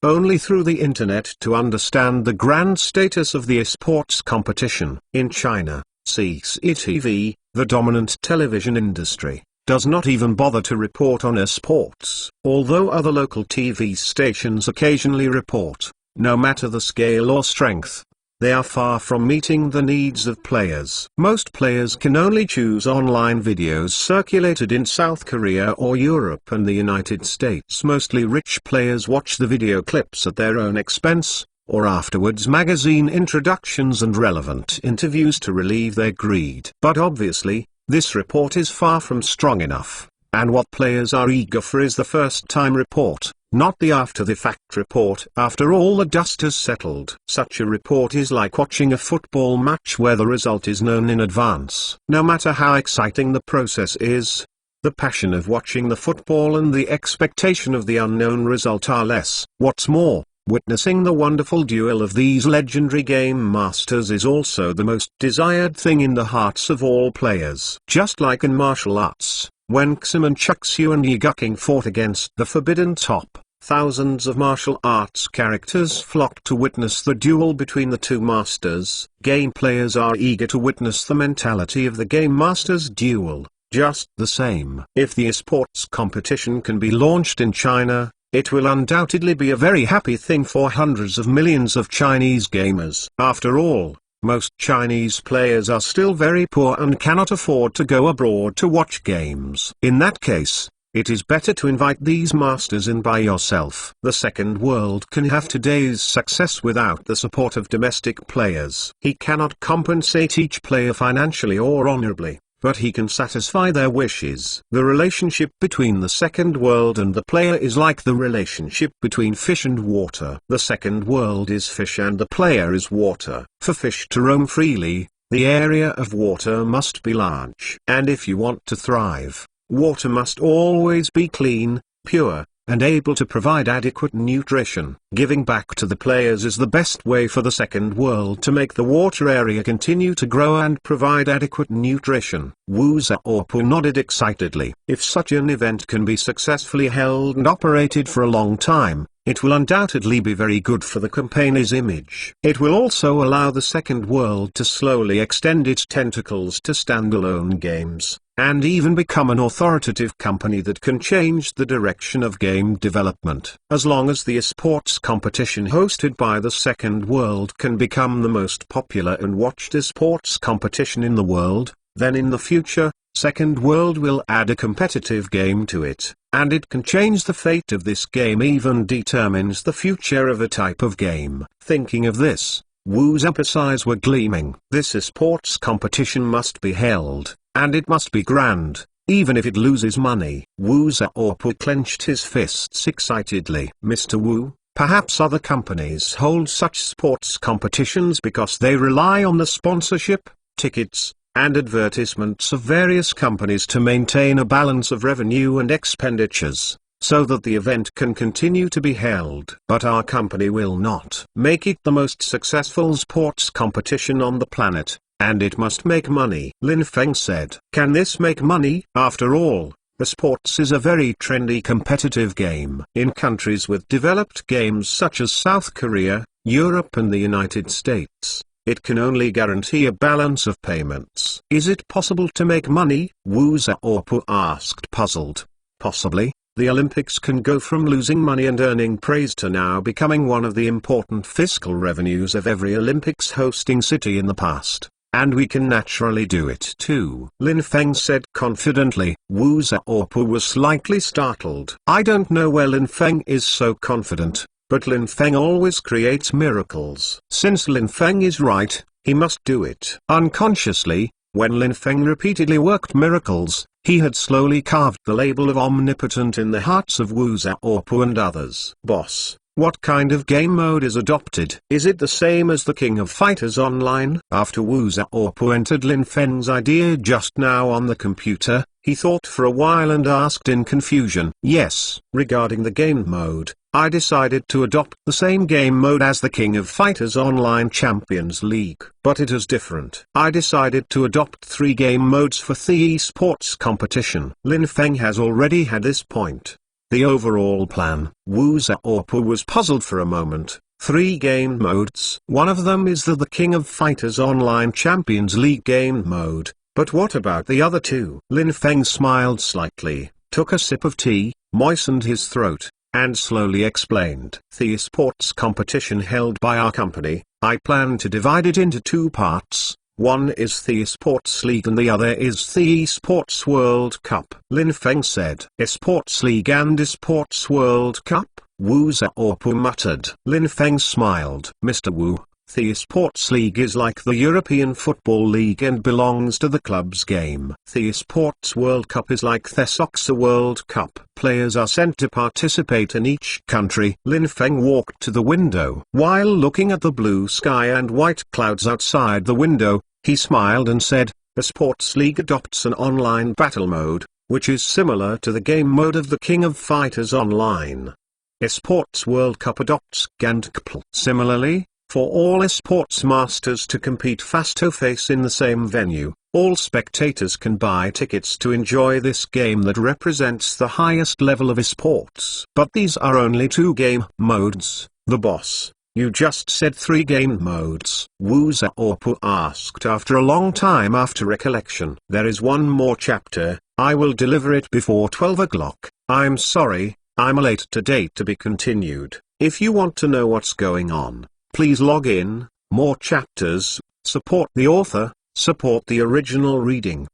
only through the internet to understand the grand status of the esports competition. In China, CCTV, the dominant television industry, does not even bother to report on esports. Although other local TV stations occasionally report, no matter the scale or strength, they are far from meeting the needs of players. Most players can only choose online videos circulated in South Korea or Europe and the United States. Mostly rich players watch the video clips at their own expense, or afterwards magazine introductions and relevant interviews to relieve their greed. But obviously, this report is far from strong enough, and what players are eager for is the first-time report, not the after-the-fact report. After all the dust has settled. Such a report is like watching a football match where the result is known in advance. No matter how exciting the process is, the passion of watching the football and the expectation of the unknown result are less. What's more, witnessing the wonderful duel of these legendary game masters is also the most desired thing in the hearts of all players. Just like in martial arts, when Ximen Chuxiu and Yi Guking fought against the Forbidden Top, thousands of martial arts characters flocked to witness the duel between the two masters. Game players are eager to witness the mentality of the game masters duel. Just the same, if the esports competition can be launched in China, it will undoubtedly be a very happy thing for hundreds of millions of Chinese gamers. After all, Most Chinese players are still very poor and cannot afford to go abroad to watch games. In that case, it is better to invite these masters in by yourself. The second world can have today's success without the support of domestic players. He cannot compensate each player financially or honorably, but he can satisfy their wishes. The relationship between the second world and the player is like the relationship between fish and water. The second world is fish and the player is water. For fish to roam freely, the area of water must be large. And if you want to thrive, water must always be clean, pure, and able to provide adequate nutrition. Giving back to the players is the best way for the second world to make the water area continue to grow and provide adequate nutrition. Wu Xiaopu nodded excitedly. If such an event can be successfully held and operated for a long time, it will undoubtedly be very good for the company's image. It will also allow the second world to slowly extend its tentacles to standalone games, and even become an authoritative company that can change the direction of game development. As long as the esports competition hosted by the second world can become the most popular and watched esports competition in the world, then in the future, second world will add a competitive game to it, and it can change the fate of this game, even determines the future of a type of game. Thinking of this, Wu Xiaopu's eyes were gleaming. This esports competition must be held, and it must be grand, even if it loses money. Wu Xiaopu clenched his fists excitedly. Mr. Wu, perhaps other companies hold such sports competitions because they rely on the sponsorship, tickets, and advertisements of various companies to maintain a balance of revenue and expenditures, so that the event can continue to be held. But our company will not. Make it the most successful sports competition on the planet, and it must make money. Lin Feng said. Can this make money? After all, esports is a very trendy competitive game. In countries with developed games such as South Korea, Europe and the United States, it can only guarantee a balance of payments. Is it possible to make money? Wu Xiaopu asked, puzzled. Possibly. The Olympics can go from losing money and earning praise to now becoming one of the important fiscal revenues of every Olympics hosting city in the past. And we can naturally do it too. Lin Feng said confidently. Wu Xiaopu was slightly startled. I don't know where Lin Feng is so confident, but Lin Feng always creates miracles. Since Lin Feng is right, he must do it. Unconsciously, when Lin Feng repeatedly worked miracles, he had slowly carved the label of omnipotent in the hearts of Wu Xiaopu and others. Boss, what kind of game mode is adopted? Is it the same as the King of Fighters Online? After Wu Xiaopu entered Lin Feng's idea just now on the computer, he thought for a while and asked in confusion. Yes. Regarding the game mode, I decided to adopt the same game mode as the King of Fighters Online Champions League. But it is different. I decided to adopt 3 game modes for the esports competition. Lin Feng has already had this point. The overall plan. Wu Xiaopu was puzzled for a moment. 3 game modes. One of them is the King of Fighters Online Champions League game mode. But what about the other 2? Lin Feng smiled slightly, took a sip of tea, moistened his throat, and slowly explained. The esports competition held by our company, I plan to divide it into 2 parts. One is the Esports League and the other is the Esports World Cup. Lin Feng said. Esports League and Esports World Cup? Wu Xiaopu muttered. Lin Feng smiled. Mr. Wu, the Esports League is like the European Football League and belongs to the club's game. The Esports World Cup is like the Soccer World Cup. Players are sent to participate in each country. Lin Feng walked to the window. While looking at the blue sky and white clouds outside the window, he smiled and said, Esports League adopts an online battle mode, which is similar to the game mode of the King of Fighters Online. Esports World Cup adopts Gandkpl. Similarly, for all esports masters to compete face-to-face in the same venue, all spectators can buy tickets to enjoy this game that represents the highest level of esports. But these are only 2 game modes. The boss, you just said 3 game modes. Wu Xiaopu asked after a long time after recollection. There is one more chapter, I will deliver it before 12 o'clock. I'm sorry, I'm late today. To be continued. If you want to know what's going on, please log in. More chapters Support the author, support the original reading.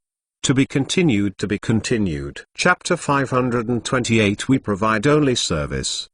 To be continued. To be continued. Chapter 528. We provide only service?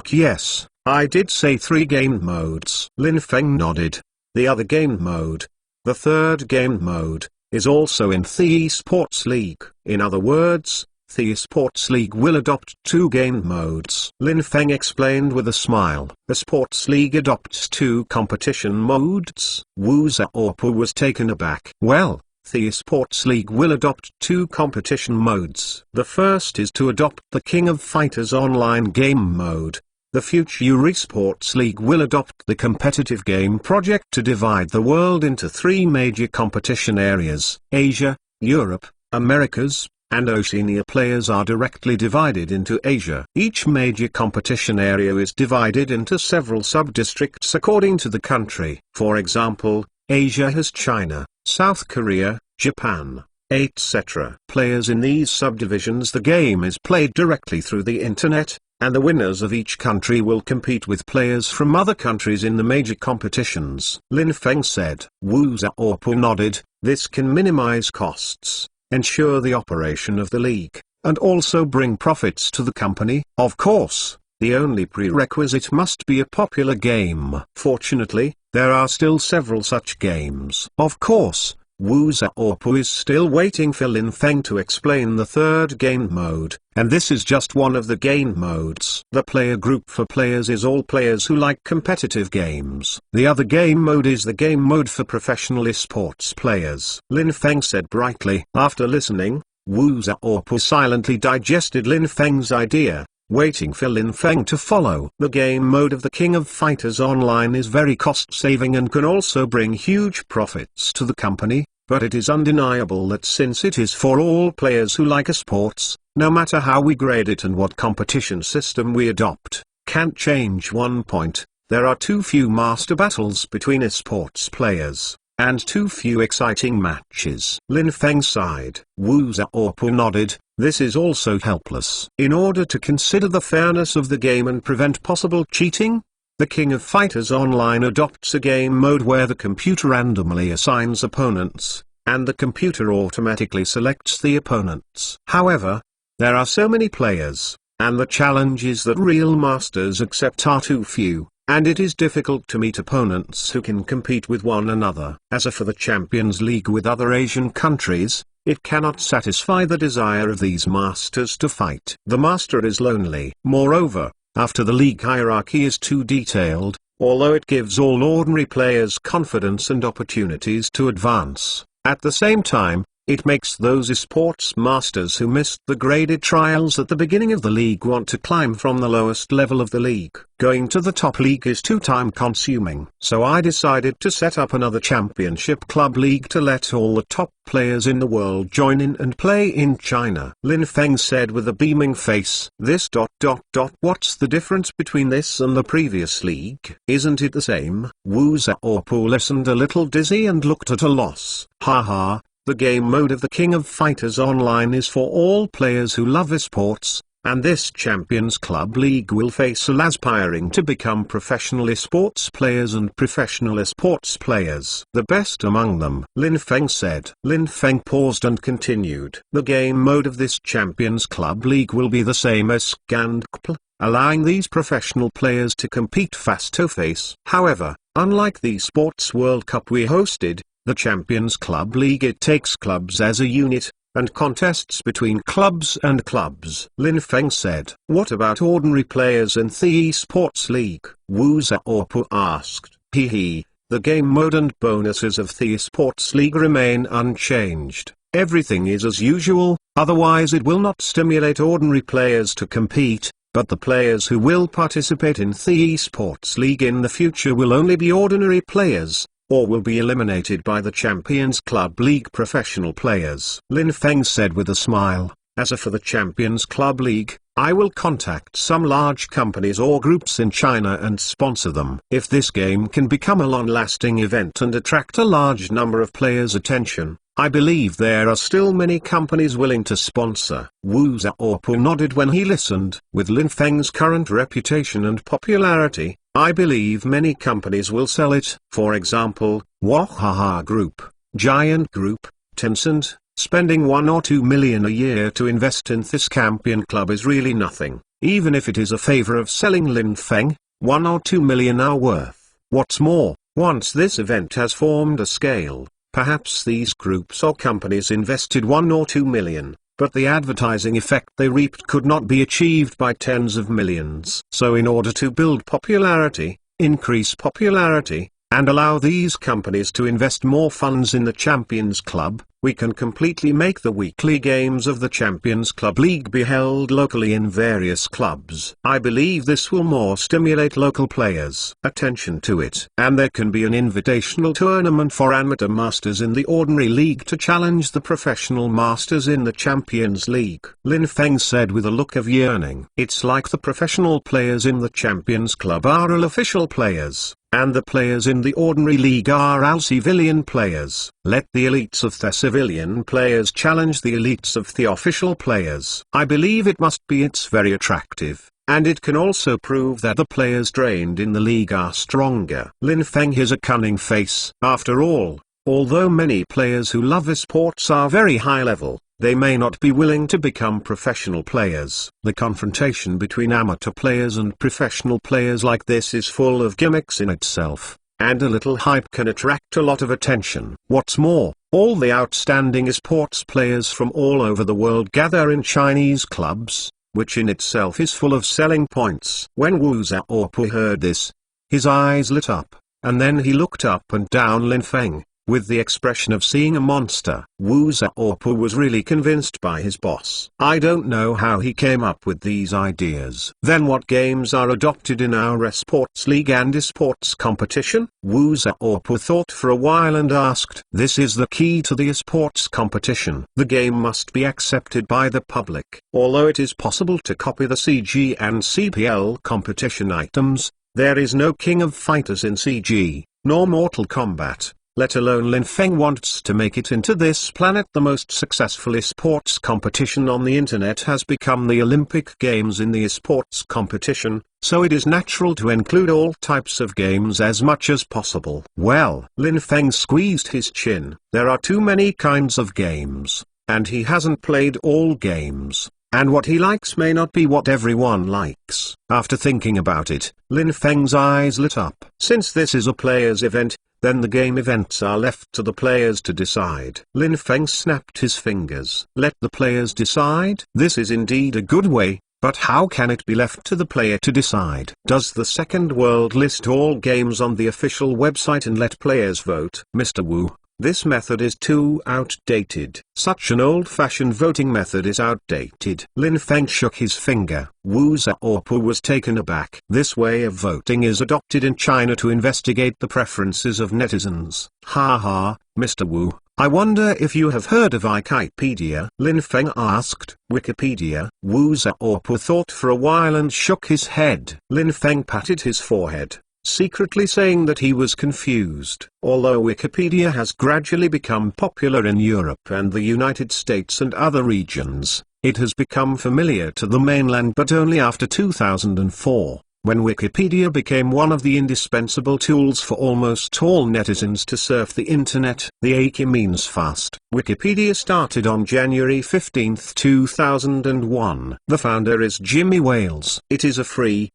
Yes, I did say 3 game modes. Lin Feng nodded. The other game mode, the third game mode, is also in the Esports League. In other words, the Esports League will adopt 2 game modes. Lin Feng explained with a smile. The Sports League adopts 2 competition modes. Wu Xiaopu was taken aback. Well, the Esports League will adopt 2 competition modes. The first is to adopt the King of Fighters online game mode. The future Esports League will adopt the competitive game project to divide the world into 3 major competition areas. Asia, Europe, Americas, and Oceania. Players are directly divided into Asia. Each major competition area is divided into several sub-districts according to the country. For example, Asia has China, South Korea, Japan, etc. Players in these subdivisions. The game is played directly through the internet, and the winners of each country will compete with players from other countries in the major competitions. Lin Feng said. Wu Xiaopu nodded. This can minimize costs, ensure the operation of the league, and also bring profits to the company. Of course, the only prerequisite must be a popular game. Fortunately, there are still several such games. Of course, Wu Xiaopu is still waiting for Lin Feng to explain the third game mode, and this is just one of the game modes. The player group for players is all players who like competitive games. The other game mode is the game mode for professional esports players. Lin Feng said brightly. After listening, Wu Xiaopu silently digested Lin Feng's idea, waiting for Lin Feng to follow. The game mode of the King of Fighters Online is very cost-saving and can also bring huge profits to the company, but it is undeniable that since it is for all players who like esports, no matter how we grade it and what competition system we adopt, can't change one point: there are too few master battles between esports players, and too few exciting matches. Lin Feng sighed. Wu Xiaopu nodded. This is also helpless. In order to consider the fairness of the game and prevent possible cheating, the King of Fighters Online adopts a game mode where the computer randomly assigns opponents, and the computer automatically selects the opponents. However, there are so many players, and the challenge is that real masters accept are too few, and it is difficult to meet opponents who can compete with one another. As for the Champions League with other Asian countries, it cannot satisfy the desire of these masters to fight. The master is lonely. Moreover, after the league hierarchy is too detailed, although it gives all ordinary players confidence and opportunities to advance, at the same time, it makes those esports masters who missed the graded trials at the beginning of the league want to climb from the lowest level of the league. Going to the top league is too time consuming. So I decided to set up another championship club league to let all the top players in the world join in and play in China. Lin Feng said with a beaming face. What's the difference between this and the previous league? Isn't it the same? Wu Xiaopu listened a little dizzy and looked at a loss. Haha. The game mode of the King of Fighters Online is for all players who love esports, and this Champions Club League will face all aspiring to become professional esports players and professional esports players. The best among them, Lin Feng said. Lin Feng paused and continued. The game mode of this Champions Club League will be the same as SCANDCP, allowing these professional players to compete face-to-face. However, unlike the Sports World Cup we hosted, the Champions Club League, it takes clubs as a unit, and contests between clubs and clubs. Lin Feng said. What about ordinary players in the esports league? Wu Xiaopu asked. The game mode and bonuses of the esports league remain unchanged. Everything is as usual, otherwise it will not stimulate ordinary players to compete, but the players who will participate in the esports league in the future will only be ordinary players, or will be eliminated by the Champions Club League professional players. Lin Feng said with a smile. As for the Champions Club League, I will contact some large companies or groups in China and sponsor them. If this game can become a long-lasting event and attract a large number of players' attention, I believe there are still many companies willing to sponsor. Wu Xiaopu nodded when he listened. With Lin Feng's current reputation and popularity, I believe many companies will sell it. For example, Wahaha Group, Giant Group, Tencent. Spending 1 or 2 million a year to invest in this champion club is really nothing, even if it is a favor of selling Lin Feng. 1 or 2 million are worth. What's more, once this event has formed a scale, perhaps these groups or companies invested 1 or 2 million, but the advertising effect they reaped could not be achieved by tens of millions. So in order to build popularity, increase popularity, and allow these companies to invest more funds in the Champions Club, we can completely make the weekly games of the Champions Club League be held locally in various clubs. I believe this will more stimulate local players' attention to it. And there can be an invitational tournament for amateur masters in the ordinary league to challenge the professional masters in the Champions League. Lin Feng said with a look of yearning. It's like the professional players in the Champions Club are all official players, and the players in the ordinary league are all civilian players. Let the elites of the civilian players challenge the elites of the official players. I believe it must be it's very attractive, and it can also prove that the players trained in the league are stronger. Lin Feng has a cunning face. After all, although many players who love esports are very high level, they may not be willing to become professional players. The confrontation between amateur players and professional players like this is full of gimmicks in itself, and a little hype can attract a lot of attention. What's more, all the outstanding esports players from all over the world gather in Chinese clubs, which in itself is full of selling points. When Wu Xiaopu heard this, his eyes lit up, and then he looked up and down Lin Feng, with the expression of seeing a monster. Wu Xiaopu was really convinced by his boss. I don't know how he came up with these ideas. Then what games are adopted in our esports league and esports competition? Wu Xiaopu thought for a while and asked. This is the key to the esports competition. The game must be accepted by the public. Although it is possible to copy the CG and CPL competition items, there is no King of Fighters in CG, nor Mortal Kombat. Let alone Lin Feng wants to make it into this planet. The most successful esports competition on the internet has become the Olympic Games in the esports competition, so it is natural to include all types of games as much as possible. Well, Lin Feng squeezed his chin. There are too many kinds of games, and he hasn't played all games, and what he likes may not be what everyone likes. After thinking about it, Lin Feng's eyes lit up. Since this is a players' event, then the game events are left to the players to decide. Lin Feng snapped his fingers. Let the players decide? This is indeed a good way, but how can it be left to the player to decide? Does the second world list all games on the official website and let players vote? Mr. Wu, this method is too outdated. Such an old-fashioned voting method is outdated. Lin Feng shook his finger. Wu Xiaopu was taken aback. This way of voting is adopted in China to investigate the preferences of netizens. Ha, Mr. Wu, I wonder if you have heard of Wikipedia? Lin Feng asked. Wikipedia? Wu Xiaopu thought for a while and shook his head. Lin Feng patted his forehead, secretly saying that he was confused. Although Wikipedia has gradually become popular in Europe and the United States and other regions, it has become familiar to the mainland but only after 2004, when Wikipedia became one of the indispensable tools for almost all netizens to surf the internet. The Aki means fast. Wikipedia started on January 15, 2001. The founder is Jimmy Wales. It is a free,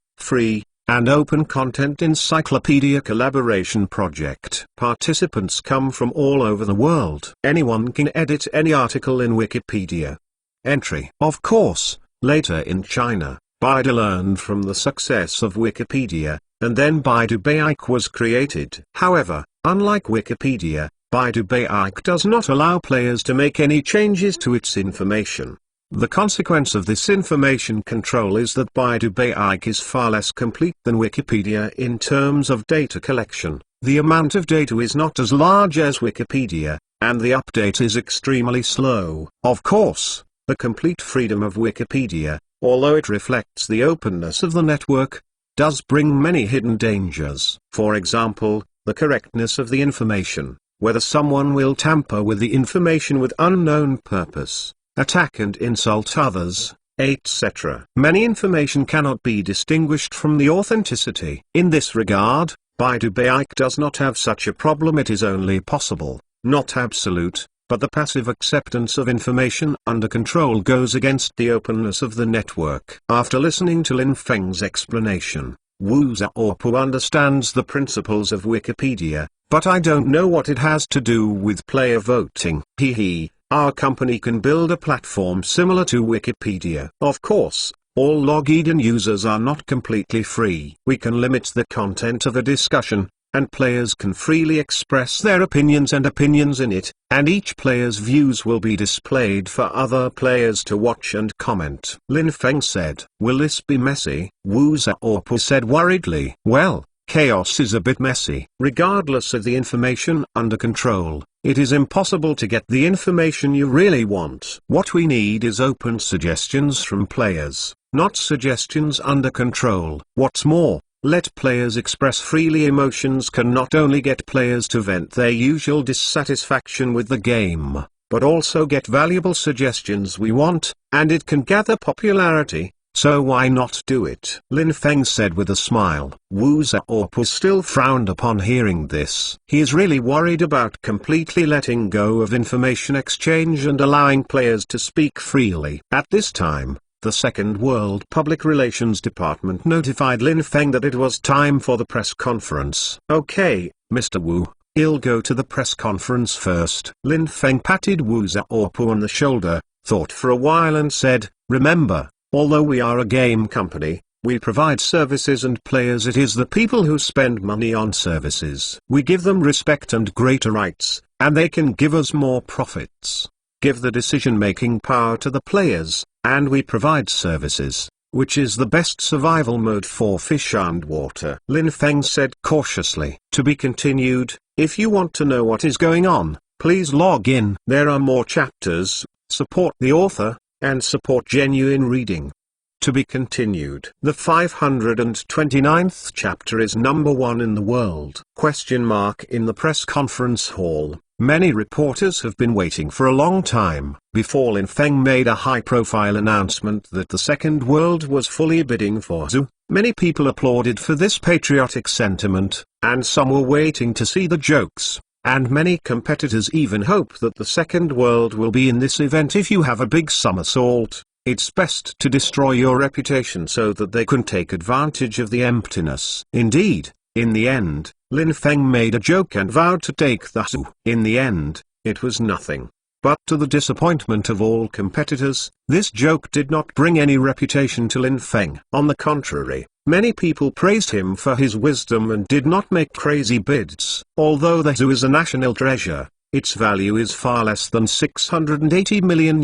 and open content encyclopedia collaboration project. Participants come from all over the world. Anyone can edit any article in Wikipedia. Entry. Of course, later in China, Baidu learned from the success of Wikipedia, and then Baidu Baike was created. However, unlike Wikipedia, Baidu Baike does not allow players to make any changes to its information. The consequence of this information control is that Baidu Baike is far less complete than Wikipedia in terms of data collection. The amount of data is not as large as Wikipedia, and the update is extremely slow. Of course, the complete freedom of Wikipedia, although it reflects the openness of the network, does bring many hidden dangers. For example, the correctness of the information, whether someone will tamper with the information with unknown purpose, attack and insult others, etc. Many information cannot be distinguished from the authenticity. In this regard, Baidu Baike does not have such a problem. It is only possible, not absolute, but the passive acceptance of information under control goes against the openness of the network. After listening to Lin Feng's explanation, Wu Xiaopu understands the principles of Wikipedia, but I don't know what it has to do with player voting. Our company can build a platform similar to Wikipedia. Of course, all logged in users are not completely free. We can limit the content of a discussion, and players can freely express their opinions in it, and each player's views will be displayed for other players to watch and comment. Lin Feng said. Will this be messy? Wu Xiaopu said worriedly. Well, chaos is a bit messy. Regardless of the information under control, it is impossible to get the information you really want. What we need is open suggestions from players, not suggestions under control. What's more, let players express freely. Emotions can not only get players to vent their usual dissatisfaction with the game, but also get valuable suggestions we want, and it can gather popularity. So why not do it? Lin Feng said with a smile. Wu Xiaopu still frowned upon hearing this. He is really worried about completely letting go of information exchange and allowing players to speak freely. At this time, the Second World Public Relations Department notified Lin Feng that it was time for the press conference. Okay, Mr. Wu, I'll go to the press conference first. Lin Feng patted Wu Xiaopu on the shoulder, thought for a while and said, remember, although we are a game company, we provide services and players. It is the people who spend money on services. We give them respect and greater rights, and they can give us more profits. Give the decision-making power to the players, and we provide services, which is the best survival mode for fish and water. Lin Feng said cautiously. To be continued. If you want to know what is going on, please log in. There are more chapters. Support the author, and support genuine reading. To be continued. The 529th chapter is #1 in the world. In the press conference hall, many reporters have been waiting for a long time. Before Lin Feng made a high-profile announcement that the Second World was fully bidding for Zhu, many people applauded for this patriotic sentiment, and some were waiting to see the jokes. And many competitors even hope that the Second World will be in this event. If you have a big somersault, it's best to destroy your reputation so that they can take advantage of the emptiness. Indeed, in the end, Lin Feng made a joke and vowed to take the Zhu. In the end, it was nothing. But to the disappointment of all competitors, this joke did not bring any reputation to Lin Feng. On the contrary, many people praised him for his wisdom and did not make crazy bids. Although the Zhu is a national treasure, its value is far less than $680 million.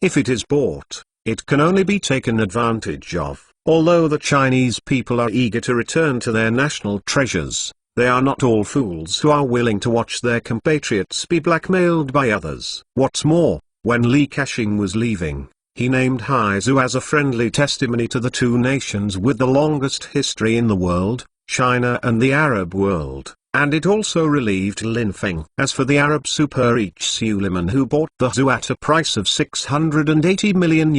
If it is bought, it can only be taken advantage of. Although the Chinese people are eager to return to their national treasures, they are not all fools who are willing to watch their compatriots be blackmailed by others. What's more, when Li Ka-shing was leaving, he named Haizu as a friendly testimony to the two nations with the longest history in the world, China and the Arab world, and it also relieved Lin Feng. As for the Arab super H. Suleiman who bought the Zhu at a price of $680 million,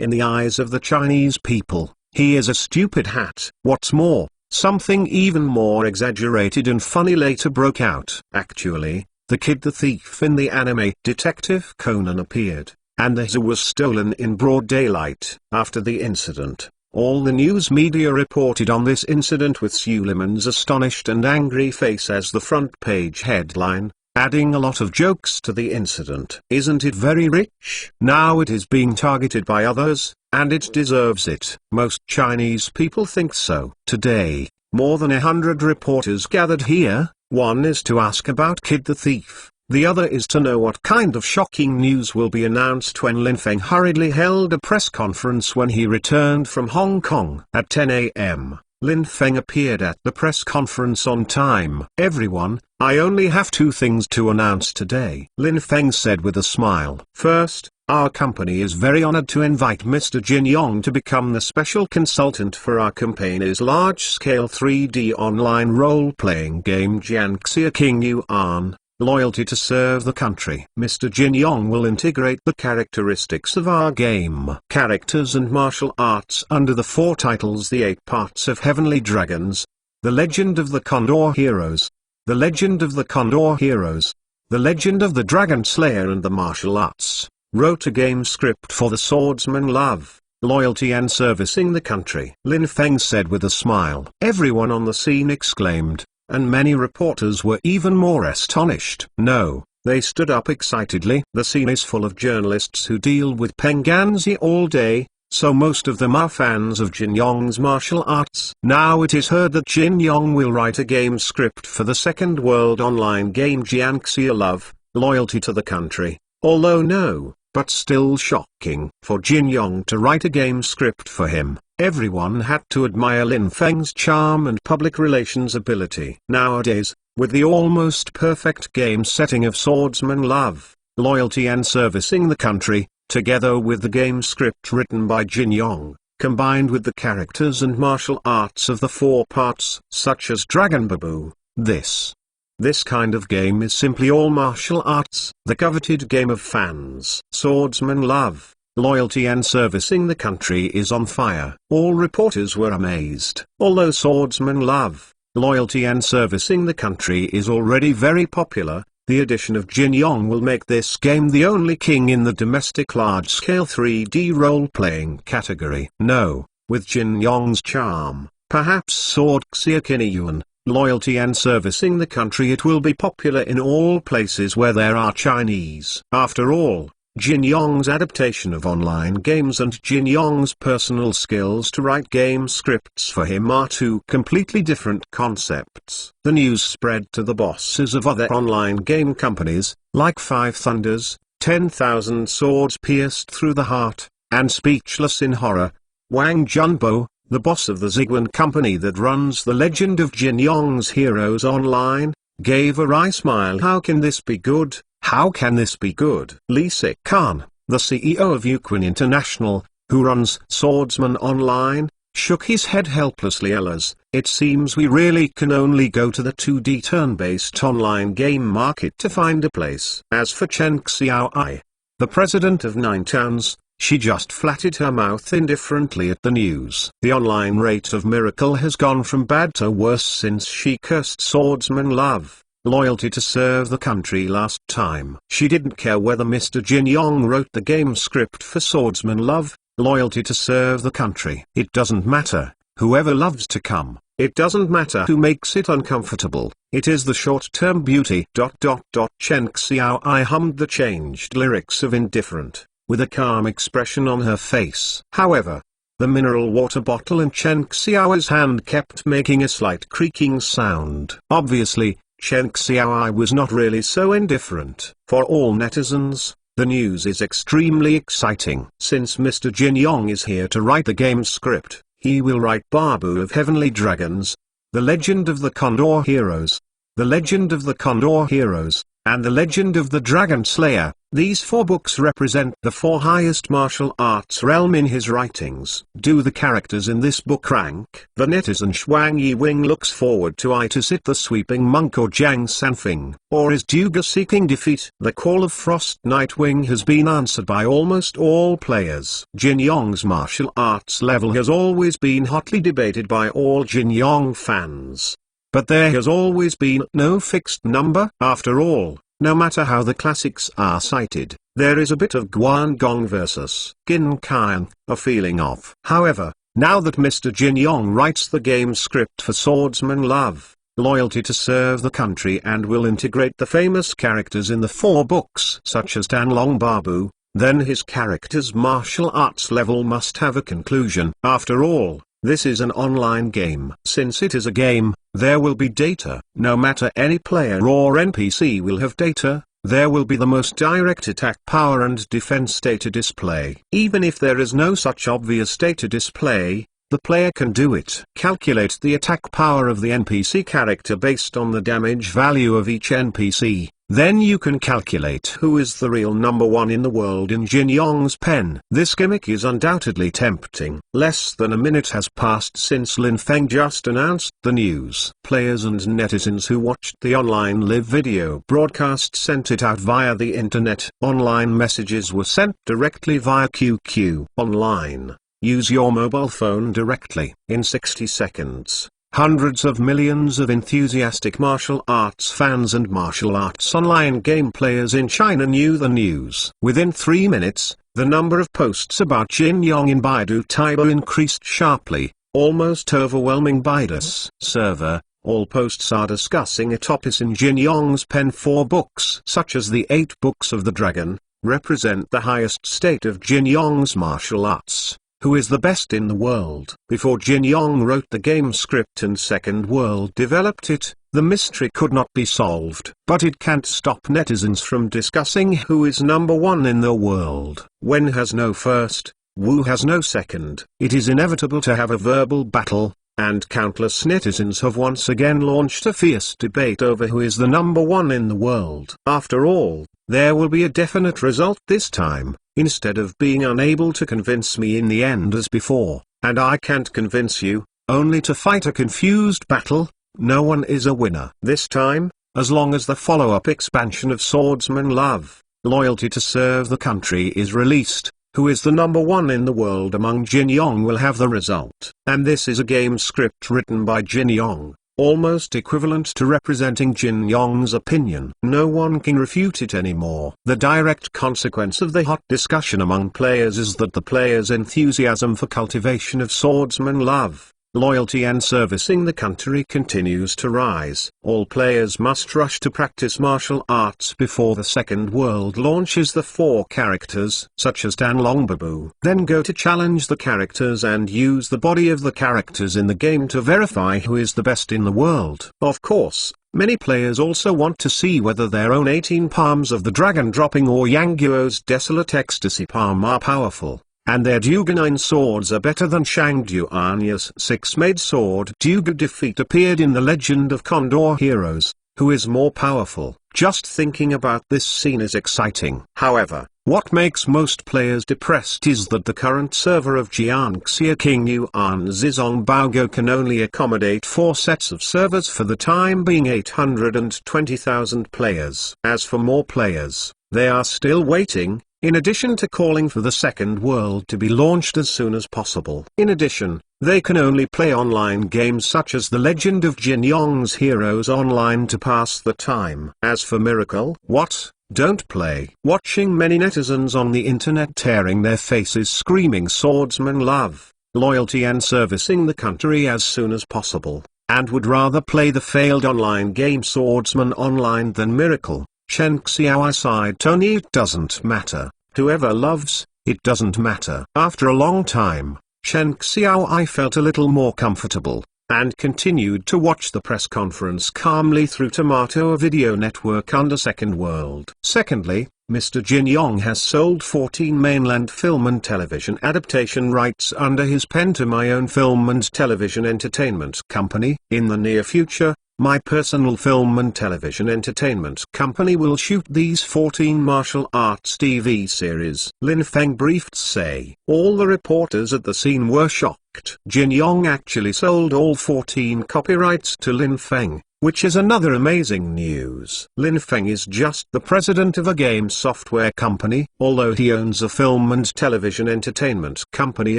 in the eyes of the Chinese people, he is a stupid hat. What's more, something even more exaggerated and funny later broke out. Actually, the Kid the Thief in the anime Detective Conan appeared, and the Zhu was stolen in broad daylight. After the incident, all the news media reported on this incident with Suleiman's astonished and angry face as the front page headline, adding a lot of jokes to the incident. Isn't it very rich? Now it is being targeted by others, and it deserves it. Most Chinese people think so. Today, more than 100 reporters gathered here. One is to ask about Kid the Thief. The other is to know what kind of shocking news will be announced when Lin Feng hurriedly held a press conference when he returned from Hong Kong. At 10 a.m., Lin Feng appeared at the press conference on time. Everyone, I only have two things to announce today, Lin Feng said with a smile. First, our company is very honored to invite Mr. Jin Yong to become the special consultant for our company's large-scale 3D online role-playing game Jiangxia King Yuan. loyalty to serve the country. Mr. Jin Yong will integrate the characteristics of our game, characters and martial arts under the 4 titles: the 8 parts of Heavenly Dragons, The Legend of the Condor Heroes, The Legend of the Condor Heroes, The Legend of the Dragon Slayer, and the martial arts. Wrote a game script for the Swordsman Love, Loyalty and Servicing the Country. Lin Feng said with a smile. Everyone on the scene exclaimed, and many reporters were even more astonished. No, they stood up excitedly. The scene is full of journalists who deal with Penganzi all day, so most of them are fans of Jin Yong's martial arts. Now it is heard that Jin Yong will write a game script for the Second World online game Jiangxia Love, Loyalty to the Country, although no, but still shocking. For Jin Yong to write a game script for him, everyone had to admire Lin Feng's charm and public relations ability. Nowadays, with the almost perfect game setting of Swordsman Love, Loyalty and Servicing the Country, together with the game script written by Jin Yong, combined with the characters and martial arts of the 4 parts, such as Dragon Babu, this kind of game is simply all martial arts, the coveted game of fans. Swordsman Love, Loyalty and Servicing the Country is on fire. All reporters were amazed. Although Swordsman Love, Loyalty and Servicing the Country is already very popular, the addition of Jin Yong will make this game the only king in the domestic large-scale 3D role-playing category. No, with Jin Yong's charm, perhaps Swordxia Kinyuan, Loyalty and Servicing the Country, it will be popular in all places where there are Chinese. After all, Jin Yong's adaptation of online games and Jin Yong's personal skills to write game scripts for him are 2 completely different concepts. The news spread to the bosses of other online game companies, like Five Thunders, 10,000 Swords Pierced Through the Heart, and Speechless in Horror. Wang Junbo, the boss of the Ziguan company that runs The Legend of Jin Yong's Heroes Online, gave a wry smile. How can this be good? How can this be good? Li Khan, the CEO of Yuquin International, who runs Swordsman Online, shook his head helplessly. Alas, it seems we really can only go to the 2D turn-based online game market to find a place. As for Chen Xiaoai, the president of Nine Towns, she just flattened her mouth indifferently at the news. The online rate of Miracle has gone from bad to worse since she cursed Swordsman Love, Loyalty to Serve the Country last time. She didn't care whether Mr. Jin Yong wrote the game script for Swordsman Love, Loyalty to Serve the Country. It doesn't matter, whoever loves to come. It doesn't matter who makes it uncomfortable. It is the short-term beauty. Chen Xiaoai hummed the changed lyrics of Indifferent, with a calm expression on her face. However, the mineral water bottle in Chen Xiaoai's hand kept making a slight creaking sound. Obviously, Chen Xiaoai was not really so indifferent. For all netizens, the news is extremely exciting. Since Mr. Jin Yong is here to write the game script, he will write Babu of Heavenly Dragons, The Legend of the Condor Heroes, The Legend of the Condor Heroes, and The Legend of the Dragon Slayer. These 4 books represent the 4 highest martial arts realm in his writings. Do the characters in this book rank? The netizen Shuang Yiwing looks forward to Itis It the Sweeping Monk or Jiang Sanfeng, or is Duga seeking defeat? The call of Frost Nightwing has been answered by almost all players. Jin Yong's martial arts level has always been hotly debated by all Jin Yong fans. But there has always been no fixed number. After all, no matter how the classics are cited, there is a bit of Guangdong versus Qin Kang, a feeling of. However, now that Mr. Jin Yong writes the game script for Swordsman Love, Loyalty to Serve the Country, and will integrate the famous characters in the 4 books such as Danlong Babu, then his character's martial arts level must have a conclusion. After all, this is an online game. Since it is a game, there will be data. No matter any player or NPC will have data. There will be the most direct attack power and defense data display. Even if there is no such obvious data display, the player can do it. Calculate the attack power of the NPC character based on the damage value of each NPC, Then you can calculate who is the real number one in the world in Jin Yong's pen. This gimmick is undoubtedly tempting. Less than a minute has passed since Lin Feng just announced the news. Players and netizens who watched the online live video broadcast sent it out via the internet. Online messages were sent directly via QQ. Online. Use your mobile phone directly. In 60 seconds. Hundreds of millions of enthusiastic martial arts fans and martial arts online game players in China knew the news. Within 3 minutes, the number of posts about Jin Yong in Baidu Taibo increased sharply, almost overwhelming Baidu's server. All posts are discussing a topic in Jin Yong's pen. 4 books, such as the 8 Books of the Dragon, represent the highest state of Jin Yong's martial arts. Who is the best in the world? Before Jin Yong wrote the game script and Second World developed it, the mystery could not be solved. But it can't stop netizens from discussing who is number one in the world. Wen has no first, Wu has no second. It is inevitable to have a verbal battle, and countless netizens have once again launched a fierce debate over who is the number one in the world. After all, there will be a definite result this time. Instead of being unable to convince me in the end as before, and I can't convince you, only to fight a confused battle, no one is a winner. This time, as long as the follow-up expansion of Swordsman Love, Loyalty to Serve the Country is released, who is the number one in the world among Jin Yong will have the result. And this is a game script written by Jin Yong, almost equivalent to representing Jin Yong's opinion. No one can refute it anymore. The direct consequence of the hot discussion among players is that the players' enthusiasm for cultivation of swordsman love, loyalty and servicing the country continues to rise. All players must rush to practice martial arts before the Second World launches the 4 characters, such as Dan Longbabu. Then go to challenge the characters and use the body of the characters in the game to verify who is the best in the world. Of course, many players also want to see whether their own 18 palms of the dragon dropping or Yang Guo's desolate ecstasy palm are powerful, and their Duganine swords are better than Shang Duanya's 6-made sword. Duga defeat appeared in the Legend of Condor Heroes. Who is more powerful? Just thinking about this scene is exciting. However, what makes most players depressed is that the current server of Jiangxia King Yuan Zizong Baogo can only accommodate 4 sets of servers for the time being 820,000 players. As for more players, they are still waiting, in addition to calling for the Second World to be launched as soon as possible. In addition, they can only play online games such as The Legend of Jin Yong's Heroes Online to pass the time. As for Miracle, what? Don't play. Watching many netizens on the internet tearing their faces screaming swordsman love, loyalty and servicing the country as soon as possible, and would rather play the failed online game Swordsman Online than Miracle. Chen Xiao sighed. Tony, it doesn't matter. Whoever loves, it doesn't matter. After a long time, Chen Xiao felt a little more comfortable, and continued to watch the press conference calmly through Tomato Video Network under Second World. Secondly, Mr. Jin Yong has sold 14 mainland film and television adaptation rights under his pen to my own film and television entertainment company. In the near future, my personal film and television entertainment company will shoot these 14 martial arts TV series. Lin Feng briefed say. All the reporters at the scene were shocked. Jin Yong actually sold all 14 copyrights to Lin Feng, which is another amazing news. Lin Feng is just the president of a game software company, although he owns a film and television entertainment company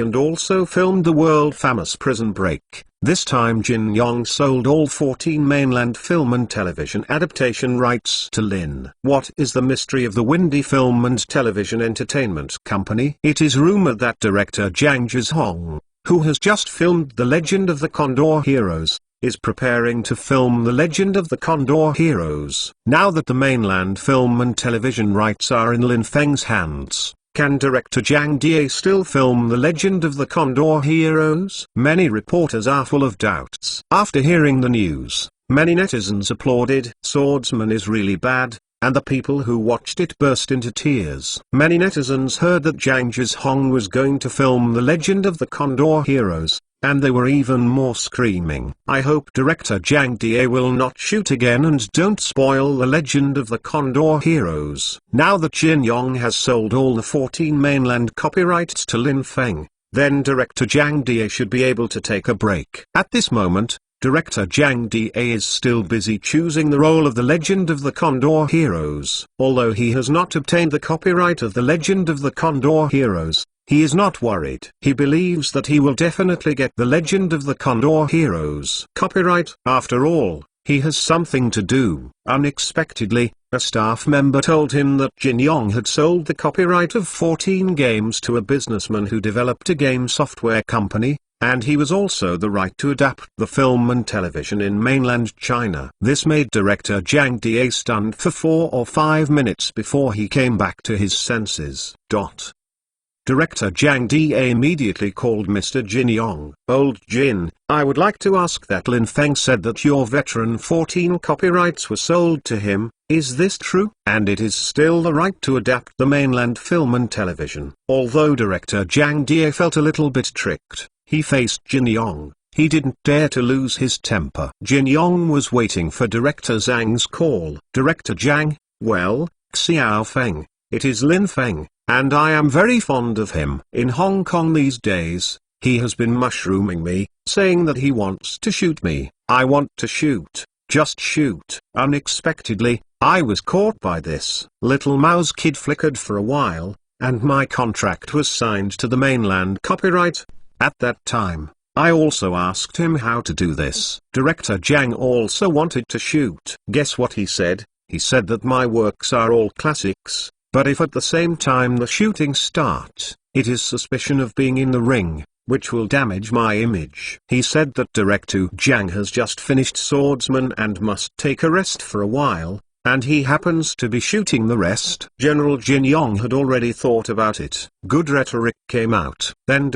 and also filmed the world-famous Prison Break. This time Jin Yong sold all 14 mainland film and television adaptation rights to Lin. What is the mystery of the Windy Film and Television Entertainment Company? It is rumored that director Zhang Zhihong, who has just filmed The Legend of the Condor Heroes, is preparing to film The Legend of the Condor Heroes. Now that the mainland film and television rights are in Lin Feng's hands, can director Zhang Die still film The Legend of the Condor Heroes? Many reporters are full of doubts. After hearing the news, many netizens applauded. Swordsman is really bad, and the people who watched it burst into tears. Many netizens heard that Zhang Zhihong was going to film The Legend of the Condor Heroes, and they were even more screaming. I hope director Zhang Dia will not shoot again and don't spoil the legend of the Condor Heroes. Now that Jin Yong has sold all the 14 mainland copyrights to Lin Feng, then director Zhang Dia should be able to take a break. At this moment, director Zhang Dia is still busy choosing the role of the Legend of the Condor Heroes. Although he has not obtained the copyright of the Legend of the Condor Heroes, he is not worried. He believes that he will definitely get the Legend of the Condor Heroes copyright. After all, he has something to do. Unexpectedly, a staff member told him that Jin Yong had sold the copyright of 14 games to a businessman who developed a game software company, and he was also the right to adapt the film and television in mainland China. This made director Zhang Dia stunned for 4 or 5 minutes before he came back to his senses. Director Zhang Dia immediately called Mr. Jin Yong. Old Jin, I would like to ask that Lin Feng said that your veteran 14 copyrights were sold to him. Is this true? And it is still the right to adapt the mainland film and television. Although director Zhang Dia felt a little bit tricked, he faced Jin Yong. He didn't dare to lose his temper. Jin Yong was waiting for director Zhang's call. Director Zhang, well, Xiao Feng, it is Lin Feng, and I am very fond of him. In Hong Kong these days, he has been mushrooming me, saying that he wants to shoot me. I want to shoot, just shoot. Unexpectedly, I was caught by this. Little mouse kid flickered for a while, and my contract was signed to the mainland copyright. At that time, I also asked him how to do this. Director Zhang also wanted to shoot. Guess what he said? He said that my works are all classics, but if at the same time the shooting starts, it is suspicion of being in the ring, which will damage my image. He said that director Zhang has just finished Swordsman and must take a rest for a while, and he happens to be shooting the rest. General Jin Yong had already thought about it. Good rhetoric came out. Then ...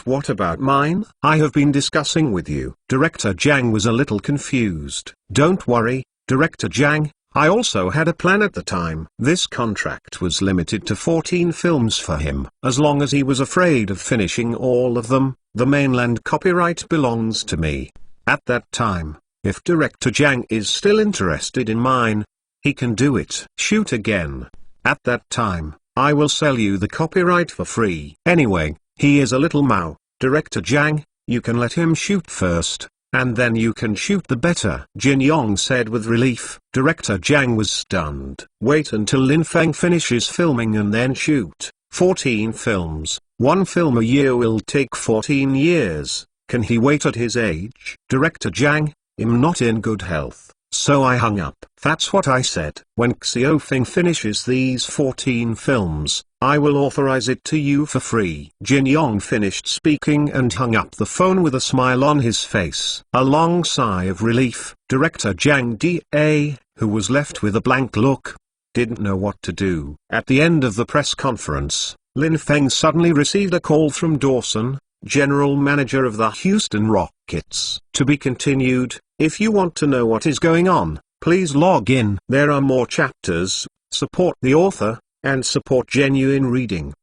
What about mine? I have been discussing with you. Director Zhang was a little confused. Don't worry, Director Zhang, I also had a plan at the time. This contract was limited to 14 films for him. As long as he was afraid of finishing all of them, the mainland copyright belongs to me. At that time, if Director Zhang is still interested in mine, he can do it. Shoot again. At that time, I will sell you the copyright for free. Anyway, he is a little Mao. Director Zhang, you can let him shoot first, and then you can shoot the better. Jin Yong said with relief. Director Zhang was stunned. Wait until Lin Feng finishes filming and then shoot. 14 films, 1 film a year will take 14 years. Can he wait at his age? Director Zhang, I'm not in good health, so I hung up. That's what I said. When Xiao Feng finishes these 14 films, I will authorize it to you for free. Jin Yong finished speaking and hung up the phone with a smile on his face. A long sigh of relief. Director Zhang Dia, who was left with a blank look, didn't know what to do. At the end of the press conference, Lin Feng suddenly received a call from Dawson, general manager of the Houston Rockets. To be continued. If you want to know what is going on, please log in. There are more chapters. Support the author, and support genuine reading.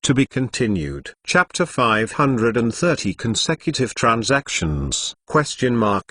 To be continued. Chapter 530 Consecutive Transactions?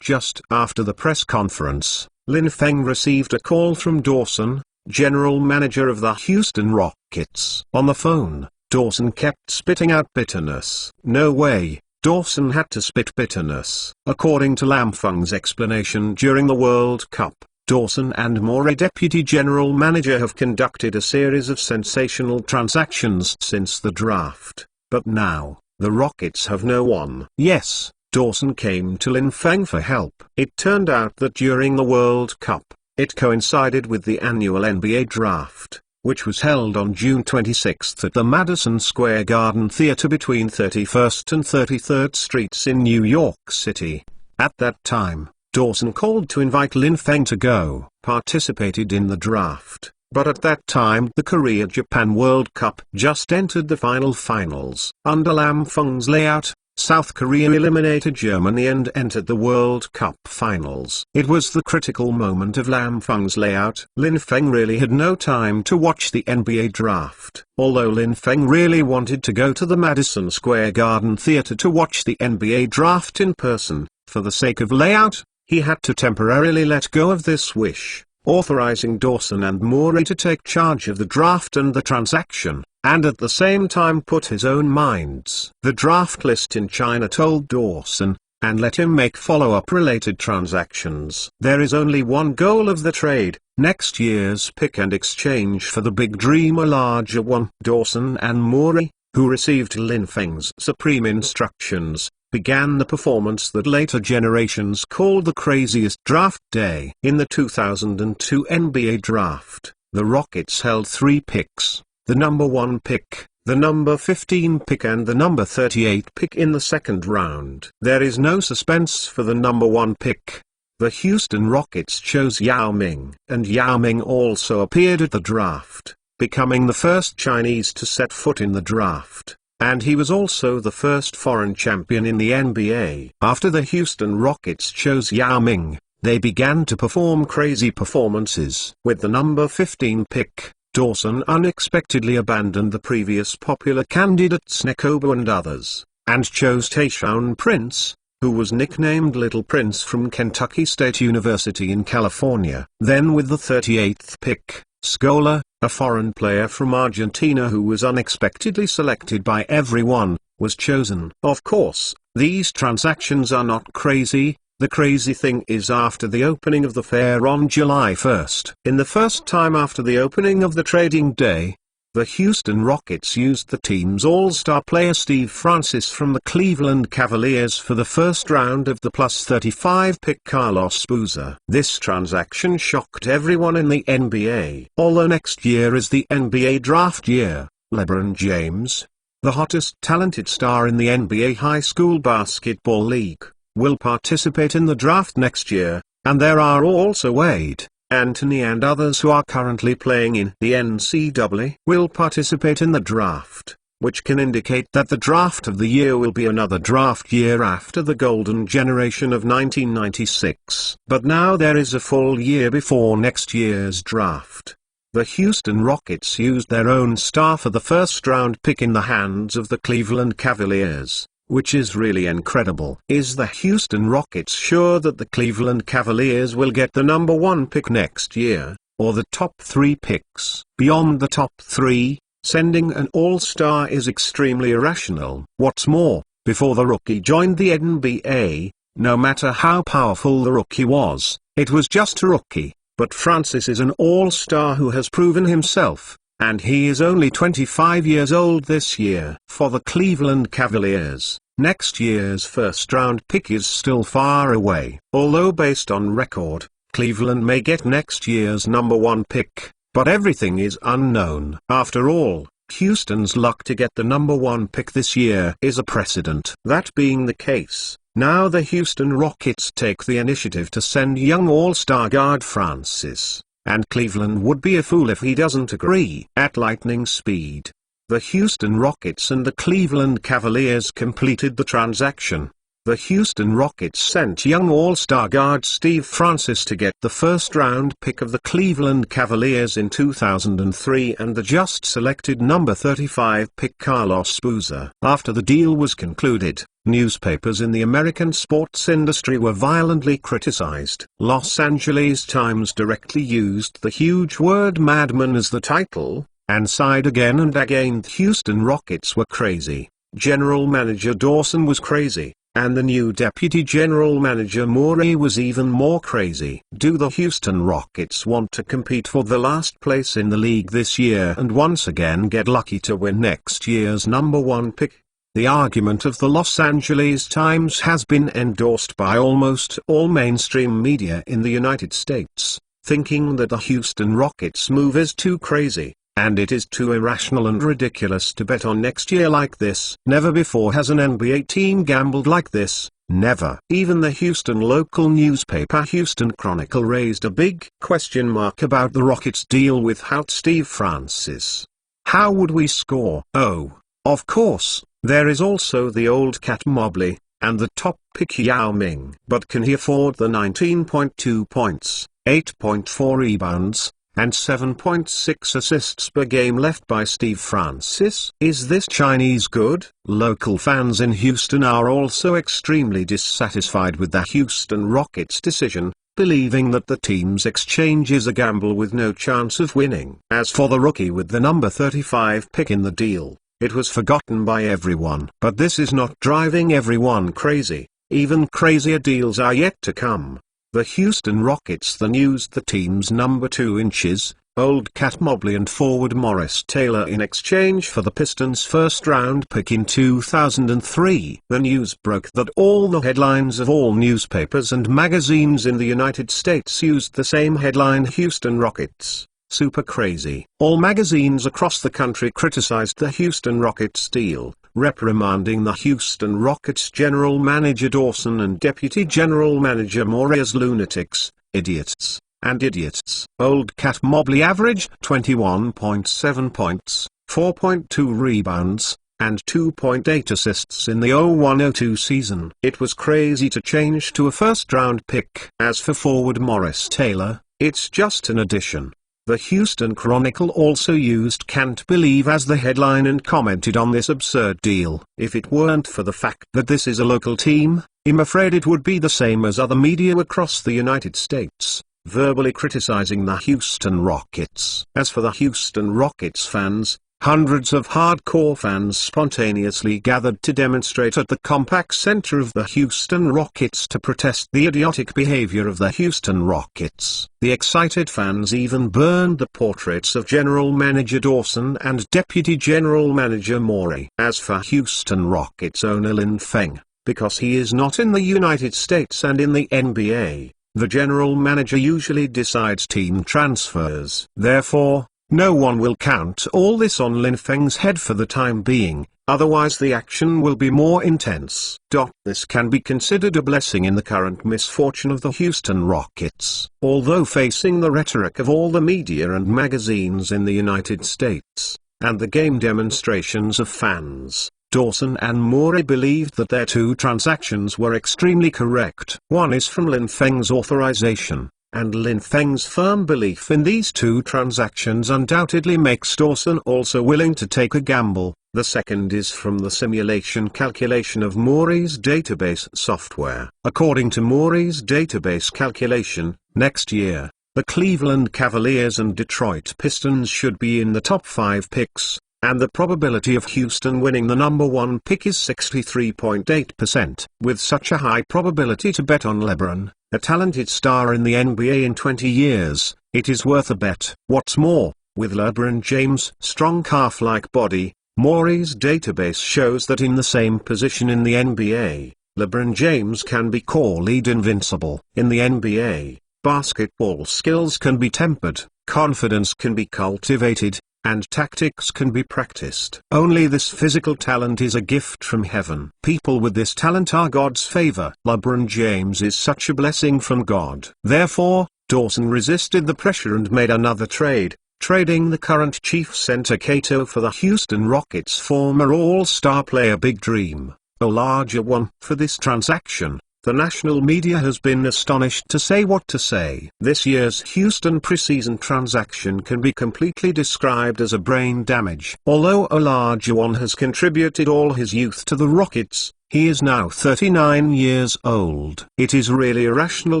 Just after the press conference, Lin Feng received a call from Dawson, general manager of the Houston Rockets. On the phone, Dawson kept spitting out bitterness. No way. Dawson had to spit bitterness. According to Lam Feng's explanation during the World Cup, Dawson and Moray deputy general manager have conducted a series of sensational transactions since the draft. But now, the Rockets have no one. Yes, Dawson came to Lin Feng for help. It turned out that during the World Cup, it coincided with the annual NBA draft, which was held on June 26 at the Madison Square Garden Theater between 31st and 33rd Streets in New York City. At that time, Dawson called to invite Lin Feng to go, participated in the draft, but at that time the Korea-Japan World Cup just entered the finals. Under Lam Feng's layout, South Korea eliminated Germany and entered the World Cup finals. It was the critical moment of Lam Feng's layout. Lin Feng really had no time to watch the NBA draft. Although Lin Feng really wanted to go to the Madison Square Garden Theater to watch the NBA draft in person, for the sake of layout, he had to temporarily let go of this wish, authorizing Dawson and Morey to take charge of the draft and the transaction, and at the same time put his own minds. The draft list in China told Dawson, and let him make follow-up related transactions. There is only one goal of the trade, next year's pick and exchange for the big dream, a larger one. Dawson and Morey, who received Lin Feng's supreme instructions, began the performance that later generations called the craziest draft day. In the 2002 NBA draft, the Rockets held 3 picks. The number 1 pick, the number 15 pick and the number 38 pick in the second round. There is no suspense for the number 1 pick. The Houston Rockets chose Yao Ming, and Yao Ming also appeared at the draft, becoming the first Chinese to set foot in the draft, and he was also the first foreign champion in the NBA. After the Houston Rockets chose Yao Ming, they began to perform crazy performances. With the number 15 pick, Dawson unexpectedly abandoned the previous popular candidates Nekobo and others, and chose Tayshaun Prince, who was nicknamed Little Prince from Kentucky State University in California. Then with the 38th pick, Scola, a foreign player from Argentina who was unexpectedly selected by everyone, was chosen. Of course, these transactions are not crazy. The crazy thing is after the opening of the fair on July 1st. In the first time after the opening of the trading day, the Houston Rockets used the team's all-star player Steve Francis from the Cleveland Cavaliers for the first round of the plus 35 pick Carlos Boozer. This transaction shocked everyone in the NBA. Although next year is the NBA draft year, LeBron James, the hottest talented star in the NBA high school basketball league, will participate in the draft next year, and there are also Wade, Anthony and others who are currently playing in the NCAA will participate in the draft, which can indicate that the draft of the year will be another draft year after the golden generation of 1996. But now there is a full year before next year's draft. The Houston Rockets used their own star for the first round pick in the hands of the Cleveland Cavaliers, which is really incredible. Is the Houston Rockets sure that the Cleveland Cavaliers will get the number 1 pick next year, or the top 3 picks? Beyond the top 3, sending an all-star is extremely irrational. What's more, before the rookie joined the NBA, no matter how powerful the rookie was, it was just a rookie. But Francis is an all-star who has proven himself, and he is only 25 years old this year. For the Cleveland Cavaliers, next year's first-round pick is still far away. Although based on record, Cleveland may get next year's number 1 pick, but everything is unknown. After all, Houston's luck to get the number 1 pick this year is a precedent. That being the case, now the Houston Rockets take the initiative to send young all-star guard Francis, and Cleveland would be a fool if he doesn't agree. At lightning speed, the Houston Rockets and the Cleveland Cavaliers completed the transaction. The Houston Rockets sent young all-star guard Steve Francis to get the first-round pick of the Cleveland Cavaliers in 2003 and the just-selected number 35 pick Carlos Boozer. After the deal was concluded, newspapers in the American sports industry were violently criticized. Los Angeles Times directly used the huge word madman as the title, and sighed again and again. The Houston Rockets were crazy. General Manager Dawson was crazy. And the new Deputy General Manager Morey was even more crazy. Do the Houston Rockets want to compete for the last place in the league this year and once again get lucky to win next year's number 1 pick? The argument of the Los Angeles Times has been endorsed by almost all mainstream media in the United States, thinking that the Houston Rockets move is too crazy, and it is too irrational and ridiculous to bet on next year like this. Never before has an NBA team gambled like this, never. Even the Houston local newspaper Houston Chronicle raised a big question mark about the Rockets' deal without Steve Francis. How would we score? Oh, of course, There is also the old cat Mobley, and the top pick Yao Ming. But can he afford the 19.2 points, 8.4 rebounds, and 7.6 assists per game left by Steve Francis? Is this Chinese good? Local fans in Houston are also extremely dissatisfied with the Houston Rockets' decision, believing that the team's exchange is a gamble with no chance of winning. As for the rookie with the number 35 pick in the deal, it was forgotten by everyone. But this is not driving everyone crazy. Even crazier deals are yet to come. The Houston Rockets then used the team's number 2 inches, old cat Mobley and forward Morris Taylor in exchange for the Pistons' first-round pick in 2003. The news broke that all the headlines of all newspapers and magazines in the United States used the same headline: Houston Rockets, super crazy. All magazines across the country criticized the Houston Rockets deal, reprimanding the Houston Rockets general manager Dawson and deputy general manager Morey as lunatics, idiots, and idiots. Old cat Mobley averaged 21.7 points, 4.2 rebounds, and 2.8 assists in the 01-02 season. It was crazy to change to a first-round pick. As for forward Morris Taylor, it's just an addition. The Houston Chronicle also used "Can't Believe" as the headline and commented on this absurd deal. If it weren't for the fact that this is a local team, I'm afraid it would be the same as other media across the United States, verbally criticizing the Houston Rockets. As for the Houston Rockets fans, hundreds of hardcore fans spontaneously gathered to demonstrate at the Compaq Center of the Houston Rockets to protest the idiotic behavior of the Houston Rockets. The excited fans even burned the portraits of General Manager Dawson and Deputy General Manager Morey. As for Houston Rockets owner Lin Feng, because he is not in the United States and in the NBA, the general manager usually decides team transfers. Therefore, no one will count all this on Lin Feng's head for the time being, otherwise the action will be more intense. This can be considered a blessing in the current misfortune of the Houston Rockets. Although facing the rhetoric of all the media and magazines in the United States, and the game demonstrations of fans, Dawson and Morey believed that their two transactions were extremely correct. One is from Lin Feng's authorization, and Lin Feng's firm belief in these two transactions undoubtedly makes Dawson also willing to take a gamble. The second is from the simulation calculation of Morey's database software. According to Morey's database calculation, next year, the Cleveland Cavaliers and Detroit Pistons should be in the top 5 picks, and the probability of Houston winning the number 1 pick is 63.8%. With such a high probability to bet on LeBron, a talented star in the NBA in 20 years, it is worth a bet. What's more, with LeBron James' strong calf-like body, Morey's database shows that in the same position in the NBA, LeBron James can be called invincible. In the NBA, basketball skills can be tempered, confidence can be cultivated, and tactics can be practiced. Only this physical talent is a gift from heaven. People with this talent are God's favor. LeBron James is such a blessing from God. Therefore, Dawson resisted the pressure and made another trade, trading the current chief center Cato for the Houston Rockets' former all-star player Big Dream, a larger one. For this transaction, the national media has been astonished to say what to say. This year's Houston preseason transaction can be completely described as a brain damage. Although Olajuwon has contributed all his youth to the Rockets, he is now 39 years old. It is really irrational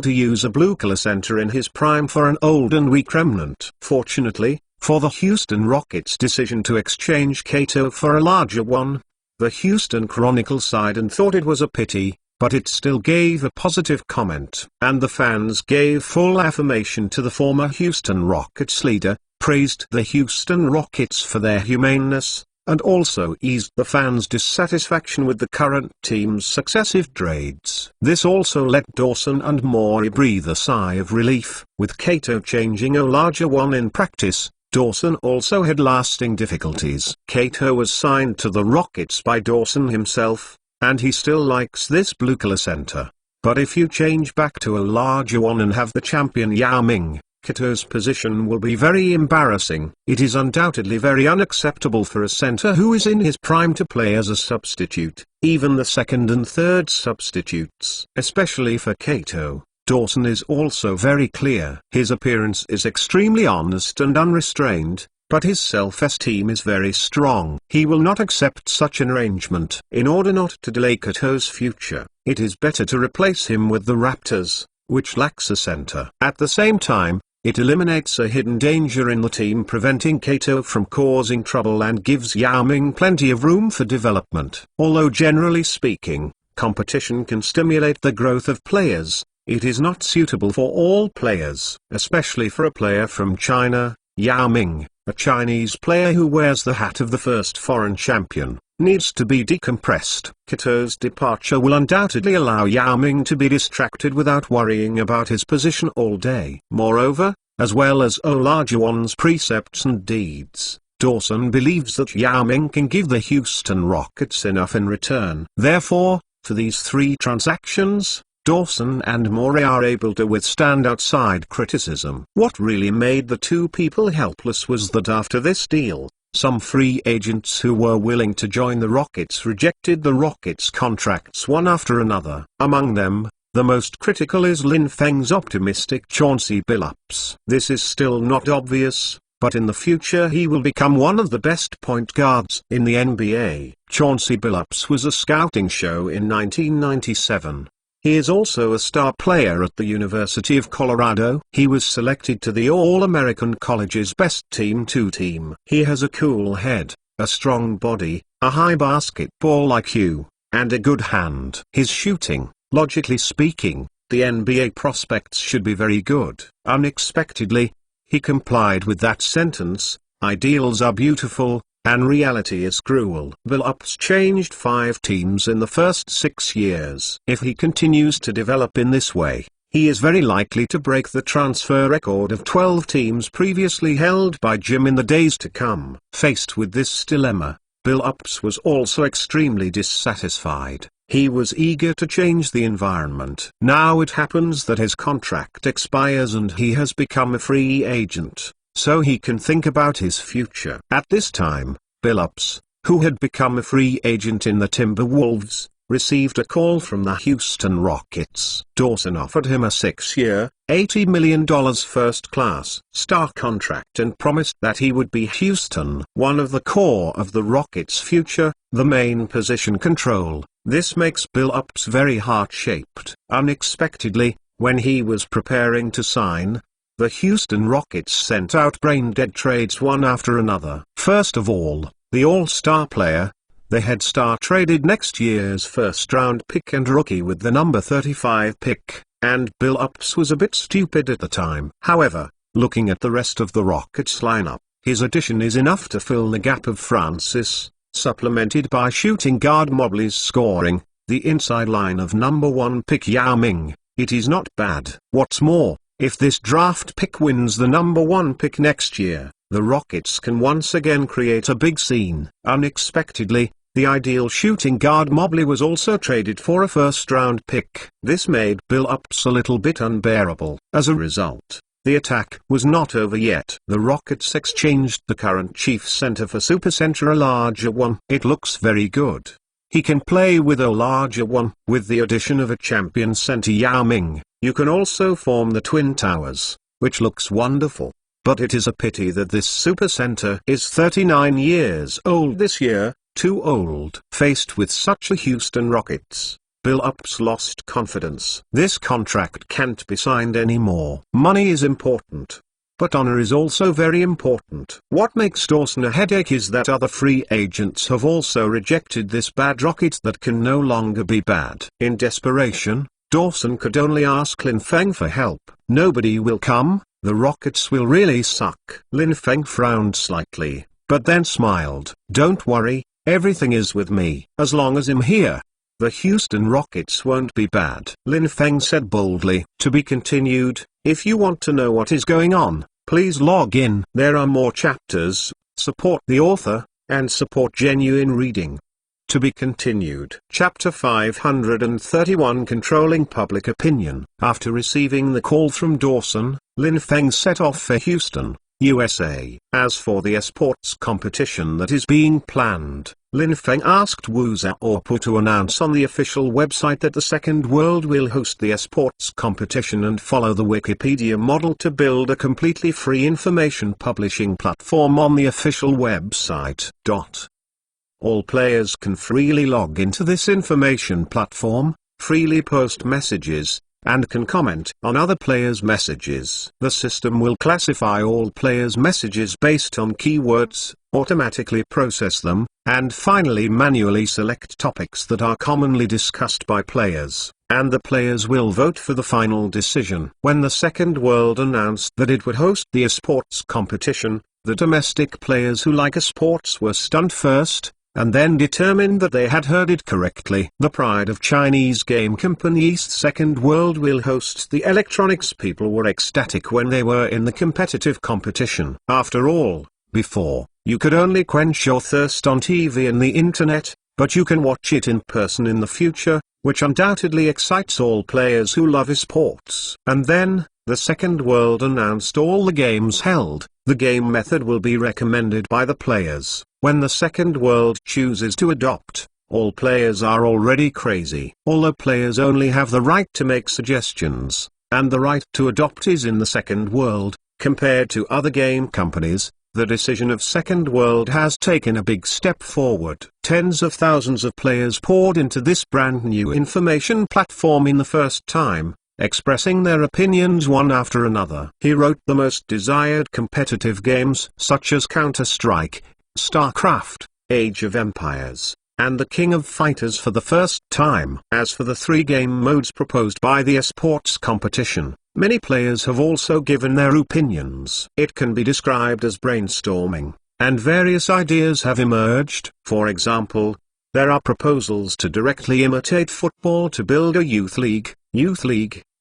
to use a blue-collar center in his prime for an old and weak remnant. Fortunately, for the Houston Rockets' decision to exchange Cato for a larger one, the Houston Chronicle sighed and thought it was a pity, but it still gave a positive comment. And the fans gave full affirmation to the former Houston Rockets leader, praised the Houston Rockets for their humaneness, and also eased the fans' dissatisfaction with the current team's successive trades. This also let Dawson and Morey breathe a sigh of relief. With Cato changing Olajuwon in practice, Dawson also had lasting difficulties. Cato was signed to the Rockets by Dawson himself, and he still likes this blue-collar center. But if you change back to Olajuwon and have the champion Yao Ming, Kato's position will be very embarrassing. It is undoubtedly very unacceptable for a center who is in his prime to play as a substitute, even the second and third substitutes. Especially for Kato, Dawson is also very clear. His appearance is extremely honest and unrestrained, but his self-esteem is very strong. He will not accept such an arrangement. In order not to delay Kato's future, it is better to replace him with the Raptors, which lacks a center. At the same time, it eliminates a hidden danger in the team, preventing Kato from causing trouble and gives Yao Ming plenty of room for development. Although generally speaking, competition can stimulate the growth of players, it is not suitable for all players. Especially for a player from China, Yao Ming, a Chinese player who wears the hat of the first foreign champion, needs to be decompressed. Kato's departure will undoubtedly allow Yao Ming to be distracted without worrying about his position all day. Moreover, as well as Olajuwon's precepts and deeds, Dawson believes that Yao Ming can give the Houston Rockets enough in return. Therefore, for these three transactions, Dawson and Morey are able to withstand outside criticism. What really made the two people helpless was that after this deal, some free agents who were willing to join the Rockets rejected the Rockets' contracts one after another. Among them, the most critical is Lin Feng's optimistic Chauncey Billups. This is still not obvious, but in the future he will become one of the best point guards in the NBA. Chauncey Billups was a scouting show in 1997. He is also a star player at the University of Colorado. He was selected to the All-American College's Best Team 2 team. He has a cool head, a strong body, a high basketball IQ, and a good hand. His shooting, logically speaking, the NBA prospects should be very good. Unexpectedly, he complied with that sentence: ideals are beautiful, and reality is cruel. Billups changed 5 teams in the first 6 years. If he continues to develop in this way, he is very likely to break the transfer record of 12 teams previously held by Jim in the days to come. Faced with this dilemma, Billups was also extremely dissatisfied. He was eager to change the environment. Now it happens that his contract expires and he has become a free agent, so he can think about his future. At this time, Billups, who had become a free agent in the Timberwolves, received a call from the Houston Rockets. Dawson offered him a 6-year, $80 million first-class star contract and promised that he would be Houston, one of the core of the Rockets' future, the main position control. This makes Billups very heart-shaped. Unexpectedly, when he was preparing to sign, the Houston Rockets sent out brain-dead trades one after another. First of all, the All-Star player, the head star, traded next year's first-round pick and rookie with the number 35 pick, and Billups was a bit stupid at the time. However, looking at the rest of the Rockets lineup, his addition is enough to fill the gap of Francis, supplemented by shooting guard Mobley's scoring, the inside line of number 1 pick Yao Ming. It is not bad. What's more, if this draft pick wins the number 1 pick next year, the Rockets can once again create a big scene. Unexpectedly, the ideal shooting guard Mobley was also traded for a first-round pick. This made Billups a little bit unbearable. As a result, the attack was not over yet. The Rockets exchanged the current chief center for supercenter Olajuwon. It looks very good. He can play with Olajuwon. With the addition of a champion center Yao Ming, you can also form the Twin Towers, which looks wonderful. But it is a pity that this supercenter is 39 years old this year, too old. Faced with such a Houston Rockets, Billups lost confidence. This contract can't be signed anymore. Money is important, but honor is also very important. What makes Dawson a headache is that other free agents have also rejected this bad Rocket that can no longer be bad. In desperation, Dawson could only ask Lin Feng for help. Nobody will come. The Rockets will really suck. Lin Feng frowned slightly, but then smiled. Don't worry, everything is with me. As long as I'm here, the Houston Rockets won't be bad. Lin Feng said boldly. To be continued. If you want to know what is going on, please log in. There are more chapters. Support the author, and support genuine reading. To be continued. Chapter 531, Controlling Public Opinion. After receiving the call from Dawson, Lin Feng set off for Houston, USA. As for the esports competition that is being planned, Lin Feng asked Wu Xiaopu to announce on the official website that the Second World will host the esports competition and follow the Wikipedia model to build a completely free information publishing platform on the official website. All players can freely log into this information platform, freely post messages, and can comment on other players' messages. The system will classify all players' messages based on keywords, automatically process them, and finally manually select topics that are commonly discussed by players, and the players will vote for the final decision. When the Second World announced that it would host the esports competition, the domestic players who like esports were stunned first, and then determined that they had heard it correctly. The pride of Chinese game company East Second World will host the electronics. People were ecstatic when they were in the competitive competition. After all, before, you could only quench your thirst on TV and the internet, but you can watch it in person in the future, which undoubtedly excites all players who love esports. And then, the Second World announced all the games held. The game method will be recommended by the players. When the Second World chooses to adopt, all players are already crazy. Although players only have the right to make suggestions, and the right to adopt is in the Second World, compared to other game companies, the decision of Second World has taken a big step forward. Tens of thousands of players poured into this brand new information platform in the first time, expressing their opinions one after another. He wrote the most desired competitive games such as Counter-Strike, StarCraft, Age of Empires, and the King of Fighters for the first time. As for the 3 game modes proposed by the esports competition, many players have also given their opinions. It can be described as brainstorming, and various ideas have emerged. For example, there are proposals to directly imitate football to build a youth league,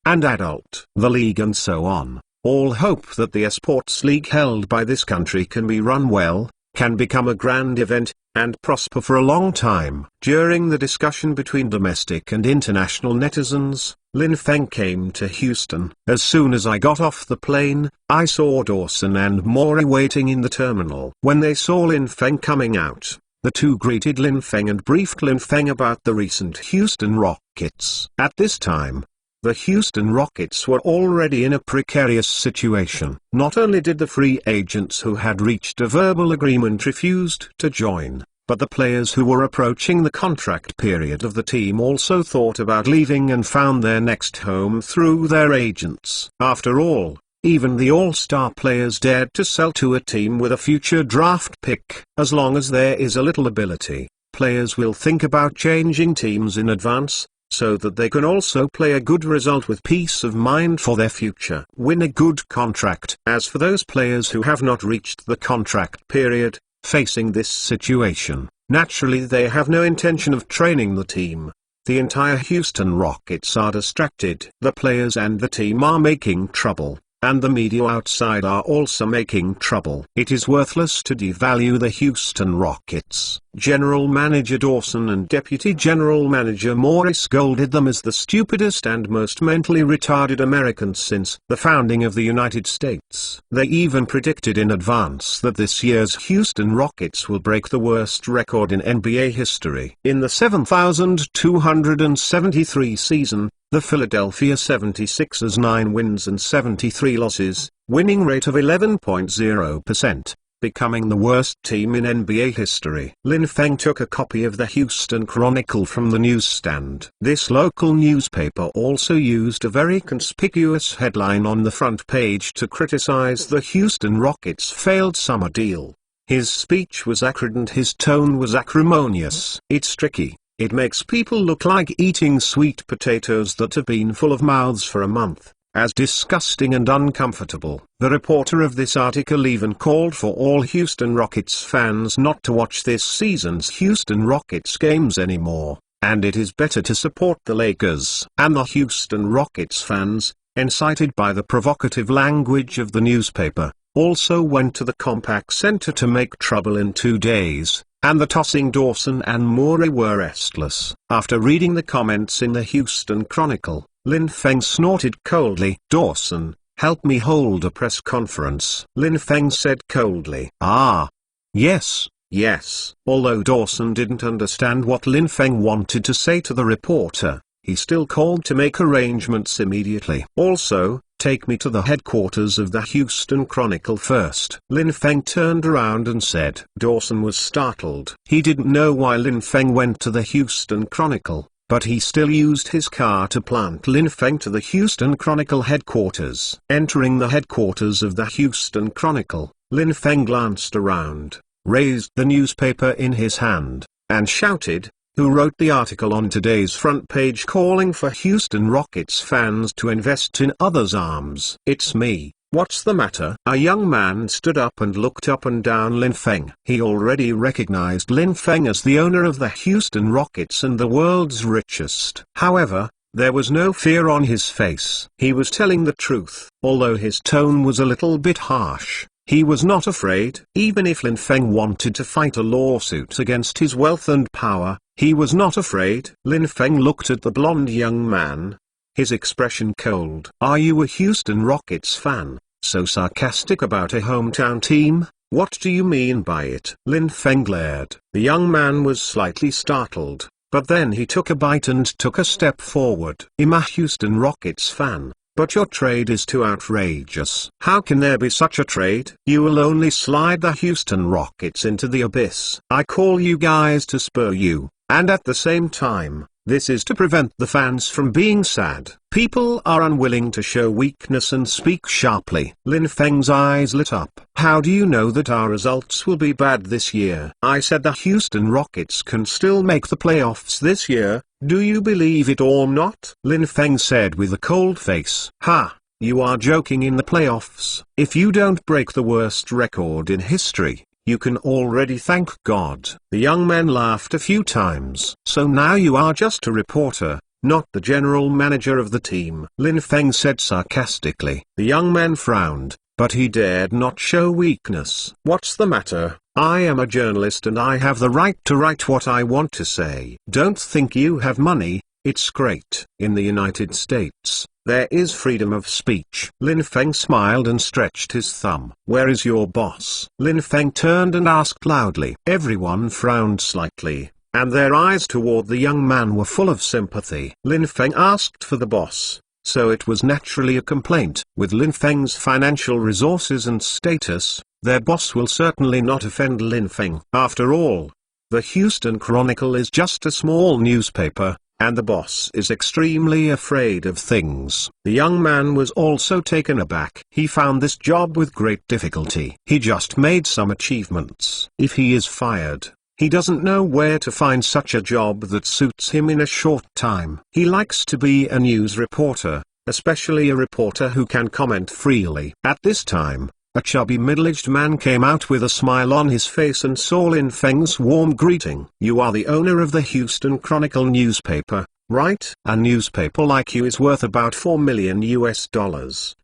and adult the league and so on. All hope that the esports league held by this country can be run well, can become a grand event, and prosper for a long time. During the discussion between domestic and international netizens, Lin Feng came to Houston. As soon as I got off the plane, I saw Dawson and Maury waiting in the terminal. When they saw Lin Feng coming out, the two greeted Lin Feng and briefed Lin Feng about the recent Houston Rockets. At this time, the Houston Rockets were already in a precarious situation. Not only did the free agents who had reached a verbal agreement refused to join, but the players who were approaching the contract period of the team also thought about leaving and found their next home through their agents. After all, even the all-star players dared to sell to a team with a future draft pick. As long as there is a little ability, players will think about changing teams in advance, so that they can also play a good result with peace of mind for their future. Win a good contract. As for those players who have not reached the contract period, facing this situation, naturally they have no intention of training the team. The entire Houston Rockets are distracted. The players and the team are making trouble, and the media outside are also making trouble. It is worthless to devalue the Houston Rockets. General Manager Dawson and Deputy General Manager Maury scolded them as the stupidest and most mentally retarded Americans since the founding of the United States. They even predicted in advance that this year's Houston Rockets will break the worst record in NBA history. In the 7,273 season, the Philadelphia 76ers 9 wins and 73 losses, winning rate of 11.0%. Becoming the worst team in NBA history. Lin Feng took a copy of the Houston Chronicle from the newsstand. This local newspaper also used a very conspicuous headline on the front page to criticize the Houston Rockets' failed summer deal. His speech was acrid and his tone was acrimonious. It's tricky. It makes people look like eating sweet potatoes that have been full of mouths for a month, as disgusting and uncomfortable. The reporter of this article even called for all Houston Rockets fans not to watch this season's Houston Rockets games anymore, and it is better to support the Lakers. And the Houston Rockets fans, incited by the provocative language of the newspaper, also went to the Compaq Center to make trouble in 2 days. And the tossing Dawson and Maury were restless. After reading the comments in the Houston Chronicle, Lin Feng snorted coldly. Dawson, help me hold a press conference," Lin Feng said coldly. "Ah. Yes, yes." Although Dawson didn't understand what Lin Feng wanted to say to the reporter, he still called to make arrangements immediately. "Also, take me to the headquarters of the Houston Chronicle first." Lin Feng turned around and said. Dawson was startled. He didn't know why Lin Feng went to the Houston Chronicle, but he still used his car to plant Lin Feng to the Houston Chronicle headquarters. Entering the headquarters of the Houston Chronicle, Lin Feng glanced around, raised the newspaper in his hand, and shouted, "Who wrote the article on today's front page calling for Houston Rockets fans to invest in others' arms?" "It's me. What's the matter?" A young man stood up and looked up and down Lin Feng. He already recognized Lin Feng as the owner of the Houston Rockets and the world's richest. However, there was no fear on his face. He was telling the truth. Although his tone was a little bit harsh, he was not afraid. Even if Lin Feng wanted to fight a lawsuit against his wealth and power, he was not afraid. Lin Feng looked at the blonde young man, his expression cold. "Are you a Houston Rockets fan? So sarcastic about a hometown team? What do you mean by it?" Lin Feng glared. The young man was slightly startled, but then he took a bite and took a step forward. "I'm a Houston Rockets fan. But your trade is too outrageous." "How can there be such a trade? You will only slide the Houston Rockets into the abyss." "I call you guys to spur you, and at the same time, this is to prevent the fans from being sad. People are unwilling to show weakness and speak sharply." Lin Feng's eyes lit up. "How do you know that our results will be bad this year?" "I said the Houston Rockets can still make the playoffs this year. Do you believe it or not?" Lin Feng said with a cold face. "Ha, you are joking. In the playoffs. If you don't break the worst record in history, you can already thank God." The young man laughed a few times. "So now you are just a reporter, not the general manager of the team?" Lin Feng said sarcastically. The young man frowned, but he dared not show weakness. "What's the matter? I am a journalist and I have the right to write what I want to say." "Don't think you have money. It's great." In the United States, there is freedom of speech. Lin Feng smiled and stretched his thumb. "Where is your boss?" Lin Feng turned and asked loudly. Everyone frowned slightly, and their eyes toward the young man were full of sympathy. Lin Feng asked for the boss, so it was naturally a complaint. With Lin Feng's financial resources and status, their boss will certainly not offend Lin Feng. After all, the Houston Chronicle is just a small newspaper, and the boss is extremely afraid of things. The young man was also taken aback. He found this job with great difficulty. He just made some achievements. If he is fired, he doesn't know where to find such a job that suits him in a short time. He likes to be a news reporter, especially a reporter who can comment freely. At this time, a chubby middle-aged man came out with a smile on his face and saw Lin Feng's warm greeting. "You are the owner of the Houston Chronicle newspaper, right? A newspaper like you is worth about $4 million US.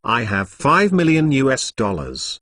I have $5 million US.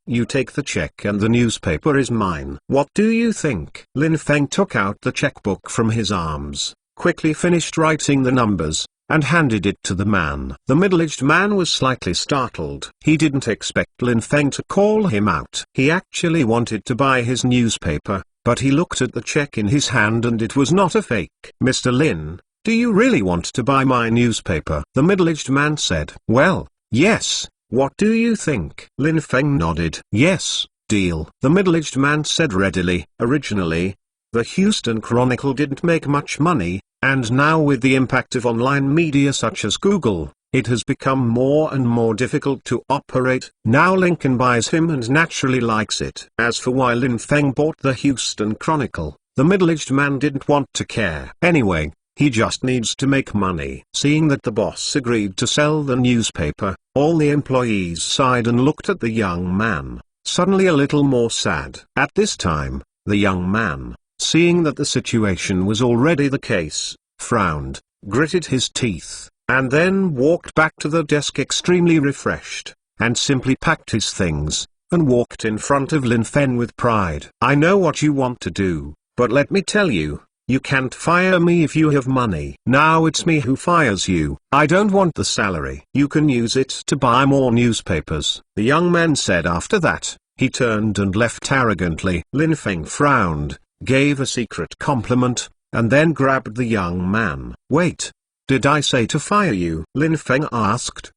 You take the check and the newspaper is mine. What do you think?" Lin Feng took out the checkbook from his arms, quickly finished writing the numbers, and handed it to the man. The middle-aged man was slightly startled. He didn't expect Lin Feng to call him out. He actually wanted to buy his newspaper, but he looked at the check in his hand and it was not a fake. "Mr. Lin, do you really want to buy my newspaper?" the middle-aged man said. "Well, yes. What do you think?" Lin Feng nodded. "Yes, deal," the middle-aged man said readily. Originally, the Houston Chronicle didn't make much money, and now with the impact of online media such as Google, it has become more and more difficult to operate. Now Lincoln buys him and naturally likes it. As for why Lin Feng bought the Houston Chronicle, the middle-aged man didn't want to care. Anyway, he just needs to make money. Seeing that the boss agreed to sell the newspaper, all the employees sighed and looked at the young man, suddenly a little more sad. At this time, the young man, seeing that the situation was already the case, frowned, gritted his teeth, and then walked back to the desk extremely refreshed, and simply packed his things, and walked in front of Lin Feng with pride. "I know what you want to do, but let me tell you, You can't fire me if you have money. Now it's me who fires you. I don't want the salary. You can use it to buy more newspapers." The young man said. After that, he turned and left arrogantly. Lin Feng frowned, gave a secret compliment, and then grabbed the young man. "Wait. Did I say to fire you?" Lin Feng asked.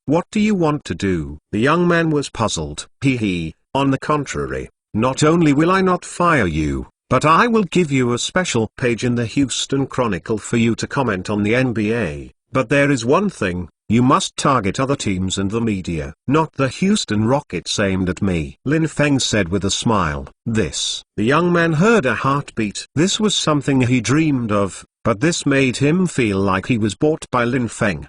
What do you want to do?" The young man was puzzled. On the contrary, not only will I not fire you, but I will give you a special page in the Houston Chronicle for you to comment on the NBA. But there is one thing, you must target other teams and the media. Not the Houston Rockets aimed at me," Lin Feng said with a smile. The young man heard a heartbeat. This was something he dreamed of, but this made him feel like he was bought by Lin Feng.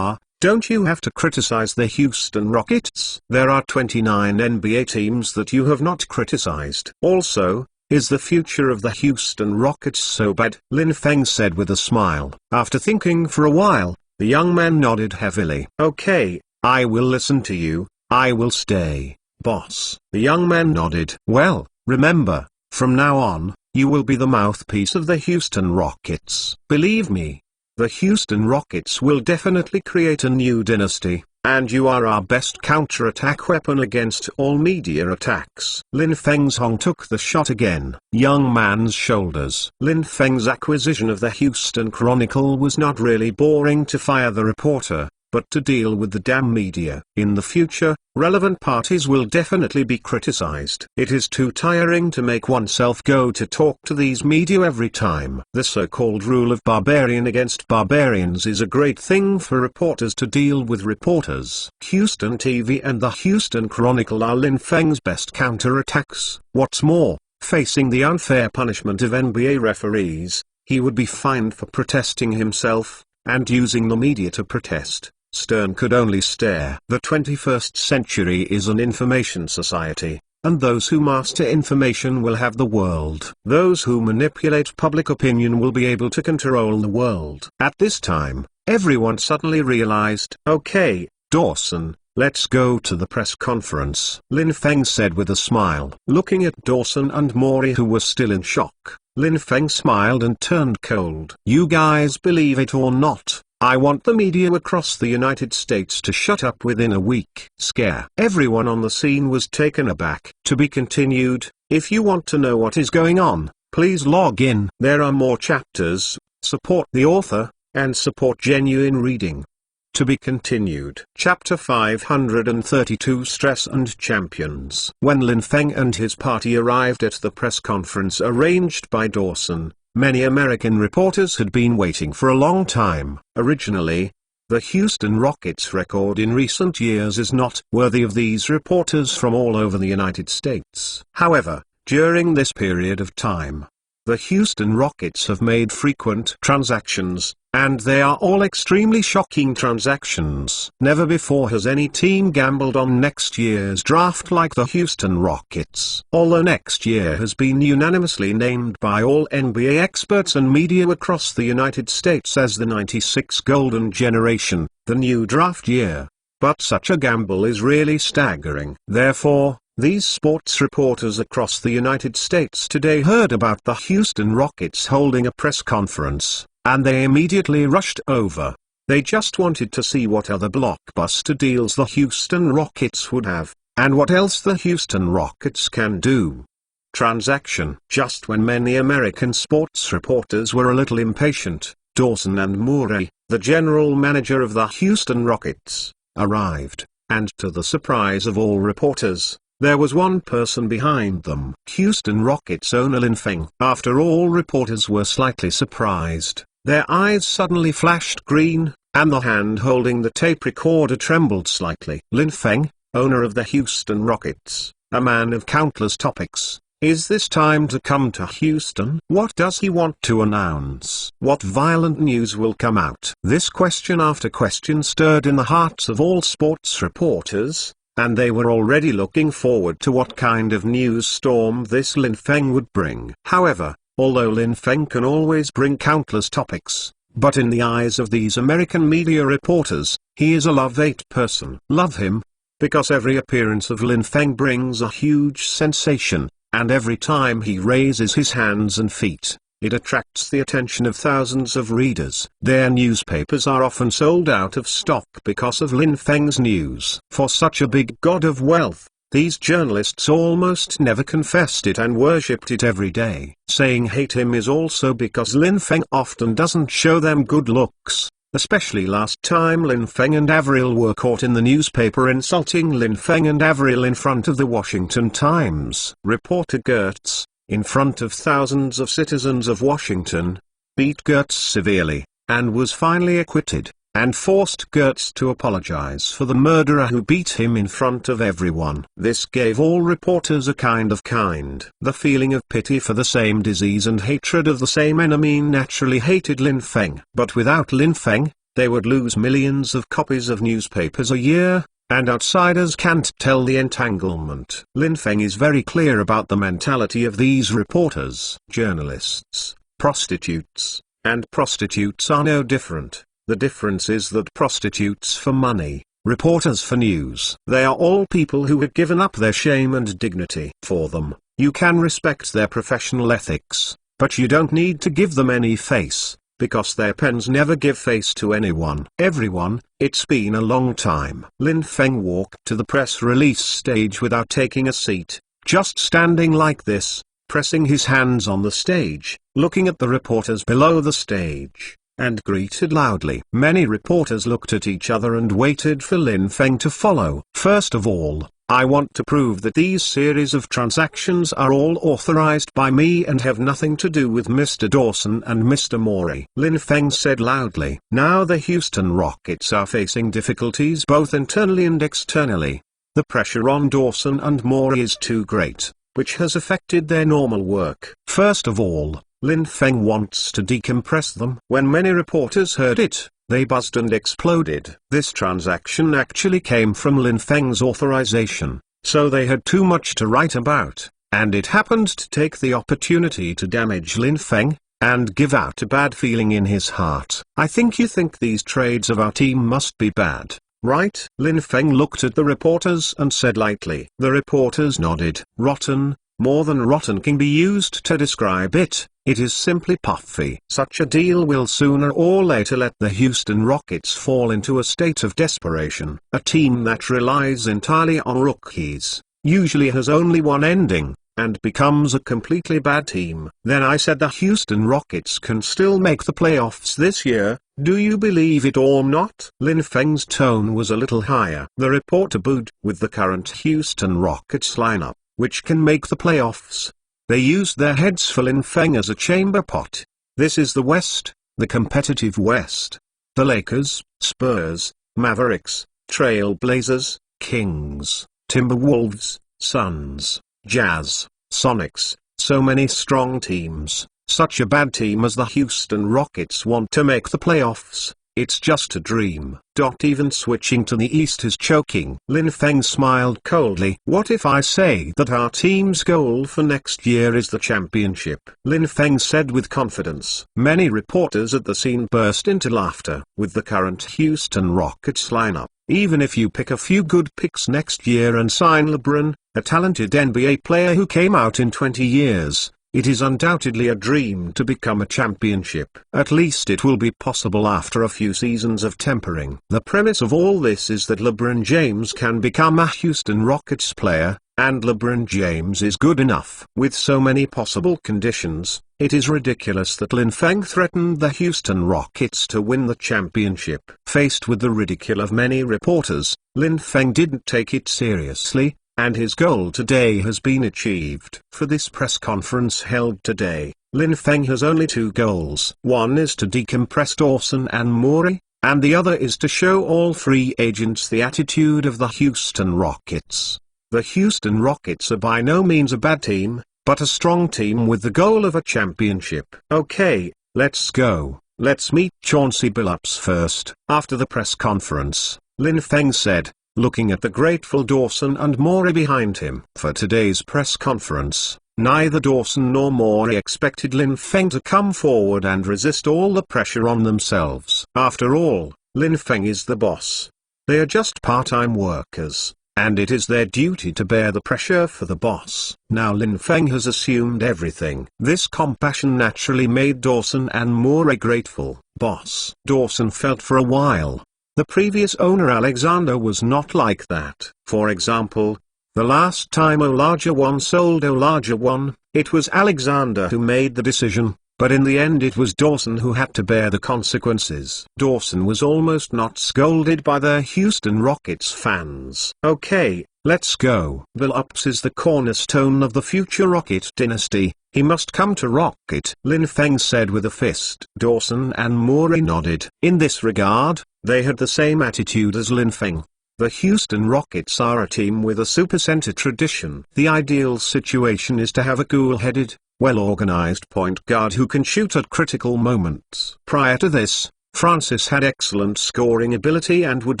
Don't you have to criticize the Houston Rockets? There are 29 NBA teams that you have not criticized. Also, is the future of the Houston Rockets so bad? Lin Feng said with a smile. After thinking for a while, the young man nodded heavily. "Okay, I will listen to you. I will stay, boss." The young man nodded. "Well, remember, from now on, you will be the mouthpiece of the Houston Rockets. Believe me, the Houston Rockets will definitely create a new dynasty, and you are our best counter-attack weapon against all media attacks." Lin Feng's Hong took the shot again. Young man's shoulders. Lin Feng's acquisition of the Houston Chronicle was not really boring to fire the reporter, but to deal with the damn media. In the future, relevant parties will definitely be criticized. It is too tiring to make oneself go to talk to these media every time. The so-called rule of barbarian against barbarians is a great thing for reporters to deal with reporters. Houston TV and the Houston Chronicle are Lin Feng's best counterattacks. What's more, facing the unfair punishment of NBA referees, he would be fined for protesting himself, and using the media to protest. Stern could only stare. The 21st century is an information society, and those who master information will have the world. Those who manipulate public opinion will be able to control the world. At this time, everyone suddenly realized, "Okay, Dawson, let's go to the press conference," Lin Feng said with a smile. Looking at Dawson and Maury, who were still in shock, Lin Feng smiled and turned cold. "You guys believe it or not, I want the media across the United States to shut up within a week." Scare. Everyone on the scene was taken aback. To be continued. If you want to know what is going on, please log in. There are more chapters. Support the author, and support genuine reading. To be continued. Chapter 532 Stress and Champions. When Lin Feng and his party arrived at the press conference arranged by Dawson, many American reporters had been waiting for a long time. Originally, the Houston Rockets' record in recent years is not worthy of these reporters from all over the United States. However, during this period of time, the Houston Rockets have made frequent transactions, and they are all extremely shocking transactions. Never before has any team gambled on next year's draft like the Houston Rockets. Although next year has been unanimously named by all NBA experts and media across the United States as the '96 Golden Generation, the new draft year. But such a gamble is really staggering. Therefore, these sports reporters across the United States today heard about the Houston Rockets holding a press conference, and they immediately rushed over. They just wanted to see what other blockbuster deals the Houston Rockets would have, and what else the Houston Rockets can do. Transaction. Just when many American sports reporters were a little impatient, Dawson and Murray, the general manager of the Houston Rockets, arrived, and to the surprise of all reporters, there was one person behind them. Houston Rockets owner Lin Feng. After all reporters were slightly surprised, their eyes suddenly flashed green, and the hand holding the tape recorder trembled slightly. Lin Feng, owner of the Houston Rockets, a man of countless topics. Is this time to come to Houston? What does he want to announce? What violent news will come out? This question after question stirred in the hearts of all sports reporters, and they were already looking forward to what kind of news storm this Lin Feng would bring. However, although Lin Feng can always bring countless topics, but in the eyes of these American media reporters, he is a love-hate person. Love him, because every appearance of Lin Feng brings a huge sensation, and every time he raises his hands and feet, It attracts the attention of thousands of readers. Their newspapers are often sold out of stock because of Lin Feng's news. For such a big god of wealth, these journalists almost never confessed it and worshipped it every day. Saying hate him is also because Lin Feng often doesn't show them good looks. Especially last time Lin Feng and Avril were caught in the newspaper insulting Lin Feng and Avril in front of the Washington Times. Reporter Gertz, in front of thousands of citizens of Washington, beat Gertz severely, and was finally acquitted, and forced Gertz to apologize for the murderer who beat him in front of everyone. This gave all reporters a the feeling of pity for the same disease and hatred of the same enemy. Naturally hated Lin Feng. But without Lin Feng, they would lose millions of copies of newspapers a year, and outsiders can't tell the entanglement. Lin Feng is very clear about the mentality of these reporters. Journalists, prostitutes, and prostitutes are no different. The difference is that prostitutes for money, reporters for news. They are all people who have given up their shame and dignity. For them, you can respect their professional ethics, but you don't need to give them any face, because their pens never give face to anyone. Everyone, it's been a long time. Lin Feng walked to the press release stage without taking a seat, just standing like this, pressing his hands on the stage, looking at the reporters below the stage, and greeted loudly. Many reporters looked at each other and waited for Lin Feng to follow. First of all, I want to prove that these series of transactions are all authorized by me and have nothing to do with Mr. Dawson and Mr. Morey. Lin Feng said loudly. Now the Houston Rockets are facing difficulties both internally and externally. The pressure on Dawson and Morey is too great, which has affected their normal work. First of all, Lin Feng wants to decompress them. When many reporters heard it, they buzzed and exploded. This transaction actually came from Lin Feng's authorization, so they had too much to write about, and it happened to take the opportunity to damage Lin Feng, and give out a bad feeling in his heart. I think you think these trades of our team must be bad, right? Lin Feng looked at the reporters and said lightly. The reporters nodded. Rotten, more than rotten can be used to describe it. It is simply puffy. Such a deal will sooner or later let the Houston Rockets fall into a state of desperation. A team that relies entirely on rookies usually has only one ending, and becomes a completely bad team. Then I said the Houston Rockets can still make the playoffs this year. Do you believe it or not? Lin Feng's tone was a little higher. The reporter booed. With the current Houston Rockets lineup, which can make the playoffs, they used their heads for Lin Feng as a chamber pot. This is the West, the competitive West. The Lakers, Spurs, Mavericks, Trail Blazers, Kings, Timberwolves, Suns, Jazz, Sonics, so many strong teams. Such a bad team as the Houston Rockets want to make the playoffs. It's just a dream. Even switching to the East is choking. Lin Feng smiled coldly. What if I say that our team's goal for next year is the championship? Lin Feng said with confidence. Many reporters at the scene burst into laughter. With the current Houston Rockets lineup, even if you pick a few good picks next year and sign LeBron, a talented NBA player who came out in 20 years, it is undoubtedly a dream to become a championship. At least it will be possible after a few seasons of tempering. The premise of all this is that LeBron James can become a Houston Rockets player, and LeBron James is good enough. With so many possible conditions, it is ridiculous that Lin Feng threatened the Houston Rockets to win the championship. Faced with the ridicule of many reporters, Lin Feng didn't take it seriously, and his goal today has been achieved. For this press conference held today, Lin Feng has only two goals. One is to decompress Dawson and Morey, and the other is to show all free agents the attitude of the Houston Rockets. The Houston Rockets are by no means a bad team, but a strong team with the goal of a championship. Okay, let's go. Let's meet Chauncey Billups first. After the press conference, Lin Feng said, looking at the grateful Dawson and Morey behind him. For today's press conference, neither Dawson nor Morey expected Lin Feng to come forward and resist all the pressure on themselves. After all, Lin Feng is the boss. They are just part-time workers. and it is their duty to bear the pressure for the boss. Now Lin Feng has assumed everything. This compassion naturally made Dawson and Moore grateful. Boss Dawson felt for a while. The previous owner Alexander was not like that. For example, the last time Olaja One sold Olaja One, it was Alexander who made the decision, but in the end it was Dawson who had to bear the consequences. Dawson was almost not scolded by the Houston Rockets fans. Okay, let's go. Billups is the cornerstone of the future Rocket dynasty. He must come to Rocket, Lin Feng said with a fist. Dawson and Moore nodded. In this regard, they had the same attitude as Lin Feng. The Houston Rockets are a team with a supercenter tradition. The ideal situation is to have a cool-headed, well-organized point guard who can shoot at critical moments. Prior to this, Francis had excellent scoring ability and would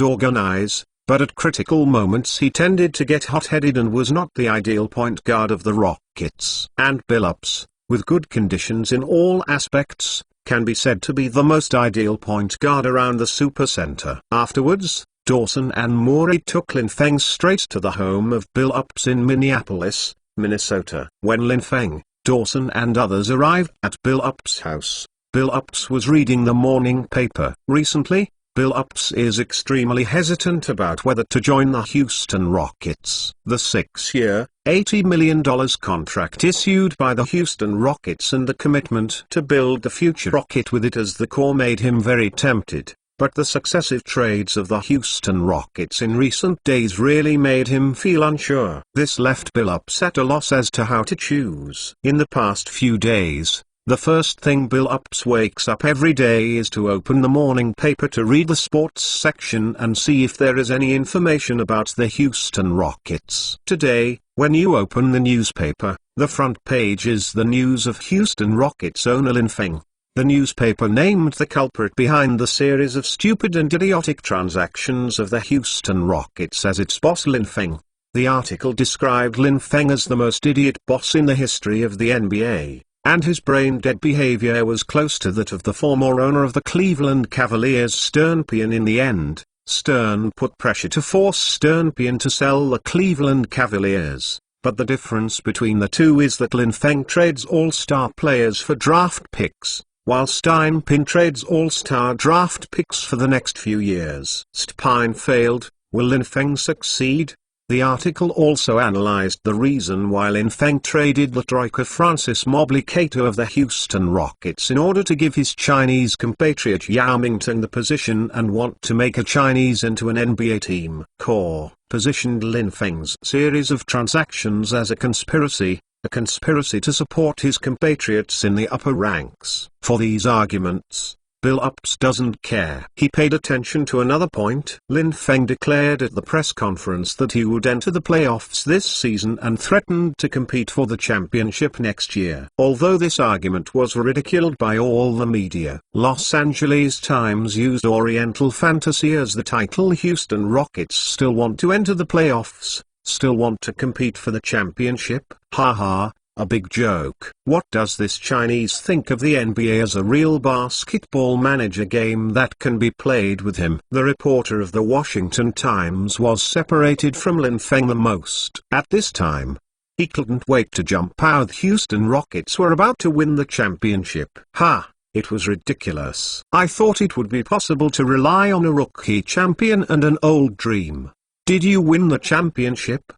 organize, but at critical moments he tended to get hot-headed and was not the ideal point guard of the Rockets. And Billups, with good conditions in all aspects, can be said to be the most ideal point guard around the supercenter. Afterwards, Dawson and Moore took Lin Feng straight to the home of Billups in Minneapolis, Minnesota. When Lin Feng, Dawson and others arrived at Billups' house, Billups was reading the morning paper. Recently, Billups is extremely hesitant about whether to join the Houston Rockets. The 6-year, $80 million contract issued by the Houston Rockets and the commitment to build the future Rocket with it as the core made him very tempted. But the successive trades of the Houston Rockets in recent days really made him feel unsure. This left Billups at a loss as to how to choose. In the past few days, the first thing Billups wakes up every day is to open the morning paper to read the sports section and see if there is any information about the Houston Rockets. Today, when you open the newspaper, the front page is the news of Houston Rockets owner Lin Feng. The newspaper named the culprit behind the series of stupid and idiotic transactions of the Houston Rockets as its boss Lin Feng. The article described Lin Feng as the most idiot boss in the history of the NBA, and his brain-dead behavior was close to that of the former owner of the Cleveland Cavaliers Sternpian. In the end, Stern put pressure to force Sternpian to sell the Cleveland Cavaliers. But the difference between the two is that Lin Feng trades all-star players for draft picks, while Steinpin trades all-star draft picks for the next few years. Steinpin failed. Will Lin Feng succeed? The article also analyzed the reason why Lin Feng traded the Troika Francis Mobley Cato of the Houston Rockets in order to give his Chinese compatriot Yao Mingtong the position and want to make a Chinese into an NBA team. Core positioned Lin Feng's series of transactions as a conspiracy to support his compatriots in the upper ranks. For these arguments, Billups doesn't care. He paid attention to another point. Lin Feng declared at the press conference that he would enter the playoffs this season and threatened to compete for the championship next year. Although this argument was ridiculed by all the media, Los Angeles Times used Oriental Fantasy as the title. Houston Rockets still want to enter the playoffs. Still want to compete for the championship? Haha, a big joke. What does this Chinese think of the NBA as a real basketball manager game that can be played with him? The reporter of the Washington Times was separated from Lin Feng the most. At this time, he couldn't wait to jump out. The Houston Rockets were about to win the championship. Ha! It was ridiculous. I thought it would be possible to rely on a rookie champion and an old dream. Did you win the championship?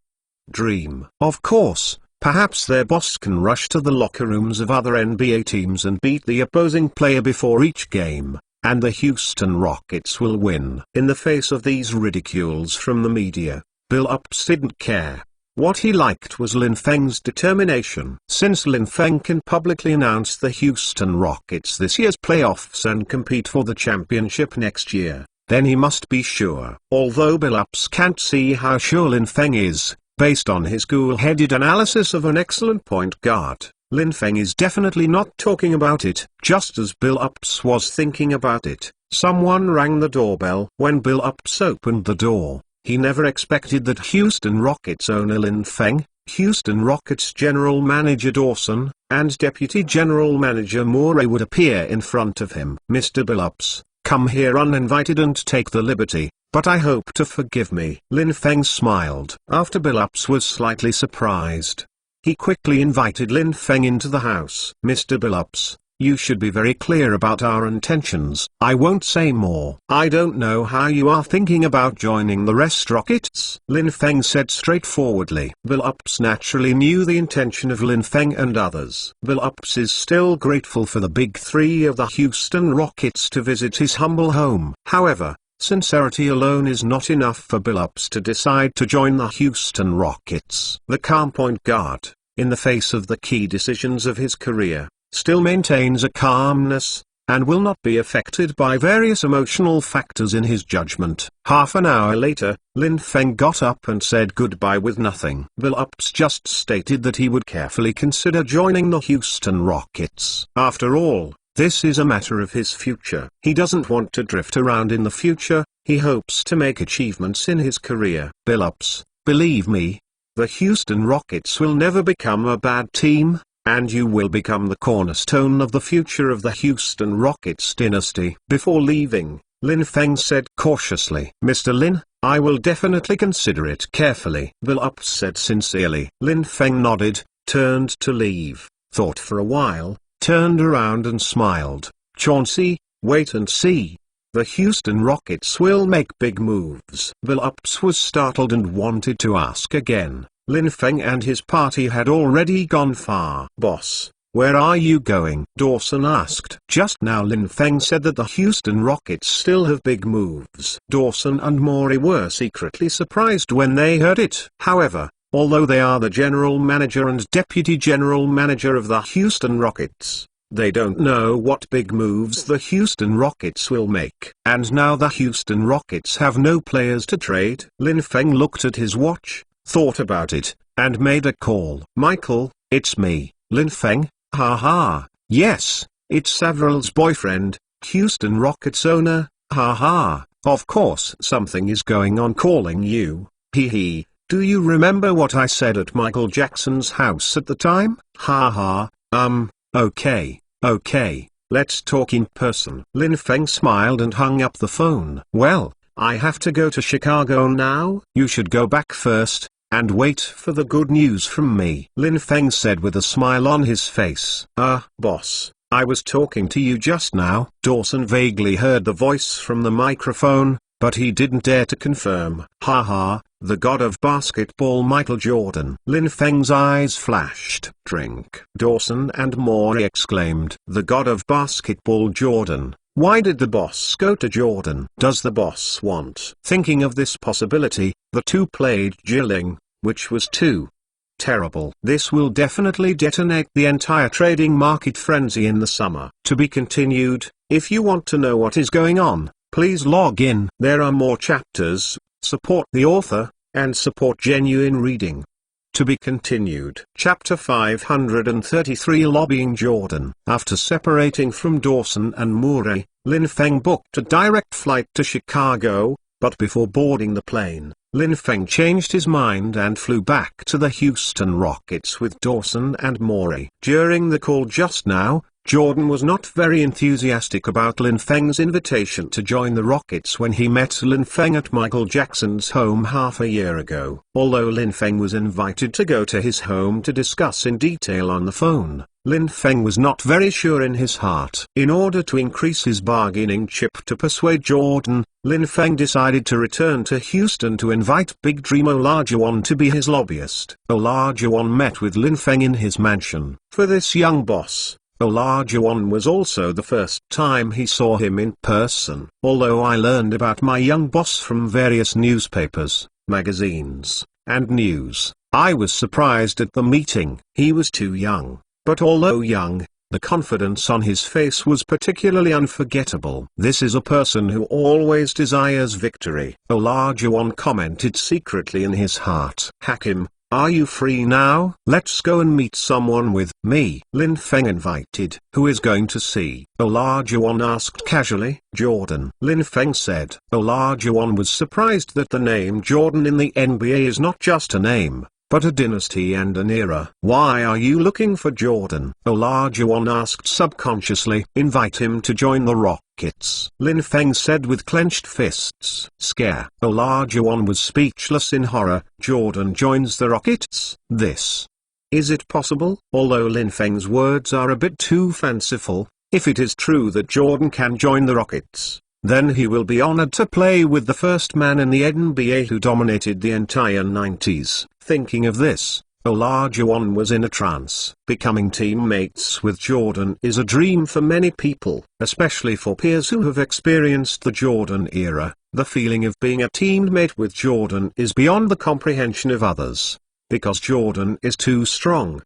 Dream. Of course, perhaps their boss can rush to the locker rooms of other NBA teams and beat the opposing player before each game, and the Houston Rockets will win. In the face of these ridicules from the media, Billups didn't care. What he liked was Lin Feng's determination. Since Lin Feng can publicly announce the Houston Rockets this year's playoffs and compete for the championship next year, then he must be sure. Although Billups can't see how sure Lin Feng is, based on his cool-headed analysis of an excellent point guard, Lin Feng is definitely not talking about it. Just as Billups was thinking about it, someone rang the doorbell. When Billups opened the door, he never expected that Houston Rockets owner Lin Feng, Houston Rockets general manager Dawson, and deputy general manager Moore would appear in front of him. Mr. Billups, come here uninvited and take the liberty, but I hope to forgive me." Lin Feng smiled. After Billups was slightly surprised, he quickly invited Lin Feng into the house. "Mr. Billups, you should be very clear about our intentions. I won't say more. I don't know how you are thinking about joining the rest Rockets," Lin Feng said straightforwardly. Billups naturally knew the intention of Lin Feng and others. Billups is still grateful for the big three of the Houston Rockets to visit his humble home. However, sincerity alone is not enough for Billups to decide to join the Houston Rockets. The calm point guard, in the face of the key decisions of his career, still maintains a calmness, and will not be affected by various emotional factors in his judgment. Half an hour later, Lin Feng got up and said goodbye with nothing. Billups just stated that he would carefully consider joining the Houston Rockets. After all, this is a matter of his future. He doesn't want to drift around in the future, he hopes to make achievements in his career. "Billups, believe me, the Houston Rockets will never become a bad team, and you will become the cornerstone of the future of the Houston Rockets dynasty." Before leaving, Lin Feng said cautiously, "Mr. Lin, I will definitely consider it carefully." Billups said sincerely. Lin Feng nodded, turned to leave, thought for a while, turned around and smiled. "Chauncey, wait and see. The Houston Rockets will make big moves." Billups was startled and wanted to ask again. Lin Feng and his party had already gone far. "Boss, where are you going?" Dawson asked. Just now Lin Feng said that the Houston Rockets still have big moves. Dawson and Maury were secretly surprised when they heard it. However, although they are the general manager and deputy general manager of the Houston Rockets, they don't know what big moves the Houston Rockets will make. And now the Houston Rockets have no players to trade. Lin Feng looked at his watch, thought about it, and made a call. "Michael, it's me, Lin Feng." "Ha, yes, it's Avril's boyfriend, Houston Rockets owner." "Ha, of course something is going on calling you, hee. Do you remember what I said at Michael Jackson's house at the time?" "Ha, okay, let's talk in person." Lin Feng smiled and hung up the phone. "Well, I have to go to Chicago now." "You should go back first, and wait for the good news from me," Lin Feng said with a smile on his face. Boss, I was talking to you just now." Dawson vaguely heard the voice from the microphone, but he didn't dare to confirm. "Ha, the god of basketball Michael Jordan." Lin Feng's eyes flashed. "Drink." Dawson and Maury exclaimed. "The god of basketball Jordan? Why did the boss go to Jordan? Does the boss want?" Thinking of this possibility, the two played jilling, which was too terrible. This will definitely detonate the entire trading market frenzy in the summer. To be continued. If you want to know what is going on, please log in. There are more chapters. Support the author, and support genuine reading. To be continued. Chapter 533 Lobbying Jordan. After separating from Dawson and Maury, Lin Feng booked a direct flight to Chicago, but before boarding the plane, Lin Feng changed his mind and flew back to the Houston Rockets with Dawson and Maury. During the call just now, Jordan was not very enthusiastic about Lin Feng's invitation to join the Rockets when he met Lin Feng at Michael Jackson's home half a year ago. Although Lin Feng was invited to go to his home to discuss in detail on the phone, Lin Feng was not very sure in his heart. In order to increase his bargaining chip to persuade Jordan, Lin Feng decided to return to Houston to invite Big Dream Olajuwon to be his lobbyist. Olajuwon met with Lin Feng in his mansion. For this young boss, Olajuwon was also the first time he saw him in person. "Although I learned about my young boss from various newspapers, magazines, and news, I was surprised at the meeting. He was too young, but although young, the confidence on his face was particularly unforgettable. This is a person who always desires victory," Olajuwon commented secretly in his heart. "Hakim, are you free now? Let's go and meet someone with me," Lin Feng invited. "Who is going to see?" Olajuwon asked casually. "Jordan," Lin Feng said. Olajuwon was surprised that the name Jordan in the NBA is not just a name, but a dynasty and an era. Why are you looking for Jordan? Olajuwon asked subconsciously. Invite him to join the Rockets, Lin Feng said with clenched fists. Scare. Olajuwon was speechless in horror. Jordan joins the Rockets? This. Is it possible? Although Lin Feng's words are a bit too fanciful, if it is true that Jordan can join the Rockets, then he will be honored to play with the first man in the NBA who dominated the entire 90s. Thinking of this, Olajuwon was in a trance. Becoming teammates with Jordan is a dream for many people, especially for peers who have experienced the Jordan era. The feeling of being a teammate with Jordan is beyond the comprehension of others. Because Jordan is too strong,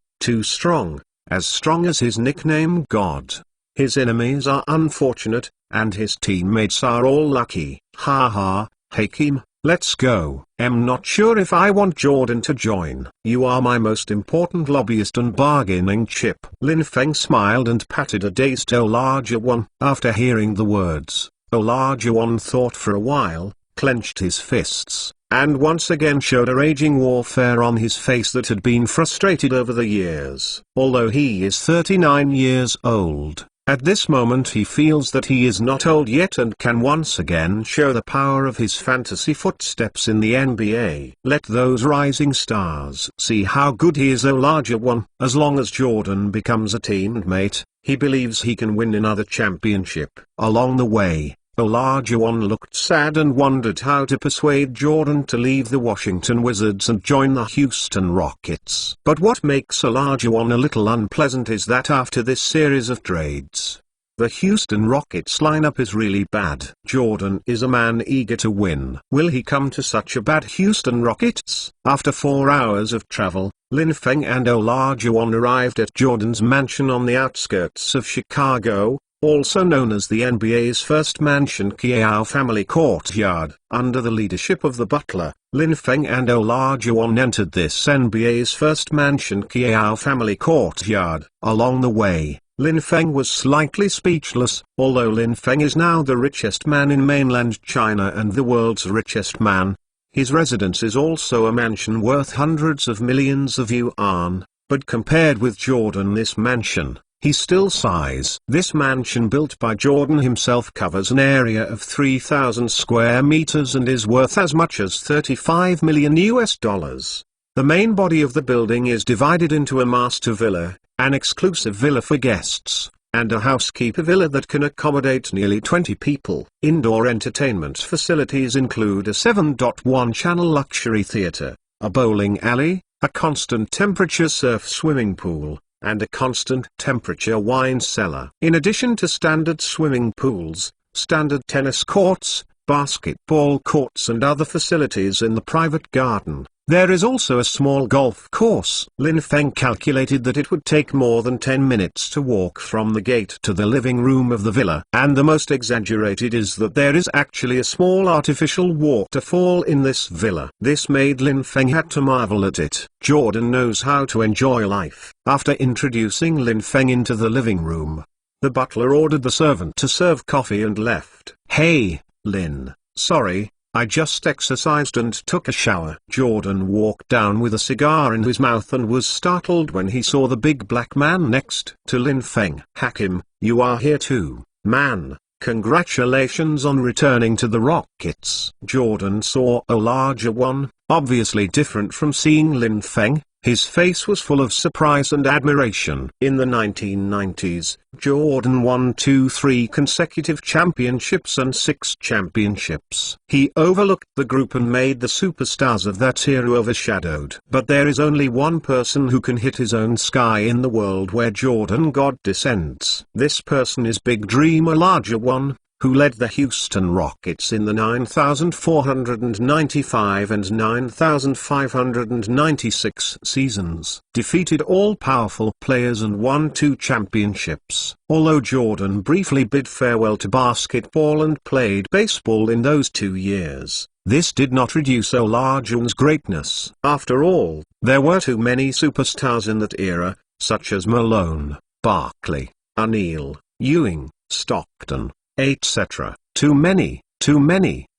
as strong as his nickname God. His enemies are unfortunate, and his teammates are all lucky. Ha ha, Hakeem, let's go. I'm not sure if I want Jordan to join. You are my most important lobbyist and bargaining chip. Lin Feng smiled and patted a dazed Olajuwon. After hearing the words, Olajuwon thought for a while, clenched his fists, and once again showed a raging warfare on his face that had been frustrated over the years. Although he is 39 years old, at this moment he feels that he is not old yet and can once again show the power of his fantasy footsteps in the NBA. Let those rising stars see how good he is. Olajuwon. As long as Jordan becomes a teammate, he believes he can win another championship. Along the way, Olajuwon looked sad and wondered how to persuade Jordan to leave the Washington Wizards and join the Houston Rockets. But what makes Olajuwon a little unpleasant is that after this series of trades, the Houston Rockets lineup is really bad. Jordan is a man eager to win. Will he come to such a bad Houston Rockets? After 4 hours of travel, Lin Feng and Olajuwon arrived at Jordan's mansion on the outskirts of Chicago, also known as the NBA's first mansion, Kiao Family Courtyard. Under the leadership of the butler, Lin Feng and Olajuwon entered this NBA's first mansion, Kiao Family Courtyard. Along the way, Lin Feng was slightly speechless. Although Lin Feng is now the richest man in mainland China and the world's richest man, his residence is also a mansion worth hundreds of millions of yuan. But compared with Jordan, this mansion, he still sighs. This mansion built by Jordan himself covers an area of 3,000 square meters and is worth as much as $35 million. The main body of the building is divided into a master villa, an exclusive villa for guests, and a housekeeper villa that can accommodate nearly 20 people. Indoor entertainment facilities include a 7.1-channel luxury theater, a bowling alley, a constant temperature surf swimming pool, and a constant temperature wine cellar. In addition to standard swimming pools, standard tennis courts, basketball courts and other facilities in the private garden, there is also a small golf course. Lin Feng calculated that it would take more than 10 minutes to walk from the gate to the living room of the villa. And the most exaggerated is that there is actually a small artificial waterfall in this villa. This made Lin Feng had to marvel at it. Jordan knows how to enjoy life. After introducing Lin Feng into the living room, the butler ordered the servant to serve coffee and left. Hey, Lin, sorry, I just exercised and took a shower. Jordan walked down with a cigar in his mouth and was startled when he saw the big black man next to Lin Feng. Hakim, you are here too, man. Congratulations on returning to the Rockets. Jordan saw Olajuwon, obviously different from seeing Lin Feng. His face was full of surprise and admiration. In the 1990s, Jordan won 3 consecutive championships and 6 championships. He overlooked the group and made the superstars of that era overshadowed. But there is only one person who can hit his own sky in the world where Jordan God descends. This person is Big Dream Olajuwon, who led the Houston Rockets in the 9,495 and 9,596 seasons, defeated all-powerful players and won 2 championships. Although Jordan briefly bid farewell to basketball and played baseball in those 2 years, this did not reduce Olajuwon's greatness. After all, there were too many superstars in that era, such as Malone, Barkley, O'Neal, Ewing, Stockton, etc. Too many.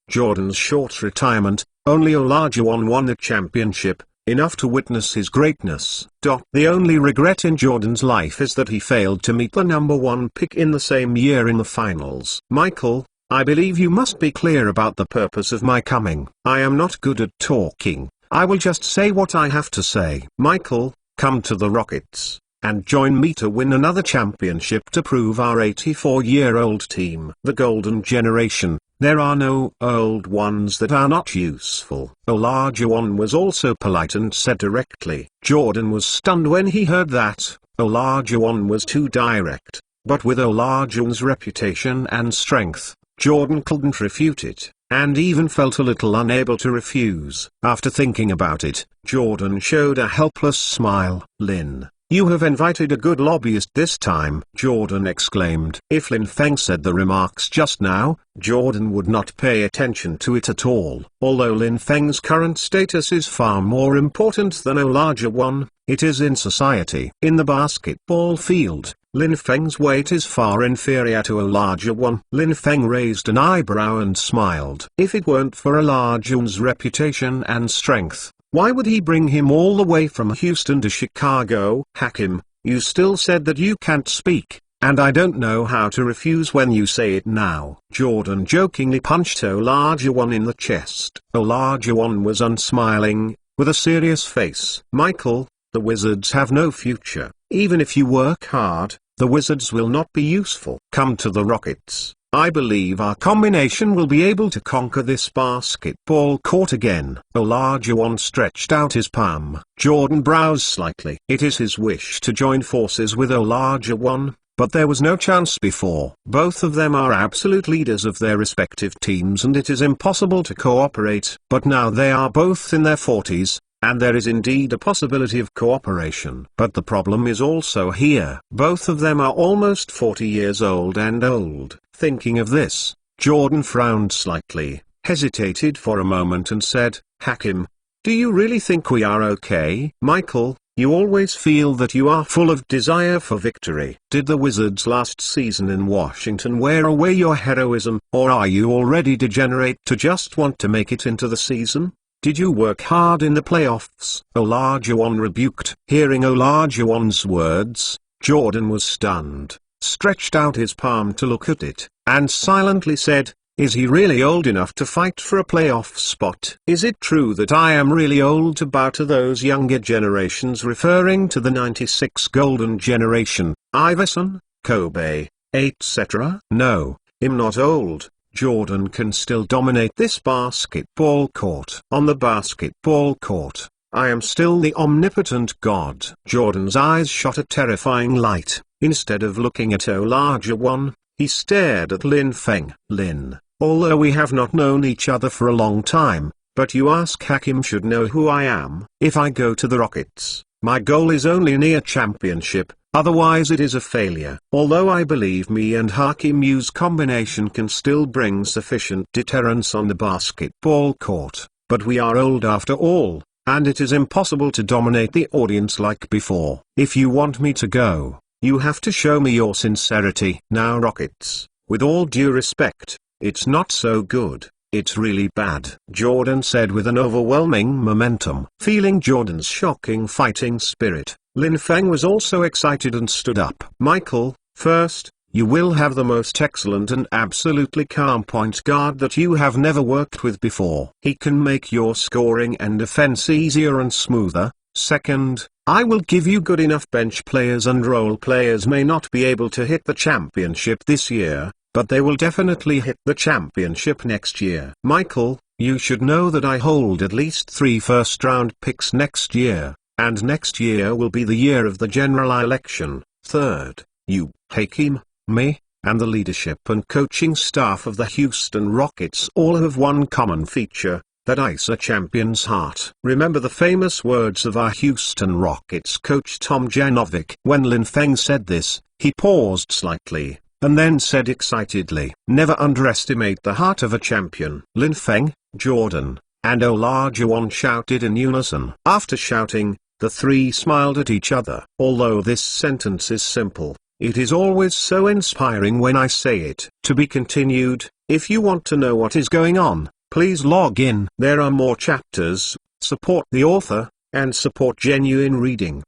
Jordan's short retirement, only Olajuwon won a championship, enough to witness his greatness. The only regret in Jordan's life is that he failed to meet the number 1 pick in the same year in the finals. Michael, I believe you must be clear about the purpose of my coming. I am not good at talking. I will just say what I have to say. Michael, come to the Rockets, and join me to win another championship to prove our 84-year-old team. The golden generation. There are no old ones that are not useful. Olajuwon was also polite and said directly. Jordan was stunned when he heard that. Olajuwon was too direct, but with Olajuwon's reputation and strength, Jordan couldn't refute it, and even felt a little unable to refuse. After thinking about it, Jordan showed a helpless smile. Lin, you have invited a good lobbyist this time, Jordan exclaimed. If Lin Feng said the remarks just now, Jordan would not pay attention to it at all. Although Lin Feng's current status is far more important than Olajuwon, it is in society. In the basketball field, Lin Feng's weight is far inferior to Olajuwon. Lin Feng raised an eyebrow and smiled. If it weren't for Olajuwon's reputation and strength, why would he bring him all the way from Houston to Chicago? Hakim, you still said that you can't speak, and I don't know how to refuse when you say it now. Jordan jokingly punched Olajuwon in the chest. Olajuwon was unsmiling, with a serious face. Michael, the Wizards have no future. Even if you work hard, the Wizards will not be useful. Come to the Rockets. I believe our combination will be able to conquer this basketball court again. Olajuwon stretched out his palm. Jordan browsed slightly. It is his wish to join forces with Olajuwon, but there was no chance before. Both of them are absolute leaders of their respective teams and it is impossible to cooperate. But now they are both in their 40s. And there is indeed a possibility of cooperation. But the problem is also here. Both of them are almost 40 years old and old. Thinking of this, Jordan frowned slightly, hesitated for a moment and said, Hakim, do you really think we are okay? Michael, you always feel that you are full of desire for victory. Did the Wizards last season in Washington wear away your heroism, or are you already degenerate to just want to make it into the season? Did you work hard in the playoffs? Olajuwon rebuked. Hearing Olajuwon's words, Jordan was stunned, stretched out his palm to look at it, and silently said, is he really old enough to fight for a playoff spot? Is it true that I am really old to bow to those younger generations, referring to the 96 golden generation, Iverson, Kobe, etc.? No, I'm not old. Jordan can still dominate this basketball court. On the basketball court, I am still the omnipotent God. Jordan's eyes shot a terrifying light. Instead of looking at Olajuwon, he stared at Lin Feng. Lin, although we have not known each other for a long time, but you ask Hakim should know who I am. If I go to the Rockets, my goal is only near championship. Otherwise it is a failure. Although I believe me and Hakim's combination can still bring sufficient deterrence on the basketball court, but we are old after all, and it is impossible to dominate the audience like before. If you want me to go, you have to show me your sincerity. Now Rockets, with all due respect, it's not so good. It's really bad, Jordan said with an overwhelming momentum. Feeling Jordan's shocking fighting spirit, Lin Feng was also excited and stood up. Michael, first, you will have the most excellent and absolutely calm point guard that you have never worked with before. He can make your scoring and defense easier and smoother. Second, I will give you good enough bench players, and role players may not be able to hit the championship this year, but they will definitely hit the championship next year. Michael, you should know that I hold at least 3 first-round picks next year, and next year will be the year of the general election. Third, you, Hakim, me, and the leadership and coaching staff of the Houston Rockets all have one common feature, that ice a champion's heart. Remember the famous words of our Houston Rockets coach Tom Janovic. When Lin Feng said this, he paused slightly, and then said excitedly, never underestimate the heart of a champion. Lin Feng, Jordan, and Olajuwon shouted in unison. After shouting, the three smiled at each other. Although this sentence is simple, it is always so inspiring when I say it. To be continued. If you want to know what is going on, please log in. There are more chapters. Support the author. and support genuine reading.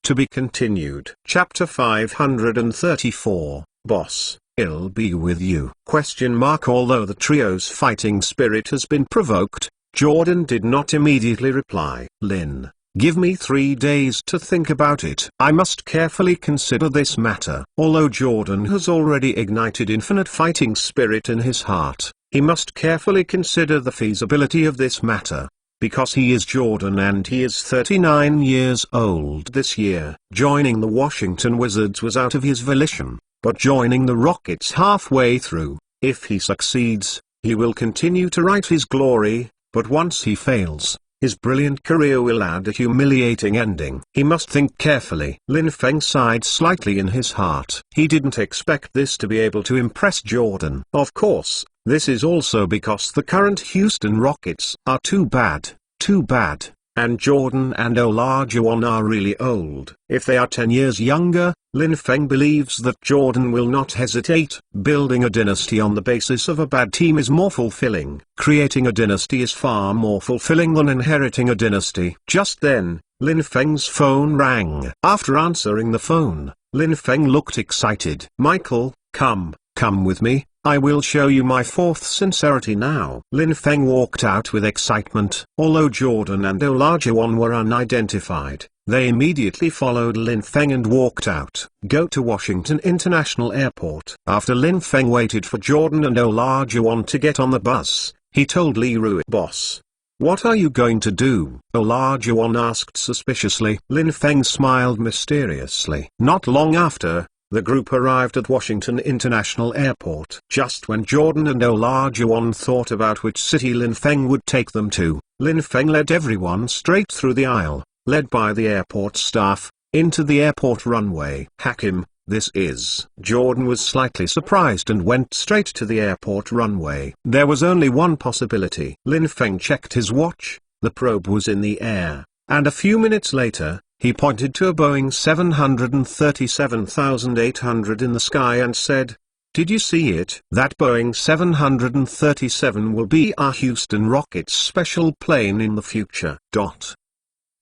To be continued. Chapter 534, Boss, I'll be with you. Although the trio's fighting spirit has been provoked, Jordan did not immediately reply. Lin, give me 3 days to think about it. I must carefully consider this matter. Although Jordan has already ignited infinite fighting spirit in his heart, he must carefully consider the feasibility of this matter. Because he is Jordan and he is 39 years old this year. Joining the Washington Wizards was out of his volition, but joining the Rockets halfway through, if he succeeds, he will continue to write his glory, but once he fails, his brilliant career will add a humiliating ending. He must think carefully. Lin Feng sighed slightly in his heart. He didn't expect this to be able to impress Jordan. Of course, this is also because the current Houston Rockets are too bad, and Jordan and Olajuwon are really old. If they are 10 years younger, Lin Feng believes that Jordan will not hesitate. Building a dynasty on the basis of a bad team is more fulfilling. Creating a dynasty is far more fulfilling than inheriting a dynasty. Just then, Lin Feng's phone rang. After answering the phone, Lin Feng looked excited. Michael, come with me. I will show you my fourth sincerity now. Lin Feng walked out with excitement. Although Jordan and Olajuwon were unidentified, they immediately followed Lin Feng and walked out. Go to Washington International Airport. After Lin Feng waited for Jordan and Olajuwon to get on the bus, he told Leroy, Boss, what are you going to do? Olajuwon asked suspiciously. Lin Feng smiled mysteriously. Not long after, the group arrived at Washington International Airport. Just when Jordan and Olajuwon thought about which city Lin Feng would take them to, Lin Feng led everyone straight through the aisle, led by the airport staff, into the airport runway. Hakim, this is. Jordan was slightly surprised and went straight to the airport runway. There was only one possibility. Lin Feng checked his watch, the probe was in the air, and a few minutes later, he pointed to a Boeing 737-800 in the sky and said, did you see it? That Boeing 737 will be our Houston Rockets special plane in the future.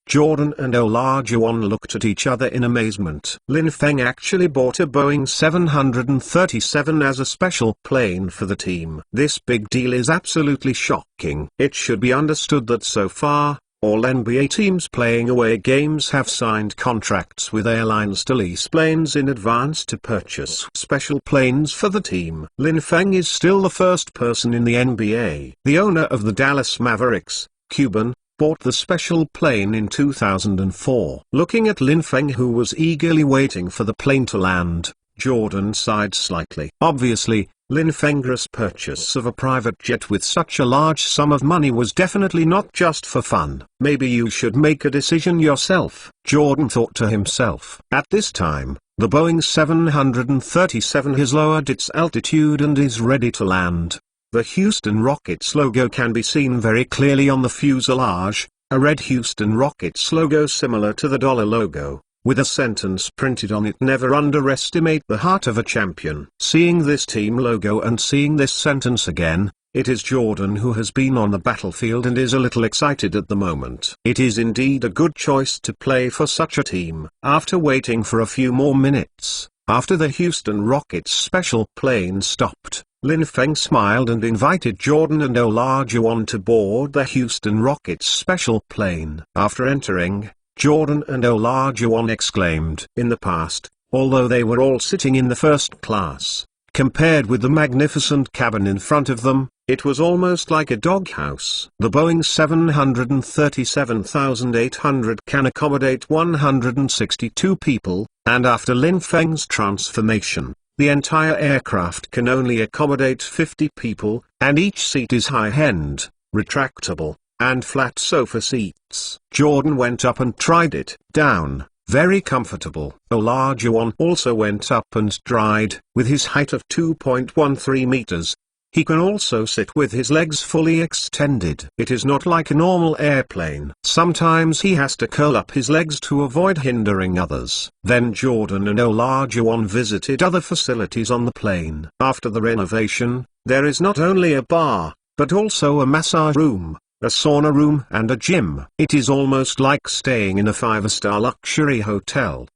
Jordan and Olajuwon looked at each other in amazement. Lin Feng actually bought a Boeing 737 as a special plane for the team. This big deal is absolutely shocking. It should be understood that so far, all NBA teams playing away games have signed contracts with airlines to lease planes in advance to purchase special planes for the team. Lin Feng is still the first person in the NBA. The owner of the Dallas Mavericks, Cuban, bought the special plane in 2004. Looking at Lin Feng, who was eagerly waiting for the plane to land, Jordan sighed slightly. Obviously, Lin Feng's purchase of a private jet with such a large sum of money was definitely not just for fun. Maybe you should make a decision yourself, Jordan thought to himself. At this time, the Boeing 737 has lowered its altitude and is ready to land. The Houston Rockets logo can be seen very clearly on the fuselage, a red Houston Rockets logo similar to the dollar logo, with a sentence printed on it, never underestimate the heart of a champion. Seeing this team logo and seeing this sentence again, it is Jordan who has been on the battlefield and is a little excited at the moment. It is indeed a good choice to play for such a team. After waiting for a few more minutes, after the Houston Rockets special plane stopped, Lin Feng smiled and invited Jordan and Olajuwon to board the Houston Rockets special plane. After entering, Jordan and Olajuwon exclaimed. In the past, although they were all sitting in the first class, compared with the magnificent cabin in front of them, it was almost like a doghouse. The Boeing 737-800 can accommodate 162 people, and after Lin Feng's transformation, the entire aircraft can only accommodate 50 people, and each seat is high-end, retractable, and flat sofa seats. Jordan went up and tried it. Down, very comfortable. Olajuwon also went up and tried. With his height of 2.13 meters, he can also sit with his legs fully extended. It is not like a normal airplane. Sometimes he has to curl up his legs to avoid hindering others. Then Jordan and Olajuwon visited other facilities on the plane. After the renovation, there is not only a bar, but also a massage room, a sauna room and a gym. It is almost like staying in a 5-star luxury hotel.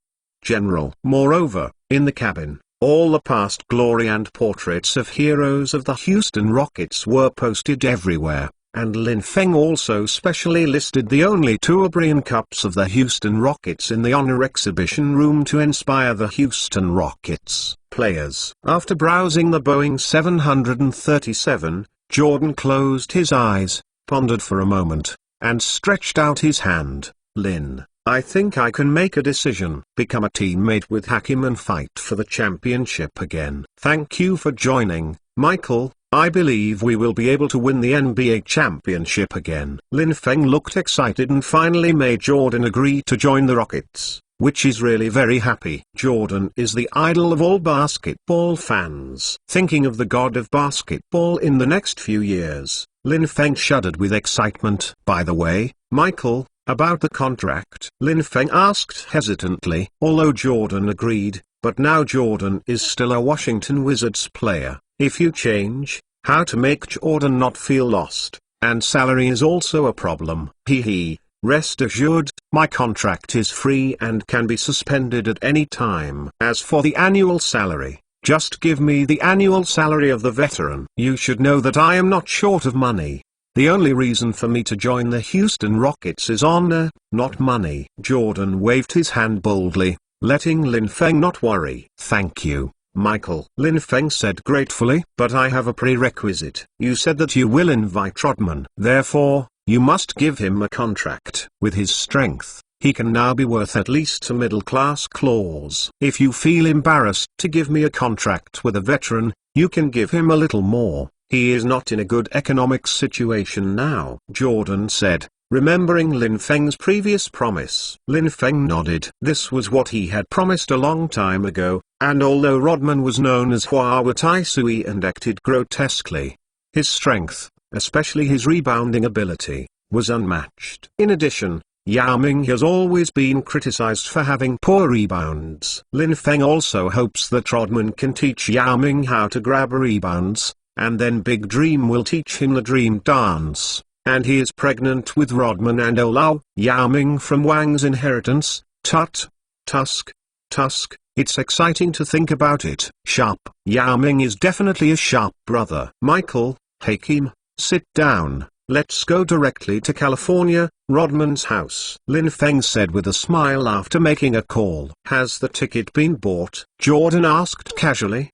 General. Moreover, in the cabin, all the past glory and portraits of heroes of the Houston Rockets were posted everywhere, and Lin Feng also specially listed the only two O'Brien Cups of the Houston Rockets in the honor exhibition room to inspire the Houston Rockets players. After browsing the Boeing 737, Jordan closed his eyes, pondered for a moment, and stretched out his hand. Lin, I think I can make a decision. Become a teammate with Hakim and fight for the championship again. Thank you for joining, Michael. I believe we will be able to win the NBA championship again. Lin Feng looked excited and finally made Jordan agree to join the Rockets, which is really very happy. Jordan is the idol of all basketball fans. Thinking of the god of basketball in the next few years, Lin Feng shuddered with excitement. By the way, Michael, about the contract? Lin Feng asked hesitantly. Although Jordan agreed, but now Jordan is still a Washington Wizards player. If you change, how to make Jordan not feel lost, and salary is also a problem. Rest assured, my contract is free and can be suspended at any time. As for the annual salary, just give me the annual salary of the veteran. You should know that I am not short of money. The only reason for me to join the Houston Rockets is honor, not money. Jordan waved his hand boldly, letting Lin Feng not worry. Thank you, Michael. Lin Feng said gratefully. But I have a prerequisite. You said that you will invite Rodman. Therefore, you must give him a contract. With his strength, he can now be worth at least a middle-class clause. If you feel embarrassed to give me a contract with a veteran, you can give him a little more. He is not in a good economic situation now, Jordan said, remembering Lin Feng's previous promise. Lin Feng nodded. This was what he had promised a long time ago, and although Rodman was known as Hua Taisui and acted grotesquely, his strength, especially his rebounding ability, was unmatched. In addition, Yao Ming has always been criticized for having poor rebounds. Lin Feng also hopes that Rodman can teach Yao Ming how to grab rebounds, and then Big Dream will teach him the dream dance. And he is pregnant with Rodman and Olao, Yao Ming from Wang's inheritance. Tusk. It's exciting to think about it. Sharp. Yao Ming is definitely a sharp brother. Michael, Hakim, sit down. Let's go directly to California, Rodman's house. Lin Feng said with a smile after making a call. Has the ticket been bought? Jordan asked casually.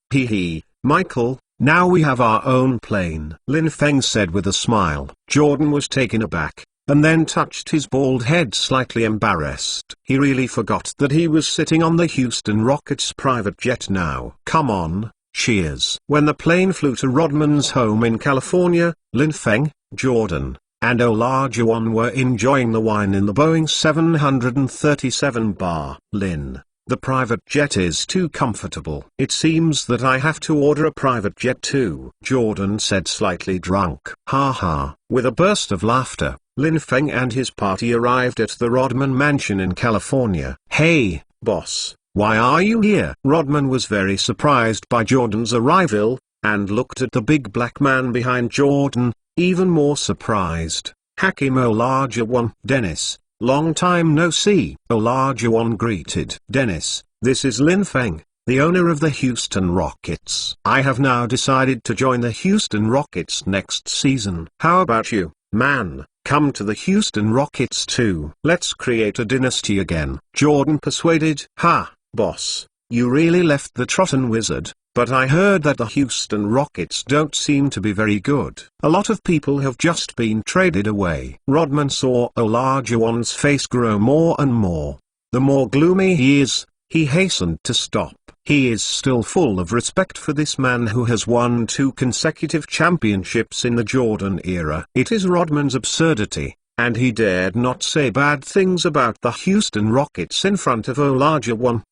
Michael, now we have our own plane. Lin Feng said with a smile. Jordan was taken aback, and then touched his bald head slightly embarrassed. He really forgot that he was sitting on the Houston Rockets private jet now. Come on, cheers. When the plane flew to Rodman's home in California, Lin Feng, Jordan, and Olajuwon were enjoying the wine in the Boeing 737 bar. Lin, the private jet is too comfortable. It seems that I have to order a private jet too, Jordan said, slightly drunk. Ha. With a burst of laughter, Lin Feng and his party arrived at the Rodman mansion in California. Hey, boss, why are you here? Rodman was very surprised by Jordan's arrival, and looked at the big black man behind Jordan, even more surprised. Hakim Olajuwon. Dennis, long time no see. Olajuwon greeted. Dennis, this is Lin Feng, the owner of the Houston Rockets. I have now decided to join the Houston Rockets next season. How about you, man? Come to the Houston Rockets too. Let's create a dynasty again. Jordan persuaded. Ha, boss, you really left the Trotton Wizard. But I heard that the Houston Rockets don't seem to be very good. A lot of people have just been traded away. Rodman saw Olajuwon's face grow more and more. The more gloomy he is, he hastened to stop. He is still full of respect for this man who has won 2 consecutive championships in the Jordan era. It is Rodman's absurdity, and he dared not say bad things about the Houston Rockets in front of Olajuwon.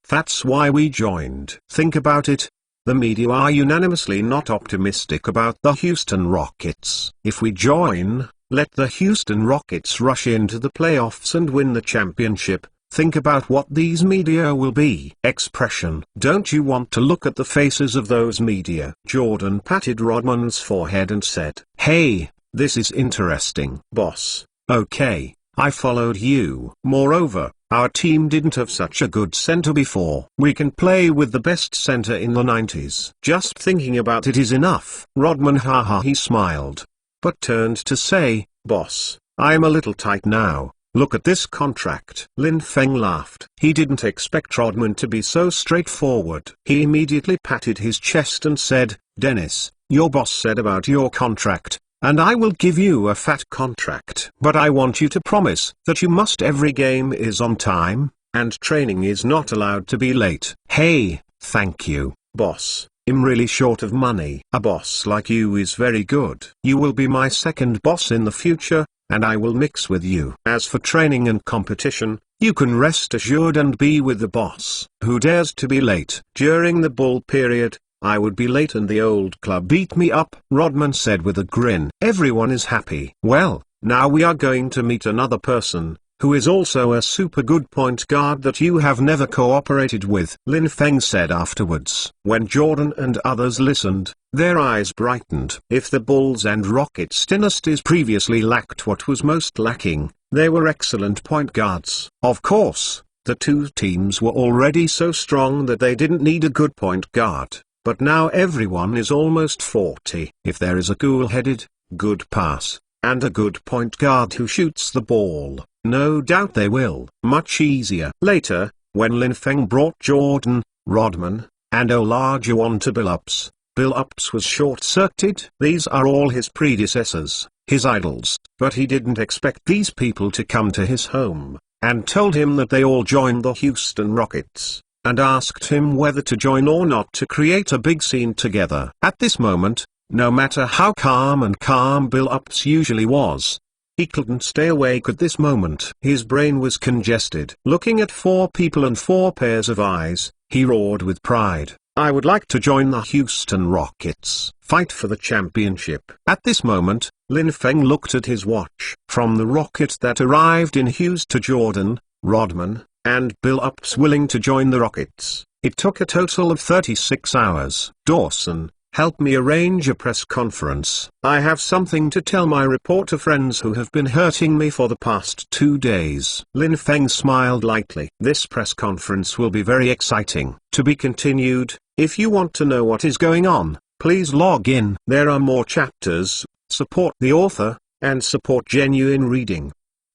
That's why we joined. Think about it. The media are unanimously not optimistic about the Houston Rockets. If we join, let the Houston Rockets rush into the playoffs and win the championship. Think about what these media will be. Expression. Don't you want to look at the faces of those media? Jordan patted Rodman's forehead and said, Hey, This is interesting, boss. Okay, I followed you. Moreover, our team didn't have such a good center before. We can play with the best center in the 90s. Just thinking about it is enough. Rodman haha he smiled. But turned to say, boss, I'm a little tight now. Look at this contract. Lin Feng laughed. He didn't expect Rodman to be so straightforward. He immediately patted his chest and said, Dennis, your boss said about your contract, and I will give you a fat contract. But I want you to promise that you must every game is on time, and training is not allowed to be late. Hey, thank you, boss. I'm really short of money. A boss like you is very good. You will be my second boss in the future, and I will mix with you. As for training and competition, you can rest assured and be with the boss. Who dares to be late? During the bull period, I would be late and the old club beat me up, Rodman said with a grin. Everyone is happy. Well, now we are going to meet another person, who is also a super good point guard that you have never cooperated with, Lin Feng said afterwards. When Jordan and others listened, their eyes brightened. If the Bulls and Rockets dynasties previously lacked what was most lacking, they were excellent point guards. Of course, the two teams were already so strong that they didn't need a good point guard, but now everyone is almost 40. If there is a cool-headed, good pass, and a good point guard who shoots the ball, no doubt they will. Much easier. Later, when Lin Feng brought Jordan, Rodman, and Olajuwon to Billups was short-circuited. These are all his predecessors, his idols, but he didn't expect these people to come to his home, and told him that they all joined the Houston Rockets, and asked him whether to join or not to create a big scene together. At this moment, no matter how calm Billups usually was, he couldn't stay awake at this moment. His brain was congested. Looking at 4 people and 4 pairs of eyes, he roared with pride. I would like to join the Houston Rockets. Fight for the championship. At this moment, Lin Feng looked at his watch. From the rocket that arrived in Houston to Jordan, Rodman, and Billups willing to join the Rockets, it took a total of 36 hours. Dawson, help me arrange a press conference. I have something to tell my reporter friends who have been hurting me for the past 2 days. Lin Feng smiled lightly. This press conference will be very exciting. To be continued. If you want to know what is going on, please log in. There are more chapters. Support the author, and support genuine reading.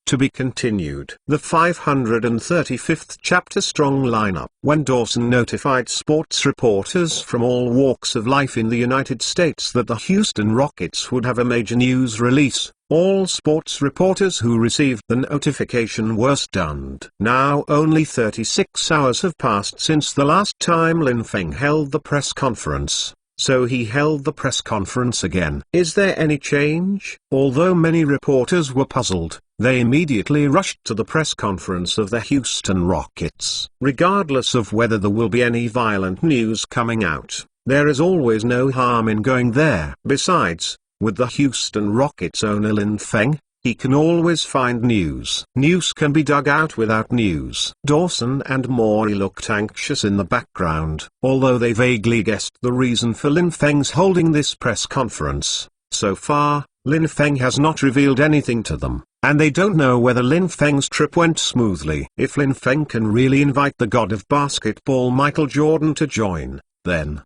To be continued. The 535th chapter. Strong lineup. When Dawson notified sports reporters from all walks of life in the United States that the Houston Rockets would have a major news release, all sports reporters who received the notification were stunned. Now only 36 hours have passed since the last time Lin Feng held the press conference. So he held the press conference again. Is there any change? Although many reporters were puzzled, they immediately rushed to the press conference of the Houston Rockets. Regardless of whether there will be any violent news coming out, there is always no harm in going there. Besides, with the Houston Rockets owner Lin Feng, he can always find news. News can be dug out without news. Dawson and Maury looked anxious in the background, although they vaguely guessed the reason for Lin Feng's holding this press conference. So far, Lin Feng has not revealed anything to them, and they don't know whether Lin Feng's trip went smoothly. If Lin Feng can really invite the god of basketball Michael Jordan to join, then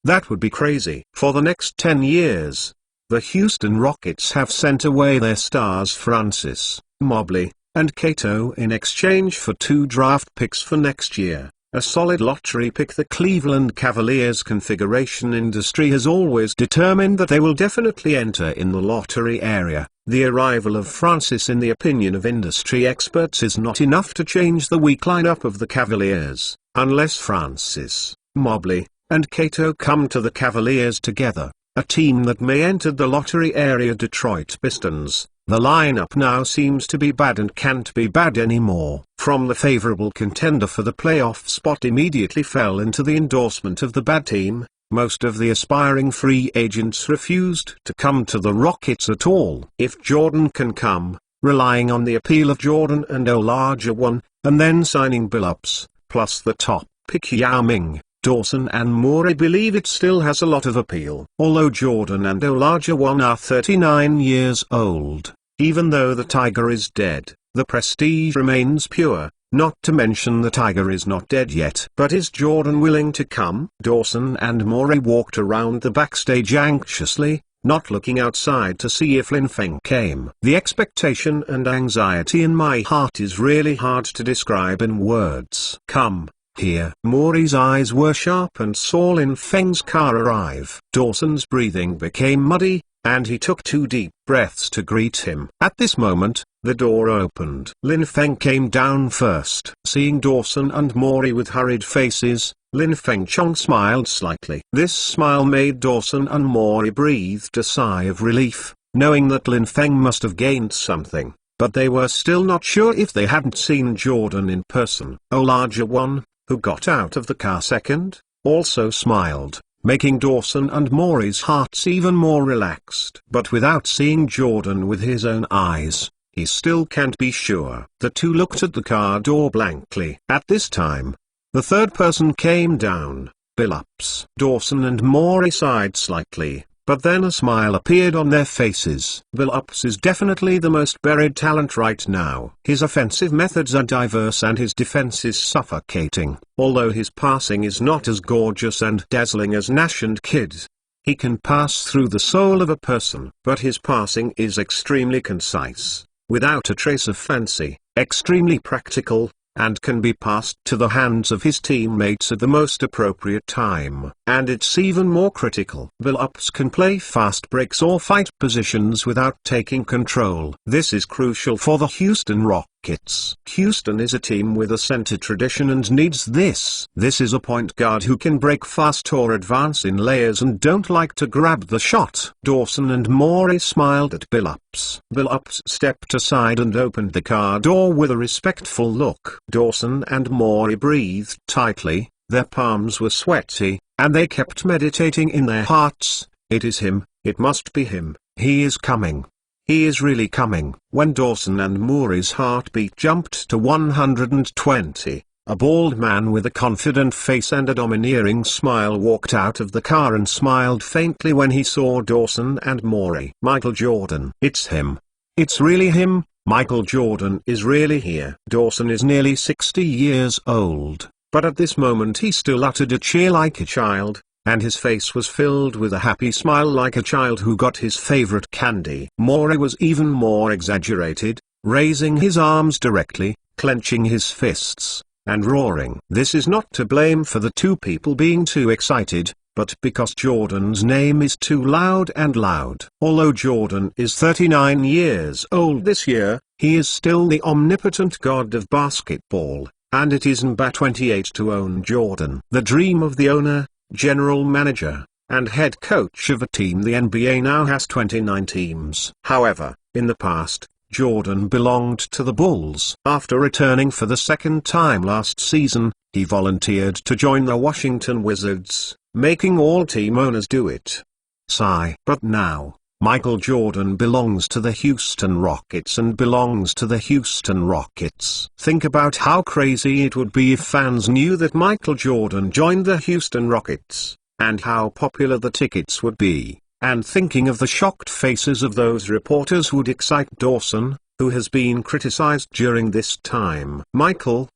that would be crazy. For the next 10 years, the Houston Rockets have sent away their stars Francis, Mobley, and Cato in exchange for 2 draft picks for next year, a solid lottery pick. The Cleveland Cavaliers configuration industry has always determined that they will definitely enter in the lottery area. The arrival of Francis, in the opinion of industry experts, is not enough to change the weak lineup of the Cavaliers, unless Francis, Mobley, and Cato come to the Cavaliers together. A team that may enter the lottery area. Detroit Pistons. The lineup now seems to be bad and can't be bad anymore. From the favorable contender for the playoff spot immediately fell into the endorsement of the bad team. Most of the aspiring free agents refused to come to the Rockets at all. If Jordan can come, relying on the appeal of Jordan and Olajuwon, and then signing Billups, plus the top pick Yao Ming, Dawson and Morey believe it still has a lot of appeal. Although Jordan and Elijah One are 39 years old, even though the tiger is dead, the prestige remains pure. Not to mention the tiger is not dead yet. But is Jordan willing to come? Dawson and Morey walked around the backstage anxiously, not looking outside to see if Lin Feng came. The expectation and anxiety in my heart is really hard to describe in words. Come here. Morey's eyes were sharp and saw Lin Feng's car arrive. Dawson's breathing became muddy, and he took 2 deep breaths to greet him. At this moment, the door opened. Lin Feng came down first. Seeing Dawson and Morey with hurried faces, Lin Feng Chong smiled slightly. This smile made Dawson and Morey breathed a sigh of relief, knowing that Lin Feng must have gained something, but they were still not sure if they hadn't seen Jordan in person. Elijah One, who got out of the car second, also smiled, making Dawson and Morey's hearts even more relaxed. But without seeing Jordan with his own eyes, he still can't be sure. The two looked at the car door blankly. At this time, the third person came down, Billups. Dawson and Morey sighed slightly, but then a smile appeared on their faces. Billups is definitely the most buried talent right now. His offensive methods are diverse and his defense is suffocating. Although his passing is not as gorgeous and dazzling as Nash and Kid, he can pass through the soul of a person. But his passing is extremely concise, without a trace of fancy, extremely practical, and can be passed to the hands of his teammates at the most appropriate time. And it's even more critical. Billups can play fast breaks or fight positions without taking control. This is crucial for the Houston Rockets. Houston is a team with a center tradition and needs this. This is a point guard who can break fast or advance in layers and don't like to grab the shot. Dawson and Morey smiled at Billups. Billups stepped aside and opened the car door with a respectful look. Dawson and Morey breathed tightly, their palms were sweaty, and they kept meditating in their hearts. It is him, it must be him, he is coming. He is really coming. When Dawson and Morey's heartbeat jumped to 120, a bald man with a confident face and a domineering smile walked out of the car and smiled faintly when he saw Dawson and Morey. Michael Jordan. It's him. It's really him. Michael Jordan is really here. Dawson is nearly 60 years old, but at this moment he still uttered a cheer like a child, and his face was filled with a happy smile like a child who got his favorite candy. Morey was even more exaggerated, raising his arms directly, clenching his fists, and roaring. This is not to blame for the two people being too excited, but because Jordan's name is too loud and loud. Although Jordan is 39 years old this year, he is still the omnipotent god of basketball, and it is Mba 28 to own Jordan. The dream of the owner, general manager, and head coach of a team. The NBA now has 29 teams. However, in the past, Jordan belonged to the Bulls. After returning for the second time last season, he volunteered to join the Washington Wizards, making all team owners do it. Sigh. But now, Michael Jordan belongs to the Houston Rockets and belongs to the Houston Rockets. Think about how crazy it would be if fans knew that Michael Jordan joined the Houston Rockets, and how popular the tickets would be. And thinking of the shocked faces of those reporters would excite Dawson, who has been criticized during this time. Michael,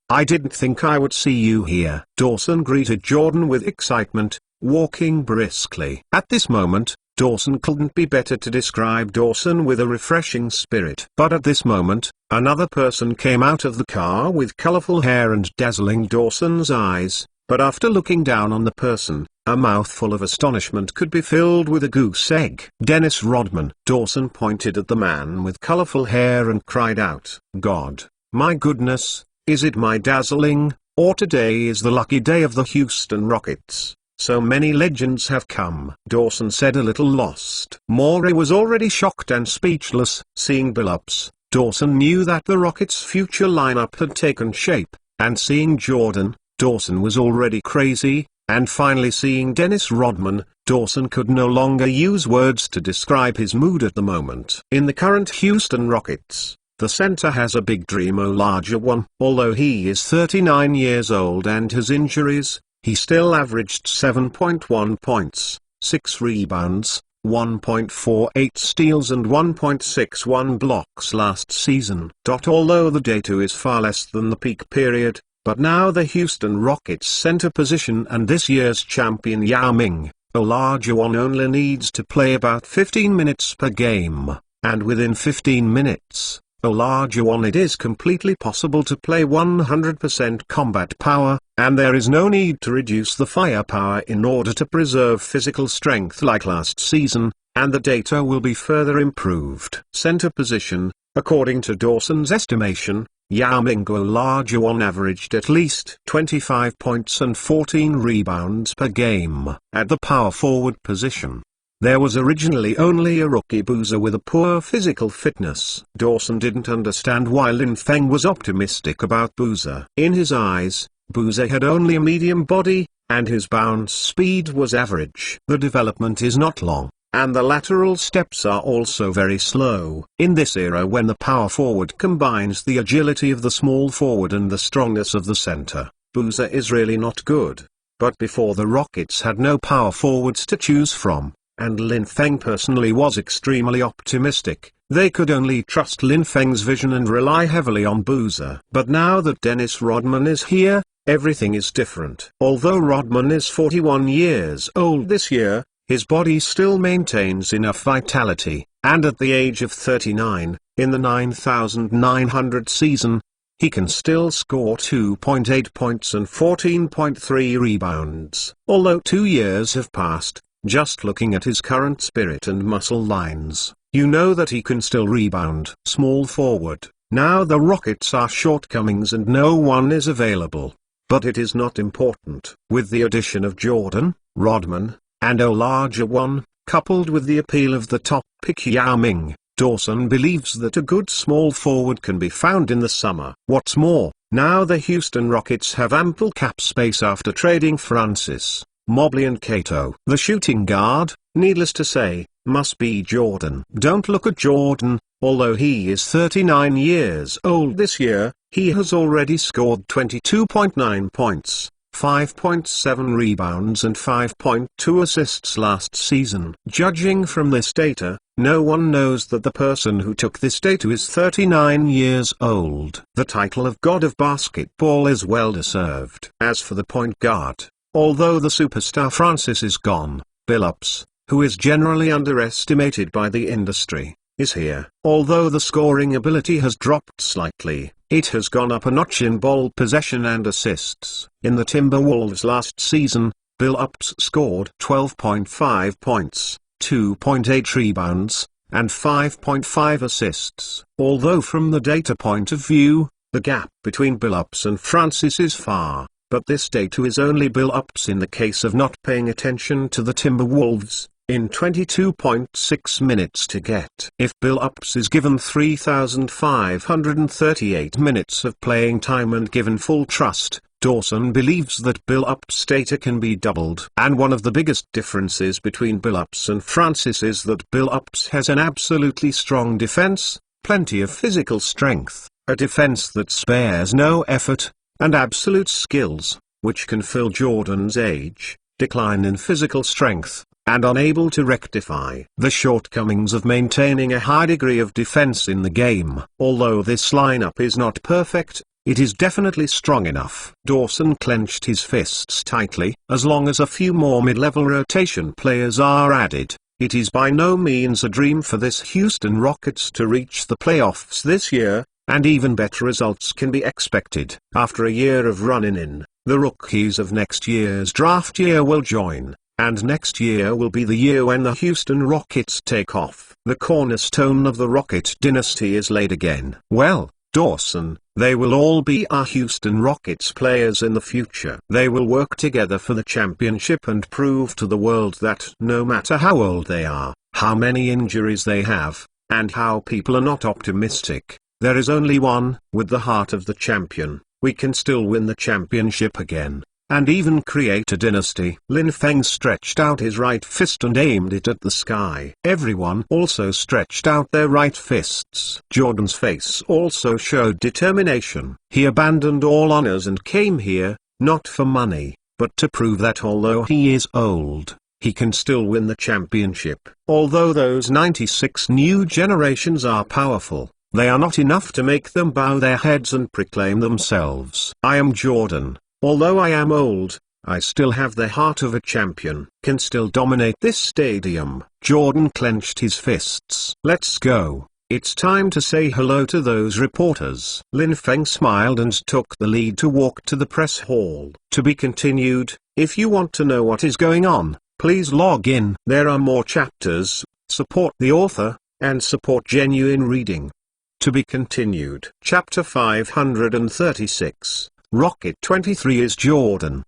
I didn't think I would see you here. Dawson greeted Jordan with excitement, walking briskly. At this moment, Dawson couldn't be better to describe Dawson with a refreshing spirit. But at this moment, another person came out of the car with colorful hair and dazzling Dawson's eyes, but after looking down on the person, a mouthful of astonishment could be filled with a goose egg. Dennis Rodman. Dawson pointed at the man with colorful hair and cried out, "God, my goodness, is it my dazzling, or today is the lucky day of the Houston Rockets? So many legends have come." Dawson said a little lost. Morey was already shocked and speechless. Seeing Billups, Dawson knew that the Rockets' future lineup had taken shape, and seeing Jordan, Dawson was already crazy, and finally seeing Dennis Rodman, Dawson could no longer use words to describe his mood at the moment. In the current Houston Rockets, the center has a big dream. Elijah One. Although he is 39 years old and has injuries, he still averaged 7.1 points, 6 rebounds, 1.48 steals and 1.61 blocks last season. Although the data is far less than the peak period, but now the Houston Rockets center position and this year's champion Yao Ming, Olajuwon only needs to play about 15 minutes per game, and within 15 minutes, Olajuwon it is completely possible to play 100% combat power, and there is no need to reduce the firepower in order to preserve physical strength like last season, and the data will be further improved. Center position, according to Dawson's estimation, Yao Ming Olajuwon averaged at least 25 points and 14 rebounds per game. At the power forward position, there was originally only a rookie Boozer with a poor physical fitness. Dawson didn't understand why Lin Feng was optimistic about Boozer. In his eyes, Boozer had only a medium body, and his bounce speed was average. The development is not long, and the lateral steps are also very slow. In this era when the power forward combines the agility of the small forward and the strongness of the center, Boozer is really not good. But before the Rockets had no power forwards to choose from, and Lin Feng personally was extremely optimistic, they could only trust Lin Feng's vision and rely heavily on Boozer. But now that Dennis Rodman is here, everything is different. Although Rodman is 41 years old this year, his body still maintains enough vitality, and at the age of 39, in the 9,900 season, he can still score 2.8 points and 14.3 rebounds. Although 2 years have passed, just looking at his current spirit and muscle lines, you know that he can still rebound. Small forward, now the Rockets are shortcomings and no one is available. But it is not important. With the addition of Jordan, Rodman, and Olajuwon, coupled with the appeal of the top pick Yao Ming, Dawson believes that a good small forward can be found in the summer. What's more, now the Houston Rockets have ample cap space after trading Francis, Mobley and Cato. The shooting guard, needless to say, must be Jordan. Don't look at Jordan, although he is 39 years old this year, he has already scored 22.9 points, 5.7 rebounds and 5.2 assists last season. Judging from this data, no one knows that the person who took this data is 39 years old. The title of God of Basketball is well deserved. As for the point guard, although the superstar Francis is gone, Billups, who is generally underestimated by the industry, is here. Although the scoring ability has dropped slightly, it has gone up a notch in ball possession and assists. In the Timberwolves last season, Billups scored 12.5 points, 2.8 rebounds, and 5.5 assists. Although from the data point of view, the gap between Billups and Francis is far, but this data is only Billups in the case of not paying attention to the Timberwolves, in 22.6 minutes to get. If Billups is given 3,538 minutes of playing time and given full trust, Dawson believes that Billups' data can be doubled. And one of the biggest differences between Billups and Francis is that Billups has an absolutely strong defense, plenty of physical strength, a defense that spares no effort, and absolute skills, which can fill Jordan's age, decline in physical strength, and unable to rectify the shortcomings of maintaining a high degree of defense in the game. Although this lineup is not perfect, it is definitely strong enough. Dawson clenched his fists tightly. As long as a few more mid-level rotation players are added, it is by no means a dream for this Houston Rockets to reach the playoffs this year, and even better results can be expected. After a year of running in, the rookies of next year's draft year will join, and next year will be the year when the Houston Rockets take off. The cornerstone of the Rocket dynasty is laid again. Well, Dawson, they will all be our Houston Rockets players in the future. They will work together for the championship and prove to the world that no matter how old they are, how many injuries they have, and how people are not optimistic, there is only one. With the heart of the champion, we can still win the championship again, and even create a dynasty. Lin Feng stretched out his right fist and aimed it at the sky. Everyone also stretched out their right fists. Jordan's face also showed determination. He abandoned all honors and came here, not for money, but to prove that although he is old, he can still win the championship. Although those 96 new generations are powerful, they are not enough to make them bow their heads and proclaim themselves. I am Jordan. Although I am old, I still have the heart of a champion. Can still dominate this stadium. Jordan clenched his fists. Let's go. It's time to say hello to those reporters. Lin Feng smiled and took the lead to walk to the press hall. To be continued. If you want to know what is going on, please log in. There are more chapters. Support the author, and support genuine reading. To be continued. Chapter 536. Rocket 23 is Jordan?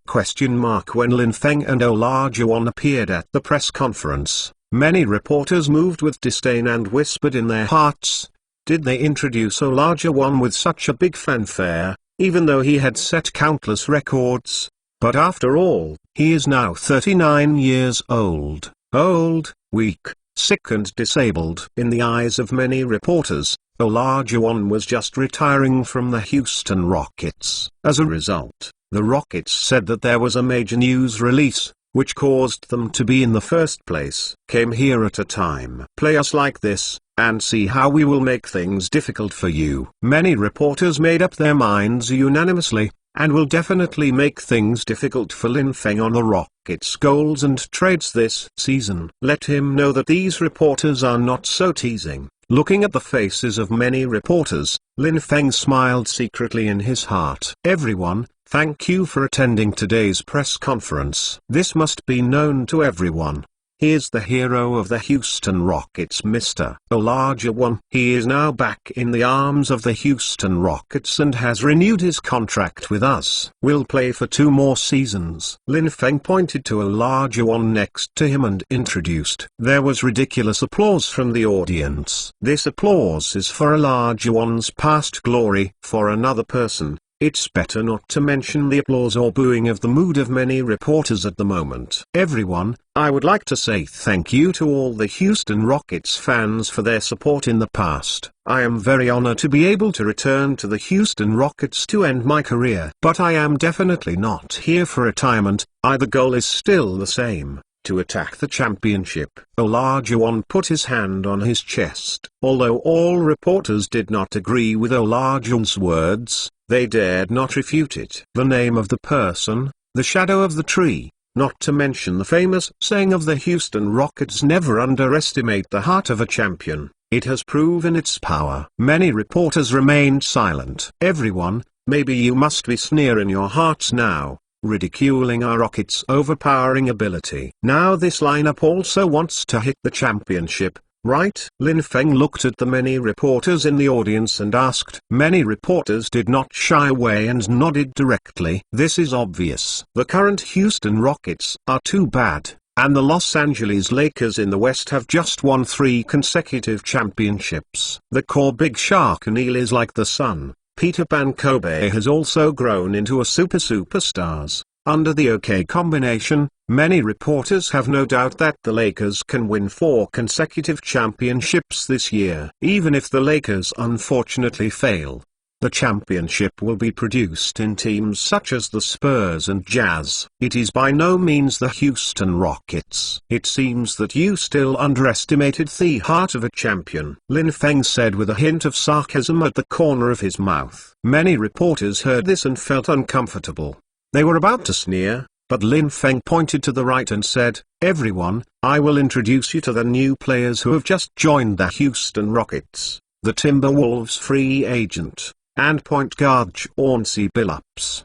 When Lin Feng and Olajuwon appeared at the press conference, many reporters moved with disdain and whispered in their hearts, did they introduce Olajuwon with such a big fanfare, even though he had set countless records? But after all, he is now 39 years old. Old, weak, sick and disabled. In the eyes of many reporters, Olajuwon was just retiring from the Houston Rockets. As a result, the Rockets said that there was a major news release, which caused them to be in the first place. Came here at a time. Play us like this, and see how we will make things difficult for you. Many reporters made up their minds unanimously, and will definitely make things difficult for Lin Feng on the Rockets' goals and trades this season. Let him know that these reporters are not so teasing. Looking at the faces of many reporters, Lin Feng smiled secretly in his heart. Everyone, thank you for attending today's press conference. This must be known to everyone. He is the hero of the Houston Rockets, Mr. Olajuwon. He is now back in the arms of the Houston Rockets and has renewed his contract with us. Will play for 2 more seasons. Lin Feng pointed to Olajuwon next to him and introduced. There was ridiculous applause from the audience. This applause is for Olajuwon's past glory. For another person, it's better not to mention the applause or booing of the mood of many reporters at the moment. Everyone, I would like to say thank you to all the Houston Rockets fans for their support in the past. I am very honored to be able to return to the Houston Rockets to end my career. But I am definitely not here for retirement. The goal is still the same, to attack the championship. Olajuwon put his hand on his chest. Although all reporters did not agree with Olajuwon's words, they dared not refute it. The name of the person, the shadow of the tree, not to mention the famous saying of the Houston Rockets, never underestimate the heart of a champion. It has proven its power. Many reporters remained silent. Everyone, maybe you must be sneer in your hearts now, ridiculing our Rockets' overpowering ability. Now this lineup also wants to hit the championship, right? Lin Feng looked at the many reporters in the audience and asked. Many reporters did not shy away and nodded directly. This is obvious. The current Houston Rockets are too bad, and the Los Angeles Lakers in the West have just won 3 consecutive championships. The core Big Shark O'Neal is like the sun. Peter Pan Kobe has also grown into a superstars. Under the OK combination, many reporters have no doubt that the Lakers can win 4 consecutive championships this year. Even if the Lakers unfortunately fail, the championship will be produced in teams such as the Spurs and Jazz. It is by no means the Houston Rockets. It seems that you still underestimated the heart of a champion, Lin Feng said with a hint of sarcasm at the corner of his mouth. Many reporters heard this and felt uncomfortable. They were about to sneer, but Lin Feng pointed to the right and said, everyone, I will introduce you to the new players who have just joined the Houston Rockets. The Timberwolves free agent, and point guard Chauncey Billups.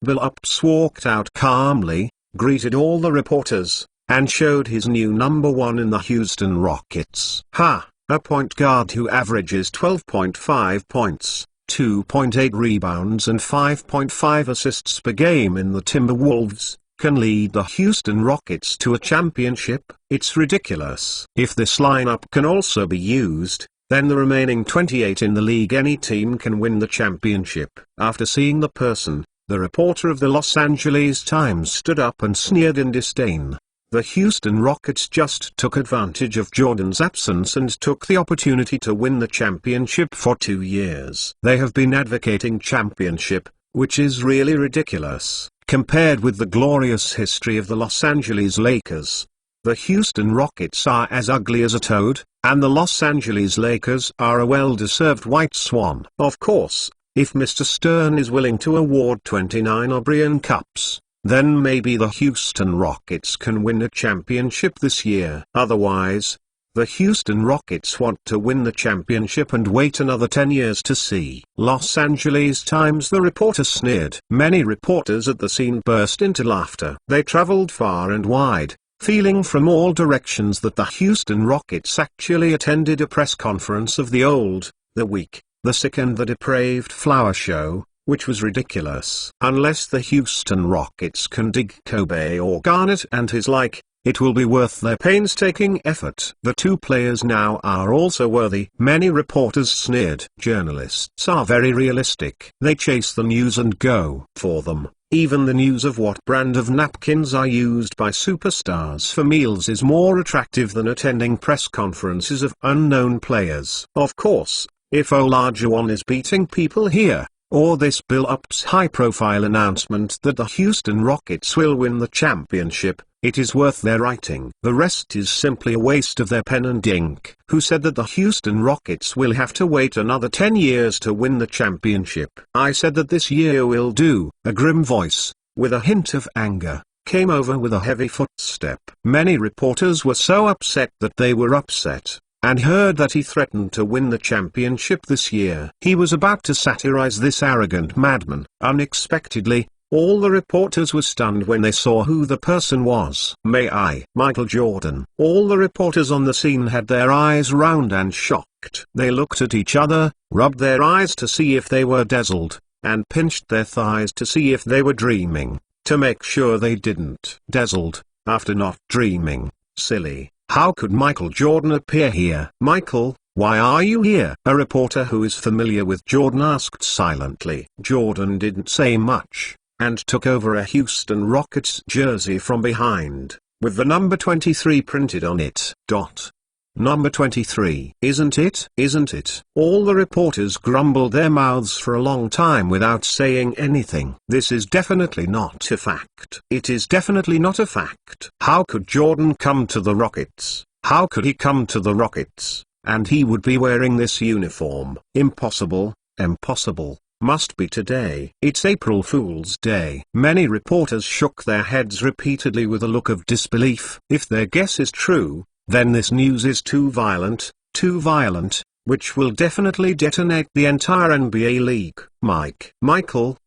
Billups walked out calmly, greeted all the reporters, and showed his new number 1 in the Houston Rockets. A point guard who averages 12.5 points. 2.8 rebounds and 5.5 assists per game in the Timberwolves, can lead the Houston Rockets to a championship. It's ridiculous. If this lineup can also be used, then the remaining 28 in the league, any team can win the championship. After seeing the person, the reporter of the Los Angeles Times stood up and sneered in disdain. The Houston Rockets just took advantage of Jordan's absence and took the opportunity to win the championship for 2 years. They have been advocating championship, which is really ridiculous. Compared with the glorious history of the Los Angeles Lakers, the Houston Rockets are as ugly as a toad, and the Los Angeles Lakers are a well-deserved white swan. Of course, if Mr. Stern is willing to award 29 O'Brien Cups, then maybe the Houston Rockets can win a championship this year. Otherwise, the Houston Rockets want to win the championship and wait another 10 years to see. Los Angeles Times. The reporter sneered. Many reporters at the scene burst into laughter. They traveled far and wide, feeling from all directions that the Houston Rockets actually attended a press conference of the old, the weak, the sick and the depraved flower show, which was ridiculous. Unless the Houston Rockets can dig Kobe or Garnett and his like, it will be worth their painstaking effort. The two players now are also worthy. Many reporters sneered. Journalists are very realistic. They chase the news and go for them. Even the news of what brand of napkins are used by superstars for meals is more attractive than attending press conferences of unknown players. Of course, if Olajuwon is beating people here, or this Billups high-profile announcement that the Houston Rockets will win the championship, it is worth their writing. The rest is simply a waste of their pen and ink. Who said that the Houston Rockets will have to wait another 10 years to win the championship? I said that this year will do. A grim voice, with a hint of anger, came over with a heavy footstep. Many reporters were so upset that they were upset, and heard that he threatened to win the championship this year. He was about to satirize this arrogant madman. Unexpectedly, all the reporters were stunned when they saw who the person was. Michael Jordan. All the reporters on the scene had their eyes round and shocked. They looked at each other, rubbed their eyes to see if they were dazzled, and pinched their thighs to see if they were dreaming, to make sure they didn't. Dazzled, after not dreaming. Silly. How could Michael Jordan appear here? Michael, why are you here? A reporter who is familiar with Jordan asked silently. Jordan didn't say much, and took over a Houston Rockets jersey from behind, with the number 23 printed on it. Number 23. Isn't it? Isn't it? All the reporters grumbled their mouths for a long time without saying anything. This is definitely not a fact. It is definitely not a fact. How could Jordan come to the Rockets? How could he come to the Rockets, and he would be wearing this uniform? Impossible, impossible. Must be today. It's April Fool's Day. Many reporters shook their heads repeatedly with a look of disbelief. If their guess is true, then this news is too violent, which will definitely detonate the entire NBA league. Michael,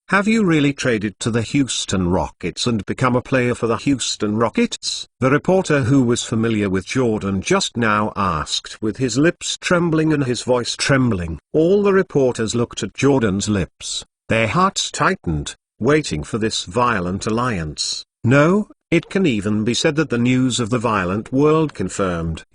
have you really traded to the Houston Rockets and become a player for the Houston Rockets? The reporter who was familiar with Jordan just now asked, with his lips trembling and his voice trembling. All the reporters looked at Jordan's lips, their hearts tightened, waiting for this violent alliance. No, it can even be said that the news of the violent world confirmed.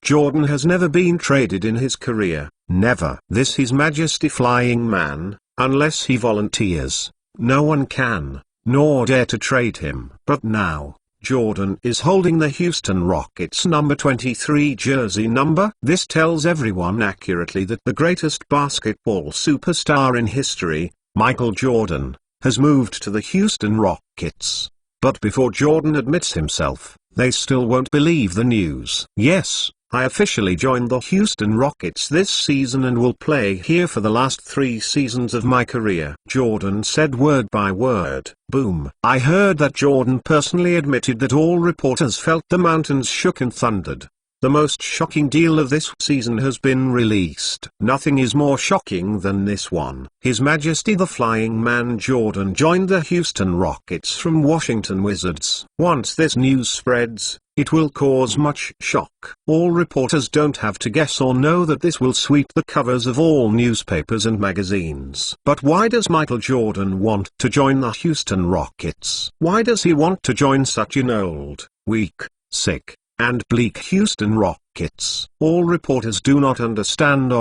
Jordan has never been traded in his career. Never. This His Majesty flying man, unless he volunteers, no one can, nor dare to trade him. But now, Jordan is holding the Houston Rockets number 23 jersey number. This tells everyone accurately that the greatest basketball superstar in history, Michael Jordan, has moved to the Houston Rockets. But before Jordan admits himself, they still won't believe the news. Yes, I officially joined the Houston Rockets this season and will play here for the last 3 seasons of my career. Jordan said word by word. Boom. I heard that Jordan personally admitted that all reporters felt the mountains shook and thundered. The most shocking deal of this season has been released. Nothing is more shocking than this one. His Majesty the Flying Man Jordan joined the Houston Rockets from Washington Wizards. Once this news spreads, it will cause much shock. All reporters don't have to guess or know that this will sweep the covers of all newspapers and magazines. But why does Michael Jordan want to join the Houston Rockets? Why does he want to join such an old, weak, sick, and bleak Houston Rockets? All reporters do not understand.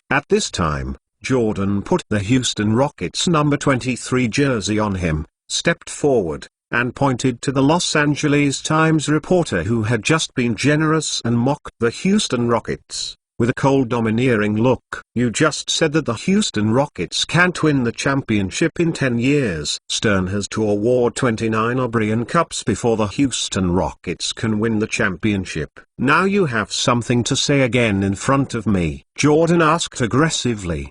At this time, Jordan put the Houston Rockets number 23 jersey on him, stepped forward, and pointed to the Los Angeles Times reporter who had just been generous and mocked the Houston Rockets. with a cold domineering look. "You just said that the Houston Rockets can't win the championship in 10 years. Stern has to award 29 O'Brien Cups before the Houston Rockets can win the championship. Now you have something to say again in front of me?" Jordan asked aggressively.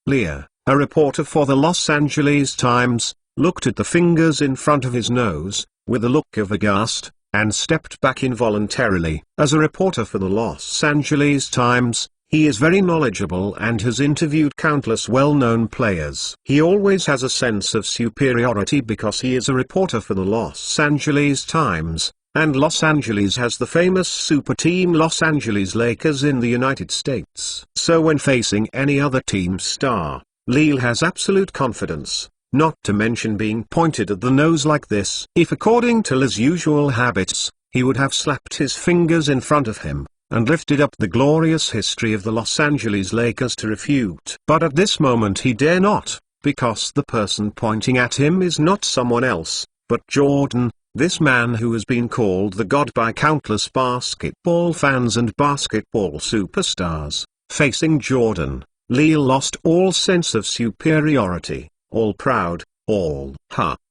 Leah, a reporter for the Los Angeles Times, looked at the fingers in front of his nose, with a look of aghast, and stepped back involuntarily. As a reporter for the Los Angeles Times, he is very knowledgeable and has interviewed countless well-known players. He always has a sense of superiority because he is a reporter for the Los Angeles Times, and Los Angeles has the famous super team Los Angeles Lakers in the United States. So when facing any other team star, Leal has absolute confidence. Not to mention being pointed at the nose like this. If according to Lee's usual habits, he would have slapped his fingers in front of him, and lifted up the glorious history of the Los Angeles Lakers to refute. But at this moment he dare not, because the person pointing at him is not someone else, but Jordan, this man who has been called the God by countless basketball fans and basketball superstars. Facing Jordan, Leal lost all sense of superiority. All proud, all,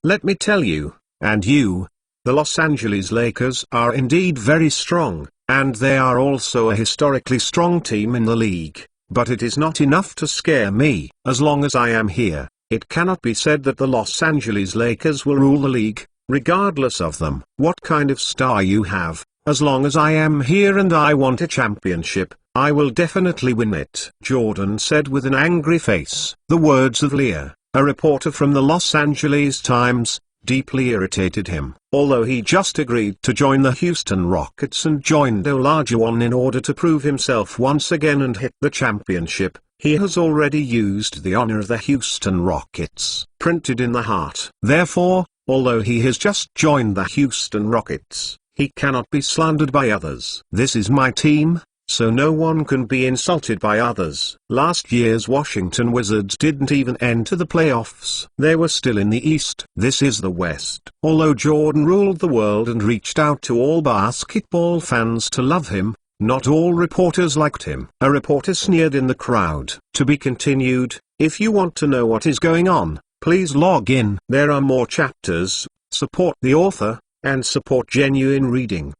let me tell you, and you, the Los Angeles Lakers are indeed very strong, and they are also a historically strong team in the league, but it is not enough to scare me. As long as I am here, it cannot be said that the Los Angeles Lakers will rule the league, regardless of them. What kind of star you have, as long as I am here and I want a championship, I will definitely win it, Jordan said with an angry face. The words of Leah, a reporter from the Los Angeles Times, deeply irritated him. Although he just agreed to join the Houston Rockets and joined Olajuwon in order to prove himself once again and hit the championship, he has already used the honor of the Houston Rockets, printed in the heart. Therefore, although he has just joined the Houston Rockets, he cannot be slandered by others. This is my team, so no one can be insulted by others. Last year's Washington Wizards didn't even enter the playoffs. They were still in the East. This is the West. Although Jordan ruled the world and reached out to all basketball fans to love him, not all reporters liked him. A reporter sneered in the crowd. To be continued. If you want to know what is going on, please log in. There are more chapters. Support the author, and support genuine reading.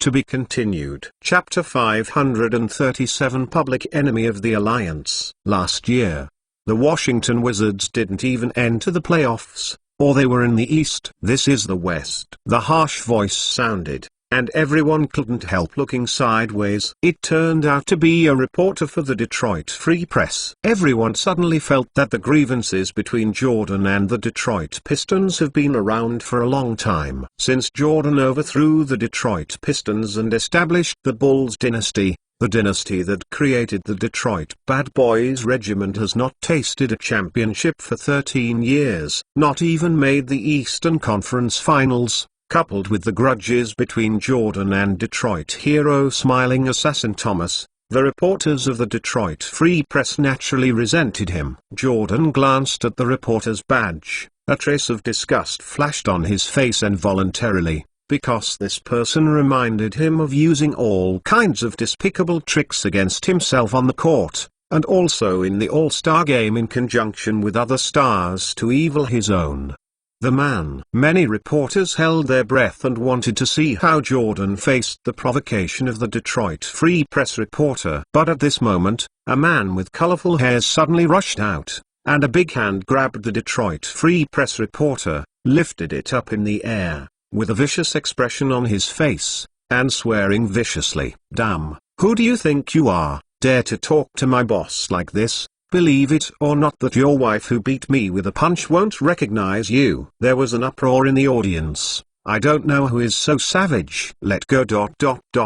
To be continued. Chapter 537 Public Enemy of the Alliance. Last year, the Washington Wizards didn't even enter the playoffs, or they were in the East. This is the West. The harsh voice sounded, and everyone couldn't help looking sideways. It turned out to be a reporter for the Detroit Free Press. Everyone suddenly felt that the grievances between Jordan and the Detroit Pistons have been around for a long time. Since Jordan overthrew the Detroit Pistons and established the Bulls dynasty, the dynasty that created the Detroit Bad Boys regiment has not tasted a championship for 13 years, not even made the Eastern Conference Finals. Coupled with the grudges between Jordan and Detroit hero smiling assassin Thomas, the reporters of the Detroit Free Press naturally resented him. Jordan glanced at the reporter's badge. A trace of disgust flashed on his face involuntarily, because this person reminded him of using all kinds of despicable tricks against himself on the court, and also in the All-Star game in conjunction with other stars to evil his own. The man. Many reporters held their breath and wanted to see how Jordan faced the provocation of the Detroit Free Press reporter. But at this moment, a man with colorful hair suddenly rushed out, and a big hand grabbed the Detroit Free Press reporter, lifted it up in the air, with a vicious expression on his face, and swearing viciously. "Damn, who do you think you are, dare to talk to my boss like this? Believe it or not that your wife who beat me with a punch won't recognize you." There was an uproar in the audience. "I don't know who is so savage. Let go.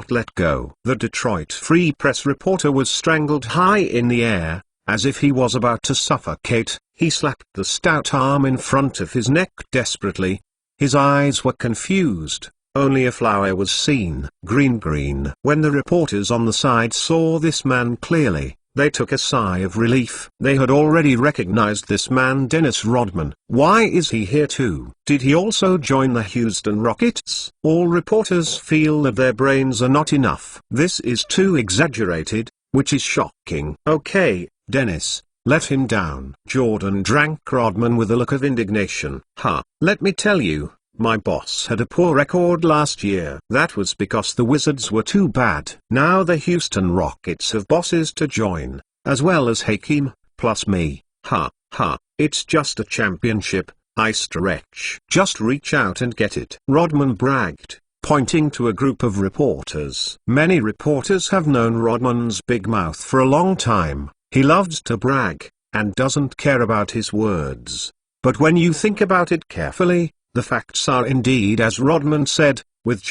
Let go." The Detroit Free Press reporter was strangled high in the air, as if he was about to suffocate. He slapped the stout arm in front of his neck desperately. His eyes were confused. Only a flower was seen. Green. When the reporters on the side saw this man clearly, They took a sigh of relief. They had already recognized this man, Dennis Rodman. Why is he here too? Did he also join the Houston Rockets? All reporters feel that their brains are not enough. This is too exaggerated, which is shocking. Okay, Dennis, let him down. Jordan drank Rodman with a look of indignation. Let me tell you, my boss had a poor record last year. That was because the Wizards were too bad. Now the Houston Rockets have bosses to join, as well as Hakeem, plus me. It's just a championship, I stretch. Just reach out and get it. Rodman bragged, pointing to a group of reporters. Many reporters have known Rodman's big mouth for a long time. He loves to brag, and doesn't care about his words. But when you think about it carefully, the facts are indeed as Rodman said, with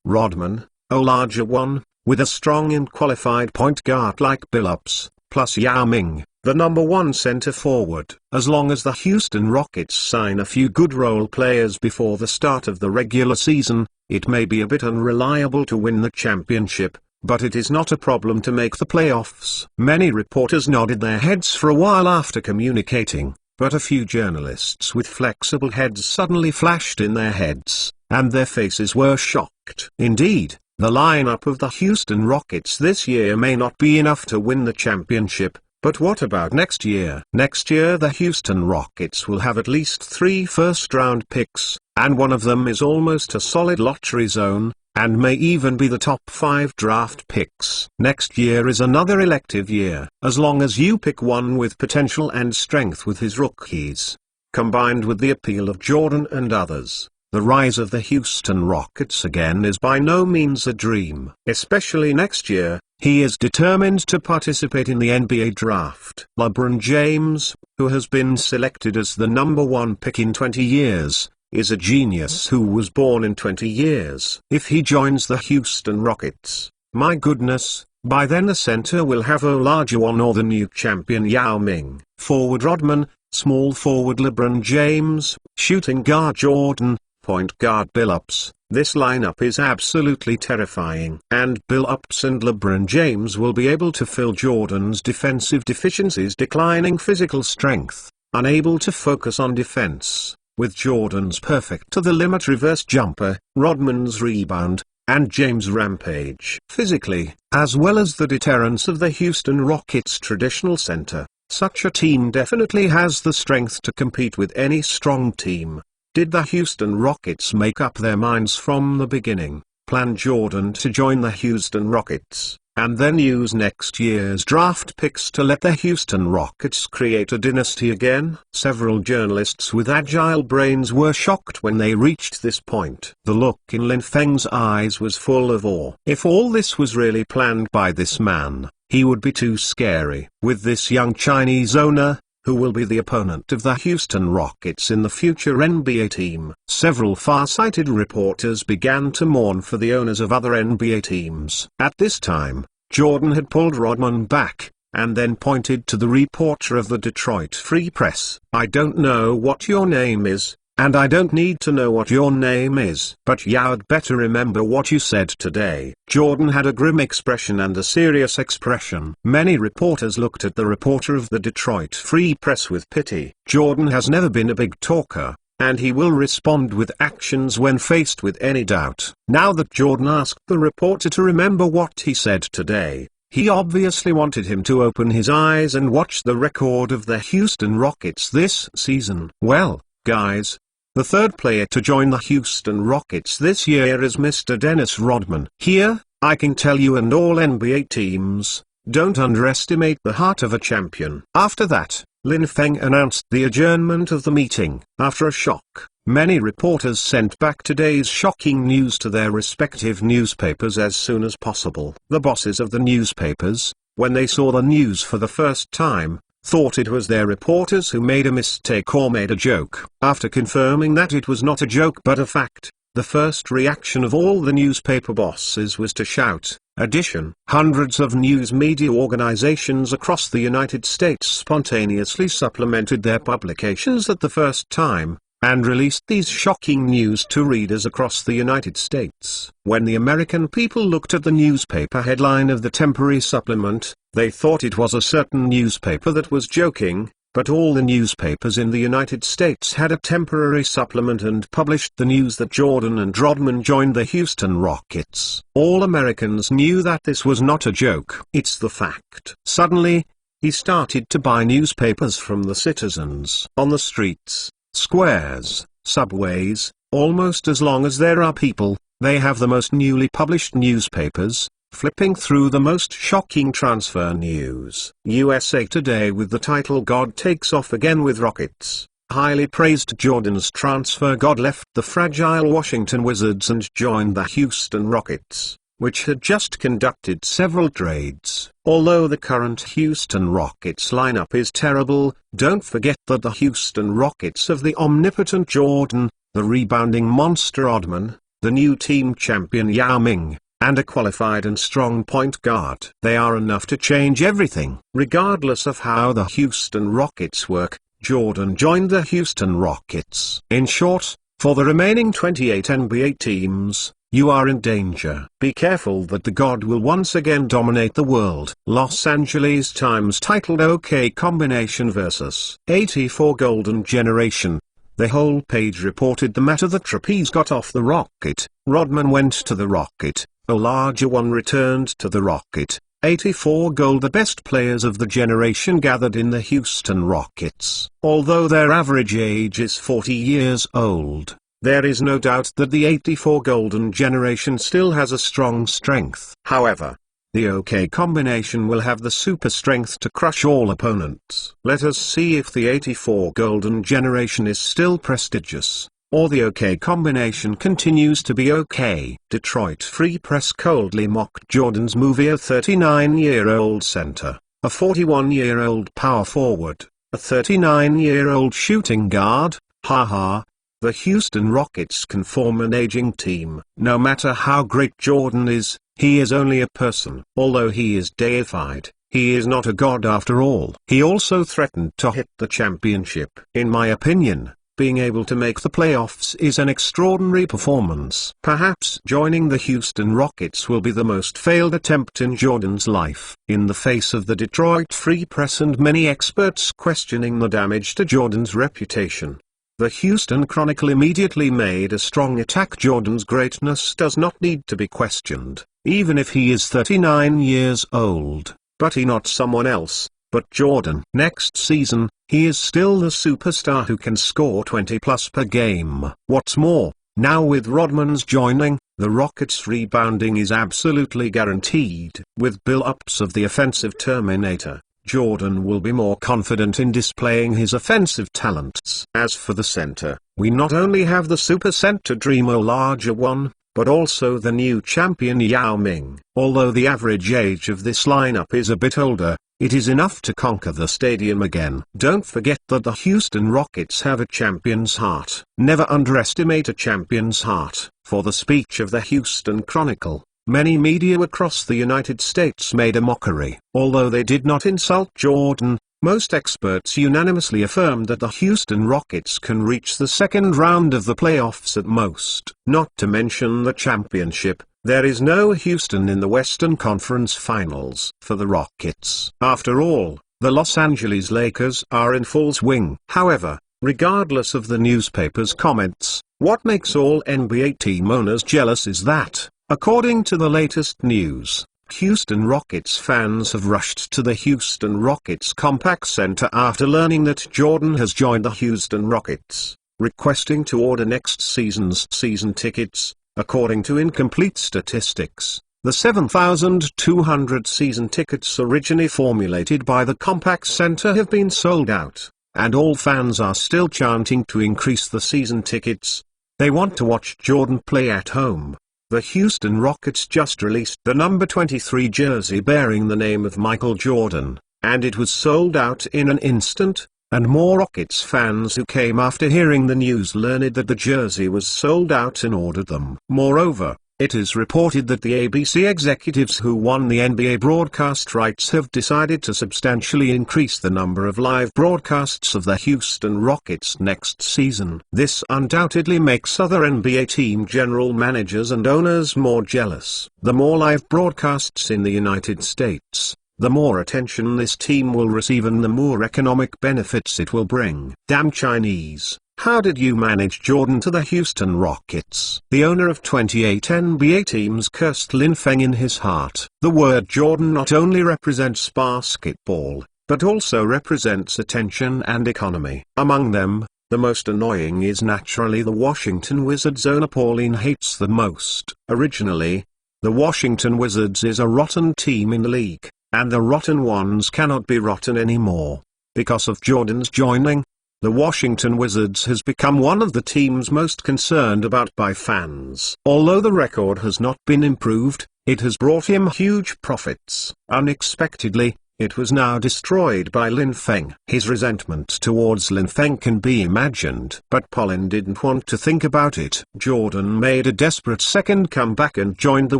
Rodman, a larger one, with a strong and qualified point guard like Billups, plus Yao Ming, the number one center forward. As long as the Houston Rockets sign a few good role players before the start of the regular season, it may be a bit unreliable to win the championship, but it is not a problem to make the playoffs. Many reporters nodded their heads for a while after communicating, but a few journalists with flexible heads suddenly flashed in their heads, and their faces were shocked. Indeed, the lineup of the Houston Rockets this year may not be enough to win the championship, but what about next year? Next year the Houston Rockets will have at least 3 first-round picks, and one of them is almost a solid lottery zone, and may even be the top 5 draft picks. Next year is another elective year. As long as you pick one with potential and strength with his rookies, combined with the appeal of Jordan and others, the rise of the Houston Rockets again is by no means a dream. Especially next year, he is determined to participate in the NBA draft. LeBron James, who has been selected as the number 1 pick in 20 years, is a genius who was born in 20 years. If he joins the Houston Rockets, my goodness, by then the center will have a larger one or the new champion Yao Ming. Forward Rodman, small forward LeBron James, shooting guard Jordan, point guard Billups. This lineup is absolutely terrifying. And Billups and LeBron James will be able to fill Jordan's defensive deficiencies, declining physical strength, unable to focus on defense. With Jordan's perfect to-the-limit reverse jumper, Rodman's rebound, and James' rampage. Physically, as well as the deterrence of the Houston Rockets' traditional center, such a team definitely has the strength to compete with any strong team. Did the Houston Rockets make up their minds from the beginning, plan Jordan to join the Houston Rockets, and then use next year's draft picks to let the Houston Rockets create a dynasty again? Several journalists with agile brains were shocked when they reached this point. The look in Lin Feng's eyes was full of awe. If all this was really planned by this man, he would be too scary. With this young Chinese owner, who will be the opponent of the Houston Rockets in the future NBA team, several far-sighted reporters began to mourn for the owners of other NBA teams. At this time, Jordan had pulled Rodman back, and then pointed to the reporter of the Detroit Free Press. I don't know what your name is, and I don't need to know what your name is. But you'd better remember what you said today. Jordan had a grim expression and a serious expression. Many reporters looked at the reporter of the Detroit Free Press with pity. Jordan has never been a big talker, and he will respond with actions when faced with any doubt. Now that Jordan asked the reporter to remember what he said today, he obviously wanted him to open his eyes and watch the record of the Houston Rockets this season. Well, guys, the third player to join the Houston Rockets this year is Mr. Dennis Rodman. Here, I can tell you and all NBA teams, don't underestimate the heart of a champion. After that, Lin Feng announced the adjournment of the meeting. After a shock, many reporters sent back today's shocking news to their respective newspapers as soon as possible. The bosses of the newspapers, when they saw the news for the first time, thought it was their reporters who made a mistake or made a joke. After confirming that it was not a joke but a fact, the first reaction of all the newspaper bosses was to shout, "Addition!" Hundreds of news media organizations across the United States spontaneously supplemented their publications at the first time, and released these shocking news to readers across the United States. When the American people looked at the newspaper headline of the temporary supplement, they thought it was a certain newspaper that was joking, but all the newspapers in the United States had a temporary supplement and published the news that Jordan and Rodman joined the Houston Rockets. All Americans knew that this was not a joke. It's the fact. Suddenly, he started to buy newspapers from the citizens. On the streets, squares, subways, almost as long as there are people, they have the most newly published newspapers, flipping through the most shocking transfer news. USA Today with the title "God Takes Off Again with Rockets." Highly praised Jordan's transfer. God left the fragile Washington Wizards and joined the Houston Rockets, which had just conducted several trades. Although the current Houston Rockets lineup is terrible, don't forget that the Houston Rockets have the omnipotent Jordan, the rebounding monster Rodman, the new team champion Yao Ming, and a qualified and strong point guard. They are enough to change everything. Regardless of how the Houston Rockets work, Jordan joined the Houston Rockets. In short, for the remaining 28 NBA teams, you are in danger. Be careful that the God will once again dominate the world. Los Angeles Times titled "OK Combination vs. 84 Golden Generation." The whole page reported the matter that Trapeze got off the Rocket, Rodman went to the Rocket, Olajuwon returned to the Rocket, 84 Gold. The best players of the generation gathered in the Houston Rockets. Although their average age is 40 years old, there is no doubt that the 84 Golden generation still has a strong strength. However, the OK combination will have the super strength to crush all opponents. Let us see if the 84 Golden generation is still prestigious, or the OK combination continues to be OK. Detroit Free Press coldly mocked Jordan's move. A 39-year-old center, a 41-year-old power forward, a 39-year-old shooting guard, haha. The Houston Rockets can form an aging team. No matter how great Jordan is, he is only a person. Although he is deified, he is not a god after all. He also threatened to hit the championship. In my opinion, being able to make the playoffs is an extraordinary performance. Perhaps joining the Houston Rockets will be the most failed attempt in Jordan's life. In the face of the Detroit Free Press and many experts questioning the damage to Jordan's reputation, the Houston Chronicle immediately made a strong attack. Jordan's greatness does not need to be questioned, even if he is 39 years old, but he not someone else, but Jordan. Next season, he is still the superstar who can score 20 plus per game. What's more, now with Rodman's joining, the Rockets' rebounding is absolutely guaranteed. With build-ups of the offensive Terminator, Jordan will be more confident in displaying his offensive talents. As for the center, we not only have the super center dream Olajuwon, but also the new champion Yao Ming. Although the average age of this lineup is a bit older, it is enough to conquer the stadium again. Don't forget that the Houston Rockets have a champion's heart. Never underestimate a champion's heart. For the speech of the Houston Chronicle, many media across the United States made a mockery. Although they did not insult Jordan, most experts unanimously affirmed that the Houston Rockets can reach the second round of the playoffs at most. Not to mention the championship, there is no Houston in the Western Conference Finals. For the Rockets, after all, the Los Angeles Lakers are in full swing. However, regardless of the newspaper's comments, what makes all NBA team owners jealous is that, according to the latest news, Houston Rockets fans have rushed to the Houston Rockets Compaq Center after learning that Jordan has joined the Houston Rockets, requesting to order next season's season tickets. According to incomplete statistics, the 7,200 season tickets originally formulated by the Compaq Center have been sold out, and all fans are still chanting to increase the season tickets. They want to watch Jordan play at home. The Houston Rockets just released the number 23 jersey bearing the name of Michael Jordan, and it was sold out in an instant, and more Rockets fans who came after hearing the news learned that the jersey was sold out and ordered them. Moreover, It is reported that the ABC executives who won the NBA broadcast rights have decided to substantially increase the number of live broadcasts of the Houston Rockets next season. This undoubtedly makes other NBA team general managers and owners more jealous. The more live broadcasts in the United States, the more attention this team will receive and the more economic benefits it will bring. Damn Chinese. How did you manage Jordan to the Houston Rockets? The owner of 28 NBA teams cursed Lin Feng in his heart. The word Jordan not only represents basketball, but also represents attention and economy. Among them, the most annoying is naturally the Washington Wizards owner Pauline hates the most. Originally, the Washington Wizards is a rotten team in the league, and the rotten ones cannot be rotten anymore. Because of Jordan's joining, the Washington Wizards has become one of the teams most concerned about by fans. Although the record has not been improved, it has brought him huge profits. Unexpectedly, it was now destroyed by Lin Feng. His resentment towards Lin Feng can be imagined. But Pauline didn't want to think about it. Jordan made a desperate second comeback and joined the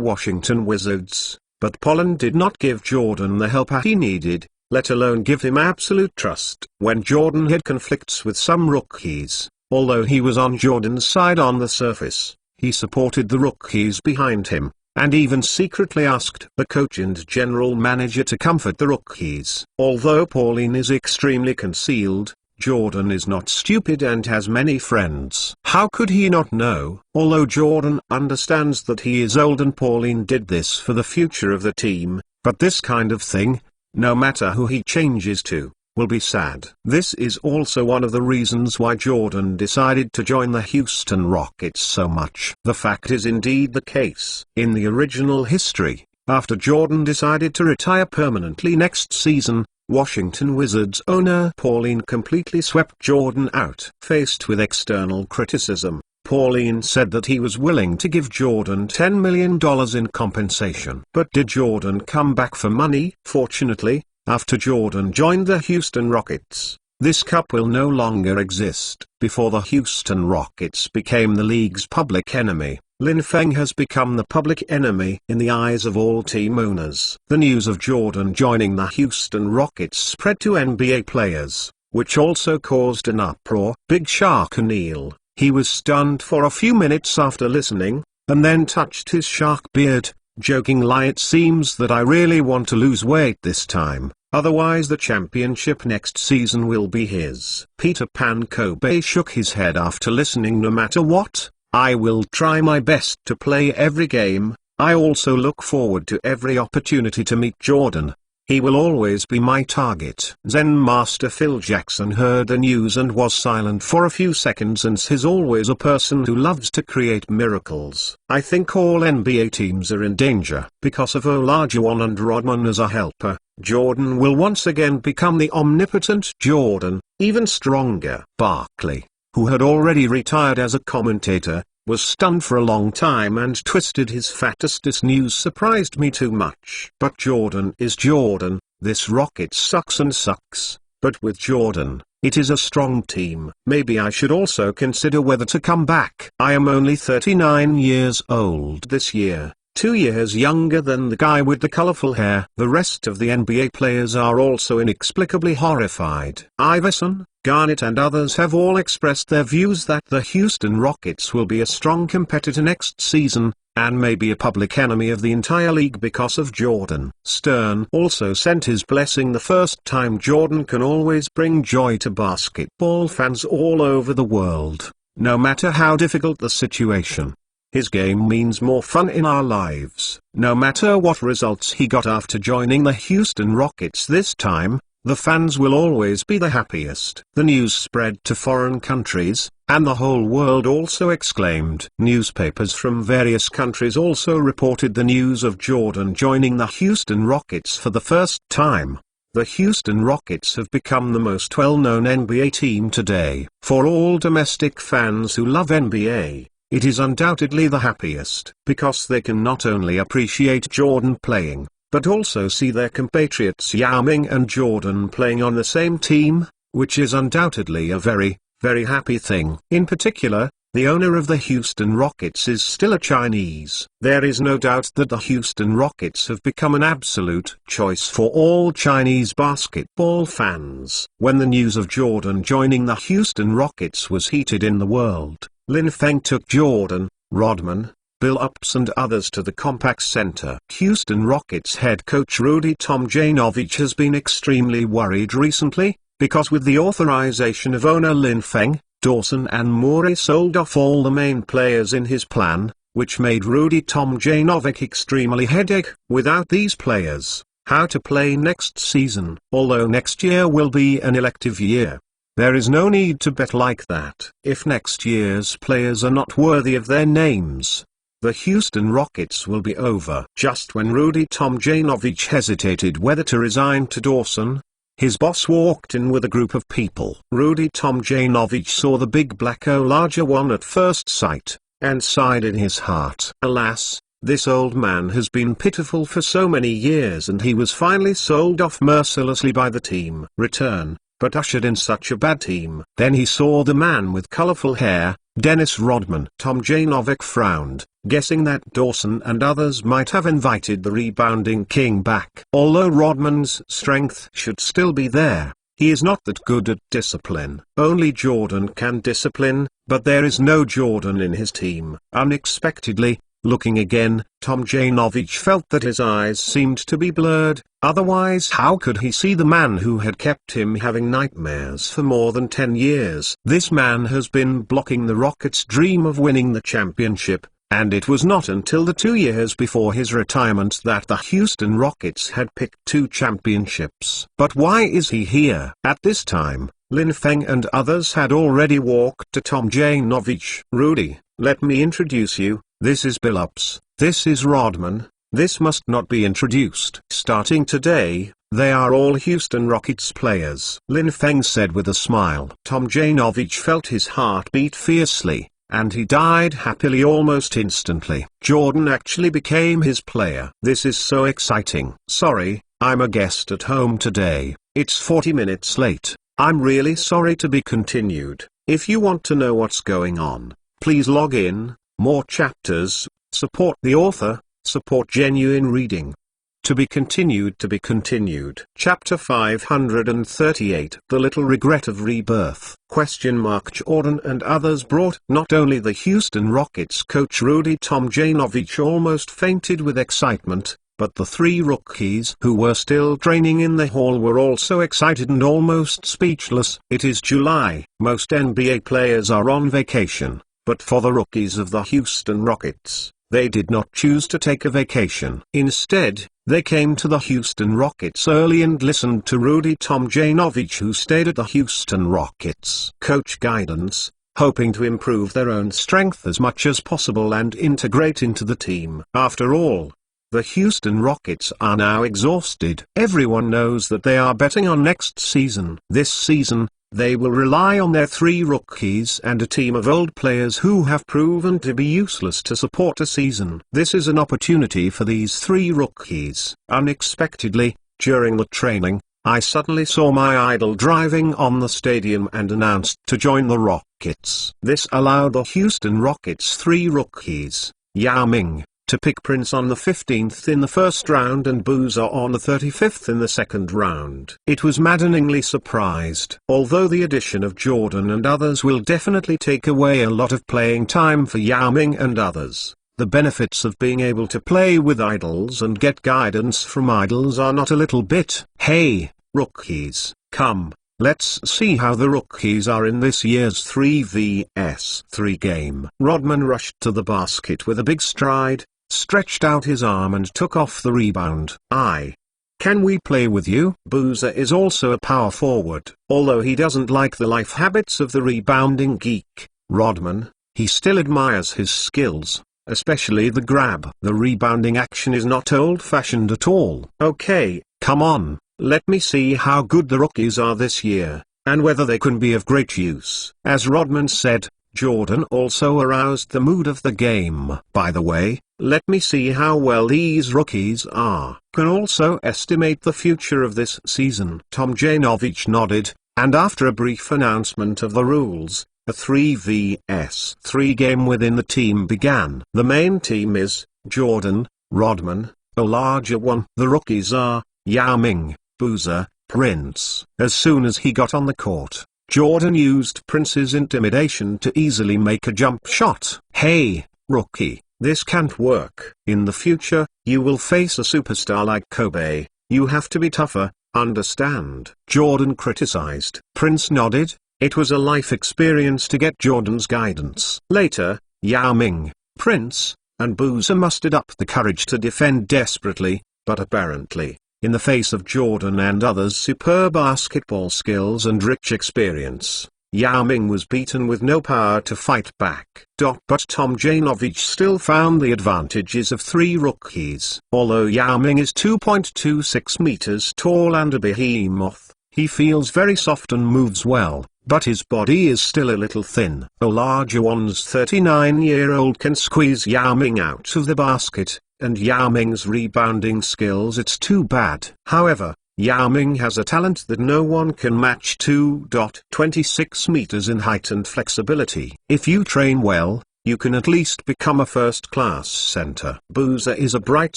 Washington Wizards. But Pauline did not give Jordan the help he needed, let alone give him absolute trust. When Jordan had conflicts with some rookies, although he was on Jordan's side on the surface, he supported the rookies behind him, and even secretly asked the coach and general manager to comfort the rookies. Although Pauline is extremely concealed, Jordan is not stupid and has many friends. How could he not know? Although Jordan understands that he is old and Pauline did this for the future of the team, but this kind of thing, no matter who he changes to, will be sad. This is also one of the reasons why Jordan decided to join the Houston Rockets so much. The fact is indeed the case. In the original history, after Jordan decided to retire permanently next season, Washington Wizards owner Pauline completely swept Jordan out. Faced with external criticism, Pauline said that he was willing to give Jordan $10 million in compensation. But did Jordan come back for money? Fortunately, after Jordan joined the Houston Rockets, this cup will no longer exist. Before the Houston Rockets became the league's public enemy, Lin Feng has become the public enemy in the eyes of all team owners. The news of Jordan joining the Houston Rockets spread to NBA players, which also caused an uproar. Big Shark O'Neal. He was stunned for a few minutes after listening, and then touched his shark beard, jokingly, "It seems that I really want to lose weight this time, otherwise the championship next season will be his." Peter Pan Kobe shook his head after listening. "No matter what, I will try my best to play every game. I also look forward to every opportunity to meet Jordan. He will always be my target." Zen Master Phil Jackson heard the news and was silent for a few seconds, and is always a person who loves to create miracles. "I think all NBA teams are in danger. Because of Olajuwon and Rodman as a helper, Jordan will once again become the omnipotent Jordan, even stronger." Barkley, who had already retired as a commentator, was stunned for a long time and twisted his fat as this news surprised me too much. "But Jordan is Jordan. This Rocket sucks and sucks, but with Jordan, it is a strong team. Maybe I should also consider whether to come back. I am only 39 years old this year, 2 years younger than the guy with the colorful hair." The rest of the NBA players are also inexplicably horrified. Iverson, Garnett and others have all expressed their views that the Houston Rockets will be a strong competitor next season, and may be a public enemy of the entire league because of Jordan. Stern also sent his blessing. "The first time Jordan can always bring joy to basketball fans all over the world, no matter how difficult the situation. His game means more fun in our lives." No matter what results he got after joining the Houston Rockets this time, the fans will always be the happiest. The news spread to foreign countries, and the whole world also exclaimed. Newspapers from various countries also reported the news of Jordan joining the Houston Rockets for the first time. The Houston Rockets have become the most well-known NBA team today. For all domestic fans who love NBA, it is undoubtedly the happiest, because they can not only appreciate Jordan playing, but also see their compatriots Yao Ming and Jordan playing on the same team, which is undoubtedly a very, very happy thing. In particular, The owner of the Houston Rockets is still a Chinese. There is no doubt that the Houston Rockets have become an absolute choice for all Chinese basketball fans. When the news of Jordan joining the Houston Rockets was heated in the world, Lin Feng took Jordan, Rodman, Billups and others to the Compaq Center. Houston Rockets head coach Rudy Tomjanovich has been extremely worried recently, because with the authorization of owner Lin Feng, Dawson and Morey sold off all the main players in his plan, which made Rudy Tomjanovich extremely headache. Without these players, how to play next season? Although next year will be an elective year, there is no need to bet like that. If next year's players are not worthy of their names, the Houston Rockets will be over. Just when Rudy Tomjanovich hesitated whether to resign to Dawson, his boss walked in with a group of people. Rudy Tomjanovich saw the big black O larger one at first sight, and sighed in his heart. Alas, this old man has been pitiful for so many years, and he was finally sold off mercilessly by the team. Return, but ushered in such a bad team. Then he saw the man with colorful hair, Dennis Rodman. Tomjanovich frowned, guessing that Dawson and others might have invited the rebounding king back. Although Rodman's strength should still be there, he is not that good at discipline. Only Jordan can discipline, but there is no Jordan in his team. Unexpectedly, looking again, Tomjanovich felt that his eyes seemed to be blurred. Otherwise, how could he see the man who had kept him having nightmares for more than 10 years? This man has been blocking the Rockets' dream of winning the championship, and it was not until the 2 years before his retirement that the Houston Rockets had picked 2 championships. But why is he here? At this time, Lin Feng and others had already walked to Tomjanovich. Rudy, let me introduce you. This is Billups. This is Rodman. This must not be introduced. Starting today, they are all Houston Rockets players, Lin Feng said with a smile. Tomjanovich felt his heart beat fiercely, and he died happily almost instantly. Jordan actually became his player. This is so exciting. Sorry, I'm a guest at home today. It's 40 minutes late. I'm really sorry. To be continued. If you want to know what's going on, please log in. More chapters, support the author, support genuine reading. To be continued. To be continued. Chapter 538. The Little Regret of Rebirth. Jordan and others brought. Not only the Houston Rockets coach Rudy Tomjanovich almost fainted with excitement, but the 3 rookies who were still training in the hall were also excited and almost speechless. It is July. Most NBA players are on vacation. But for the rookies of the Houston Rockets, they did not choose to take a vacation. Instead, they came to the Houston Rockets early and listened to Rudy Tomjanovich, who stayed at the Houston Rockets coach guidance, hoping to improve their own strength as much as possible and integrate into the team. After all, the Houston Rockets are now exhausted. Everyone knows that they are betting on next season. This season, they will rely on their 3 rookies and a team of old players who have proven to be useless to support a season. This is an opportunity for these 3 rookies. Unexpectedly, during the training, I suddenly saw my idol driving on the stadium and announced to join the Rockets. This allowed the Houston Rockets' 3 rookies, Yao Ming, to pick Prince on the 15th in the first round and Boozer on the 35th in the second round. It was maddeningly surprised. Although the addition of Jordan and others will definitely take away a lot of playing time for Yao Ming and others, the benefits of being able to play with idols and get guidance from idols are not a little bit. Hey, rookies, come. Let's see how the rookies are in this year's 3vs3 game. Rodman rushed to the basket with a big stride, stretched out his arm and took off the rebound. Can we play with you? Boozer is also a power forward. Although he doesn't like the life habits of the rebounding geek, Rodman, he still admires his skills, especially the grab. The rebounding action is not old-fashioned at all. Okay, come on, let me see how good the rookies are this year, and whether they can be of great use. As Rodman said, Jordan also aroused the mood of the game. By the way, let me see how well these rookies are. Can also estimate the future of this season. Tomjanovich nodded, and after a brief announcement of the rules, A 3vs3 game within the team began. The main team is Jordan, Rodman, Olajuwon. The rookies are Yao Ming, Boozer, Prince. As soon as he got on the court, Jordan used Prince's intimidation to easily make a jump shot. "Hey, rookie, this can't work. In the future, you will face a superstar like Kobe. You have to be tougher, understand?" Jordan criticized. Prince nodded. It was a life experience to get Jordan's guidance. Later, Yao Ming, Prince, and Boozer mustered up the courage to defend desperately, but apparently, in the face of Jordan and others' superb basketball skills and rich experience, Yao Ming was beaten with no power to fight back. But Tomjanovich still found the advantages of three rookies. Although Yao Ming is 2.26 meters tall and a behemoth, he feels very soft and moves well, but his body is still a little thin. Olajuwon's 39-year-old can squeeze Yao Ming out of the basket, and Yao Ming's rebounding skills, it's too bad. However, Yao Ming has a talent that no one can match: 2.26 meters in height and flexibility. If you train well, you can at least become a first-class center. Boozer is a bright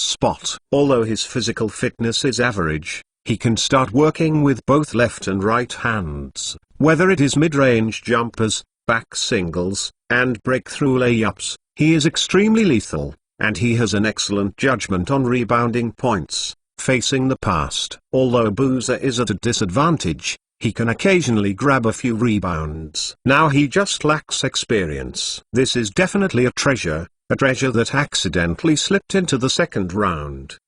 spot. Although his physical fitness is average, he can start working with both left and right hands, whether it is mid-range jumpers, back singles, and breakthrough layups. He is extremely lethal, and he has an excellent judgment on rebounding points. Facing the past, although Boozer is at a disadvantage, he can occasionally grab a few rebounds. Now he just lacks experience. This is definitely a treasure that accidentally slipped into the second round.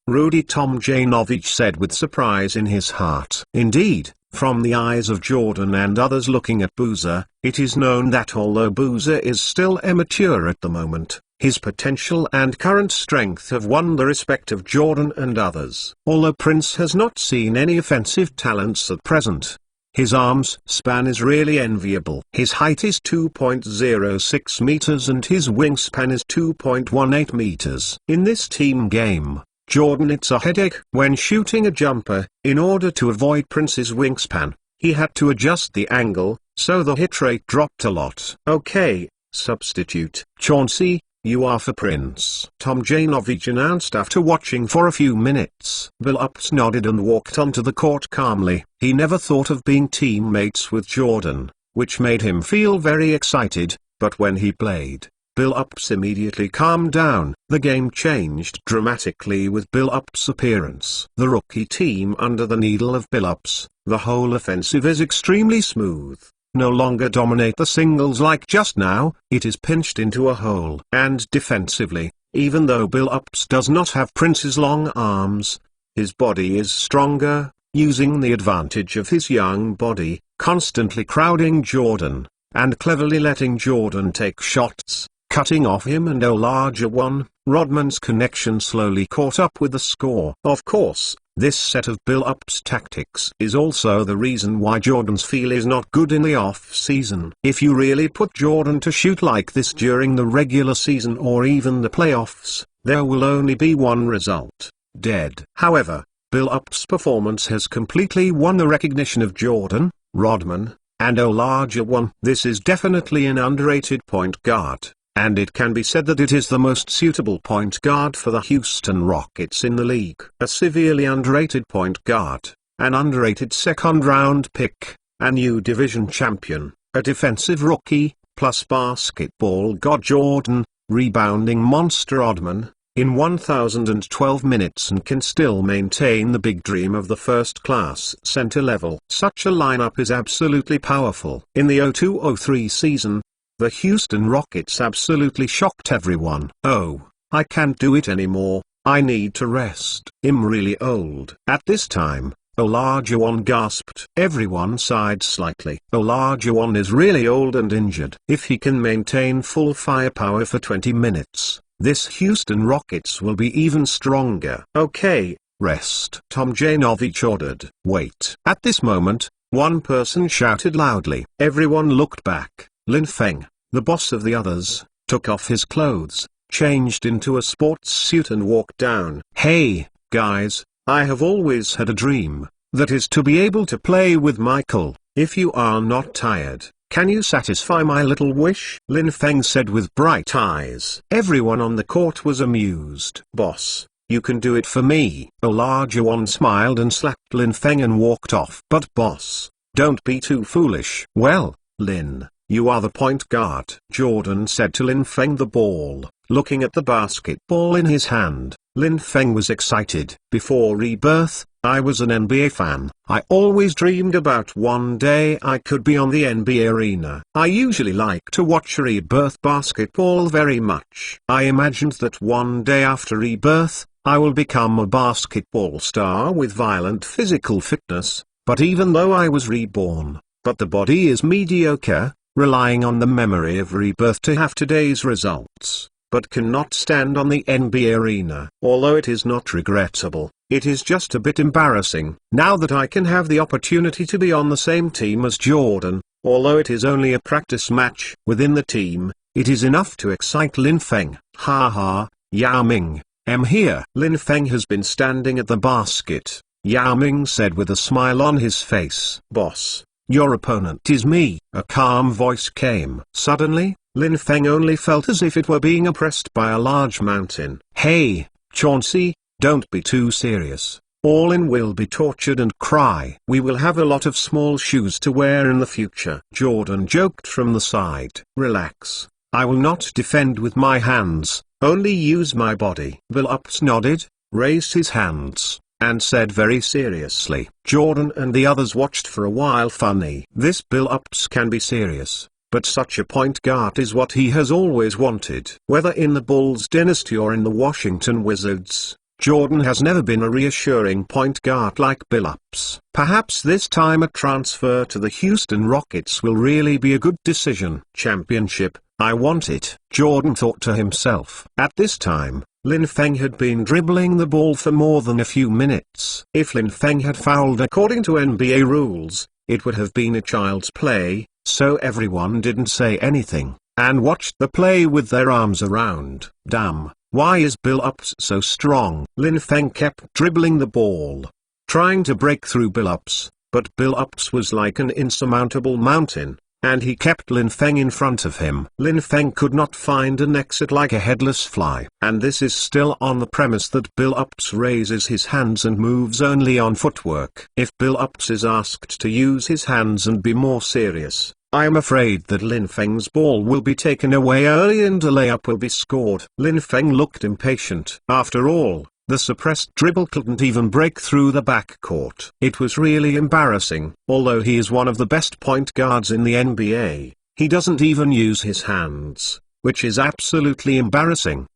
Rudy Tomjanovich said with surprise in his heart. Indeed, from the eyes of Jordan and others looking at Boozer, it is known that although Boozer is still immature at the moment, his potential and current strength have won the respect of Jordan and others. Although Prince has not seen any offensive talents at present, his arms span is really enviable. His height is 2.06 meters and his wingspan is 2.18 meters. In this team game, Jordan, it's a headache when shooting a jumper. In order to avoid Prince's wingspan, he had to adjust the angle, so the hit rate dropped a lot. "Okay, substitute Chauncey, you are for Prince," Tomjanovich announced after watching for a few minutes. Billups nodded and walked onto the court calmly. He never thought of being teammates with Jordan, which made him feel very excited, but when he played, Billups immediately calmed down. The game changed dramatically with Billups' appearance. The rookie team under the needle of Billups, the whole offensive is extremely smooth. No longer dominate the singles like just now, it is pinched into a hole. And defensively, even though Billups does not have Prince's long arms, his body is stronger, using the advantage of his young body, constantly crowding Jordan, and cleverly letting Jordan take shots, cutting off him and Olajuwon. Rodman's connection slowly caught up with the score. Of course, this set of Billups' tactics is also the reason why Jordan's feel is not good in the off-season. If you really put Jordan to shoot like this during the regular season or even the playoffs, there will only be one result: dead. However, Billups' performance has completely won the recognition of Jordan, Rodman, and Olajuwon. This is definitely an underrated point guard, and it can be said that it is the most suitable point guard for the Houston Rockets in the league. A severely underrated point guard, an underrated second-round pick, a new division champion, a defensive rookie, plus basketball god Jordan, rebounding monster Rodman, in 1,012 minutes, and can still maintain the big dream of the first-class center level. Such a lineup is absolutely powerful. In the 02-03 season, the Houston Rockets absolutely shocked everyone. "Oh, I can't do it anymore, I need to rest. I'm really old." At this time, Olajuwon gasped. Everyone sighed slightly. Olajuwon is really old and injured. If he can maintain full firepower for 20 minutes, this Houston Rockets will be even stronger. "Okay, rest," Tomjanovich ordered. "Wait." At this moment, one person shouted loudly. Everyone looked back. Lin Feng, the boss of the others, took off his clothes, changed into a sports suit and walked down. "Hey, guys, I have always had a dream, that is to be able to play with Michael. If you are not tired, Can you satisfy my little wish? Lin Feng said with bright eyes. Everyone on the court was amused. Boss, you can do it for me. A larger one smiled and slapped Lin Feng and walked off. But boss, don't be too foolish. Well, Lin, you are the point guard, Jordan said to Lin Feng the ball. Looking at the basketball in his hand, Lin Feng was excited. Before Rebirth, I was an NBA fan. I always dreamed about one day I could be on the NBA arena. I usually like to watch Rebirth basketball very much. I imagined that one day after Rebirth, I will become a basketball star with violent physical fitness. But even though I was reborn, but the body is mediocre, relying on the memory of Rebirth to have today's results, but cannot stand on the NBA arena. Although it is not regrettable, it is just a bit embarrassing. Now that I can have the opportunity to be on the same team as Jordan, although it is only a practice match within the team, it is enough to excite Lin Feng. Ha ha, Yao Ming, am here. Lin Feng has been standing at the basket, Yao Ming said with a smile on his face. Boss, your opponent is me. A calm voice came. Suddenly, Lin Feng only felt as if it were being oppressed by a large mountain. Hey, Chauncey, don't be too serious. All in will be tortured and cry. We will have a lot of small shoes to wear in the future. Jordan joked from the side. Relax. I will not defend with my hands, only use my body. Billups nodded, raised his hands, and said very seriously. Jordan and the others watched for a while. Funny. This Billups can be serious. But such a point guard is what he has always wanted. Whether in the Bulls dynasty or in the Washington Wizards, Jordan has never been a reassuring point guard like Billups. Perhaps this time a transfer to the Houston Rockets will really be a good decision. Championship, I want it, Jordan thought to himself. At this time, Lin Feng had been dribbling the ball for more than a few minutes. If Lin Feng had fouled according to NBA rules, it would have been a child's play. So everyone didn't say anything, and watched the play with their arms around. Damn, why is Billups so strong? Lin Feng kept dribbling the ball, trying to break through Billups, but Billups was like an insurmountable mountain, and he kept Lin Feng in front of him. Lin Feng could not find an exit like a headless fly. And this is still on the premise that Billups raises his hands and moves only on footwork. If Billups is asked to use his hands and be more serious, I am afraid that Lin Feng's ball will be taken away early and a layup will be scored. Lin Feng looked impatient. After all, the suppressed dribble couldn't even break through the backcourt. It was really embarrassing. Although he is one of the best point guards in the NBA, he doesn't even use his hands, which is absolutely embarrassing.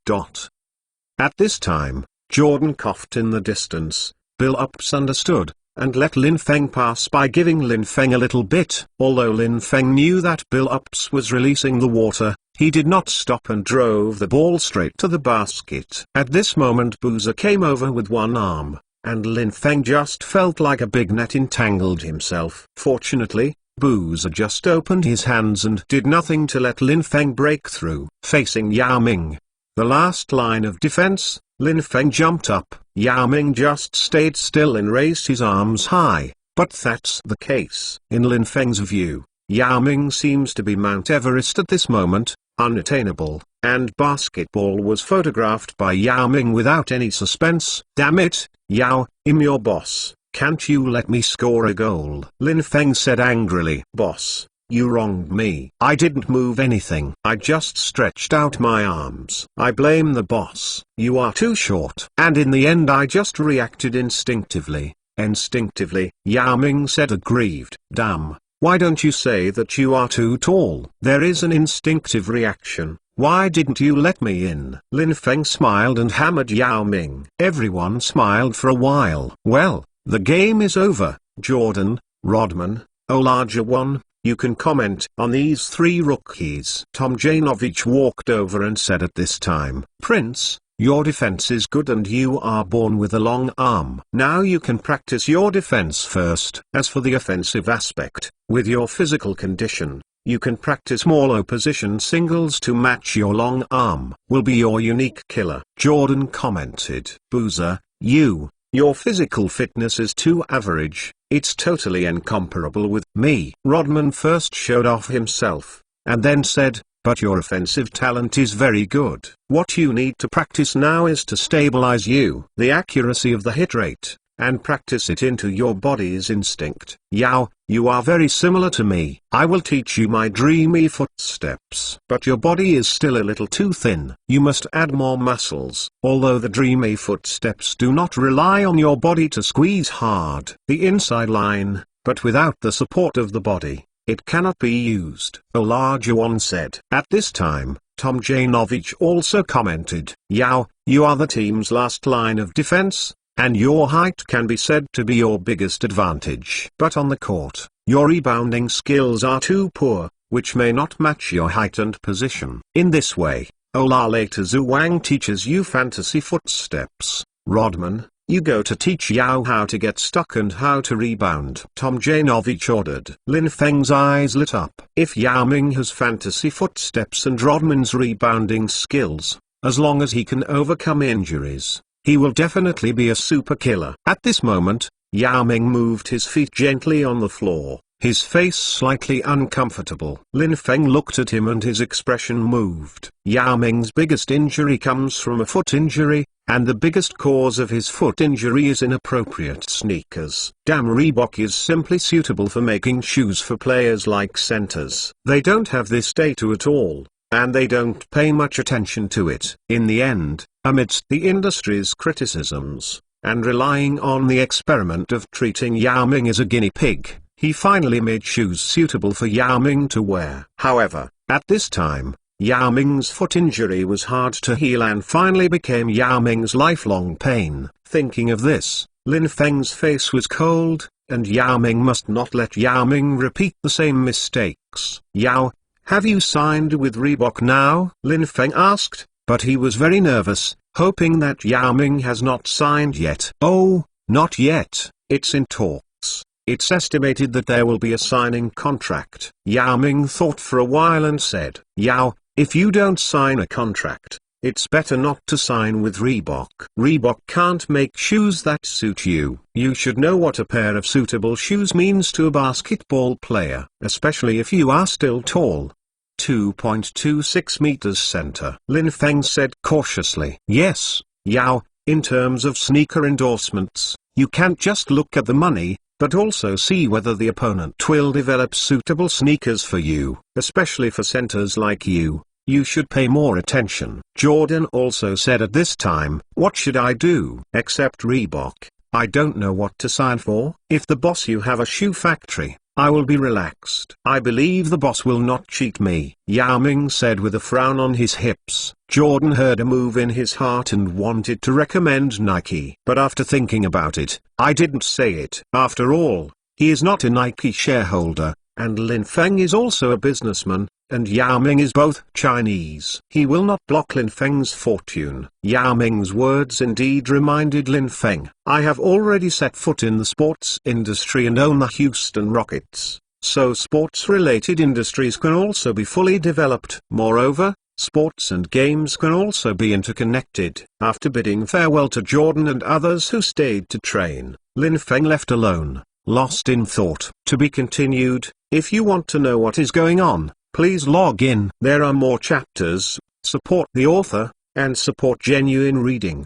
At this time, Jordan coughed in the distance. Billups understood, and let Lin Feng pass by giving Lin Feng a little bit. Although Lin Feng knew that Billups was releasing the water, he did not stop and drove the ball straight to the basket. At this moment Boozer came over with one arm, and Lin Feng just felt like a big net entangled himself. Fortunately, Boozer just opened his hands and did nothing to let Lin Feng break through. Facing Yao Ming, the last line of defense, Lin Feng jumped up. Yao Ming just stayed still and raised his arms high, but that's the case. In Lin Feng's view, Yao Ming seems to be Mount Everest at this moment, unattainable, and basketball was photographed by Yao Ming without any suspense. Damn it, Yao, I'm your boss, can't you let me score a goal? Lin Feng said angrily. Boss, you wronged me. I didn't move anything. I just stretched out my arms. I blame the boss. You are too short. And in the end I just reacted instinctively. Instinctively, Yao Ming said aggrieved. Damn. Why don't you say that you are too tall? There is an instinctive reaction. Why didn't you let me in? Lin Feng smiled and hammered Yao Ming. Everyone smiled for a while. Well, the game is over. Jordan, Rodman, Olajuwon, you can comment on these three rookies. Tom Janovich walked over and said at this time, Prince, your defense is good and you are born with a long arm. Now you can practice your defense first. As for the offensive aspect, with your physical condition, you can practice more low position singles to match your long arm. Will be your unique killer. Jordan commented. Boozer, you Your physical fitness is too average, it's totally incomparable with me. Rodman first showed off himself, and then said, but your offensive talent is very good. What you need to practice now is to stabilize the accuracy of the hit rate, and practice it into your body's instinct. Yao, you are very similar to me. I will teach you my dreamy footsteps. But your body is still a little too thin. You must add more muscles. Although the dreamy footsteps do not rely on your body to squeeze hard the inside line, but without the support of the body, it cannot be used. Olajuwon said. At this time, Tomjanovich also commented, Yao, you are the team's last line of defense, and your height can be said to be your biggest advantage. But on the court, your rebounding skills are too poor, which may not match your height and position. In this way, Olaleita Zhuang teaches you fantasy footsteps. Rodman, you go to teach Yao how to get stuck and how to rebound. Tomjanovich ordered. Lin Feng's eyes lit up. If Yao Ming has fantasy footsteps and Rodman's rebounding skills, as long as he can overcome injuries, he will definitely be a super killer. At this moment, Yao Ming moved his feet gently on the floor, his face slightly uncomfortable. Lin Feng looked at him and his expression moved. Yao Ming's biggest injury comes from a foot injury, and the biggest cause of his foot injury is inappropriate sneakers. Damn, Reebok is simply suitable for making shoes for players like centers. They don't have this data at all, and they don't pay much attention to it. In the end, amidst the industry's criticisms, and relying on the experiment of treating Yao Ming as a guinea pig, he finally made shoes suitable for Yao Ming to wear. However, at this time, Yao Ming's foot injury was hard to heal and finally became Yao Ming's lifelong pain. Thinking of this, Lin Feng's face was cold, and Yao Ming must not let Yao Ming repeat the same mistakes. Yao, have you signed with Reebok now? Lin Feng asked, but he was very nervous, hoping that Yao Ming has not signed yet. Oh, not yet, it's in talks. It's estimated that there will be a signing contract. Yao Ming thought for a while and said, Yao, if you don't sign a contract, it's better not to sign with Reebok. Reebok can't make shoes that suit you. You should know what a pair of suitable shoes means to a basketball player, especially if you are still tall. 2.26 meters center. Lin Feng said cautiously. Yes, Yao, in terms of sneaker endorsements, you can't just look at the money, but also see whether the opponent will develop suitable sneakers for you. Especially for centers like you, you should pay more attention. Jordan also said at this time, what should I do? Except Reebok, I don't know what to sign for. If the boss you have a shoe factory, I will be relaxed. I believe the boss will not cheat me. Yao Ming said with a frown on his hips. Jordan heard a move in his heart and wanted to recommend Nike. But after thinking about it, I didn't say it. After all, he is not a Nike shareholder, and Lin Feng is also a businessman, and Yao Ming is both Chinese. He will not block Lin Feng's fortune. Yao Ming's words indeed reminded Lin Feng. I have already set foot in the sports industry and own the Houston Rockets, so sports-related industries can also be fully developed. Moreover, sports and games can also be interconnected. After bidding farewell to Jordan and others who stayed to train, Lin Feng left alone, lost in thought. To be continued. If you want to know what is going on, please log in. There are more chapters. Support the author, and support genuine reading.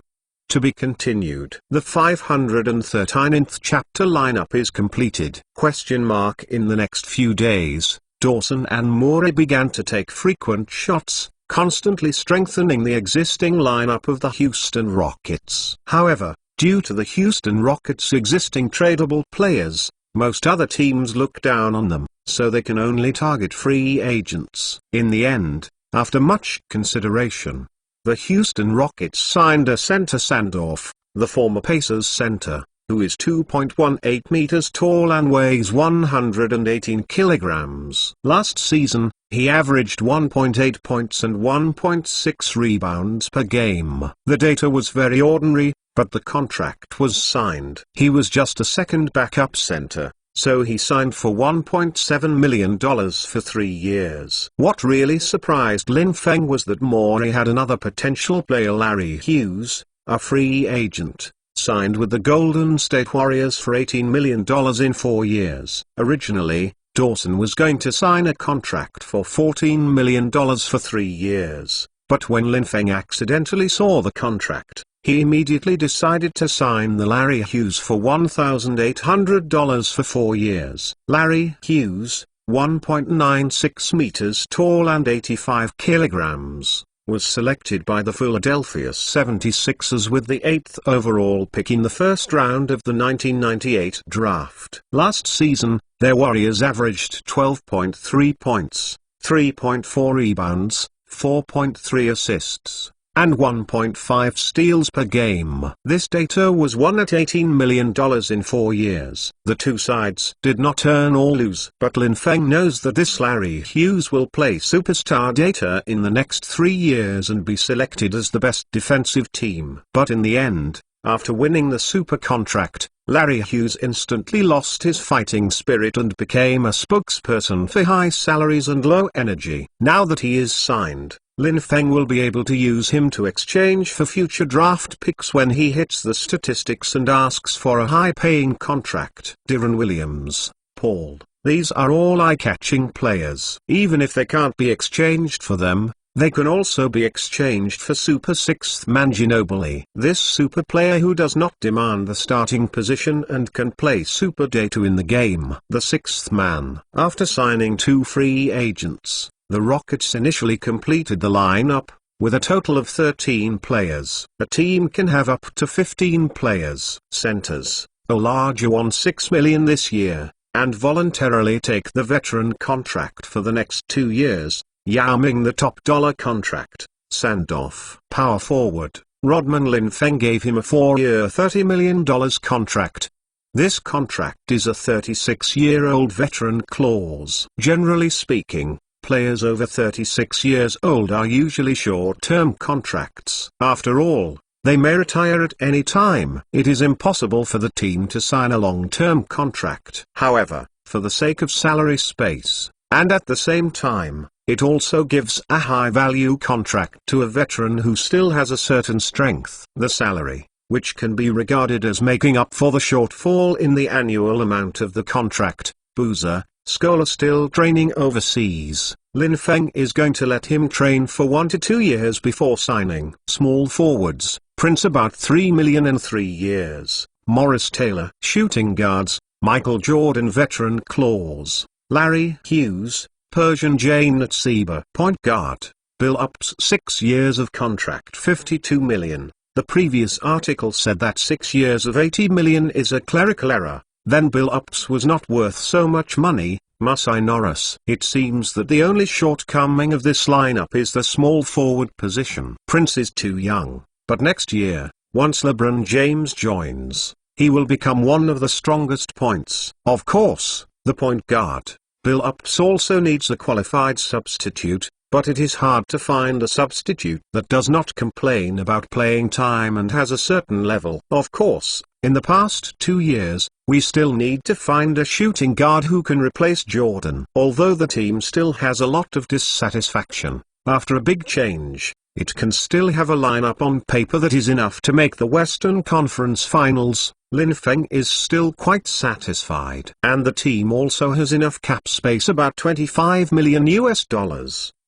To be continued. The 513th chapter lineup is completed. In the next few days, Dawson and Morey began to take frequent shots, constantly strengthening the existing lineup of the Houston Rockets. However, due to the Houston Rockets' existing tradable players, most other teams look down on them, so they can only target free agents. In the end, after much consideration, the Houston Rockets signed a center Sandorf, the former Pacers center, who is 2.18 meters tall and weighs 118 kilograms. Last season, he averaged 1.8 points and 1.6 rebounds per game. The data was very ordinary, but the contract was signed. He was just a second backup center, so he signed for $1.7 million for 3 years. What really surprised Lin Feng was that Morey had another potential player, Larry Hughes, a free agent, signed with the Golden State Warriors for $18 million in 4 years. Originally, Dawson was going to sign a contract for $14 million for 3 years, but when Lin Feng accidentally saw the contract, he immediately decided to sign the Larry Hughes for $1,800 for 4 years. Larry Hughes, 1.96 meters tall and 85 kilograms, was selected by the Philadelphia 76ers with the 8th overall pick in the first round of the 1998 draft. Last season, their Warriors averaged 12.3 points, 3.4 rebounds, 4.3 assists, and 1.5 steals per game. This data was won at $18 million in 4 years. The two sides did not earn or lose. But Lin Feng knows that this Larry Hughes will play superstar data in the next 3 years and be selected as the best defensive team. But in the end, after winning the super contract, Larry Hughes instantly lost his fighting spirit and became a spokesperson for high salaries and low energy. Now that he is signed, Lin Feng will be able to use him to exchange for future draft picks when he hits the statistics and asks for a high-paying contract. Deron Williams, Paul, these are all eye-catching players. Even if they can't be exchanged for them, they can also be exchanged for super sixth man Ginobili. This super player who does not demand the starting position and can play super day 2 in the game. The sixth man. After signing 2 free agents, the Rockets initially completed the lineup, with a total of 13 players. A team can have up to 15 players. Centers, Olajuwon $6 million this year, and voluntarily take the veteran contract for the next 2 years. Yao Ming the top dollar contract. Sandoff. Power forward, Rodman. Lin Feng gave him a 4-year $30 million contract. This contract is a 36-year-old veteran clause. Generally speaking, players over 36 years old are usually short-term contracts. After all, they may retire at any time. It is impossible for the team to sign a long-term contract. However, for the sake of salary space, and at the same time, it also gives a high-value contract to a veteran who still has a certain strength. The salary, which can be regarded as making up for the shortfall in the annual amount of the contract. Boozer, Scola still training overseas. Lin Feng is going to let him train for 1 to 2 years before signing. Small forwards, Prince about $3 million in 3 years. Morris Taylor. Shooting guards, Michael Jordan veteran clause. Larry Hughes, Persian Jane Natseba. Point guard, Bill Up's 6 years of contract $52 million. The previous article said that 6 years of $80 million is a clerical error. Then Bill Up's was not worth so much money. Masai Norris. It seems that the only shortcoming of this lineup is the small forward position. Prince is too young, but next year, once LeBron James joins, he will become one of the strongest points. Of course, the point guard, Bill Upps also needs a qualified substitute, but it is hard to find a substitute that does not complain about playing time and has a certain level. Of course, in the past 2 years, we still need to find a shooting guard who can replace Jordan. Although the team still has a lot of dissatisfaction, after a big change, it can still have a lineup on paper that is enough to make the Western Conference Finals. Lin Feng is still quite satisfied. And the team also has enough cap space, about $25 million US,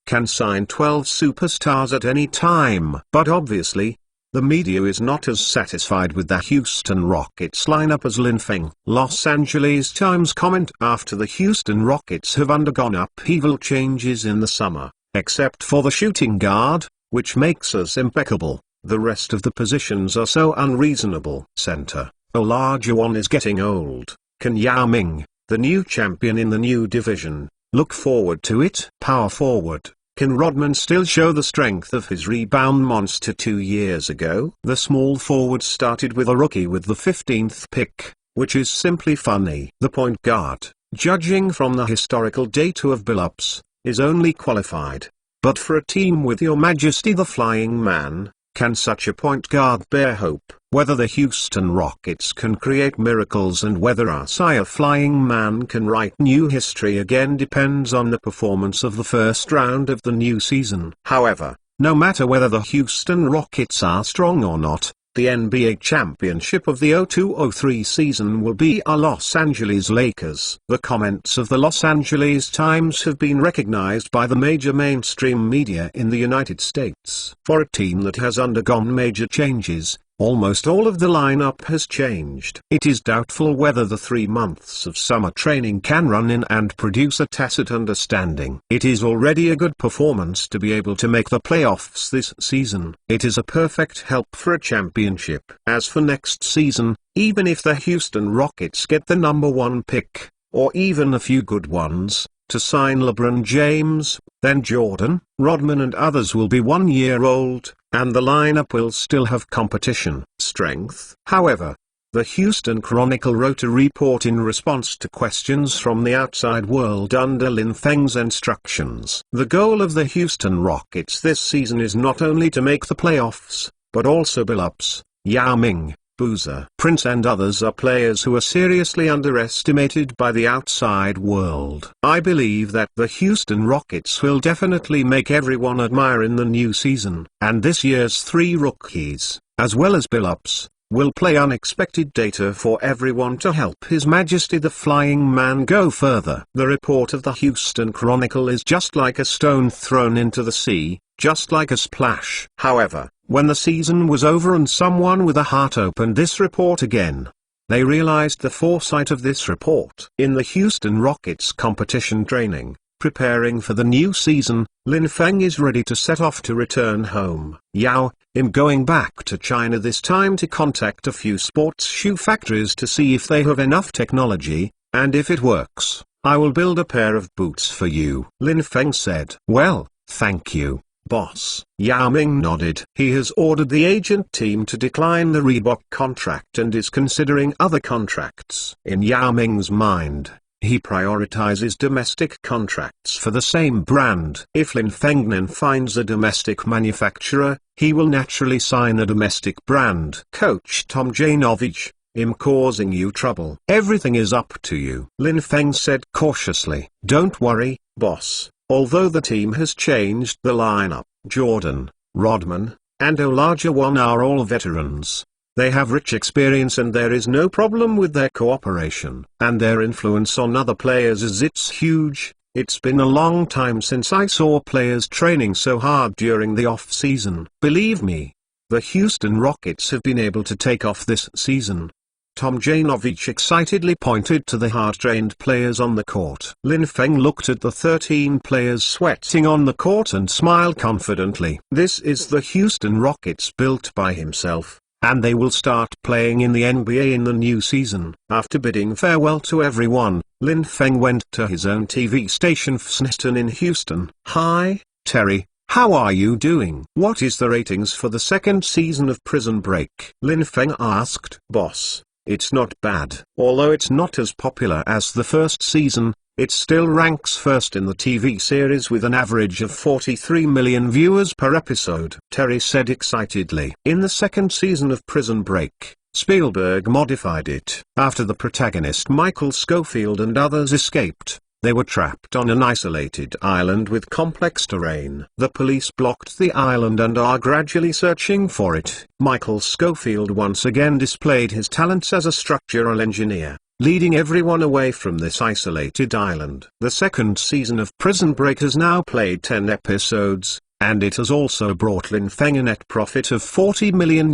can sign 12 superstars at any time. But obviously, the media is not as satisfied with the Houston Rockets lineup as Lin Feng. Los Angeles Times comment: after the Houston Rockets have undergone upheaval changes in the summer, except for the shooting guard, which makes us impeccable, the rest of the positions are so unreasonable. Center, Olajuwon is getting old. Can Yao Ming, the new champion in the new division, look forward to it? Power forward, can Rodman still show the strength of his rebound monster 2 years ago? The small forward started with a rookie with the 15th pick, which is simply funny. The point guard, judging from the historical data of Billups, is only qualified. But for a team with Your Majesty the Flying Man, can such a point guard bear hope? Whether the Houston Rockets can create miracles and whether Isaiah Flying Man can write new history again depends on the performance of the first round of the new season. However, no matter whether the Houston Rockets are strong or not, the NBA championship of the 02-03 season will be our Los Angeles Lakers. The comments of the Los Angeles Times have been recognized by the major mainstream media in the United States. For a team that has undergone major changes, almost all of the lineup has changed. It is doubtful whether the 3 months of summer training can run in and produce a tacit understanding. It is already a good performance to be able to make the playoffs this season. It is a perfect help for a championship. As for next season, even if the Houston Rockets get the #1 pick, or even a few good ones, to sign LeBron James, then Jordan, Rodman and others will be 1 year old, and the lineup will still have competition strength. However, the Houston Chronicle wrote a report in response to questions from the outside world under Lin Feng's instructions. The goal of the Houston Rockets this season is not only to make the playoffs, but also Billups, Yao Ming, Boozer Prince and others are players who are seriously underestimated by the outside world. I believe that the Houston Rockets will definitely make everyone admire in the new season, and this year's 3 rookies, as well as Billups, will play unexpected data for everyone to help His Majesty the Flying Man go further. The report of the Houston Chronicle is just like a stone thrown into the sea, just like a splash. However, when the season was over and someone with a heart opened this report again, they realized the foresight of this report. In the Houston Rockets competition training, preparing for the new season, Lin Feng is ready to set off to return home. Yao, I'm going back to China this time to contact a few sports shoe factories to see if they have enough technology, and if it works, I will build a pair of boots for you. Lin Feng said. Well, thank you, boss. Yao Ming nodded. He has ordered the agent team to decline the Reebok contract and is considering other contracts. In Yao Ming's mind, he prioritizes domestic contracts for the same brand. If Lin Feng finds a domestic manufacturer, he will naturally sign a domestic brand. Coach Tom Janovich, I'm causing you trouble. Everything is up to you, Lin Feng said cautiously. Don't worry, boss. Although the team has changed the lineup, Jordan, Rodman, and Olajuwon are all veterans. They have rich experience and there is no problem with their cooperation. And their influence on other players is huge. It's been a long time since I saw players training so hard during the off-season. Believe me, the Houston Rockets have been able to take off this season. Tom Janovich excitedly pointed to the hard-trained players on the court. Lin Feng looked at the 13 players sweating on the court and smiled confidently. This is the Houston Rockets built by himself, and they will start playing in the NBA in the new season. After bidding farewell to everyone, Lin Feng went to his own TV station FSNESTON in Houston. Hi, Terry. How are you doing? What is the ratings for the second season of Prison Break? Lin Feng asked. Boss, it's not bad. Although it's not as popular as the first season, it still ranks first in the TV series with an average of 43 million viewers per episode, Terry said excitedly. In the second season of Prison Break, Spielberg modified it. After the protagonist Michael Scofield and others escaped, they were trapped on an isolated island with complex terrain. The police blocked the island and are gradually searching for it. Michael Scofield once again displayed his talents as a structural engineer, leading everyone away from this isolated island. The second season of Prison Break has now played 10 episodes, and it has also brought Lin Feng a net profit of $40 million.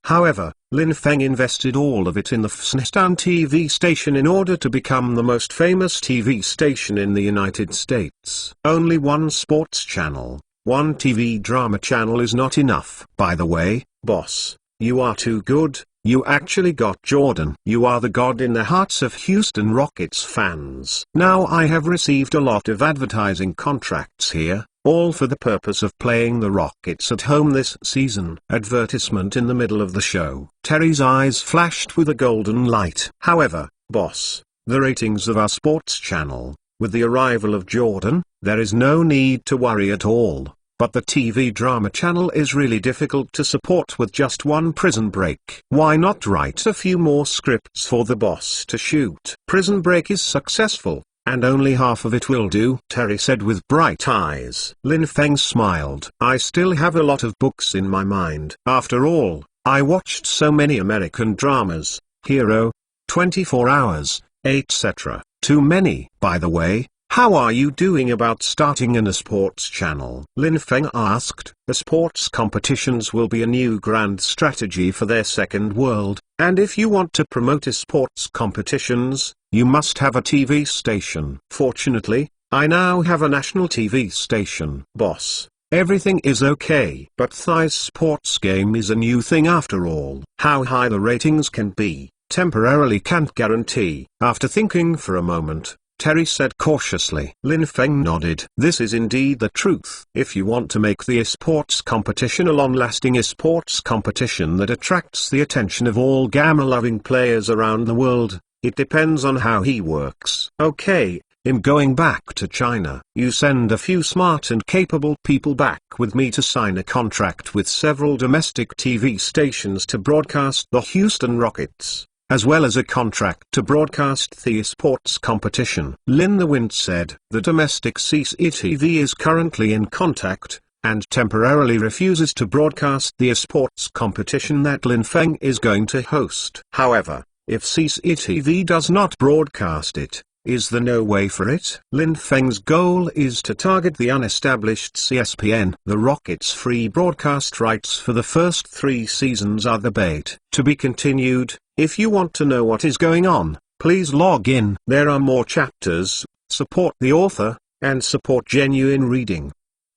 However, Lin Feng invested all of it in the FSNESTON TV station in order to become the most famous TV station in the United States. Only one sports channel, one TV drama channel is not enough. By the way, boss, you are too good. You actually got Jordan. You are the god in the hearts of Houston Rockets fans. Now I have received a lot of advertising contracts here, all for the purpose of playing the Rockets at home this season. Advertisement in the middle of the show. Terry's eyes flashed with a golden light. However, boss, the ratings of our sports channel, with the arrival of Jordan, there is no need to worry at all. But the TV drama channel is really difficult to support with just one Prison Break. Why not write a few more scripts for the boss to shoot? Prison Break is successful, and only half of it will do, Terry said with bright eyes. Lin Feng smiled. I still have a lot of books in my mind. After all, I watched so many American dramas, Hero, 24 Hours, etc. Too many. By the way, how are you doing about starting an esports channel? Lin Feng asked. Esports competitions will be a new grand strategy for their second world, and if you want to promote esports competitions, you must have a TV station. Fortunately, I now have a national TV station. Boss, everything is okay. But Thai's sports game is a new thing after all. How high the ratings can be, temporarily can't guarantee. After thinking for a moment, Terry said cautiously. Lin Feng nodded. This is indeed the truth. If you want to make the esports competition a long-lasting esports competition that attracts the attention of all gamma-loving players around the world, it depends on how he works. Okay, I'm going back to China. You send a few smart and capable people back with me to sign a contract with several domestic TV stations to broadcast the Houston Rockets, as well as a contract to broadcast the esports competition. Lin the Wind said. The domestic CCTV is currently in contact, and temporarily refuses to broadcast the esports competition that Lin Feng is going to host. However, if CCTV does not broadcast it, is there no way for it? Lin Feng's goal is to target the unestablished CSPN. The Rockets' free broadcast rights for the first 3 seasons are the bait. To be continued. If you want to know what is going on, please log in. There are more chapters. Support the author, and support genuine reading.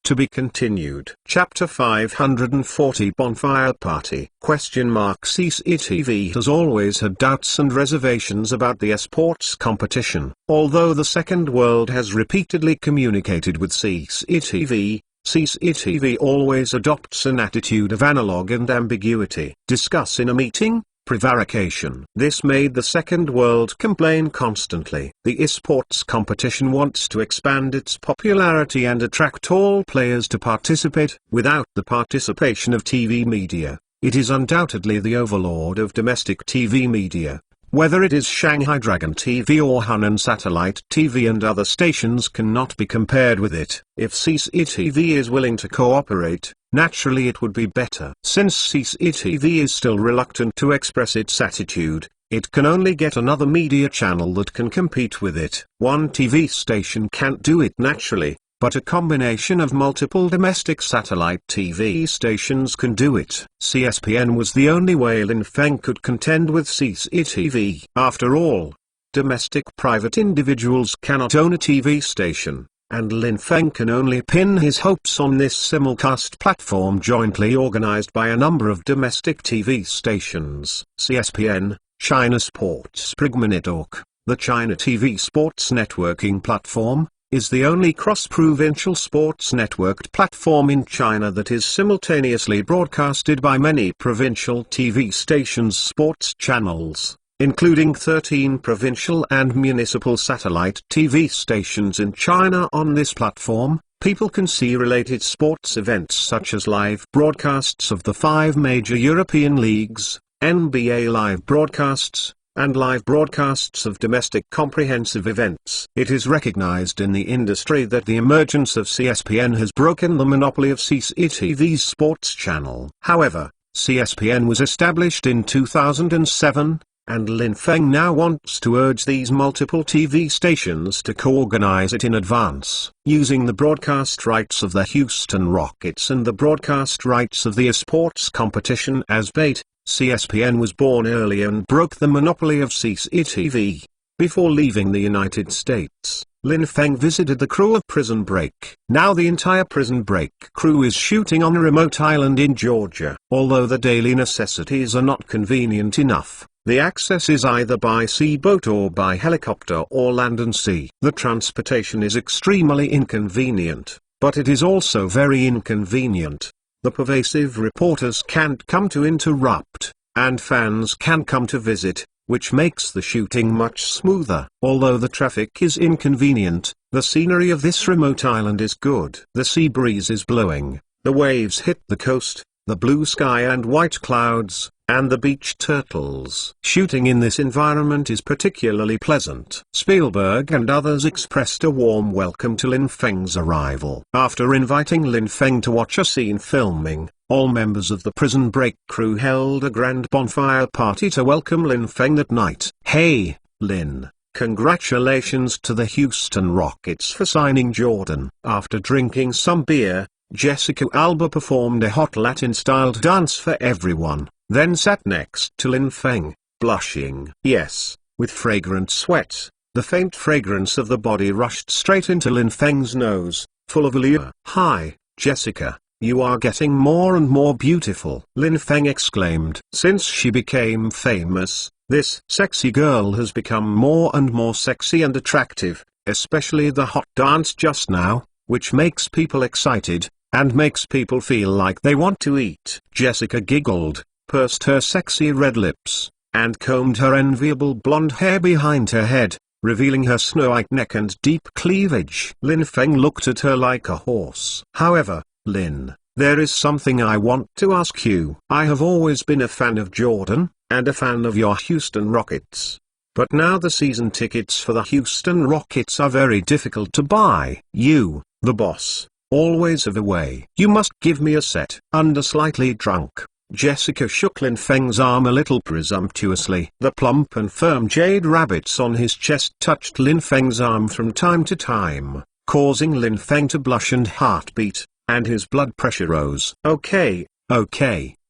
To be continued. Chapter 540 Bonfire Party? CCTV has always had doubts and reservations about the esports competition. Although the second world has repeatedly communicated with CCTV, CCTV always adopts an attitude of analog and ambiguity. Discuss in a meeting? Prevarication. This made the second world complain constantly. The esports competition wants to expand its popularity and attract all players to participate. Without the participation of TV media, it is undoubtedly the overlord of domestic TV media. Whether it is Shanghai Dragon TV or Hunan Satellite TV and other stations cannot be compared with it. If CCTV is willing to cooperate, naturally it would be better. Since CCTV is still reluctant to express its attitude, it can only get another media channel that can compete with it. One TV station can't do it naturally, but a combination of multiple domestic satellite TV stations can do it. CSPN was the only way Lin Feng could contend with CCTV. After all, domestic private individuals cannot own a TV station, and Lin Feng can only pin his hopes on this simulcast platform jointly organized by a number of domestic TV stations. CSPN, China Sports Network, the China TV sports networking platform, is the only cross-provincial sports networked platform in China that is simultaneously broadcasted by many provincial TV stations' sports channels, including 13 provincial and municipal satellite TV stations in China. On this platform, people can see related sports events such as live broadcasts of the 5 major European leagues, NBA live broadcasts, and live broadcasts of domestic comprehensive events. It is recognized in the industry that the emergence of CSPN has broken the monopoly of CCTV's sports channel. However, CSPN was established in 2007, and Lin Feng now wants to urge these multiple TV stations to co-organize it in advance. Using the broadcast rights of the Houston Rockets and the broadcast rights of the esports competition as bait, CSPN was born earlier and broke the monopoly of CCTV. Before leaving the United States, Lin Feng visited the crew of Prison Break. Now the entire Prison Break crew is shooting on a remote island in Georgia. Although the daily necessities are not convenient enough, the access is either by sea boat or by helicopter or land and sea. The transportation is extremely inconvenient, but it is also very inconvenient. The pervasive reporters can't come to interrupt, and fans can come to visit, which makes the shooting much smoother. Although the traffic is inconvenient, the scenery of this remote island is good. The sea breeze is blowing, the waves hit the coast, the blue sky and white clouds, and the beach turtles. Shooting in this environment is particularly pleasant. Spielberg and others expressed a warm welcome to Lin Feng's arrival. After inviting Lin Feng to watch a scene filming, all members of the Prison Break crew held a grand bonfire party to welcome Lin Feng that night. Hey, Lin. Congratulations to the Houston Rockets for signing Jordan. After drinking some beer, Jessica Alba performed a hot Latin-styled dance for everyone, then sat next to Lin Feng, blushing. Yes, with fragrant sweat, the faint fragrance of the body rushed straight into Lin Feng's nose, full of allure. Hi, Jessica, you are getting more and more beautiful, Lin Feng exclaimed. Since she became famous, this sexy girl has become more and more sexy and attractive, especially the hot dance just now, which makes people excited, and makes people feel like they want to eat. Jessica giggled, pursed her sexy red lips, and combed her enviable blonde hair behind her head, revealing her snow-white neck and deep cleavage. Lin Feng looked at her like a horse. However, Lin, there is something I want to ask you. I have always been a fan of Jordan, and a fan of your Houston Rockets. But now the season tickets for the Houston Rockets are very difficult to buy. You, the boss, always have a way. You must give me a set. Under slightly drunk, Jessica shook Lin Feng's arm a little presumptuously. The plump and firm jade rabbits on his chest touched Lin Feng's arm from time to time, causing Lin Feng to blush and heartbeat, and his blood pressure rose. Okay,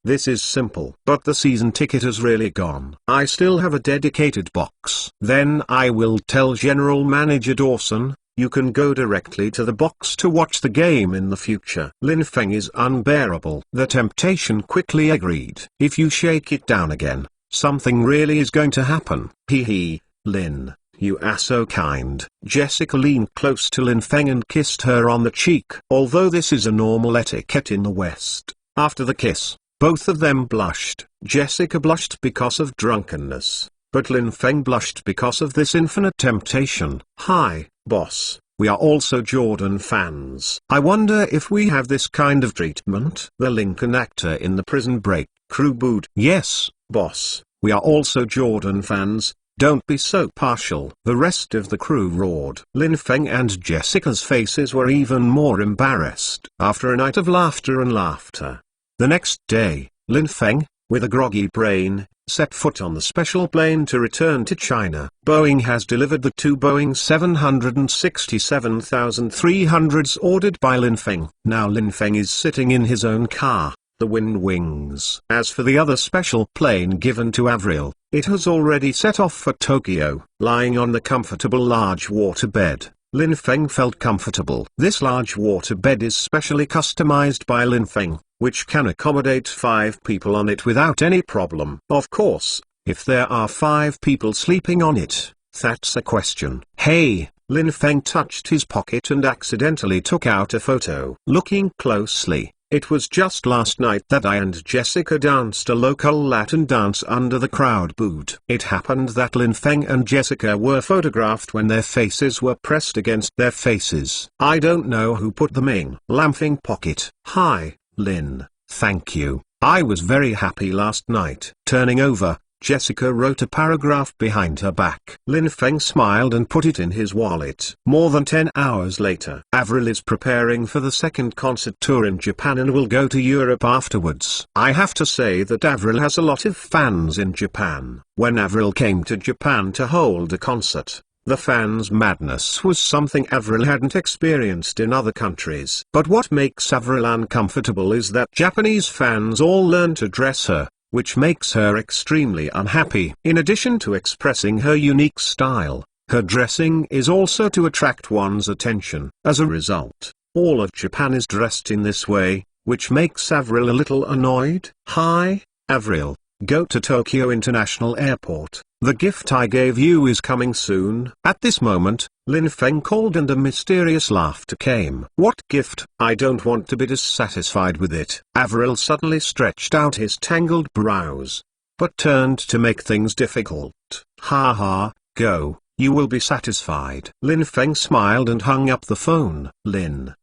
this is simple. But the season ticket has really gone. I still have a dedicated box. Then I will tell General Manager Dawson, you can go directly to the box to watch the game in the future. Lin Feng is unbearable. The temptation quickly agreed. If you shake it down again, something really is going to happen. Hee, Lin, you are so kind. Jessica leaned close to Lin Feng and kissed her on the cheek. Although this is a normal etiquette in the West, after the kiss, both of them blushed. Jessica blushed because of drunkenness, but Lin Feng blushed because of this infinite temptation. Hi, boss, we are also Jordan fans. I wonder if we have this kind of treatment? The Lincoln actor in the Prison Break crew booed. Yes, boss, we are also Jordan fans. Don't be so partial. The rest of the crew roared. Lin Feng and Jessica's faces were even more embarrassed. After a night of laughter and laughter, the next day, Lin Feng, with a groggy brain, set foot on the special plane to return to China. Boeing has delivered the two Boeing 767-300s ordered by Lin Feng. Now Lin Feng is sitting in his own car, the Wind Wings. As for the other special plane given to Avril, it has already set off for Tokyo. Lying on the comfortable large waterbed, Lin Feng felt comfortable. This large waterbed is specially customized by Lin Feng, which can accommodate 5 people on it without any problem. Of course, if there are 5 people sleeping on it, that's a question. Hey, Lin Feng touched his pocket and accidentally took out a photo. Looking closely, it was just last night that I and Jessica danced a local Latin dance under the crowd booed. It happened that Lin Feng and Jessica were photographed when their faces were pressed against their faces. I don't know who put them in. Laughing pocket. Hi, Lin, thank you. I was very happy last night. Turning over, Jessica wrote a paragraph behind her back. Lin Feng smiled and put it in his wallet. More than 10 hours later, Avril is preparing for the second concert tour in Japan and will go to Europe afterwards. I have to say that Avril has a lot of fans in Japan. When Avril came to Japan to hold a concert, the fans' madness was something Avril hadn't experienced in other countries. But what makes Avril uncomfortable is that Japanese fans all learn to dress her, which makes her extremely unhappy. In addition to expressing her unique style, her dressing is also to attract one's attention. As a result, all of Japan is dressed in this way, which makes Avril a little annoyed. Hi, Avril, go to Tokyo International Airport. The gift I gave you is coming soon. At this moment, Lin Feng called and a mysterious laughter came. What gift? I don't want to be dissatisfied with it. Avril suddenly stretched out his tangled brows, but turned to make things difficult. Ha ha, go, you will be satisfied. Lin Feng smiled and hung up the phone. Lin.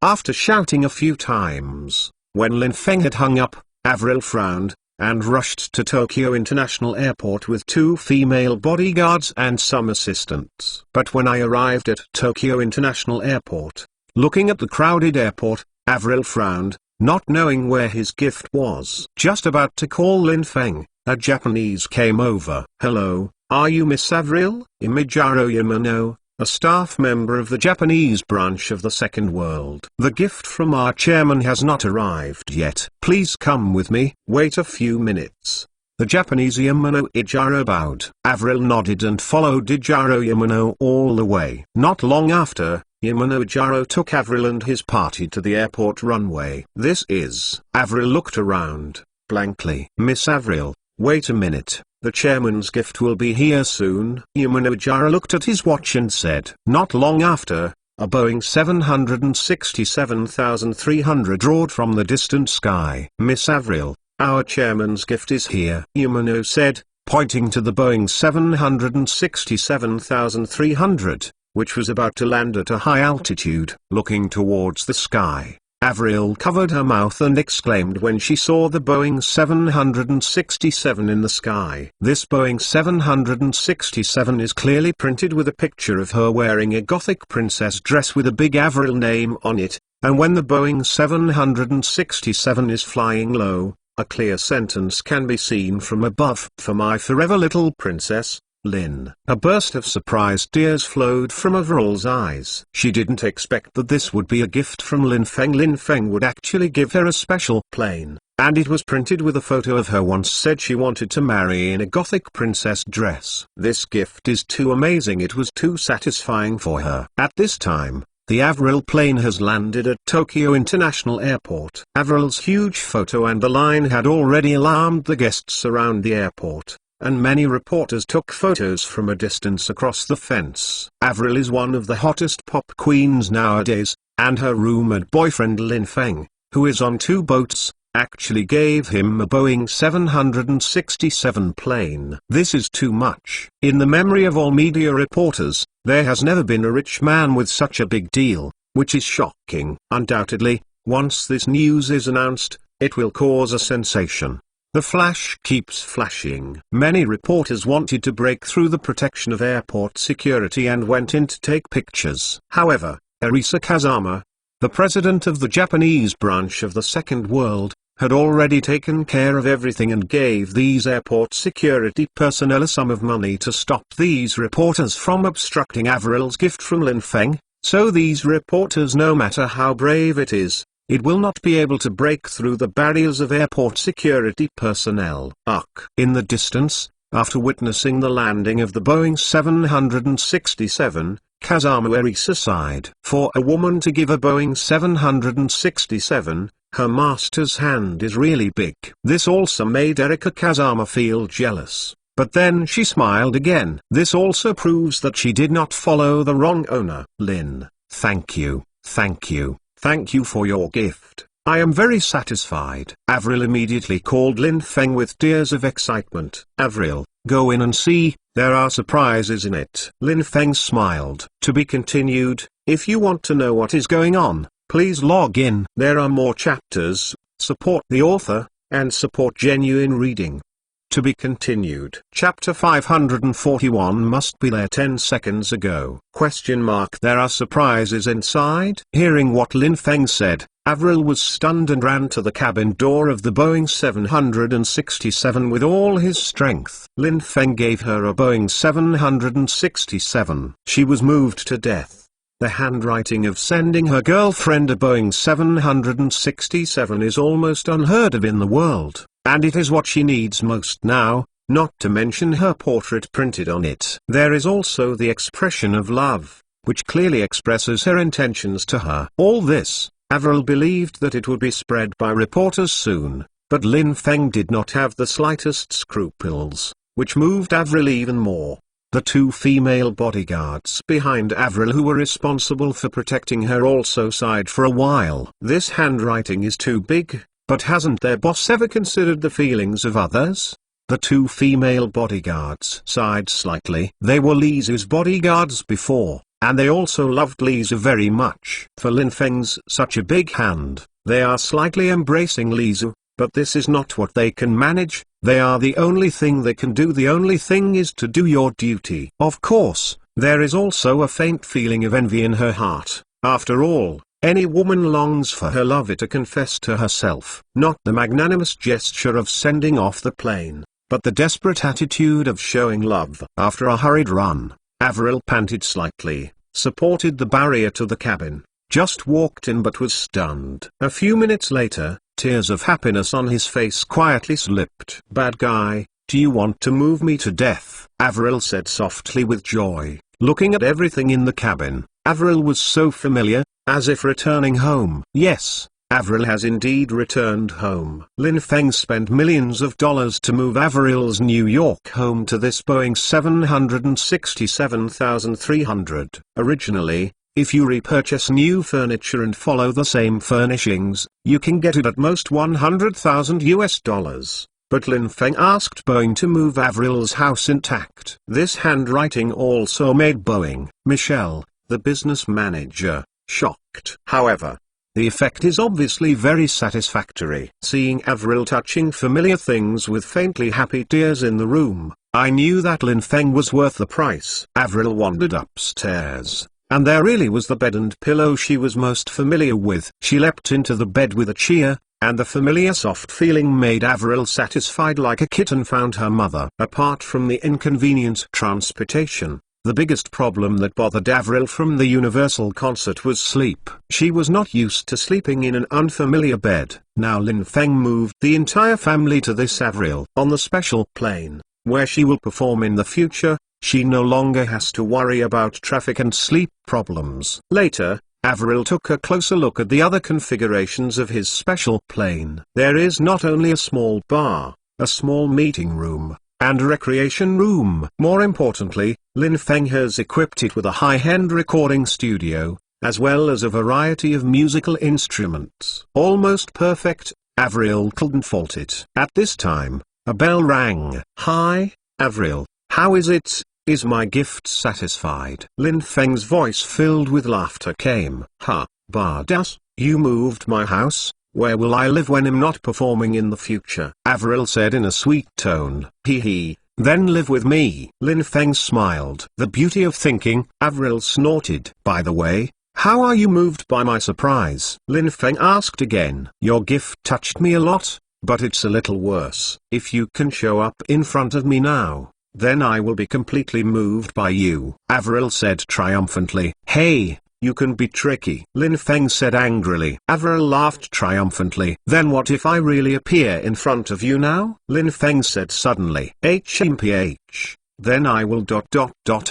After shouting a few times, when Lin Feng had hung up, Avril frowned, and rushed to Tokyo International Airport with 2 female bodyguards and some assistants. But when I arrived at Tokyo International Airport, looking at the crowded airport, Avril frowned, not knowing where his gift was. Just about to call Lin Feng, a Japanese came over. "Hello, are you Miss Avril?" Imijaro Yamano, a staff member of the Japanese branch of the Second World. "The gift from our chairman has not arrived yet. Please come with me." "Wait a few minutes." The Japanese Yamano Ijaro bowed. Avril nodded and followed Ijaro Yamano all the way. Not long after, Yamano Ijaro took Avril and his party to the airport runway. "This is..." Avril looked around, blankly. "Miss Avril, wait a minute. The chairman's gift will be here soon." Yamano Ijaro looked at his watch and said. Not long after, a Boeing 767-300 roared from the distant sky. "Miss Avril, our chairman's gift is here," Yamano said, pointing to the Boeing 767-300, which was about to land at a high altitude. Looking towards the sky, Avril covered her mouth and exclaimed when she saw the Boeing 767 in the sky. This Boeing 767 is clearly printed with a picture of her wearing a Gothic princess dress with a big Avril name on it, and when the Boeing 767 is flying low, a clear sentence can be seen from above. "For my forever little princess, Lin." A burst of surprised tears flowed from Avril's eyes. She didn't expect that this would be a gift from Lin Feng. Lin Feng would actually give her a special plane, and it was printed with a photo of her once said she wanted to marry in a Gothic princess dress. This gift is too amazing, it was too satisfying for her. At this time, the Avril plane has landed at Tokyo International Airport. Avril's huge photo and the line had already alarmed the guests around the airport, and many reporters took photos from a distance across the fence. Avril is one of the hottest pop queens nowadays, and her rumored boyfriend Lin Feng, who is on 2 boats, actually gave him a Boeing 767 plane. This is too much. In the memory of all media reporters, there has never been a rich man with such a big deal, which is shocking. Undoubtedly, once this news is announced, it will cause a sensation. The flash keeps flashing. Many reporters wanted to break through the protection of airport security and went in to take pictures. However, Arisa Kazama, the president of the Japanese branch of the Second World, had already taken care of everything and gave these airport security personnel a sum of money to stop these reporters from obstructing Avril's gift from Lin Feng. So these reporters, no matter how brave it is, it will not be able to break through the barriers of airport security personnel. In the distance, after witnessing the landing of the Boeing 767, Kazama Arisa sighed. For a woman to give a Boeing 767, her master's hand is really big. This also made Erika Kazama feel jealous, but then she smiled again. This also proves that she did not follow the wrong owner. "Lin, thank you, thank you. Thank you for your gift. I am very satisfied." Avril immediately called Lin Feng with tears of excitement. "Avril, go in and see, there are surprises in it." Lin Feng smiled. To be continued. If you want to know what is going on, please log in. There are more chapters. Support the author, and support genuine reading. To be continued. Chapter 541 must be there 10 seconds ago. There are surprises inside. Hearing what Lin Feng said, Avril was stunned and ran to the cabin door of the Boeing 767 with all his strength. Lin Feng gave her a Boeing 767. She was moved to death. The handwriting of sending her girlfriend a Boeing 767 is almost unheard of in the world. And it is what she needs most now, not to mention her portrait printed on it. There is also the expression of love, which clearly expresses her intentions to her. All this, Avril believed that it would be spread by reporters soon, but Lin Feng did not have the slightest scruples, which moved Avril even more. The 2 female bodyguards behind Avril who were responsible for protecting her also sighed for a while. This handwriting is too big. But hasn't their boss ever considered the feelings of others? The 2 female bodyguards sighed slightly. They were Lizu's bodyguards before, and they also loved Lizu very much. For Lin Feng's such a big hand, they are slightly embracing Lizu, But this is not what they can manage. They are the only thing they can do. The only thing is to do your duty. Of course, there is also a faint feeling of envy in her heart. After all, any woman longs for her lover to confess to herself. Not the magnanimous gesture of sending off the plane, but the desperate attitude of showing love. After a hurried run, Avril panted slightly, supported the barrier to the cabin, just walked in but was stunned. A few minutes later, tears of happiness on his face quietly slipped. "Bad guy, do you want to move me to death?" Avril said softly with joy. Looking at everything in the cabin, Avril was so familiar, as if returning home. Yes, Avril has indeed returned home. Lin Feng spent millions of dollars to move Avril's New York home to this Boeing 767-300. Originally, if you repurchase new furniture and follow the same furnishings, you can get it at most $100,000. But Lin Feng asked Boeing to move Avril's house intact. This handwriting also made Boeing, Michelle, the business manager, shocked. However, the effect is obviously very satisfactory. Seeing Avril touching familiar things with faintly happy tears in the room, I knew that Lin Feng was worth the price. Avril wandered upstairs, and there really was the bed and pillow she was most familiar with. She leapt into the bed with a cheer, and the familiar soft feeling made Avril satisfied like a kitten found her mother. Apart from the inconvenient transportation, the biggest problem that bothered Avril from the Universal concert was sleep. She was not used to sleeping in an unfamiliar bed. Now Lin Feng moved the entire family to this Avril. On the special plane, where she will perform in the future, she no longer has to worry about traffic and sleep problems. Later, Avril took a closer look at the other configurations of his special plane. There is not only a small bar, a small meeting room, and a recreation room. More importantly, Lin Feng has equipped it with a high-end recording studio, as well as a variety of musical instruments. Almost perfect, Avril couldn't fault it. At this time, a bell rang. "Hi, Avril, how is it? Is my gift satisfied?" Lin Feng's voice filled with laughter came. "Ha, badass, you moved my house? Where will I live when I'm not performing in the future?" Avril said in a sweet tone. "Hee, then live with me." Lin Feng smiled. "The beauty of thinking," Avril snorted. "By the way, how are you moved by my surprise?" Lin Feng asked again. "Your gift touched me a lot, but it's a little worse. If you can show up in front of me now, then I will be completely moved by you," Avril said triumphantly. "Hey, you can be tricky," Lin Feng said angrily. Avril laughed triumphantly. "Then what if I really appear in front of you now?" Lin Feng said suddenly. "HMPH, then I will ...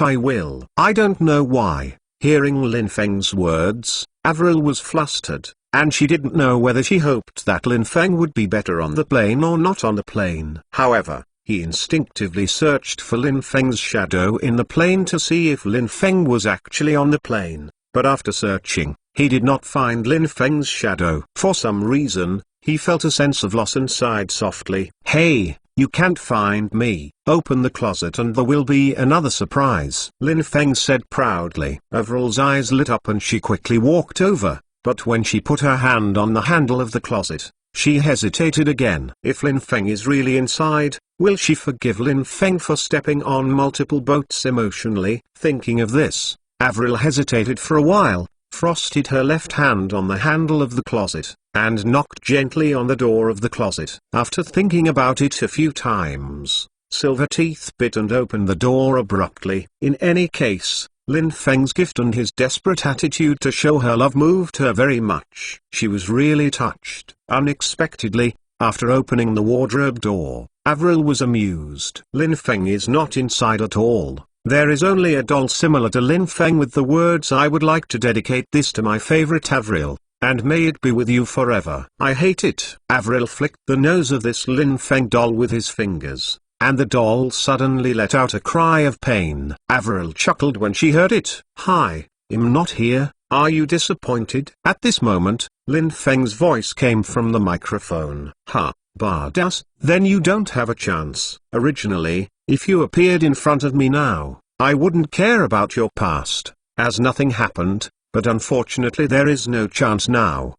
I will." I don't know why, hearing Lin Feng's words, Avril was flustered, and she didn't know whether she hoped that Lin Feng would be better on the plane or not on the plane. However, he instinctively searched for Lin Feng's shadow in the plane to see if Lin Feng was actually on the plane. But after searching, he did not find Lin Feng's shadow. For some reason, he felt a sense of loss and sighed softly. "Hey, you can't find me. Open the closet and there will be another surprise," Lin Feng said proudly. Avril's eyes lit up and she quickly walked over, but when she put her hand on the handle of the closet, she hesitated again. If Lin Feng is really inside, will she forgive Lin Feng for stepping on multiple boats emotionally? Thinking of this, Avril hesitated for a while, frosted her left hand on the handle of the closet, and knocked gently on the door of the closet. After thinking about it a few times, Silver Teeth bit and opened the door abruptly. In any case, Lin Feng's gift and his desperate attitude to show her love moved her very much. She was really touched. Unexpectedly, after opening the wardrobe door, Avril was amused. Lin Feng is not inside at all. There is only a doll similar to Lin Feng with the words, "I would like to dedicate this to my favorite Avril, and may it be with you forever." "I hate it." Avril flicked the nose of this Lin Feng doll with his fingers, and the doll suddenly let out a cry of pain. Avril chuckled when she heard it. "Hi, I'm not here, are you disappointed?" At this moment, Lin Feng's voice came from the microphone. "Ha, badass, then you don't have a chance. Originally, if you appeared in front of me now, I wouldn't care about your past, as nothing happened, but unfortunately there is no chance now.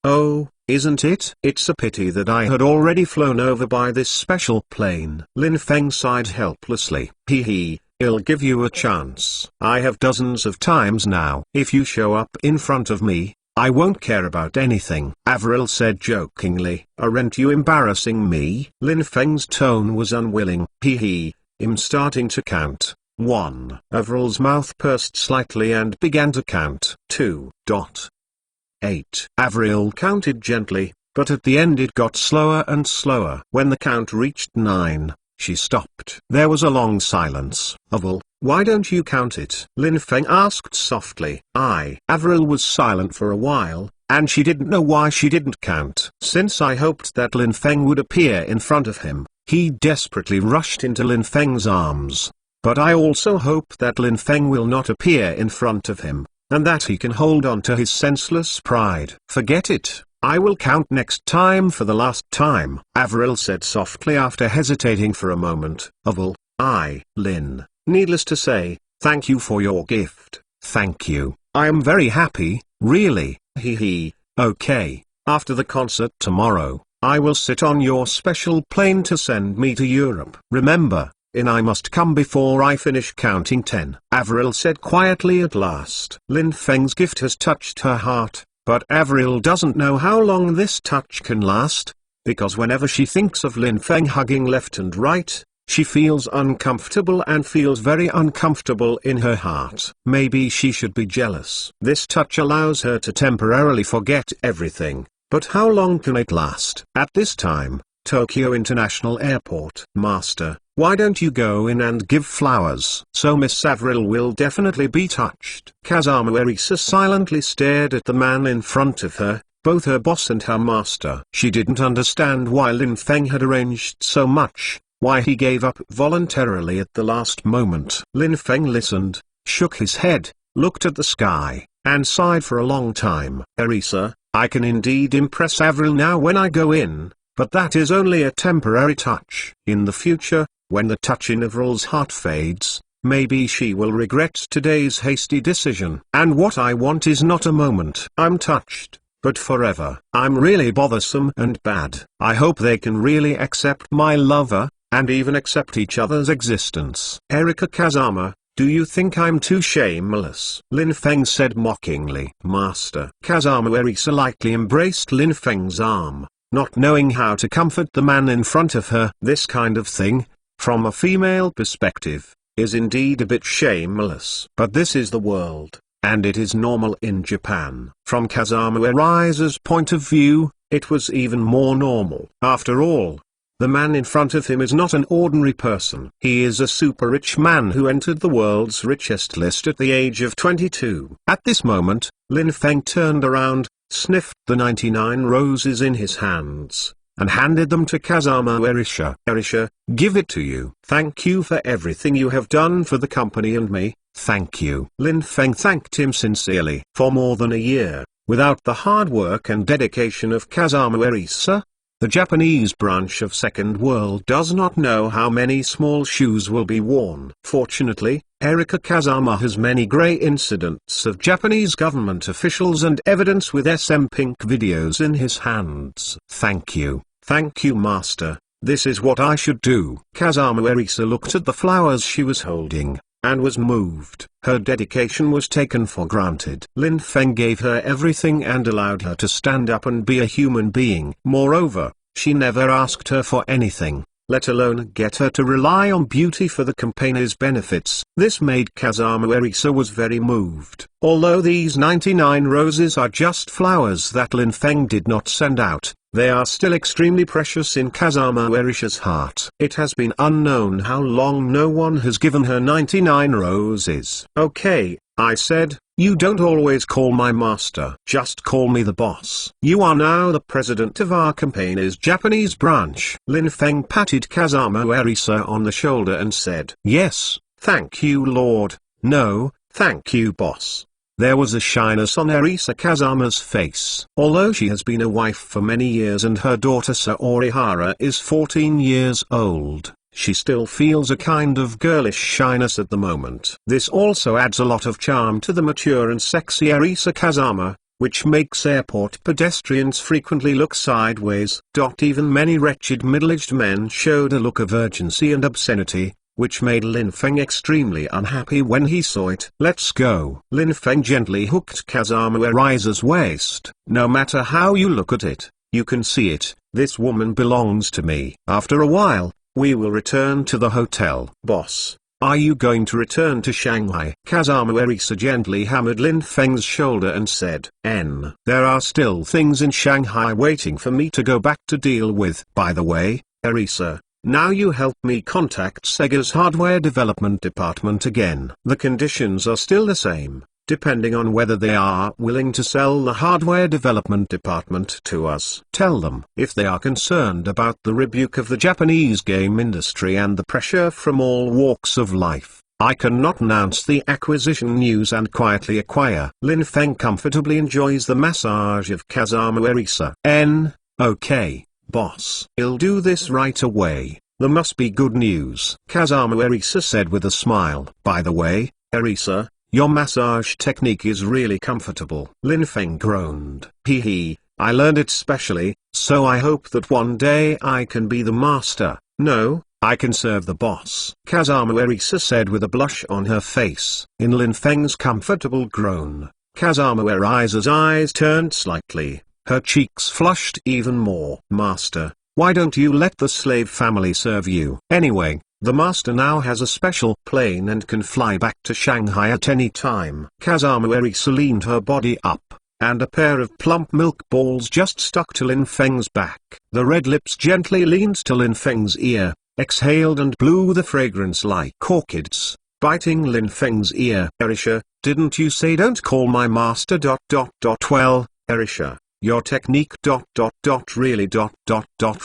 Oh, isn't it? It's a pity that I had already flown over by this special plane. Lin Feng sighed helplessly. Hee hee. I'll give you a chance. I have dozens of times now. If you show up in front of me, I won't care about anything. Avril said jokingly. Aren't you embarrassing me? Lin Feng's tone was unwilling. Hee hee. I'm starting to count. 1. Avril's mouth pursed slightly and began to count. 2.8. Avril counted gently, but at the end it got slower and slower. When the count reached 9, she stopped. There was a long silence. Avril, why don't you count it? Lin Feng asked softly. Avril was silent for a while, and she didn't know why she didn't count. Since I hoped that Lin Feng would appear in front of him, he desperately rushed into Lin Feng's arms. But I also hope that Lin Feng will not appear in front of him, and that he can hold on to his senseless pride. Forget it. I will count next time for the last time, Avril said softly after hesitating for a moment. Avril, Lin. Needless to say, thank you for your gift. Thank you. I am very happy, really. Hee hee. Okay. After the concert tomorrow, I will sit on your special plane to send me to Europe. Remember, I must come before I finish counting 10. Avril said quietly at last. Lin Feng's gift has touched her heart, but Avril doesn't know how long this touch can last, because whenever she thinks of Lin Feng hugging left and right, she feels uncomfortable and feels very uncomfortable in her heart. Maybe she should be jealous. This touch allows her to temporarily forget everything, but how long can it last? At this time, Tokyo International Airport. Master, why don't you go in and give flowers? So Miss Avril will definitely be touched. Kazama Erisa silently stared at the man in front of her, both her boss and her master. She didn't understand why Lin Feng had arranged so much, why he gave up voluntarily at the last moment. Lin Feng listened, shook his head, looked at the sky, and sighed for a long time. Erisa, I can indeed impress Avril now when I go in, but that is only a temporary touch. In the future, when the touch in Avril's heart fades, maybe she will regret today's hasty decision. And what I want is not a moment I'm touched, but forever. I'm really bothersome and bad. I hope they can really accept my lover, and even accept each other's existence. Erika Kazama, do you think I'm too shameless? Lin Feng said mockingly. Master. Kazama Erisa lightly embraced Lin Feng's arm, not knowing how to comfort the man in front of her. This kind of thing, from a female perspective, is indeed a bit shameless. But this is the world, and it is normal in Japan. From Kazama Erisa's point of view, it was even more normal. After all, the man in front of him is not an ordinary person. He is a super rich man who entered the world's richest list at the age of 22. At this moment, Lin Feng turned around, sniffed the 99 roses in his hands, and handed them to Kazama Erisa. Erisa, give it to you. Thank you for everything you have done for the company and me. Thank you. Lin Feng thanked him sincerely. For more than a year, without the hard work and dedication of Kazama Erisa, the Japanese branch of Second World does not know how many small shoes will be worn. Fortunately, Erika Kazama has many grey incidents of Japanese government officials and evidence with SM Pink videos in his hands. Thank you, master. This is what I should do. Kazama Erisa looked at the flowers she was holding, and was moved. Her dedication was taken for granted. Lin Feng gave her everything and allowed her to stand up and be a human being. Moreover, she never asked her for anything, let alone get her to rely on beauty for the company's benefits. This made Kazama Erisa was very moved. Although these 99 roses are just flowers that Lin Feng did not send out, they are still extremely precious in Kazama Erisa's heart. It has been unknown how long no one has given her 99 roses. Okay, I said, you don't always call my master. Just call me the boss. You are now the president of our company's Japanese branch. Lin Feng patted Kazama Erisa on the shoulder and said, yes, thank you Lord. No, thank you boss. There was a shyness on Erisa Kazama's face. Although she has been a wife for many years and her daughter Saorihara is 14 years old, she still feels a kind of girlish shyness at the moment. This also adds a lot of charm to the mature and sexy Erisa Kazama, which makes airport pedestrians frequently look sideways. Even many wretched middle-aged men showed a look of urgency and obscenity, which made Lin Feng extremely unhappy when he saw it. "Let's go." Lin Feng gently hooked Kazama Arisa's waist. "No matter how you look at it, you can see it. This woman belongs to me. After a while, we will return to the hotel." "Boss, are you going to return to Shanghai?" Kazama Arisa gently hammered Lin Feng's shoulder and said, There are still things in Shanghai waiting for me to go back to deal with. By the way, Arisa, now you help me contact Sega's hardware development department again. The conditions are still the same, depending on whether they are willing to sell the hardware development department to us. Tell them, if they are concerned about the rebuke of the Japanese game industry and the pressure from all walks of life, I cannot announce the acquisition news and quietly acquire. Lin Feng comfortably enjoys the massage of Kazama Arisa. Okay, boss. I'll do this right away. There must be good news. Kazama Arisa said with a smile. By the way, Arisa, your massage technique is really comfortable. Lin Feng groaned. Hee, I learned it specially, so I hope that one day I can be the master. No, I can serve the boss. Kazama Arisa said with a blush on her face. In Lin Feng's comfortable groan, Kazama Arisa's eyes turned slightly, her cheeks flushed even more. Master, why don't you let the slave family serve you? Anyway, the master now has a special plane and can fly back to Shanghai at any time. Kazama Arisa leaned her body up, and a pair of plump milk balls just stuck to Lin Feng's back. The red lips gently leaned to Lin Feng's ear, exhaled and blew the fragrance like orchids, biting Lin Feng's ear. Arisha, didn't you say don't call my master ... Well, Arisha, your technique ...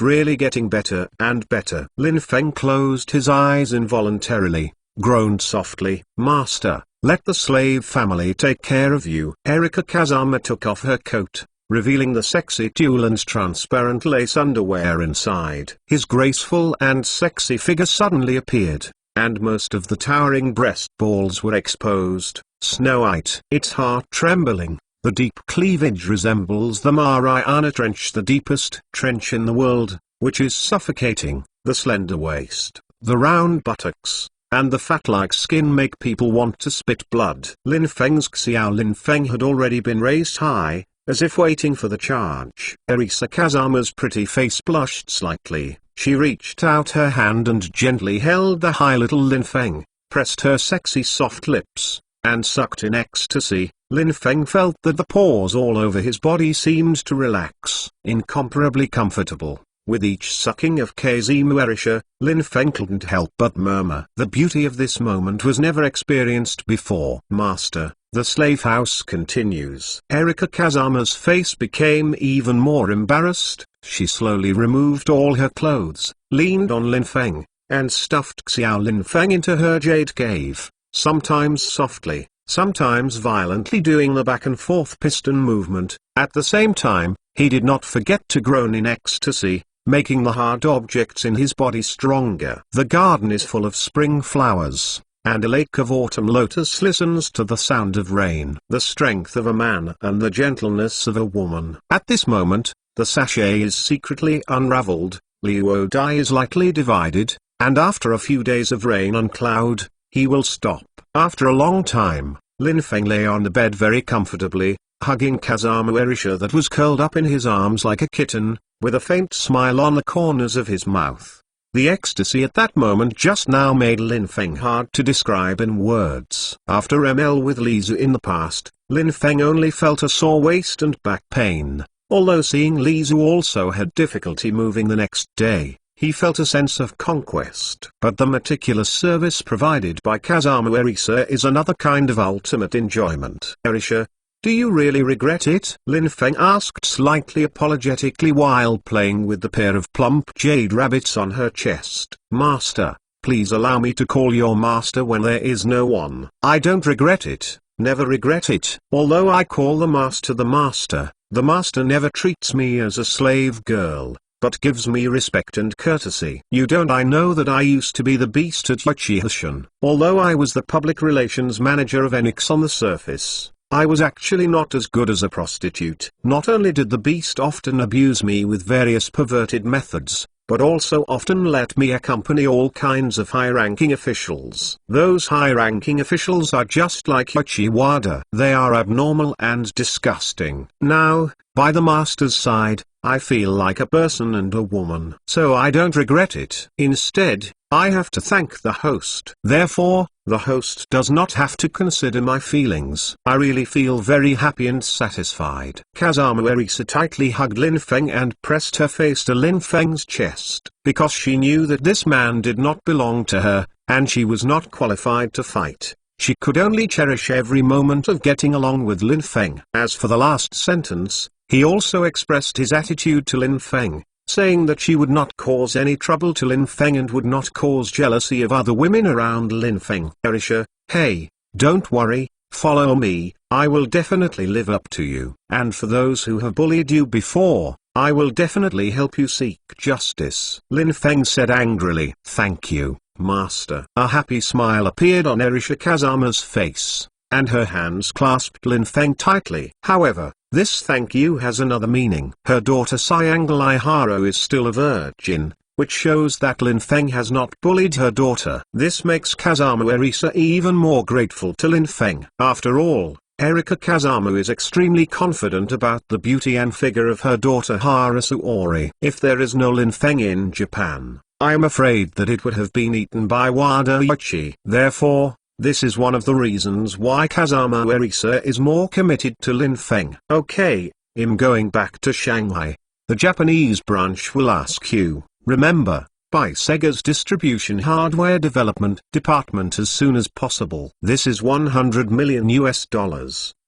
really getting better and better. Lin Feng closed his eyes involuntarily, groaned softly. Master, let the slave family take care of you. Erika Kazama took off her coat, revealing the sexy tulle and transparent lace underwear inside. His graceful and sexy figure suddenly appeared, and most of the towering breast balls were exposed. Snow-white. Its heart trembling. The deep cleavage resembles the Mariana Trench, the deepest trench in the world, which is suffocating. The slender waist, the round buttocks, and the fat-like skin make people want to spit blood. Lin Feng's Xiao Lin Feng had already been raised high, as if waiting for the charge. Arisa Kazama's pretty face blushed slightly. She reached out her hand and gently held the high little Lin Feng, pressed her sexy soft lips, and sucked in ecstasy. Lin Feng felt that the pores all over his body seemed to relax. Incomparably comfortable. With each sucking of Kazama Arisha, Lin Feng couldn't help but murmur. The beauty of this moment was never experienced before. Master, the slave house continues. Erika Kazama's face became even more embarrassed. She slowly removed all her clothes, leaned on Lin Feng, and stuffed Xiao Lin Feng into her jade cave, sometimes softly, sometimes violently doing the back and forth piston movement. At the same time, he did not forget to groan in ecstasy, making the hard objects in his body stronger. The garden is full of spring flowers, and a lake of autumn lotus listens to the sound of rain. The strength of a man and the gentleness of a woman. At this moment, the sachet is secretly unraveled, Liu Dai is lightly divided, and after a few days of rain and cloud, he will stop. After a long time, Lin Feng lay on the bed very comfortably, hugging Kazama Arisha that was curled up in his arms like a kitten, with a faint smile on the corners of his mouth. The ecstasy at that moment just now made Lin Feng hard to describe in words. After ML with Lizu in the past, Lin Feng only felt a sore waist and back pain. Although seeing Lizu also had difficulty moving the next day, he felt a sense of conquest. But the meticulous service provided by Kazama Arisa is another kind of ultimate enjoyment. Arisha, do you really regret it? Lin Feng asked slightly apologetically while playing with the pair of plump jade rabbits on her chest. Master, please allow me to call your master when there is no one. I don't regret it, never regret it. Although I call the master never treats me as a slave girl, but gives me respect and courtesy. You don't I know that I used to be the beast at Yochihashan. Although I was the public relations manager of Enix on the surface, I was actually not as good as a prostitute. Not only did the beast often abuse me with various perverted methods, but also often let me accompany all kinds of high-ranking officials. Those high-ranking officials are just like Uchiwada. They are abnormal and disgusting. Now, by the master's side, I feel like a person and a woman. So I don't regret it. Instead, I have to thank the host. Therefore, the host does not have to consider my feelings. I really feel very happy and satisfied. Kazama Arisa tightly hugged Lin Feng and pressed her face to Lin Feng's chest, because she knew that this man did not belong to her, and she was not qualified to fight. She could only cherish every moment of getting along with Lin Feng. As for the last sentence, he also expressed his attitude to Lin Feng, saying that she would not cause any trouble to Lin Feng and would not cause jealousy of other women around Lin Feng. Arisha, hey, don't worry, follow me, I will definitely live up to you. And for those who have bullied you before, I will definitely help you seek justice. Lin Feng said angrily. Thank you, master. A happy smile appeared on Arisha Kazama's face, and her hands clasped Lin Feng tightly. However, this thank you has another meaning. Her daughter Cyangal Iharo is still a virgin, which shows that Lin Feng has not bullied her daughter. This makes Kazama Arisa even more grateful to Lin Feng. After all, Erika Kazama is extremely confident about the beauty and figure of her daughter Harasu Ori. If there is no Lin Feng in Japan, I am afraid that it would have been eaten by Wada Yuchi. Therefore, this is one of the reasons why Kazama Arisa is more committed to Lin Feng. Okay, I'm going back to Shanghai. The Japanese branch will ask you, remember, by Sega's distribution hardware development department as soon as possible. This is $100 million US.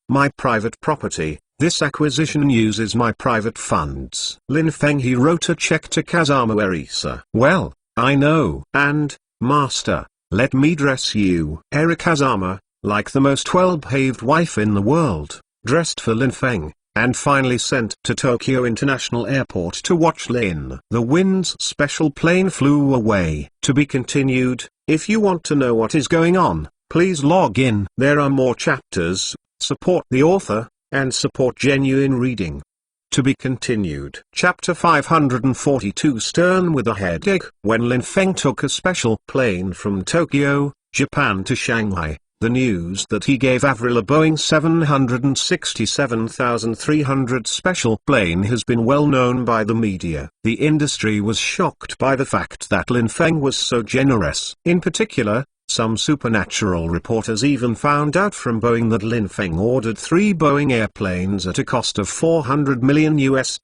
My private property. This acquisition uses my private funds. Lin Feng he wrote a check to Kazama Arisa. Well, I know. And, master, let me dress you. Erika Kazama, like the most well-behaved wife in the world, dressed for Lin Feng, and finally sent to Tokyo International Airport to watch Lin. The Wind's special plane flew away. To be continued. If you want to know what is going on, please log in. There are more chapters. Support the author, and support genuine reading. To be continued. Chapter 542 Stern with a Headache. When Lin Feng took a special plane from Tokyo, Japan to Shanghai, the news that he gave Avril a Boeing 767-300 special plane has been well known by the media. The industry was shocked by the fact that Lin Feng was so generous. In particular, some supernatural reporters even found out from Boeing that Lin Feng ordered 3 Boeing airplanes at a cost of $400 million US.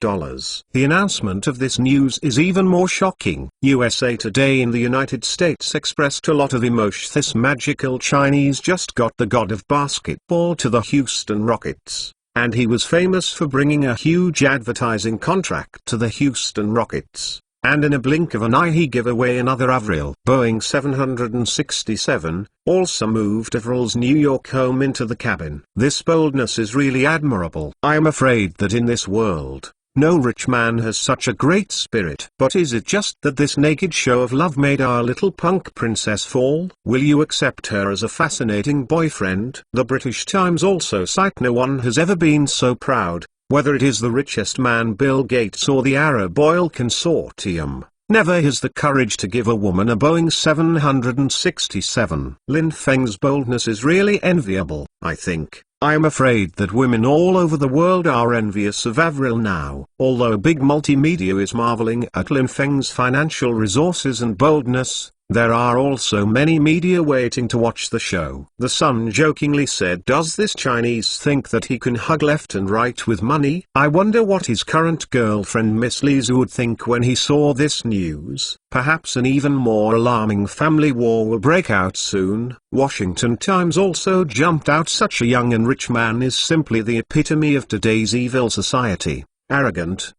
The announcement of this news is even more shocking. USA Today in the United States expressed a lot of emotion. This magical Chinese just got the god of basketball to the Houston Rockets, and he was famous for bringing a huge advertising contract to the Houston Rockets. And in a blink of an eye he gave away another Avril. Boeing 767 also moved Avril's New York home into the cabin. This boldness is really admirable. I am afraid that in this world, no rich man has such a great spirit. But is it just that this naked show of love made our little punk princess fall? Will you accept her as a fascinating boyfriend? The British Times also cite no one has ever been so proud. Whether it is the richest man Bill Gates or the Arab Oil Consortium, never has the courage to give a woman a Boeing 767. Lin Feng's boldness is really enviable, I think. I am afraid that women all over the world are envious of Avril now. Although big multimedia is marveling at Lin Feng's financial resources and boldness, there are also many media waiting to watch the show. The Sun jokingly said, does this Chinese think that he can hug left and right with money? I wonder what his current girlfriend Miss Lisa would think when he saw this news. Perhaps an even more alarming family war will break out soon. Washington Times also jumped out. Such a young and rich man is simply the epitome of today's evil society. Arrogant,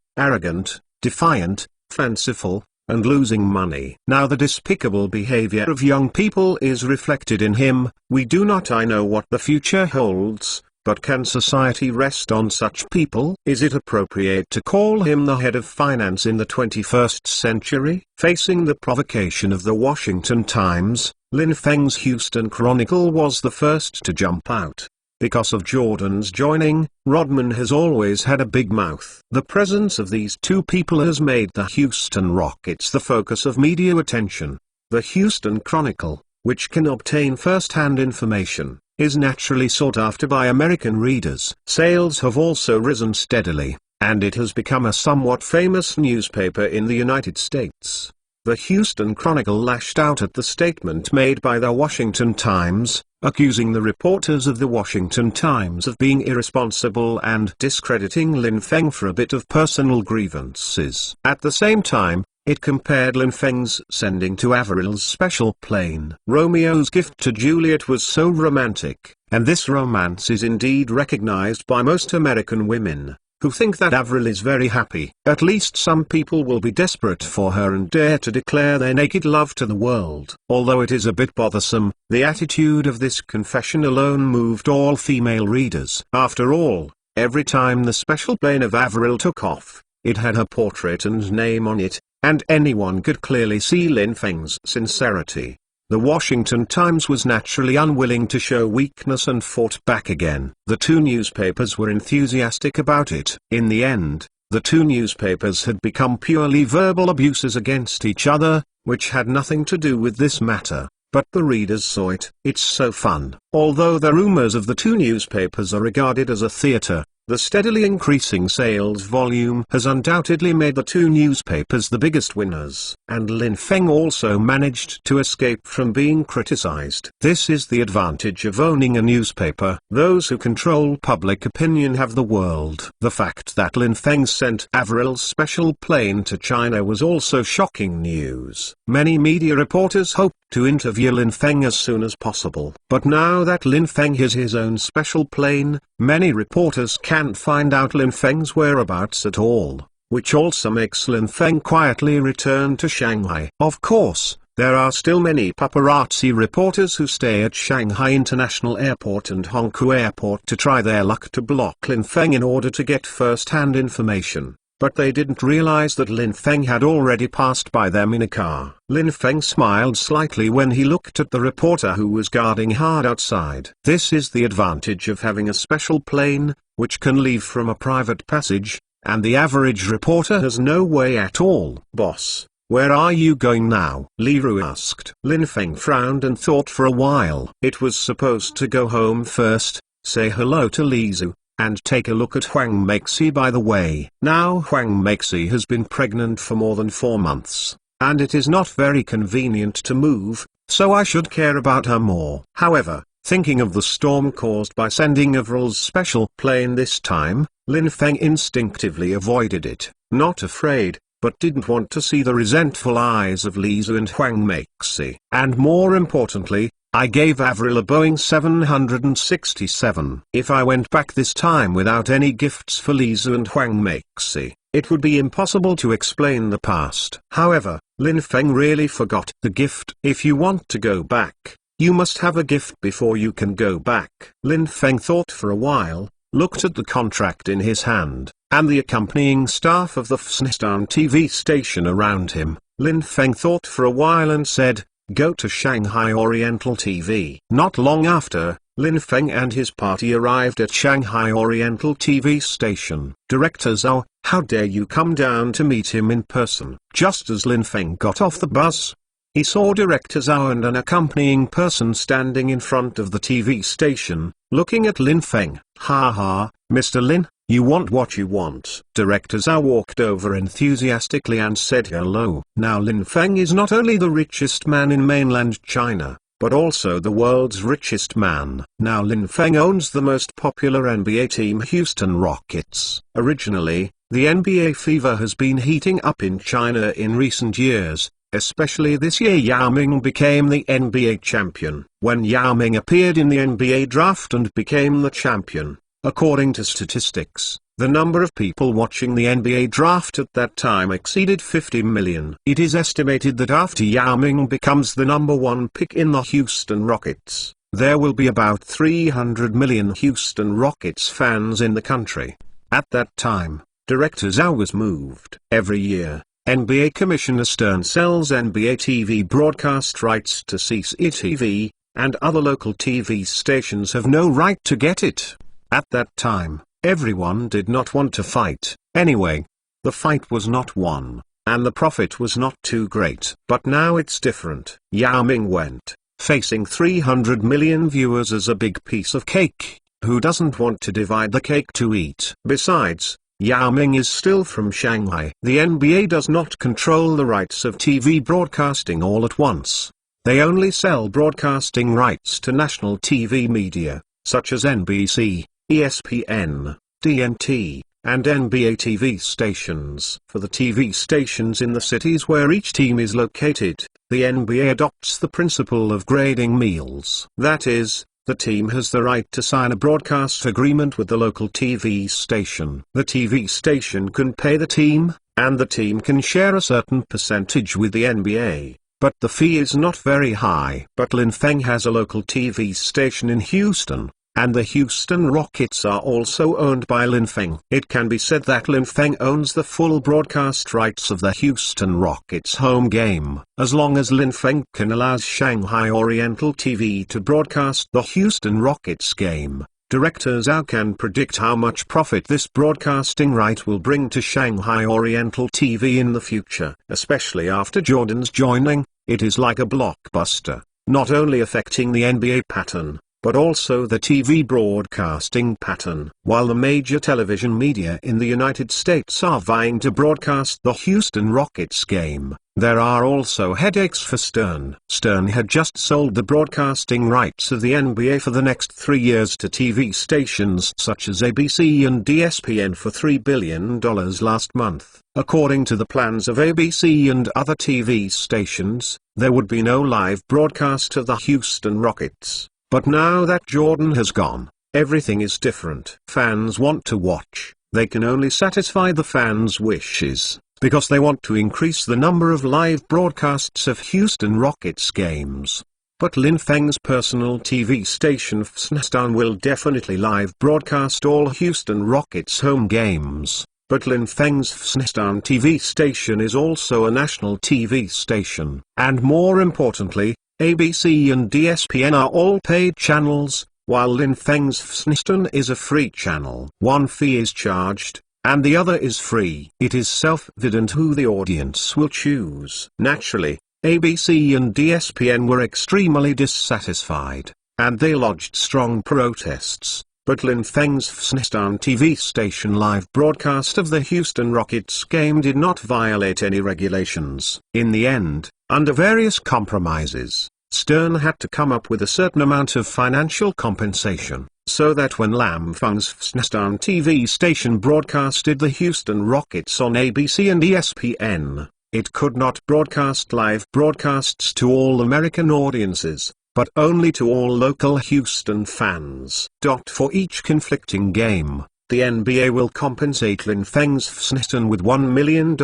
defiant, fanciful, and losing money. Now the despicable behavior of young people is reflected in him. We do not know what the future holds, but can society rest on such people? Is it appropriate to call him the head of finance in the 21st century? Facing the provocation of the Washington Times, Lin Feng's Houston Chronicle was the first to jump out. Because of Jordan's joining, Rodman has always had a big mouth. The presence of these two people has made the Houston Rockets the focus of media attention. The Houston Chronicle, which can obtain first-hand information, is naturally sought after by American readers. Sales have also risen steadily, and it has become a somewhat famous newspaper in the United States. The Houston Chronicle lashed out at the statement made by the Washington Times, accusing the reporters of the Washington Times of being irresponsible and discrediting Lin Feng for a bit of personal grievances. At the same time, it compared Lin Feng's sending to Averil's special plane. Romeo's gift to Juliet was so romantic, and this romance is indeed recognized by most American women, who think that Avril is very happy. At least some people will be desperate for her and dare to declare their naked love to the world. Although it is a bit bothersome, the attitude of this confession alone moved all female readers. After all, every time the special plane of Avril took off, it had her portrait and name on it, and anyone could clearly see Lin Feng's sincerity. The Washington Times was naturally unwilling to show weakness and fought back again. The two newspapers were enthusiastic about it. In the end, the two newspapers had become purely verbal abuses against each other, which had nothing to do with this matter, but the readers saw it. It's so fun. Although the rumors of the two newspapers are regarded as a theater, the steadily increasing sales volume has undoubtedly made the two newspapers the biggest winners. And Lin Feng also managed to escape from being criticized. This is the advantage of owning a newspaper. Those who control public opinion have the world. The fact that Lin Feng sent Averil's special plane to China was also shocking news. Many media reporters hoped to interview Lin Feng as soon as possible. But now that Lin Feng has his own special plane, many reporters can't find out Lin Feng's whereabouts at all, which also makes Lin Feng quietly return to Shanghai. Of course, there are still many paparazzi reporters who stay at Shanghai International Airport and Hongkou Airport to try their luck to block Lin Feng in order to get first-hand information. But they didn't realize that Lin Feng had already passed by them in a car. Lin Feng smiled slightly when he looked at the reporter who was guarding hard outside. This is the advantage of having a special plane, which can leave from a private passage, and the average reporter has no way at all. "Boss, where are you going now?" Li Ru asked. Lin Feng frowned and thought for a while. It was supposed to go home first, say hello to Li Zu, and take a look at Huang Meixi. By the way, now Huang Meixi has been pregnant for more than 4 months, and it is not very convenient to move, so I should care about her more. However, thinking of the storm caused by sending Averil's special plane this time, Lin Feng instinctively avoided it, not afraid, but didn't want to see the resentful eyes of Li Zu and Huang Meixi. And more importantly, I gave Avril a Boeing 767. If I went back this time without any gifts for Li Zu and Huang Meixi, it would be impossible to explain the past. However, Lin Feng really forgot the gift. If you want to go back, you must have a gift before you can go back. Lin Feng thought for a while, looked at the contract in his hand, and the accompanying staff of the Fsnistan TV station around him. Lin Feng thought for a while and said, "Go to Shanghai Oriental TV." Not long after, Lin Feng and his party arrived at Shanghai Oriental TV station. Director Zhao, how dare you come down to meet him in person? Just as Lin Feng got off the bus, he saw Director Zhao and an accompanying person standing in front of the TV station, looking at Lin Feng. "Ha ha, Mr. Lin, you want what you want." Director Zhao walked over enthusiastically and said hello. Now Lin Feng is not only the richest man in mainland China, but also the world's richest man. Now Lin Feng owns the most popular NBA team, Houston Rockets. Originally, the NBA fever has been heating up in China in recent years. Especially this year, Yao Ming became the NBA champion. When Yao Ming appeared in the NBA draft and became the champion, according to statistics, the number of people watching the NBA draft at that time exceeded 50 million. It is estimated that after Yao Ming becomes the #1 pick in the Houston Rockets, there will be about 300 million Houston Rockets fans in the country. At that time, Director Zhao was moved. Every year, NBA Commissioner Stern sells NBA TV broadcast rights to CCTV, and other local TV stations have no right to get it. At that time, everyone did not want to fight, anyway. The fight was not won, and the profit was not too great. But now it's different. Yao Ming went, facing 300 million viewers as a big piece of cake. Who doesn't want to divide the cake to eat? Besides, Yao Ming is still from Shanghai. The NBA does not control the rights of TV broadcasting all at once. They only sell broadcasting rights to national TV media, such as NBC, ESPN, TNT, and NBA TV stations. For the TV stations in the cities where each team is located, the NBA adopts the principle of grading meals. That is, the team has the right to sign a broadcast agreement with the local TV station. The TV station can pay the team, and the team can share a certain percentage with the NBA, but the fee is not very high. But Lin Feng has a local TV station in Houston, and the Houston Rockets are also owned by Lin Feng. It can be said that Lin Feng owns the full broadcast rights of the Houston Rockets home game. As long as Lin Feng can allow Shanghai Oriental TV to broadcast the Houston Rockets game, director Zhao can predict how much profit this broadcasting right will bring to Shanghai Oriental TV in the future. Especially after Jordan's joining, it is like a blockbuster, not only affecting the NBA pattern, but also the TV broadcasting pattern. While the major television media in the United States are vying to broadcast the Houston Rockets game, there are also headaches for Stern. Stern had just sold the broadcasting rights of the NBA for the next 3 years to TV stations such as ABC and ESPN for $3 billion last month. According to the plans of ABC and other TV stations, there would be no live broadcast of the Houston Rockets. But now that Jordan has gone, everything is different. Fans want to watch, they can only satisfy the fans' wishes, because they want to increase the number of live broadcasts of Houston Rockets games. But Lin Feng's personal TV station FSNSTAN will definitely live broadcast all Houston Rockets home games. But Lin Feng's FSNSTAN TV station is also a national TV station. And more importantly, ABC and ESPN are all paid channels, while Lin Feng's FSNSTAN is a free channel. One fee is charged, and the other is free. It is self-evident who the audience will choose. Naturally, ABC and ESPN were extremely dissatisfied, and they lodged strong protests. But Lin Feng's FSNSTAN TV station live broadcast of the Houston Rockets game did not violate any regulations. In the end, under various compromises, Stern had to come up with a certain amount of financial compensation, so that when Lam Feng's FSNSTAN TV station broadcasted the Houston Rockets on ABC and ESPN, it could not broadcast live broadcasts to all American audiences, but only to all local Houston fans. For each conflicting game, the NBA will compensate Lin Feng's FSNSTAN with $1 million.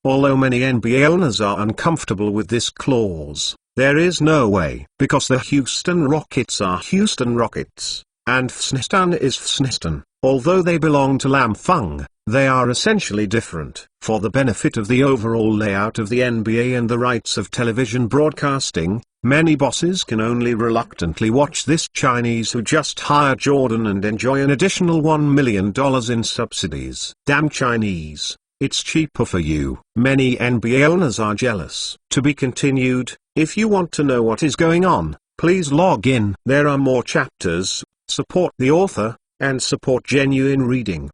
Although many NBA owners are uncomfortable with this clause, there is no way, because the Houston Rockets are Houston Rockets, and FSNSTAN is FSNSTAN. Although they belong to Lam Feng, they are essentially different. For the benefit of the overall layout of the NBA and the rights of television broadcasting, many bosses can only reluctantly watch this Chinese who just hired Jordan and enjoy an additional $1 million in subsidies. Damn Chinese, it's cheaper for you. Many NBA owners are jealous. To be continued. If you want to know what is going on, please log in. There are more chapters. Support the author, and support genuine reading.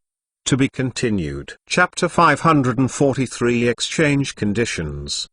To be continued. Chapter 543 Exchange Conditions?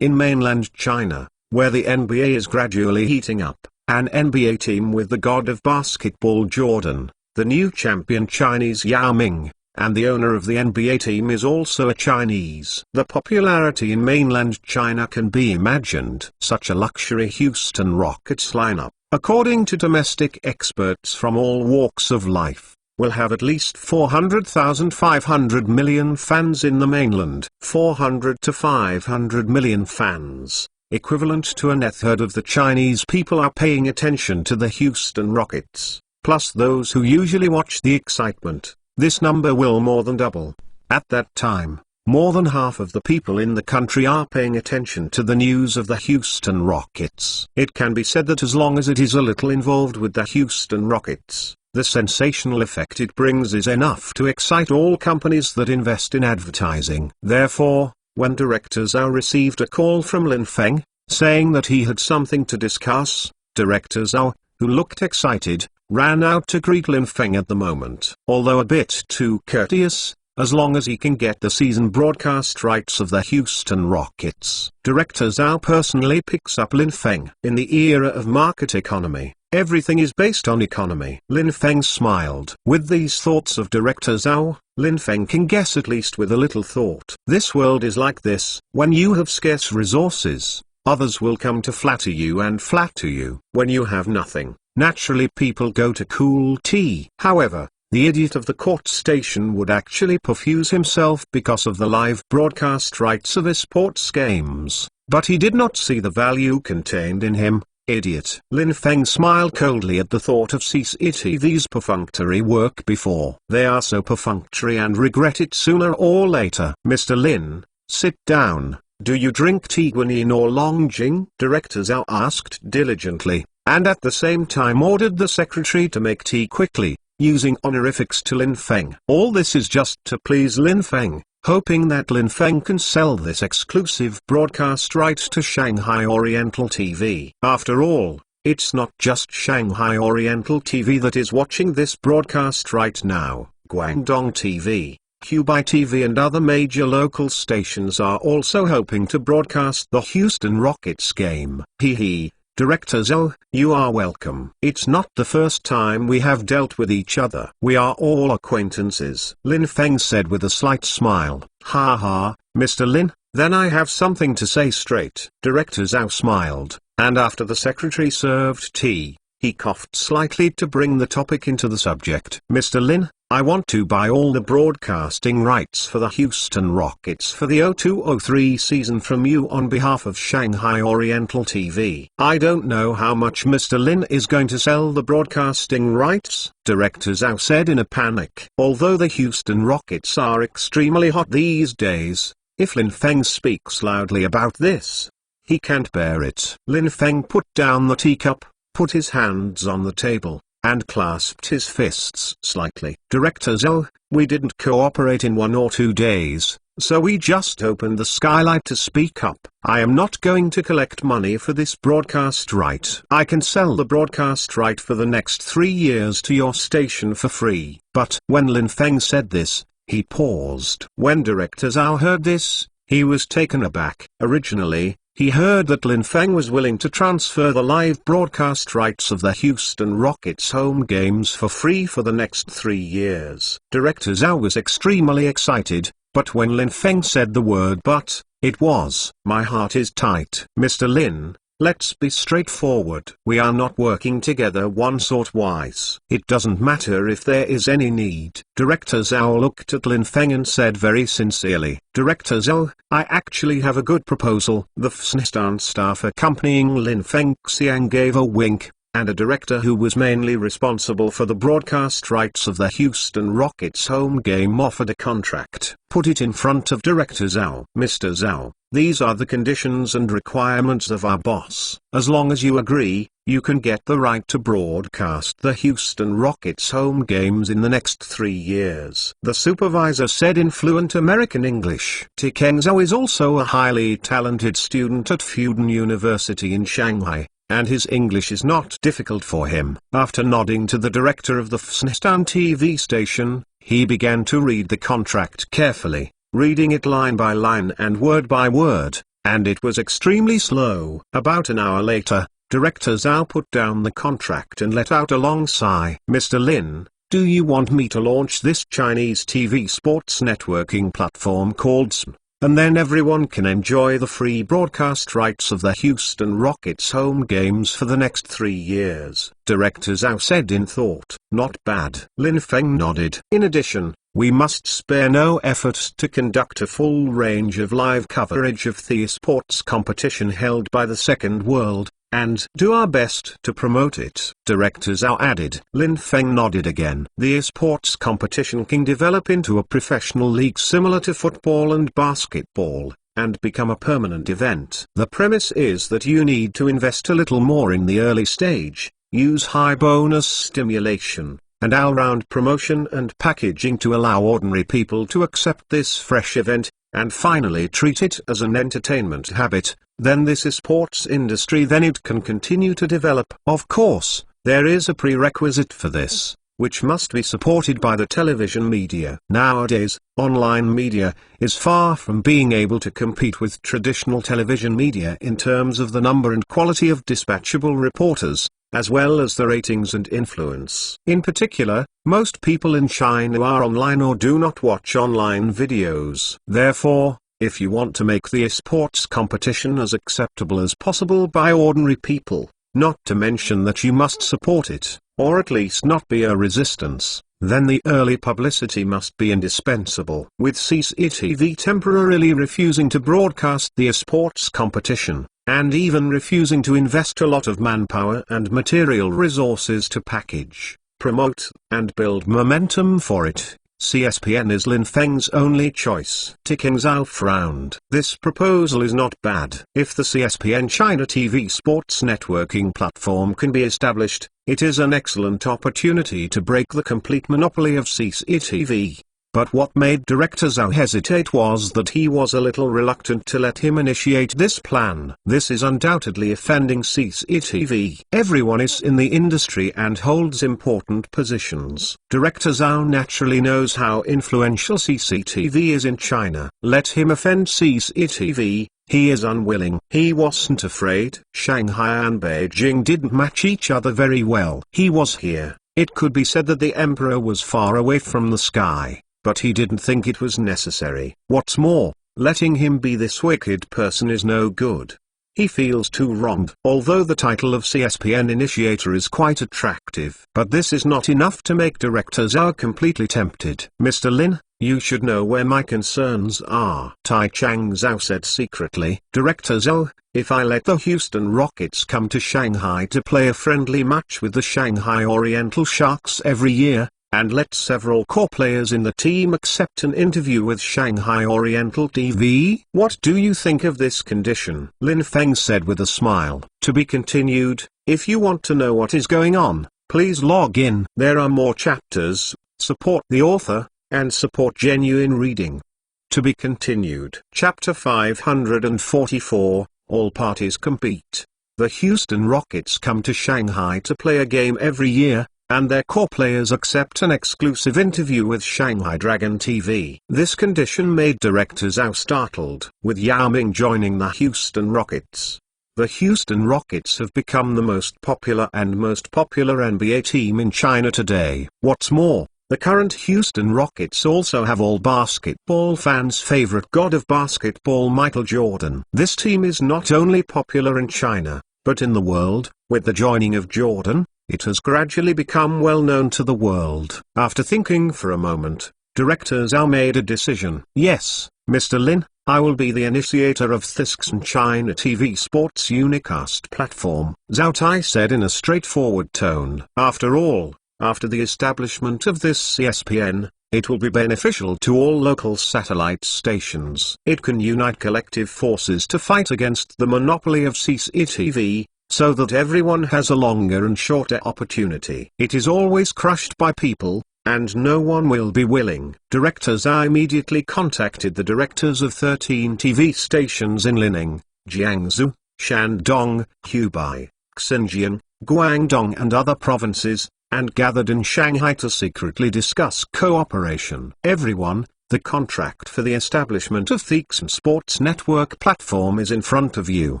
In mainland China, where the NBA is gradually heating up, an NBA team with the god of basketball Jordan, the new champion Chinese Yao Ming, and the owner of the NBA team is also a Chinese. The popularity in mainland China can be imagined. Such a luxury Houston Rockets lineup, according to domestic experts from all walks of life, will have at least 400,500 million fans in the mainland. 400 to 500 million fans, equivalent to a net third of the Chinese people, are paying attention to the Houston Rockets, plus those who usually watch the excitement. This number will more than double. At that time, more than half of the people in the country are paying attention to the news of the Houston Rockets. It can be said that as long as it is a little involved with the Houston Rockets, the sensational effect it brings is enough to excite all companies that invest in advertising. Therefore, when Director Zhao received a call from Lin Feng, saying that he had something to discuss, Director Zhao, who looked excited, ran out to greet Lin Feng at the moment. Although a bit too courteous, as long as he can get the season broadcast rights of the Houston Rockets. Director Zhao personally picks up Lin Feng. In the era of market economy, everything is based on economy. Lin Feng smiled. With these thoughts of Director Zhao, Lin Feng can guess, at least with a little thought. This world is like this. When you have scarce resources, others will come to flatter you and flatter you. When you have nothing, naturally people go to cool tea. However, the idiot of the court station would actually perfuse himself because of the live broadcast rights of his sports games, but he did not see the value contained in him. Idiot. Lin Feng smiled coldly at the thought of CCTV's perfunctory work before. They are so perfunctory and regret it sooner or later. Mr. Lin, sit down. Do you drink tea guanyin or longjing? Director Zhao asked diligently, and at the same time ordered the secretary to make tea quickly, using honorifics to Lin Feng. All this is just to please Lin Feng, hoping that Lin Feng can sell this exclusive broadcast right to Shanghai Oriental TV. After all, it's not just Shanghai Oriental TV that is watching this broadcast right now. Guangdong TV, Hubei TV and other major local stations are also hoping to broadcast the Houston Rockets game. Hee. Director Zhao, you are welcome. It's not the first time we have dealt with each other. We are all acquaintances. Lin Feng said with a slight smile. Ha ha, Mr. Lin, then I have something to say straight. Director Zhao smiled, and after the secretary served tea, he coughed slightly to bring the topic into the subject. Mr. Lin, I want to buy all the broadcasting rights for the Houston Rockets for the 02-03 season from you on behalf of Shanghai Oriental TV. I don't know how much Mr. Lin is going to sell the broadcasting rights, Director Zhao said in a panic. Although the Houston Rockets are extremely hot these days, if Lin Feng speaks loudly about this, he can't bear it. Lin Feng put down the teacup, put his hands on the table, and clasped his fists slightly. Director Zhao, we didn't cooperate in 1 or 2 days, so we just opened the skylight to speak up. I am not going to collect money for this broadcast right. I can sell the broadcast right for the next 3 years to your station for free. But when Lin Feng said this, he paused. When Director Zhao heard this, he was taken aback. Originally, he heard that Lin Feng was willing to transfer the live broadcast rights of the Houston Rockets home games for free for the next 3 years. Director Zhao was extremely excited, but when Lin Feng said the word but, it was, my heart is tight. Mr. Lin, let's be straightforward. We are not working together once or twice. It doesn't matter if there is any need. Director Zhao looked at Lin Feng and said very sincerely, Director Zhao, I actually have a good proposal. The FSNistan staff accompanying Lin Feng Xiang gave a wink, and a director who was mainly responsible for the broadcast rights of the Houston Rockets home game offered a contract. Put it in front of Director Zhao. Mr. Zhao, these are the conditions and requirements of our boss. As long as you agree, you can get the right to broadcast the Houston Rockets home games in the next 3 years. The supervisor said in fluent American English. Tikeng Zhao is also a highly talented student at Fudan University in Shanghai, and his English is not difficult for him. After nodding to the director of the FSNistan TV station, he began to read the contract carefully, reading it line by line and word by word, and it was extremely slow. About an hour later, Director Zhao put down the contract and let out a long sigh. Mr. Lin, do you want me to launch this Chinese TV sports networking platform called SM? And then everyone can enjoy the free broadcast rights of the Houston Rockets home games for the next 3 years. Director Zhao said in thought. Not bad. Lin Feng nodded. In addition, we must spare no effort to conduct a full range of live coverage of the sports competition held by the Second World and do our best to promote it. Director Zhao added. Lin Feng nodded again. The esports competition can develop into a professional league similar to football and basketball, and become a permanent event. The premise is that you need to invest a little more in the early stage, use high bonus stimulation, and all-round promotion and packaging to allow ordinary people to accept this fresh event, and finally treat it as an entertainment habit. Then this esports industry, then it can continue to develop. Of course, there is a prerequisite for this, which must be supported by the television media. Nowadays, online media is far from being able to compete with traditional television media in terms of the number and quality of dispatchable reporters, as well as the ratings and influence. In particular, most people in China are online or do not watch online videos. Therefore, if you want to make the esports competition as acceptable as possible by ordinary people, not to mention that you must support it, or at least not be a resistance, then the early publicity must be indispensable. With CCTV temporarily refusing to broadcast the esports competition, and even refusing to invest a lot of manpower and material resources to package, promote, and build momentum for it, CSPN is Lin Feng's only choice. Ticking Zhao frowned. This proposal is not bad. If the CSPN China TV sports networking platform can be established, it is an excellent opportunity to break the complete monopoly of CCTV. But what made Director Zhao hesitate was that he was a little reluctant to let him initiate this plan. This is undoubtedly offending CCTV. Everyone is in the industry and holds important positions. Director Zhao naturally knows how influential CCTV is in China. Let him offend CCTV. He is unwilling. He wasn't afraid. Shanghai and Beijing didn't match each other very well. He was here. It could be said that the emperor was far away from the sky, but he didn't think it was necessary. What's more, letting him be this wicked person is no good. He feels too wronged. Although the title of CSPN initiator is quite attractive, but this is not enough to make Director Zhao completely tempted. Mr. Lin, you should know where my concerns are, Tai Chang Zhao said secretly. Director Zhao, if I let the Houston Rockets come to Shanghai to play a friendly match with the Shanghai Oriental Sharks every year, and let several core players in the team accept an interview with Shanghai Oriental TV, what do you think of this condition? Lin Feng said with a smile. To be continued. If you want to know what is going on, please log in. There are more chapters. Support the author, and support genuine reading. To be continued. Chapter 544, All Parties Compete. The Houston Rockets come to Shanghai to play a game every year, and their core players accept an exclusive interview with Shanghai Dragon TV. This condition made Director Zhao startled. With Yao Ming joining the Houston Rockets, the Houston Rockets have become the most popular NBA team in China today. What's more, the current Houston Rockets also have all basketball fans' favorite god of basketball, Michael Jordan. This team is not only popular in China, but in the world. With the joining of Jordan, it has gradually become well known to the world. After thinking for a moment, Director Zhao made a decision. Yes, Mr. Lin, I will be the initiator of Thisxan China TV Sports Unicast platform, Zhao Tai said in a straightforward tone. After all, after the establishment of this CSPN, it will be beneficial to all local satellite stations. It can unite collective forces to fight against the monopoly of CCTV, so that everyone has a longer and shorter opportunity. It is always crushed by people, and no one will be willing. Director Zhao immediately contacted the directors of 13 TV stations in Lining, Jiangsu, Shandong, Hubei, Xinjiang, Guangdong and other provinces, and gathered in Shanghai to secretly discuss cooperation. Everyone, the contract for the establishment of Thisxan Sports Network platform is in front of you.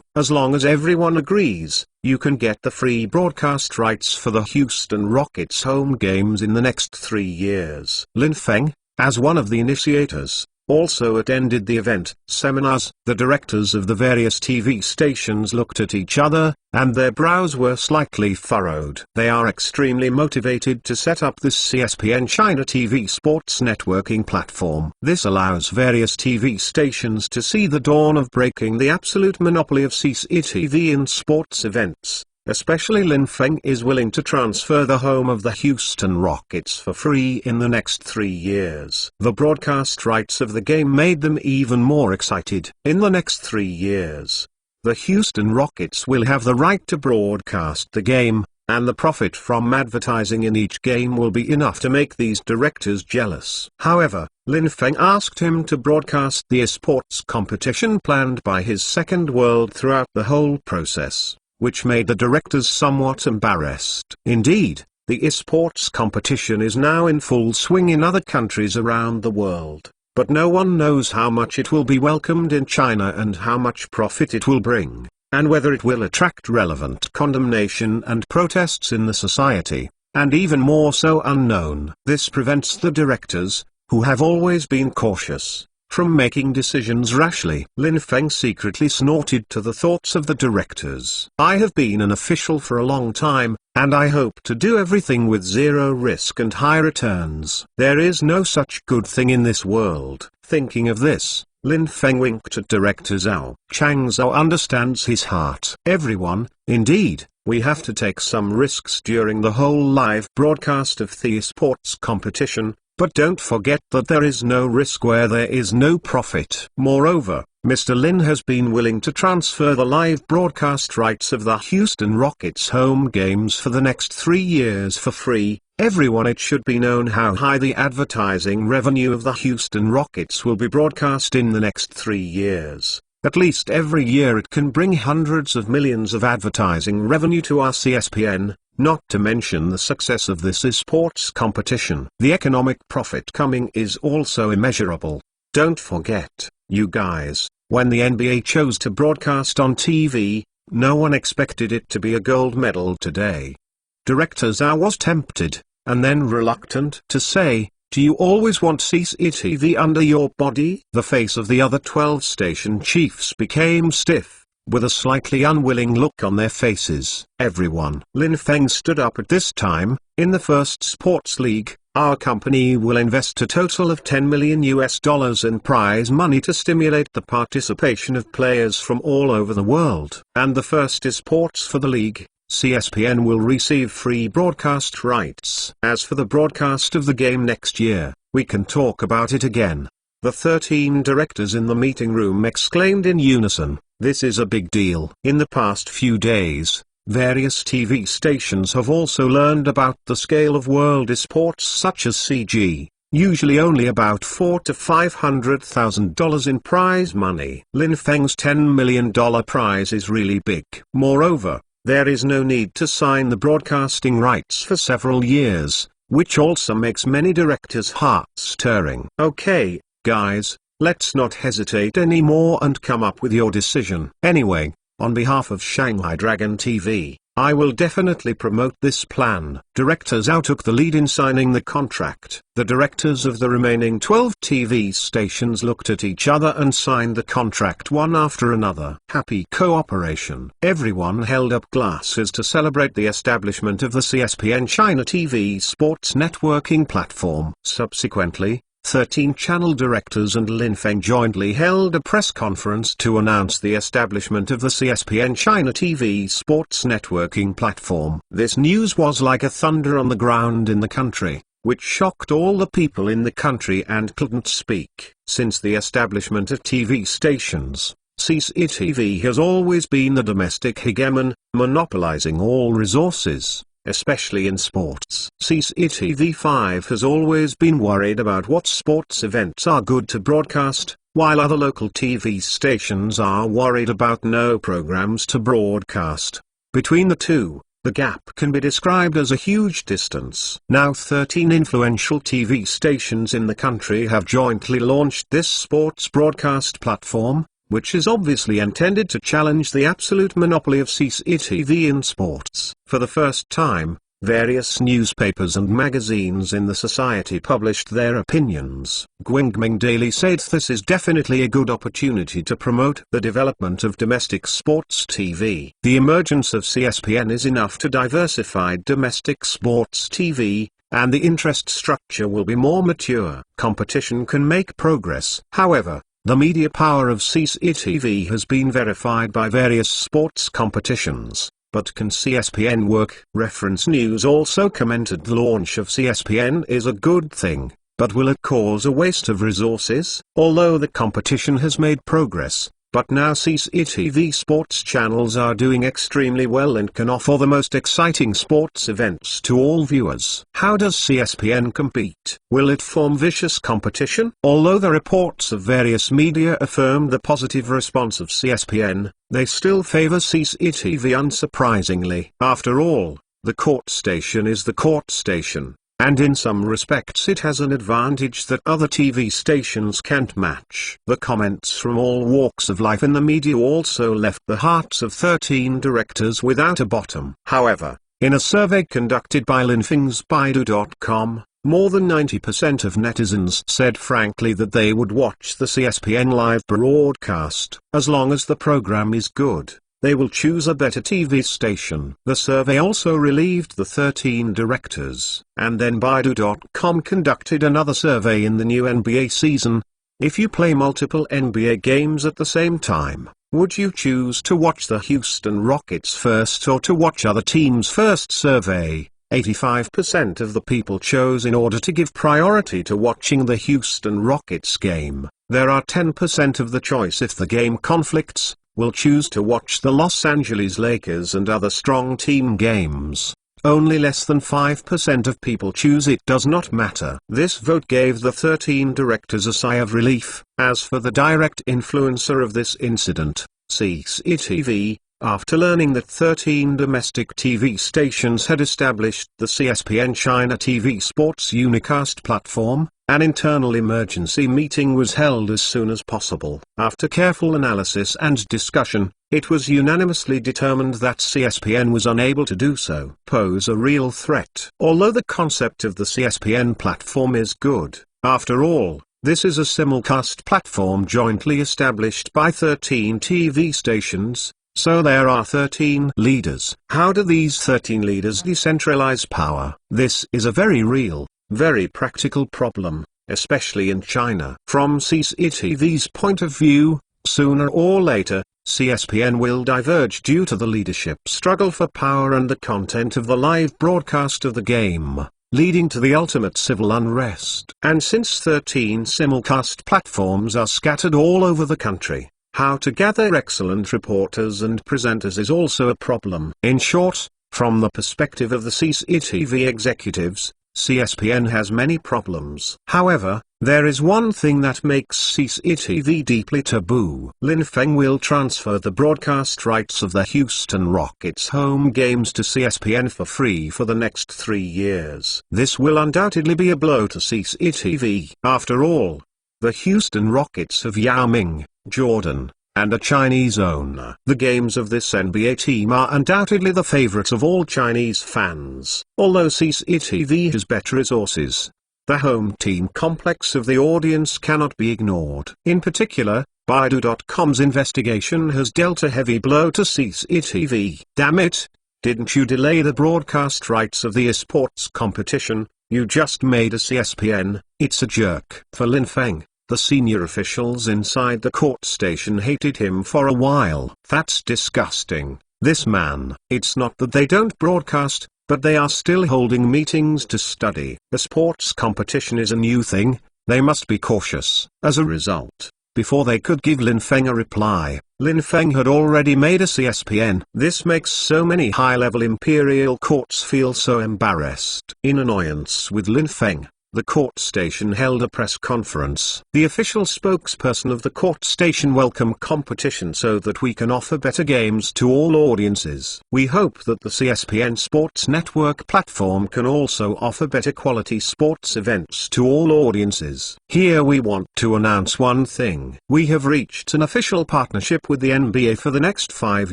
As long as everyone agrees, you can get the free broadcast rights for the Houston Rockets home games in the next 3 years. Lin Feng, as one of the initiators, also attended the event. Seminars. The directors of the various TV stations looked at each other, and their brows were slightly furrowed. They are extremely motivated to set up this CSPN China TV sports networking platform. This allows various TV stations to see the dawn of breaking the absolute monopoly of CCTV in sports events. Especially Lin Feng is willing to transfer the home of the Houston Rockets for free in the next 3 years. The broadcast rights of the game made them even more excited. In the next 3 years, the Houston Rockets will have the right to broadcast the game, and the profit from advertising in each game will be enough to make these directors jealous. However, Lin Feng asked him to broadcast the esports competition planned by his second world throughout the whole process, which made the directors somewhat embarrassed. Indeed, the esports competition is now in full swing in other countries around the world, but no one knows how much it will be welcomed in China and how much profit it will bring, and whether it will attract relevant condemnation and protests in the society, and even more so unknown. This prevents the directors, who have always been cautious, from making decisions rashly. Lin Feng secretly snorted to the thoughts of the directors. I have been an official for a long time, and I hope to do everything with zero risk and high returns. There is no such good thing in this world. Thinking of this, Lin Feng winked at director Zhao. Chang Zhao understands his heart. Everyone, indeed, we have to take some risks during the whole live broadcast of the esports competition, but don't forget that there is no risk where there is no profit. Moreover, Mr. Lin has been willing to transfer the live broadcast rights of the Houston Rockets home games for the next 3 years for free. Everyone, it should be known how high the advertising revenue of the Houston Rockets will be broadcast in the next 3 years. At least every year it can bring hundreds of millions of advertising revenue to our CSPN. Not to mention the success of this esports competition. The economic profit coming is also immeasurable. Don't forget, you guys, when the NBA chose to broadcast on TV, no one expected it to be a gold medal today. Director Zhao was tempted, and then reluctant to say, "Do you always want CCTV under your body?" The face of the other 12 station chiefs became stiff, with a slightly unwilling look on their faces. Everyone. Lin Feng stood up at this time. In the first sports league, our company will invest a total of $10 million in prize money to stimulate the participation of players from all over the world. And the first esports for the league, CSPN will receive free broadcast rights. As for the broadcast of the game next year, we can talk about it again. The 13 directors in the meeting room exclaimed in unison, "This is a big deal." In the past few days, various TV stations have also learned about the scale of world esports such as CG, usually only about $400,000 to $500,000 in prize money. Lin Feng's $10 million prize is really big. Moreover, there is no need to sign the broadcasting rights for several years, which also makes many directors' hearts stirring. Okay, guys, let's not hesitate anymore and come up with your decision. Anyway, on behalf of Shanghai Dragon TV, I will definitely promote this plan. Director Zhao took the lead in signing the contract. The directors of the remaining 12 TV stations looked at each other and signed the contract one after another. Happy cooperation. Everyone held up glasses to celebrate the establishment of the CSPN China TV sports networking platform. Subsequently, 13 channel directors and Lin Feng jointly held a press conference to announce the establishment of the CSPN China TV sports networking platform. This news was like a thunder on the ground in the country, which shocked all the people in the country and couldn't speak. Since the establishment of TV stations, CCTV has always been the domestic hegemon, monopolizing all resources, especially in sports. CCTV5 has always been worried about what sports events are good to broadcast, while other local TV stations are worried about no programs to broadcast. Between the two, the gap can be described as a huge distance. Now 13 influential TV stations in the country have jointly launched this sports broadcast platform, which is obviously intended to challenge the absolute monopoly of CCTV in sports. For the first time, Various newspapers and magazines in the society published their opinions. Guangming Daily said this is definitely a good opportunity to promote the development of domestic sports TV. The emergence of CSPN is enough to diversify domestic sports TV, and the interest structure will be more mature. Competition can make progress. However, the media power of CCTV has been verified by various sports competitions. But can CSPN work? Reference News also commented the launch of CSPN is a good thing, but will it cause a waste of resources? Although the competition has made progress, but now CCTV sports channels are doing extremely well and can offer the most exciting sports events to all viewers. How does CSPN compete? Will it form vicious competition? Although the reports of various media affirmed the positive response of CSPN, they still favor CCTV unsurprisingly. After all, the court station is the court station, and in some respects it has an advantage that other TV stations can't match. The comments from all walks of life in the media also left the hearts of 13 directors without a bottom. However, in a survey conducted by Linfeng's Baidu.com, more than 90% of netizens said frankly that they would watch the CSPN live broadcast. As long as the program is good, they will choose a better TV station. The survey also relieved the 13 directors. And then Baidu.com conducted another survey in the new NBA season. If you play multiple NBA games at the same time, would you choose to watch the Houston Rockets first or to watch other teams first? Survey: 85% of the people chose in order to give priority to watching the Houston Rockets game. There are 10% of the choice if the game conflicts, will choose to watch the Los Angeles Lakers and other strong team games. Only less than 5% of people choose it does not matter. This vote gave the 13 directors a sigh of relief. As for the direct influencer of this incident, CCTV, after learning that 13 domestic TV stations had established the CSPN China TV Sports Unicast platform, an internal emergency meeting was held as soon as possible. After careful analysis and discussion, it was unanimously determined that CSPN was unable to do so. Pose a real threat. Although the concept of the CSPN platform is good, after all, this is a simulcast platform jointly established by 13 TV stations, so there are 13 leaders. How do these 13 leaders decentralize power? This is a very real, very practical problem, especially in China. From CCTV's point of view, sooner or later, CSPN will diverge due to the leadership struggle for power and the content of the live broadcast of the game, leading to the ultimate civil unrest. And since 13 simulcast platforms are scattered all over the country, how to gather excellent reporters and presenters is also a problem. In short, from the perspective of the CCTV executives, CSPN has many problems. However, there is one thing that makes CCTV deeply taboo. Linfeng will transfer the broadcast rights of the Houston Rockets home games to CSPN for free for the next 3 years. This will undoubtedly be a blow to CCTV. After all, the Houston Rockets have Yao Ming, Jordan, and a Chinese owner. The games of this NBA team are undoubtedly the favorite of all Chinese fans. Although CCTV has better resources, the home team complex of the audience cannot be ignored. In particular, Baidu.com's investigation has dealt a heavy blow to CCTV. Damn it! Didn't you delay the broadcast rights of the esports competition? You just made a CSPN. It's a jerk. For Linfeng, the senior officials inside the court station hated him for a while. That's disgusting. This man, it's not that they don't broadcast, but they are still holding meetings to study. The sports competition is a new thing, they must be cautious. As a result, before they could give Linfeng a reply, Linfeng had already made a CSPN. This makes so many high-level imperial courts feel so embarrassed. In annoyance with Linfeng, the court station held a press conference. The official spokesperson of the court station welcomed competition so that we can offer better games to all audiences. We hope that the CSPN Sports Network platform can also offer better quality sports events to all audiences. Here we want to announce one thing. We have reached an official partnership with the NBA for the next 5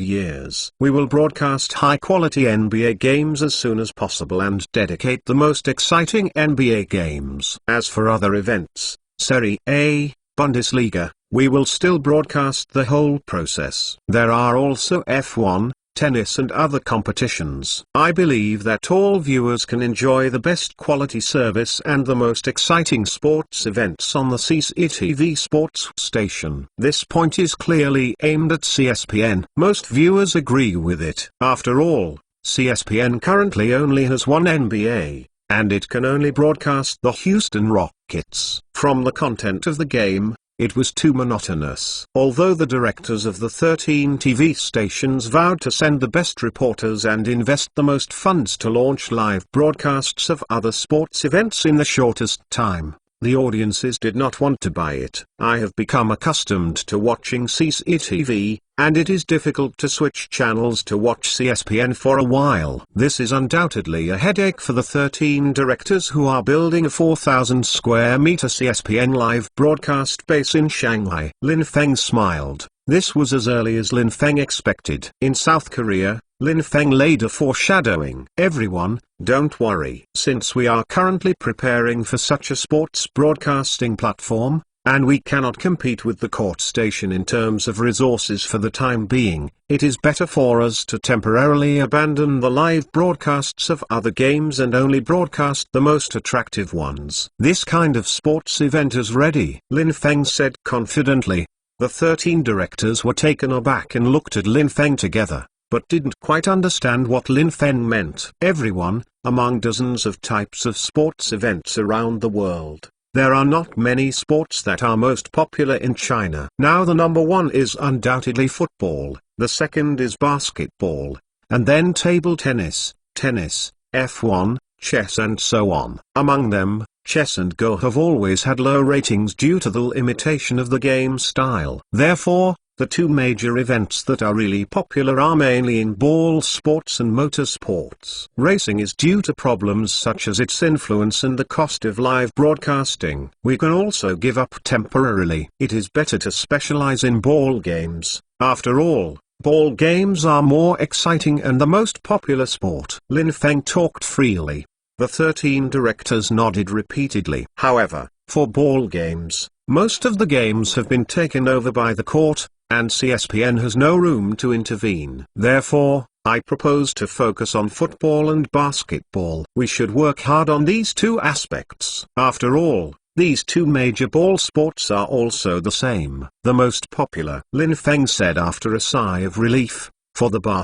years. We will broadcast high-quality NBA games as soon as possible and dedicate the most exciting NBA games. As for other events, Serie A, Bundesliga, we will still broadcast the whole process. There are also F1, tennis and other competitions. I believe that all viewers can enjoy the best quality service and the most exciting sports events on the CCTV sports station. This point is clearly aimed at CSPN. Most viewers agree with it. After all, CSPN currently only has one NBA, and it can only broadcast the Houston Rockets. From the content of the game, it was too monotonous. Although the directors of the 13 TV stations vowed to send the best reporters and invest the most funds to launch live broadcasts of other sports events in the shortest time, the audiences did not want to buy it. I have become accustomed to watching CCTV, and it is difficult to switch channels to watch CSPN for a while. This is undoubtedly a headache for the 13 directors who are building a 4,000 square meter CSPN live broadcast base in Shanghai. Lin Feng smiled. This was as early as Lin Feng expected. In South Korea, Lin Feng laid a foreshadowing. Everyone, don't worry. Since we are currently preparing for such a sports broadcasting platform, and we cannot compete with the court station in terms of resources for the time being, it is better for us to temporarily abandon the live broadcasts of other games and only broadcast the most attractive ones. This kind of sports event is ready, Lin Feng said confidently. The 13 directors were taken aback and looked at Lin Feng together, but didn't quite understand what Lin Feng meant. Everyone, among dozens of types of sports events around the world, there are not many sports that are most popular in China. Now the number one is undoubtedly football, the second is basketball, and then table tennis, F1, chess and so on. Among them, chess and Go have always had low ratings due to the limitation of the game style. Therefore, the two major events that are really popular are mainly in ball sports and motorsports. Racing is due to problems such as its influence and the cost of live broadcasting. We can also give up temporarily. It is better to specialize in ball games. After all, ball games are more exciting and the most popular sport. Lin Feng talked freely. The 13 directors nodded repeatedly. However, for ball games, most of the games have been taken over by the court, and CSPN has no room to intervene. Therefore, I propose to focus on football and basketball. We should work hard on these two aspects. After all, these two major ball sports are also the same. The most popular, Lin Feng said after a sigh of relief, for the basketball